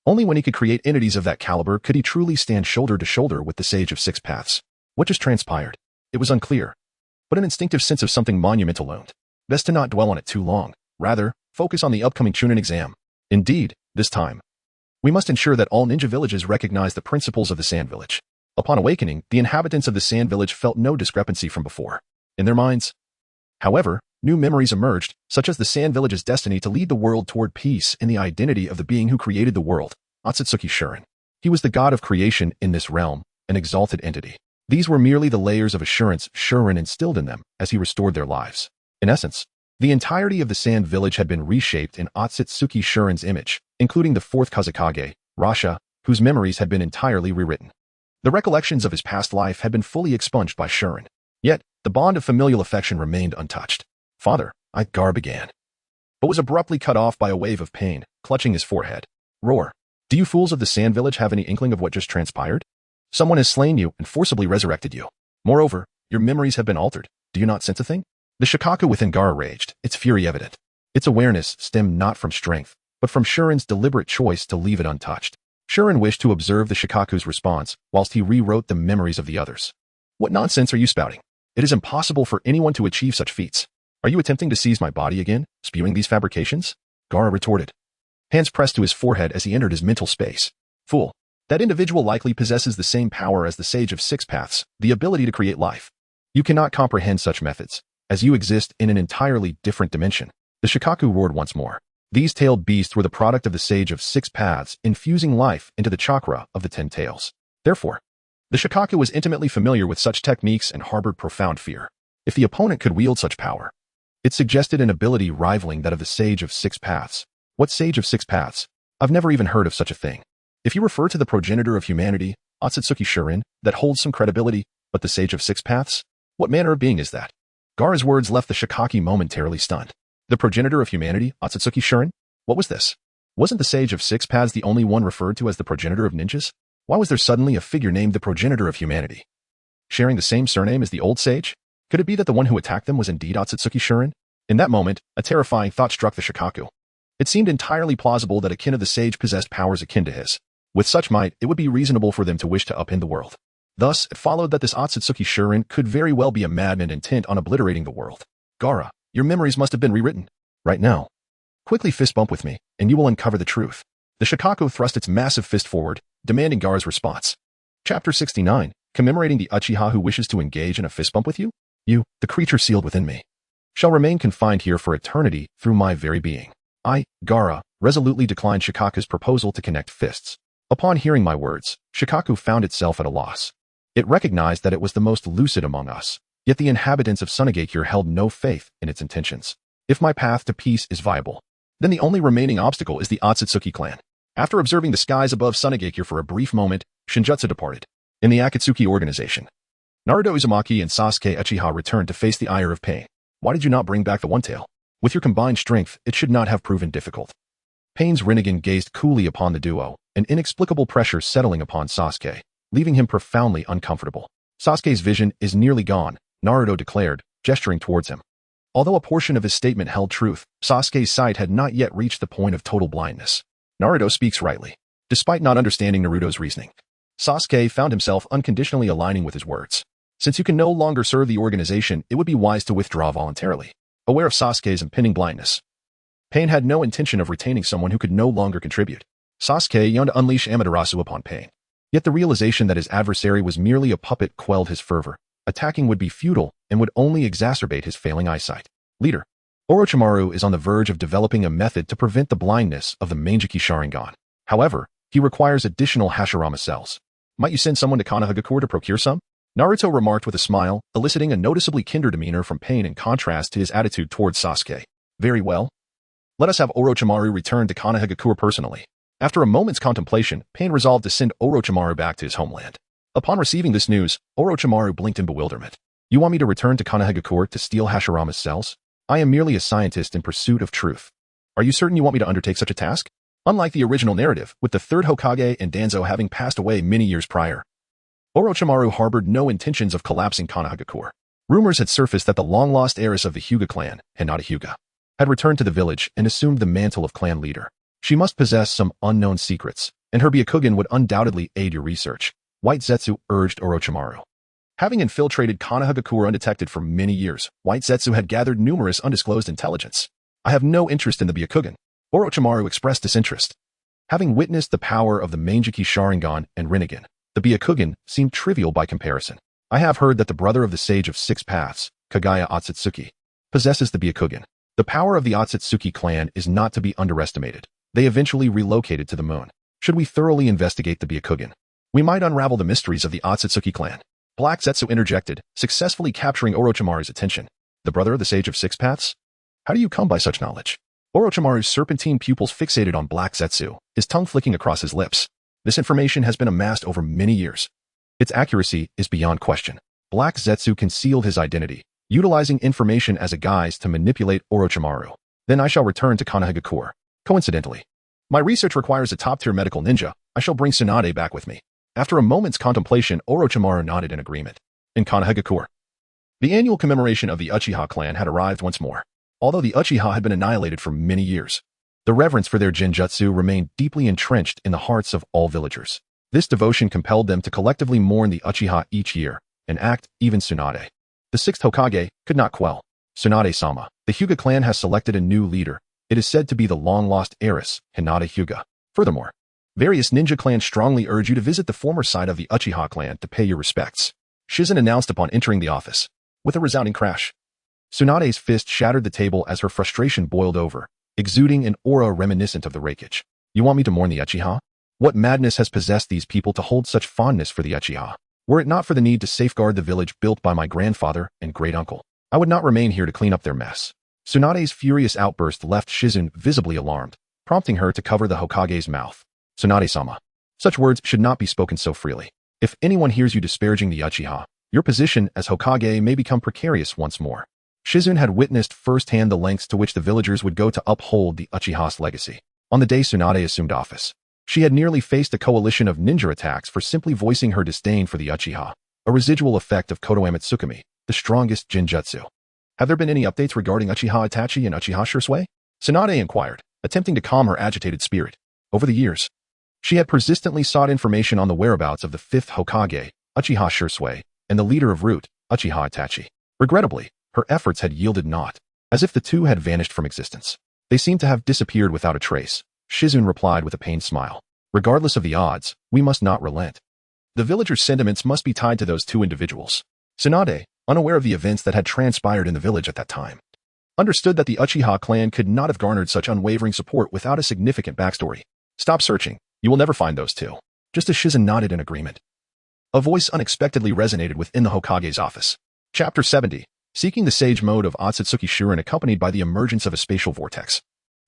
Only when he could create entities of that caliber could he truly stand shoulder to shoulder with the Sage of Six Paths. What just transpired? It was unclear, but an instinctive sense of something monumental loomed. Best to not dwell on it too long. Rather, focus on the upcoming Chunin exam. Indeed, this time, we must ensure that all ninja villages recognize the principles of the Sand Village. Upon awakening, the inhabitants of the Sand Village felt no discrepancy from before. In their minds, however, new memories emerged, such as the Sand Village's destiny to lead the world toward peace and the identity of the being who created the world. Otsutsuki Shjourden. He was the god of creation in this realm, an exalted entity. These were merely the layers of assurance Shjourden instilled in them as he restored their lives. In essence, the entirety of the Sand Village had been reshaped in Otsutsuki Shjourden's image, including the fourth Kazekage, Rasha, whose memories had been entirely rewritten. The recollections of his past life had been fully expunged by Shjourden. Yet, the bond of familial affection remained untouched. Father, Gar began, but was abruptly cut off by a wave of pain, clutching his forehead. Roar. Do you fools of the Sand Village have any inkling of what just transpired? Someone has slain you and forcibly resurrected you. Moreover, your memories have been altered. Do you not sense a thing? The Shikaku within Gaara raged, its fury evident. Its awareness stemmed not from strength, but from Shurren's deliberate choice to leave it untouched. Shurren wished to observe the Shikaku's response whilst he rewrote the memories of the others. What nonsense are you spouting? It is impossible for anyone to achieve such feats. Are you attempting to seize my body again, spewing these fabrications? Gaara retorted. Hands pressed to his forehead as he entered his mental space. Fool. That individual likely possesses the same power as the Sage of Six Paths, the ability to create life. You cannot comprehend such methods, as you exist in an entirely different dimension. The Shikaku roared once more. These tailed beasts were the product of the Sage of Six Paths, infusing life into the chakra of the 10 tails. Therefore, the Shikaku was intimately familiar with such techniques and harbored profound fear. If the opponent could wield such power, it suggested an ability rivaling that of the Sage of Six Paths. What Sage of Six Paths? I've never even heard of such a thing. If you refer to the progenitor of humanity, Otsutsuki Shjourden, that holds some credibility, but the Sage of Six Paths? What manner of being is that? Gaara's words left the Shikaki momentarily stunned. The progenitor of humanity, Otsutsuki Shjourden? What was this? Wasn't the Sage of Six Paths the only one referred to as the progenitor of ninjas? Why was there suddenly a figure named the progenitor of humanity? Sharing the same surname as the old sage? Could it be that the one who attacked them was indeed Otsutsuki Shjourden? In that moment, a terrifying thought struck the Shikaku. It seemed entirely plausible that a kin of the sage possessed powers akin to his. With such might, it would be reasonable for them to wish to upend the world. Thus, it followed that this Otsutsuki Shjourden could very well be a madman intent on obliterating the world. Gaara, your memories must have been rewritten. Right now. Quickly fist bump with me, and you will uncover the truth. The Shikaku thrust its massive fist forward, demanding Gaara's response. Chapter 69, commemorating the Uchiha who wishes to engage in a fist bump with you? You, the creature sealed within me, shall remain confined here for eternity through my very being. I, Gaara, resolutely declined Shikaku's proposal to connect fists. Upon hearing my words, Shikaku found itself at a loss. It recognized that it was the most lucid among us, yet the inhabitants of Sunagakure held no faith in its intentions. If my path to peace is viable, then the only remaining obstacle is the Otsutsuki clan. After observing the skies above Sunagakure for a brief moment, Shinjutsu departed. In the Akatsuki organization, Naruto Uzumaki and Sasuke Uchiha returned to face the ire of Pain. Why did you not bring back the One Tail? With your combined strength, it should not have proven difficult. Pain's Rinnegan gazed coolly upon the duo, an inexplicable pressure settling upon Sasuke, leaving him profoundly uncomfortable. Sasuke's vision is nearly gone, Naruto declared, gesturing towards him. Although a portion of his statement held truth, Sasuke's sight had not yet reached the point of total blindness. Naruto speaks rightly. Despite not understanding Naruto's reasoning, Sasuke found himself unconditionally aligning with his words. Since you can no longer serve the organization, it would be wise to withdraw voluntarily. Aware of Sasuke's impending blindness, Pain had no intention of retaining someone who could no longer contribute. Sasuke yearned to unleash Amaterasu upon Pain. Yet the realization that his adversary was merely a puppet quelled his fervor. Attacking would be futile and would only exacerbate his failing eyesight. Leader, Orochimaru is on the verge of developing a method to prevent the blindness of the Manjiki Sharingan. However, he requires additional Hashirama cells. Might you send someone to Konoha to procure some? Naruto remarked with a smile, eliciting a noticeably kinder demeanor from Pain in contrast to his attitude towards Sasuke. Very well. Let us have Orochimaru return to Konoha personally. After a moment's contemplation, Pain resolved to send Orochimaru back to his homeland. Upon receiving this news, Orochimaru blinked in bewilderment. You want me to return to Konoha to steal Hashirama's cells? I am merely a scientist in pursuit of truth. Are you certain you want me to undertake such a task? Unlike the original narrative, with the third Hokage and Danzo having passed away many years prior, Orochimaru harbored no intentions of collapsing Konoha. Rumors had surfaced that the long-lost heiress of the Hyuga clan, Hinata Hyuga, had returned to the village and assumed the mantle of clan leader. She must possess some unknown secrets, and her Byakugan would undoubtedly aid your research, White Zetsu urged Orochimaru. Having infiltrated Konoha undetected for many years, White Zetsu had gathered numerous undisclosed intelligence. I have no interest in the Byakugan. Orochimaru expressed disinterest. Having witnessed the power of the Manjiki Sharingan and Rinnegan, the Byakugan seemed trivial by comparison. I have heard that the brother of the Sage of Six Paths, Kagaya Otsutsuki, possesses the Byakugan. The power of the Otsutsuki clan is not to be underestimated. They eventually relocated to the moon. Should we thoroughly investigate the Byakugan? We might unravel the mysteries of the Otsutsuki clan. Black Zetsu interjected, successfully capturing Orochimaru's attention. The brother of the Sage of Six Paths? How do you come by such knowledge? Orochimaru's serpentine pupils fixated on Black Zetsu, his tongue flicking across his lips. This information has been amassed over many years. Its accuracy is beyond question. Black Zetsu concealed his identity, utilizing information as a guise to manipulate Orochimaru. Then I shall return to Konoha. Coincidentally, my research requires a top-tier medical ninja. I shall bring Tsunade back with me. After a moment's contemplation, Orochimaru nodded in agreement. In Konoha, the annual commemoration of the Uchiha clan had arrived once more. Although the Uchiha had been annihilated for many years, the reverence for their Jinjutsu remained deeply entrenched in the hearts of all villagers. This devotion compelled them to collectively mourn the Uchiha each year, an act even Tsunade, the sixth Hokage, could not quell. Tsunade-sama, the Hyuga clan has selected a new leader. It is said to be the long-lost heiress, Hinata Hyuga. Furthermore, various ninja clans strongly urge you to visit the former site of the Uchiha clan to pay your respects. ShÄten announced upon entering the office. With a resounding crash, Tsunade's fist shattered the table as her frustration boiled over, exuding an aura reminiscent of the Reikage. You want me to mourn the Uchiha? What madness has possessed these people to hold such fondness for the Uchiha? Were it not for the need to safeguard the village built by my grandfather and great-uncle, I would not remain here to clean up their mess. Tsunade's furious outburst left ShÄten visibly alarmed, prompting her to cover the Hokage's mouth. Tsunade-sama, such words should not be spoken so freely. If anyone hears you disparaging the Uchiha, your position as Hokage may become precarious once more. ShÄten had witnessed firsthand the lengths to which the villagers would go to uphold the Uchiha's legacy. On the day Tsunade assumed office, she had nearly faced a coalition of ninja attacks for simply voicing her disdain for the Uchiha, a residual effect of Kotoeme Tsukumi, the strongest Jinjutsu. Have there been any updates regarding Uchiha Itachi and Uchiha Shisui? Tsunade inquired, attempting to calm her agitated spirit. Over the years, she had persistently sought information on the whereabouts of the fifth Hokage, Uchiha Shisui, and the leader of Root, Uchiha Itachi. Regrettably, her efforts had yielded naught, as if the two had vanished from existence. They seemed to have disappeared without a trace. ShÄten replied with a pained smile. Regardless of the odds, we must not relent. The villagers' sentiments must be tied to those two individuals. Tsunade, unaware of the events that had transpired in the village at that time, understood that the Uchiha clan could not have garnered such unwavering support without a significant backstory. Stop searching. You will never find those two. Just as ShÄten nodded in agreement, a voice unexpectedly resonated within the Hokage's office. Chapter 70. Seeking the sage mode of Otsutsuki Shuren accompanied by the emergence of a spatial vortex.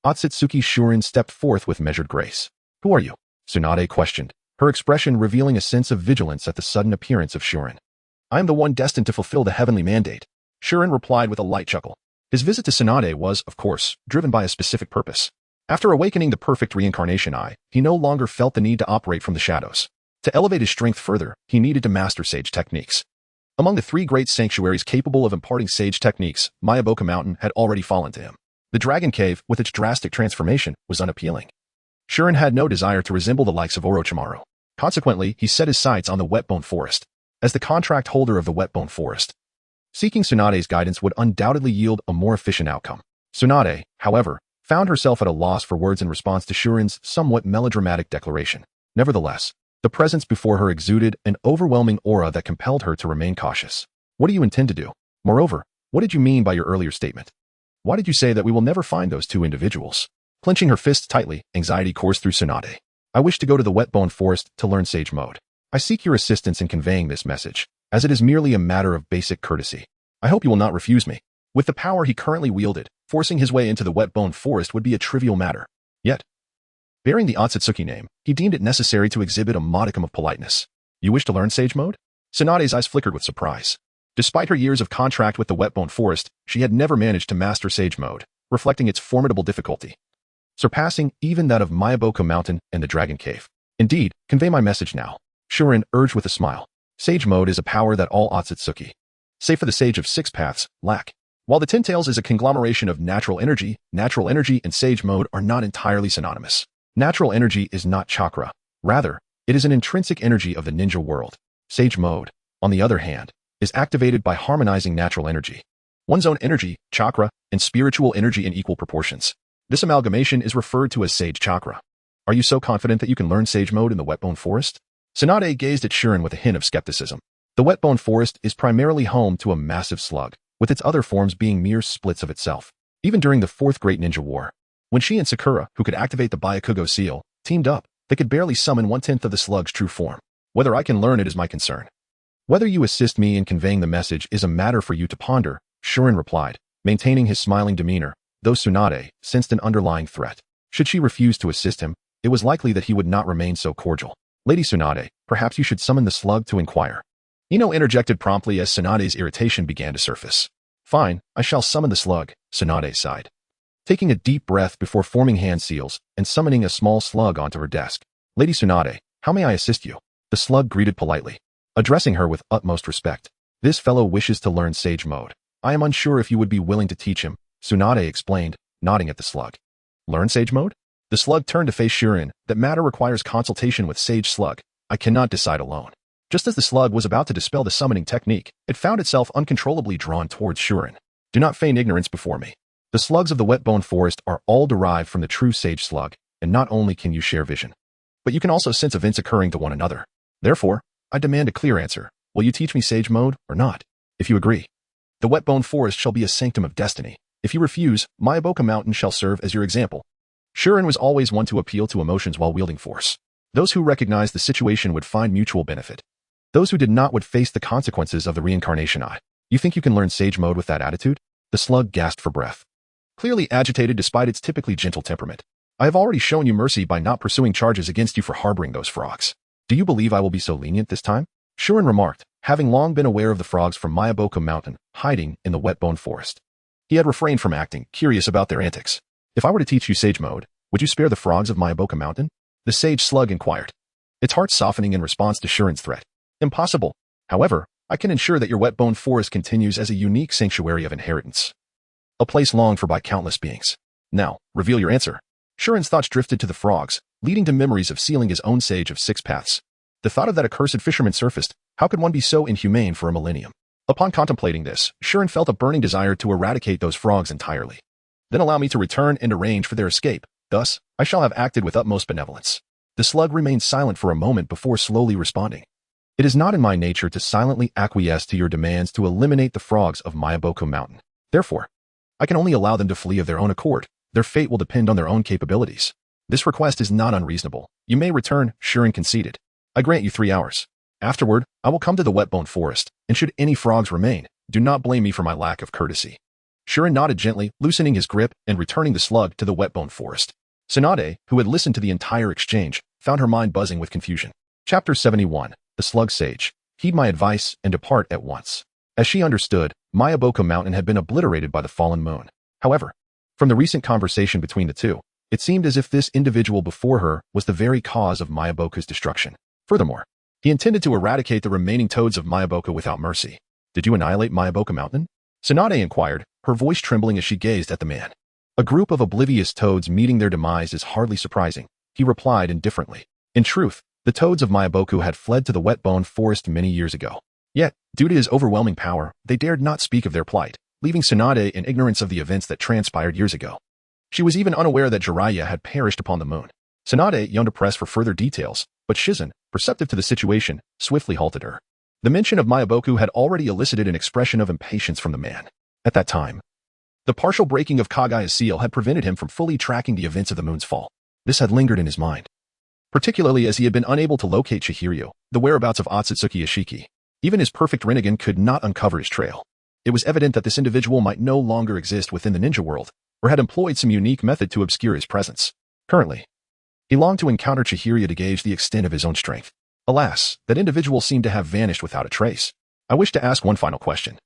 Otsutsuki Shuren stepped forth with measured grace. Who are you? Tsunade questioned, her expression revealing a sense of vigilance at the sudden appearance of Shuren. I am the one destined to fulfill the heavenly mandate. Shuren replied with a light chuckle. His visit to Tsunade was, of course, driven by a specific purpose. After awakening the perfect reincarnation eye, he no longer felt the need to operate from the shadows. To elevate his strength further, he needed to master sage techniques. Among the three great sanctuaries capable of imparting sage techniques, Myaboka Mountain had already fallen to him. The Dragon Cave, with its drastic transformation, was unappealing. Shuren had no desire to resemble the likes of Orochimaru. Consequently, he set his sights on the Wetbone Forest. As the contract holder of the Wetbone Forest, seeking Tsunade's guidance would undoubtedly yield a more efficient outcome. Tsunade, however, found herself at a loss for words in response to Shuren's somewhat melodramatic declaration. Nevertheless, the presence before her exuded an overwhelming aura that compelled her to remain cautious. What do you intend to do? Moreover, what did you mean by your earlier statement? Why did you say that we will never find those two individuals? Clenching her fists tightly, anxiety coursed through Tsunade. I wish to go to the Wetbone Forest to learn sage mode. I seek your assistance in conveying this message, as it is merely a matter of basic courtesy. I hope you will not refuse me. With the power he currently wielded, forcing his way into the Wetbone Forest would be a trivial matter. Yet, bearing the Otsutsuki name, he deemed it necessary to exhibit a modicum of politeness. You wish to learn sage mode? Tsunade's eyes flickered with surprise. Despite her years of contract with the Wetbone Forest, she had never managed to master sage mode, reflecting its formidable difficulty, surpassing even that of Myaboka Mountain and the Dragon Cave. Indeed, convey my message now. Shuren urged with a smile. Sage mode is a power that all Otsutsuki, save for the Sage of Six Paths, lack. While the Ten Tails is a conglomeration of natural energy and sage mode are not entirely synonymous. Natural energy is not chakra. Rather, it is an intrinsic energy of the ninja world. Sage mode, on the other hand, is activated by harmonizing natural energy, one's own energy, chakra, and spiritual energy in equal proportions. This amalgamation is referred to as sage chakra. Are you so confident that you can learn sage mode in the Wetbone Forest? Tsunade gazed at Shuren with a hint of skepticism. The Wetbone Forest is primarily home to a massive slug, with its other forms being mere splits of itself. Even during the Fourth Great Ninja War, when she and Sakura, who could activate the Byakugan seal, teamed up, They could barely summon 1/10 of the slug's true form. Whether I can learn it is my concern. Whether you assist me in conveying the message is a matter for you to ponder, ShÄuten replied, maintaining his smiling demeanor, though Tsunade sensed an underlying threat. Should she refuse to assist him, it was likely that he would not remain so cordial. Lady Tsunade, perhaps you should summon the slug to inquire. Ino interjected promptly as Tsunade's irritation began to surface. Fine, I shall summon the slug, Tsunade sighed. Taking a deep breath before forming hand seals and summoning a small slug onto her desk. Lady Tsunade, how may I assist you? The slug greeted politely, addressing her with utmost respect. This fellow wishes to learn Sage Mode. I am unsure if you would be willing to teach him, Tsunade explained, nodding at the slug. Learn Sage Mode? The slug turned to face ShÄuten. That matter requires consultation with Sage Slug. I cannot decide alone. Just as the slug was about to dispel the summoning technique, it found itself uncontrollably drawn towards ShÄuten. Do not feign ignorance before me. The slugs of the Wetbone Forest are all derived from the true Sage Slug, and not only can you share vision, but you can also sense events occurring to one another. Therefore, I demand a clear answer. Will you teach me Sage Mode or not? If you agree, the Wetbone Forest shall be a sanctum of destiny. If you refuse, Myaboka Mountain shall serve as your example. ShÄuten was always one to appeal to emotions while wielding force. Those who recognized the situation would find mutual benefit. Those who did not would face the consequences of the reincarnation. You think you can learn Sage Mode with that attitude? The slug gasped for breath, clearly agitated despite its typically gentle temperament. I have already shown you mercy by not pursuing charges against you for harboring those frogs. Do you believe I will be so lenient this time? ShÄuten remarked, having long been aware of the frogs from Myaboka Mountain, hiding in the Wetbone Forest. He had refrained from acting, curious about their antics. If I were to teach you Sage Mode, would you spare the frogs of Myaboka Mountain? The Sage Slug inquired, its heart softening in response to ShÄuten's threat. Impossible. However, I can ensure that your Wetbone Forest continues as a unique sanctuary of inheritance. A place longed for by countless beings. Now, reveal your answer. ShÄuten's thoughts drifted to the frogs, leading to memories of sealing his own sage of 6 paths. The thought of that accursed fisherman surfaced. How could one be so inhumane for a millennium? Upon contemplating this, ShÄuten felt a burning desire to eradicate those frogs entirely. Then allow me to return and arrange for their escape. Thus, I shall have acted with utmost benevolence. The slug remained silent for a moment before slowly responding. It is not in my nature to silently acquiesce to your demands to eliminate the frogs of Myaboka Mountain. Therefore, I can only allow them to flee of their own accord. Their fate will depend on their own capabilities. This request is not unreasonable. You may return, ShÄuten conceded. I grant you 3 hours. Afterward, I will come to the Wetbone Forest, and should any frogs remain, do not blame me for my lack of courtesy. ShÄuten nodded gently, loosening his grip and returning the slug to the Wetbone Forest. Tsunade, who had listened to the entire exchange, found her mind buzzing with confusion. Chapter 71. The Slug Sage. Heed my advice and depart at once. As she understood, Myaboka Mountain had been obliterated by the fallen moon. However, from the recent conversation between the two, it seemed as if this individual before her was the very cause of Myaboka's destruction. Furthermore, he intended to eradicate the remaining toads of Myaboka without mercy. Did you annihilate Myaboka Mountain? Tsunade inquired, her voice trembling as she gazed at the man. A group of oblivious toads meeting their demise is hardly surprising, he replied indifferently. In truth, the toads of Myaboku had fled to the Wetbone Forest many years ago. Yet, due to his overwhelming power, they dared not speak of their plight, leaving Tsunade in ignorance of the events that transpired years ago. She was even unaware that Jiraiya had perished upon the moon. Tsunade yearned to press for further details, but ShÄuten, perceptive to the situation, swiftly halted her. The mention of Myaboku had already elicited an expression of impatience from the man. At that time, the partial breaking of Kagaya's seal had prevented him from fully tracking the events of the moon's fall. This had lingered in his mind, particularly as he had been unable to locate Chihiryu, the whereabouts of Otsutsuki Ishiki. Even his perfect Rinnegan could not uncover his trail. It was evident that this individual might no longer exist within the ninja world, or had employed some unique method to obscure his presence. Currently, he longed to encounter Chihiryu to gauge the extent of his own strength. Alas, that individual seemed to have vanished without a trace. I wish to ask one final question.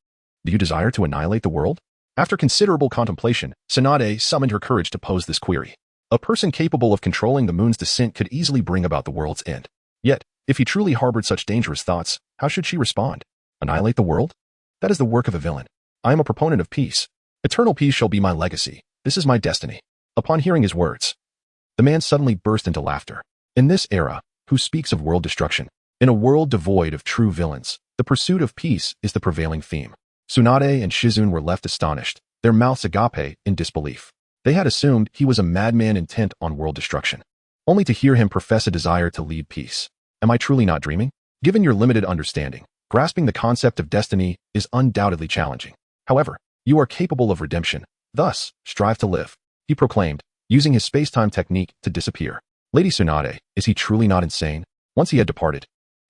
Do you desire to annihilate the world? After considerable contemplation, Tsunade summoned her courage to pose this query. A person capable of controlling the moon's descent could easily bring about the world's end. Yet, if he truly harbored such dangerous thoughts, how should she respond? Annihilate the world? That is the work of a villain. I am a proponent of peace. Eternal peace shall be my legacy. This is my destiny. Upon hearing his words, the man suddenly burst into laughter. In this era, who speaks of world destruction? In a world devoid of true villains, the pursuit of peace is the prevailing theme. Tsunade and ShÄuten were left astonished, their mouths agape in disbelief. They had assumed he was a madman intent on world destruction, only to hear him profess a desire to lead peace. Am I truly not dreaming? Given your limited understanding, grasping the concept of destiny is undoubtedly challenging. However, you are capable of redemption. Thus, strive to live, he proclaimed, using his space-time technique to disappear. Lady Tsunade, is he truly not insane? Once he had departed,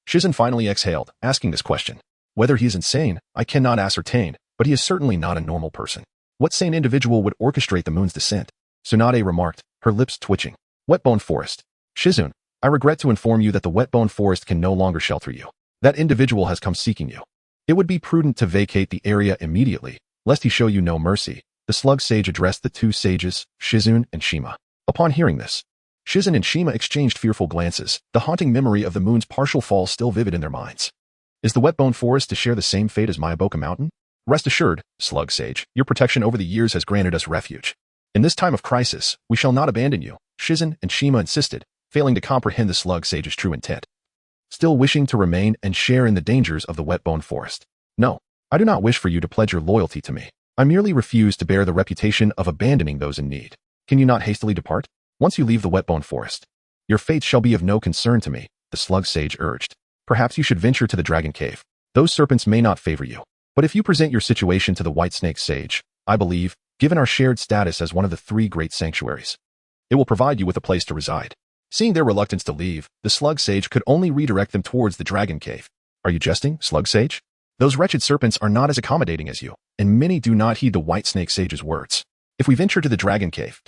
Shizen finally exhaled, asking this question. Whether he is insane, I cannot ascertain, but he is certainly not a normal person. What sane individual would orchestrate the moon's descent? Tsunade remarked, her lips twitching. Wetbone Forest. Shizun, I regret to inform you that the Wetbone Forest can no longer shelter you. That individual has come seeking you. It would be prudent to vacate the area immediately, lest he show you no mercy. The slug sage addressed the two sages, Shizun and Shima. Upon hearing this, Shizen and Shima exchanged fearful glances, the haunting memory of the moon's partial fall still vivid in their minds. Is the Wetbone Forest to share the same fate as Myaboka Mountain? Rest assured, Slug Sage, your protection over the years has granted us refuge. In this time of crisis, we shall not abandon you, Shizen and Shima insisted, failing to comprehend the Slug Sage's true intent. Still wishing to remain and share in the dangers of the Wetbone Forest. No, I do not wish for you to pledge your loyalty to me. I merely refuse to bear the reputation of abandoning those in need. Can you not hastily depart? Once you leave the Wetbone Forest, your fate shall be of no concern to me, the Slug Sage urged. Perhaps you should venture to the Dragon Cave. Those serpents may not favor you. But if you present your situation to the White Snake Sage, I believe, given our shared status as one of the three great sanctuaries, it will provide you with a place to reside. Seeing their reluctance to leave, the Slug Sage could only redirect them towards the Dragon Cave. Are you jesting, Slug Sage? Those wretched serpents are not as accommodating as you, and many do not heed the White Snake Sage's words. If we venture to the Dragon Cave,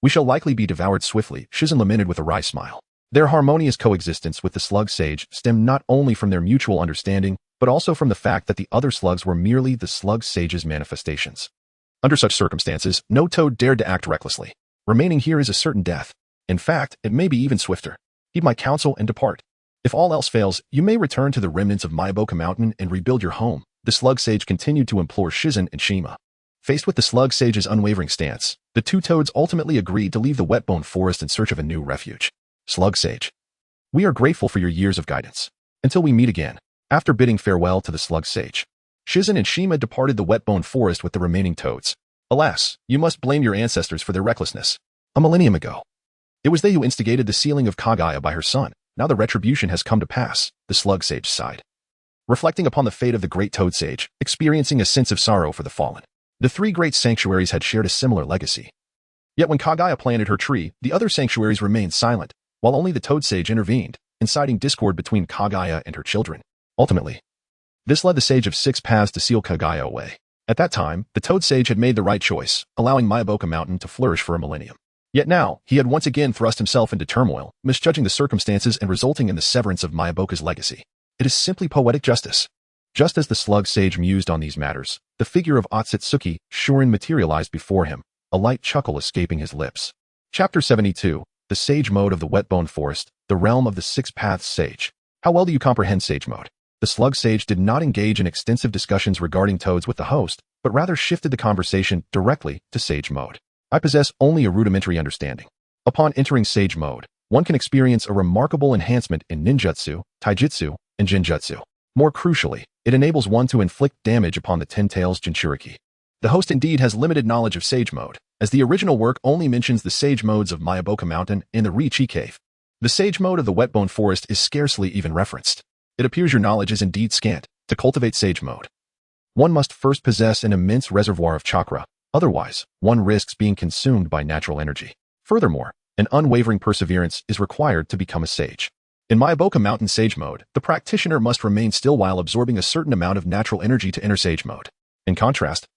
we shall likely be devoured swiftly, Shizen lamented with a wry smile. Their harmonious coexistence with the Slug Sage stemmed not only from their mutual understanding, but also from the fact that the other slugs were merely the Slug Sage's manifestations. Under such circumstances, no toad dared to act recklessly. Remaining here is a certain death. In fact, it may be even swifter. Heed my counsel and depart. If all else fails, you may return to the remnants of Myaboka Mountain and rebuild your home, the Slug Sage continued to implore Shizen and Shima. Faced with the Slug Sage's unwavering stance, the two toads ultimately agreed to leave the Wetbone Forest in search of a new refuge. Slug Sage, we are grateful for your years of guidance. Until we meet again. After bidding farewell to the Slug Sage, Shizen and Shima departed the Wetbone Forest with the remaining toads. Alas, you must blame your ancestors for their recklessness. A millennium ago, it was they who instigated the sealing of Kaguya by her son. Now the retribution has come to pass, the Slug Sage sighed. Reflecting upon the fate of the great Toad Sage, experiencing a sense of sorrow for the fallen. The three great sanctuaries had shared a similar legacy. Yet when Kaguya planted her tree, the other sanctuaries remained silent, while only the Toad Sage intervened, inciting discord between Kaguya and her children. Ultimately, this led the Sage of Six Paths to seal Kaguya away. At that time, the Toad Sage had made the right choice, allowing Myaboka Mountain to flourish for a millennium. Yet now, he had once again thrust himself into turmoil, misjudging the circumstances and resulting in the severance of Myaboka's legacy. It is simply poetic justice. Just as the Slug Sage mused on these matters, the figure of Otsutsuki, Shorin, materialized before him, a light chuckle escaping his lips. Chapter 72, The Sage Mode of the Wetbone Forest, the Realm of the Six Paths Sage. How well do you comprehend Sage Mode? The Slug Sage did not engage in extensive discussions regarding toads with the host, but rather shifted the conversation directly to Sage Mode. I possess only a rudimentary understanding. Upon entering Sage Mode, one can experience a remarkable enhancement in ninjutsu, taijutsu, and genjutsu. More crucially, it enables one to inflict damage upon the Ten Tails Jinchuriki. The host indeed has limited knowledge of Sage Mode, as the original work only mentions the Sage Modes of Myaboka Mountain and the Riichi Cave. The Sage Mode of the Wetbone Forest is scarcely even referenced. It appears your knowledge is indeed scant. To cultivate Sage Mode, one must first possess an immense reservoir of chakra, otherwise, one risks being consumed by natural energy. Furthermore, an unwavering perseverance is required to become a sage. In Myaboka Mountain Sage Mode, the practitioner must remain still while absorbing a certain amount of natural energy to enter Sage Mode. In contrast,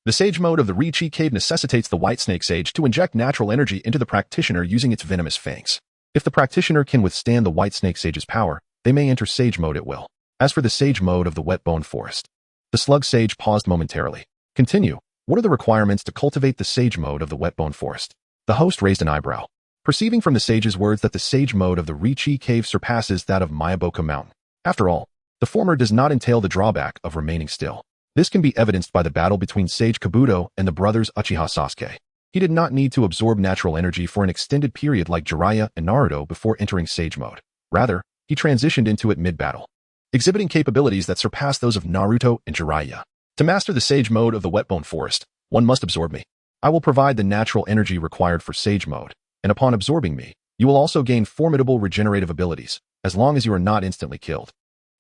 the Sage Mode of the Riichi Cave necessitates the White Snake Sage to inject natural energy into the practitioner using its venomous fangs. If the practitioner can withstand the White Snake Sage's power, they may enter Sage Mode at will. As for the Sage Mode of the Wetbone Forest, the Slug Sage paused momentarily. Continue. What are the requirements to cultivate the Sage Mode of the Wetbone Forest? The host raised an eyebrow. Perceiving from the sage's words that the Sage Mode of the Riichi Cave surpasses that of Myaboka Mountain. After all, the former does not entail the drawback of remaining still. This can be evidenced by the battle between Sage Kabuto and the brothers Uchiha Sasuke. He did not need to absorb natural energy for an extended period like Jiraiya and Naruto before entering Sage Mode. Rather, he transitioned into it mid-battle, exhibiting capabilities that surpass those of Naruto and Jiraiya. To master the Sage Mode of the Wetbone Forest, one must absorb me. I will provide the natural energy required for Sage Mode, and upon absorbing me, you will also gain formidable regenerative abilities, as long as you are not instantly killed.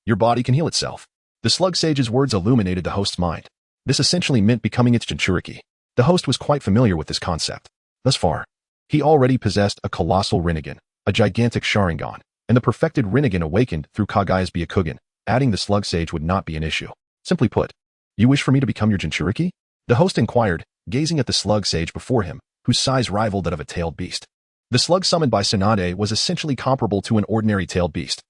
Your body can heal itself. The Slug Sage's words illuminated the host's mind. This essentially meant becoming its Jinchuriki. The host was quite familiar with this concept. Thus far, he already possessed a colossal Rinnegan, a gigantic Sharingan, and the perfected Rinnegan awakened through Kagaya's Byakugan, adding the Slug Sage would not be an issue. Simply put, you wish for me to become your Jinchuriki? The host inquired, gazing at the Slug Sage before him, whose size rivaled that of a tailed beast. The slug summoned by Tsunade was essentially comparable to an ordinary tailed beast,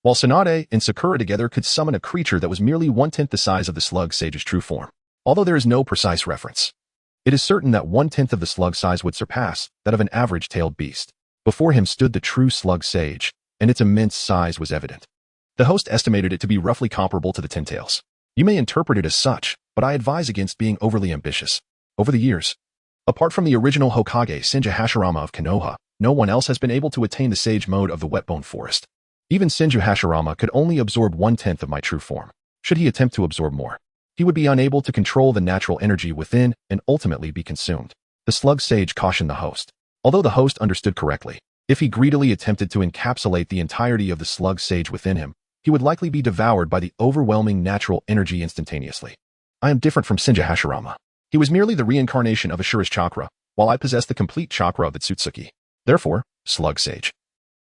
while Tsunade and Sakura together could summon a creature that was merely 1/10 the size of the Slug Sage's true form. Although there is no precise reference, it is certain that 1/10 of the slug size would surpass that of an average tailed beast. Before him stood the true Slug Sage, and its immense size was evident. The host estimated it to be roughly comparable to the Ten-Tails. You may interpret it as such, but I advise against being overly ambitious. Over the years, apart from the original Hokage Senju Hashirama of Konoha, no one else has been able to attain the Sage Mode of the Wetbone Forest. Even Senju Hashirama could only absorb 1/10 of my true form. Should he attempt to absorb more, he would be unable to control the natural energy within and ultimately be consumed. The Slug Sage cautioned the host. Although the host understood correctly, if he greedily attempted to encapsulate the entirety of the Slug Sage within him, he would likely be devoured by the overwhelming natural energy instantaneously. I am different from Senju Hashirama. He was merely the reincarnation of Ashura's chakra, while I possess the complete chakra of the Tsutsuki. Therefore, Slug Sage,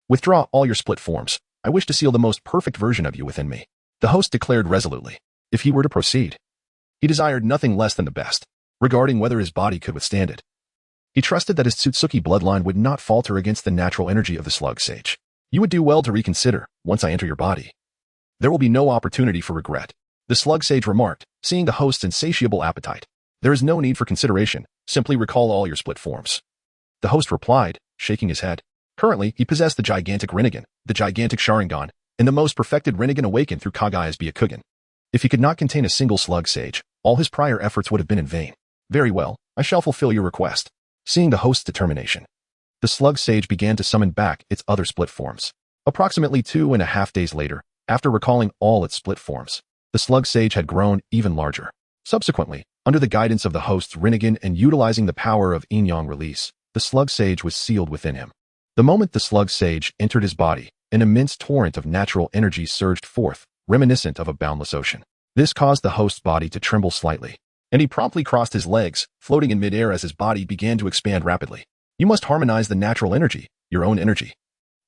withdraw all your split forms. I wish to seal the most perfect version of you within me. The host declared resolutely. If he were to proceed, he desired nothing less than the best, regarding whether his body could withstand it. He trusted that his Tsutsuki bloodline would not falter against the natural energy of the Slug Sage. You would do well to reconsider, once I enter your body. There will be no opportunity for regret. The Slug Sage remarked, seeing the host's insatiable appetite. There is no need for consideration, simply recall all your split forms. The host replied, shaking his head. Currently, he possessed the gigantic Rinnegan, the gigantic Sharingan, and the most perfected Rinnegan awakened through Kagaya's Byakugan. If he could not contain a single Slug Sage, all his prior efforts would have been in vain. Very well, I shall fulfill your request. Seeing the host's determination, the Slug Sage began to summon back its other split forms. Approximately 2.5 days later, after recalling all its split forms, the Slug Sage had grown even larger. Subsequently, under the guidance of the host's Rinnegan and utilizing the power of Yin-Yang release, the Slug Sage was sealed within him. The moment the Slug Sage entered his body, an immense torrent of natural energy surged forth, reminiscent of a boundless ocean. This caused the host's body to tremble slightly, and he promptly crossed his legs, floating in midair as his body began to expand rapidly. You must harmonize the natural energy, your own energy,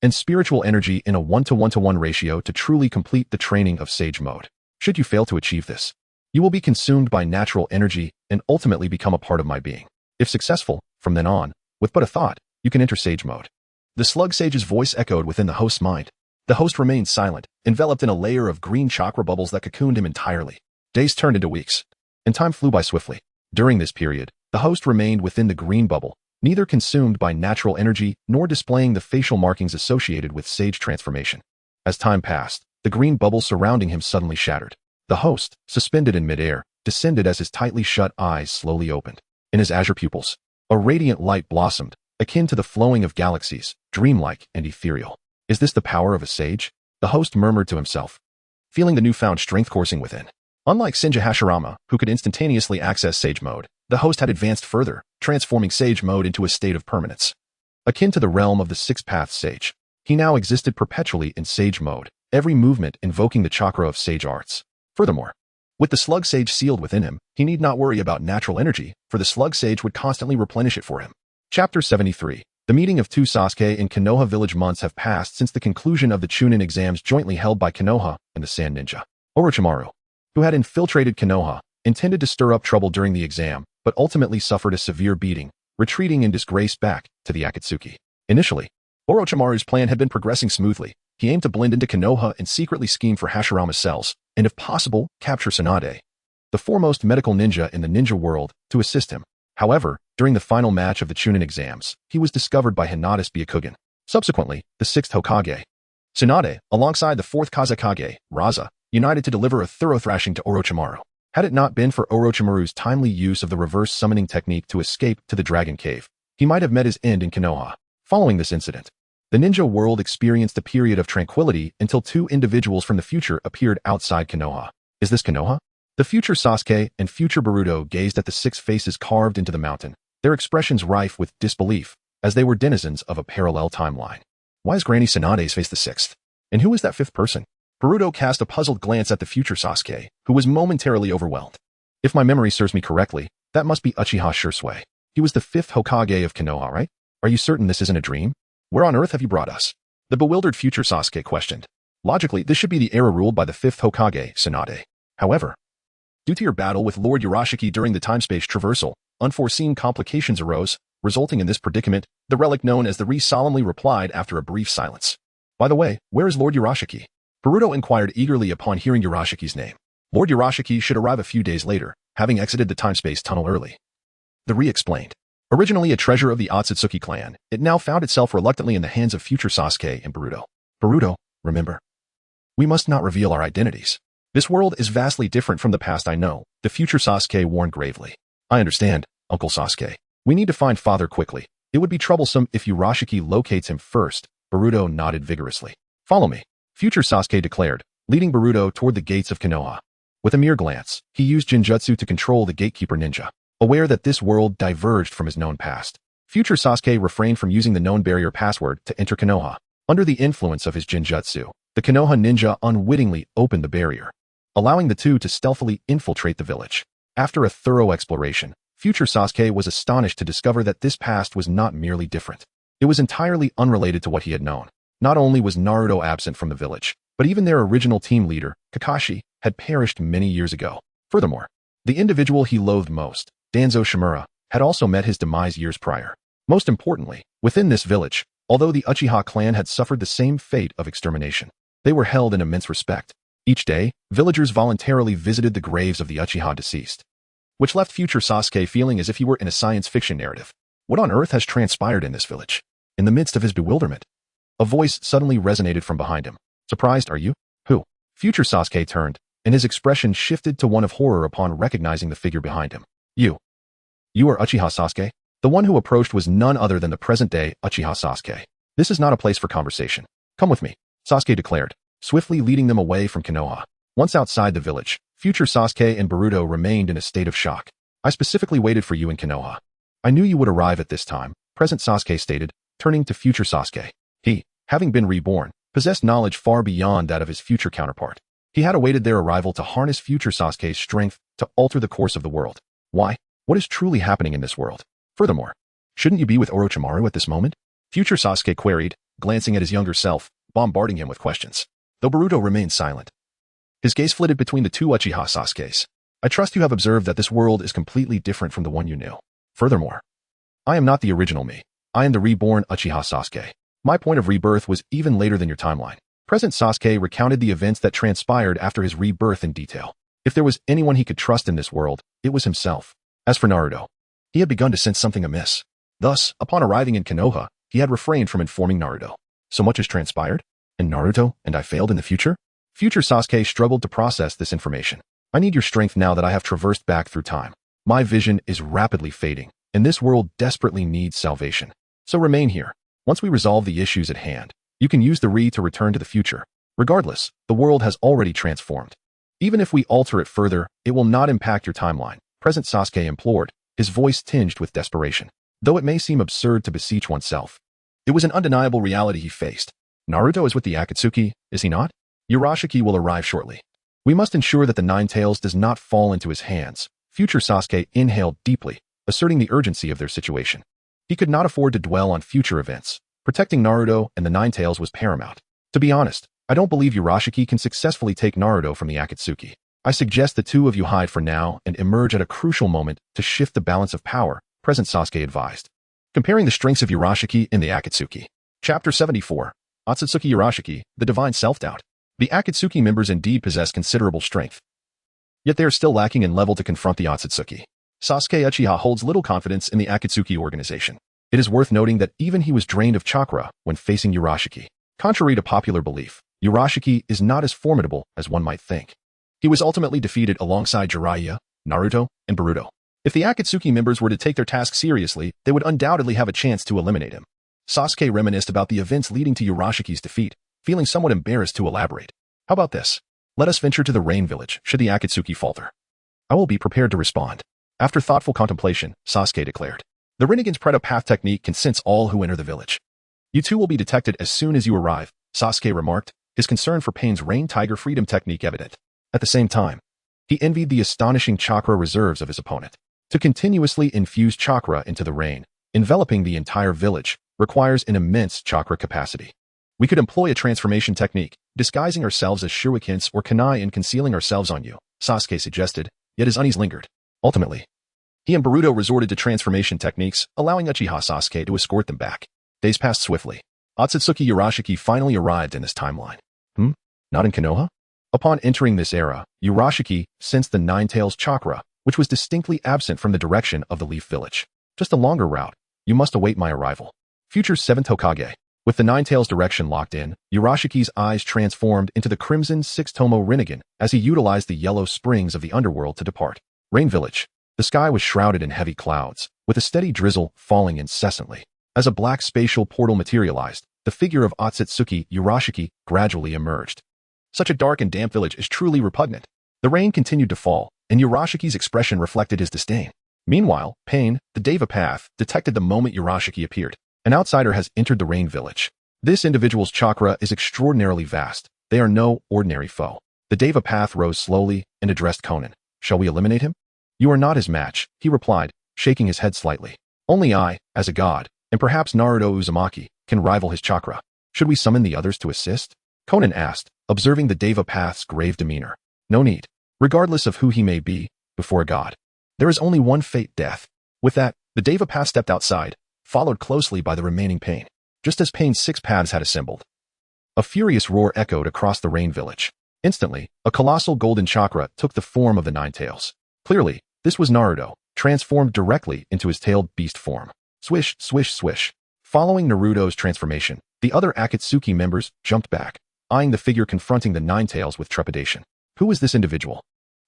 and spiritual energy in a 1:1:1 ratio to truly complete the training of Sage Mode. Should you fail to achieve this, you will be consumed by natural energy and ultimately become a part of my being. If successful, from then on, with but a thought, you can enter Sage Mode. The Slug Sage's voice echoed within the host's mind. The host remained silent, enveloped in a layer of green chakra bubbles that cocooned him entirely. Days turned into weeks, and time flew by swiftly. During this period, the host remained within the green bubble, neither consumed by natural energy nor displaying the facial markings associated with Sage transformation. As time passed, the green bubble surrounding him suddenly shattered. The host, suspended in midair, descended as his tightly shut eyes slowly opened. In his azure pupils, a radiant light blossomed, akin to the flowing of galaxies, dreamlike and ethereal. Is this the power of a sage? The host murmured to himself, feeling the newfound strength coursing within. Unlike Senju Hashirama, who could instantaneously access Sage Mode, the host had advanced further, transforming Sage Mode into a state of permanence. Akin to the realm of the Six-Path Sage, he now existed perpetually in Sage Mode, every movement invoking the chakra of Sage Arts. Furthermore, with the Slug Sage sealed within him, he need not worry about natural energy, for the Slug Sage would constantly replenish it for him. Chapter 73. The meeting of two Sasuke in Konoha village. Months have passed since the conclusion of the Chunin exams jointly held by Konoha and the Sand Ninja. Orochimaru, who had infiltrated Konoha, intended to stir up trouble during the exam, but ultimately suffered a severe beating, retreating in disgrace back to the Akatsuki. Initially, Orochimaru's plan had been progressing smoothly. He aimed to blend into Konoha and secretly scheme for Hashirama's cells, and if possible, capture Tsunade, the foremost medical ninja in the ninja world, to assist him. However, during the final match of the Chunin exams, he was discovered by Hinata's Byakugan. Subsequently, the 6th Hokage, Tsunade, alongside the 4th Kazekage, Raza, united to deliver a thorough thrashing to Orochimaru. Had it not been for Orochimaru's timely use of the reverse summoning technique to escape to the Dragon Cave, he might have met his end in Konoha. Following this incident, the ninja world experienced a period of tranquility until two individuals from the future appeared outside Konoha. Is this Konoha? The future Sasuke and future Boruto gazed at the 6 faces carved into the mountain, their expressions rife with disbelief, as they were denizens of a parallel timeline. Why is Granny Tsunade's face the 6th? And who is that 5th person? Boruto cast a puzzled glance at the future Sasuke, who was momentarily overwhelmed. If my memory serves me correctly, that must be Uchiha Shursui. He was the 5th Hokage of Konoha, right? Are you certain this isn't a dream? Where on earth have you brought us? The bewildered future Sasuke questioned. Logically, this should be the era ruled by the fifth Hokage, Tsunade. However, due to your battle with Lord Urashiki during the time-space traversal, unforeseen complications arose, resulting in this predicament. The relic known as the Re solemnly replied after a brief silence. By the way, where is Lord Urashiki? Boruto inquired eagerly upon hearing Urashiki's name. Lord Urashiki should arrive a few days later, having exited the time-space tunnel early. The Re explained. Originally a treasure of the Otsutsuki clan, it now found itself reluctantly in the hands of future Sasuke and Boruto. Boruto, remember. We must not reveal our identities. This world is vastly different from the past I know, the future Sasuke warned gravely. I understand, Uncle Sasuke. We need to find father quickly. It would be troublesome if Urashiki locates him first. Boruto nodded vigorously. Follow me, future Sasuke declared, leading Boruto toward the gates of Konoha. With a mere glance, he used Jinjutsu to control the gatekeeper ninja, aware that this world diverged from his known past. Future Sasuke refrained from using the known barrier password to enter Konoha. Under the influence of his Jinjutsu, the Konoha ninja unwittingly opened the barrier, allowing the two to stealthily infiltrate the village. After a thorough exploration, future Sasuke was astonished to discover that this past was not merely different. It was entirely unrelated to what he had known. Not only was Naruto absent from the village, but even their original team leader, Kakashi, had perished many years ago. Furthermore, the individual he loathed most, Danzo Shimura, had also met his demise years prior. Most importantly, within this village, although the Uchiha clan had suffered the same fate of extermination, they were held in immense respect. Each day, villagers voluntarily visited the graves of the Uchiha deceased, which left future Sasuke feeling as if he were in a science fiction narrative. What on earth has transpired in this village? In the midst of his bewilderment, a voice suddenly resonated from behind him. Surprised, are you? Who? Future Sasuke turned, and his expression shifted to one of horror upon recognizing the figure behind him. You are Uchiha Sasuke? The one who approached was none other than the present-day Uchiha Sasuke. This is not a place for conversation. Come with me, Sasuke declared, swiftly leading them away from Konoha. Once outside the village, future Sasuke and Boruto remained in a state of shock. I specifically waited for you in Konoha. I knew you would arrive at this time, present Sasuke stated, turning to future Sasuke. He, having been reborn, possessed knowledge far beyond that of his future counterpart. He had awaited their arrival to harness future Sasuke's strength to alter the course of the world. Why? What is truly happening in this world? Furthermore, shouldn't you be with Orochimaru at this moment? Future Sasuke queried, glancing at his younger self, bombarding him with questions. Though Boruto remained silent, his gaze flitted between the two Uchiha Sasukes. I trust you have observed that this world is completely different from the one you knew. Furthermore, I am not the original me. I am the reborn Uchiha Sasuke. My point of rebirth was even later than your timeline. Present Sasuke recounted the events that transpired after his rebirth in detail. If there was anyone he could trust in this world, it was himself. As for Naruto, he had begun to sense something amiss. Thus, upon arriving in Konoha, he had refrained from informing Naruto. So much has transpired? And Naruto and I failed in the future? Future Sasuke struggled to process this information. I need your strength now that I have traversed back through time. My vision is rapidly fading, and this world desperately needs salvation. So remain here. Once we resolve the issues at hand, you can use the Re to return to the future. Regardless, the world has already transformed. Even if we alter it further, it will not impact your timeline, present Sasuke implored, his voice tinged with desperation. Though it may seem absurd to beseech oneself, it was an undeniable reality he faced. Naruto is with the Akatsuki, is he not? Urashiki will arrive shortly. We must ensure that the Nine Tails does not fall into his hands. Future Sasuke inhaled deeply, asserting the urgency of their situation. He could not afford to dwell on future events. Protecting Naruto and the Nine Tails was paramount. To be honest, I don't believe Urashiki can successfully take Naruto from the Akatsuki. I suggest the two of you hide for now and emerge at a crucial moment to shift the balance of power, present Sasuke advised. Comparing the strengths of Urashiki and the Akatsuki. Chapter 74. Otsutsuki Urashiki, the Divine Self-Doubt. The Akatsuki members indeed possess considerable strength. Yet they are still lacking in level to confront the Otsutsuki. Sasuke Uchiha holds little confidence in the Akatsuki organization. It is worth noting that even he was drained of chakra when facing Urashiki. Contrary to popular belief, Urashiki is not as formidable as one might think. He was ultimately defeated alongside Jiraiya, Naruto, and Boruto. If the Akatsuki members were to take their task seriously, they would undoubtedly have a chance to eliminate him. Sasuke reminisced about the events leading to Urashiki's defeat, feeling somewhat embarrassed to elaborate. How about this? Let us venture to the Rain Village, should the Akatsuki falter. I will be prepared to respond. After thoughtful contemplation, Sasuke declared. The Rinnegan's Predator Path technique can sense all who enter the village. You two will be detected as soon as you arrive, Sasuke remarked, his concern for Pain's Rain Tiger Freedom technique evident. At the same time, he envied the astonishing chakra reserves of his opponent. To continuously infuse chakra into the rain, enveloping the entire village, requires an immense chakra capacity. We could employ a transformation technique, disguising ourselves as shurikens or kunai and concealing ourselves on you, Sasuke suggested, yet his unease lingered. Ultimately, he and Boruto resorted to transformation techniques, allowing Uchiha Sasuke to escort them back. Days passed swiftly. Otsutsuki Urashiki finally arrived in this timeline. Not in Konoha? Upon entering this era, Urashiki sensed the Nine-Tails chakra, which was distinctly absent from the direction of the Leaf Village. Just a longer route. You must await my arrival. Future 7th Hokage. With the Nine-Tails direction locked in, Urashiki's eyes transformed into the crimson 6-tomo Rinnegan as he utilized the yellow springs of the underworld to depart. Rain Village. The sky was shrouded in heavy clouds, with a steady drizzle falling incessantly. As a black spatial portal materialized, the figure of Otsutsuki Urashiki gradually emerged. Such a dark and damp village is truly repugnant. The rain continued to fall, and Urashiki's expression reflected his disdain. Meanwhile, Pain, the Deva Path, detected the moment Urashiki appeared. An outsider has entered the Rain Village. This individual's chakra is extraordinarily vast. They are no ordinary foe. The Deva Path rose slowly and addressed Conan. Shall we eliminate him? You are not his match, he replied, shaking his head slightly. Only I, as a god, and perhaps Naruto Uzumaki, can rival his chakra. Should we summon the others to assist? Conan asked, observing the Deva Path's grave demeanor. No need. Regardless of who he may be, before a god, there is only one fate, death. With that, the Deva Path stepped outside, followed closely by the remaining Pain, just as Pain's 6 paths had assembled. A furious roar echoed across the Rain Village. Instantly, a colossal golden chakra took the form of the Nine-Tails. Clearly, this was Naruto, transformed directly into his tailed beast form. Swish, swish, swish. Following Naruto's transformation, the other Akatsuki members jumped back, eyeing the figure confronting the Nine-Tails with trepidation. Who is this individual?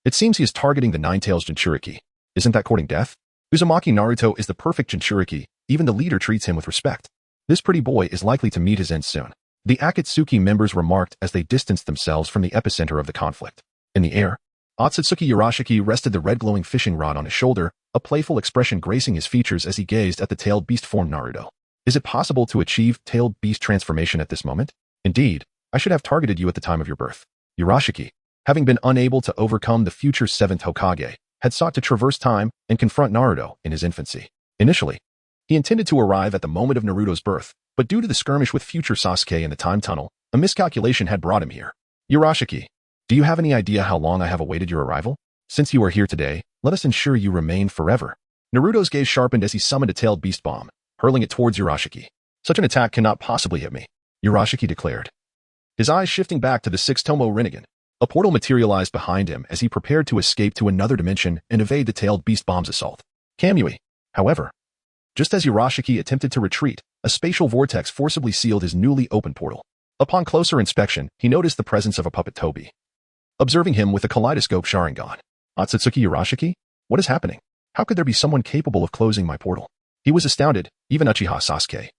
It seems he is targeting the Nine-Tails Jinchuriki. Isn't that courting death? Uzumaki Naruto is the perfect Jinchuriki, even the leader treats him with respect. This pretty boy is likely to meet his end soon. The Akatsuki members remarked as they distanced themselves from the epicenter of the conflict. In the air, Otsutsuki Urashiki rested the red glowing fishing rod on his shoulder, a playful expression gracing his features as he gazed at the tailed beast form Naruto. Is it possible to achieve tailed beast transformation at this moment? Indeed, I should have targeted you at the time of your birth. Urashiki, having been unable to overcome the future 7th Hokage, had sought to traverse time and confront Naruto in his infancy. Initially, he intended to arrive at the moment of Naruto's birth, but due to the skirmish with future Sasuke in the time tunnel, a miscalculation had brought him here. Urashiki, do you have any idea how long I have awaited your arrival? Since you are here today, let us ensure you remain forever. Naruto's gaze sharpened as he summoned a tailed beast bomb, hurling it towards Urashiki. Such an attack cannot possibly hit me, Urashiki declared. His eyes shifting back to the 6-tomo Rinnegan. A portal materialized behind him as he prepared to escape to another dimension and evade the tailed beast bomb's assault. Kamui, however, just as Urashiki attempted to retreat, a spatial vortex forcibly sealed his newly opened portal. Upon closer inspection, he noticed the presence of a puppet Tobi, observing him with a kaleidoscope Sharingan. Otsutsuki Urashiki? What is happening? How could there be someone capable of closing my portal? He was astounded. Even Uchiha Sasuke,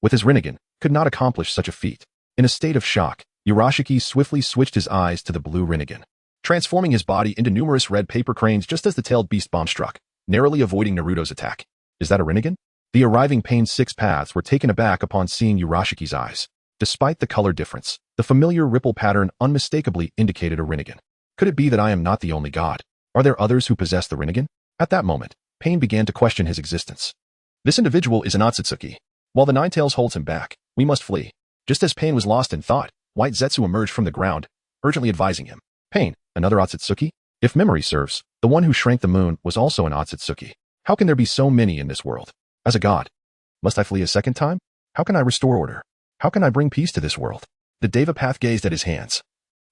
with his Rinnegan, could not accomplish such a feat. In a state of shock, Urashiki swiftly switched his eyes to the blue Rinnegan, transforming his body into numerous red paper cranes just as the tailed beast bomb struck, narrowly avoiding Naruto's attack. Is that a Rinnegan? The arriving Pain's 6 paths were taken aback upon seeing Urashiki's eyes. Despite the color difference, the familiar ripple pattern unmistakably indicated a Rinnegan. Could it be that I am not the only god? Are there others who possess the Rinnegan? At that moment, Pain began to question his existence. This individual is an Otsutsuki. While the Nine-Tails holds him back, we must flee. Just as Pain was lost in thought, White Zetsu emerged from the ground, urgently advising him. Pain, another Otsutsuki? If memory serves, the one who shrank the moon was also an Otsutsuki. How can there be so many in this world? As a god, must I flee a second time? How can I restore order? How can I bring peace to this world? The Deva Path gazed at his hands,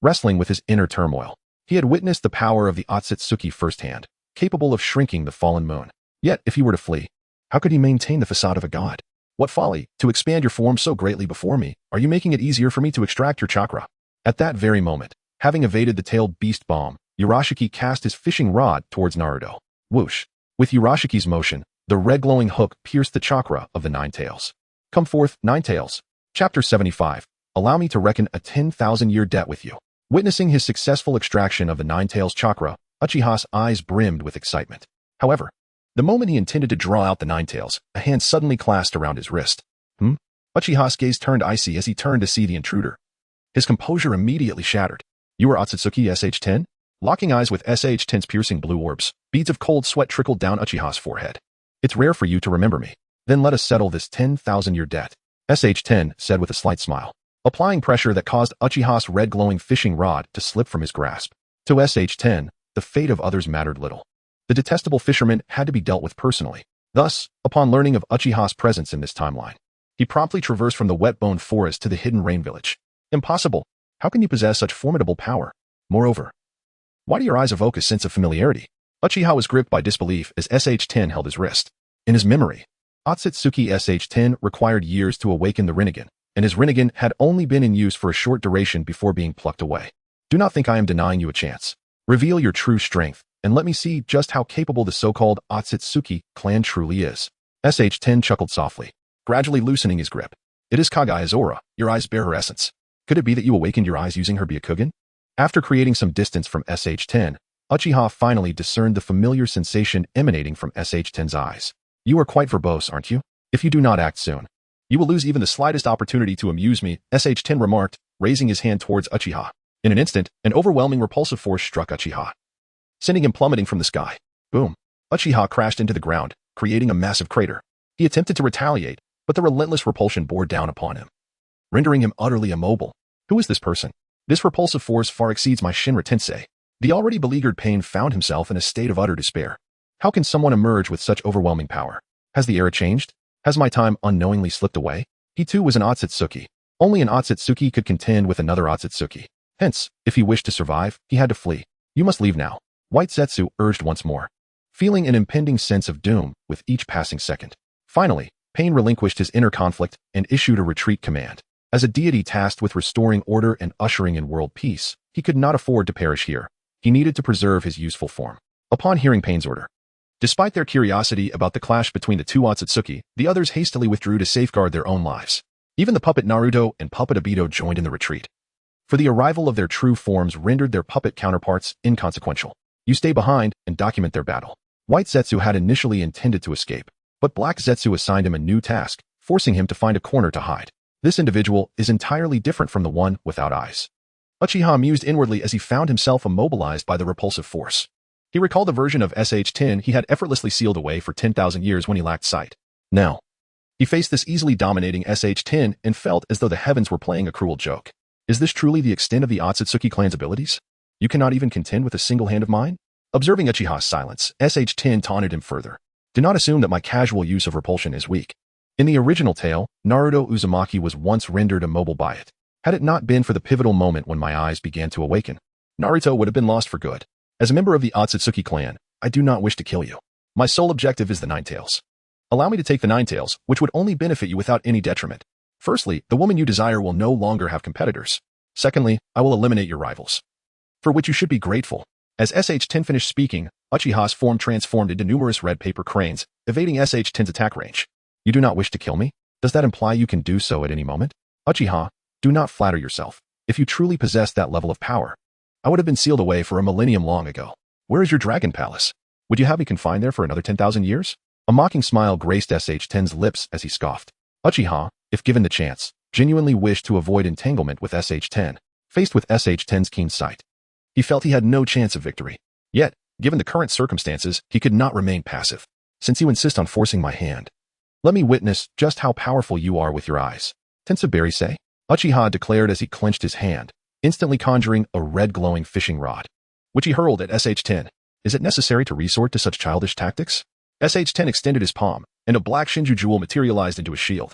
wrestling with his inner turmoil. He had witnessed the power of the Otsutsuki firsthand, capable of shrinking the fallen moon. Yet, if he were to flee, how could he maintain the facade of a god? What folly, to expand your form so greatly before me. Are you making it easier for me to extract your chakra? At that very moment, having evaded the tailed beast bomb, Urashiki cast his fishing rod towards Naruto. Whoosh! With Urashiki's motion, the red glowing hook pierced the chakra of the Nine-Tails. Come forth, Nine-Tails. Chapter 75. Allow me to reckon a 10,000-year debt with you. Witnessing his successful extraction of the Nine-Tails chakra, Uchiha's eyes brimmed with excitement. However, the moment he intended to draw out the Nine-Tails, a hand suddenly clasped around his wrist. Uchiha's gaze turned icy as he turned to see the intruder. His composure immediately shattered. You are Otsutsuki SH-10? Locking eyes with SH-10's piercing blue orbs, beads of cold sweat trickled down Uchiha's forehead. It's rare for you to remember me. Then let us settle this 10,000-year debt, ShŁten said with a slight smile, applying pressure that caused Uchiha's red glowing fishing rod to slip from his grasp. To ShŁten, the fate of others mattered little. The detestable fisherman had to be dealt with personally. Thus, upon learning of Uchiha's presence in this timeline, he promptly traversed from the wet-boned forest to the hidden rain village. Impossible. How can you possess such formidable power? Moreover, why do your eyes evoke a sense of familiarity? Uchiha was gripped by disbelief as ShŁten held his wrist. In his memory, Otsutsuki ShŁten required years to awaken the Rinnegan, and his Rinnegan had only been in use for a short duration before being plucked away. Do not think I am denying you a chance. Reveal your true strength, and let me see just how capable the so-called Otsutsuki clan truly is. ShŁten chuckled softly, gradually loosening his grip. It is Kagaya's aura. Your eyes bear her essence. Could it be that you awakened your eyes using her Byakugan? After creating some distance from ShŁten, Uchiha finally discerned the familiar sensation emanating from ShŁten's eyes. You are quite verbose, aren't you? If you do not act soon, you will lose even the slightest opportunity to amuse me, ShŁten remarked, raising his hand towards Uchiha. In an instant, an overwhelming repulsive force struck Uchiha, sending him plummeting from the sky. Boom. Uchiha crashed into the ground, creating a massive crater. He attempted to retaliate, but the relentless repulsion bore down upon him, rendering him utterly immobile. Who is this person? This repulsive force far exceeds my Shinra Tensei. The already beleaguered Pain found himself in a state of utter despair. How can someone emerge with such overwhelming power? Has the era changed? Has my time unknowingly slipped away? He too was an Otsutsuki. Only an Otsutsuki could contend with another Otsutsuki. Hence, if he wished to survive, he had to flee. You must leave now, White Zetsu urged once more, feeling an impending sense of doom with each passing second. Finally, Pain relinquished his inner conflict and issued a retreat command. As a deity tasked with restoring order and ushering in world peace, he could not afford to perish here. He needed to preserve his useful form. Upon hearing Pain's order, despite their curiosity about the clash between the two Otsutsuki, the others hastily withdrew to safeguard their own lives. Even the puppet Naruto and puppet Obito joined in the retreat, for the arrival of their true forms rendered their puppet counterparts inconsequential. You stay behind and document their battle. White Zetsu had initially intended to escape, but Black Zetsu assigned him a new task, forcing him to find a corner to hide. This individual is entirely different from the one without eyes. Uchiha mused inwardly as he found himself immobilized by the repulsive force. He recalled the version of ShŁten he had effortlessly sealed away for 10,000 years when he lacked sight. Now, he faced this easily dominating ShŁten and felt as though the heavens were playing a cruel joke. Is this truly the extent of the Otsutsuki clan's abilities? You cannot even contend with a single hand of mine? Observing Uchiha's silence, ShŁten taunted him further. Do not assume that my casual use of repulsion is weak. In the original tale, Naruto Uzumaki was once rendered immobile by it. Had it not been for the pivotal moment when my eyes began to awaken, Naruto would have been lost for good. As a member of the Otsutsuki clan, I do not wish to kill you. My sole objective is the Nine Tails. Allow me to take the Nine Tails, which would only benefit you without any detriment. Firstly, the woman you desire will no longer have competitors. Secondly, I will eliminate your rivals, for which you should be grateful. As ShŁten finished speaking, Uchiha's form transformed into numerous red paper cranes, evading ShŁten's attack range. You do not wish to kill me? Does that imply you can do so at any moment? Uchiha, do not flatter yourself. If you truly possessed that level of power, I would have been sealed away for a millennium long ago. Where is your dragon palace? Would you have me confined there for another 10,000 years? A mocking smile graced ShŁten's lips as he scoffed. Uchiha, if given the chance, genuinely wished to avoid entanglement with ShŁten. Faced with ShŁten's keen sight, he felt he had no chance of victory. Yet, given the current circumstances, he could not remain passive. Since you insist on forcing my hand, let me witness just how powerful you are with your eyes. Tenseigan say? Uchiha declared as he clenched his hand, instantly conjuring a red glowing fishing rod, which he hurled at ShŁten. Is it necessary to resort to such childish tactics? ShŁten extended his palm, and a black Shinju jewel materialized into a shield,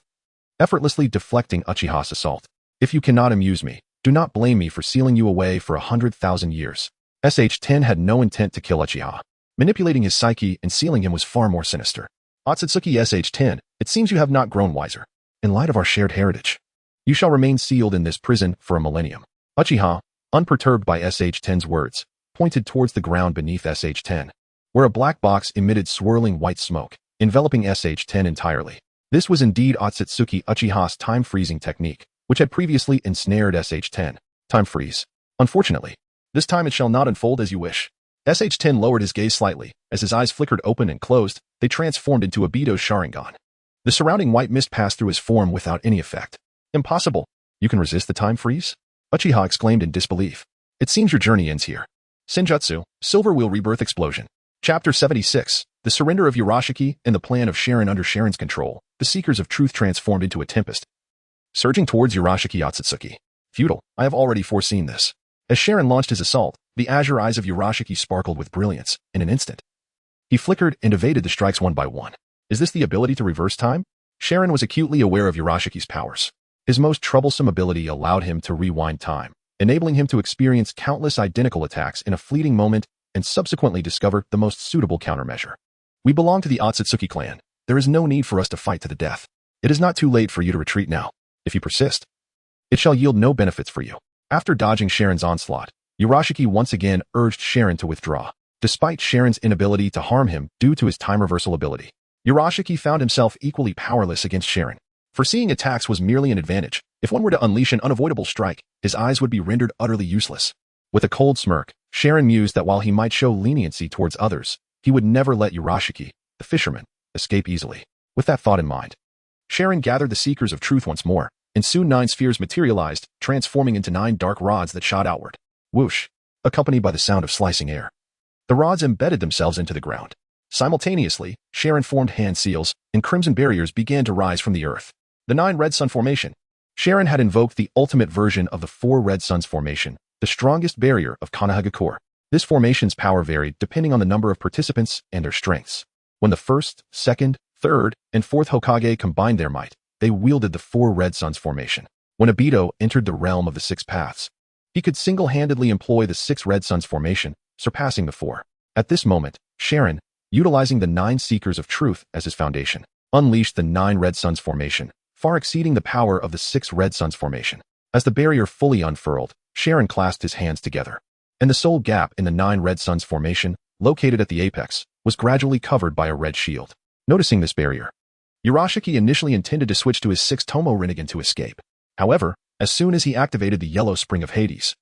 effortlessly deflecting Uchiha's assault. If you cannot amuse me, do not blame me for sealing you away for 100,000 years. ShŁten had no intent to kill Uchiha. Manipulating his psyche and sealing him was far more sinister. Otsutsuki ShŁten, it seems you have not grown wiser. In light of our shared heritage, you shall remain sealed in this prison for a millennium. Uchiha, unperturbed by ShŁten's words, pointed towards the ground beneath ShŁten, where a black box emitted swirling white smoke, enveloping ShŁten entirely. This was indeed Otsutsuki Uchiha's time-freezing technique, which had previously ensnared ShŁten. Time freeze. Unfortunately, this time it shall not unfold as you wish. ShŁten lowered his gaze slightly. As his eyes flickered open and closed, they transformed into Obito's Sharingan. The surrounding white mist passed through his form without any effect. Impossible. You can resist the time freeze? Uchiha exclaimed in disbelief. It seems your journey ends here. Senjutsu, Silver Wheel Rebirth Explosion. Chapter 76. The surrender of Urashiki and the plan of ShÄten under ShÄten's control, the Seekers of Truth transformed into a tempest, surging towards Urashiki Otsutsuki. Futile, I have already foreseen this. As ShÄten launched his assault, the azure eyes of Urashiki sparkled with brilliance in an instant. He flickered and evaded the strikes one by one. Is this the ability to reverse time? ShÄten was acutely aware of Urashiki's powers. His most troublesome ability allowed him to rewind time, enabling him to experience countless identical attacks in a fleeting moment and subsequently discover the most suitable countermeasure. We belong to the Otsutsuki clan. There is no need for us to fight to the death. It is not too late for you to retreat now. If you persist, it shall yield no benefits for you. After dodging ShÄten's onslaught, Urashiki once again urged ShÄten to withdraw. Despite ShÄten's inability to harm him due to his time reversal ability, Urashiki found himself equally powerless against ShÄten. Foreseeing attacks was merely an advantage. If one were to unleash an unavoidable strike, his eyes would be rendered utterly useless. With a cold smirk, ShÄten mused that while he might show leniency towards others, he would never let Urashiki, the fisherman, escape easily. With that thought in mind, ShÄten gathered the Seekers of Truth once more, and soon 9 spheres materialized, transforming into 9 dark rods that shot outward. Whoosh, accompanied by the sound of slicing air. The rods embedded themselves into the ground. Simultaneously, ShÄten formed hand seals, and crimson barriers began to rise from the earth. The 9 Red Sun Formation. ShÄten had invoked the ultimate version of the 4 Red Suns Formation, the strongest barrier of Konoha core. This formation's power varied depending on the number of participants and their strengths. When the 1st, 2nd, 3rd, and 4th Hokage combined their might, they wielded the 4 Red Suns Formation. When Obito entered the realm of the 6 Paths, he could single-handedly employ the 6 Red Suns Formation, surpassing the 4. At this moment, ShÄten, utilizing the 9 Seekers of Truth as his foundation, unleashed the 9 Red Suns Formation, far exceeding the power of the 6 Red Suns Formation. As the barrier fully unfurled, ShÄten clasped his hands together, and the sole gap in the 9 Red Suns Formation, located at the apex, was gradually covered by a red shield. Noticing this barrier, Urashiki initially intended to switch to his 6 Tomo Rinnegan to escape. However, as soon as he activated the Yellow Spring of Hades,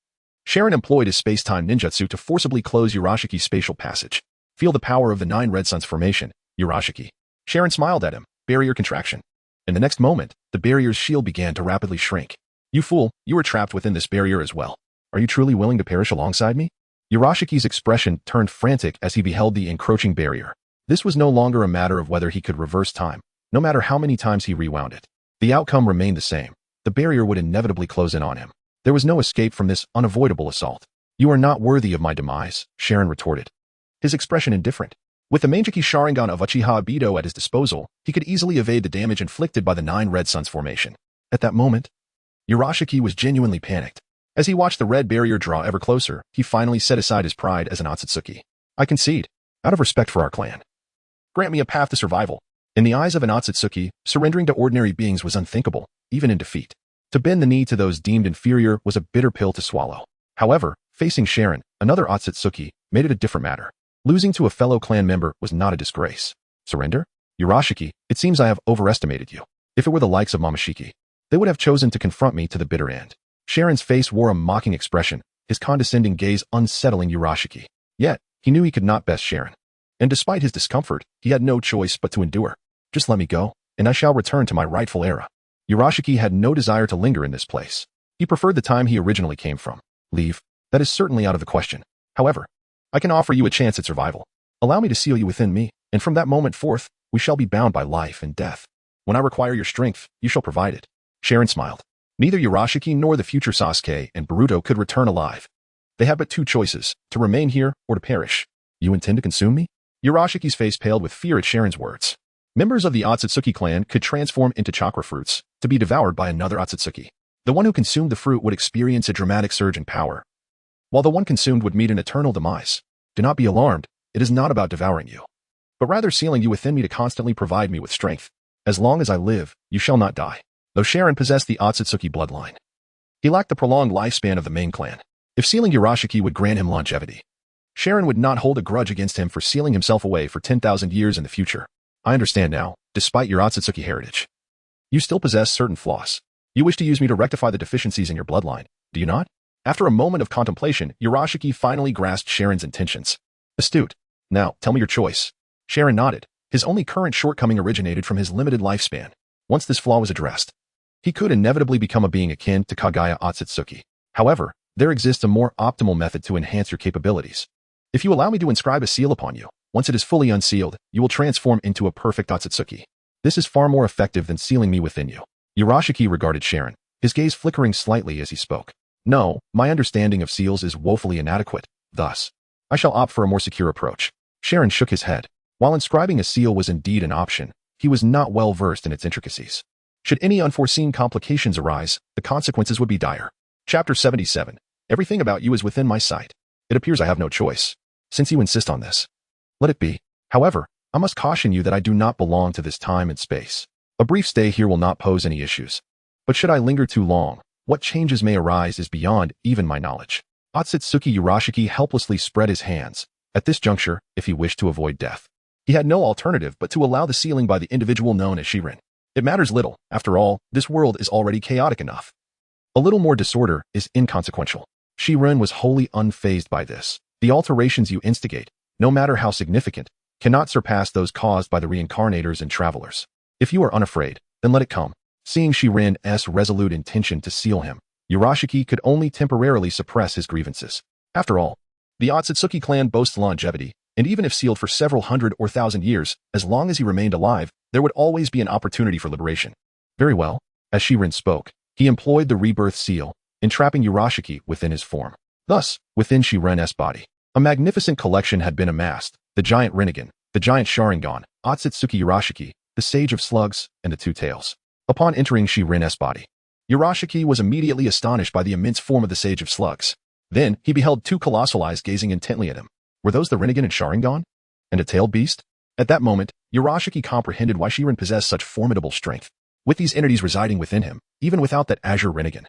ShÄten employed his space-time ninjutsu to forcibly close Urashiki's spatial passage. Feel the power of the 9 Red Suns Formation, Urashiki. ShÄten smiled at him, barrier contraction. In the next moment, the barrier's shield began to rapidly shrink. You fool, you were trapped within this barrier as well. Are you truly willing to perish alongside me? Urashiki's expression turned frantic as he beheld the encroaching barrier. This was no longer a matter of whether he could reverse time, no matter how many times he rewound it. The outcome remained the same. The barrier would inevitably close in on him. There was no escape from this unavoidable assault. You are not worthy of my demise, ShÄten retorted, his expression indifferent. With the Manjiki Sharingan of Uchiha Obito at his disposal, he could easily evade the damage inflicted by the 9 Red Suns Formation. At that moment, Urashiki was genuinely panicked. As he watched the red barrier draw ever closer, he finally set aside his pride as an Otsutsuki. I concede, out of respect for our clan. Grant me a path to survival. In the eyes of an Otsutsuki, surrendering to ordinary beings was unthinkable, even in defeat. To bend the knee to those deemed inferior was a bitter pill to swallow. However, facing ShÄten, another Otsutsuki, made it a different matter. Losing to a fellow clan member was not a disgrace. Surrender? Urashiki, it seems I have overestimated you. If it were the likes of Momoshiki, they would have chosen to confront me to the bitter end. ShÄten's face wore a mocking expression, his condescending gaze unsettling Urashiki. Yet, he knew he could not best ShÄten. And despite his discomfort, he had no choice but to endure. Just let me go, and I shall return to my rightful era. Urashiki had no desire to linger in this place. He preferred the time he originally came from. Leave? That is certainly out of the question. However, I can offer you a chance at survival. Allow me to seal you within me, and from that moment forth, we shall be bound by life and death. When I require your strength, you shall provide it. ShÄten smiled. Neither Urashiki nor the future Sasuke and Boruto could return alive. They had but 2 choices, to remain here or to perish. You intend to consume me? Urashiki's face paled with fear at ShÄten's words. Members of the Otsutsuki clan could transform into chakra fruits, to be devoured by another Otsutsuki. The one who consumed the fruit would experience a dramatic surge in power, while the one consumed would meet an eternal demise. Do not be alarmed, it is not about devouring you, but rather sealing you within me to constantly provide me with strength. As long as I live, you shall not die. Though ShÄten possessed the Otsutsuki bloodline, he lacked the prolonged lifespan of the main clan. If sealing Urashiki would grant him longevity, ShÄten would not hold a grudge against him for sealing himself away for 10,000 years in the future. I understand now, despite your Otsutsuki heritage, you still possess certain flaws. You wish to use me to rectify the deficiencies in your bloodline, do you not? After a moment of contemplation, Urashiki finally grasped ShÄten's intentions. Astute. Now, tell me your choice. ShÄten nodded. His only current shortcoming originated from his limited lifespan. Once this flaw was addressed, he could inevitably become a being akin to Kaguya Otsutsuki. However, there exists a more optimal method to enhance your capabilities. If you allow me to inscribe a seal upon you, Once it is fully unsealed, you will transform into a perfect Otsutsuki. This is far more effective than sealing me within you. Urashiki regarded Sharon, his gaze flickering slightly as he spoke. No, my understanding of seals is woefully inadequate. Thus, I shall opt for a more secure approach. Sharon shook his head. While inscribing a seal was indeed an option, he was not well versed in its intricacies. Should any unforeseen complications arise, the consequences would be dire. Chapter 77. Everything about you is within my sight. It appears I have no choice. Since you insist on this, let it be. However, I must caution you that I do not belong to this time and space. A brief stay here will not pose any issues. But should I linger too long, what changes may arise is beyond even my knowledge. Otsutsuki Urashiki helplessly spread his hands. At this juncture, if he wished to avoid death, he had no alternative but to allow the sealing by the individual known as Shirin. It matters little. After all, this world is already chaotic enough. A little more disorder is inconsequential. Shirin was wholly unfazed by this. The alterations you instigate, no matter how significant, cannot surpass those caused by the reincarnators and travelers. If you are unafraid, then let it come. Seeing Shirin's resolute intention to seal him, Urashiki could only temporarily suppress his grievances. After all, the Otsutsuki clan boasts longevity, and even if sealed for several hundred or thousand years, as long as he remained alive, there would always be an opportunity for liberation. Very well. As Shirin spoke, he employed the rebirth seal, entrapping Urashiki within his form. Thus, within Shirin's body, a magnificent collection had been amassed: the giant Rinnegan, the giant Sharingan, Otsutsuki Urashiki, the Sage of Slugs, and the Two Tails. Upon entering Shirin's body, Urashiki was immediately astonished by the immense form of the Sage of Slugs. Then, he beheld two colossal eyes gazing intently at him. Were those the Rinnegan and Sharingan? And a tailed beast? At that moment, Urashiki comprehended why Shirin possessed such formidable strength. With these entities residing within him, even without that azure Rinnegan,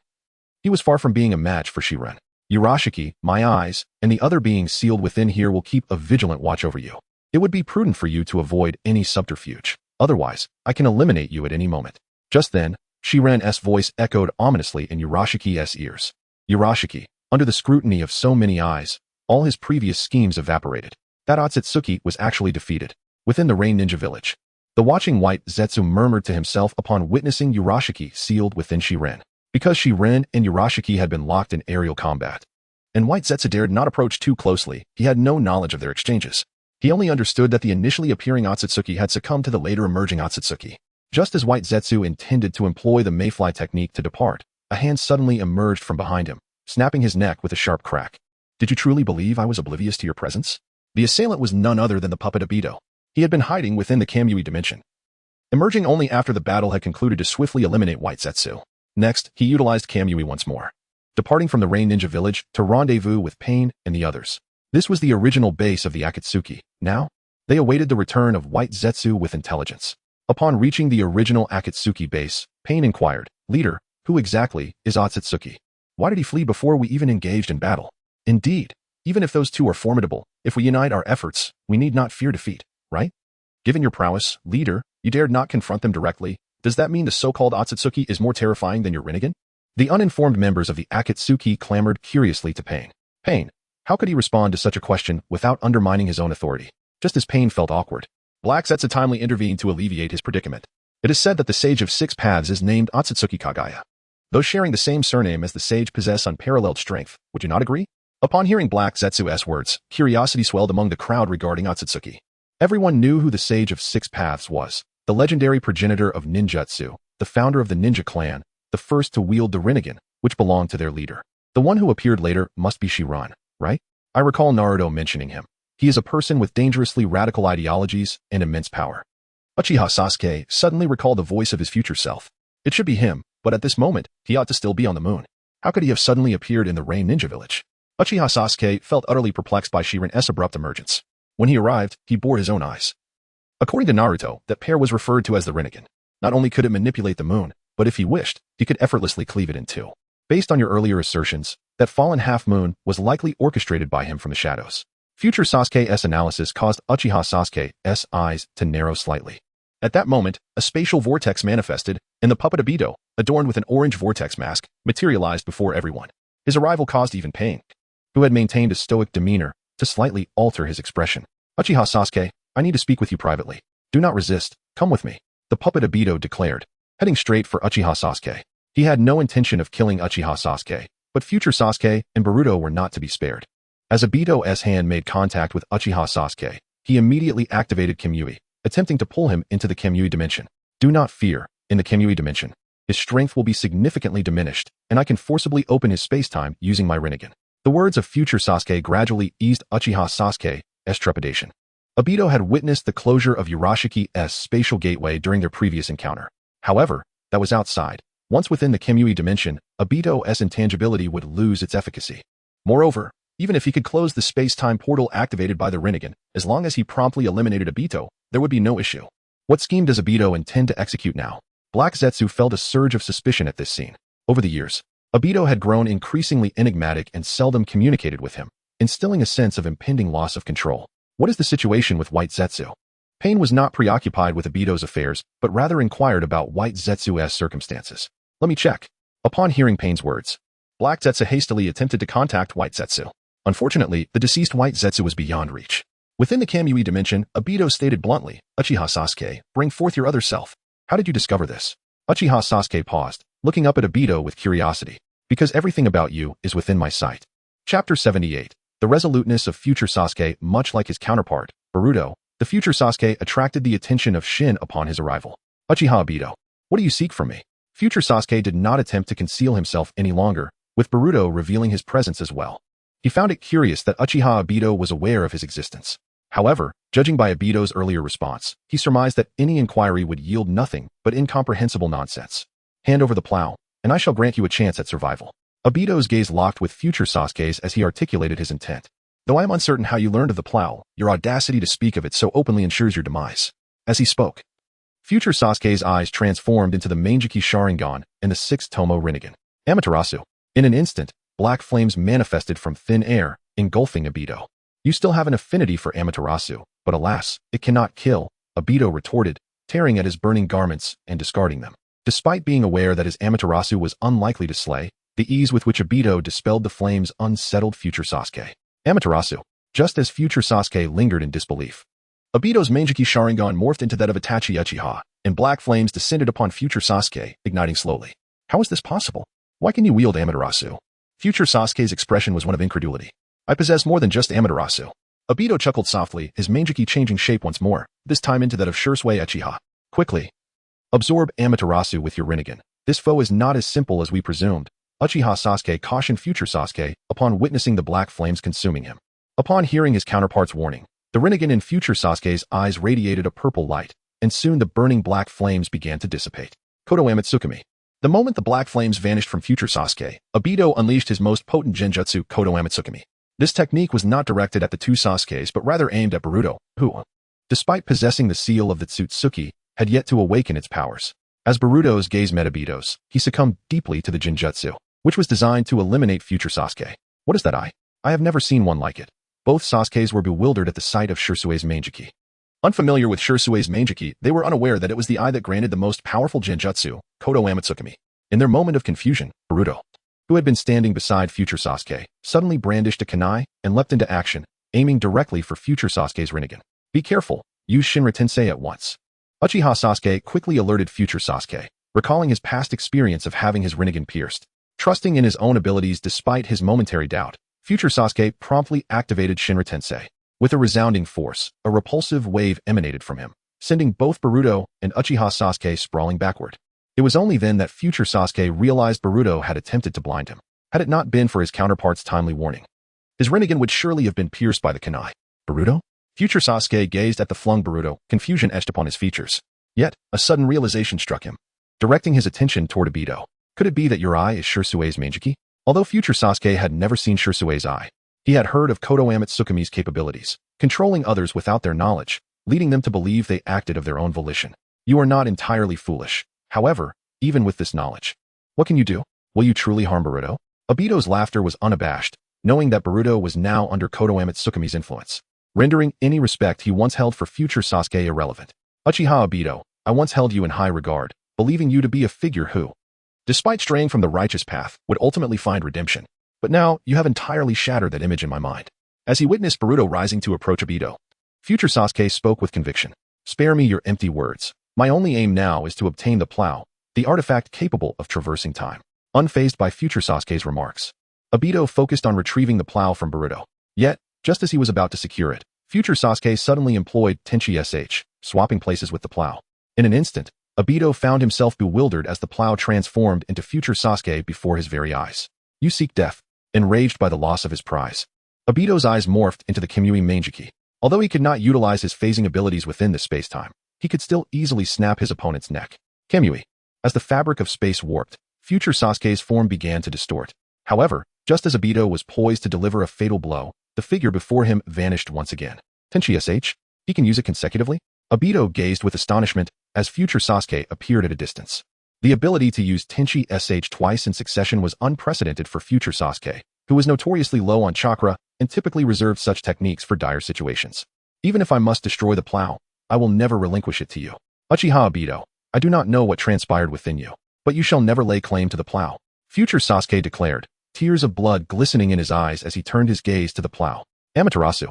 he was far from being a match for Shirin. Urashiki, my eyes, and the other beings sealed within here will keep a vigilant watch over you. It would be prudent for you to avoid any subterfuge. Otherwise, I can eliminate you at any moment. Just then, Shirin's voice echoed ominously in Urashiki's ears. Urashiki, under the scrutiny of so many eyes, all his previous schemes evaporated. That Otsutsuki was actually defeated. Within the Rain Ninja village, the watching White Zetsu murmured to himself upon witnessing Urashiki sealed within Shirin. Because Shirin and Urashiki had been locked in aerial combat, and White Zetsu dared not approach too closely, he had no knowledge of their exchanges. He only understood that the initially appearing Otsutsuki had succumbed to the later emerging Otsutsuki. Just as White Zetsu intended to employ the mayfly technique to depart, a hand suddenly emerged from behind him, snapping his neck with a sharp crack. Did you truly believe I was oblivious to your presence? The assailant was none other than the puppet Obito. He had been hiding within the Kamui dimension, emerging only after the battle had concluded to swiftly eliminate White Zetsu. Next, he utilized Kamui once more, departing from the Rain Ninja village to rendezvous with Pain and the others. This was the original base of the Akatsuki. Now, they awaited the return of White Zetsu with intelligence. Upon reaching the original Akatsuki base, Pain inquired, "Leader, who exactly is Otsutsuki? Why did he flee before we even engaged in battle?" Indeed, even if those two are formidable, if we unite our efforts, we need not fear defeat, right? Given your prowess, leader, you dared not confront them directly. Does that mean the so-called Otsutsuki is more terrifying than your Rinnegan? The uninformed members of the Akatsuki clamored curiously to Pain. Pain, how could he respond to such a question without undermining his own authority? Just as Pain felt awkward, Black Zetsu timely intervened to alleviate his predicament. It is said that the Sage of Six Paths is named Otsutsuki Kagaya. Those sharing the same surname as the sage possess unparalleled strength. Would you not agree? Upon hearing Black Zetsu's words, curiosity swelled among the crowd regarding Otsutsuki. Everyone knew who the Sage of Six Paths was, the legendary progenitor of ninjutsu, the founder of the ninja clan, the first to wield the Rinnegan, which belonged to their leader. The one who appeared later must be Shiran, right? I recall Naruto mentioning him. He is a person with dangerously radical ideologies and immense power. Uchiha Sasuke suddenly recalled the voice of his future self. It should be him, but at this moment, he ought to still be on the moon. How could he have suddenly appeared in the Rain Ninja village? Uchiha Sasuke felt utterly perplexed by Shirin's abrupt emergence. When he arrived, he bore his own eyes. According to Naruto, that pair was referred to as the Rinnegan. Not only could it manipulate the moon, but if he wished, he could effortlessly cleave it in two. Based on your earlier assertions, that fallen half-moon was likely orchestrated by him from the shadows. Future Sasuke's analysis caused Uchiha Sasuke's eyes to narrow slightly. At that moment, a spatial vortex manifested, and the puppet Obito, adorned with an orange vortex mask, materialized before everyone. His arrival caused even Pain, who had maintained a stoic demeanor, to slightly alter his expression. Uchiha Sasuke, I need to speak with you privately. Do not resist, come with me, the puppet Obito declared, heading straight for Uchiha Sasuke. He had no intention of killing Uchiha Sasuke, but future Sasuke and Boruto were not to be spared. As Obito's hand made contact with Uchiha Sasuke, he immediately activated Kamui, attempting to pull him into the Kamui dimension. Do not fear, in the Kamui dimension. His strength will be significantly diminished, and I can forcibly open his space-time using my Rinnegan. The words of future Sasuke gradually eased Uchiha Sasuke's trepidation. Obito had witnessed the closure of Urashiki's spatial gateway during their previous encounter. However, that was outside. Once within the Kamui dimension, Obito's intangibility would lose its efficacy. Moreover, even if he could close the space-time portal activated by the Rinnegan, as long as he promptly eliminated Obito, there would be no issue. What scheme does Obito intend to execute now? Black Zetsu felt a surge of suspicion at this scene. Over the years, Obito had grown increasingly enigmatic and seldom communicated with him, instilling a sense of impending loss of control. What is the situation with White Zetsu? Pain was not preoccupied with Obito's affairs, but rather inquired about White Zetsu's circumstances. Let me check. Upon hearing Pain's words, Black Zetsu hastily attempted to contact White Zetsu. Unfortunately, the deceased White Zetsu was beyond reach. Within the Kamui dimension, Obito stated bluntly, Uchiha Sasuke, bring forth your other self. How did you discover this? Uchiha Sasuke paused, looking up at Obito with curiosity. Because everything about you is within my sight. Chapter 78. The resoluteness of future Sasuke. Much like his counterpart, Boruto, the future Sasuke attracted the attention of Shin upon his arrival. Uchiha Obito, what do you seek from me? Future Sasuke did not attempt to conceal himself any longer, with Boruto revealing his presence as well. He found it curious that Uchiha Obito was aware of his existence. However, judging by Obito's earlier response, he surmised that any inquiry would yield nothing but incomprehensible nonsense. Hand over the plow, and I shall grant you a chance at survival. Obito's gaze locked with future Sasuke's as he articulated his intent. Though I am uncertain how you learned of the plow, your audacity to speak of it so openly ensures your demise. As he spoke, future Sasuke's eyes transformed into the Manjiki Sharingan and the 6th Tomo Rinnegan. Amaterasu. In an instant, black flames manifested from thin air, engulfing Obito. You still have an affinity for Amaterasu, but alas, it cannot kill, Obito retorted, tearing at his burning garments and discarding them. Despite being aware that his Amaterasu was unlikely to slay, the ease with which Obito dispelled the flames unsettled future Sasuke. Amaterasu. Just as future Sasuke lingered in disbelief, Obito's Manjiki Sharingan morphed into that of Itachi Uchiha, and black flames descended upon future Sasuke, igniting slowly. How is this possible? Why can you wield Amaterasu? Future Sasuke's expression was one of incredulity. I possess more than just Amaterasu. Obito chuckled softly, his Manjiki changing shape once more, this time into that of Shursui Uchiha. Quickly. Absorb Amaterasu with your Rinnegan. This foe is not as simple as we presumed. Uchiha Sasuke cautioned future Sasuke upon witnessing the black flames consuming him. Upon hearing his counterpart's warning, the Rinnegan in future Sasuke's eyes radiated a purple light, and soon the burning black flames began to dissipate. Kodo Amatsukami. The moment the black flames vanished from future Sasuke, Obito unleashed his most potent genjutsu, Kodo Amatsukami. This technique was not directed at the two Sasukes but rather aimed at Boruto, who, despite possessing the seal of the Tsutsuki, had yet to awaken its powers. As Boruto's gaze met Obito's, he succumbed deeply to the genjutsu, which was designed to eliminate future Sasuke. What is that eye? I have never seen one like it. Both Sasukes were bewildered at the sight of Shursui's Manjiki. Unfamiliar with Shursui's Manjiki, they were unaware that it was the eye that granted the most powerful genjutsu, Kodo Amatsukami. In their moment of confusion, Boruto, who had been standing beside future Sasuke, suddenly brandished a kunai and leapt into action, aiming directly for future Sasuke's Rinnegan. Be careful, use Shinra Tensei at once. Uchiha Sasuke quickly alerted future Sasuke, recalling his past experience of having his Rinnegan pierced. Trusting in his own abilities despite his momentary doubt, future Sasuke promptly activated Shinra Tensei. With a resounding force, a repulsive wave emanated from him, sending both Boruto and Uchiha Sasuke sprawling backward. It was only then that future Sasuke realized Boruto had attempted to blind him. Had it not been for his counterpart's timely warning, his Rinnegan would surely have been pierced by the kunai. Boruto? Future Sasuke gazed at the flung Boruto, confusion etched upon his features. Yet, a sudden realization struck him, directing his attention toward Obito. Could it be that your eye is Shursui's Manjiki? Although future Sasuke had never seen Shursui's eye, he had heard of Kodo Amatsukami's capabilities, controlling others without their knowledge, leading them to believe they acted of their own volition. You are not entirely foolish. However, even with this knowledge, what can you do? Will you truly harm Boruto? Obito's laughter was unabashed, knowing that Boruto was now under Kodo Amatsukami's influence, rendering any respect he once held for future Sasuke irrelevant. Uchiha Obito, I once held you in high regard, believing you to be a figure who, despite straying from the righteous path, would ultimately find redemption. But now, you have entirely shattered that image in my mind. As he witnessed Boruto rising to approach Obito, future Sasuke spoke with conviction. Spare me your empty words. My only aim now is to obtain the plow, the artifact capable of traversing time. Unfazed by future Sasuke's remarks, Obito focused on retrieving the plow from Boruto. Yet, just as he was about to secure it, Future Sasuke suddenly employed Tenchi SH, swapping places with the plow. In an instant, Obito found himself bewildered as the plow transformed into future Sasuke before his very eyes. You seek death. Enraged by the loss of his prize, Obito's eyes morphed into the Kimui Manjiki. Although he could not utilize his phasing abilities within this space-time, he could still easily snap his opponent's neck. Kimui. As the fabric of space warped, future Sasuke's form began to distort. However, just as Obito was poised to deliver a fatal blow, the figure before him vanished once again. Tenchi SH? He can use it consecutively? Obito gazed with astonishment as future Sasuke appeared at a distance. The ability to use Tenchi SH twice in succession was unprecedented for future Sasuke, who was notoriously low on chakra and typically reserved such techniques for dire situations. Even if I must destroy the plow, I will never relinquish it to you. Uchiha Obito, I do not know what transpired within you, but you shall never lay claim to the plow. Future Sasuke declared, tears of blood glistening in his eyes as he turned his gaze to the plow. Amaterasu.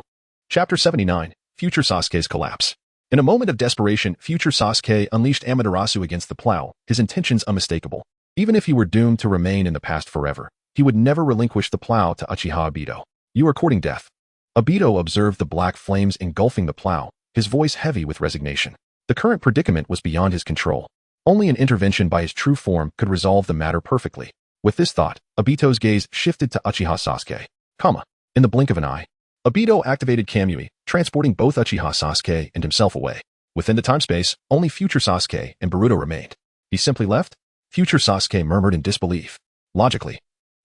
Chapter 79, Future Sasuke's Collapse. In a moment of desperation, future Sasuke unleashed Amaterasu against the plow, his intentions unmistakable. Even if he were doomed to remain in the past forever, he would never relinquish the plow to Uchiha Obito. You are courting death. Obito observed the black flames engulfing the plow, his voice heavy with resignation. The current predicament was beyond his control. Only an intervention by his true form could resolve the matter perfectly. With this thought, Obito's gaze shifted to Uchiha Sasuke. In the blink of an eye, Obito activated Kamui, transporting both Uchiha Sasuke and himself away. Within the time-space, only future Sasuke and Boruto remained. He simply left? Future Sasuke murmured in disbelief. Logically,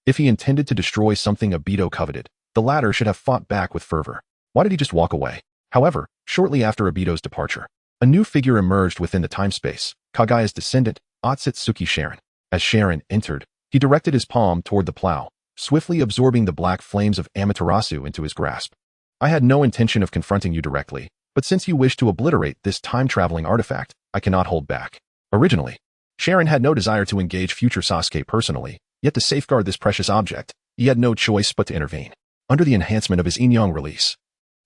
if he intended to destroy something Obito coveted, the latter should have fought back with fervor. Why did he just walk away? However, shortly after Obito's departure, a new figure emerged within the time-space, Kagaya's descendant, Otsutsuki Sharon. As Sharon entered, he directed his palm toward the plow, swiftly absorbing the black flames of Amaterasu into his grasp. I had no intention of confronting you directly, but since you wish to obliterate this time-traveling artifact, I cannot hold back. Originally, Sharon had no desire to engage future Sasuke personally, yet to safeguard this precious object, he had no choice but to intervene. Under the enhancement of his Inyang release,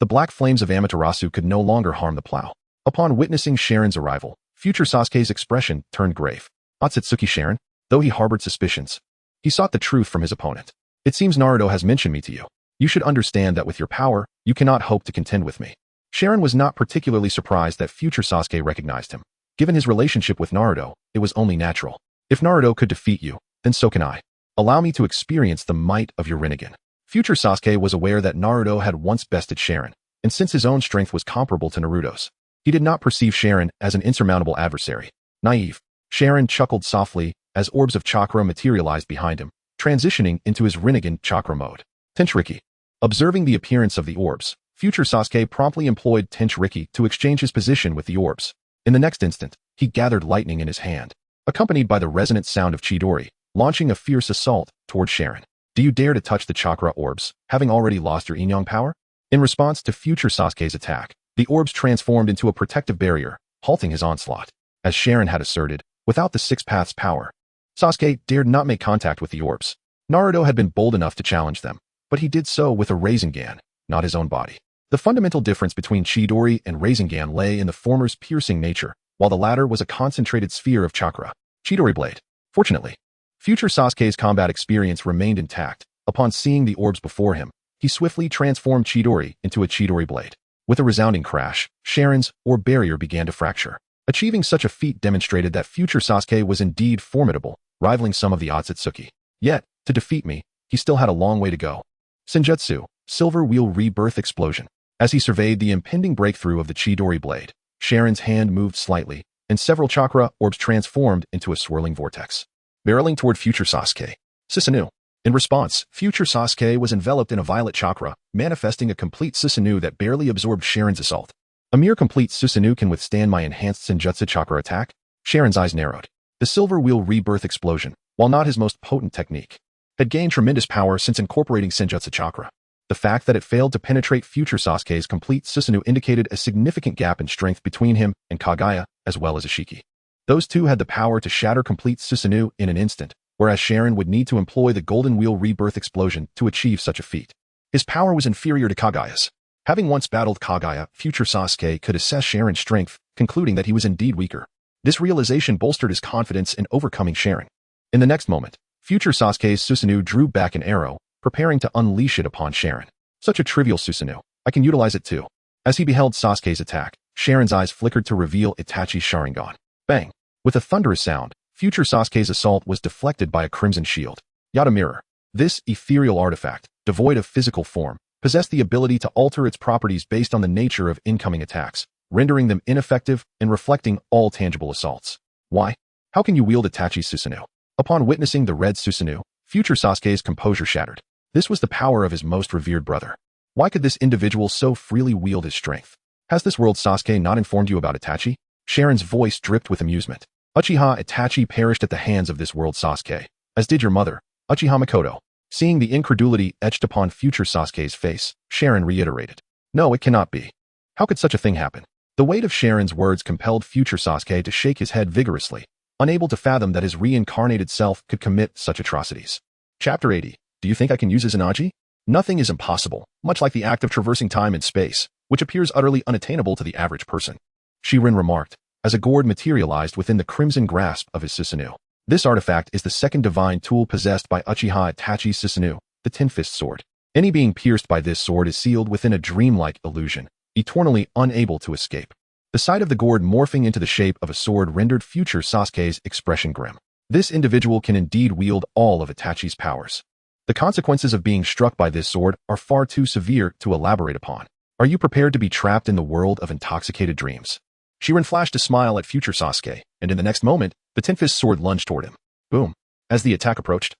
the black flames of Amaterasu could no longer harm the plow. Upon witnessing Sharon's arrival, future Sasuke's expression turned grave. Otsutsuki Sharon, though he harbored suspicions, he sought the truth from his opponent. It seems Naruto has mentioned me to you. You should understand that with your power, you cannot hope to contend with me. Sharon was not particularly surprised that future Sasuke recognized him. Given his relationship with Naruto, it was only natural. If Naruto could defeat you, then so can I. Allow me to experience the might of your Rinnegan. Future Sasuke was aware that Naruto had once bested Sharon, and since his own strength was comparable to Naruto's, he did not perceive Sharon as an insurmountable adversary. Naive. Sharon chuckled softly as orbs of chakra materialized behind him, transitioning into his Rinnegan chakra mode. Jinchuriki. Observing the appearance of the orbs, future Sasuke promptly employed Jinchuriki to exchange his position with the orbs. In the next instant, he gathered lightning in his hand, accompanied by the resonant sound of Chidori, launching a fierce assault toward Sharon. Do you dare to touch the chakra orbs, having already lost your Inyang power? In response to future Sasuke's attack, the orbs transformed into a protective barrier, halting his onslaught. As Sharon had asserted, without the Six Paths power, Sasuke dared not make contact with the orbs. Naruto had been bold enough to challenge them, but he did so with a Rasengan, not his own body. The fundamental difference between Chidori and Rasengan lay in the former's piercing nature, while the latter was a concentrated sphere of chakra. Chidori blade. Fortunately, future Sasuke's combat experience remained intact. Upon seeing the orbs before him, he swiftly transformed Chidori into a Chidori blade. With a resounding crash, Sharon's orb barrier began to fracture. Achieving such a feat demonstrated that future Sasuke was indeed formidable, rivaling some of the Otsutsuki. Yet, to defeat me, he still had a long way to go. Senjutsu, Silver Wheel Rebirth Explosion. As he surveyed the impending breakthrough of the Chidori blade, Sharon's hand moved slightly, and several chakra orbs transformed into a swirling vortex, barreling toward future Sasuke. Susanoo. In response, future Sasuke was enveloped in a violet chakra, manifesting a complete Susanoo that barely absorbed Sharon's assault. A mere complete Susanoo can withstand my enhanced Senjutsu chakra attack? Sharon's eyes narrowed. The Silver Wheel Rebirth Explosion, while not his most potent technique, had gained tremendous power since incorporating Senjutsu chakra. The fact that it failed to penetrate future Sasuke's complete Susanoo indicated a significant gap in strength between him and Kagaya, as well as Ishiki. Those two had the power to shatter complete Susanoo in an instant, whereas Sharon would need to employ the Golden Wheel Rebirth Explosion to achieve such a feat. His power was inferior to Kagaya's. Having once battled Kagaya, future Sasuke could assess Sharon's strength, concluding that he was indeed weaker. This realization bolstered his confidence in overcoming Sharon. In the next moment, future Sasuke's Susanoo drew back an arrow, preparing to unleash it upon Sharon. Such a trivial Susanoo. I can utilize it too. As he beheld Sasuke's attack, Sharon's eyes flickered to reveal Itachi's Sharingan. Bang! With a thunderous sound, future Sasuke's assault was deflected by a crimson shield. Yata mirror. This ethereal artifact, devoid of physical form, possessed the ability to alter its properties based on the nature of incoming attacks, rendering them ineffective and reflecting all tangible assaults. Why? How can you wield Itachi's Susanoo? Upon witnessing the red Susanoo, future Sasuke's composure shattered. This was the power of his most revered brother. Why could this individual so freely wield his strength? Has this world Sasuke not informed you about Itachi? Sharon's voice dripped with amusement. Uchiha Itachi perished at the hands of this world Sasuke, as did your mother, Uchiha Makoto. Seeing the incredulity etched upon future Sasuke's face, Sharon reiterated. No, it cannot be. How could such a thing happen? The weight of Sharon's words compelled future Sasuke to shake his head vigorously, unable to fathom that his reincarnated self could commit such atrocities. Chapter 80. Do you think I can use Izanagi? Nothing is impossible, much like the act of traversing time and space, which appears utterly unattainable to the average person. Shirin remarked, as a gourd materialized within the crimson grasp of his Susanoo. This artifact is the second divine tool possessed by Uchiha Itachi's Susanoo, the Ten-Fist Sword. Any being pierced by this sword is sealed within a dreamlike illusion, eternally unable to escape. The sight of the gourd morphing into the shape of a sword rendered future Sasuke's expression grim. This individual can indeed wield all of Itachi's powers. The consequences of being struck by this sword are far too severe to elaborate upon. Are you prepared to be trapped in the world of intoxicated dreams? Shirin flashed a smile at future Sasuke, and in the next moment, the Ten-Fist Sword lunged toward him. Boom. As the attack approached,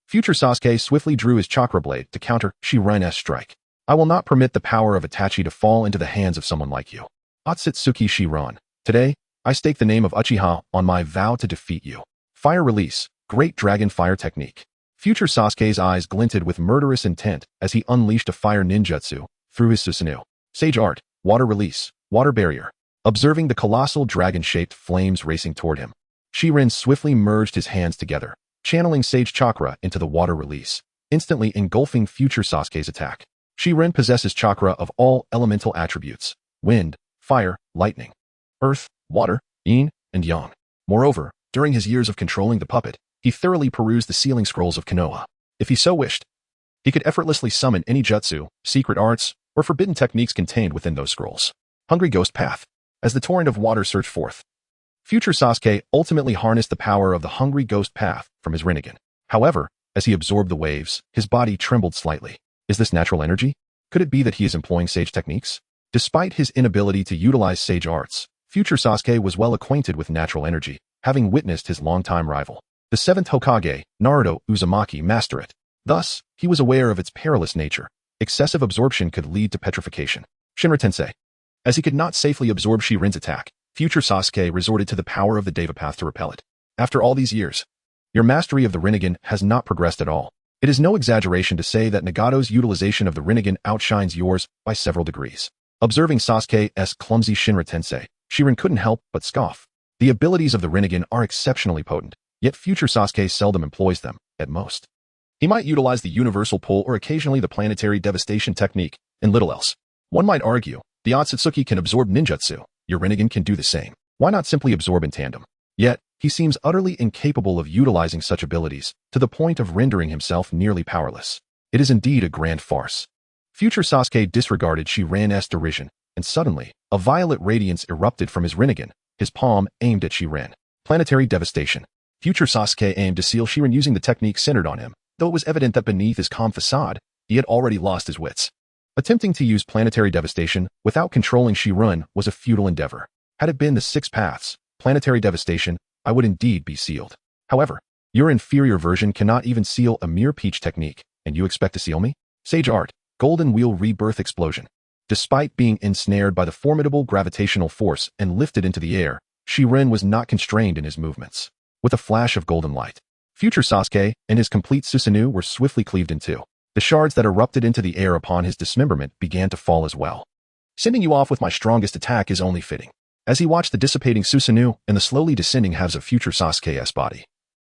future Sasuke swiftly drew his chakra blade to counter Shirin's strike. I will not permit the power of Itachi to fall into the hands of someone like you. Otsutsuki Shiran. Today, I stake the name of Uchiha on my vow to defeat you. Fire release, Great Dragon Fire Technique. Future Sasuke's eyes glinted with murderous intent as he unleashed a fire ninjutsu through his Susanoo. Sage Art, Water Release, Water Barrier. Observing the colossal dragon-shaped flames racing toward him, Shirin swiftly merged his hands together, channeling Sage Chakra into the water release, instantly engulfing future Sasuke's attack. Shirin possesses chakra of all elemental attributes: wind, fire, lightning, earth, water, yin, and yang. Moreover, during his years of controlling the puppet, he thoroughly perused the sealing scrolls of Konoha. If he so wished, he could effortlessly summon any jutsu, secret arts, or forbidden techniques contained within those scrolls. Hungry Ghost Path. As the torrent of water surged forth, future Sasuke ultimately harnessed the power of the Hungry Ghost Path from his Rinnegan. However, as he absorbed the waves, his body trembled slightly. Is this natural energy? Could it be that he is employing sage techniques? Despite his inability to utilize sage arts, future Sasuke was well acquainted with natural energy, having witnessed his longtime rival, the 7th Hokage, Naruto Uzumaki, master it. Thus, he was aware of its perilous nature. Excessive absorption could lead to petrification. Shinra Tensei. As he could not safely absorb Shirin's attack, future Sasuke resorted to the power of the Deva Path to repel it. After all these years, your mastery of the Rinnegan has not progressed at all. It is no exaggeration to say that Nagato's utilization of the Rinnegan outshines yours by several degrees. Observing Sasuke's clumsy Shinra Tensei, Shirin couldn't help but scoff. The abilities of the Rinnegan are exceptionally potent, yet future Sasuke seldom employs them, at most. He might utilize the universal pull or occasionally the planetary devastation technique, and little else. One might argue, the Otsutsuki can absorb ninjutsu, your Rinnegan can do the same. Why not simply absorb in tandem? Yet, he seems utterly incapable of utilizing such abilities, to the point of rendering himself nearly powerless. It is indeed a grand farce. Future Sasuke disregarded Shiran's derision, and suddenly, a violet radiance erupted from his Rinnegan, his palm aimed at Shiran. Planetary devastation. Future Sasuke aimed to seal Shiran using the technique centered on him, though it was evident that beneath his calm facade, he had already lost his wits. Attempting to use planetary devastation without controlling Shiran was a futile endeavor. Had it been the 6 paths, planetary devastation, I would indeed be sealed. However, your inferior version cannot even seal a mere peach technique, and you expect to seal me? Sage Art, Golden Wheel Rebirth Explosion. Despite being ensnared by the formidable gravitational force and lifted into the air, Shiran was not constrained in his movements. With a flash of golden light, future Sasuke and his complete Susanoo were swiftly cleaved in two. The shards that erupted into the air upon his dismemberment began to fall as well. Sending you off with my strongest attack is only fitting. As he watched the dissipating Susanoo and the slowly descending halves of future Sasuke's body,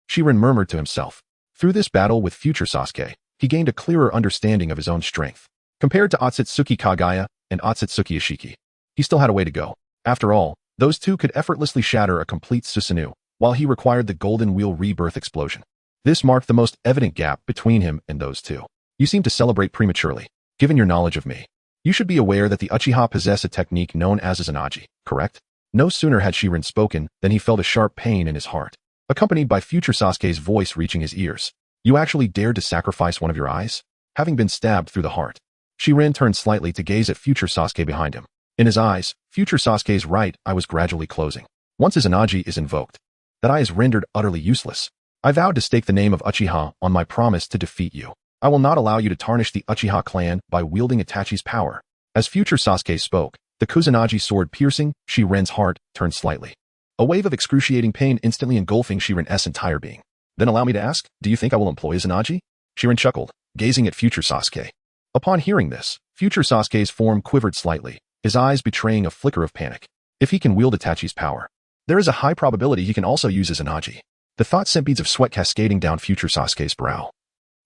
Shiran murmured to himself. Through this battle with future Sasuke, he gained a clearer understanding of his own strength. Compared to Otsutsuki Kagaya and Otsutsuki Ishiki, he still had a way to go. After all, those two could effortlessly shatter a complete Susanoo, while he required the Golden Wheel Rebirth Explosion. This marked the most evident gap between him and those two. You seem to celebrate prematurely, given your knowledge of me. You should be aware that the Uchiha possess a technique known as a Zanaji, correct? No sooner had Shirin spoken than he felt a sharp pain in his heart, accompanied by future Sasuke's voice reaching his ears. You actually dared to sacrifice one of your eyes? Having been stabbed through the heart. Shirin turned slightly to gaze at future Sasuke behind him. In his eyes, future Sasuke's right eye was gradually closing. Once his Zanaji is invoked, that eye is rendered utterly useless. I vowed to stake the name of Uchiha on my promise to defeat you. I will not allow you to tarnish the Uchiha clan by wielding Itachi's power. As future Sasuke spoke, the Kusanagi sword piercing Shiren's heart turned slightly. A wave of excruciating pain instantly engulfing Shiren's entire being. Then allow me to ask, do you think I will employ Zanaji? Shiren chuckled, gazing at future Sasuke. Upon hearing this, future Sasuke's form quivered slightly, his eyes betraying a flicker of panic. If he can wield Itachi's power, there is a high probability he can also use his Zanaji. The thought sent beads of sweat cascading down future Sasuke's brow.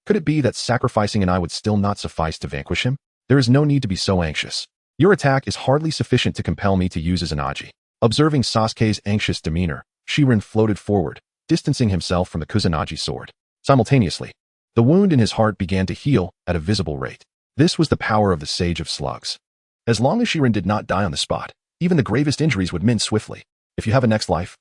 Could it be that sacrificing an eye would still not suffice to vanquish him? There is no need to be so anxious. Your attack is hardly sufficient to compel me to use his Zanaji. Observing Sasuke's anxious demeanor, Shiren floated forward, distancing himself from the Kusanagi sword. Simultaneously, the wound in his heart began to heal at a visible rate. This was the power of the Sage of Slugs. As long as Shiren did not die on the spot, even the gravest injuries would mend swiftly. If you have a next life,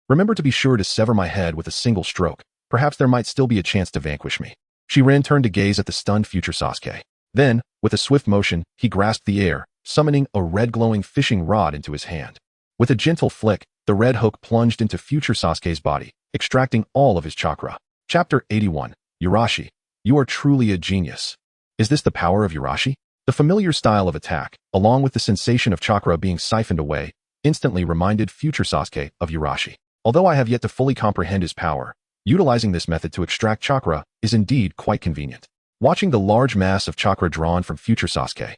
remember to be sure to sever my head with a single stroke. Perhaps there might still be a chance to vanquish me. Shiren turned to gaze at the stunned future Sasuke. Then, with a swift motion, he grasped the air, summoning a red glowing fishing rod into his hand. With a gentle flick, the red hook plunged into future Sasuke's body, extracting all of his chakra. Chapter 81. Urashi. You are truly a genius. Is this the power of Urashi? The familiar style of attack, along with the sensation of chakra being siphoned away, instantly reminded future Sasuke of Urashi. Although I have yet to fully comprehend his power, utilizing this method to extract chakra is indeed quite convenient. Watching the large mass of chakra drawn from future Sasuke,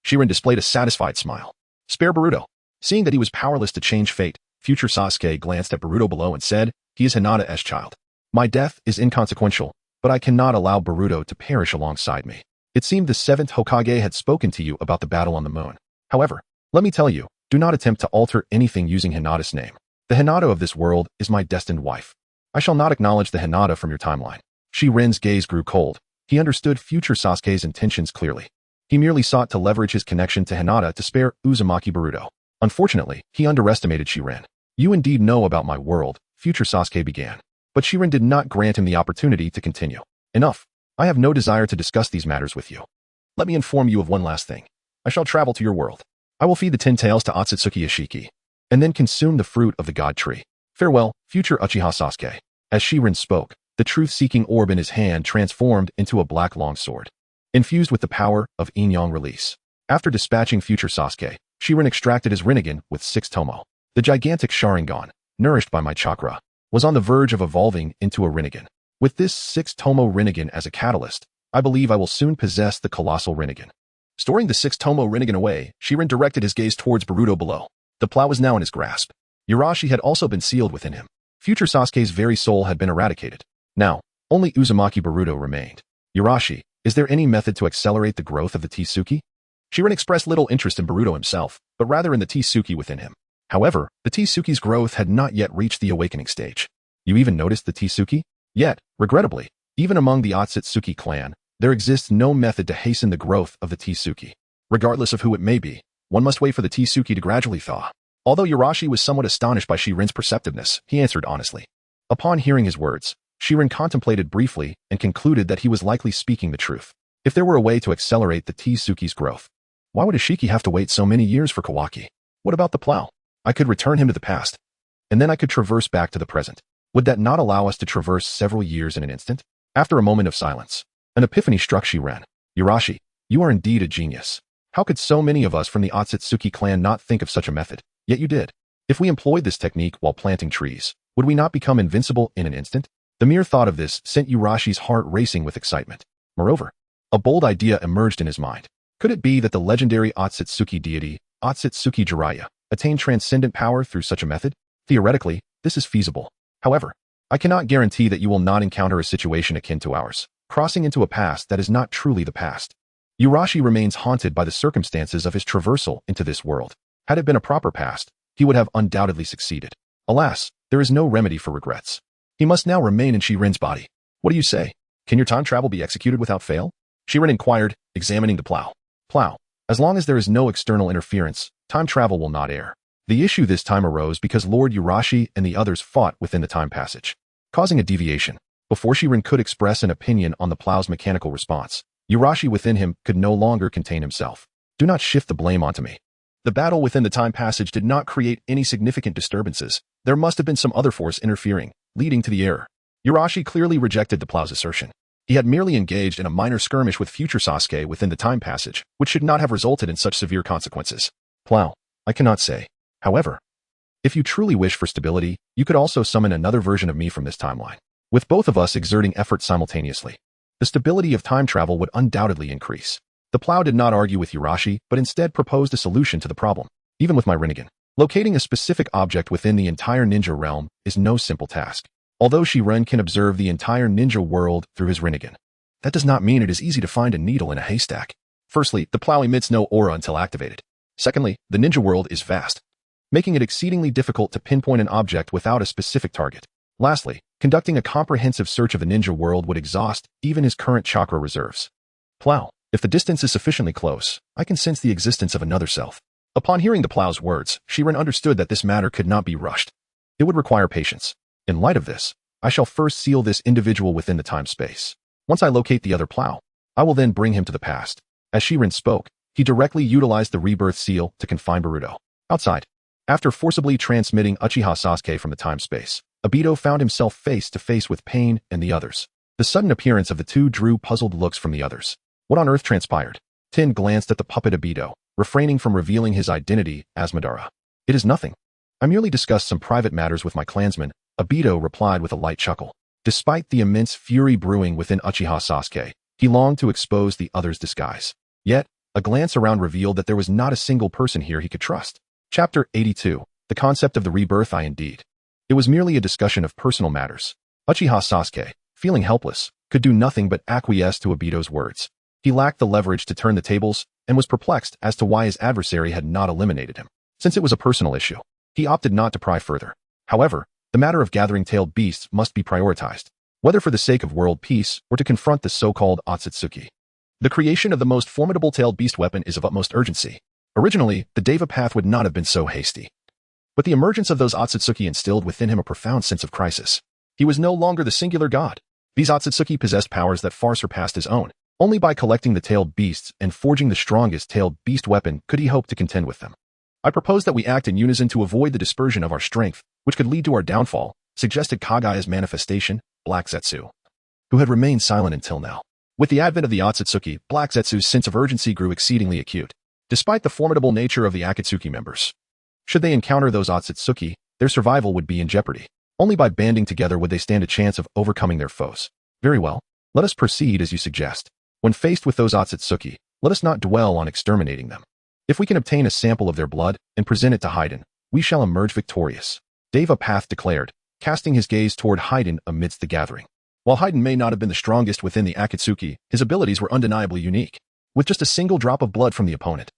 Shiren displayed a satisfied smile. Spare Boruto. Seeing that he was powerless to change fate, future Sasuke glanced at Boruto below and said, he is Hinata's child. My death is inconsequential, but I cannot allow Boruto to perish alongside me. It seemed the 7th Hokage had spoken to you about the battle on the moon. However, let me tell you, do not attempt to alter anything using Hinata's name. The Hinata of this world is my destined wife. I shall not acknowledge the Hinata from your timeline. Shiren's gaze grew cold. He understood future Sasuke's intentions clearly. He merely sought to leverage his connection to Hinata to spare Uzumaki Boruto. Unfortunately, he underestimated Shiren. You indeed know about my world, future Sasuke began. But Shiren did not grant him the opportunity to continue. Enough. I have no desire to discuss these matters with you. Let me inform you of one last thing. I shall travel to your world. I will feed the 10 tails to Otsutsuki Ashiki, and then consume the fruit of the god tree. Farewell, future Uchiha Sasuke. As Shiren spoke, the truth-seeking orb in his hand transformed into a black longsword, infused with the power of Yin-Yang release. After dispatching future Sasuke, Shiren extracted his Rinnegan with 6 Tomo. The gigantic Sharingan, nourished by my chakra, was on the verge of evolving into a Rinnegan. With this 6 Tomo Rinnegan as a catalyst, I believe I will soon possess the colossal Rinnegan. Storing the 6 Tomo Rinnegan away, Shiren directed his gaze towards Boruto below. The plow was now in his grasp. Urashi had also been sealed within him. Future Sasuke's very soul had been eradicated. Now, only Uzumaki Boruto remained. Urashi, is there any method to accelerate the growth of the Tsuki? Shiren expressed little interest in Boruto himself, but rather in the Tsuki within him. However, the Tsuki's growth had not yet reached the awakening stage. You even noticed the Tsuki? Yet, regrettably, even among the Otsutsuki clan, there exists no method to hasten the growth of the Tsuki. Regardless of who it may be, one must wait for the Tsuki to gradually thaw. Although Urashi was somewhat astonished by Shiren's perceptiveness, he answered honestly. Upon hearing his words, Shiren contemplated briefly and concluded that he was likely speaking the truth. If there were a way to accelerate the Tsuki's growth, why would Ashiki have to wait so many years for Kawaki? What about the plow? I could return him to the past, and then I could traverse back to the present. Would that not allow us to traverse several years in an instant? After a moment of silence, an epiphany struck Shiren. Urashi, you are indeed a genius. How could so many of us from the Otsutsuki clan not think of such a method? Yet you did. If we employed this technique while planting trees, would we not become invincible in an instant? The mere thought of this sent Urashi's heart racing with excitement. Moreover, a bold idea emerged in his mind. Could it be that the legendary Otsutsuki deity, Otsutsuki Jiraiya, attained transcendent power through such a method? Theoretically, this is feasible. However, I cannot guarantee that you will not encounter a situation akin to ours, crossing into a past that is not truly the past. Urashi remains haunted by the circumstances of his traversal into this world. Had it been a proper past, he would have undoubtedly succeeded. Alas, there is no remedy for regrets. He must now remain in Shiren's body. What do you say? Can your time travel be executed without fail? Shiren inquired, examining the plow. Plow. As long as there is no external interference, time travel will not err. The issue this time arose because Lord Urashi and the others fought within the time passage, causing a deviation. Before Shirin could express an opinion on the plow's mechanical response, Urashi within him could no longer contain himself. Do not shift the blame onto me. The battle within the time passage did not create any significant disturbances. There must have been some other force interfering, leading to the error. Urashi clearly rejected the plow's assertion. He had merely engaged in a minor skirmish with future Sasuke within the time passage, which should not have resulted in such severe consequences. Plow, I cannot say. However, if you truly wish for stability, you could also summon another version of me from this timeline. With both of us exerting effort simultaneously, the stability of time travel would undoubtedly increase. The plow did not argue with Urashi, but instead proposed a solution to the problem. Even with my Rinnegan, locating a specific object within the entire ninja realm is no simple task. Although Shiren can observe the entire ninja world through his Rinnegan, that does not mean it is easy to find a needle in a haystack. Firstly, the plow emits no aura until activated. Secondly, the ninja world is vast, making it exceedingly difficult to pinpoint an object without a specific target. Lastly, conducting a comprehensive search of the ninja world would exhaust even his current chakra reserves. Plow, if the distance is sufficiently close, I can sense the existence of another self. Upon hearing the plow's words, Shiren understood that this matter could not be rushed. It would require patience. In light of this, I shall first seal this individual within the time-space. Once I locate the other plow, I will then bring him to the past. As Shiren spoke, he directly utilized the rebirth seal to confine Boruto. Outside, after forcibly transmitting Uchiha Sasuke from the time-space, Obito found himself face to face with Pain and the others. The sudden appearance of the two drew puzzled looks from the others. What on earth transpired? Tin glanced at the puppet Obito, refraining from revealing his identity as Madara. It is nothing. I merely discussed some private matters with my clansmen, Obito replied with a light chuckle. Despite the immense fury brewing within Uchiha Sasuke, he longed to expose the other's disguise. Yet, a glance around revealed that there was not a single person here he could trust. Chapter 82. The concept of the rebirth I indeed. It was merely a discussion of personal matters. Uchiha Sasuke, feeling helpless, could do nothing but acquiesce to Obito's words. He lacked the leverage to turn the tables and was perplexed as to why his adversary had not eliminated him. Since it was a personal issue, he opted not to pry further. However, the matter of gathering tailed beasts must be prioritized, whether for the sake of world peace or to confront the so-called Otsutsuki. The creation of the most formidable tailed beast weapon is of utmost urgency. Originally, the Deva path would not have been so hasty. But the emergence of those Otsutsuki instilled within him a profound sense of crisis. He was no longer the singular god. These Otsutsuki possessed powers that far surpassed his own. Only by collecting the tailed beasts and forging the strongest tailed beast weapon could he hope to contend with them. I propose that we act in unison to avoid the dispersion of our strength, which could lead to our downfall, suggested Kagaya's manifestation, Black Zetsu, who had remained silent until now. With the advent of the Otsutsuki, Black Zetsu's sense of urgency grew exceedingly acute. Despite the formidable nature of the Akatsuki members, should they encounter those Otsutsuki, their survival would be in jeopardy. Only by banding together would they stand a chance of overcoming their foes. Very well, let us proceed as you suggest. When faced with those Otsutsuki, let us not dwell on exterminating them. If we can obtain a sample of their blood and present it to Haiden, we shall emerge victorious. Deva Path declared, casting his gaze toward Haiden amidst the gathering. While Haiden may not have been the strongest within the Akatsuki, his abilities were undeniably unique. With just a single drop of blood from the opponent,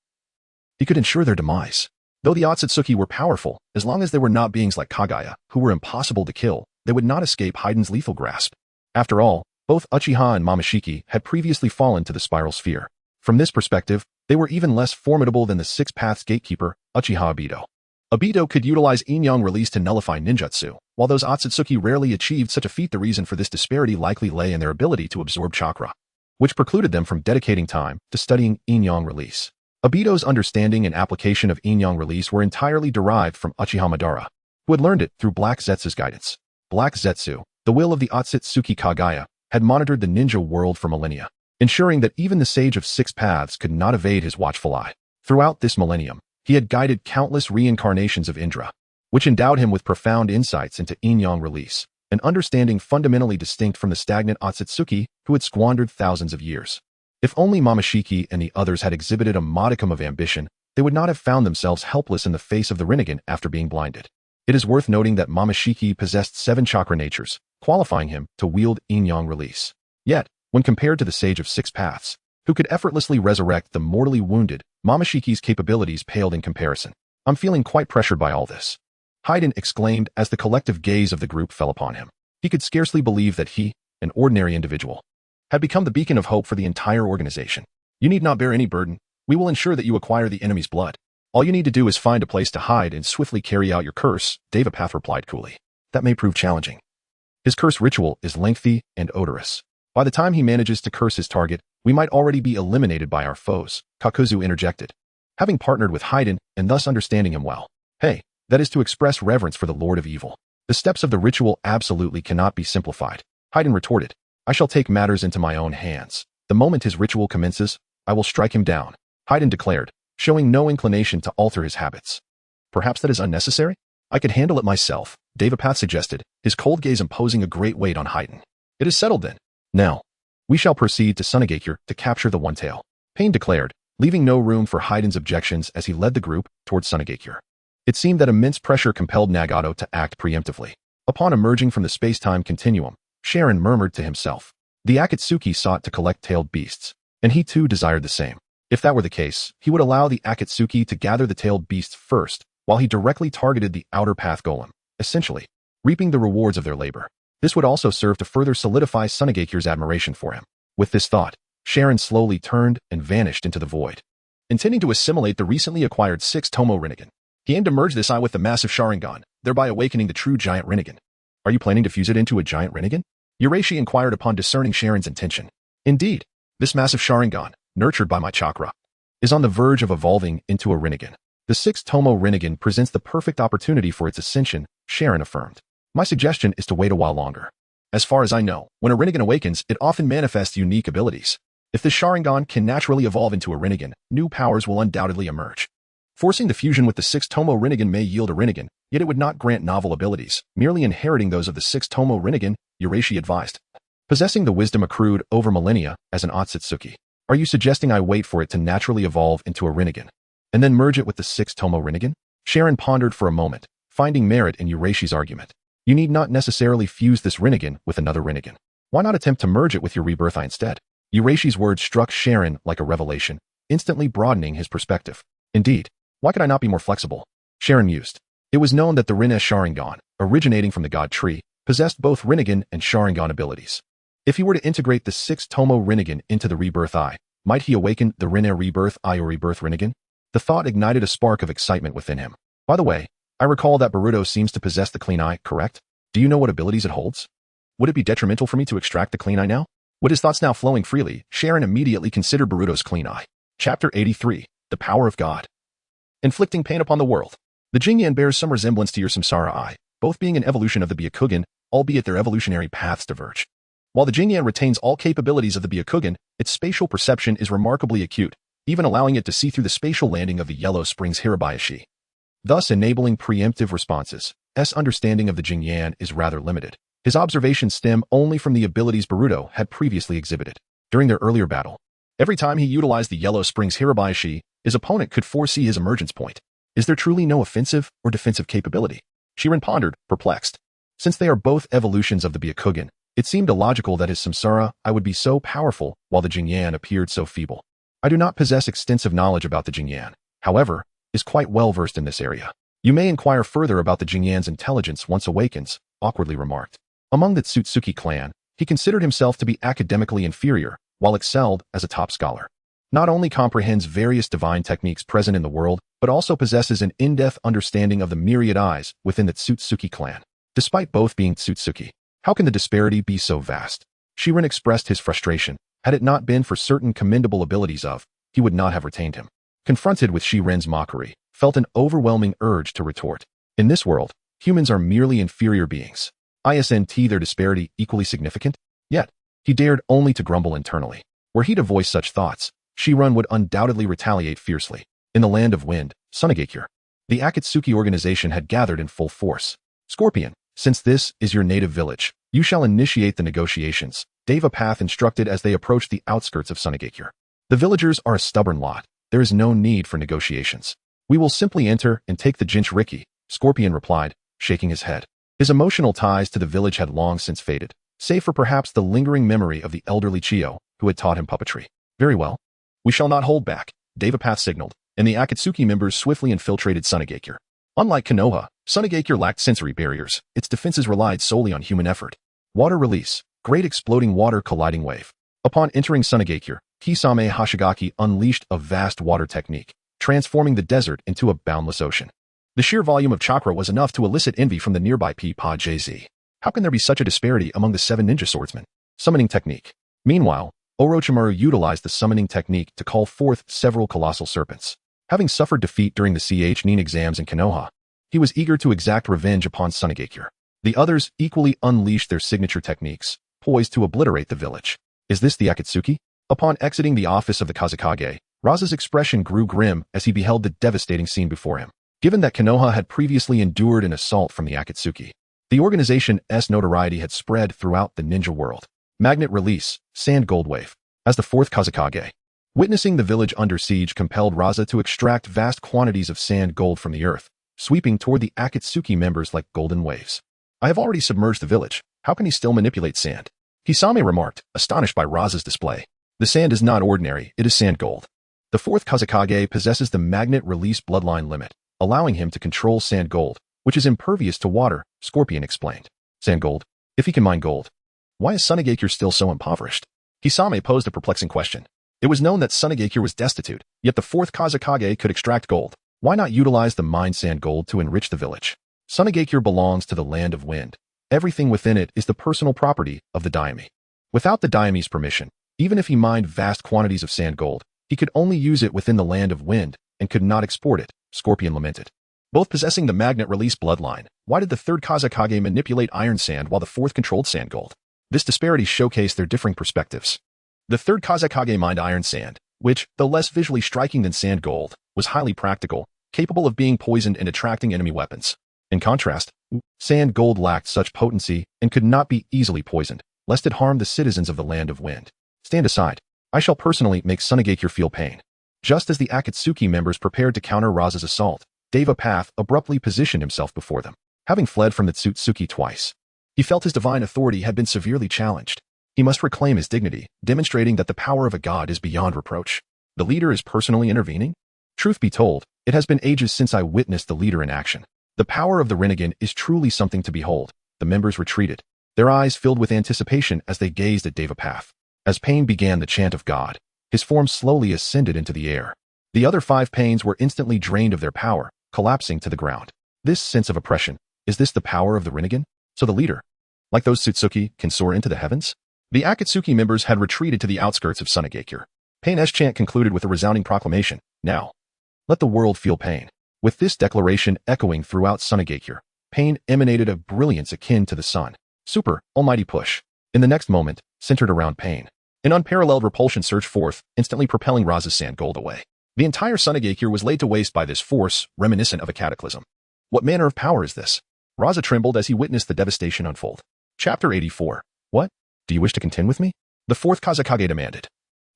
he could ensure their demise. Though the Otsutsuki were powerful, as long as they were not beings like Kagaya, who were impossible to kill, they would not escape Haiden's lethal grasp. After all, both Uchiha and Momoshiki had previously fallen to the spiral sphere. From this perspective, they were even less formidable than the Six Paths gatekeeper, Uchiha Obito. Obito could utilize Yin-Yang release to nullify ninjutsu, while those Otsutsuki rarely achieved such a feat. The reason for this disparity likely lay in their ability to absorb chakra, which precluded them from dedicating time to studying Yin-Yang release. Obito's understanding and application of Yin-Yang release were entirely derived from Uchiha Madara, who had learned it through Black Zetsu's guidance. Black Zetsu, the will of the Otsutsuki Kagaya, had monitored the ninja world for millennia, ensuring that even the Sage of Six Paths could not evade his watchful eye. Throughout this millennium, he had guided countless reincarnations of Indra, which endowed him with profound insights into Yin-Yang release, an understanding fundamentally distinct from the stagnant Otsutsuki who had squandered thousands of years. If only Momoshiki and the others had exhibited a modicum of ambition, they would not have found themselves helpless in the face of the Rinnegan after being blinded. It is worth noting that Momoshiki possessed 7 chakra natures, qualifying him to wield Yin-Yang release. Yet, when compared to the Sage of Six Paths, who could effortlessly resurrect the mortally wounded, Momoshiki's capabilities paled in comparison. I'm feeling quite pressured by all this, Haiden exclaimed as the collective gaze of the group fell upon him. He could scarcely believe that he, an ordinary individual, had become the beacon of hope for the entire organization. You need not bear any burden. We will ensure that you acquire the enemy's blood. All you need to do is find a place to hide and swiftly carry out your curse, Devapath replied coolly. That may prove challenging. His curse ritual is lengthy and odorous. By the time he manages to curse his target, we might already be eliminated by our foes, Kakuzu interjected. Having partnered with Hyuga and thus understanding him well. Hey, that is to express reverence for the Lord of Evil. The steps of the ritual absolutely cannot be simplified. Hyuga retorted. I shall take matters into my own hands. The moment his ritual commences, I will strike him down, Hyuga declared, showing no inclination to alter his habits. Perhaps that is unnecessary? I could handle it myself, Devapath suggested, his cold gaze imposing a great weight on Hyuga. It is settled then. Now, we shall proceed to Sunagakure to capture the One-Tail, Pain declared, leaving no room for Hyuga's objections as he led the group towards Sunagakure. It seemed that immense pressure compelled Nagato to act preemptively. Upon emerging from the space-time continuum, ShÄten murmured to himself. The Akatsuki sought to collect tailed beasts, and he too desired the same. If that were the case, he would allow the Akatsuki to gather the tailed beasts first, while he directly targeted the outer path golem, essentially, reaping the rewards of their labor. This would also serve to further solidify Sunagakure's admiration for him. With this thought, ShÄten slowly turned and vanished into the void. Intending to assimilate the recently acquired 6th Tomo Rinnegan, he aimed to merge this eye with the massive Sharingan, thereby awakening the true giant Rinnegan. Are you planning to fuse it into a giant Rinnegan? Hiashi inquired upon discerning ShÄten's intention. Indeed, this massive Sharingan, nurtured by my chakra, is on the verge of evolving into a Rinnegan. The 6th Tomo Rinnegan presents the perfect opportunity for its ascension, ShÄten affirmed. My suggestion is to wait a while longer. As far as I know, when a Rinnegan awakens, it often manifests unique abilities. If the Sharingan can naturally evolve into a Rinnegan, new powers will undoubtedly emerge. Forcing the fusion with the 6th Tomo Rinnegan may yield a Rinnegan, yet it would not grant novel abilities, merely inheriting those of the 6th Tomo Rinnegan, Hiashi advised. Possessing the wisdom accrued over millennia as an Otsutsuki. Are you suggesting I wait for it to naturally evolve into a Rinnegan, and then merge it with the 6th Tomo Rinnegan? ShÄten pondered for a moment, finding merit in Hirashi's argument. You need not necessarily fuse this Rinnegan with another Rinnegan. Why not attempt to merge it with your rebirth eye instead? Hirashi's words struck ShÄten like a revelation, instantly broadening his perspective. Indeed, why could I not be more flexible? ShÄten mused. It was known that the Rinne Sharingan, originating from the God Tree, possessed both Rinnegan and Sharingan abilities. If he were to integrate the 6th Tomo Rinnegan into the rebirth eye, might he awaken the Rinne rebirth eye or rebirth Rinnegan? The thought ignited a spark of excitement within him. By the way, I recall that Boruto seems to possess the clean eye, correct? Do you know what abilities it holds? Would it be detrimental for me to extract the clean eye now? With his thoughts now flowing freely, ShÄten immediately considered Boruto's clean eye. Chapter 83, The Power of God. Inflicting pain upon the world. The Jinyan bears some resemblance to your Samsara eye, both being an evolution of the Byakugan, albeit their evolutionary paths diverge. While the Jinyan retains all capabilities of the Byakugan, its spatial perception is remarkably acute, even allowing it to see through the spatial landing of the Yellow Springs Hirabayashi, thus enabling preemptive responses. S understanding of the Jinyan is rather limited. His observations stem only from the abilities Boruto had previously exhibited. During their earlier battle, every time he utilized the Yellow Springs Hirabayashi, his opponent could foresee his emergence point. Is there truly no offensive or defensive capability? ShÄten pondered, perplexed. Since they are both evolutions of the Byakugan, it seemed illogical that his Samsara eye would be so powerful while the Jinyan appeared so feeble. I do not possess extensive knowledge about the Jinyan, however, is quite well versed in this area. You may inquire further about the Jinyan's intelligence once awakens, awkwardly remarked. Among the Tsutsuki clan, he considered himself to be academically inferior, while excelled as a top scholar. Not only comprehends various divine techniques present in the world, but also possesses an in-depth understanding of the myriad eyes within the Tsutsuki clan. Despite both being Tsutsuki, how can the disparity be so vast? ShÄten expressed his frustration. Had it not been for certain commendable abilities he would not have retained him. Confronted with ShÄten's mockery, felt an overwhelming urge to retort. In this world, humans are merely inferior beings. Isn't their disparity equally significant? Yet, he dared only to grumble internally. Were he to voice such thoughts, ShÄten would undoubtedly retaliate fiercely. In the land of wind, Sunagakure, the Akatsuki organization had gathered in full force. Scorpion, since this is your native village, you shall initiate the negotiations, Devapath instructed as they approached the outskirts of Sunagakure. The villagers are a stubborn lot. There is no need for negotiations. We will simply enter and take the Jinchuriki, Scorpion replied, shaking his head. His emotional ties to the village had long since faded, save for perhaps the lingering memory of the elderly Chiyo, who had taught him puppetry. Very well. We shall not hold back, Devapath signaled, and the Akatsuki members swiftly infiltrated Sunagakure. Unlike Konoha, Sunagakure lacked sensory barriers. Its defenses relied solely on human effort. Water release. Great exploding water colliding wave. Upon entering Sunagakure, Kisame Hoshigaki unleashed a vast water technique, transforming the desert into a boundless ocean. The sheer volume of chakra was enough to elicit envy from the nearby P-Pod JZ. How can there be such a disparity among the 7 ninja swordsmen? Summoning technique. Meanwhile, Orochimaru utilized the summoning technique to call forth several colossal serpents. Having suffered defeat during the Nin exams in Konoha, he was eager to exact revenge upon Sunagakure. The others equally unleashed their signature techniques, poised to obliterate the village. Is this the Akatsuki? Upon exiting the office of the Kazekage, Raza's expression grew grim as he beheld the devastating scene before him. Given that Konoha had previously endured an assault from the Akatsuki, the organization's notoriety had spread throughout the ninja world. Magnet release, Sand Gold Wave. As the 4th Kazekage, witnessing the village under siege compelled Raza to extract vast quantities of sand gold from the earth, sweeping toward the Akatsuki members like golden waves. I have already submerged the village. How can he still manipulate sand? Kisame remarked, astonished by Raza's display. The sand is not ordinary, it is sand gold. The 4th Kazekage possesses the magnet release bloodline limit, allowing him to control sand gold, which is impervious to water, Scorpion explained. Sand gold? If he can mine gold, why is Sunagakure still so impoverished? Kisame posed a perplexing question. It was known that Sunagakure was destitute, yet the 4th Kazekage could extract gold. Why not utilize the mined sand gold to enrich the village? Sunagakure belongs to the land of wind. Everything within it is the personal property of the daimyo. Without the daimyo's permission, even if he mined vast quantities of sand gold, he could only use it within the land of wind and could not export it, Scorpion lamented. Both possessing the magnet release bloodline, why did the 3rd Kazekage manipulate iron sand while the 4th controlled sand gold? This disparity showcased their differing perspectives. The 3rd Kazekage mined iron sand, which, though less visually striking than sand gold, was highly practical, capable of being poisoned and attracting enemy weapons. In contrast, sand gold lacked such potency and could not be easily poisoned, lest it harm the citizens of the land of wind. Stand aside. I shall personally make Sunagakure feel pain. Just as the Akatsuki members prepared to counter Raza's assault, Devapath abruptly positioned himself before them. Having fled from the Tsutsuki twice, he felt his divine authority had been severely challenged. He must reclaim his dignity, demonstrating that the power of a god is beyond reproach. The leader is personally intervening? Truth be told, it has been ages since I witnessed the leader in action. The power of the Rinnegan is truly something to behold. The members retreated, their eyes filled with anticipation as they gazed at Devapath. As Pain began the chant of God, his form slowly ascended into the air. The other 5 Pains were instantly drained of their power, collapsing to the ground. This sense of oppression, is this the power of the Rinnegan? So the leader, like those Tsutsuki, can soar into the heavens? The Akatsuki members had retreated to the outskirts of Sunagakure. Pain's chant concluded with a resounding proclamation. Now, let the world feel pain. With this declaration echoing throughout Sunagakure, Pain emanated a brilliance akin to the sun. Super, almighty push. In the next moment, centered around Pain, an unparalleled repulsion surged forth, instantly propelling Raza's sand gold away. The entire Sunagakure was laid to waste by this force, reminiscent of a cataclysm. What manner of power is this? Raza trembled as he witnessed the devastation unfold. Chapter 84. What? Do you wish to contend with me? The 4th Kazekage demanded.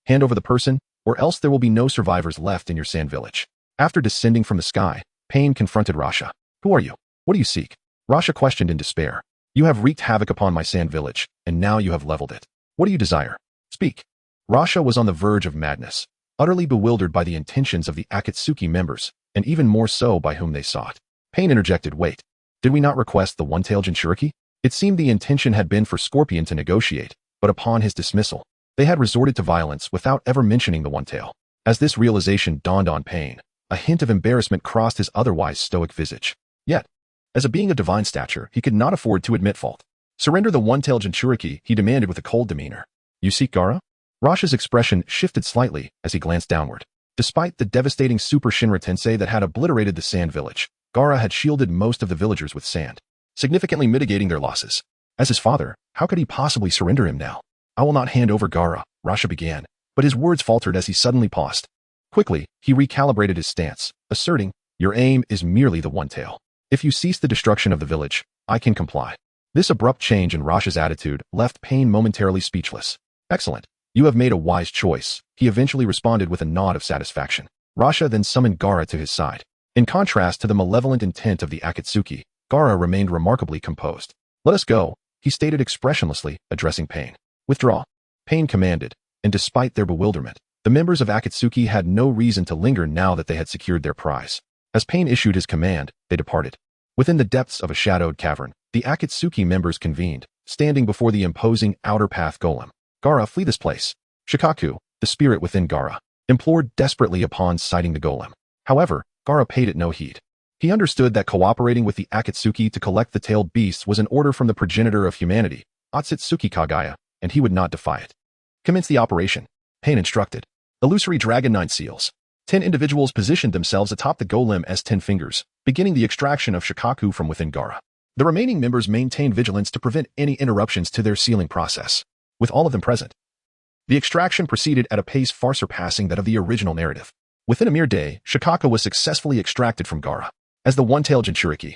Hand over the person, or else there will be no survivors left in your sand village. After descending from the sky, Pain confronted Rasha. Who are you? What do you seek? Rasha questioned in despair. You have wreaked havoc upon my sand village, and now you have leveled it. What do you desire? Speak. Rasha was on the verge of madness, utterly bewildered by the intentions of the Akatsuki members, and even more so by whom they sought. Pain interjected, wait. Did we not request the one-tailed Jinchuriki? It seemed the intention had been for Scorpion to negotiate, but upon his dismissal, they had resorted to violence without ever mentioning the one-tail. As this realization dawned on Pain, a hint of embarrassment crossed his otherwise stoic visage. Yet, as a being of divine stature, he could not afford to admit fault. Surrender the one-tailed Jinchuriki, he demanded with a cold demeanor. You seek Gaara? Rasha's expression shifted slightly as he glanced downward. Despite the devastating Super Shinra Tensei that had obliterated the sand village, Gaara had shielded most of the villagers with sand, significantly mitigating their losses. As his father, how could he possibly surrender him now? I will not hand over Gaara, Rasha began, but his words faltered as he suddenly paused. Quickly, he recalibrated his stance, asserting, your aim is merely the one-tail. If you cease the destruction of the village, I can comply. This abrupt change in Rasha's attitude left Pain momentarily speechless. Excellent. You have made a wise choice, he eventually responded with a nod of satisfaction. Rasha then summoned Gaara to his side. In contrast to the malevolent intent of the Akatsuki, Gaara remained remarkably composed. Let us go, he stated expressionlessly, addressing Pain. Withdraw. Pain commanded, and despite their bewilderment, the members of Akatsuki had no reason to linger now that they had secured their prize. As Pain issued his command, they departed. Within the depths of a shadowed cavern, the Akatsuki members convened, standing before the imposing outer path golem. Gaara, flee this place. Shikaku, the spirit within Gaara, implored desperately upon sighting the golem. However, Gaara paid it no heed. He understood that cooperating with the Akatsuki to collect the tailed beasts was an order from the progenitor of humanity, Otsutsuki Kagaya, and he would not defy it. Commence the operation. Pain instructed. Illusory Dragon 9 seals. 10 individuals positioned themselves atop the golem as 10 fingers, beginning the extraction of Shikaku from within Gaara. The remaining members maintained vigilance to prevent any interruptions to their sealing process. With all of them present, the extraction proceeded at a pace far surpassing that of the original narrative. Within a mere day, Shikaku was successfully extracted from Gaara. As the one-tailed Jinchuriki,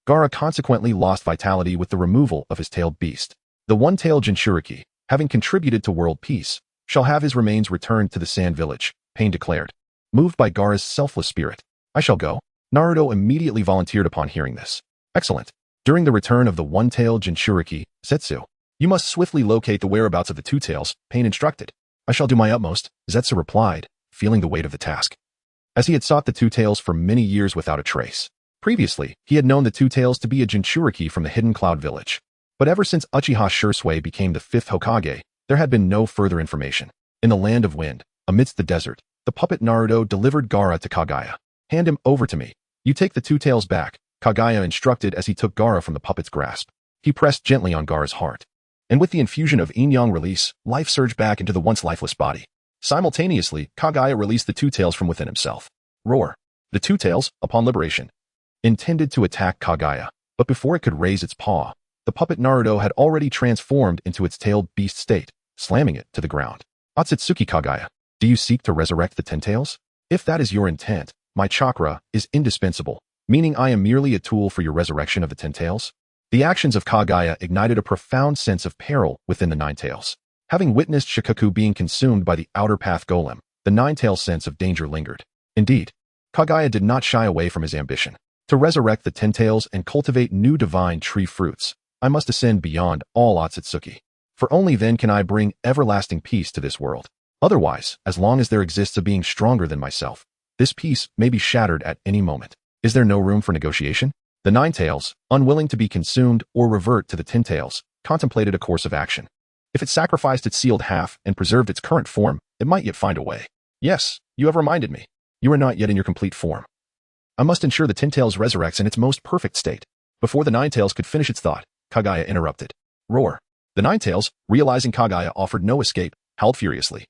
Gaara consequently lost vitality with the removal of his tailed beast. The one-tailed Jinchuriki, having contributed to world peace, shall have his remains returned to the Sand Village, Pain declared. Moved by Gaara's selfless spirit, I shall go. Naruto immediately volunteered upon hearing this. Excellent. During the return of the one-tailed Jinchuriki, Zetsu, you must swiftly locate the whereabouts of the two tails, Pain instructed. I shall do my utmost, Zetsu replied, feeling the weight of the task. As he had sought the two tails for many years without a trace. Previously, he had known the two tails to be a Jinchuriki from the hidden Cloud Village. But ever since Uchiha Shursui became the 5th Hokage, there had been no further information. In the land of wind, amidst the desert, the puppet Naruto delivered Gaara to Kagaya. Hand him over to me. You take the two tails back, Kagaya instructed as he took Gaara from the puppet's grasp. He pressed gently on Gaara's heart. And with the infusion of yin-yang release, life surged back into the once lifeless body. Simultaneously, Kagaya released the two tails from within himself. Roar. The two tails, upon liberation, intended to attack Kagaya, but before it could raise its paw, the puppet Naruto had already transformed into its tailed beast state, slamming it to the ground. Otsutsuki Kagaya, do you seek to resurrect the ten tails? If that is your intent, my chakra is indispensable, meaning I am merely a tool for your resurrection of the ten tails? The actions of Kagaya ignited a profound sense of peril within the nine tails. Having witnessed Shikaku being consumed by the outer path golem, the nine-tail sense of danger lingered. Indeed, Kagaya did not shy away from his ambition. To resurrect the ten tails and cultivate new divine tree fruits, I must ascend beyond all Otsutsuki. For only then can I bring everlasting peace to this world. Otherwise, as long as there exists a being stronger than myself, this peace may be shattered at any moment. Is there no room for negotiation? The nine tails, unwilling to be consumed or revert to the ten tails, contemplated a course of action. If it sacrificed its sealed half and preserved its current form, it might yet find a way. Yes, you have reminded me. You are not yet in your complete form. I must ensure the ten tails resurrects in its most perfect state. Before the nine tails could finish its thought, Kagaya interrupted. Roar. The nine tails, realizing Kagaya offered no escape, howled furiously,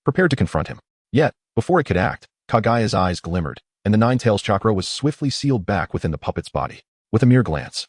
prepared to confront him. Yet, before it could act, Kagaya's eyes glimmered, and the nine tails chakra was swiftly sealed back within the puppet's body. With a mere glance,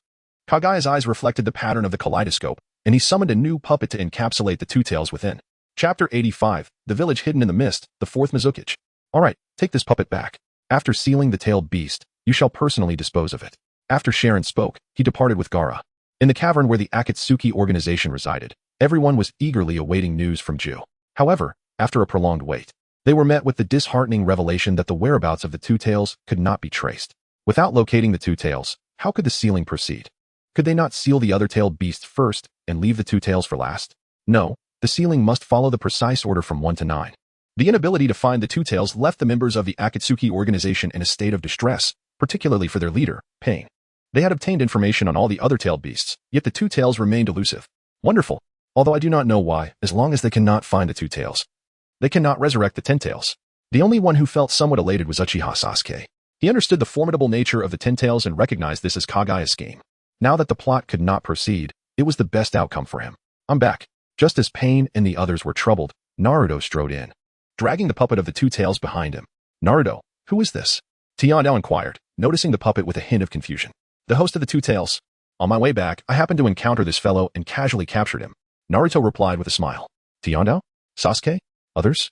Kagaya's eyes reflected the pattern of the kaleidoscope, and he summoned a new puppet to encapsulate the two tails within. Chapter 85, The Village Hidden in the Mist, the fourth Mizukage. Alright, take this puppet back. After sealing the tailed beast, you shall personally dispose of it. After Sharon spoke, he departed with Gaara. In the cavern where the Akatsuki organization resided, everyone was eagerly awaiting news from Ju. However, after a prolonged wait, they were met with the disheartening revelation that the whereabouts of the two tails could not be traced. Without locating the two tails, how could the sealing proceed? Could they not seal the other tailed beast first and leave the two tails for last? No, the sealing must follow the precise order from 1 to 9. The inability to find the two tails left the members of the Akatsuki organization in a state of distress, particularly for their leader, Pain. They had obtained information on all the other tailed beasts, yet the two tails remained elusive. Wonderful. Although I do not know why, as long as they cannot find the two tails, they cannot resurrect the ten tails. The only one who felt somewhat elated was Uchiha Sasuke. He understood the formidable nature of the ten tails and recognized this as Kagaya's scheme. Now that the plot could not proceed, it was the best outcome for him. I'm back. Just as Pain and the others were troubled, Naruto strode in, dragging the puppet of the two tails behind him. Naruto, who is this? Tiandao inquired, noticing the puppet with a hint of confusion. The host of the two tails. On my way back, I happened to encounter this fellow and casually captured him. Naruto replied with a smile. Tiandao? Sasuke? Others?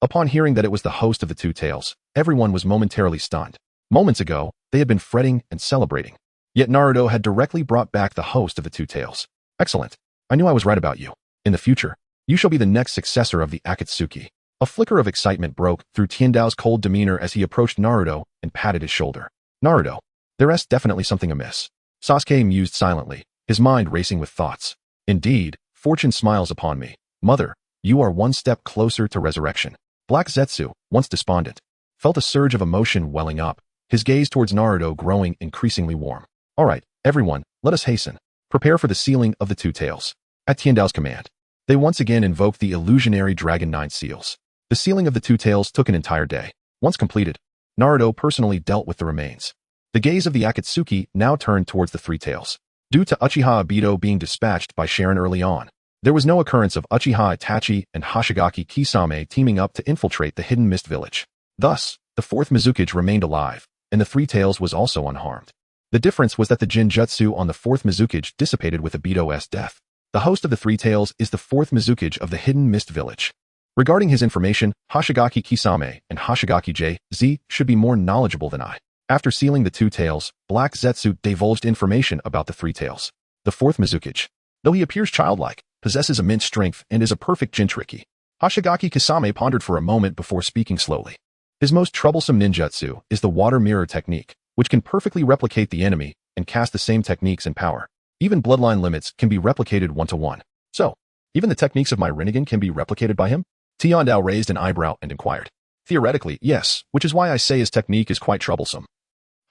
Upon hearing that it was the host of the two tails, everyone was momentarily stunned. Moments ago, they had been fretting and celebrating. Yet Naruto had directly brought back the host of the two tails. Excellent. I knew I was right about you. In the future, you shall be the next successor of the Akatsuki. A flicker of excitement broke through Tiandao's cold demeanor as he approached Naruto and patted his shoulder. Naruto, there's definitely something amiss. Sasuke mused silently, his mind racing with thoughts. Indeed, fortune smiles upon me. Mother, you are one step closer to resurrection. Black Zetsu, once despondent, felt a surge of emotion welling up, his gaze towards Naruto growing increasingly warm. Alright, everyone, let us hasten. Prepare for the sealing of the two tails. At Tiandao's command, they once again invoked the illusionary Dragon 9 seals. The sealing of the two tails took an entire day. Once completed, Naruto personally dealt with the remains. The gaze of the Akatsuki now turned towards the three tails. Due to Uchiha Obito being dispatched by Sharon early on, there was no occurrence of Uchiha Itachi and Hoshigaki Kisame teaming up to infiltrate the hidden mist village. Thus, the fourth Mizukage remained alive, and the three tails was also unharmed. The difference was that the Jinjutsu on the fourth Mizukage dissipated with Obito's death. The host of the three tails is the fourth Mizukage of the hidden mist village. Regarding his information, Hoshigaki Kisame and Hoshigaki J.Z. should be more knowledgeable than I. After sealing the two tails, Black Zetsu divulged information about the three tails. The fourth Mizukage, though he appears childlike, possesses immense strength and is a perfect Jinchuriki. Hoshigaki Kisame pondered for a moment before speaking slowly. His most troublesome ninjutsu is the water mirror technique, which can perfectly replicate the enemy and cast the same techniques and power. Even bloodline limits can be replicated one-to-one. So, even the techniques of my Rinnegan can be replicated by him? Tiandao raised an eyebrow and inquired. Theoretically, yes, which is why I say his technique is quite troublesome.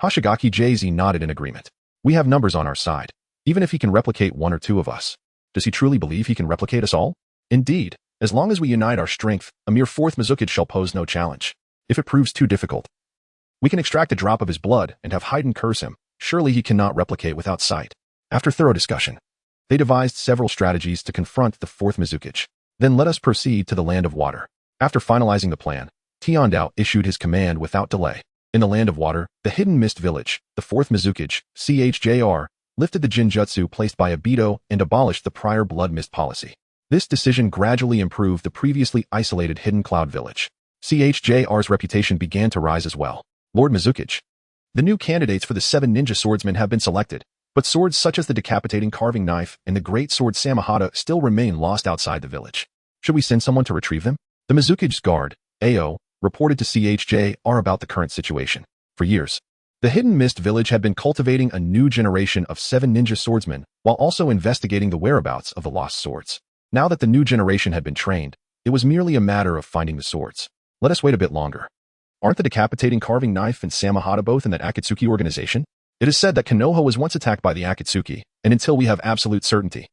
Hoshigaki J.Z. nodded in agreement. We have numbers on our side. Even if he can replicate one or two of us, does he truly believe he can replicate us all? Indeed, as long as we unite our strength, a mere fourth Mizukage shall pose no challenge. If it proves too difficult, we can extract a drop of his blood and have Haiden curse him. Surely he cannot replicate without sight. After thorough discussion, they devised several strategies to confront the fourth Mizukage. Then let us proceed to the land of water. After finalizing the plan, Tiandao issued his command without delay. In the land of water, the hidden mist village, the fourth Mizukage, CHJR, lifted the Jinjutsu placed by Obito and abolished the prior blood mist policy. This decision gradually improved the previously isolated hidden cloud village. CHJR's reputation began to rise as well. Lord Mizukage. The new candidates for the 7 ninja swordsmen have been selected, but swords such as the decapitating carving knife and the great sword Samahata still remain lost outside the village. Should we send someone to retrieve them? The Mizukage's guard, AO, reported to CHJR about the current situation. For years, the hidden mist village had been cultivating a new generation of 7 ninja swordsmen while also investigating the whereabouts of the lost swords. Now that the new generation had been trained, it was merely a matter of finding the swords. Let us wait a bit longer. Aren't the decapitating carving knife and Samahata both in that Akatsuki organization? It is said that Konoha was once attacked by the Akatsuki, and until we have absolute certainty,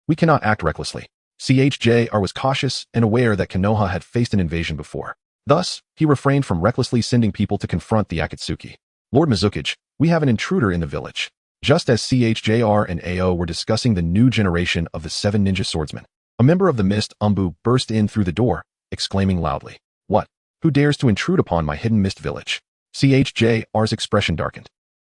we cannot act recklessly. CHJR was cautious and aware that Konoha had faced an invasion before. Thus, he refrained from recklessly sending people to confront the Akatsuki. Lord Mizukage, we have an intruder in the village. Just as CHJR and AO were discussing the new generation of the 7 ninja swordsmen, a member of the Mist Umbu burst in through the door, exclaiming loudly, "What? Who dares to intrude upon my hidden mist village?" CHJR's expression darkened.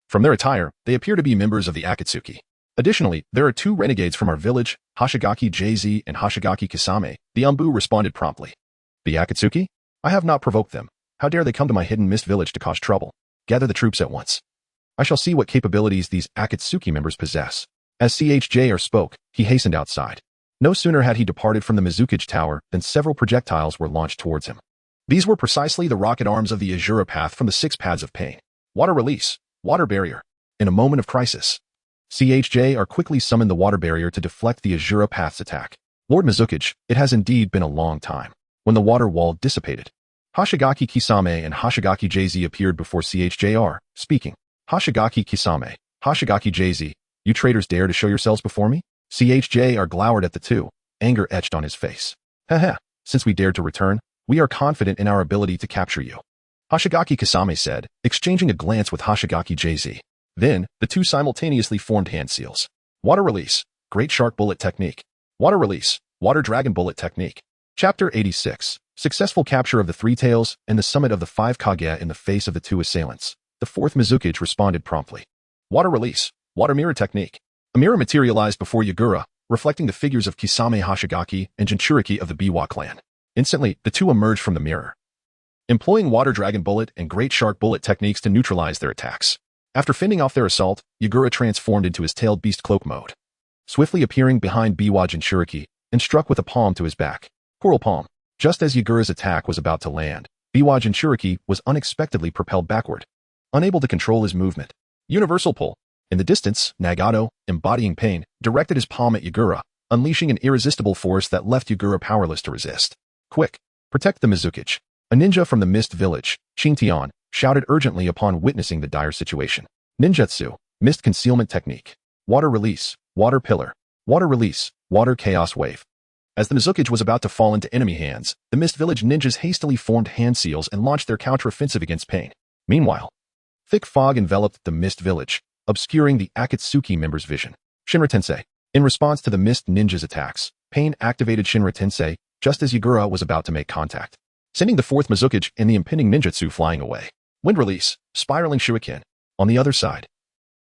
From their attire, they appear to be members of the Akatsuki. Additionally, there are 2 renegades from our village, Hoshigaki JZ and Hoshigaki Kisame. The Umbu responded promptly. The Akatsuki? I have not provoked them. How dare they come to my hidden mist village to cause trouble? Gather the troops at once. I shall see what capabilities these Akatsuki members possess. As CHJR spoke, he hastened outside. No sooner had he departed from the Mizukage Tower than several projectiles were launched towards him. These were precisely the rocket arms of the Azura path from the 6 paths of pain. Water release, water barrier. In a moment of crisis, CHJR quickly summoned the water barrier to deflect the Azura path's attack. Lord Mizukage, it has indeed been a long time. When the water wall dissipated, Hoshigaki Kisame and Hoshigaki JZ appeared before CHJR, speaking. Hoshigaki Kisame, Hoshigaki JZ, you traitors dare to show yourselves before me? CHJR glowered at the two, anger etched on his face. Haha, since we dared to return, we are confident in our ability to capture you. Hoshigaki Kisame said, exchanging a glance with Hoshigaki JZ. Then, the two simultaneously formed hand seals. Water release, Great Shark Bullet Technique. Water release, Water Dragon Bullet Technique. Chapter 86. Successful capture of the 3 tails and the summit of the 5 Kage in the face of the 2 assailants. The 4th Mizukage responded promptly. Water release, Water Mirror Technique. A mirror materialized before Yagura, reflecting the figures of Kisame Hoshigaki and Jinchuriki of the Biwa clan. Instantly, the 2 emerged from the mirror, employing Water Dragon Bullet and Great Shark Bullet techniques to neutralize their attacks. After fending off their assault, Yagura transformed into his tailed beast cloak mode, swiftly appearing behind Biwa Jinchuriki and struck with a palm to his back. Coral palm. Just as Yagura's attack was about to land, Biwa Jinchuriki was unexpectedly propelled backward, unable to control his movement. Universal pull. In the distance, Nagato, embodying pain, directed his palm at Yagura, unleashing an irresistible force that left Yagura powerless to resist. Quick! Protect the Mizukage. A ninja from the Mist Village, Shintian, shouted urgently upon witnessing the dire situation. Ninjutsu, Mist Concealment Technique. Water Release, Water Pillar. Water Release, Water Chaos Wave. As the Mizukage was about to fall into enemy hands, the Mist Village ninjas hastily formed hand seals and launched their counteroffensive against Pain. Meanwhile, thick fog enveloped the Mist Village, obscuring the Akatsuki members' vision. Shinra Tensei. In response to the Mist ninjas' attacks, Pain activated Shinra Tensei just as Yagura was about to make contact, sending the fourth Mizukage and the impending ninjutsu flying away. Wind release, spiraling shuriken. On the other side,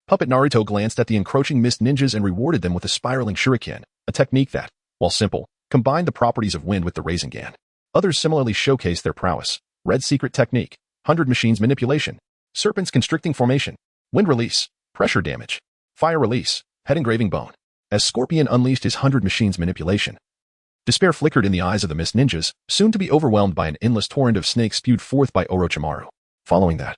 Puppet Naruto glanced at the encroaching Mist ninjas and rewarded them with a spiraling shuriken, a technique that, while simple, combined the properties of wind with the Rasengan. Others similarly showcased their prowess. Red secret technique, 100 machines manipulation, serpents constricting formation, wind release, pressure damage, fire release, head engraving bone. As Scorpion unleashed his 100 machines manipulation, despair flickered in the eyes of the Mist ninjas, soon to be overwhelmed by an endless torrent of snakes spewed forth by Orochimaru. Following that,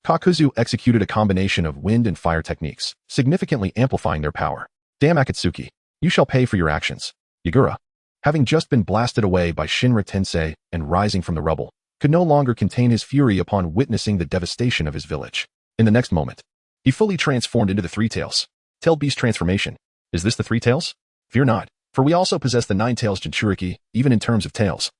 Kakuzu executed a combination of wind and fire techniques, significantly amplifying their power. Damn Akatsuki, you shall pay for your actions. Yagura, having just been blasted away by Shinra Tensei and rising from the rubble, could no longer contain his fury upon witnessing the devastation of his village. In the next moment, he fully transformed into the Three Tails. Tailed Beast transformation. Is this the Three Tails? Fear not, for we also possess the Nine Tails Jinchuriki, even in terms of tails.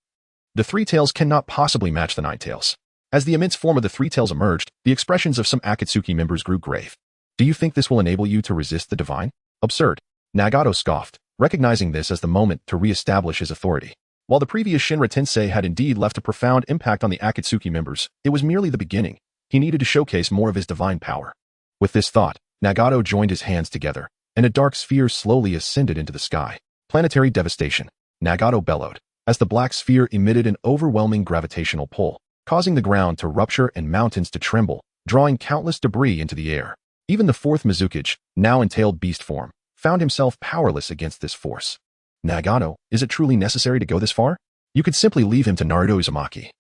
The Three Tails cannot possibly match the Nine Tails. As the immense form of the Three Tails emerged, the expressions of some Akatsuki members grew grave. Do you think this will enable you to resist the divine? Absurd. Nagato scoffed, recognizing this as the moment to re-establish his authority. While the previous Shinra Tensei had indeed left a profound impact on the Akatsuki members, it was merely the beginning. He needed to showcase more of his divine power. With this thought, Nagato joined his hands together, and a dark sphere slowly ascended into the sky. Planetary devastation. Nagato bellowed, as the black sphere emitted an overwhelming gravitational pull, causing the ground to rupture and mountains to tremble, drawing countless debris into the air. Even the fourth Mizukage, now in tailed beast form, found himself powerless against this force. Nagato, is it truly necessary to go this far? You could simply leave him to Naruto Uzumaki.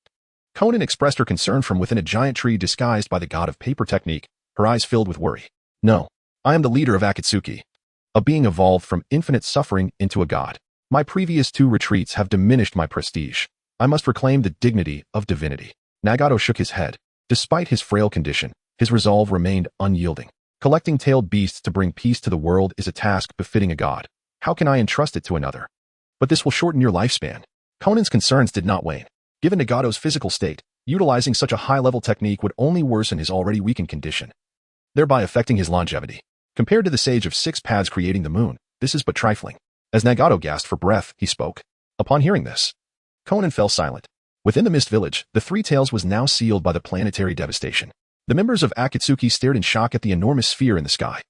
Konan expressed her concern from within a giant tree disguised by the god of paper technique, her eyes filled with worry. No, I am the leader of Akatsuki, a being evolved from infinite suffering into a god. My previous two retreats have diminished my prestige. I must reclaim the dignity of divinity. Nagato shook his head. Despite his frail condition, his resolve remained unyielding. Collecting tailed beasts to bring peace to the world is a task befitting a god. How can I entrust it to another? But this will shorten your lifespan. Konan's concerns did not wane. Given Nagato's physical state, utilizing such a high-level technique would only worsen his already weakened condition, thereby affecting his longevity. Compared to the sage of 6 paths creating the moon, this is but trifling. As Nagato gasped for breath, he spoke. Upon hearing this, Konan fell silent. Within the Mist Village, the Three Tails was now sealed by the planetary devastation. The members of Akatsuki stared in shock at the enormous sphere in the sky.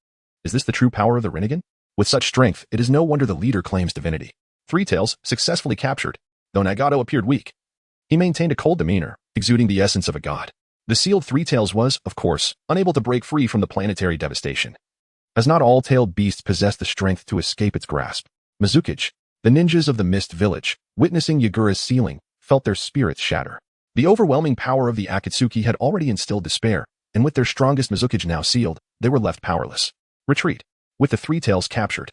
Is this the true power of the Rinnegan? With such strength, it is no wonder the leader claims divinity. Three Tails, successfully captured, though Nagato appeared weak. He maintained a cold demeanor, exuding the essence of a god. The sealed Three Tails was, of course, unable to break free from the planetary devastation, as not all tailed beasts possessed the strength to escape its grasp. Mizukage, the ninjas of the Mist Village, witnessing Yagura's sealing, felt their spirits shatter. The overwhelming power of the Akatsuki had already instilled despair, and with their strongest Mizukage now sealed, they were left powerless. Retreat. With the Three Tails captured,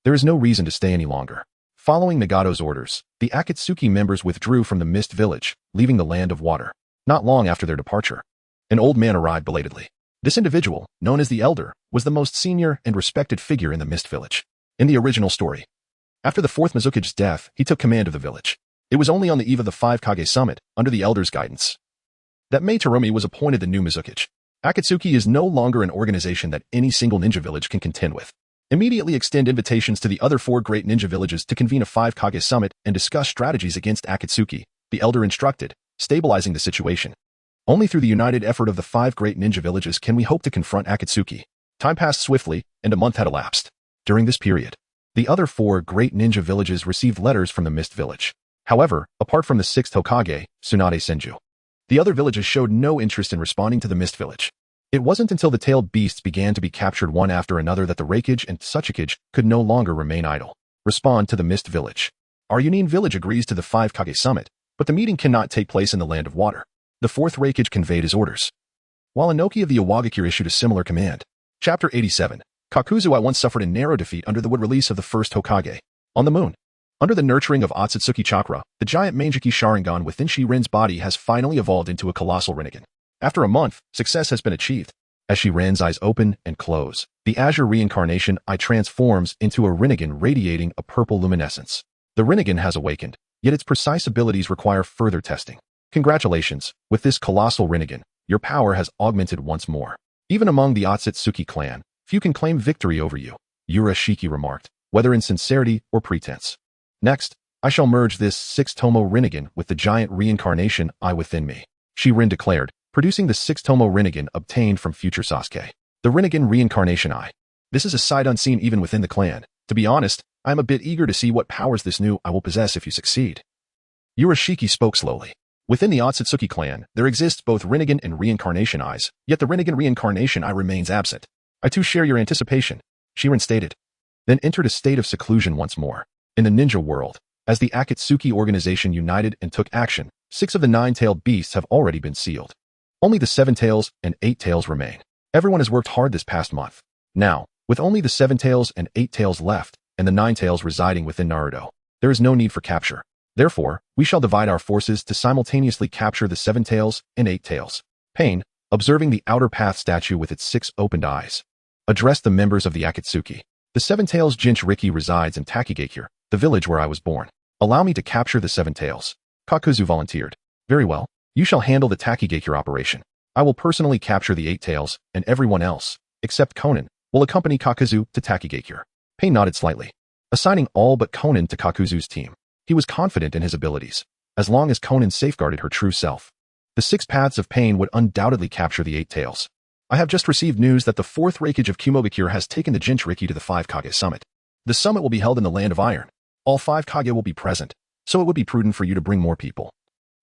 there is no reason to stay any longer. Following Nagato's orders, the Akatsuki members withdrew from the Mist Village, leaving the Land of Water. Not long after their departure, an old man arrived belatedly. This individual, known as the Elder, was the most senior and respected figure in the Mist Village. In the original story, after the fourth Mizukage's death, he took command of the village. It was only on the eve of the 5 Kage Summit, under the Elder's guidance, that Mei Terumi was appointed the new Mizukage. Akatsuki is no longer an organization that any single ninja village can contend with. Immediately extend invitations to the other 4 great ninja villages to convene a 5 Kage Summit and discuss strategies against Akatsuki, the Elder instructed, stabilizing the situation. Only through the united effort of the 5 great ninja villages can we hope to confront Akatsuki. Time passed swiftly, and a month had elapsed. During this period, the other 4 great ninja villages received letters from the Mist Village. However, apart from the 6th Hokage, Tsunade Senju, the other villages showed no interest in responding to the Mist Village. It wasn't until the tailed beasts began to be captured one after another that the Raikage and Tsuchikage could no longer remain idle. Respond to the Mist Village. Our Yunin village agrees to the 5 Kage Summit, but the meeting cannot take place in the Land of Water. The 4th Raikage conveyed his orders, while Inoki of the Iwagakure issued a similar command. Chapter 87. Kakuzu at once suffered a narrow defeat under the wood release of the 1st Hokage. On the moon, under the nurturing of Otsutsuki Chakra, the giant Manjiki Sharingan within Shiren's body has finally evolved into a colossal Rinnegan. After a month, success has been achieved. As Shiren's eyes open and close, the azure reincarnation eye transforms into a Rinnegan radiating a purple luminescence. The Rinnegan has awakened, yet its precise abilities require further testing. Congratulations, with this colossal Rinnegan, your power has augmented once more. Even among the Otsutsuki clan, few can claim victory over you, Urashiki remarked, whether in sincerity or pretense. Next, I shall merge this 6-tomo Rinnegan with the giant reincarnation eye within me, Shirin declared, producing the 6-tomo Rinnegan obtained from future Sasuke. The Rinnegan reincarnation eye. This is a sight unseen even within the clan. To be honest, I am a bit eager to see what powers this new eye will possess if you succeed. Urashiki spoke slowly. Within the Otsutsuki clan, there exists both Rinnegan and reincarnation eyes, yet the Rinnegan reincarnation eye remains absent. I too share your anticipation, Shirin stated. Then entered a state of seclusion once more. In the ninja world, as the Akatsuki organization united and took action, 6 of the 9-tailed beasts have already been sealed. Only the 7 tails and 8 tails remain. Everyone has worked hard this past month. Now, with only the 7 tails and 8 tails left, and the 9 tails residing within Naruto, there is no need for capture. Therefore, we shall divide our forces to simultaneously capture the 7 tails and 8 tails. Pain, observing the outer path statue with its 6 opened eyes, addressed the members of the Akatsuki. The 7 tails Jinchuriki resides in Takigakure, the village where I was born. Allow me to capture the 7 tails. Kakuzu volunteered. Very well. You shall handle the Takigakure operation. I will personally capture the 8 tails, and everyone else, except Konan, will accompany Kakuzu to Takigakure. Pain nodded slightly, assigning all but Konan to Kakuzu's team. He was confident in his abilities, as long as Konan safeguarded her true self. The 6 paths of pain would undoubtedly capture the 8 tails. I have just received news that the 4th Raikage of Kumogakure has taken the Jinchuriki to the 5 Kage summit. The summit will be held in the Land of Iron. All 5 Kage will be present, so it would be prudent for you to bring more people.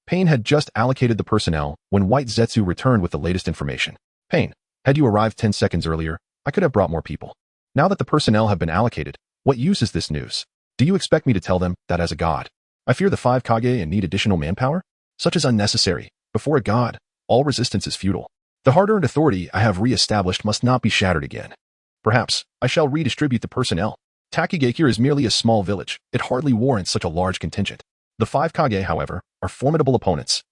Pain had just allocated the personnel when White Zetsu returned with the latest information. Pain, had you arrived 10 seconds earlier, I could have brought more people. Now that the personnel have been allocated, what use is this news? Do you expect me to tell them that as a god, I fear the 5 Kage and need additional manpower? Such is unnecessary. Before a god, all resistance is futile. The hard-earned authority I have re-established must not be shattered again. Perhaps, I shall redistribute the personnel. Takigakure is merely a small village. It hardly warrants such a large contingent. The 5 Kage, however, are formidable opponents.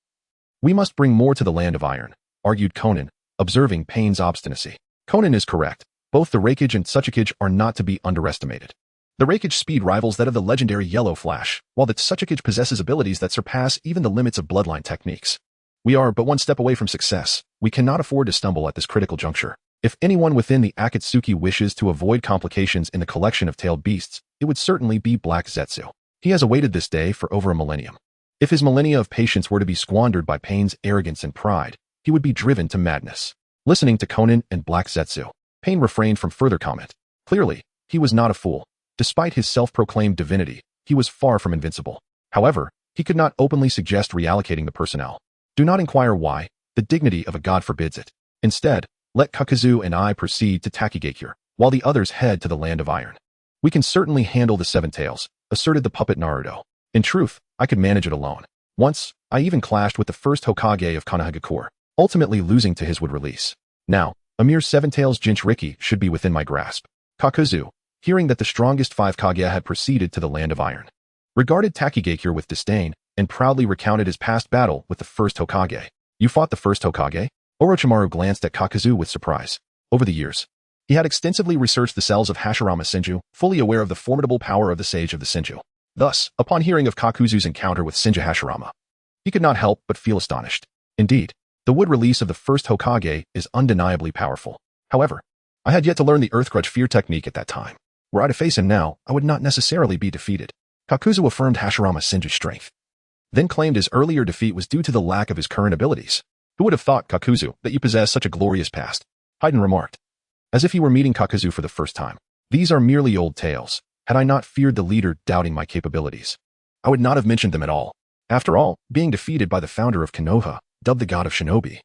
We must bring more to the Land of Iron, argued Konan, observing Pain's obstinacy. Konan is correct. Both the Raikage and Tsuchikage are not to be underestimated. The Raikage speed rivals that of the legendary Yellow Flash, while the Tsuchikage possesses abilities that surpass even the limits of bloodline techniques. We are but one step away from success. We cannot afford to stumble at this critical juncture. If anyone within the Akatsuki wishes to avoid complications in the collection of tailed beasts, it would certainly be Black Zetsu. He has awaited this day for over a millennium. If his millennia of patience were to be squandered by Pain's arrogance and pride, he would be driven to madness. Listening to Konan and Black Zetsu, Pain refrained from further comment. Clearly, he was not a fool. Despite his self-proclaimed divinity, he was far from invincible. However, he could not openly suggest reallocating the personnel. Do not inquire why. The dignity of a god forbids it. Instead, let Kakuzu and I proceed to Takigakure, while the others head to the Land of Iron. We can certainly handle the 7 tails, asserted the puppet Naruto. In truth, I could manage it alone. Once, I even clashed with the first Hokage of Konoha, ultimately losing to his would release. Now, a mere 7 tails Jinchuriki should be within my grasp. Kakuzu, hearing that the strongest 5 Kage had proceeded to the Land of Iron, regarded Takigakure with disdain and proudly recounted his past battle with the first Hokage. You fought the first Hokage? Orochimaru glanced at Kakuzu with surprise. Over the years, he had extensively researched the cells of Hashirama Senju, fully aware of the formidable power of the Sage of the Senju. Thus, upon hearing of Kakuzu's encounter with Senju Hashirama, he could not help but feel astonished. Indeed, the wood release of the first Hokage is undeniably powerful. However, I had yet to learn the Earthgrudge fear technique at that time. Were I to face him now, I would not necessarily be defeated. Kakuzu affirmed Hashirama Senju's strength, then claimed his earlier defeat was due to the lack of his current abilities. Who would have thought, Kakuzu, that you possess such a glorious past? Haiden remarked, as if he were meeting Kakuzu for the first time. These are merely old tales. Had I not feared the leader doubting my capabilities, I would not have mentioned them at all. After all, being defeated by the founder of Konoha, dubbed the god of shinobi,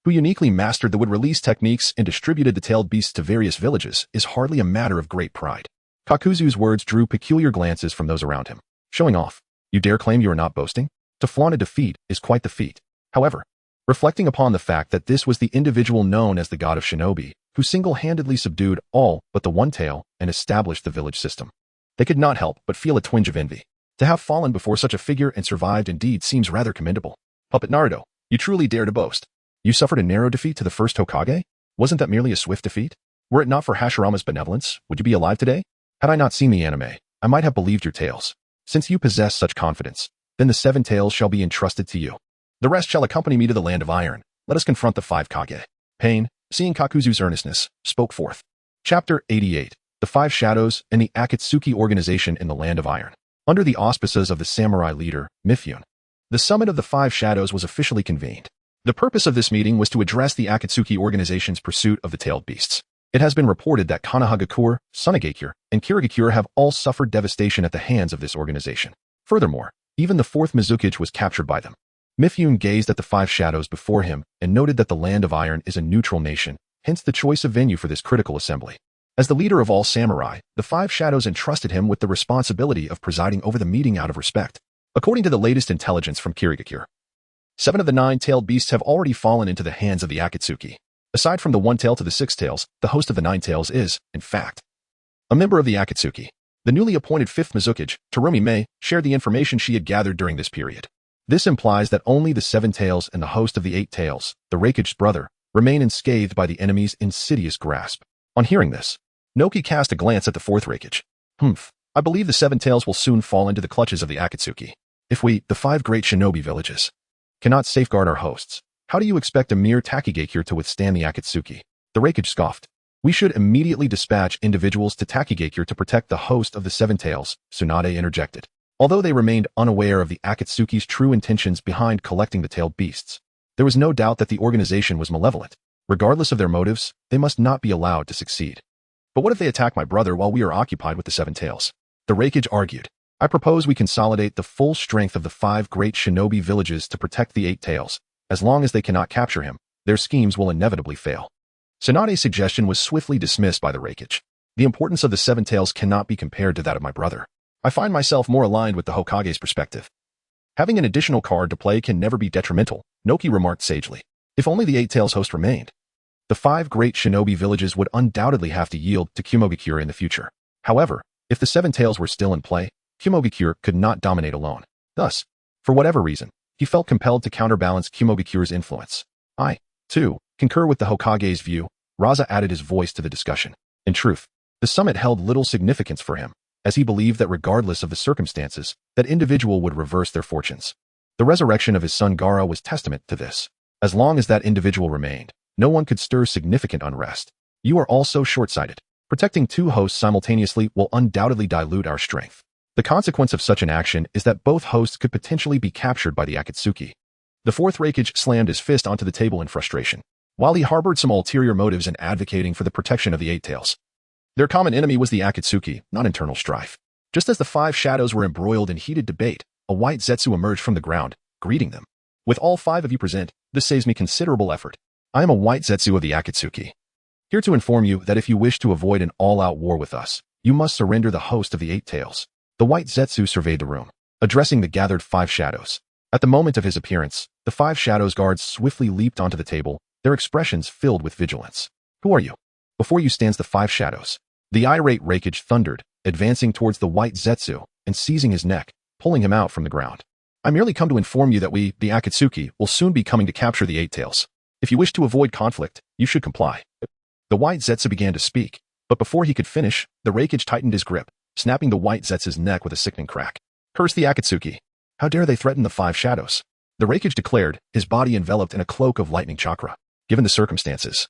who uniquely mastered the wood release techniques and distributed the tailed beasts to various villages, is hardly a matter of great pride. Kakuzu's words drew peculiar glances from those around him. Showing off. You dare claim you are not boasting? To flaunt a defeat is quite the feat. However, reflecting upon the fact that this was the individual known as the god of shinobi, who single-handedly subdued all but the one tail and established the village system, they could not help but feel a twinge of envy. To have fallen before such a figure and survived indeed seems rather commendable. Puppet Naruto, you truly dare to boast. You suffered a narrow defeat to the first Hokage? Wasn't that merely a swift defeat? Were it not for Hashirama's benevolence, would you be alive today? Had I not seen the anime, I might have believed your tales. Since you possess such confidence, then the 7 tails shall be entrusted to you. The rest shall accompany me to the land of iron. Let us confront the 5 Kage. Pain, seeing Kakuzu's earnestness, spoke forth. Chapter 88. The 5 Shadows and the Akatsuki Organization in the Land of Iron. Under the auspices of the samurai leader, Mifune, the summit of the 5 Shadows was officially convened. The purpose of this meeting was to address the Akatsuki organization's pursuit of the tailed beasts. It has been reported that Konoha, Sunagakure, and Kirigakure have all suffered devastation at the hands of this organization. Furthermore, even the 4th Mizukage was captured by them. Mifune gazed at the 5 Shadows before him and noted that the Land of Iron is a neutral nation, hence the choice of venue for this critical assembly. As the leader of all samurai, the 5 Shadows entrusted him with the responsibility of presiding over the meeting out of respect. According to the latest intelligence from Kirigakure, 7 of the 9-tailed beasts have already fallen into the hands of the Akatsuki. Aside from the 1 tail to the 6 tails, the host of the 9 tails is, in fact, a member of the Akatsuki. The newly appointed 5th Mizukage, Terumi Mei, shared the information she had gathered during this period. This implies that only the 7 tails and the host of the 8 tails, the Raikage's brother, remain unscathed by the enemy's insidious grasp. On hearing this, Noki cast a glance at the 4th Raikage. I believe the 7 tails will soon fall into the clutches of the Akatsuki. If we, the 5 great shinobi villages, cannot safeguard our hosts, how do you expect a mere Takigakure to withstand the Akatsuki? The Raikage scoffed. We should immediately dispatch individuals to Takigakure to protect the host of the 7 tails, Tsunade interjected. Although they remained unaware of the Akatsuki's true intentions behind collecting the tailed beasts, there was no doubt that the organization was malevolent. Regardless of their motives, they must not be allowed to succeed. But what if they attack my brother while we are occupied with the 7 tails? The Raikage argued. I propose we consolidate the full strength of the 5 great shinobi villages to protect the 8 tails. As long as they cannot capture him, their schemes will inevitably fail. Tsunade's suggestion was swiftly dismissed by the Raikage. The importance of the 7 tails cannot be compared to that of my brother. I find myself more aligned with the Hokage's perspective. Having an additional card to play can never be detrimental, Noki remarked sagely. If only the 8 tails host remained, the 5 great shinobi villages would undoubtedly have to yield to Kumogakure in the future. However, if the 7 tails were still in play, Kumogakure could not dominate alone. Thus, for whatever reason, he felt compelled to counterbalance Kumogakure's influence. I, too, concur with the Hokage's view. Raza added his voice to the discussion. In truth, the summit held little significance for him, as he believed that regardless of the circumstances, that individual would reverse their fortunes. The resurrection of his son Gaara was testament to this. As long as that individual remained, no one could stir significant unrest. You are all so short-sighted. Protecting 2 hosts simultaneously will undoubtedly dilute our strength. The consequence of such an action is that both hosts could potentially be captured by the Akatsuki. The 4th Raikage slammed his fist onto the table in frustration. While he harbored some ulterior motives in advocating for the protection of the 8 tails, their common enemy was the Akatsuki, not internal strife. Just as the 5 Shadows were embroiled in heated debate, a white Zetsu emerged from the ground, greeting them. With all 5 of you present, this saves me considerable effort. I am a white Zetsu of the Akatsuki. Here to inform you that if you wish to avoid an all-out war with us, you must surrender the host of the 8 tails. The white Zetsu surveyed the room, addressing the gathered 5 Shadows. At the moment of his appearance, the 5 Shadows guards swiftly leaped onto the table, their expressions filled with vigilance. Who are you? Before you stands the 5 Shadows. The irate Raikage thundered, advancing towards the white Zetsu and seizing his neck, pulling him out from the ground. I merely come to inform you that we, the Akatsuki, will soon be coming to capture the 8 tails. If you wish to avoid conflict, you should comply. The white Zetsu began to speak, but before he could finish, the Raikage tightened his grip, snapping the white Zetsu's neck with a sickening crack. Curse the Akatsuki. How dare they threaten the 5 Shadows? The Raikage declared, his body enveloped in a cloak of lightning chakra. Given the circumstances,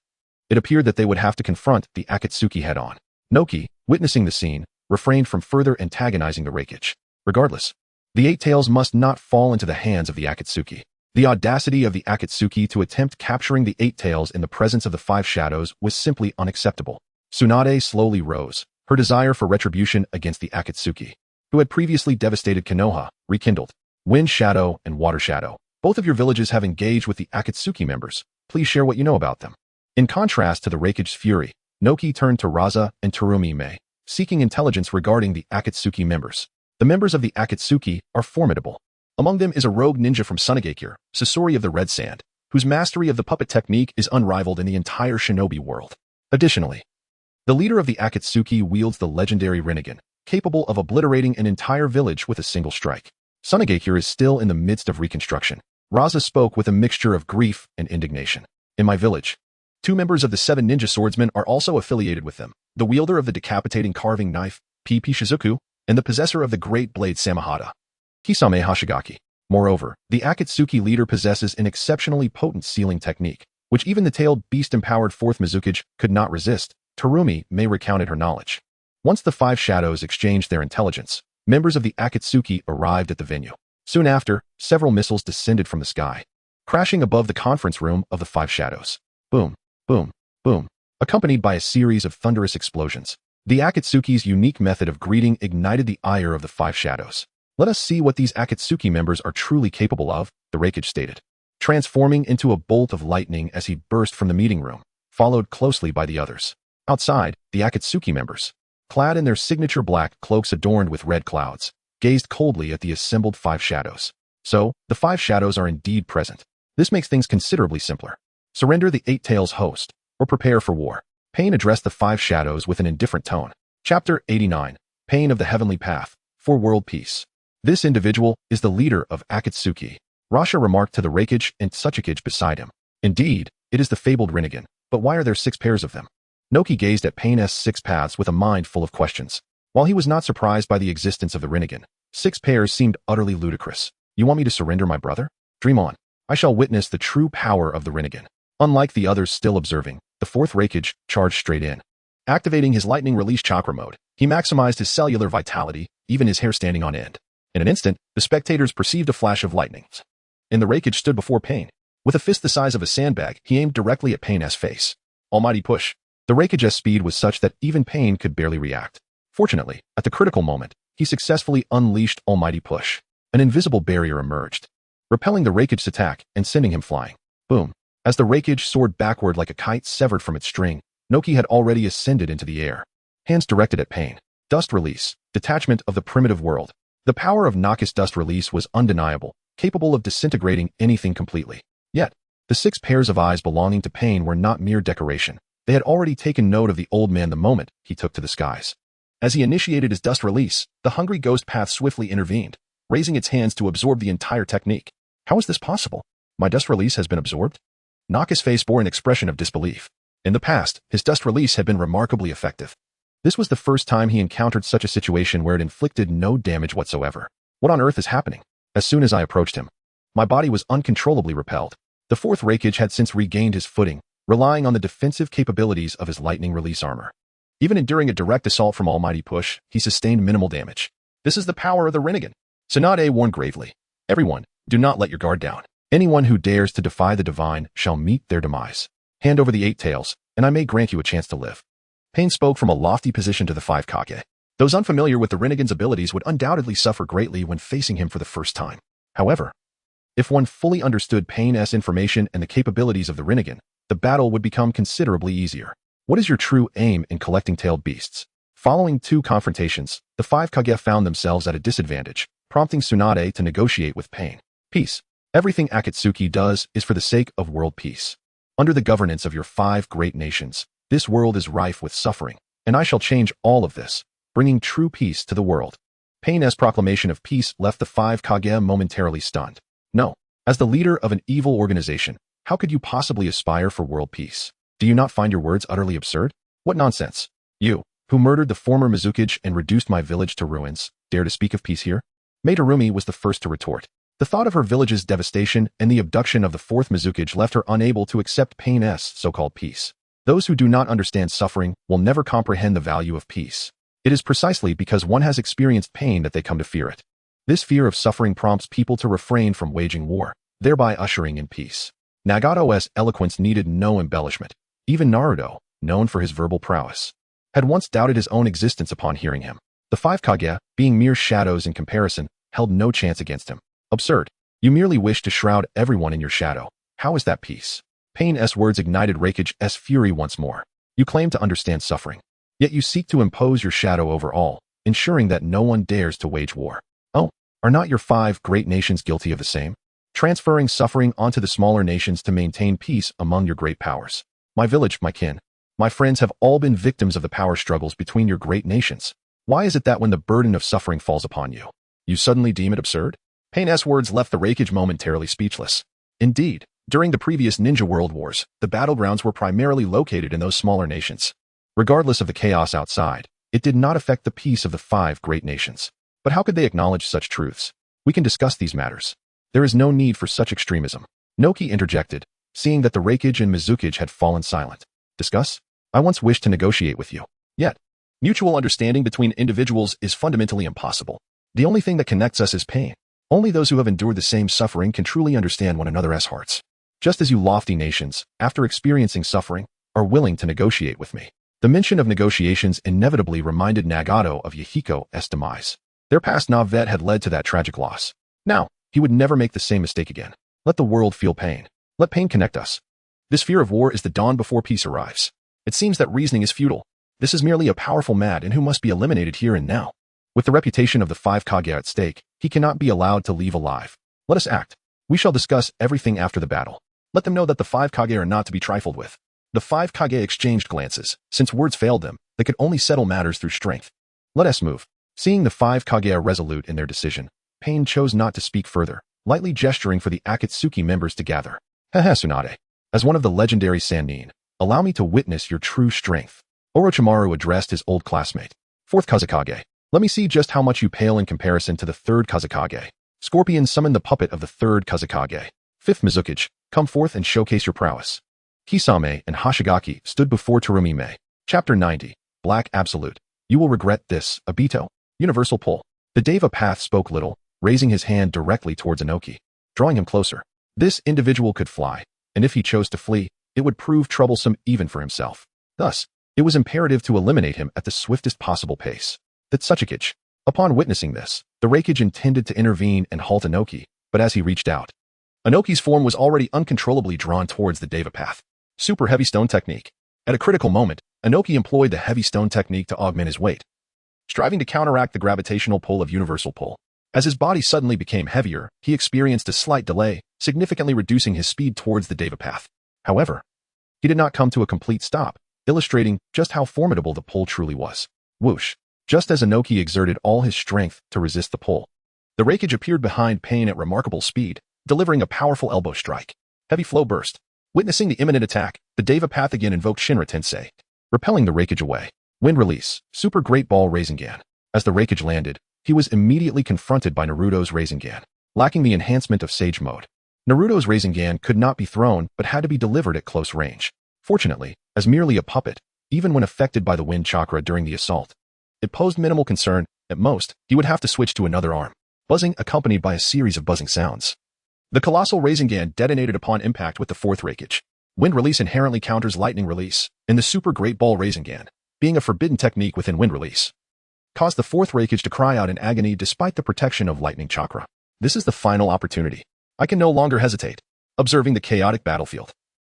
it appeared that they would have to confront the Akatsuki head-on. Noki, witnessing the scene, refrained from further antagonizing the Raikage. Regardless, the 8 tails must not fall into the hands of the Akatsuki. The audacity of the Akatsuki to attempt capturing the 8 tails in the presence of the 5 Shadows was simply unacceptable. Tsunade slowly rose, her desire for retribution against the Akatsuki, who had previously devastated Konoha, rekindled. Wind Shadow and Water Shadow, both of your villages have engaged with the Akatsuki members. Please share what you know about them. In contrast to the Raikage's fury, Noki turned to Raza and Terumi Mei, seeking intelligence regarding the Akatsuki members. The members of the Akatsuki are formidable. Among them is a rogue ninja from Sunagakure, Sasori of the Red Sand, whose mastery of the puppet technique is unrivaled in the entire shinobi world. Additionally, the leader of the Akatsuki wields the legendary Rinnegan, capable of obliterating an entire village with a single strike. Sunagakure is still in the midst of reconstruction. Raza spoke with a mixture of grief and indignation. In my village, 2 members of the 7 ninja swordsmen are also affiliated with them. The wielder of the decapitating carving knife, P.P. Shizuku, and the possessor of the great blade Samahata, Kisame Hashigaki. Moreover, the Akatsuki leader possesses an exceptionally potent sealing technique, which even the tailed beast-empowered fourth Mizukage could not resist. Terumi May recounted her knowledge. Once the five shadows exchanged their intelligence, members of the Akatsuki arrived at the venue. Soon after, several missiles descended from the sky, crashing above the conference room of the five shadows. Boom, boom, boom, accompanied by a series of thunderous explosions. The Akatsuki's unique method of greeting ignited the ire of the five shadows. Let us see what these Akatsuki members are truly capable of, the Reikage stated, transforming into a bolt of lightning as he burst from the meeting room, followed closely by the others. Outside, the Akatsuki members, clad in their signature black cloaks adorned with red clouds, gazed coldly at the assembled five shadows. So, the five shadows are indeed present. This makes things considerably simpler. Surrender the Eight Tails host, or prepare for war. Pain addressed the five shadows with an indifferent tone. Chapter 89. Pain of the Heavenly Path, for World Peace. This individual is the leader of Akatsuki, Rasha remarked to the Reikage and Tsuchikage beside him. Indeed, it is the fabled Rinnegan, but why are there 6 pairs of them? Noki gazed at Pain's 6 paths with a mind full of questions. While he was not surprised by the existence of the Rinnegan, 6 pairs seemed utterly ludicrous. You want me to surrender my brother? Dream on. I shall witness the true power of the Rinnegan. Unlike the others still observing, the 4th Reikage charged straight in. Activating his lightning release chakra mode, he maximized his cellular vitality, even his hair standing on end. In an instant, the spectators perceived a flash of lightning. And the Reikage stood before Pain. With a fist the size of a sandbag, he aimed directly at Pain's face. Almighty push. The Reikage's speed was such that even Pain could barely react. Fortunately, at the critical moment, he successfully unleashed Almighty Push. An invisible barrier emerged, repelling the Reikage's attack and sending him flying. Boom. As the Reikage soared backward like a kite severed from its string, Noki had already ascended into the air. Hands directed at Pain. Dust release. Detachment of the primitive world. The power of Naka's dust release was undeniable, capable of disintegrating anything completely. Yet, the 6 pairs of eyes belonging to Pain were not mere decoration. They had already taken note of the old man the moment he took to the skies. As he initiated his dust release, the hungry ghost path swiftly intervened, raising its hands to absorb the entire technique. How is this possible? My dust release has been absorbed? Naka's face bore an expression of disbelief. In the past, his dust release had been remarkably effective. This was the first time he encountered such a situation where it inflicted no damage whatsoever. What on earth is happening? As soon as I approached him, my body was uncontrollably repelled. The 4th Reikage had since regained his footing, relying on the defensive capabilities of his lightning release armor. Even enduring a direct assault from Almighty Push, he sustained minimal damage. This is the power of the Rinnegan. Tsunade warned gravely. Everyone, do not let your guard down. Anyone who dares to defy the divine shall meet their demise. Hand over the 8 tails, and I may grant you a chance to live. Pain spoke from a lofty position to the 5 Kage. Those unfamiliar with the Rinnegan's abilities would undoubtedly suffer greatly when facing him for the first time. However, if one fully understood Pain's information and the capabilities of the Rinnegan, the battle would become considerably easier. What is your true aim in collecting tailed beasts? Following 2 confrontations, the 5 Kage found themselves at a disadvantage, prompting Tsunade to negotiate with Pain. Peace. Everything Akatsuki does is for the sake of world peace. Under the governance of your 5 great nations, this world is rife with suffering, and I shall change all of this, bringing true peace to the world. Pain's proclamation of peace left the 5 Kage momentarily stunned. No, as the leader of an evil organization, how could you possibly aspire for world peace? Do you not find your words utterly absurd? What nonsense! You, who murdered the former Mizukage and reduced my village to ruins, dare to speak of peace here? Terumi was the first to retort. The thought of her village's devastation and the abduction of the 4th Mizukage left her unable to accept Pain's so-called peace. Those who do not understand suffering will never comprehend the value of peace. It is precisely because one has experienced pain that they come to fear it. This fear of suffering prompts people to refrain from waging war, thereby ushering in peace. Nagato's eloquence needed no embellishment. Even Naruto, known for his verbal prowess, had once doubted his own existence upon hearing him. The 5 Kage, being mere shadows in comparison, held no chance against him. Absurd. You merely wish to shroud everyone in your shadow. How is that peace? Pain's words ignited Reikage's fury once more. You claim to understand suffering, yet you seek to impose your shadow over all, ensuring that no one dares to wage war. Oh, are not your 5 great nations guilty of the same? Transferring suffering onto the smaller nations to maintain peace among your great powers. My village, my kin, my friends have all been victims of the power struggles between your great nations. Why is it that when the burden of suffering falls upon you, you suddenly deem it absurd? Pain's words left the Reikage momentarily speechless. Indeed, during the previous Ninja World Wars, the battlegrounds were primarily located in those smaller nations. Regardless of the chaos outside, It did not affect the peace of the 5 great nations. But how could they acknowledge such truths? We can discuss these matters. There is no need for such extremism. Noki interjected, seeing that the Raikage and Mizukage had fallen silent. Discuss? I once wished to negotiate with you. Yet, mutual understanding between individuals is fundamentally impossible. The only thing that connects us is pain. Only those who have endured the same suffering can truly understand one another's hearts. Just as you lofty nations, after experiencing suffering, are willing to negotiate with me. The mention of negotiations inevitably reminded Nagato of Yahiko's demise. Their past Navet had led to that tragic loss. Now, he would never make the same mistake again. Let the world feel pain. Let pain connect us. This fear of war is the dawn before peace arrives. It seems that reasoning is futile. This is merely a powerful mad and who must be eliminated here and now. With the reputation of the 5 Kage at stake, he cannot be allowed to leave alive. Let us act. We shall discuss everything after the battle. Let them know that the 5 Kage are not to be trifled with. The 5 Kage exchanged glances. Since words failed them, they could only settle matters through strength. Let us move. Seeing the 5 Kage are resolute in their decision, Pain chose not to speak further, lightly gesturing for the Akatsuki members to gather. Hehe, Tsunade. As one of the legendary Sannin, allow me to witness your true strength. Orochimaru addressed his old classmate. 4th Kazekage. Let me see just how much you pale in comparison to the 3rd Kazekage. Scorpion summoned the puppet of the 3rd Kazekage. 5th Mizukage, come forth and showcase your prowess. Kisame and Hoshigaki stood before Terumime. Chapter 90. Black Absolute. You will regret this, Obito. Universal pull. The Deva Path spoke little, raising his hand directly towards Inoki, drawing him closer. This individual could fly, and if he chose to flee, it would prove troublesome even for himself. Thus, it was imperative to eliminate him at the swiftest possible pace. The Tsuchikage. Upon witnessing this, the Raikage intended to intervene and halt Inoki, but as he reached out, Inoki's form was already uncontrollably drawn towards the Deva Path. Super Heavy Stone Technique. At a critical moment, Inoki employed the Heavy Stone Technique to augment his weight, striving to counteract the gravitational pull of Universal Pull. As his body suddenly became heavier, he experienced a slight delay, significantly reducing his speed towards the Deva Path. However, he did not come to a complete stop, illustrating just how formidable the pull truly was. Whoosh! Just as Inoki exerted all his strength to resist the pull, the Raikage appeared behind Pain at remarkable speed, delivering a powerful elbow strike. Heavy flow burst. Witnessing the imminent attack, the Deva Path again invoked Shinra Tensei, repelling the Raikage away. Wind release, Super Great Ball Rasengan. As the Raikage landed, he was immediately confronted by Naruto's Rasengan, lacking the enhancement of Sage Mode. Naruto's Rasengan could not be thrown but had to be delivered at close range. Fortunately, as merely a puppet, even when affected by the wind chakra during the assault, it posed minimal concern. At most, he would have to switch to another arm, buzzing accompanied by a series of buzzing sounds. The colossal Rasengan detonated upon impact with the 4th Raikage. Wind release inherently counters lightning release, and the Super Great Ball Rasengan, being a forbidden technique within wind release, caused the 4th Raikage to cry out in agony despite the protection of lightning chakra. This is the final opportunity. I can no longer hesitate. Observing the chaotic battlefield,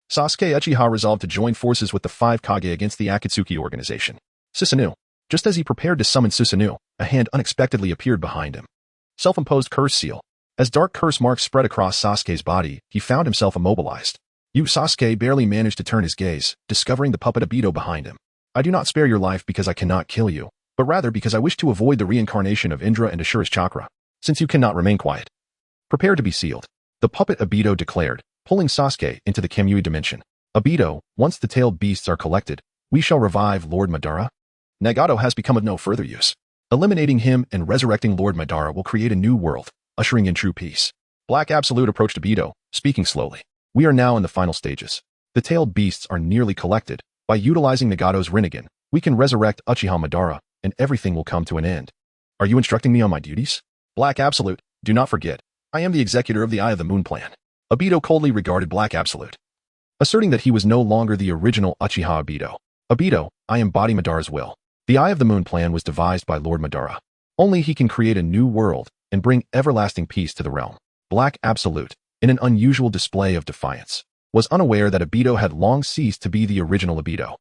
Sasuke Uchiha resolved to join forces with the 5 Kage against the Akatsuki organization. Susanoo. Just as he prepared to summon Susanoo, a hand unexpectedly appeared behind him. Self-imposed curse seal. As dark curse marks spread across Sasuke's body, he found himself immobilized. Sasuke barely managed to turn his gaze, discovering the puppet Obito behind him. I do not spare your life because I cannot kill you, but rather because I wish to avoid the reincarnation of Indra and Ashura's chakra, since you cannot remain quiet. Prepare to be sealed. The puppet Obito declared, pulling Sasuke into the Kamui dimension. Obito, once the tailed beasts are collected, we shall revive Lord Madara. Nagato has become of no further use. Eliminating him and resurrecting Lord Madara will create a new world, ushering in true peace. Black Absolute approached Obito, speaking slowly. We are now in the final stages. The tailed beasts are nearly collected. By utilizing Nagato's Rinnegan, we can resurrect Uchiha Madara, and everything will come to an end. Are you instructing me on my duties? Black Absolute, do not forget, I am the executor of the Eye of the Moon plan. Obito coldly regarded Black Absolute, asserting that he was no longer the original Uchiha Obito. Obito, I embody Madara's will. The Eye of the Moon plan was devised by Lord Madara. Only he can create a new world and bring everlasting peace to the realm. Black Absolute, in an unusual display of defiance, was unaware that Obito had long ceased to be the original Obito.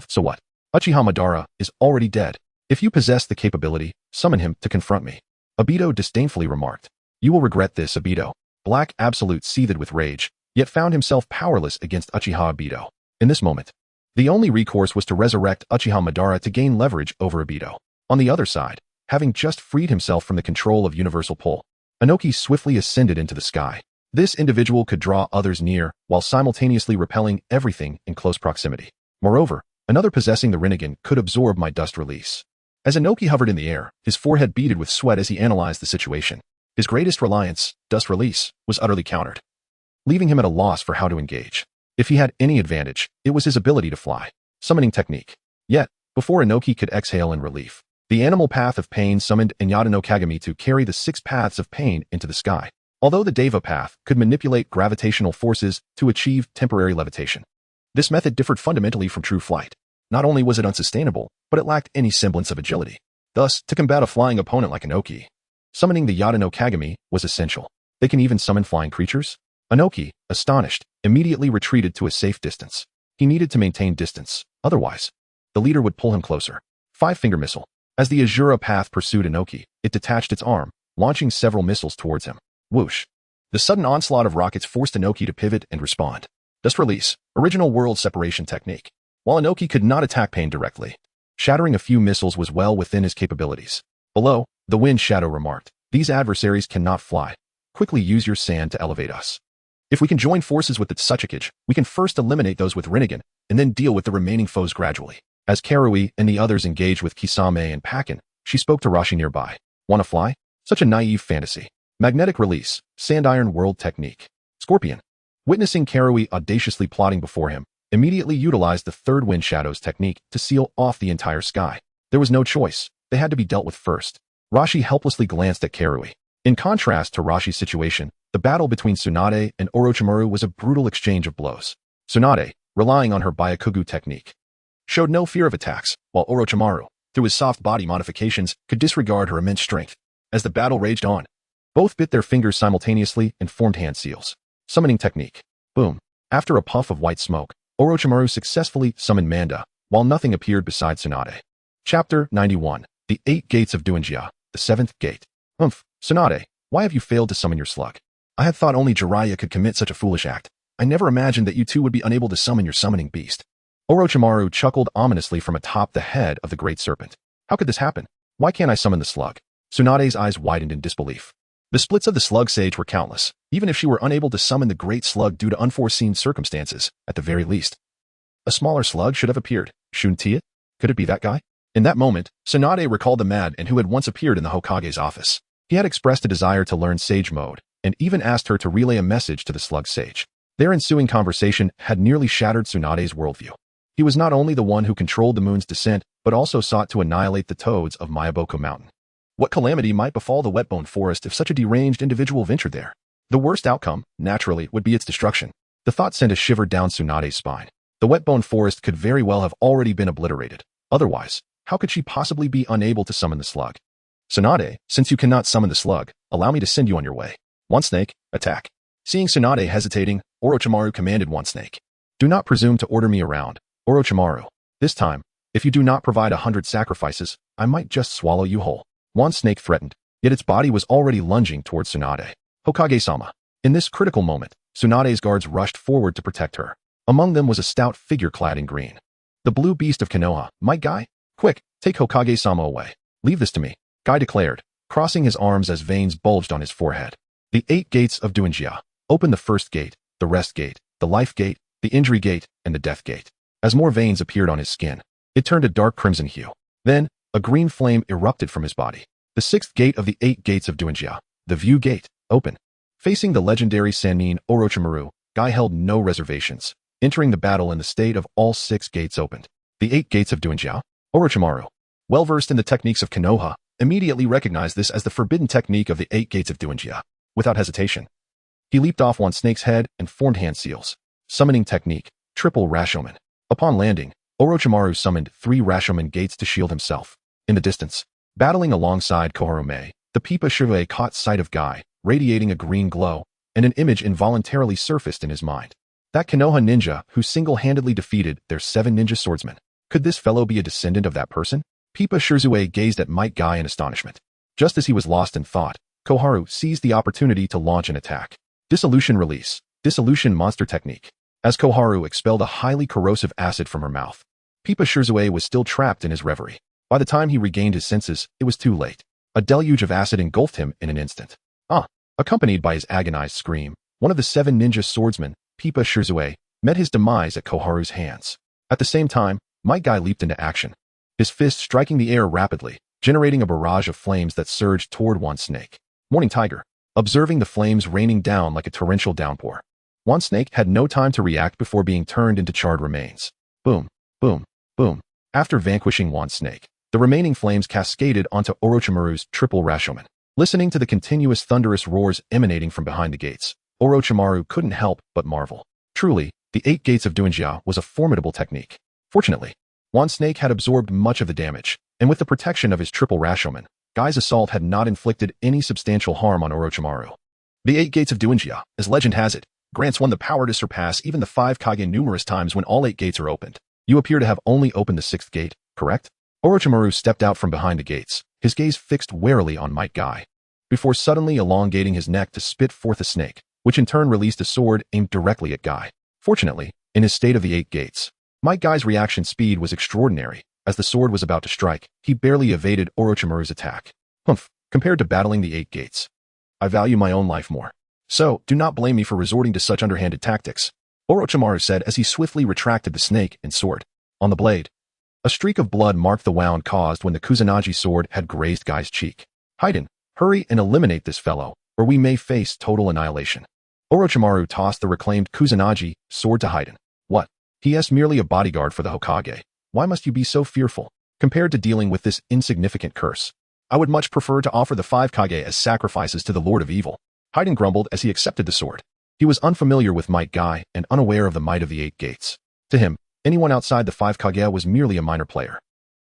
So what? Uchiha Madara is already dead. If you possess the capability, summon him to confront me. Obito disdainfully remarked. You will regret this, Obito. Black Absolute seethed with rage, yet found himself powerless against Uchiha Obito. In this moment, the only recourse was to resurrect Uchiha Madara to gain leverage over Obito. On the other side, having just freed himself from the control of Universal Pull, Inoki swiftly ascended into the sky. This individual could draw others near, while simultaneously repelling everything in close proximity. Moreover, another possessing the Rinnegan could absorb my dust release. As Inoki hovered in the air, his forehead beaded with sweat as he analyzed the situation. His greatest reliance, dust release, was utterly countered, leaving him at a loss for how to engage. If he had any advantage, it was his ability to fly. Summoning technique. Yet, before Inoki could exhale in relief, the animal path of pain summoned Hinata no Kagami to carry the 6 paths of pain into the sky. Although the Deva path could manipulate gravitational forces to achieve temporary levitation, this method differed fundamentally from true flight. Not only was it unsustainable, but it lacked any semblance of agility. Thus, to combat a flying opponent like Inoki, summoning the Yata no Kagami was essential. They can even summon flying creatures? Inoki, astonished, immediately retreated to a safe distance. He needed to maintain distance, otherwise, the leader would pull him closer. 5-finger missile. As the Azura path pursued Inoki, it detached its arm, launching several missiles towards him. Whoosh. The sudden onslaught of rockets forced Inoki to pivot and respond. Dust release. Original world separation technique. While Inoki could not attack pain directly, shattering a few missiles was well within his capabilities. Below, the Wind Shadow remarked, "These adversaries cannot fly. Quickly use your sand to elevate us. If we can join forces with the Tsuchikage, we can first eliminate those with Rinnegan, and then deal with the remaining foes gradually." As Karui and the others engaged with Kisame and Pakin, she spoke to Rashi nearby. "Wanna fly? Such a naive fantasy. Magnetic release, Sandiron world technique." Scorpion, witnessing Karui audaciously plotting before him, immediately utilized the third Wind Shadows technique to seal off the entire sky. There was no choice. They had to be dealt with first. Rashi helplessly glanced at Karui. In contrast to Rashi's situation, the battle between Tsunade and Orochimaru was a brutal exchange of blows. Tsunade, relying on her Byakugan technique, showed no fear of attacks, while Orochimaru, through his soft body modifications, could disregard her immense strength. As the battle raged on, both bit their fingers simultaneously and formed hand seals. Summoning technique. Boom. After a puff of white smoke, Orochimaru successfully summoned Manda, while nothing appeared beside Tsunade. Chapter 91. The 8 Gates of Duinjia, the 7th Gate. Tsunade, why have you failed to summon your slug? I had thought only Jiraiya could commit such a foolish act. I never imagined that you two would be unable to summon your summoning beast. Orochimaru chuckled ominously from atop the head of the great serpent. How could this happen? Why can't I summon the slug? Tsunade's eyes widened in disbelief. The splits of the slug sage were countless, even if she were unable to summon the great slug due to unforeseen circumstances, at the very least. A smaller slug should have appeared, shouldn't it? Could it be that guy? In that moment, Tsunade recalled the madman who had once appeared in the Hokage's office. He had expressed a desire to learn sage mode, and even asked her to relay a message to the slug sage. Their ensuing conversation had nearly shattered Tsunade's worldview. He was not only the one who controlled the moon's descent, but also sought to annihilate the toads of Mayaboko Mountain. What calamity might befall the Wetbone Forest if such a deranged individual ventured there? The worst outcome, naturally, would be its destruction. The thought sent a shiver down Tsunade's spine. The Wetbone Forest could very well have already been obliterated. Otherwise, how could she possibly be unable to summon the slug? Tsunade, since you cannot summon the slug, allow me to send you on your way. One Snake, attack. Seeing Tsunade hesitating, Orochimaru commanded One Snake. Do not presume to order me around, Orochimaru. This time, if you do not provide 100 sacrifices, I might just swallow you whole. One Snake threatened, yet its body was already lunging towards Tsunade. Hokage-sama. In this critical moment, Tsunade's guards rushed forward to protect her. Among them was a stout figure clad in green. The blue beast of Konoha, my guy? Quick, take Hokage-sama away. Leave this to me, Guy declared, crossing his arms as veins bulged on his forehead. The 8 Gates of Duinjia. Open the first gate, the rest gate, the life gate, the injury gate, and the death gate. As more veins appeared on his skin, it turned a dark crimson hue. Then, a green flame erupted from his body. The 6th gate of the 8 Gates of Duinjia, the View Gate, open. Facing the legendary Sannin Orochimaru, Guy held no reservations, entering the battle in the state of all 6 gates opened. The 8 Gates of Duinjia, Orochimaru, well versed in the techniques of Konoha, immediately recognized this as the forbidden technique of the 8 Gates of Duinjia. Without hesitation, he leaped off One Snake's head and formed hand seals. Summoning technique, triple Rashomon. Upon landing, Orochimaru summoned 3 Rashomon gates to shield himself. In the distance, battling alongside Koharume, the Pipa Shirue caught sight of Guy, radiating a green glow, and an image involuntarily surfaced in his mind. That Konoha ninja who single-handedly defeated their 7 ninja swordsmen. Could this fellow be a descendant of that person? Pipa Shirue gazed at Might Guy in astonishment. Just as he was lost in thought, Koharu seized the opportunity to launch an attack. Dissolution release, dissolution monster technique. As Koharu expelled a highly corrosive acid from her mouth, Pipa Shirue was still trapped in his reverie. By the time he regained his senses, it was too late. A deluge of acid engulfed him in an instant. Accompanied by his agonized scream, one of the 7 ninja swordsmen, Pipa Shirue, met his demise at Koharu's hands. At the same time, Might Guy leaped into action. his fist striking the air rapidly, generating a barrage of flames that surged toward one snake. Morning Tiger, observing the flames raining down like a torrential downpour. One snake had no time to react before being turned into charred remains. Boom, boom, boom. After vanquishing one snake, the remaining flames cascaded onto Orochimaru's triple Rashomon. Listening to the continuous thunderous roars emanating from behind the gates, Orochimaru couldn't help but marvel. Truly, the 8 gates of Duinjia was a formidable technique. Fortunately, one snake had absorbed much of the damage, and with the protection of his triple Rashomon, Guy's assault had not inflicted any substantial harm on Orochimaru. The 8 gates of Duinjia, as legend has it, grants one the power to surpass even the 5 Kage numerous times when all 8 gates are opened. You appear to have only opened the 6th gate, correct? Orochimaru stepped out from behind the gates, his gaze fixed warily on Might Guy, before suddenly elongating his neck to spit forth a snake, which in turn released a sword aimed directly at Guy. Fortunately, in his state of the 8 gates, Might Guy's reaction speed was extraordinary. As the sword was about to strike, he barely evaded Orochimaru's attack. Humph, compared to battling the 8 gates, I value my own life more. So, do not blame me for resorting to such underhanded tactics, Orochimaru said as he swiftly retracted the snake and sword. On the blade, a streak of blood marked the wound caused when the Kusanagi sword had grazed Guy's cheek. Hyuga, hurry and eliminate this fellow, or we may face total annihilation. Orochimaru tossed the reclaimed Kusanagi sword to Hyuga. What? He is merely a bodyguard for the Hokage. Why must you be so fearful? Compared to dealing with this insignificant curse, I would much prefer to offer the 5 Kage as sacrifices to the Lord of Evil. Hyuga grumbled as he accepted the sword. He was unfamiliar with Might Guy and unaware of the might of the 8 gates. To him, anyone outside the 5 Kage was merely a minor player.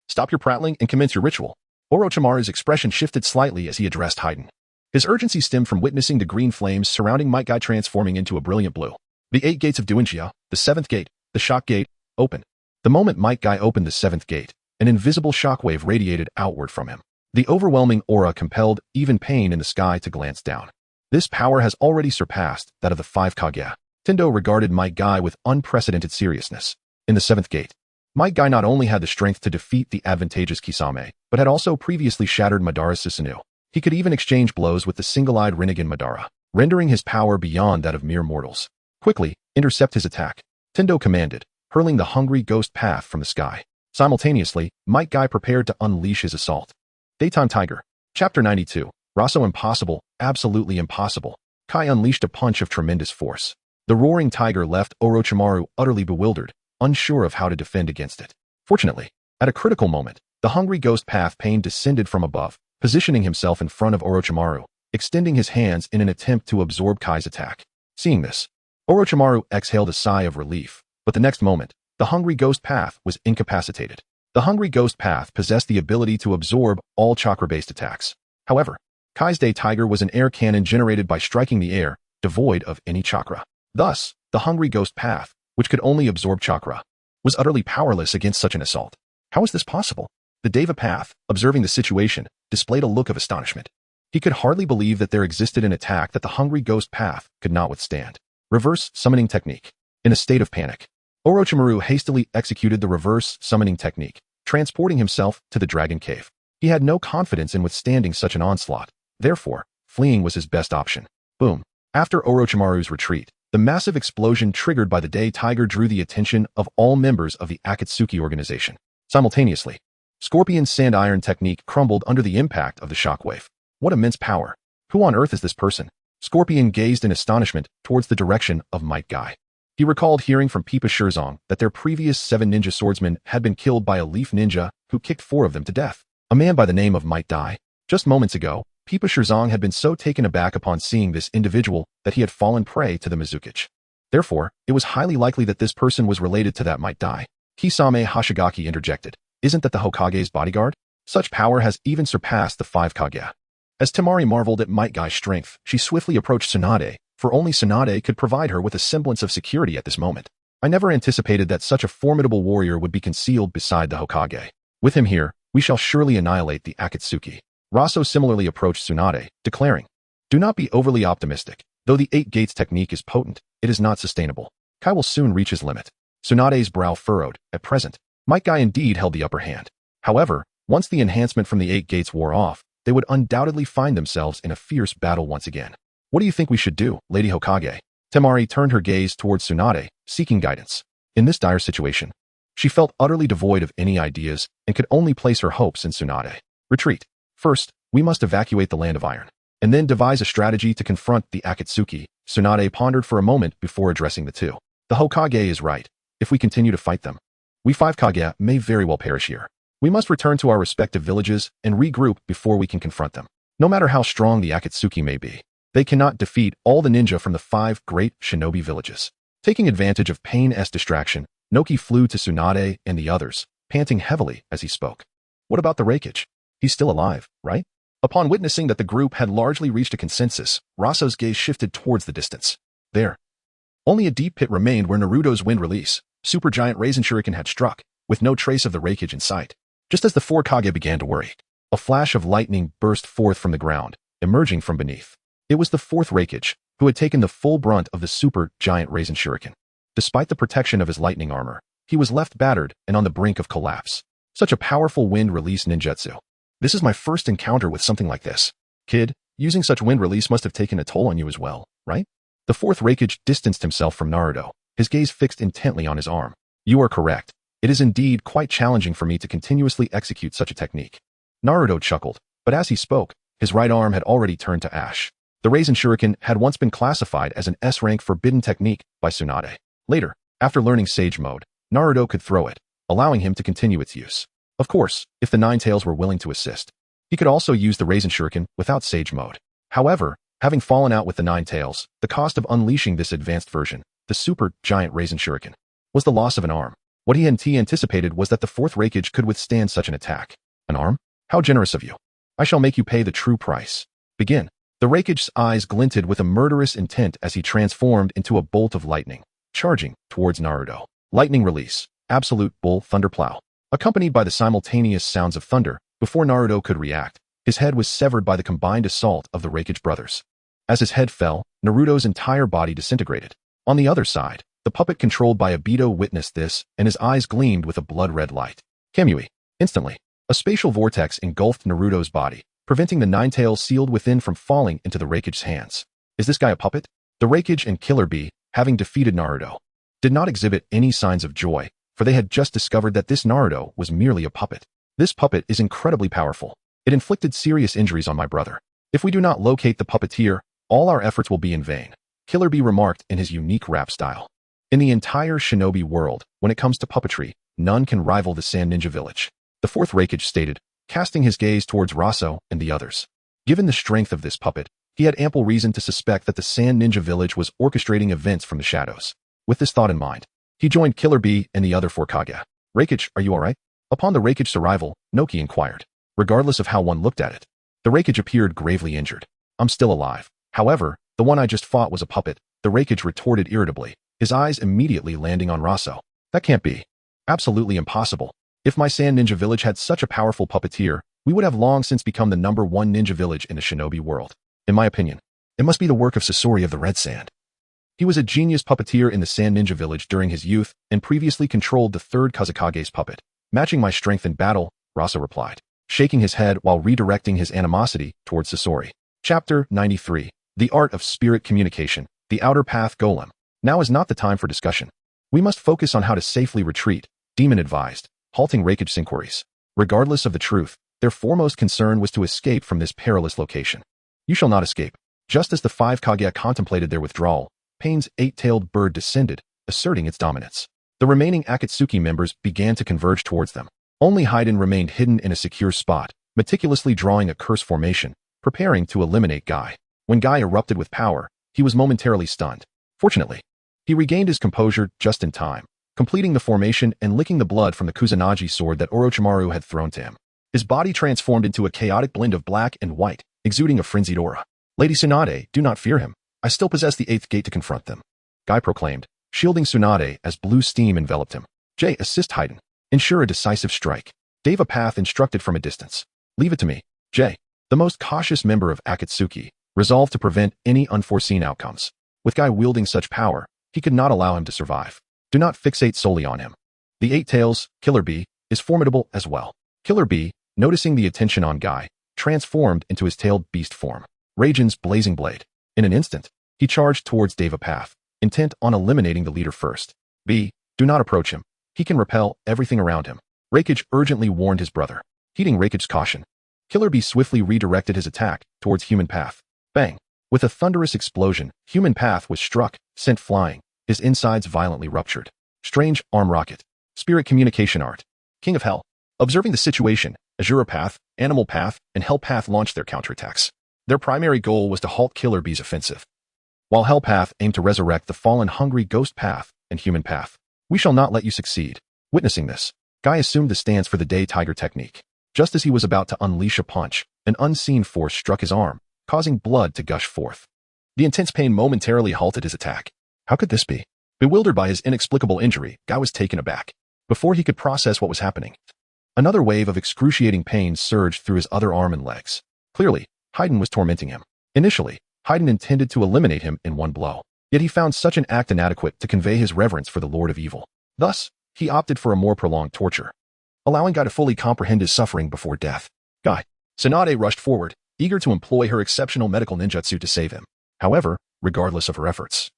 Stop your prattling and commence your ritual. Orochimaru's expression shifted slightly as he addressed Hyuga. His urgency stemmed from witnessing the green flames surrounding Might Guy transforming into a brilliant blue. The 8 gates of Duinjia, the 7th gate, the shock gate, opened. The moment Might Guy opened the 7th gate, an invisible shockwave radiated outward from him. The overwhelming aura compelled even pain in the sky to glance down. This power has already surpassed that of the 5 Kage. Tendo regarded Might Guy with unprecedented seriousness. In the 7th gate, Might Guy not only had the strength to defeat the advantageous Kisame, but had also previously shattered Madara's Susanoo. He could even exchange blows with the single-eyed Rinnegan Madara, rendering his power beyond that of mere mortals. Quickly, intercept his attack, Tendo commanded, hurling the hungry ghost path from the sky. Simultaneously, Might Guy prepared to unleash his assault. Daytime Tiger. Chapter 92. Raso impossible, absolutely impossible. Kai unleashed a punch of tremendous force. The roaring tiger left Orochimaru utterly bewildered, unsure of how to defend against it. Fortunately, at a critical moment, the hungry ghost path pain descended from above, positioning himself in front of Orochimaru, extending his hands in an attempt to absorb Kai's attack. Seeing this, Orochimaru exhaled a sigh of relief, but the next moment, the hungry ghost path was incapacitated. The hungry ghost path possessed the ability to absorb all chakra-based attacks. However, Kai's Day Tiger was an air cannon generated by striking the air, devoid of any chakra. Thus, the hungry ghost path, which could only absorb chakra, was utterly powerless against such an assault. How is this possible? The Deva Path, observing the situation, displayed a look of astonishment. He could hardly believe that there existed an attack that the hungry ghost path could not withstand. Reverse summoning technique. In a state of panic, Orochimaru hastily executed the reverse summoning technique, transporting himself to the dragon cave. He had no confidence in withstanding such an onslaught. Therefore, fleeing was his best option. Boom. After Orochimaru's retreat, the massive explosion triggered by the Day Tiger drew the attention of all members of the Akatsuki organization. Simultaneously, Scorpion's sand iron technique crumbled under the impact of the shockwave. What immense power! Who on earth is this person? Scorpion gazed in astonishment towards the direction of Might Guy. He recalled hearing from Pipa Shirzong that their previous 7 ninja swordsmen had been killed by a leaf ninja who kicked 4 of them to death. A man by the name of Might Guy. Just moments ago, Pipa Shirzong had been so taken aback upon seeing this individual that he had fallen prey to the Mizukage. Therefore, it was highly likely that this person was related to that Might Guy. Kisame Hoshigaki interjected. Isn't that the Hokage's bodyguard? Such power has even surpassed the 5 Kage. As Temari marveled at Might Guy's strength, she swiftly approached Tsunade, for only Tsunade could provide her with a semblance of security at this moment. I never anticipated that such a formidable warrior would be concealed beside the Hokage. With him here, we shall surely annihilate the Akatsuki. Raso similarly approached Tsunade, declaring, do not be overly optimistic. Though the 8 gates technique is potent, it is not sustainable. Kai will soon reach his limit. Tsunade's brow furrowed. At present, Might Guy indeed held the upper hand. However, once the enhancement from the 8 gates wore off, they would undoubtedly find themselves in a fierce battle once again. What do you think we should do, Lady Hokage? Temari turned her gaze towards Tsunade, seeking guidance. In this dire situation, She felt utterly devoid of any ideas and could only place her hopes in Tsunade. Retreat. First, we must evacuate the Land of Iron, and then devise a strategy to confront the Akatsuki. Tsunade pondered for a moment before addressing the two. The Hokage is right. If we continue to fight them, we 5 Kage may very well perish here. We must return to our respective villages and regroup before we can confront them. No matter how strong the Akatsuki may be, they cannot defeat all the ninja from the 5 great shinobi villages. Taking advantage of Pain's distraction, Noki flew to Tsunade and the others, panting heavily as he spoke. What about the Reikage? He's still alive, right? Upon witnessing that the group had largely reached a consensus, Raso's gaze shifted towards the distance. There. Only a deep pit remained where Naruto's wind release, supergiant Raisin Shuriken had struck, with no trace of the Reikage in sight. Just as the 4 Kage began to worry, a flash of lightning burst forth from the ground, emerging from beneath. It was the 4th Reikage, who had taken the full brunt of the super giant Raisin Shuriken. Despite the protection of his lightning armor, he was left battered and on the brink of collapse. Such a powerful wind release ninjutsu. This is my first encounter with something like this. Kid, using such wind release must have taken a toll on you as well, right? The 4th Reikage distanced himself from Naruto, his gaze fixed intently on his arm. You are correct. It is indeed quite challenging for me to continuously execute such a technique. Naruto chuckled, but as he spoke, his right arm had already turned to ash. The Raisin Shuriken had once been classified as an S-rank forbidden technique by Tsunade. Later, after learning Sage Mode, Naruto could throw it, allowing him to continue its use. Of course, if the Nine Tails were willing to assist, he could also use the Raisin Shuriken without Sage Mode. However, having fallen out with the Nine Tails, the cost of unleashing this advanced version, the super giant Raisin Shuriken, was the loss of an arm. What he anticipated was that the 4th Reikage could withstand such an attack. An arm? How generous of you. I shall make you pay the true price. Begin. The Reikage's eyes glinted with a murderous intent as he transformed into a bolt of lightning, charging towards Naruto. Lightning release. Absolute bull thunderplow. Accompanied by the simultaneous sounds of thunder, before Naruto could react, his head was severed by the combined assault of the Reikage brothers. As his head fell, Naruto's entire body disintegrated. On the other side, the puppet controlled by Obito witnessed this, and his eyes gleamed with a blood-red light. Kamui. Instantly, a spatial vortex engulfed Naruto's body, preventing the Nine Tails sealed within from falling into the Reikage's hands. Is this guy a puppet? The Reikage and Killer Bee, having defeated Naruto, did not exhibit any signs of joy, for they had just discovered that this Naruto was merely a puppet. This puppet is incredibly powerful. It inflicted serious injuries on my brother. If we do not locate the puppeteer, all our efforts will be in vain, Killer Bee remarked in his unique rap style. In the entire shinobi world, when it comes to puppetry, none can rival the Sand Ninja Village. The 4th Reikage stated, casting his gaze towards Raso and the others. Given the strength of this puppet, he had ample reason to suspect that the Sand Ninja Village was orchestrating events from the shadows. With this thought in mind, he joined Killer Bee and the other 4 Kage. Reikage, are you alright? Upon the Reikage's arrival, Noki inquired. Regardless of how one looked at it, the Reikage appeared gravely injured. I'm still alive. However, the one I just fought was a puppet, the Reikage retorted irritably, his eyes immediately landing on Raso. That can't be. Absolutely impossible. If my Sand Ninja Village had such a powerful puppeteer, we would have long since become the #1 ninja village in the shinobi world. In my opinion, it must be the work of Sasori of the Red Sand. He was a genius puppeteer in the Sand Ninja Village during his youth and previously controlled the 3rd Kazekage's puppet. Matching my strength in battle, Raso replied, shaking his head while redirecting his animosity towards Sasori. Chapter 93. The Art of Spirit Communication, the Outer Path Golem. Now is not the time for discussion. We must focus on how to safely retreat, Demon advised, halting Reikage's inquiries. Regardless of the truth, their foremost concern was to escape from this perilous location. You shall not escape. Just as the 5 Kage contemplated their withdrawal, Pain's 8-tailed bird descended, asserting its dominance. The remaining Akatsuki members began to converge towards them. Only Hayden remained hidden in a secure spot, meticulously drawing a curse formation, preparing to eliminate Guy. When Guy erupted with power, he was momentarily stunned. Fortunately, he regained his composure just in time, completing the formation and licking the blood from the Kusanagi sword that Orochimaru had thrown to him. His body transformed into a chaotic blend of black and white, exuding a frenzied aura. Lady Tsunade, do not fear him. I still possess the 8th gate to confront them, Guy proclaimed, shielding Tsunade as blue steam enveloped him. Jay, assist Hayden. Ensure a decisive strike. Deva Path instructed from a distance. Leave it to me. Jay, the most cautious member of Akatsuki, resolved to prevent any unforeseen outcomes. With Guy wielding such power, he could not allow him to survive. Do not fixate solely on him. The 8 Tails, Killer Bee, is formidable as well. Killer Bee, noticing the attention on Guy, transformed into his tailed beast form, Raijin's blazing blade. In an instant, he charged towards Deva Path, intent on eliminating the leader first. B, do not approach him. He can repel everything around him. Raikage urgently warned his brother. Heeding Raikage's caution, Killer Bee swiftly redirected his attack towards Human Path. Bang! With a thunderous explosion, Human Path was struck, sent flying, his insides violently ruptured. Strange Arm Rocket. Spirit Communication Art. King of Hell. Observing the situation, Azura Path, Animal Path, and Hell Path launched their counterattacks. Their primary goal was to halt Killer Bee's offensive, while Hell Path aimed to resurrect the fallen hungry Ghost Path and Human Path. We shall not let you succeed. Witnessing this, Guy assumed the stance for the Day Tiger technique. Just as he was about to unleash a punch, an unseen force struck his arm, causing blood to gush forth. The intense pain momentarily halted his attack. How could this be? Bewildered by his inexplicable injury, Guy was taken aback. Before he could process what was happening, another wave of excruciating pain surged through his other arm and legs. Clearly, Hyuga was tormenting him. Initially, Hyuga intended to eliminate him in one blow, yet he found such an act inadequate to convey his reverence for the Lord of Evil. Thus, he opted for a more prolonged torture, allowing Guy to fully comprehend his suffering before death. Guy. Tsunade rushed forward, eager to employ her exceptional medical ninjutsu to save him. However, regardless of her efforts,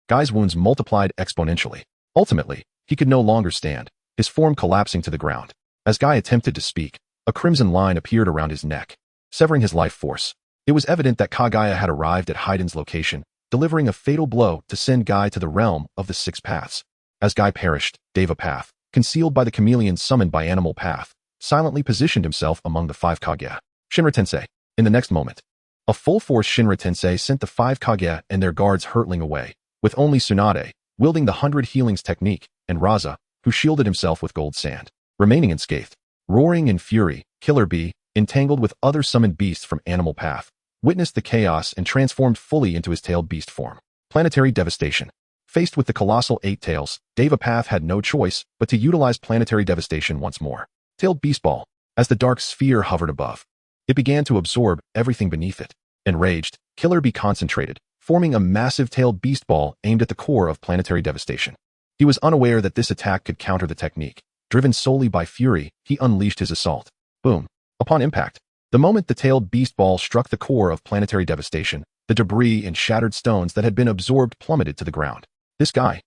Guy's wounds multiplied exponentially. Ultimately, he could no longer stand, his form collapsing to the ground. As Guy attempted to speak, a crimson line appeared around his neck, severing his life force. It was evident that Kaguya had arrived at Hyuga's location, delivering a fatal blow to send Guy to the realm of the Six Paths. As Guy perished, Deva Path, concealed by the chameleon summoned by Animal Path, silently positioned himself among the 5 Kage. Shinra Tensei. In the next moment, a full-force Shinra Tensei sent the 5 Kage and their guards hurtling away, with only Tsunade, wielding the 100 Healings technique, and Raza, who shielded himself with gold sand, remaining unscathed. Roaring in fury, Killer Bee, entangled with other summoned beasts from Animal Path, witnessed the chaos and transformed fully into his tailed beast form. Planetary devastation. Faced with the colossal 8 tails, Deva Path had no choice but to utilize planetary devastation once more. Tailed Beast Ball. As the dark sphere hovered above, it began to absorb everything beneath it. Enraged, Killer Bee concentrated, forming a massive tailed beast ball aimed at the core of planetary devastation. He was unaware that this attack could counter the technique. Driven solely by fury, he unleashed his assault. Boom. Upon impact, the moment the tailed beast ball struck the core of planetary devastation, the debris and shattered stones that had been absorbed plummeted to the ground. This guy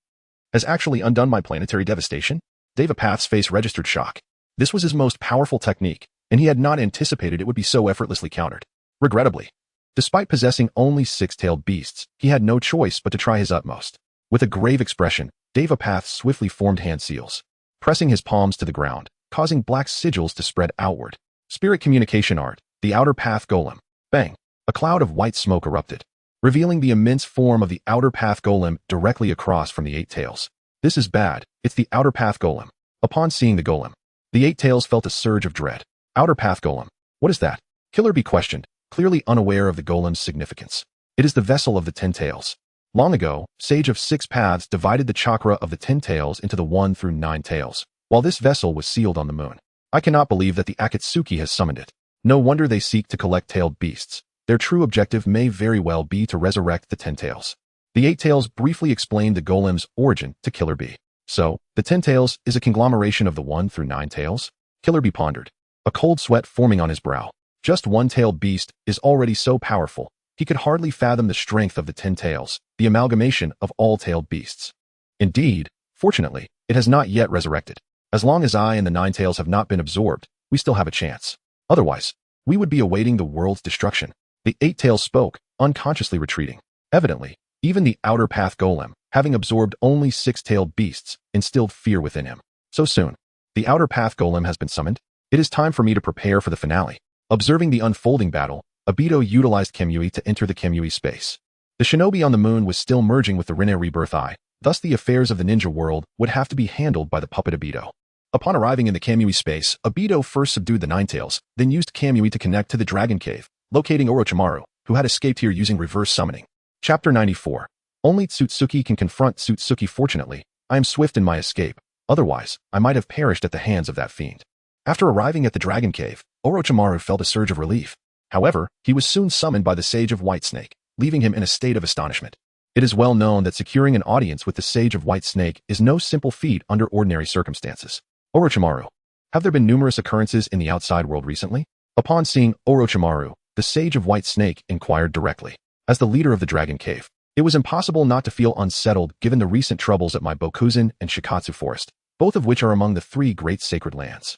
has actually undone my planetary devastation? Deva Path's face registered shock. This was his most powerful technique, and he had not anticipated it would be so effortlessly countered. Regrettably, despite possessing only 6-tailed beasts, he had no choice but to try his utmost. With a grave expression, Deva Path swiftly formed hand seals, pressing his palms to the ground, causing black sigils to spread outward. Spirit Communication Art. The Outer Path Golem. Bang! A cloud of white smoke erupted, revealing the immense form of the Outer Path Golem directly across from the 8 tails. This is bad. It's the Outer Path Golem. Upon seeing the golem, the 8 tails felt a surge of dread. Outer Path Golem. What is that? Killer Bee questioned, clearly unaware of the golem's significance. It is the vessel of the 10 tails. Long ago, Sage of 6 Paths divided the chakra of the 10 tails into the 1 through 9 tails, while this vessel was sealed on the moon. I cannot believe that the Akatsuki has summoned it. No wonder they seek to collect tailed beasts. Their true objective may very well be to resurrect the 10 tails. The 8 tails briefly explained the golem's origin to Killer Bee. So, the 10 tails is a conglomeration of the 1 through 9 tails? Killer Bee pondered, a cold sweat forming on his brow. Just one tailed beast is already so powerful, he could hardly fathom the strength of the 10 tails, the amalgamation of all tailed beasts. Indeed, fortunately, it has not yet resurrected. As long as I and the 9 tails have not been absorbed, we still have a chance. Otherwise, we would be awaiting the world's destruction. The 8 tails spoke, unconsciously retreating. Evidently, even the Outer Path Golem, having absorbed only 6-tailed beasts, instilled fear within him. So soon, the Outer Path Golem has been summoned. It is time for me to prepare for the finale. Observing the unfolding battle, Obito utilized Kemui to enter the Kemui space. The shinobi on the moon was still merging with the Rinne Rebirth Eye, thus the affairs of the ninja world would have to be handled by the puppet Obito. Upon arriving in the Kemui space, Obito first subdued the 9 tails, then used Kemui to connect to the Dragon Cave, locating Orochimaru, who had escaped here using reverse summoning. Chapter 94. Only Tsutsuki can confront Tsutsuki. Fortunately, I am swift in my escape, otherwise, I might have perished at the hands of that fiend. After arriving at the Dragon Cave, Orochimaru felt a surge of relief. However, he was soon summoned by the Sage of Whitesnake, leaving him in a state of astonishment. It is well known that securing an audience with the Sage of Whitesnake is no simple feat under ordinary circumstances. Orochimaru. Have there been numerous occurrences in the outside world recently? Upon seeing Orochimaru, the Sage of Whitesnake inquired directly. As the leader of the Dragon Cave, it was impossible not to feel unsettled given the recent troubles at my Bokuzen and Shikatsu forest. both of which are among the 3 great sacred lands.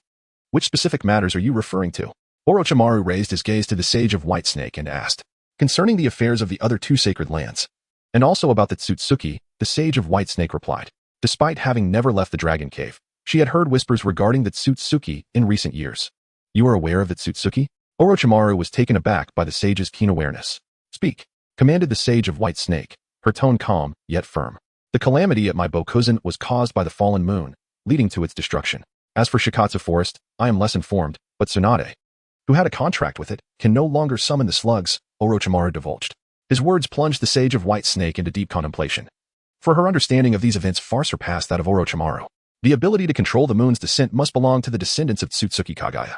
Which specific matters are you referring to? Orochimaru raised his gaze to the Sage of Whitesnake and asked, concerning the affairs of the other 2 sacred lands, and also about the Tsutsuki, the Sage of Whitesnake replied. Despite having never left the Dragon Cave, she had heard whispers regarding the Tsutsuki in recent years. You are aware of the Tsutsuki? Orochimaru was taken aback by the sage's keen awareness. Speak, commanded the Sage of Whitesnake, her tone calm, yet firm. The calamity at my Bokuzen was caused by the fallen moon, leading to its destruction. As for Shikatsu Forest, I am less informed, but Tsunade, who had a contract with it, can no longer summon the slugs, Orochimaru divulged. His words plunged the Sage of Whitesnake into deep contemplation. For her understanding of these events far surpassed that of Orochimaru. The ability to control the moon's descent must belong to the descendants of Tsutsuki Kagaya,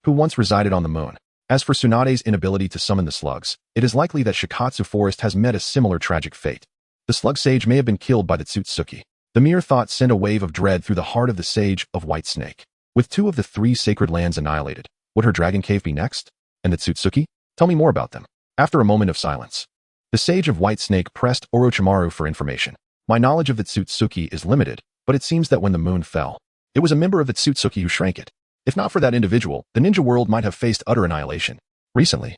who once resided on the moon. As for Tsunade's inability to summon the slugs, it is likely that Shikatsu Forest has met a similar tragic fate. The slug sage may have been killed by the Tsutsuki. The mere thought sent a wave of dread through the heart of the Sage of Whitesnake. With 2 of the 3 sacred lands annihilated, would her dragon cave be next? And the Tsutsuki? Tell me more about them. After a moment of silence, the Sage of Whitesnake pressed Orochimaru for information. My knowledge of the Tsutsuki is limited, but it seems that when the moon fell, it was a member of the Tsutsuki who shrank it. If not for that individual, the ninja world might have faced utter annihilation. Recently,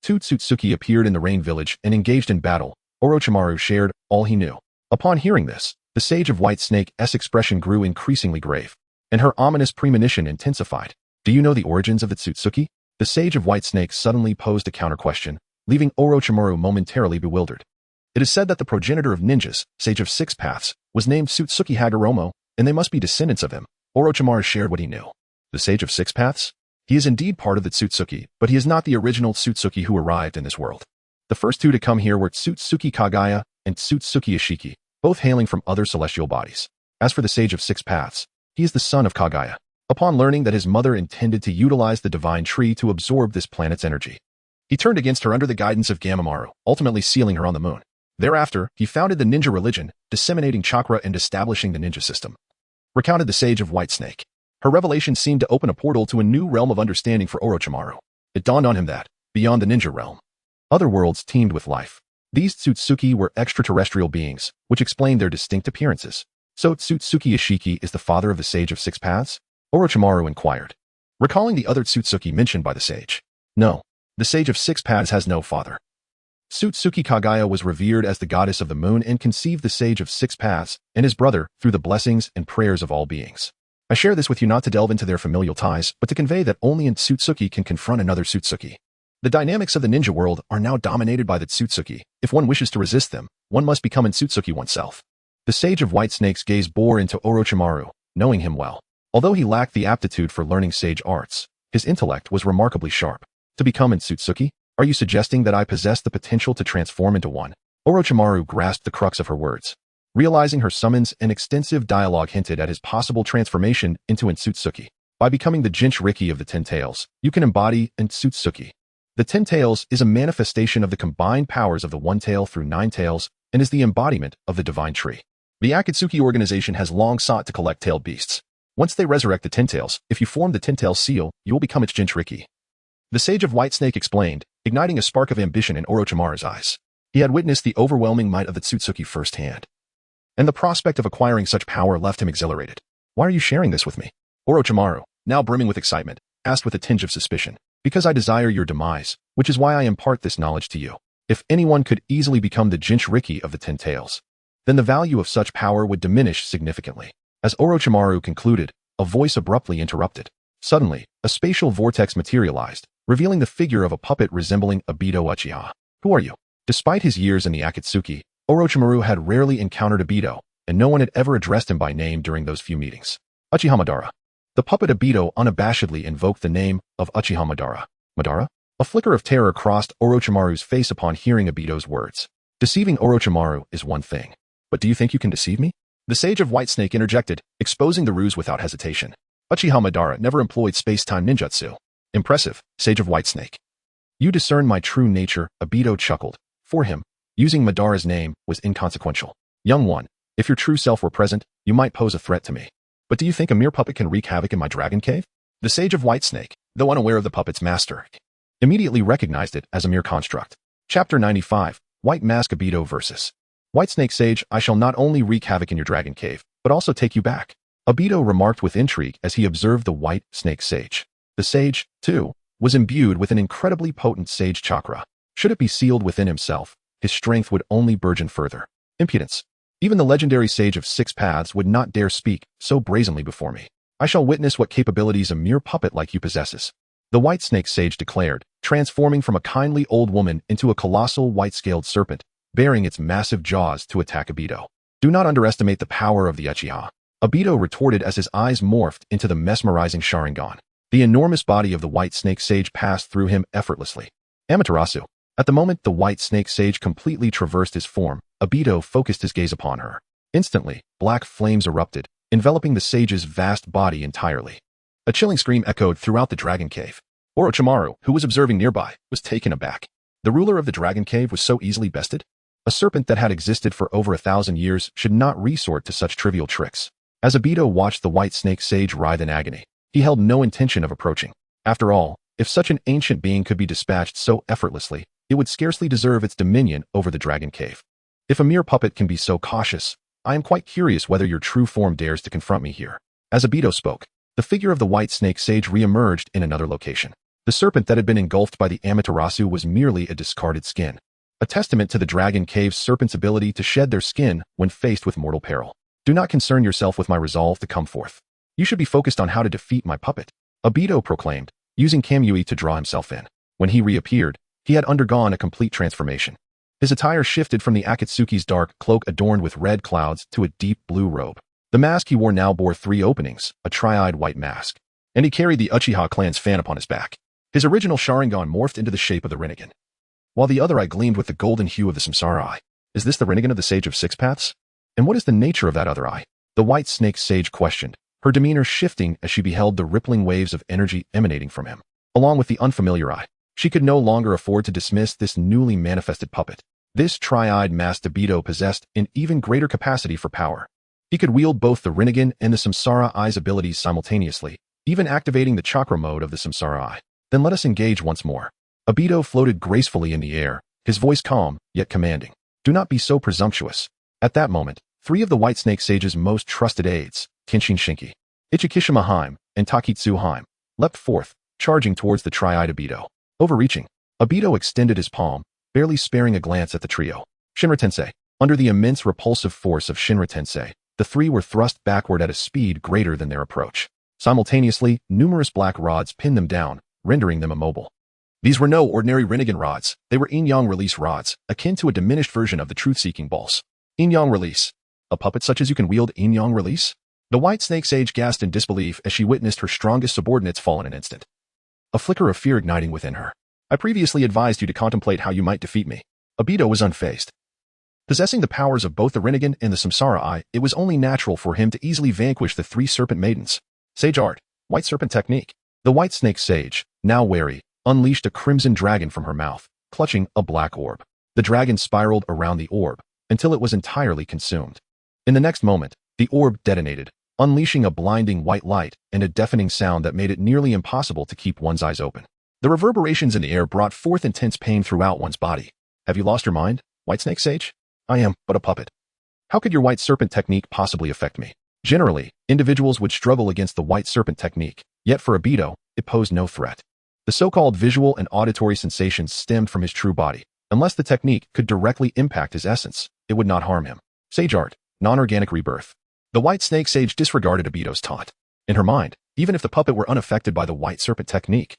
2 Tsutsuki appeared in the Rain Village and engaged in battle. Orochimaru shared all he knew. Upon hearing this, the Sage of Whitesnake's expression grew increasingly grave, and her ominous premonition intensified. Do you know the origins of the Tsutsuki? The Sage of Whitesnake suddenly posed a counter-question, leaving Orochimaru momentarily bewildered. It is said that the progenitor of ninjas, Sage of 6 Paths, was named Tsutsuki Hagoromo, and they must be descendants of him. Orochimaru shared what he knew. The Sage of 6 Paths? He is indeed part of the Tsutsuki, but he is not the original Tsutsuki who arrived in this world. The first 2 to come here were Tsutsuki Kagaya and Tsutsuki Ishiki, both hailing from other celestial bodies. As for the Sage of 6 Paths, he is the son of Kagaya. Upon learning that his mother intended to utilize the divine tree to absorb this planet's energy, he turned against her under the guidance of Gamamaru, ultimately sealing her on the moon. Thereafter, he founded the ninja religion, disseminating chakra and establishing the ninja system. Recounted the Sage of Whitesnake. Her revelation seemed to open a portal to a new realm of understanding for Orochimaru. It dawned on him that, beyond the ninja realm, other worlds teemed with life. These Tsutsuki were extraterrestrial beings, which explained their distinct appearances. So Tsutsuki Ishiki is the father of the Sage of 6 Paths? Orochimaru inquired, recalling the other Tsutsuki mentioned by the sage. No, the Sage of 6 Paths has no father. Tsutsuki Kagaya was revered as the goddess of the moon and conceived the Sage of 6 Paths and his brother through the blessings and prayers of all beings. I share this with you not to delve into their familial ties, but to convey that only a Tsutsuki can confront another Tsutsuki. The dynamics of the ninja world are now dominated by the Tsutsuki. If one wishes to resist them, one must become an Tsutsuki oneself. The Sage of Whitesnake's gaze bore into Orochimaru, knowing him well. Although he lacked the aptitude for learning sage arts, his intellect was remarkably sharp. To become an Tsutsuki? Are you suggesting that I possess the potential to transform into one? Orochimaru grasped the crux of her words. Realizing her summons and extensive dialogue hinted at his possible transformation into an Tsutsuki. By becoming the Jinchuriki of the 10 Tails, you can embody an Tsutsuki. The 10 Tails is a manifestation of the combined powers of the 1 tail through 9 tails and is the embodiment of the divine tree. The Akatsuki organization has long sought to collect tailed beasts. Once they resurrect the 10 Tails, if you form the 10 Tails seal, you will become its Jinchuriki. The Sage of Whitesnake explained, igniting a spark of ambition in Orochimaru's eyes. He had witnessed the overwhelming might of the Tsutsuki firsthand, and the prospect of acquiring such power left him exhilarated. Why are you sharing this with me? Orochimaru, now brimming with excitement, asked with a tinge of suspicion. Because I desire your demise, which is why I impart this knowledge to you. If anyone could easily become the Jinchuriki of the 10 Tails, then the value of such power would diminish significantly. As Orochimaru concluded, a voice abruptly interrupted. Suddenly, a spatial vortex materialized, revealing the figure of a puppet resembling Obito Uchiha. Who are you? Despite his years in the Akatsuki, Orochimaru had rarely encountered Obito, and no one had ever addressed him by name during those few meetings. Uchiha Madara. The puppet Obito unabashedly invoked the name of Uchiha Madara. Madara? A flicker of terror crossed Orochimaru's face upon hearing Obito's words. Deceiving Orochimaru is one thing. But do you think you can deceive me? The Sage of Whitesnake interjected, exposing the ruse without hesitation. Uchiha Madara never employed space-time ninjutsu. Impressive, Sage of Whitesnake. You discern my true nature, Obito chuckled. For him, using Madara's name was inconsequential. Young one, if your true self were present, you might pose a threat to me. But do you think a mere puppet can wreak havoc in my dragon cave? The Sage of Whitesnake, though unaware of the puppet's master, immediately recognized it as a mere construct. Chapter 95, White Mask Obito vs. Whitesnake Sage. I shall not only wreak havoc in your dragon cave, but also take you back. Obito remarked with intrigue as he observed the white snake sage. The sage, too, was imbued with an incredibly potent sage chakra. Should it be sealed within himself, his strength would only burgeon further. Impudence. Even the legendary sage of 6 paths would not dare speak so brazenly before me. I shall witness what capabilities a mere puppet like you possesses. The white snake sage declared, transforming from a kindly old woman into a colossal white-scaled serpent, baring its massive jaws to attack Obito. Do not underestimate the power of the Uchiha. Obito retorted as his eyes morphed into the mesmerizing Sharingan. The enormous body of the white snake sage passed through him effortlessly. Amaterasu. At the moment the white snake sage completely traversed his form, Obito focused his gaze upon her. Instantly, black flames erupted, enveloping the sage's vast body entirely. A chilling scream echoed throughout the dragon cave. Orochimaru, who was observing nearby, was taken aback. The ruler of the dragon cave was so easily bested? A serpent that had existed for over 1,000 years should not resort to such trivial tricks. As Obito watched the white snake sage writhe in agony, he held no intention of approaching. After all, if such an ancient being could be dispatched so effortlessly, it would scarcely deserve its dominion over the dragon cave. If a mere puppet can be so cautious, I am quite curious whether your true form dares to confront me here. As Obito spoke, the figure of the white snake sage re-emerged in another location. The serpent that had been engulfed by the Amaterasu was merely a discarded skin, a testament to the dragon cave's serpent's ability to shed their skin when faced with mortal peril. Do not concern yourself with my resolve to come forth. You should be focused on how to defeat my puppet, Obito proclaimed, using Kamui to draw himself in. When he reappeared, he had undergone a complete transformation. His attire shifted from the Akatsuki's dark cloak adorned with red clouds to a deep blue robe. The mask he wore now bore 3 openings, a tri-eyed white mask, and he carried the Uchiha clan's fan upon his back. His original Sharingan morphed into the shape of the Rinnegan, while the other eye gleamed with the golden hue of the Samsara eye. Is this the Rinnegan of the Sage of 6 Paths? And what is the nature of that other eye? The white snake sage questioned, her demeanor shifting as she beheld the rippling waves of energy emanating from him. Along with the unfamiliar eye, she could no longer afford to dismiss this newly manifested puppet. This tri-eyed masked Obito possessed an even greater capacity for power. He could wield both the Rinnegan and the Samsara eye's abilities simultaneously, even activating the chakra mode of the Samsara eye. Then let us engage once more. Obito floated gracefully in the air, his voice calm, yet commanding. Do not be so presumptuous. At that moment, 3 of the White Snake Sage's most trusted aides, Kenshin Shinki, Ichikishima Haim, and Takitsu Haim, leapt forth, charging towards the tri-eyed Obito. Overreaching, Obito extended his palm, barely sparing a glance at the trio. Shinra Tensei. Under the immense repulsive force of Shinra Tensei, the 3 were thrust backward at a speed greater than their approach. Simultaneously, numerous black rods pinned them down, rendering them immobile. These were no ordinary Rinnegan rods, they were yin-yang release rods, akin to a diminished version of the truth-seeking balls. Yin-yang release. A puppet such as you can wield yin-yang release? The White Snake Sage gasped in disbelief as she witnessed her strongest subordinates fall in an instant. A flicker of fear igniting within her. I previously advised you to contemplate how you might defeat me. Obito was unfazed. Possessing the powers of both the Rinnegan and the Samsara Eye, it was only natural for him to easily vanquish the 3 serpent maidens. Sage Art. White Serpent Technique. The White Snake Sage, now wary, unleashed a crimson dragon from her mouth, clutching a black orb. The dragon spiraled around the orb, until it was entirely consumed. In the next moment, the orb detonated, unleashing a blinding white light and a deafening sound that made it nearly impossible to keep one's eyes open. The reverberations in the air brought forth intense pain throughout one's body. Have you lost your mind, White Snake Sage? I am but a puppet. How could your White Serpent Technique possibly affect me? Generally, individuals would struggle against the White Serpent Technique, yet for Obito, it posed no threat. The so-called visual and auditory sensations stemmed from his true body. Unless the technique could directly impact his essence, it would not harm him. Sage Art. Non-organic rebirth. The White Snake Sage disregarded Obito's taunt. In her mind, even if the puppet were unaffected by the White Serpent Technique,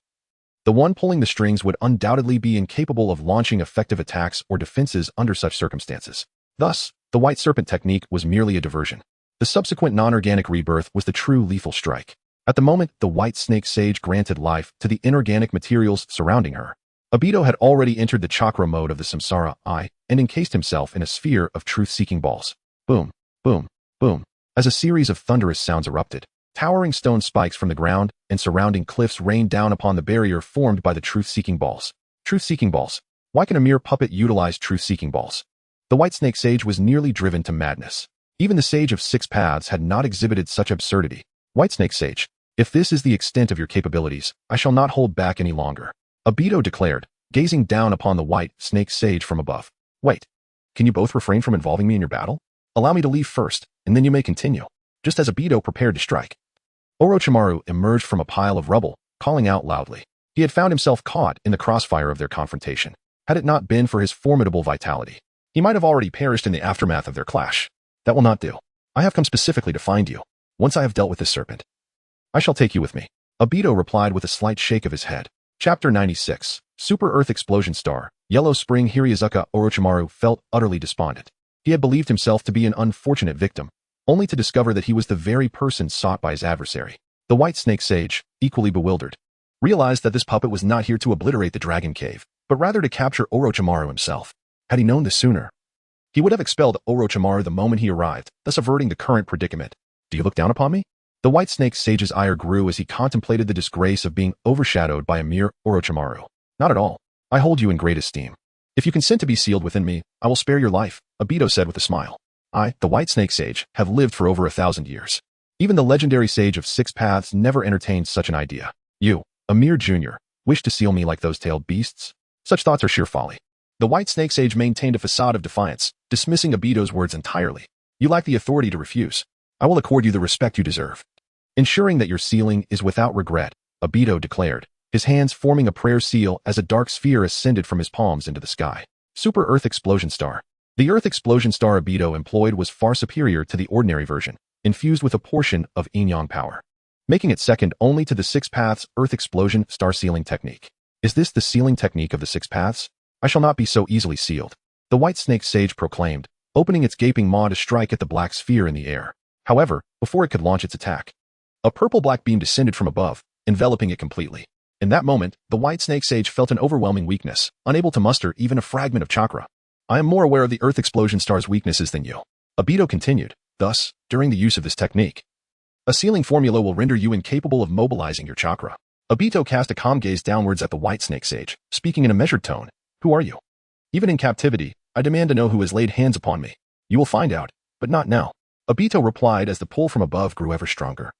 the one pulling the strings would undoubtedly be incapable of launching effective attacks or defenses under such circumstances. Thus, the White Serpent Technique was merely a diversion. The subsequent non-organic rebirth was the true lethal strike. At the moment, the White Snake Sage granted life to the inorganic materials surrounding her. Obito had already entered the chakra mode of the Samsara Eye and encased himself in a sphere of truth-seeking balls. Boom, boom, boom. As a series of thunderous sounds erupted, towering stone spikes from the ground and surrounding cliffs rained down upon the barrier formed by the truth-seeking balls. Truth-seeking balls. Why can a mere puppet utilize truth-seeking balls? The White Snake Sage was nearly driven to madness. Even the Sage of 6 Paths had not exhibited such absurdity. White Snake Sage, if this is the extent of your capabilities, I shall not hold back any longer. Obito declared, gazing down upon the White Snake Sage from above. Wait, can you both refrain from involving me in your battle? Allow me to leave first, and then you may continue. just as Obito prepared to strike. Orochimaru emerged from a pile of rubble, calling out loudly. He had found himself caught in the crossfire of their confrontation. Had it not been for his formidable vitality, he might have already perished in the aftermath of their clash. That will not do. I have come specifically to find you. Once I have dealt with this serpent, I shall take you with me. Obito replied with a slight shake of his head. Chapter 96. Super Earth Explosion Star. Yellow Spring Hiruzen. Orochimaru felt utterly despondent. He had believed himself to be an unfortunate victim, only to discover that he was the very person sought by his adversary. The White Snake Sage, equally bewildered, realized that this puppet was not here to obliterate the Dragon Cave, but rather to capture Orochimaru himself. Had he known this sooner, he would have expelled Orochimaru the moment he arrived, thus averting the current predicament. Do you look down upon me? The White Snake Sage's ire grew as he contemplated the disgrace of being overshadowed by a mere Orochimaru. Not at all. I hold you in great esteem. If you consent to be sealed within me, I will spare your life, Obito said with a smile. I, the White Snake Sage, have lived for over 1,000 years. Even the legendary Sage of Six Paths never entertained such an idea. You, a mere junior, wish to seal me like those tailed beasts? Such thoughts are sheer folly. The White Snake Sage maintained a facade of defiance, dismissing Obito's words entirely. You lack the authority to refuse. I will accord you the respect you deserve. Ensuring that your sealing is without regret, Obito declared, his hands forming a prayer seal as a dark sphere ascended from his palms into the sky. Super Earth Explosion Star. The Earth Explosion Star Obito employed was far superior to the ordinary version, infused with a portion of yin-yang power, making it second only to the Six Paths Earth Explosion Star Sealing Technique. Is this the sealing technique of the Six Paths? I shall not be so easily sealed, the White Snake Sage proclaimed, opening its gaping maw to strike at the black sphere in the air. However, before it could launch its attack, a purple-black beam descended from above, enveloping it completely. In that moment, the White Snake Sage felt an overwhelming weakness, unable to muster even a fragment of chakra. I am more aware of the Earth Explosion Star's weaknesses than you, Obito continued. Thus, during the use of this technique, a sealing formula will render you incapable of mobilizing your chakra. Obito cast a calm gaze downwards at the White Snake Sage, speaking in a measured tone. Who are you? Even in captivity, I demand to know who has laid hands upon me. You will find out, but not now, Obito replied as the pull from above grew ever stronger,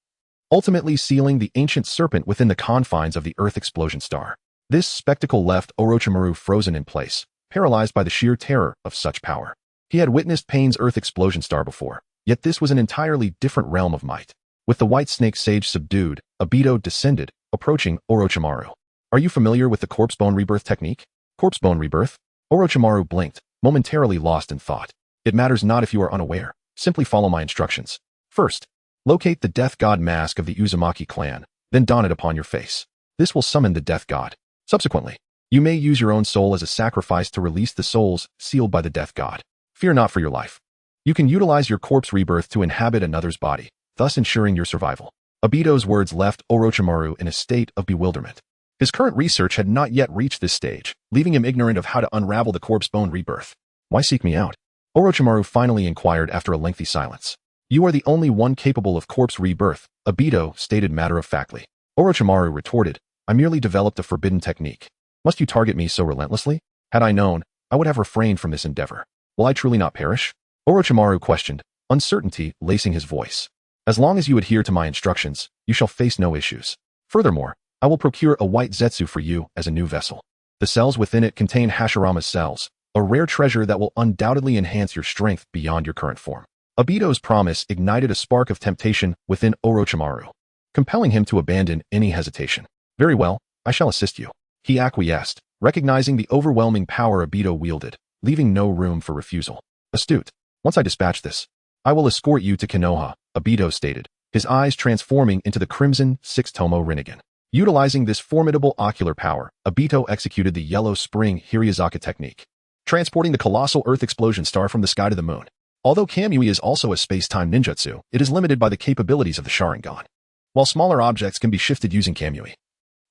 ultimately sealing the ancient serpent within the confines of the Earth Explosion Star. This spectacle left Orochimaru frozen in place, paralyzed by the sheer terror of such power. He had witnessed Pain's Earth Explosion Star before, yet this was an entirely different realm of might. With the White Snake Sage subdued, Obito descended, approaching Orochimaru. Are you familiar with the corpse bone rebirth technique? Corpse bone rebirth? Orochimaru blinked, momentarily lost in thought. It matters not if you are unaware. Simply follow my instructions. First, locate the Death God mask of the Uzumaki clan, then don it upon your face. This will summon the Death God. Subsequently, you may use your own soul as a sacrifice to release the souls sealed by the Death God. Fear not for your life. You can utilize your corpse rebirth to inhabit another's body, thus ensuring your survival. Obito's words left Orochimaru in a state of bewilderment. His current research had not yet reached this stage, leaving him ignorant of how to unravel the corpse bone rebirth. Why seek me out? Orochimaru finally inquired after a lengthy silence. You are the only one capable of corpse rebirth, Obito stated matter-of-factly. Orochimaru retorted, I merely developed a forbidden technique. Must you target me so relentlessly? Had I known, I would have refrained from this endeavor. Will I truly not perish? Orochimaru questioned, uncertainty lacing his voice. As long as you adhere to my instructions, you shall face no issues. Furthermore, I will procure a white Zetsu for you as a new vessel. The cells within it contain Hashirama's cells, a rare treasure that will undoubtedly enhance your strength beyond your current form. Obito's promise ignited a spark of temptation within Orochimaru, compelling him to abandon any hesitation. Very well, I shall assist you. He acquiesced, recognizing the overwhelming power Obito wielded, leaving no room for refusal. Astute. Once I dispatch this, I will escort you to Konoha, Obito stated, his eyes transforming into the crimson six-tomo Rinnegan. Utilizing this formidable ocular power, Obito executed the Yellow Spring Hiruzen technique, transporting the colossal Earth Explosion Star from the sky to the moon. Although Kamui is also a space-time ninjutsu, it is limited by the capabilities of the Sharingan. While smaller objects can be shifted using Kamui,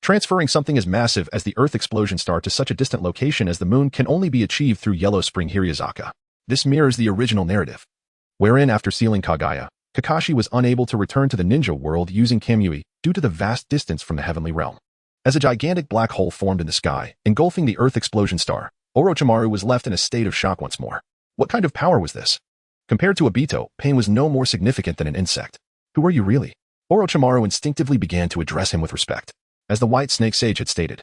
transferring something as massive as the Earth Explosion Star to such a distant location as the moon can only be achieved through Yellow Spring Hiruzen. This mirrors the original narrative, wherein after sealing Kaguya, Kakashi was unable to return to the ninja world using Kamui due to the vast distance from the heavenly realm. As a gigantic black hole formed in the sky, engulfing the Earth Explosion Star, Orochimaru was left in a state of shock once more. What kind of power was this? Compared to Obito, Pain was no more significant than an insect. Who are you really? Orochimaru instinctively began to address him with respect. As the White Snake Sage had stated,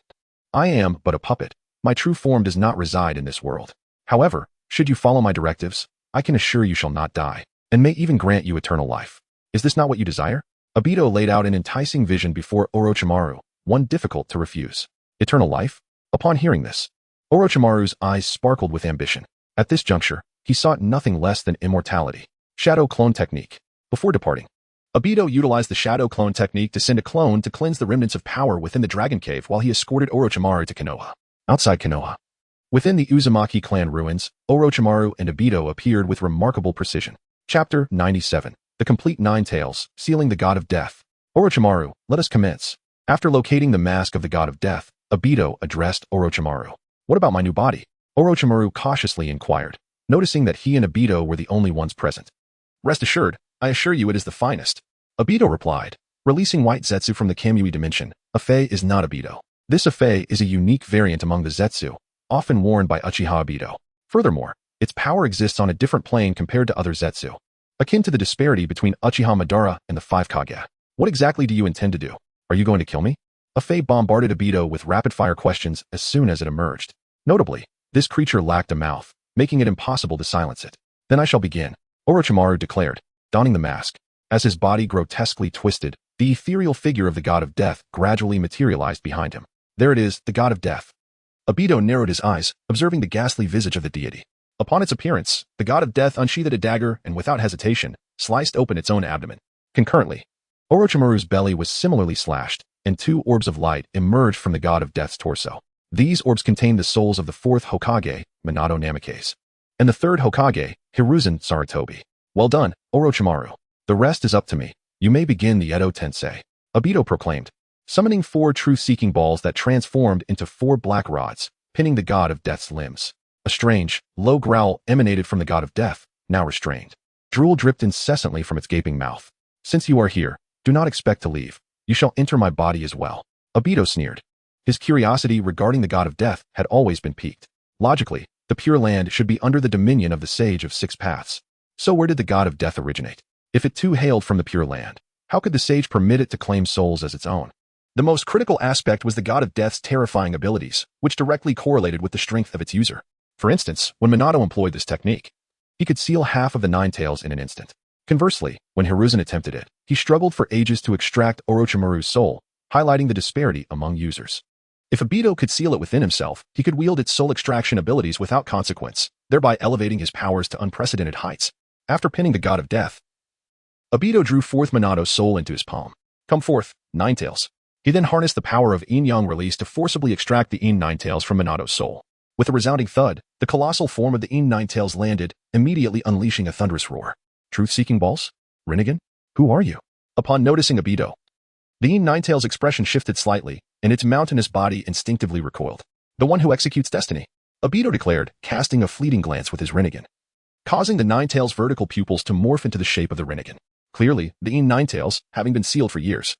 I am but a puppet. My true form does not reside in this world. However, should you follow my directives, I can assure you shall not die, and may even grant you eternal life. Is this not what you desire? Obito laid out an enticing vision before Orochimaru, one difficult to refuse. Eternal life? Upon hearing this, Orochimaru's eyes sparkled with ambition. At this juncture, he sought nothing less than immortality. Shadow Clone Technique. Before departing, Obito utilized the Shadow Clone Technique to send a clone to cleanse the remnants of power within the Dragon Cave while he escorted Orochimaru to Konoha. Outside Konoha, within the Uzumaki clan ruins, Orochimaru and Obito appeared with remarkable precision. Chapter 97. The Complete Nine Tails, Sealing the God of Death. Orochimaru, let us commence. After locating the mask of the God of Death, Obito addressed Orochimaru. What about my new body? Orochimaru cautiously inquired, noticing that he and Obito were the only ones present. Rest assured, I assure you it is the finest. Obito replied, releasing white Zetsu from the Kamui dimension. Afei is not Obito. This Afei is a unique variant among the Zetsu, often worn by Uchiha Obito. Furthermore, its power exists on a different plane compared to other Zetsu, akin to the disparity between Uchiha Madara and the five Kage. What exactly do you intend to do? Are you going to kill me? Afei bombarded Obito with rapid-fire questions as soon as it emerged. Notably, this creature lacked a mouth, making it impossible to silence it. Then I shall begin, Orochimaru declared, donning the mask. As his body grotesquely twisted, the ethereal figure of the God of Death gradually materialized behind him. There it is, the God of Death. Obito narrowed his eyes, observing the ghastly visage of the deity. Upon its appearance, the God of Death unsheathed a dagger and without hesitation, sliced open its own abdomen. Concurrently, Orochimaru's belly was similarly slashed, and two orbs of light emerged from the God of Death's torso. These orbs contained the souls of the fourth Hokage, Minato Namikaze, and the third Hokage, Hiruzen Sarutobi. Well done, Orochimaru. The rest is up to me. You may begin the Edo Tensei. Obito proclaimed, summoning four truth-seeking balls that transformed into four black rods, pinning the God of Death's limbs. A strange, low growl emanated from the God of Death, now restrained. Drool dripped incessantly from its gaping mouth. Since you are here, do not expect to leave. You shall enter my body as well. Obito sneered. His curiosity regarding the God of Death had always been piqued. Logically, the Pure Land should be under the dominion of the Sage of Six Paths. So where did the God of Death originate? If it too hailed from the Pure Land, how could the Sage permit it to claim souls as its own? The most critical aspect was the God of Death's terrifying abilities, which directly correlated with the strength of its user. For instance, when Minato employed this technique, he could seal half of the Nine Tails in an instant. Conversely, when Hiruzen attempted it, he struggled for ages to extract Orochimaru's soul, highlighting the disparity among users. If Obito could seal it within himself, he could wield its soul extraction abilities without consequence, thereby elevating his powers to unprecedented heights. After pinning the God of Death, Obito drew forth Minato's soul into his palm. Come forth, Nine Tails. He then harnessed the power of Yin-Yang release to forcibly extract the Yin Nine Tails from Minato's soul. With a resounding thud, the colossal form of the Yin Nine Tails landed, immediately unleashing a thunderous roar. Truth-seeking balls? Rinnegan? Who are you? Upon noticing Obito, the Yin Nine Tails' expression shifted slightly, and its mountainous body instinctively recoiled. The one who executes destiny, Obito declared, casting a fleeting glance with his Rinnegan, causing the Nine Tails' vertical pupils to morph into the shape of the Rinnegan. Clearly, the Yin Nine Tails, having been sealed for years,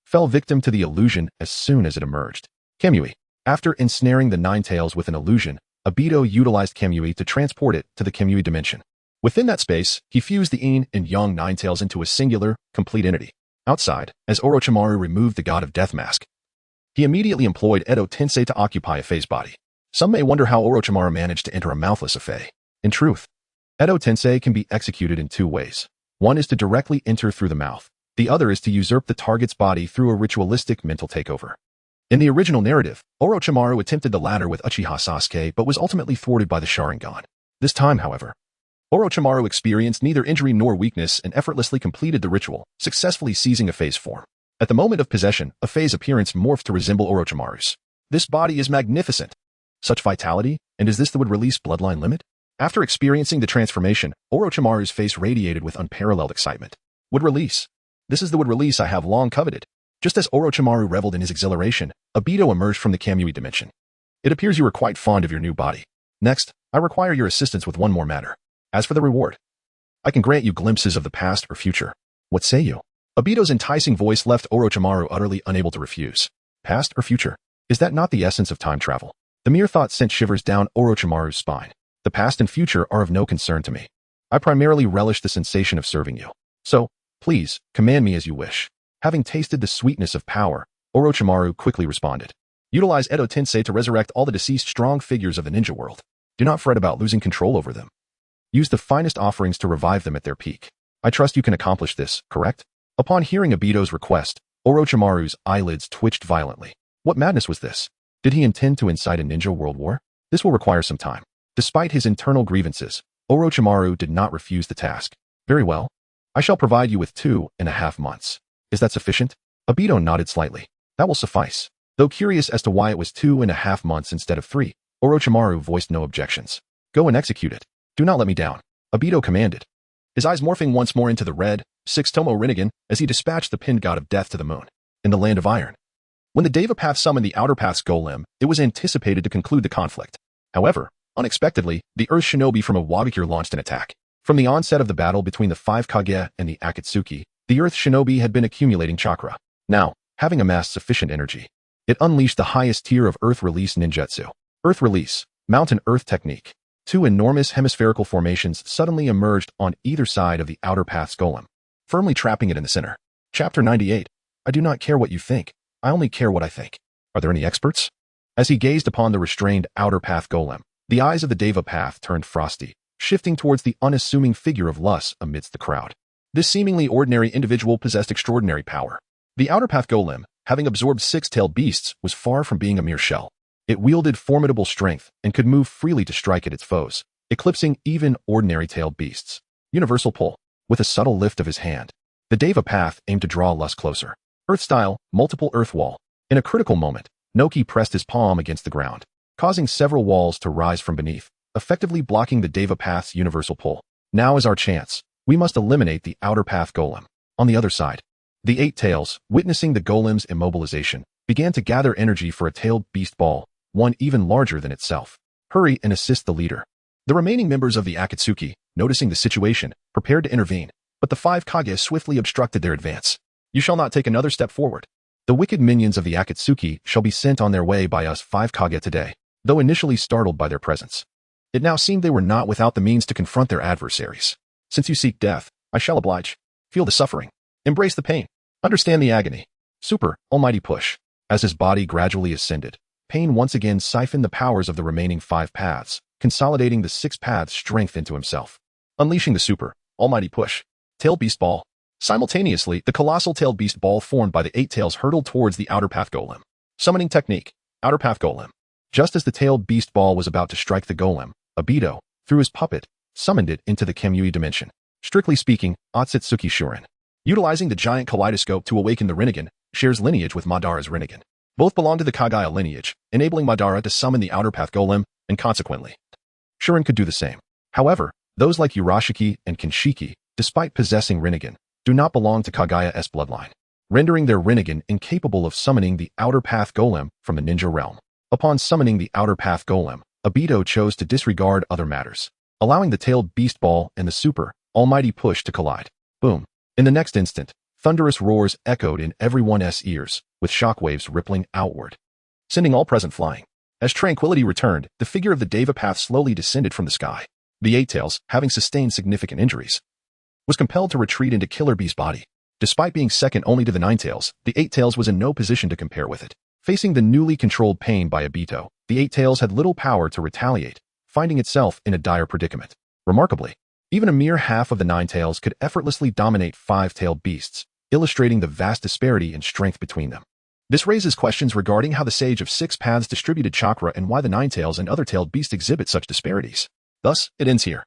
fell victim to the illusion as soon as it emerged. Kamui. After ensnaring the Nine Tails with an illusion, Obito utilized Kamui to transport it to the Kamui dimension. Within that space, he fused the Yin and Yang Nine Tails into a singular, complete entity. Outside, as Orochimaru removed the God of Death mask, he immediately employed Edo Tensei to occupy Afei's body. Some may wonder how Orochimaru managed to enter a mouthless Afei. In truth, Edo Tensei can be executed in two ways. One is to directly enter through the mouth. The other is to usurp the target's body through a ritualistic mental takeover. In the original narrative, Orochimaru attempted the latter with Uchiha Sasuke but was ultimately thwarted by the Sharingan. This time, however, Orochimaru experienced neither injury nor weakness and effortlessly completed the ritual, successfully seizing Afei's form. At the moment of possession, Afei's appearance morphed to resemble Orochimaru's. This body is magnificent. Such vitality, and is this the would release bloodline limit? After experiencing the transformation, Orochimaru's face radiated with unparalleled excitement. Would release. This is the would release I have long coveted. Just as Orochimaru reveled in his exhilaration, Obito emerged from the Kamui dimension. It appears you are quite fond of your new body. Next, I require your assistance with one more matter. As for the reward, I can grant you glimpses of the past or future. What say you? Obito's enticing voice left Orochimaru utterly unable to refuse. Past or future? Is that not the essence of time travel? The mere thought sent shivers down Orochimaru's spine. The past and future are of no concern to me. I primarily relish the sensation of serving you. So, please, command me as you wish. Having tasted the sweetness of power, Orochimaru quickly responded. Utilize Edo Tensei to resurrect all the deceased strong figures of the ninja world. Do not fret about losing control over them. Use the finest offerings to revive them at their peak. I trust you can accomplish this, correct? Upon hearing Obito's request, Orochimaru's eyelids twitched violently. What madness was this? Did he intend to incite a ninja world war? This will require some time. Despite his internal grievances, Orochimaru did not refuse the task. Very well. I shall provide you with 2.5 months. Is that sufficient? Obito nodded slightly. That will suffice. Though curious as to why it was 2.5 months instead of 3, Orochimaru voiced no objections. Go and execute it. Do not let me down. Obito commanded. His eyes morphing once more into the red, six-tomo Rinnegan as he dispatched the pinned god of death to the moon. In the land of iron. When the Deva Path summoned the Outer Path's golem, it was anticipated to conclude the conflict. However, unexpectedly, the Earth Shinobi from a Wabakure launched an attack. From the onset of the battle between the 5 Kage and the Akatsuki, the Earth Shinobi had been accumulating chakra. Now, having amassed sufficient energy, it unleashed the highest tier of Earth Release ninjutsu. Earth Release, Mountain Earth Technique. 2 enormous hemispherical formations suddenly emerged on either side of the Outer Path's golem, firmly trapping it in the center. Chapter 98. I do not care what you think. I only care what I think. Are there any experts? As he gazed upon the restrained Outer Path golem, the eyes of the Deva Path turned frosty, shifting towards the unassuming figure of Lus amidst the crowd. This seemingly ordinary individual possessed extraordinary power. The Outer Path golem, having absorbed 6-tailed beasts, was far from being a mere shell. It wielded formidable strength and could move freely to strike at its foes, eclipsing even ordinary tailed beasts. Universal pull. With a subtle lift of his hand, the Deva Path aimed to draw Lus closer. Earth-style, multiple earth wall. In a critical moment, Noki pressed his palm against the ground, causing several walls to rise from beneath, effectively blocking the Deva Path's universal pull. Now is our chance. We must eliminate the Outer Path golem. On the other side, the 8 tails, witnessing the golem's immobilization, began to gather energy for a tailed beast ball, one even larger than itself. Hurry and assist the leader. The remaining members of the Akatsuki, noticing the situation, prepared to intervene, but the 5 Kage swiftly obstructed their advance. You shall not take another step forward. The wicked minions of the Akatsuki shall be sent on their way by us 5 Kage today, though initially startled by their presence. It now seemed they were not without the means to confront their adversaries. Since you seek death, I shall oblige. Feel the suffering. Embrace the pain. Understand the agony. Super, almighty push. As his body gradually ascended, pain once again siphoned the powers of the remaining 5 paths, consolidating the 6 paths' strength into himself. Unleashing the super, almighty push. Tail beast ball. Simultaneously, the colossal tailed beast ball formed by the 8 tails hurtled towards the Outer Path golem. Summoning technique. Outer Path golem. Just as the tailed beast ball was about to strike the golem, Obito, through his puppet, summoned it into the Kamui dimension. Strictly speaking, Otsutsuki Shurin. Utilizing the giant kaleidoscope to awaken the Rinnegan, shares lineage with Madara's Rinnegan. Both belong to the Kagaya lineage, enabling Madara to summon the Outer Path golem, and consequently, Shurin could do the same. However, those like Urashiki and Kinshiki, despite possessing Rinnegan, do not belong to Kagaya's bloodline, rendering their Rinnegan incapable of summoning the Outer Path golem from the ninja realm. Upon summoning the Outer Path golem, Obito chose to disregard other matters, allowing the tailed beast ball and the super, almighty push to collide. Boom. In the next instant, thunderous roars echoed in everyone's ears, with shockwaves rippling outward, sending all present flying. As tranquility returned, the figure of the Deva Path slowly descended from the sky. The 8 tails, having sustained significant injuries, was compelled to retreat into Killer Beast's body. Despite being second only to the 9 tails, the 8 tails was in no position to compare with it. Facing the newly controlled pain by Obito, the 8 tails had little power to retaliate, finding itself in a dire predicament. Remarkably, even a mere half of the 9 tails could effortlessly dominate 5-tailed beasts, illustrating the vast disparity in strength between them. This raises questions regarding how the Sage of 6 Paths distributed chakra and why the 9 tails and other tailed beasts exhibit such disparities. Thus, it ends here.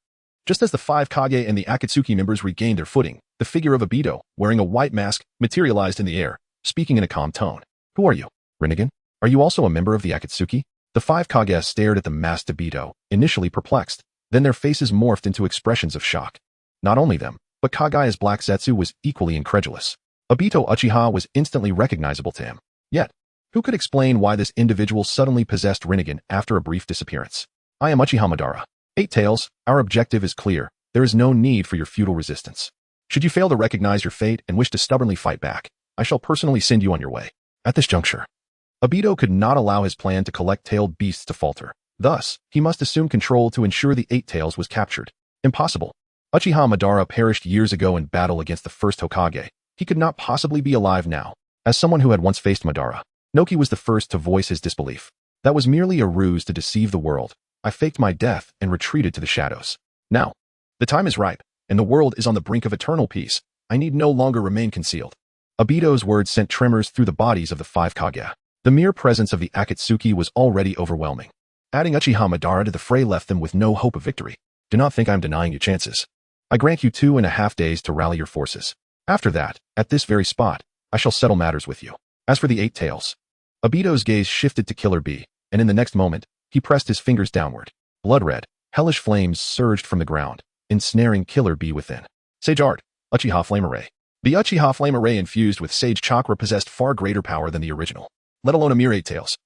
Just as the 5 Kage and the Akatsuki members regained their footing, the figure of Obito, wearing a white mask, materialized in the air, speaking in a calm tone. Who are you, Rinnegan? Are you also a member of the Akatsuki? The 5 Kage stared at the masked Obito, initially perplexed, then their faces morphed into expressions of shock. Not only them, but Kagaya's Black Zetsu was equally incredulous. Obito Uchiha was instantly recognizable to him. Yet, who could explain why this individual suddenly possessed Rinnegan after a brief disappearance? I am Uchiha Madara. 8 tails, our objective is clear. There is no need for your futile resistance. Should you fail to recognize your fate and wish to stubbornly fight back, I shall personally send you on your way. At this juncture, Obito could not allow his plan to collect tailed beasts to falter. Thus, he must assume control to ensure the 8 tails was captured. Impossible. Uchiha Madara perished years ago in battle against the first Hokage. He could not possibly be alive now. As someone who had once faced Madara, Noki was the first to voice his disbelief. That was merely a ruse to deceive the world. I faked my death and retreated to the shadows. Now, the time is ripe. and the world is on the brink of eternal peace. I need no longer remain concealed. Obito's words sent tremors through the bodies of the 5 Kage. The mere presence of the Akatsuki was already overwhelming. Adding Uchiha Madara to the fray left them with no hope of victory. Do not think I'm denying you chances. I grant you 2.5 days to rally your forces. After that, at this very spot, I shall settle matters with you. As for the 8 tails, Obito's gaze shifted to Killer Bee, and in the next moment, he pressed his fingers downward. Blood-red, hellish flames surged from the ground, ensnaring Killer Bee within. Sage Art, Uchiha Flame Array. The Uchiha Flame Array infused with Sage Chakra possessed far greater power than the original, let alone a mere 8 tails.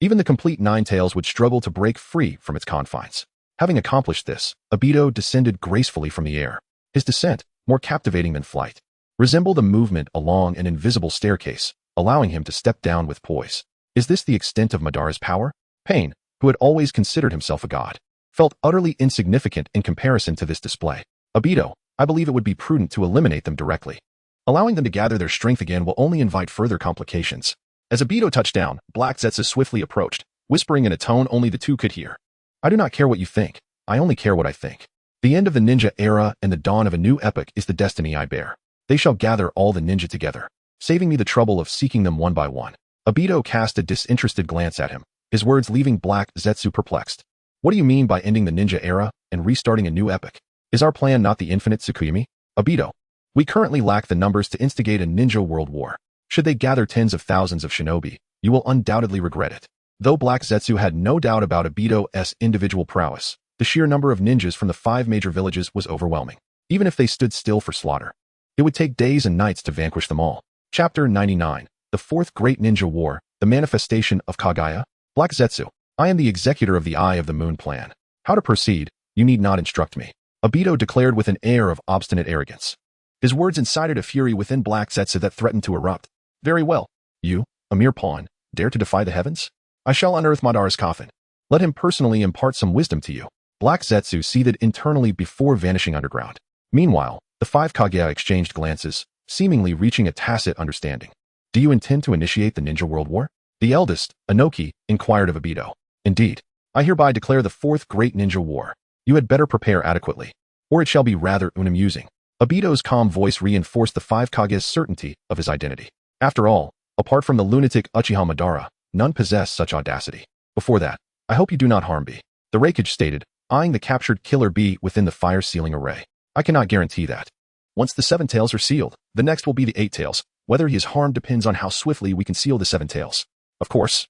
Even the complete 9 tails would struggle to break free from its confines. Having accomplished this, Obito descended gracefully from the air. His descent, more captivating than flight, resembled a movement along an invisible staircase, allowing him to step down with poise. Is this the extent of Madara's power? Pain, who had always considered himself a god, felt utterly insignificant in comparison to this display. Obito, I believe it would be prudent to eliminate them directly. Allowing them to gather their strength again will only invite further complications. As Obito touched down, Black Zetsu swiftly approached, whispering in a tone only the two could hear. I do not care what you think. I only care what I think. The end of the ninja era and the dawn of a new epoch is the destiny I bear. They shall gather all the ninja together, saving me the trouble of seeking them one by one. Obito cast a disinterested glance at him, his words leaving Black Zetsu perplexed. What do you mean by ending the ninja era and restarting a new epoch? Is our plan not the infinite Tsukuyami? Obito, we currently lack the numbers to instigate a ninja world war. Should they gather tens of thousands of shinobi, you will undoubtedly regret it. Though Black Zetsu had no doubt about Obito's individual prowess, the sheer number of ninjas from the 5 major villages was overwhelming. Even if they stood still for slaughter, it would take days and nights to vanquish them all. Chapter 99, The Fourth Great Ninja War, The Manifestation of Kaguya. Black Zetsu, I am the executor of the Eye of the Moon plan. How to proceed, you need not instruct me. Obito declared with an air of obstinate arrogance. His words incited a fury within Black Zetsu that threatened to erupt. Very well. You, a mere pawn, dare to defy the heavens? I shall unearth Madara's coffin. Let him personally impart some wisdom to you. Black Zetsu seethed internally before vanishing underground. Meanwhile, the 5 Kage exchanged glances, seemingly reaching a tacit understanding. Do you intend to initiate the ninja world war? The eldest, Inoki, inquired of Obito. Indeed. I hereby declare the 4th Great Ninja War. You had better prepare adequately, or it shall be rather unamusing. Obito's calm voice reinforced the 5 Kage's certainty of his identity. After all, apart from the lunatic Uchiha Madara, none possess such audacity. Before that, I hope you do not harm Bee. The Raikage stated, eyeing the captured Killer Bee within the fire sealing array. I cannot guarantee that. Once the 7 tails are sealed, the next will be the 8 tails. Whether he is harmed depends on how swiftly we can seal the 7 tails. Of course.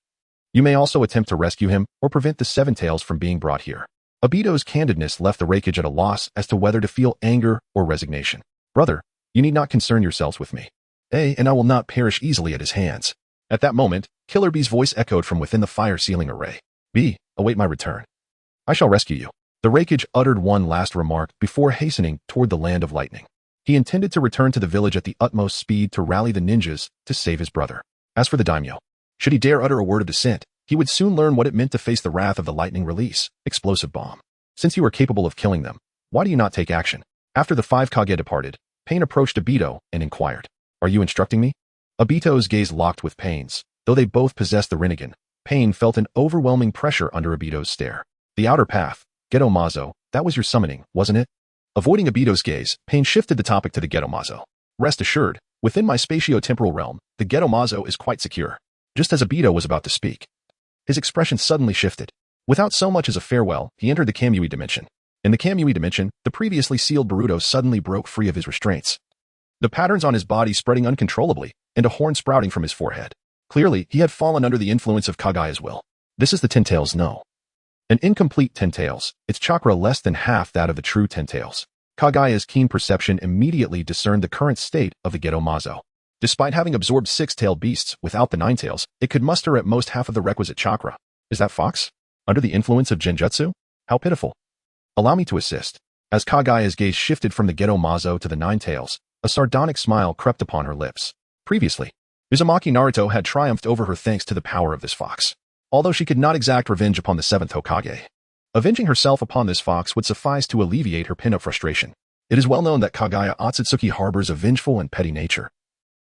You may also attempt to rescue him or prevent the 7 tails from being brought here. Obito's candidness left the Raikage at a loss as to whether to feel anger or resignation. Brother, you need not concern yourselves with me. And I will not perish easily at his hands. At that moment, Killer Bee's voice echoed from within the fire sealing array. Bee, await my return. I shall rescue you. The Raikage uttered one last remark before hastening toward the land of lightning. He intended to return to the village at the utmost speed to rally the ninjas to save his brother. As for the daimyo, should he dare utter a word of dissent, he would soon learn what it meant to face the wrath of the lightning release, explosive bomb. Since you are capable of killing them, why do you not take action? After the 5 Kage departed, Pain approached Obito and inquired, Are you instructing me? Obito's gaze locked with Pain's. Though they both possessed the Rinnegan, Pain felt an overwhelming pressure under Obito's stare. The outer path, Geto Mazo, that was your summoning, wasn't it? Avoiding Obito's gaze, Pain shifted the topic to the Geto Mazo. Rest assured, within my spatio-temporal realm, the Geto Mazo is quite secure. Just as Obito was about to speak, his expression suddenly shifted. Without so much as a farewell, he entered the Kamui dimension. In the Kamui dimension, the previously sealed Boruto suddenly broke free of his restraints. The patterns on his body spreading uncontrollably, and a horn sprouting from his forehead. Clearly, he had fallen under the influence of Kaguya's will. This is the 10 tails no. An incomplete 10 tails, its chakra less than half that of the true 10 tails. Kaguya's keen perception immediately discerned the current state of the Geto Mazo. Despite having absorbed 6-tailed beasts without the 9 tails, it could muster at most half of the requisite chakra. Is that Fox? Under the influence of Genjutsu? How pitiful. Allow me to assist. As Kaguya's gaze shifted from the Geto Mazo to the 9 tails, a sardonic smile crept upon her lips. Previously, Uzumaki Naruto had triumphed over her thanks to the power of this fox. Although she could not exact revenge upon the 7th Hokage, avenging herself upon this fox would suffice to alleviate her pin-up frustration. It is well known that Kaguya Otsutsuki harbors a vengeful and petty nature.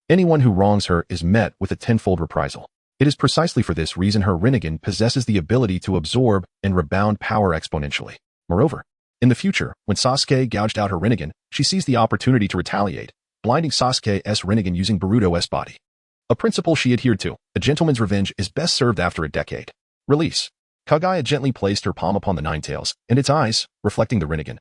Anyone who wrongs her is met with a tenfold reprisal. It is precisely for this reason her Rinnegan possesses the ability to absorb and rebound power exponentially. Moreover, In the future, when Sasuke gouged out her Rinnegan, she seized the opportunity to retaliate, blinding Sasuke's Rinnegan using Boruto's body. A principle she adhered to, a gentleman's revenge is best served after a decade. Release. Kaguya gently placed her palm upon the Ninetales, and its eyes, reflecting the Rinnegan,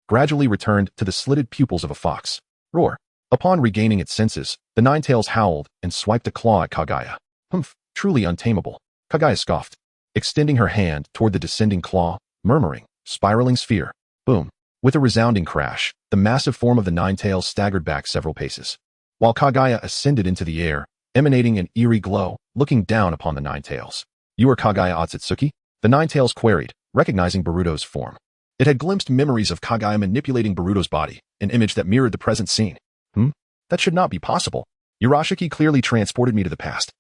gradually returned to the slitted pupils of a fox. Roar. Upon regaining its senses, the Ninetales howled and swiped a claw at Kaguya. Humph, truly untamable. Kaguya scoffed, extending her hand toward the descending claw, murmuring, spiraling sphere. Boom. With a resounding crash, the massive form of the Ninetales staggered back several paces, while Kaguya ascended into the air, emanating an eerie glow, looking down upon the Ninetales. You are Kaguya Otsutsuki? The Ninetales queried, recognizing Boruto's form. It had glimpsed memories of Kaguya manipulating Boruto's body, an image that mirrored the present scene. That should not be possible. Urashiki clearly transported me to the past.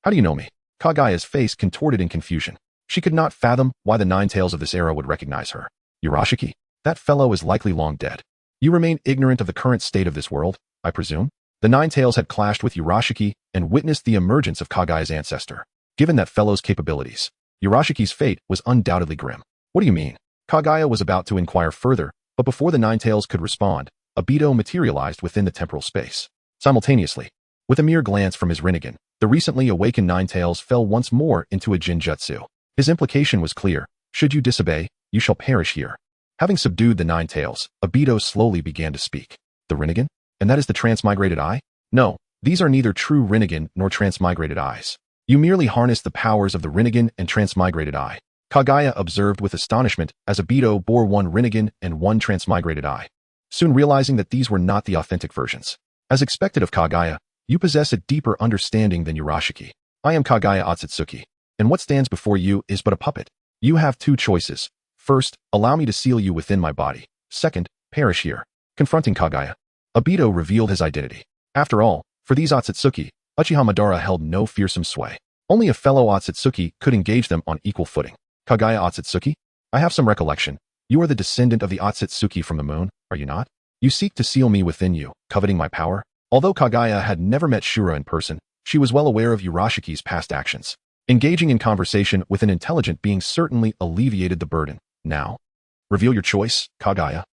How do you know me? Kaguya's face contorted in confusion. She could not fathom why the Ninetales of this era would recognize her. Urashiki? That fellow is likely long dead. You remain ignorant of the current state of this world, I presume? The Ninetales had clashed with Urashiki and witnessed the emergence of Kaguya's ancestor. Given that fellow's capabilities, Urashiki's fate was undoubtedly grim. What do you mean? Kaguya was about to inquire further, but before the Ninetales could respond, a Beto materialized within the temporal space. Simultaneously, with a mere glance from his Rinnegan, the recently awakened Ninetales fell once more into a Jinjutsu. His implication was clear. Should you disobey, you shall perish here. Having subdued the Ninetales, a Beto slowly began to speak. The Rinnegan? And that is the transmigrated eye? No, these are neither true Rinnegan nor transmigrated eyes. You merely harness the powers of the Rinnegan and transmigrated eye. Kaguya observed with astonishment as a Beto bore one Rinnegan and one transmigrated eye, soon realizing that these were not the authentic versions. As expected of Kaguya, you possess a deeper understanding than Urashiki. I am Kaguya Otsutsuki, and what stands before you is but a puppet. You have two choices. First, allow me to seal you within my body. Second, perish here. Confronting Kaguya, Obito revealed his identity. After all, for these Otsutsuki, Uchiha Madara held no fearsome sway. Only a fellow Otsutsuki could engage them on equal footing. Kaguya Otsutsuki? I have some recollection. You are the descendant of the Otsutsuki from the moon, are you not? You seek to seal me within you, coveting my power? Although Kaguya had never met Shura in person, she was well aware of Urashiki's past actions. Engaging in conversation with an intelligent being certainly alleviated the burden. Now, reveal your choice, Kaguya.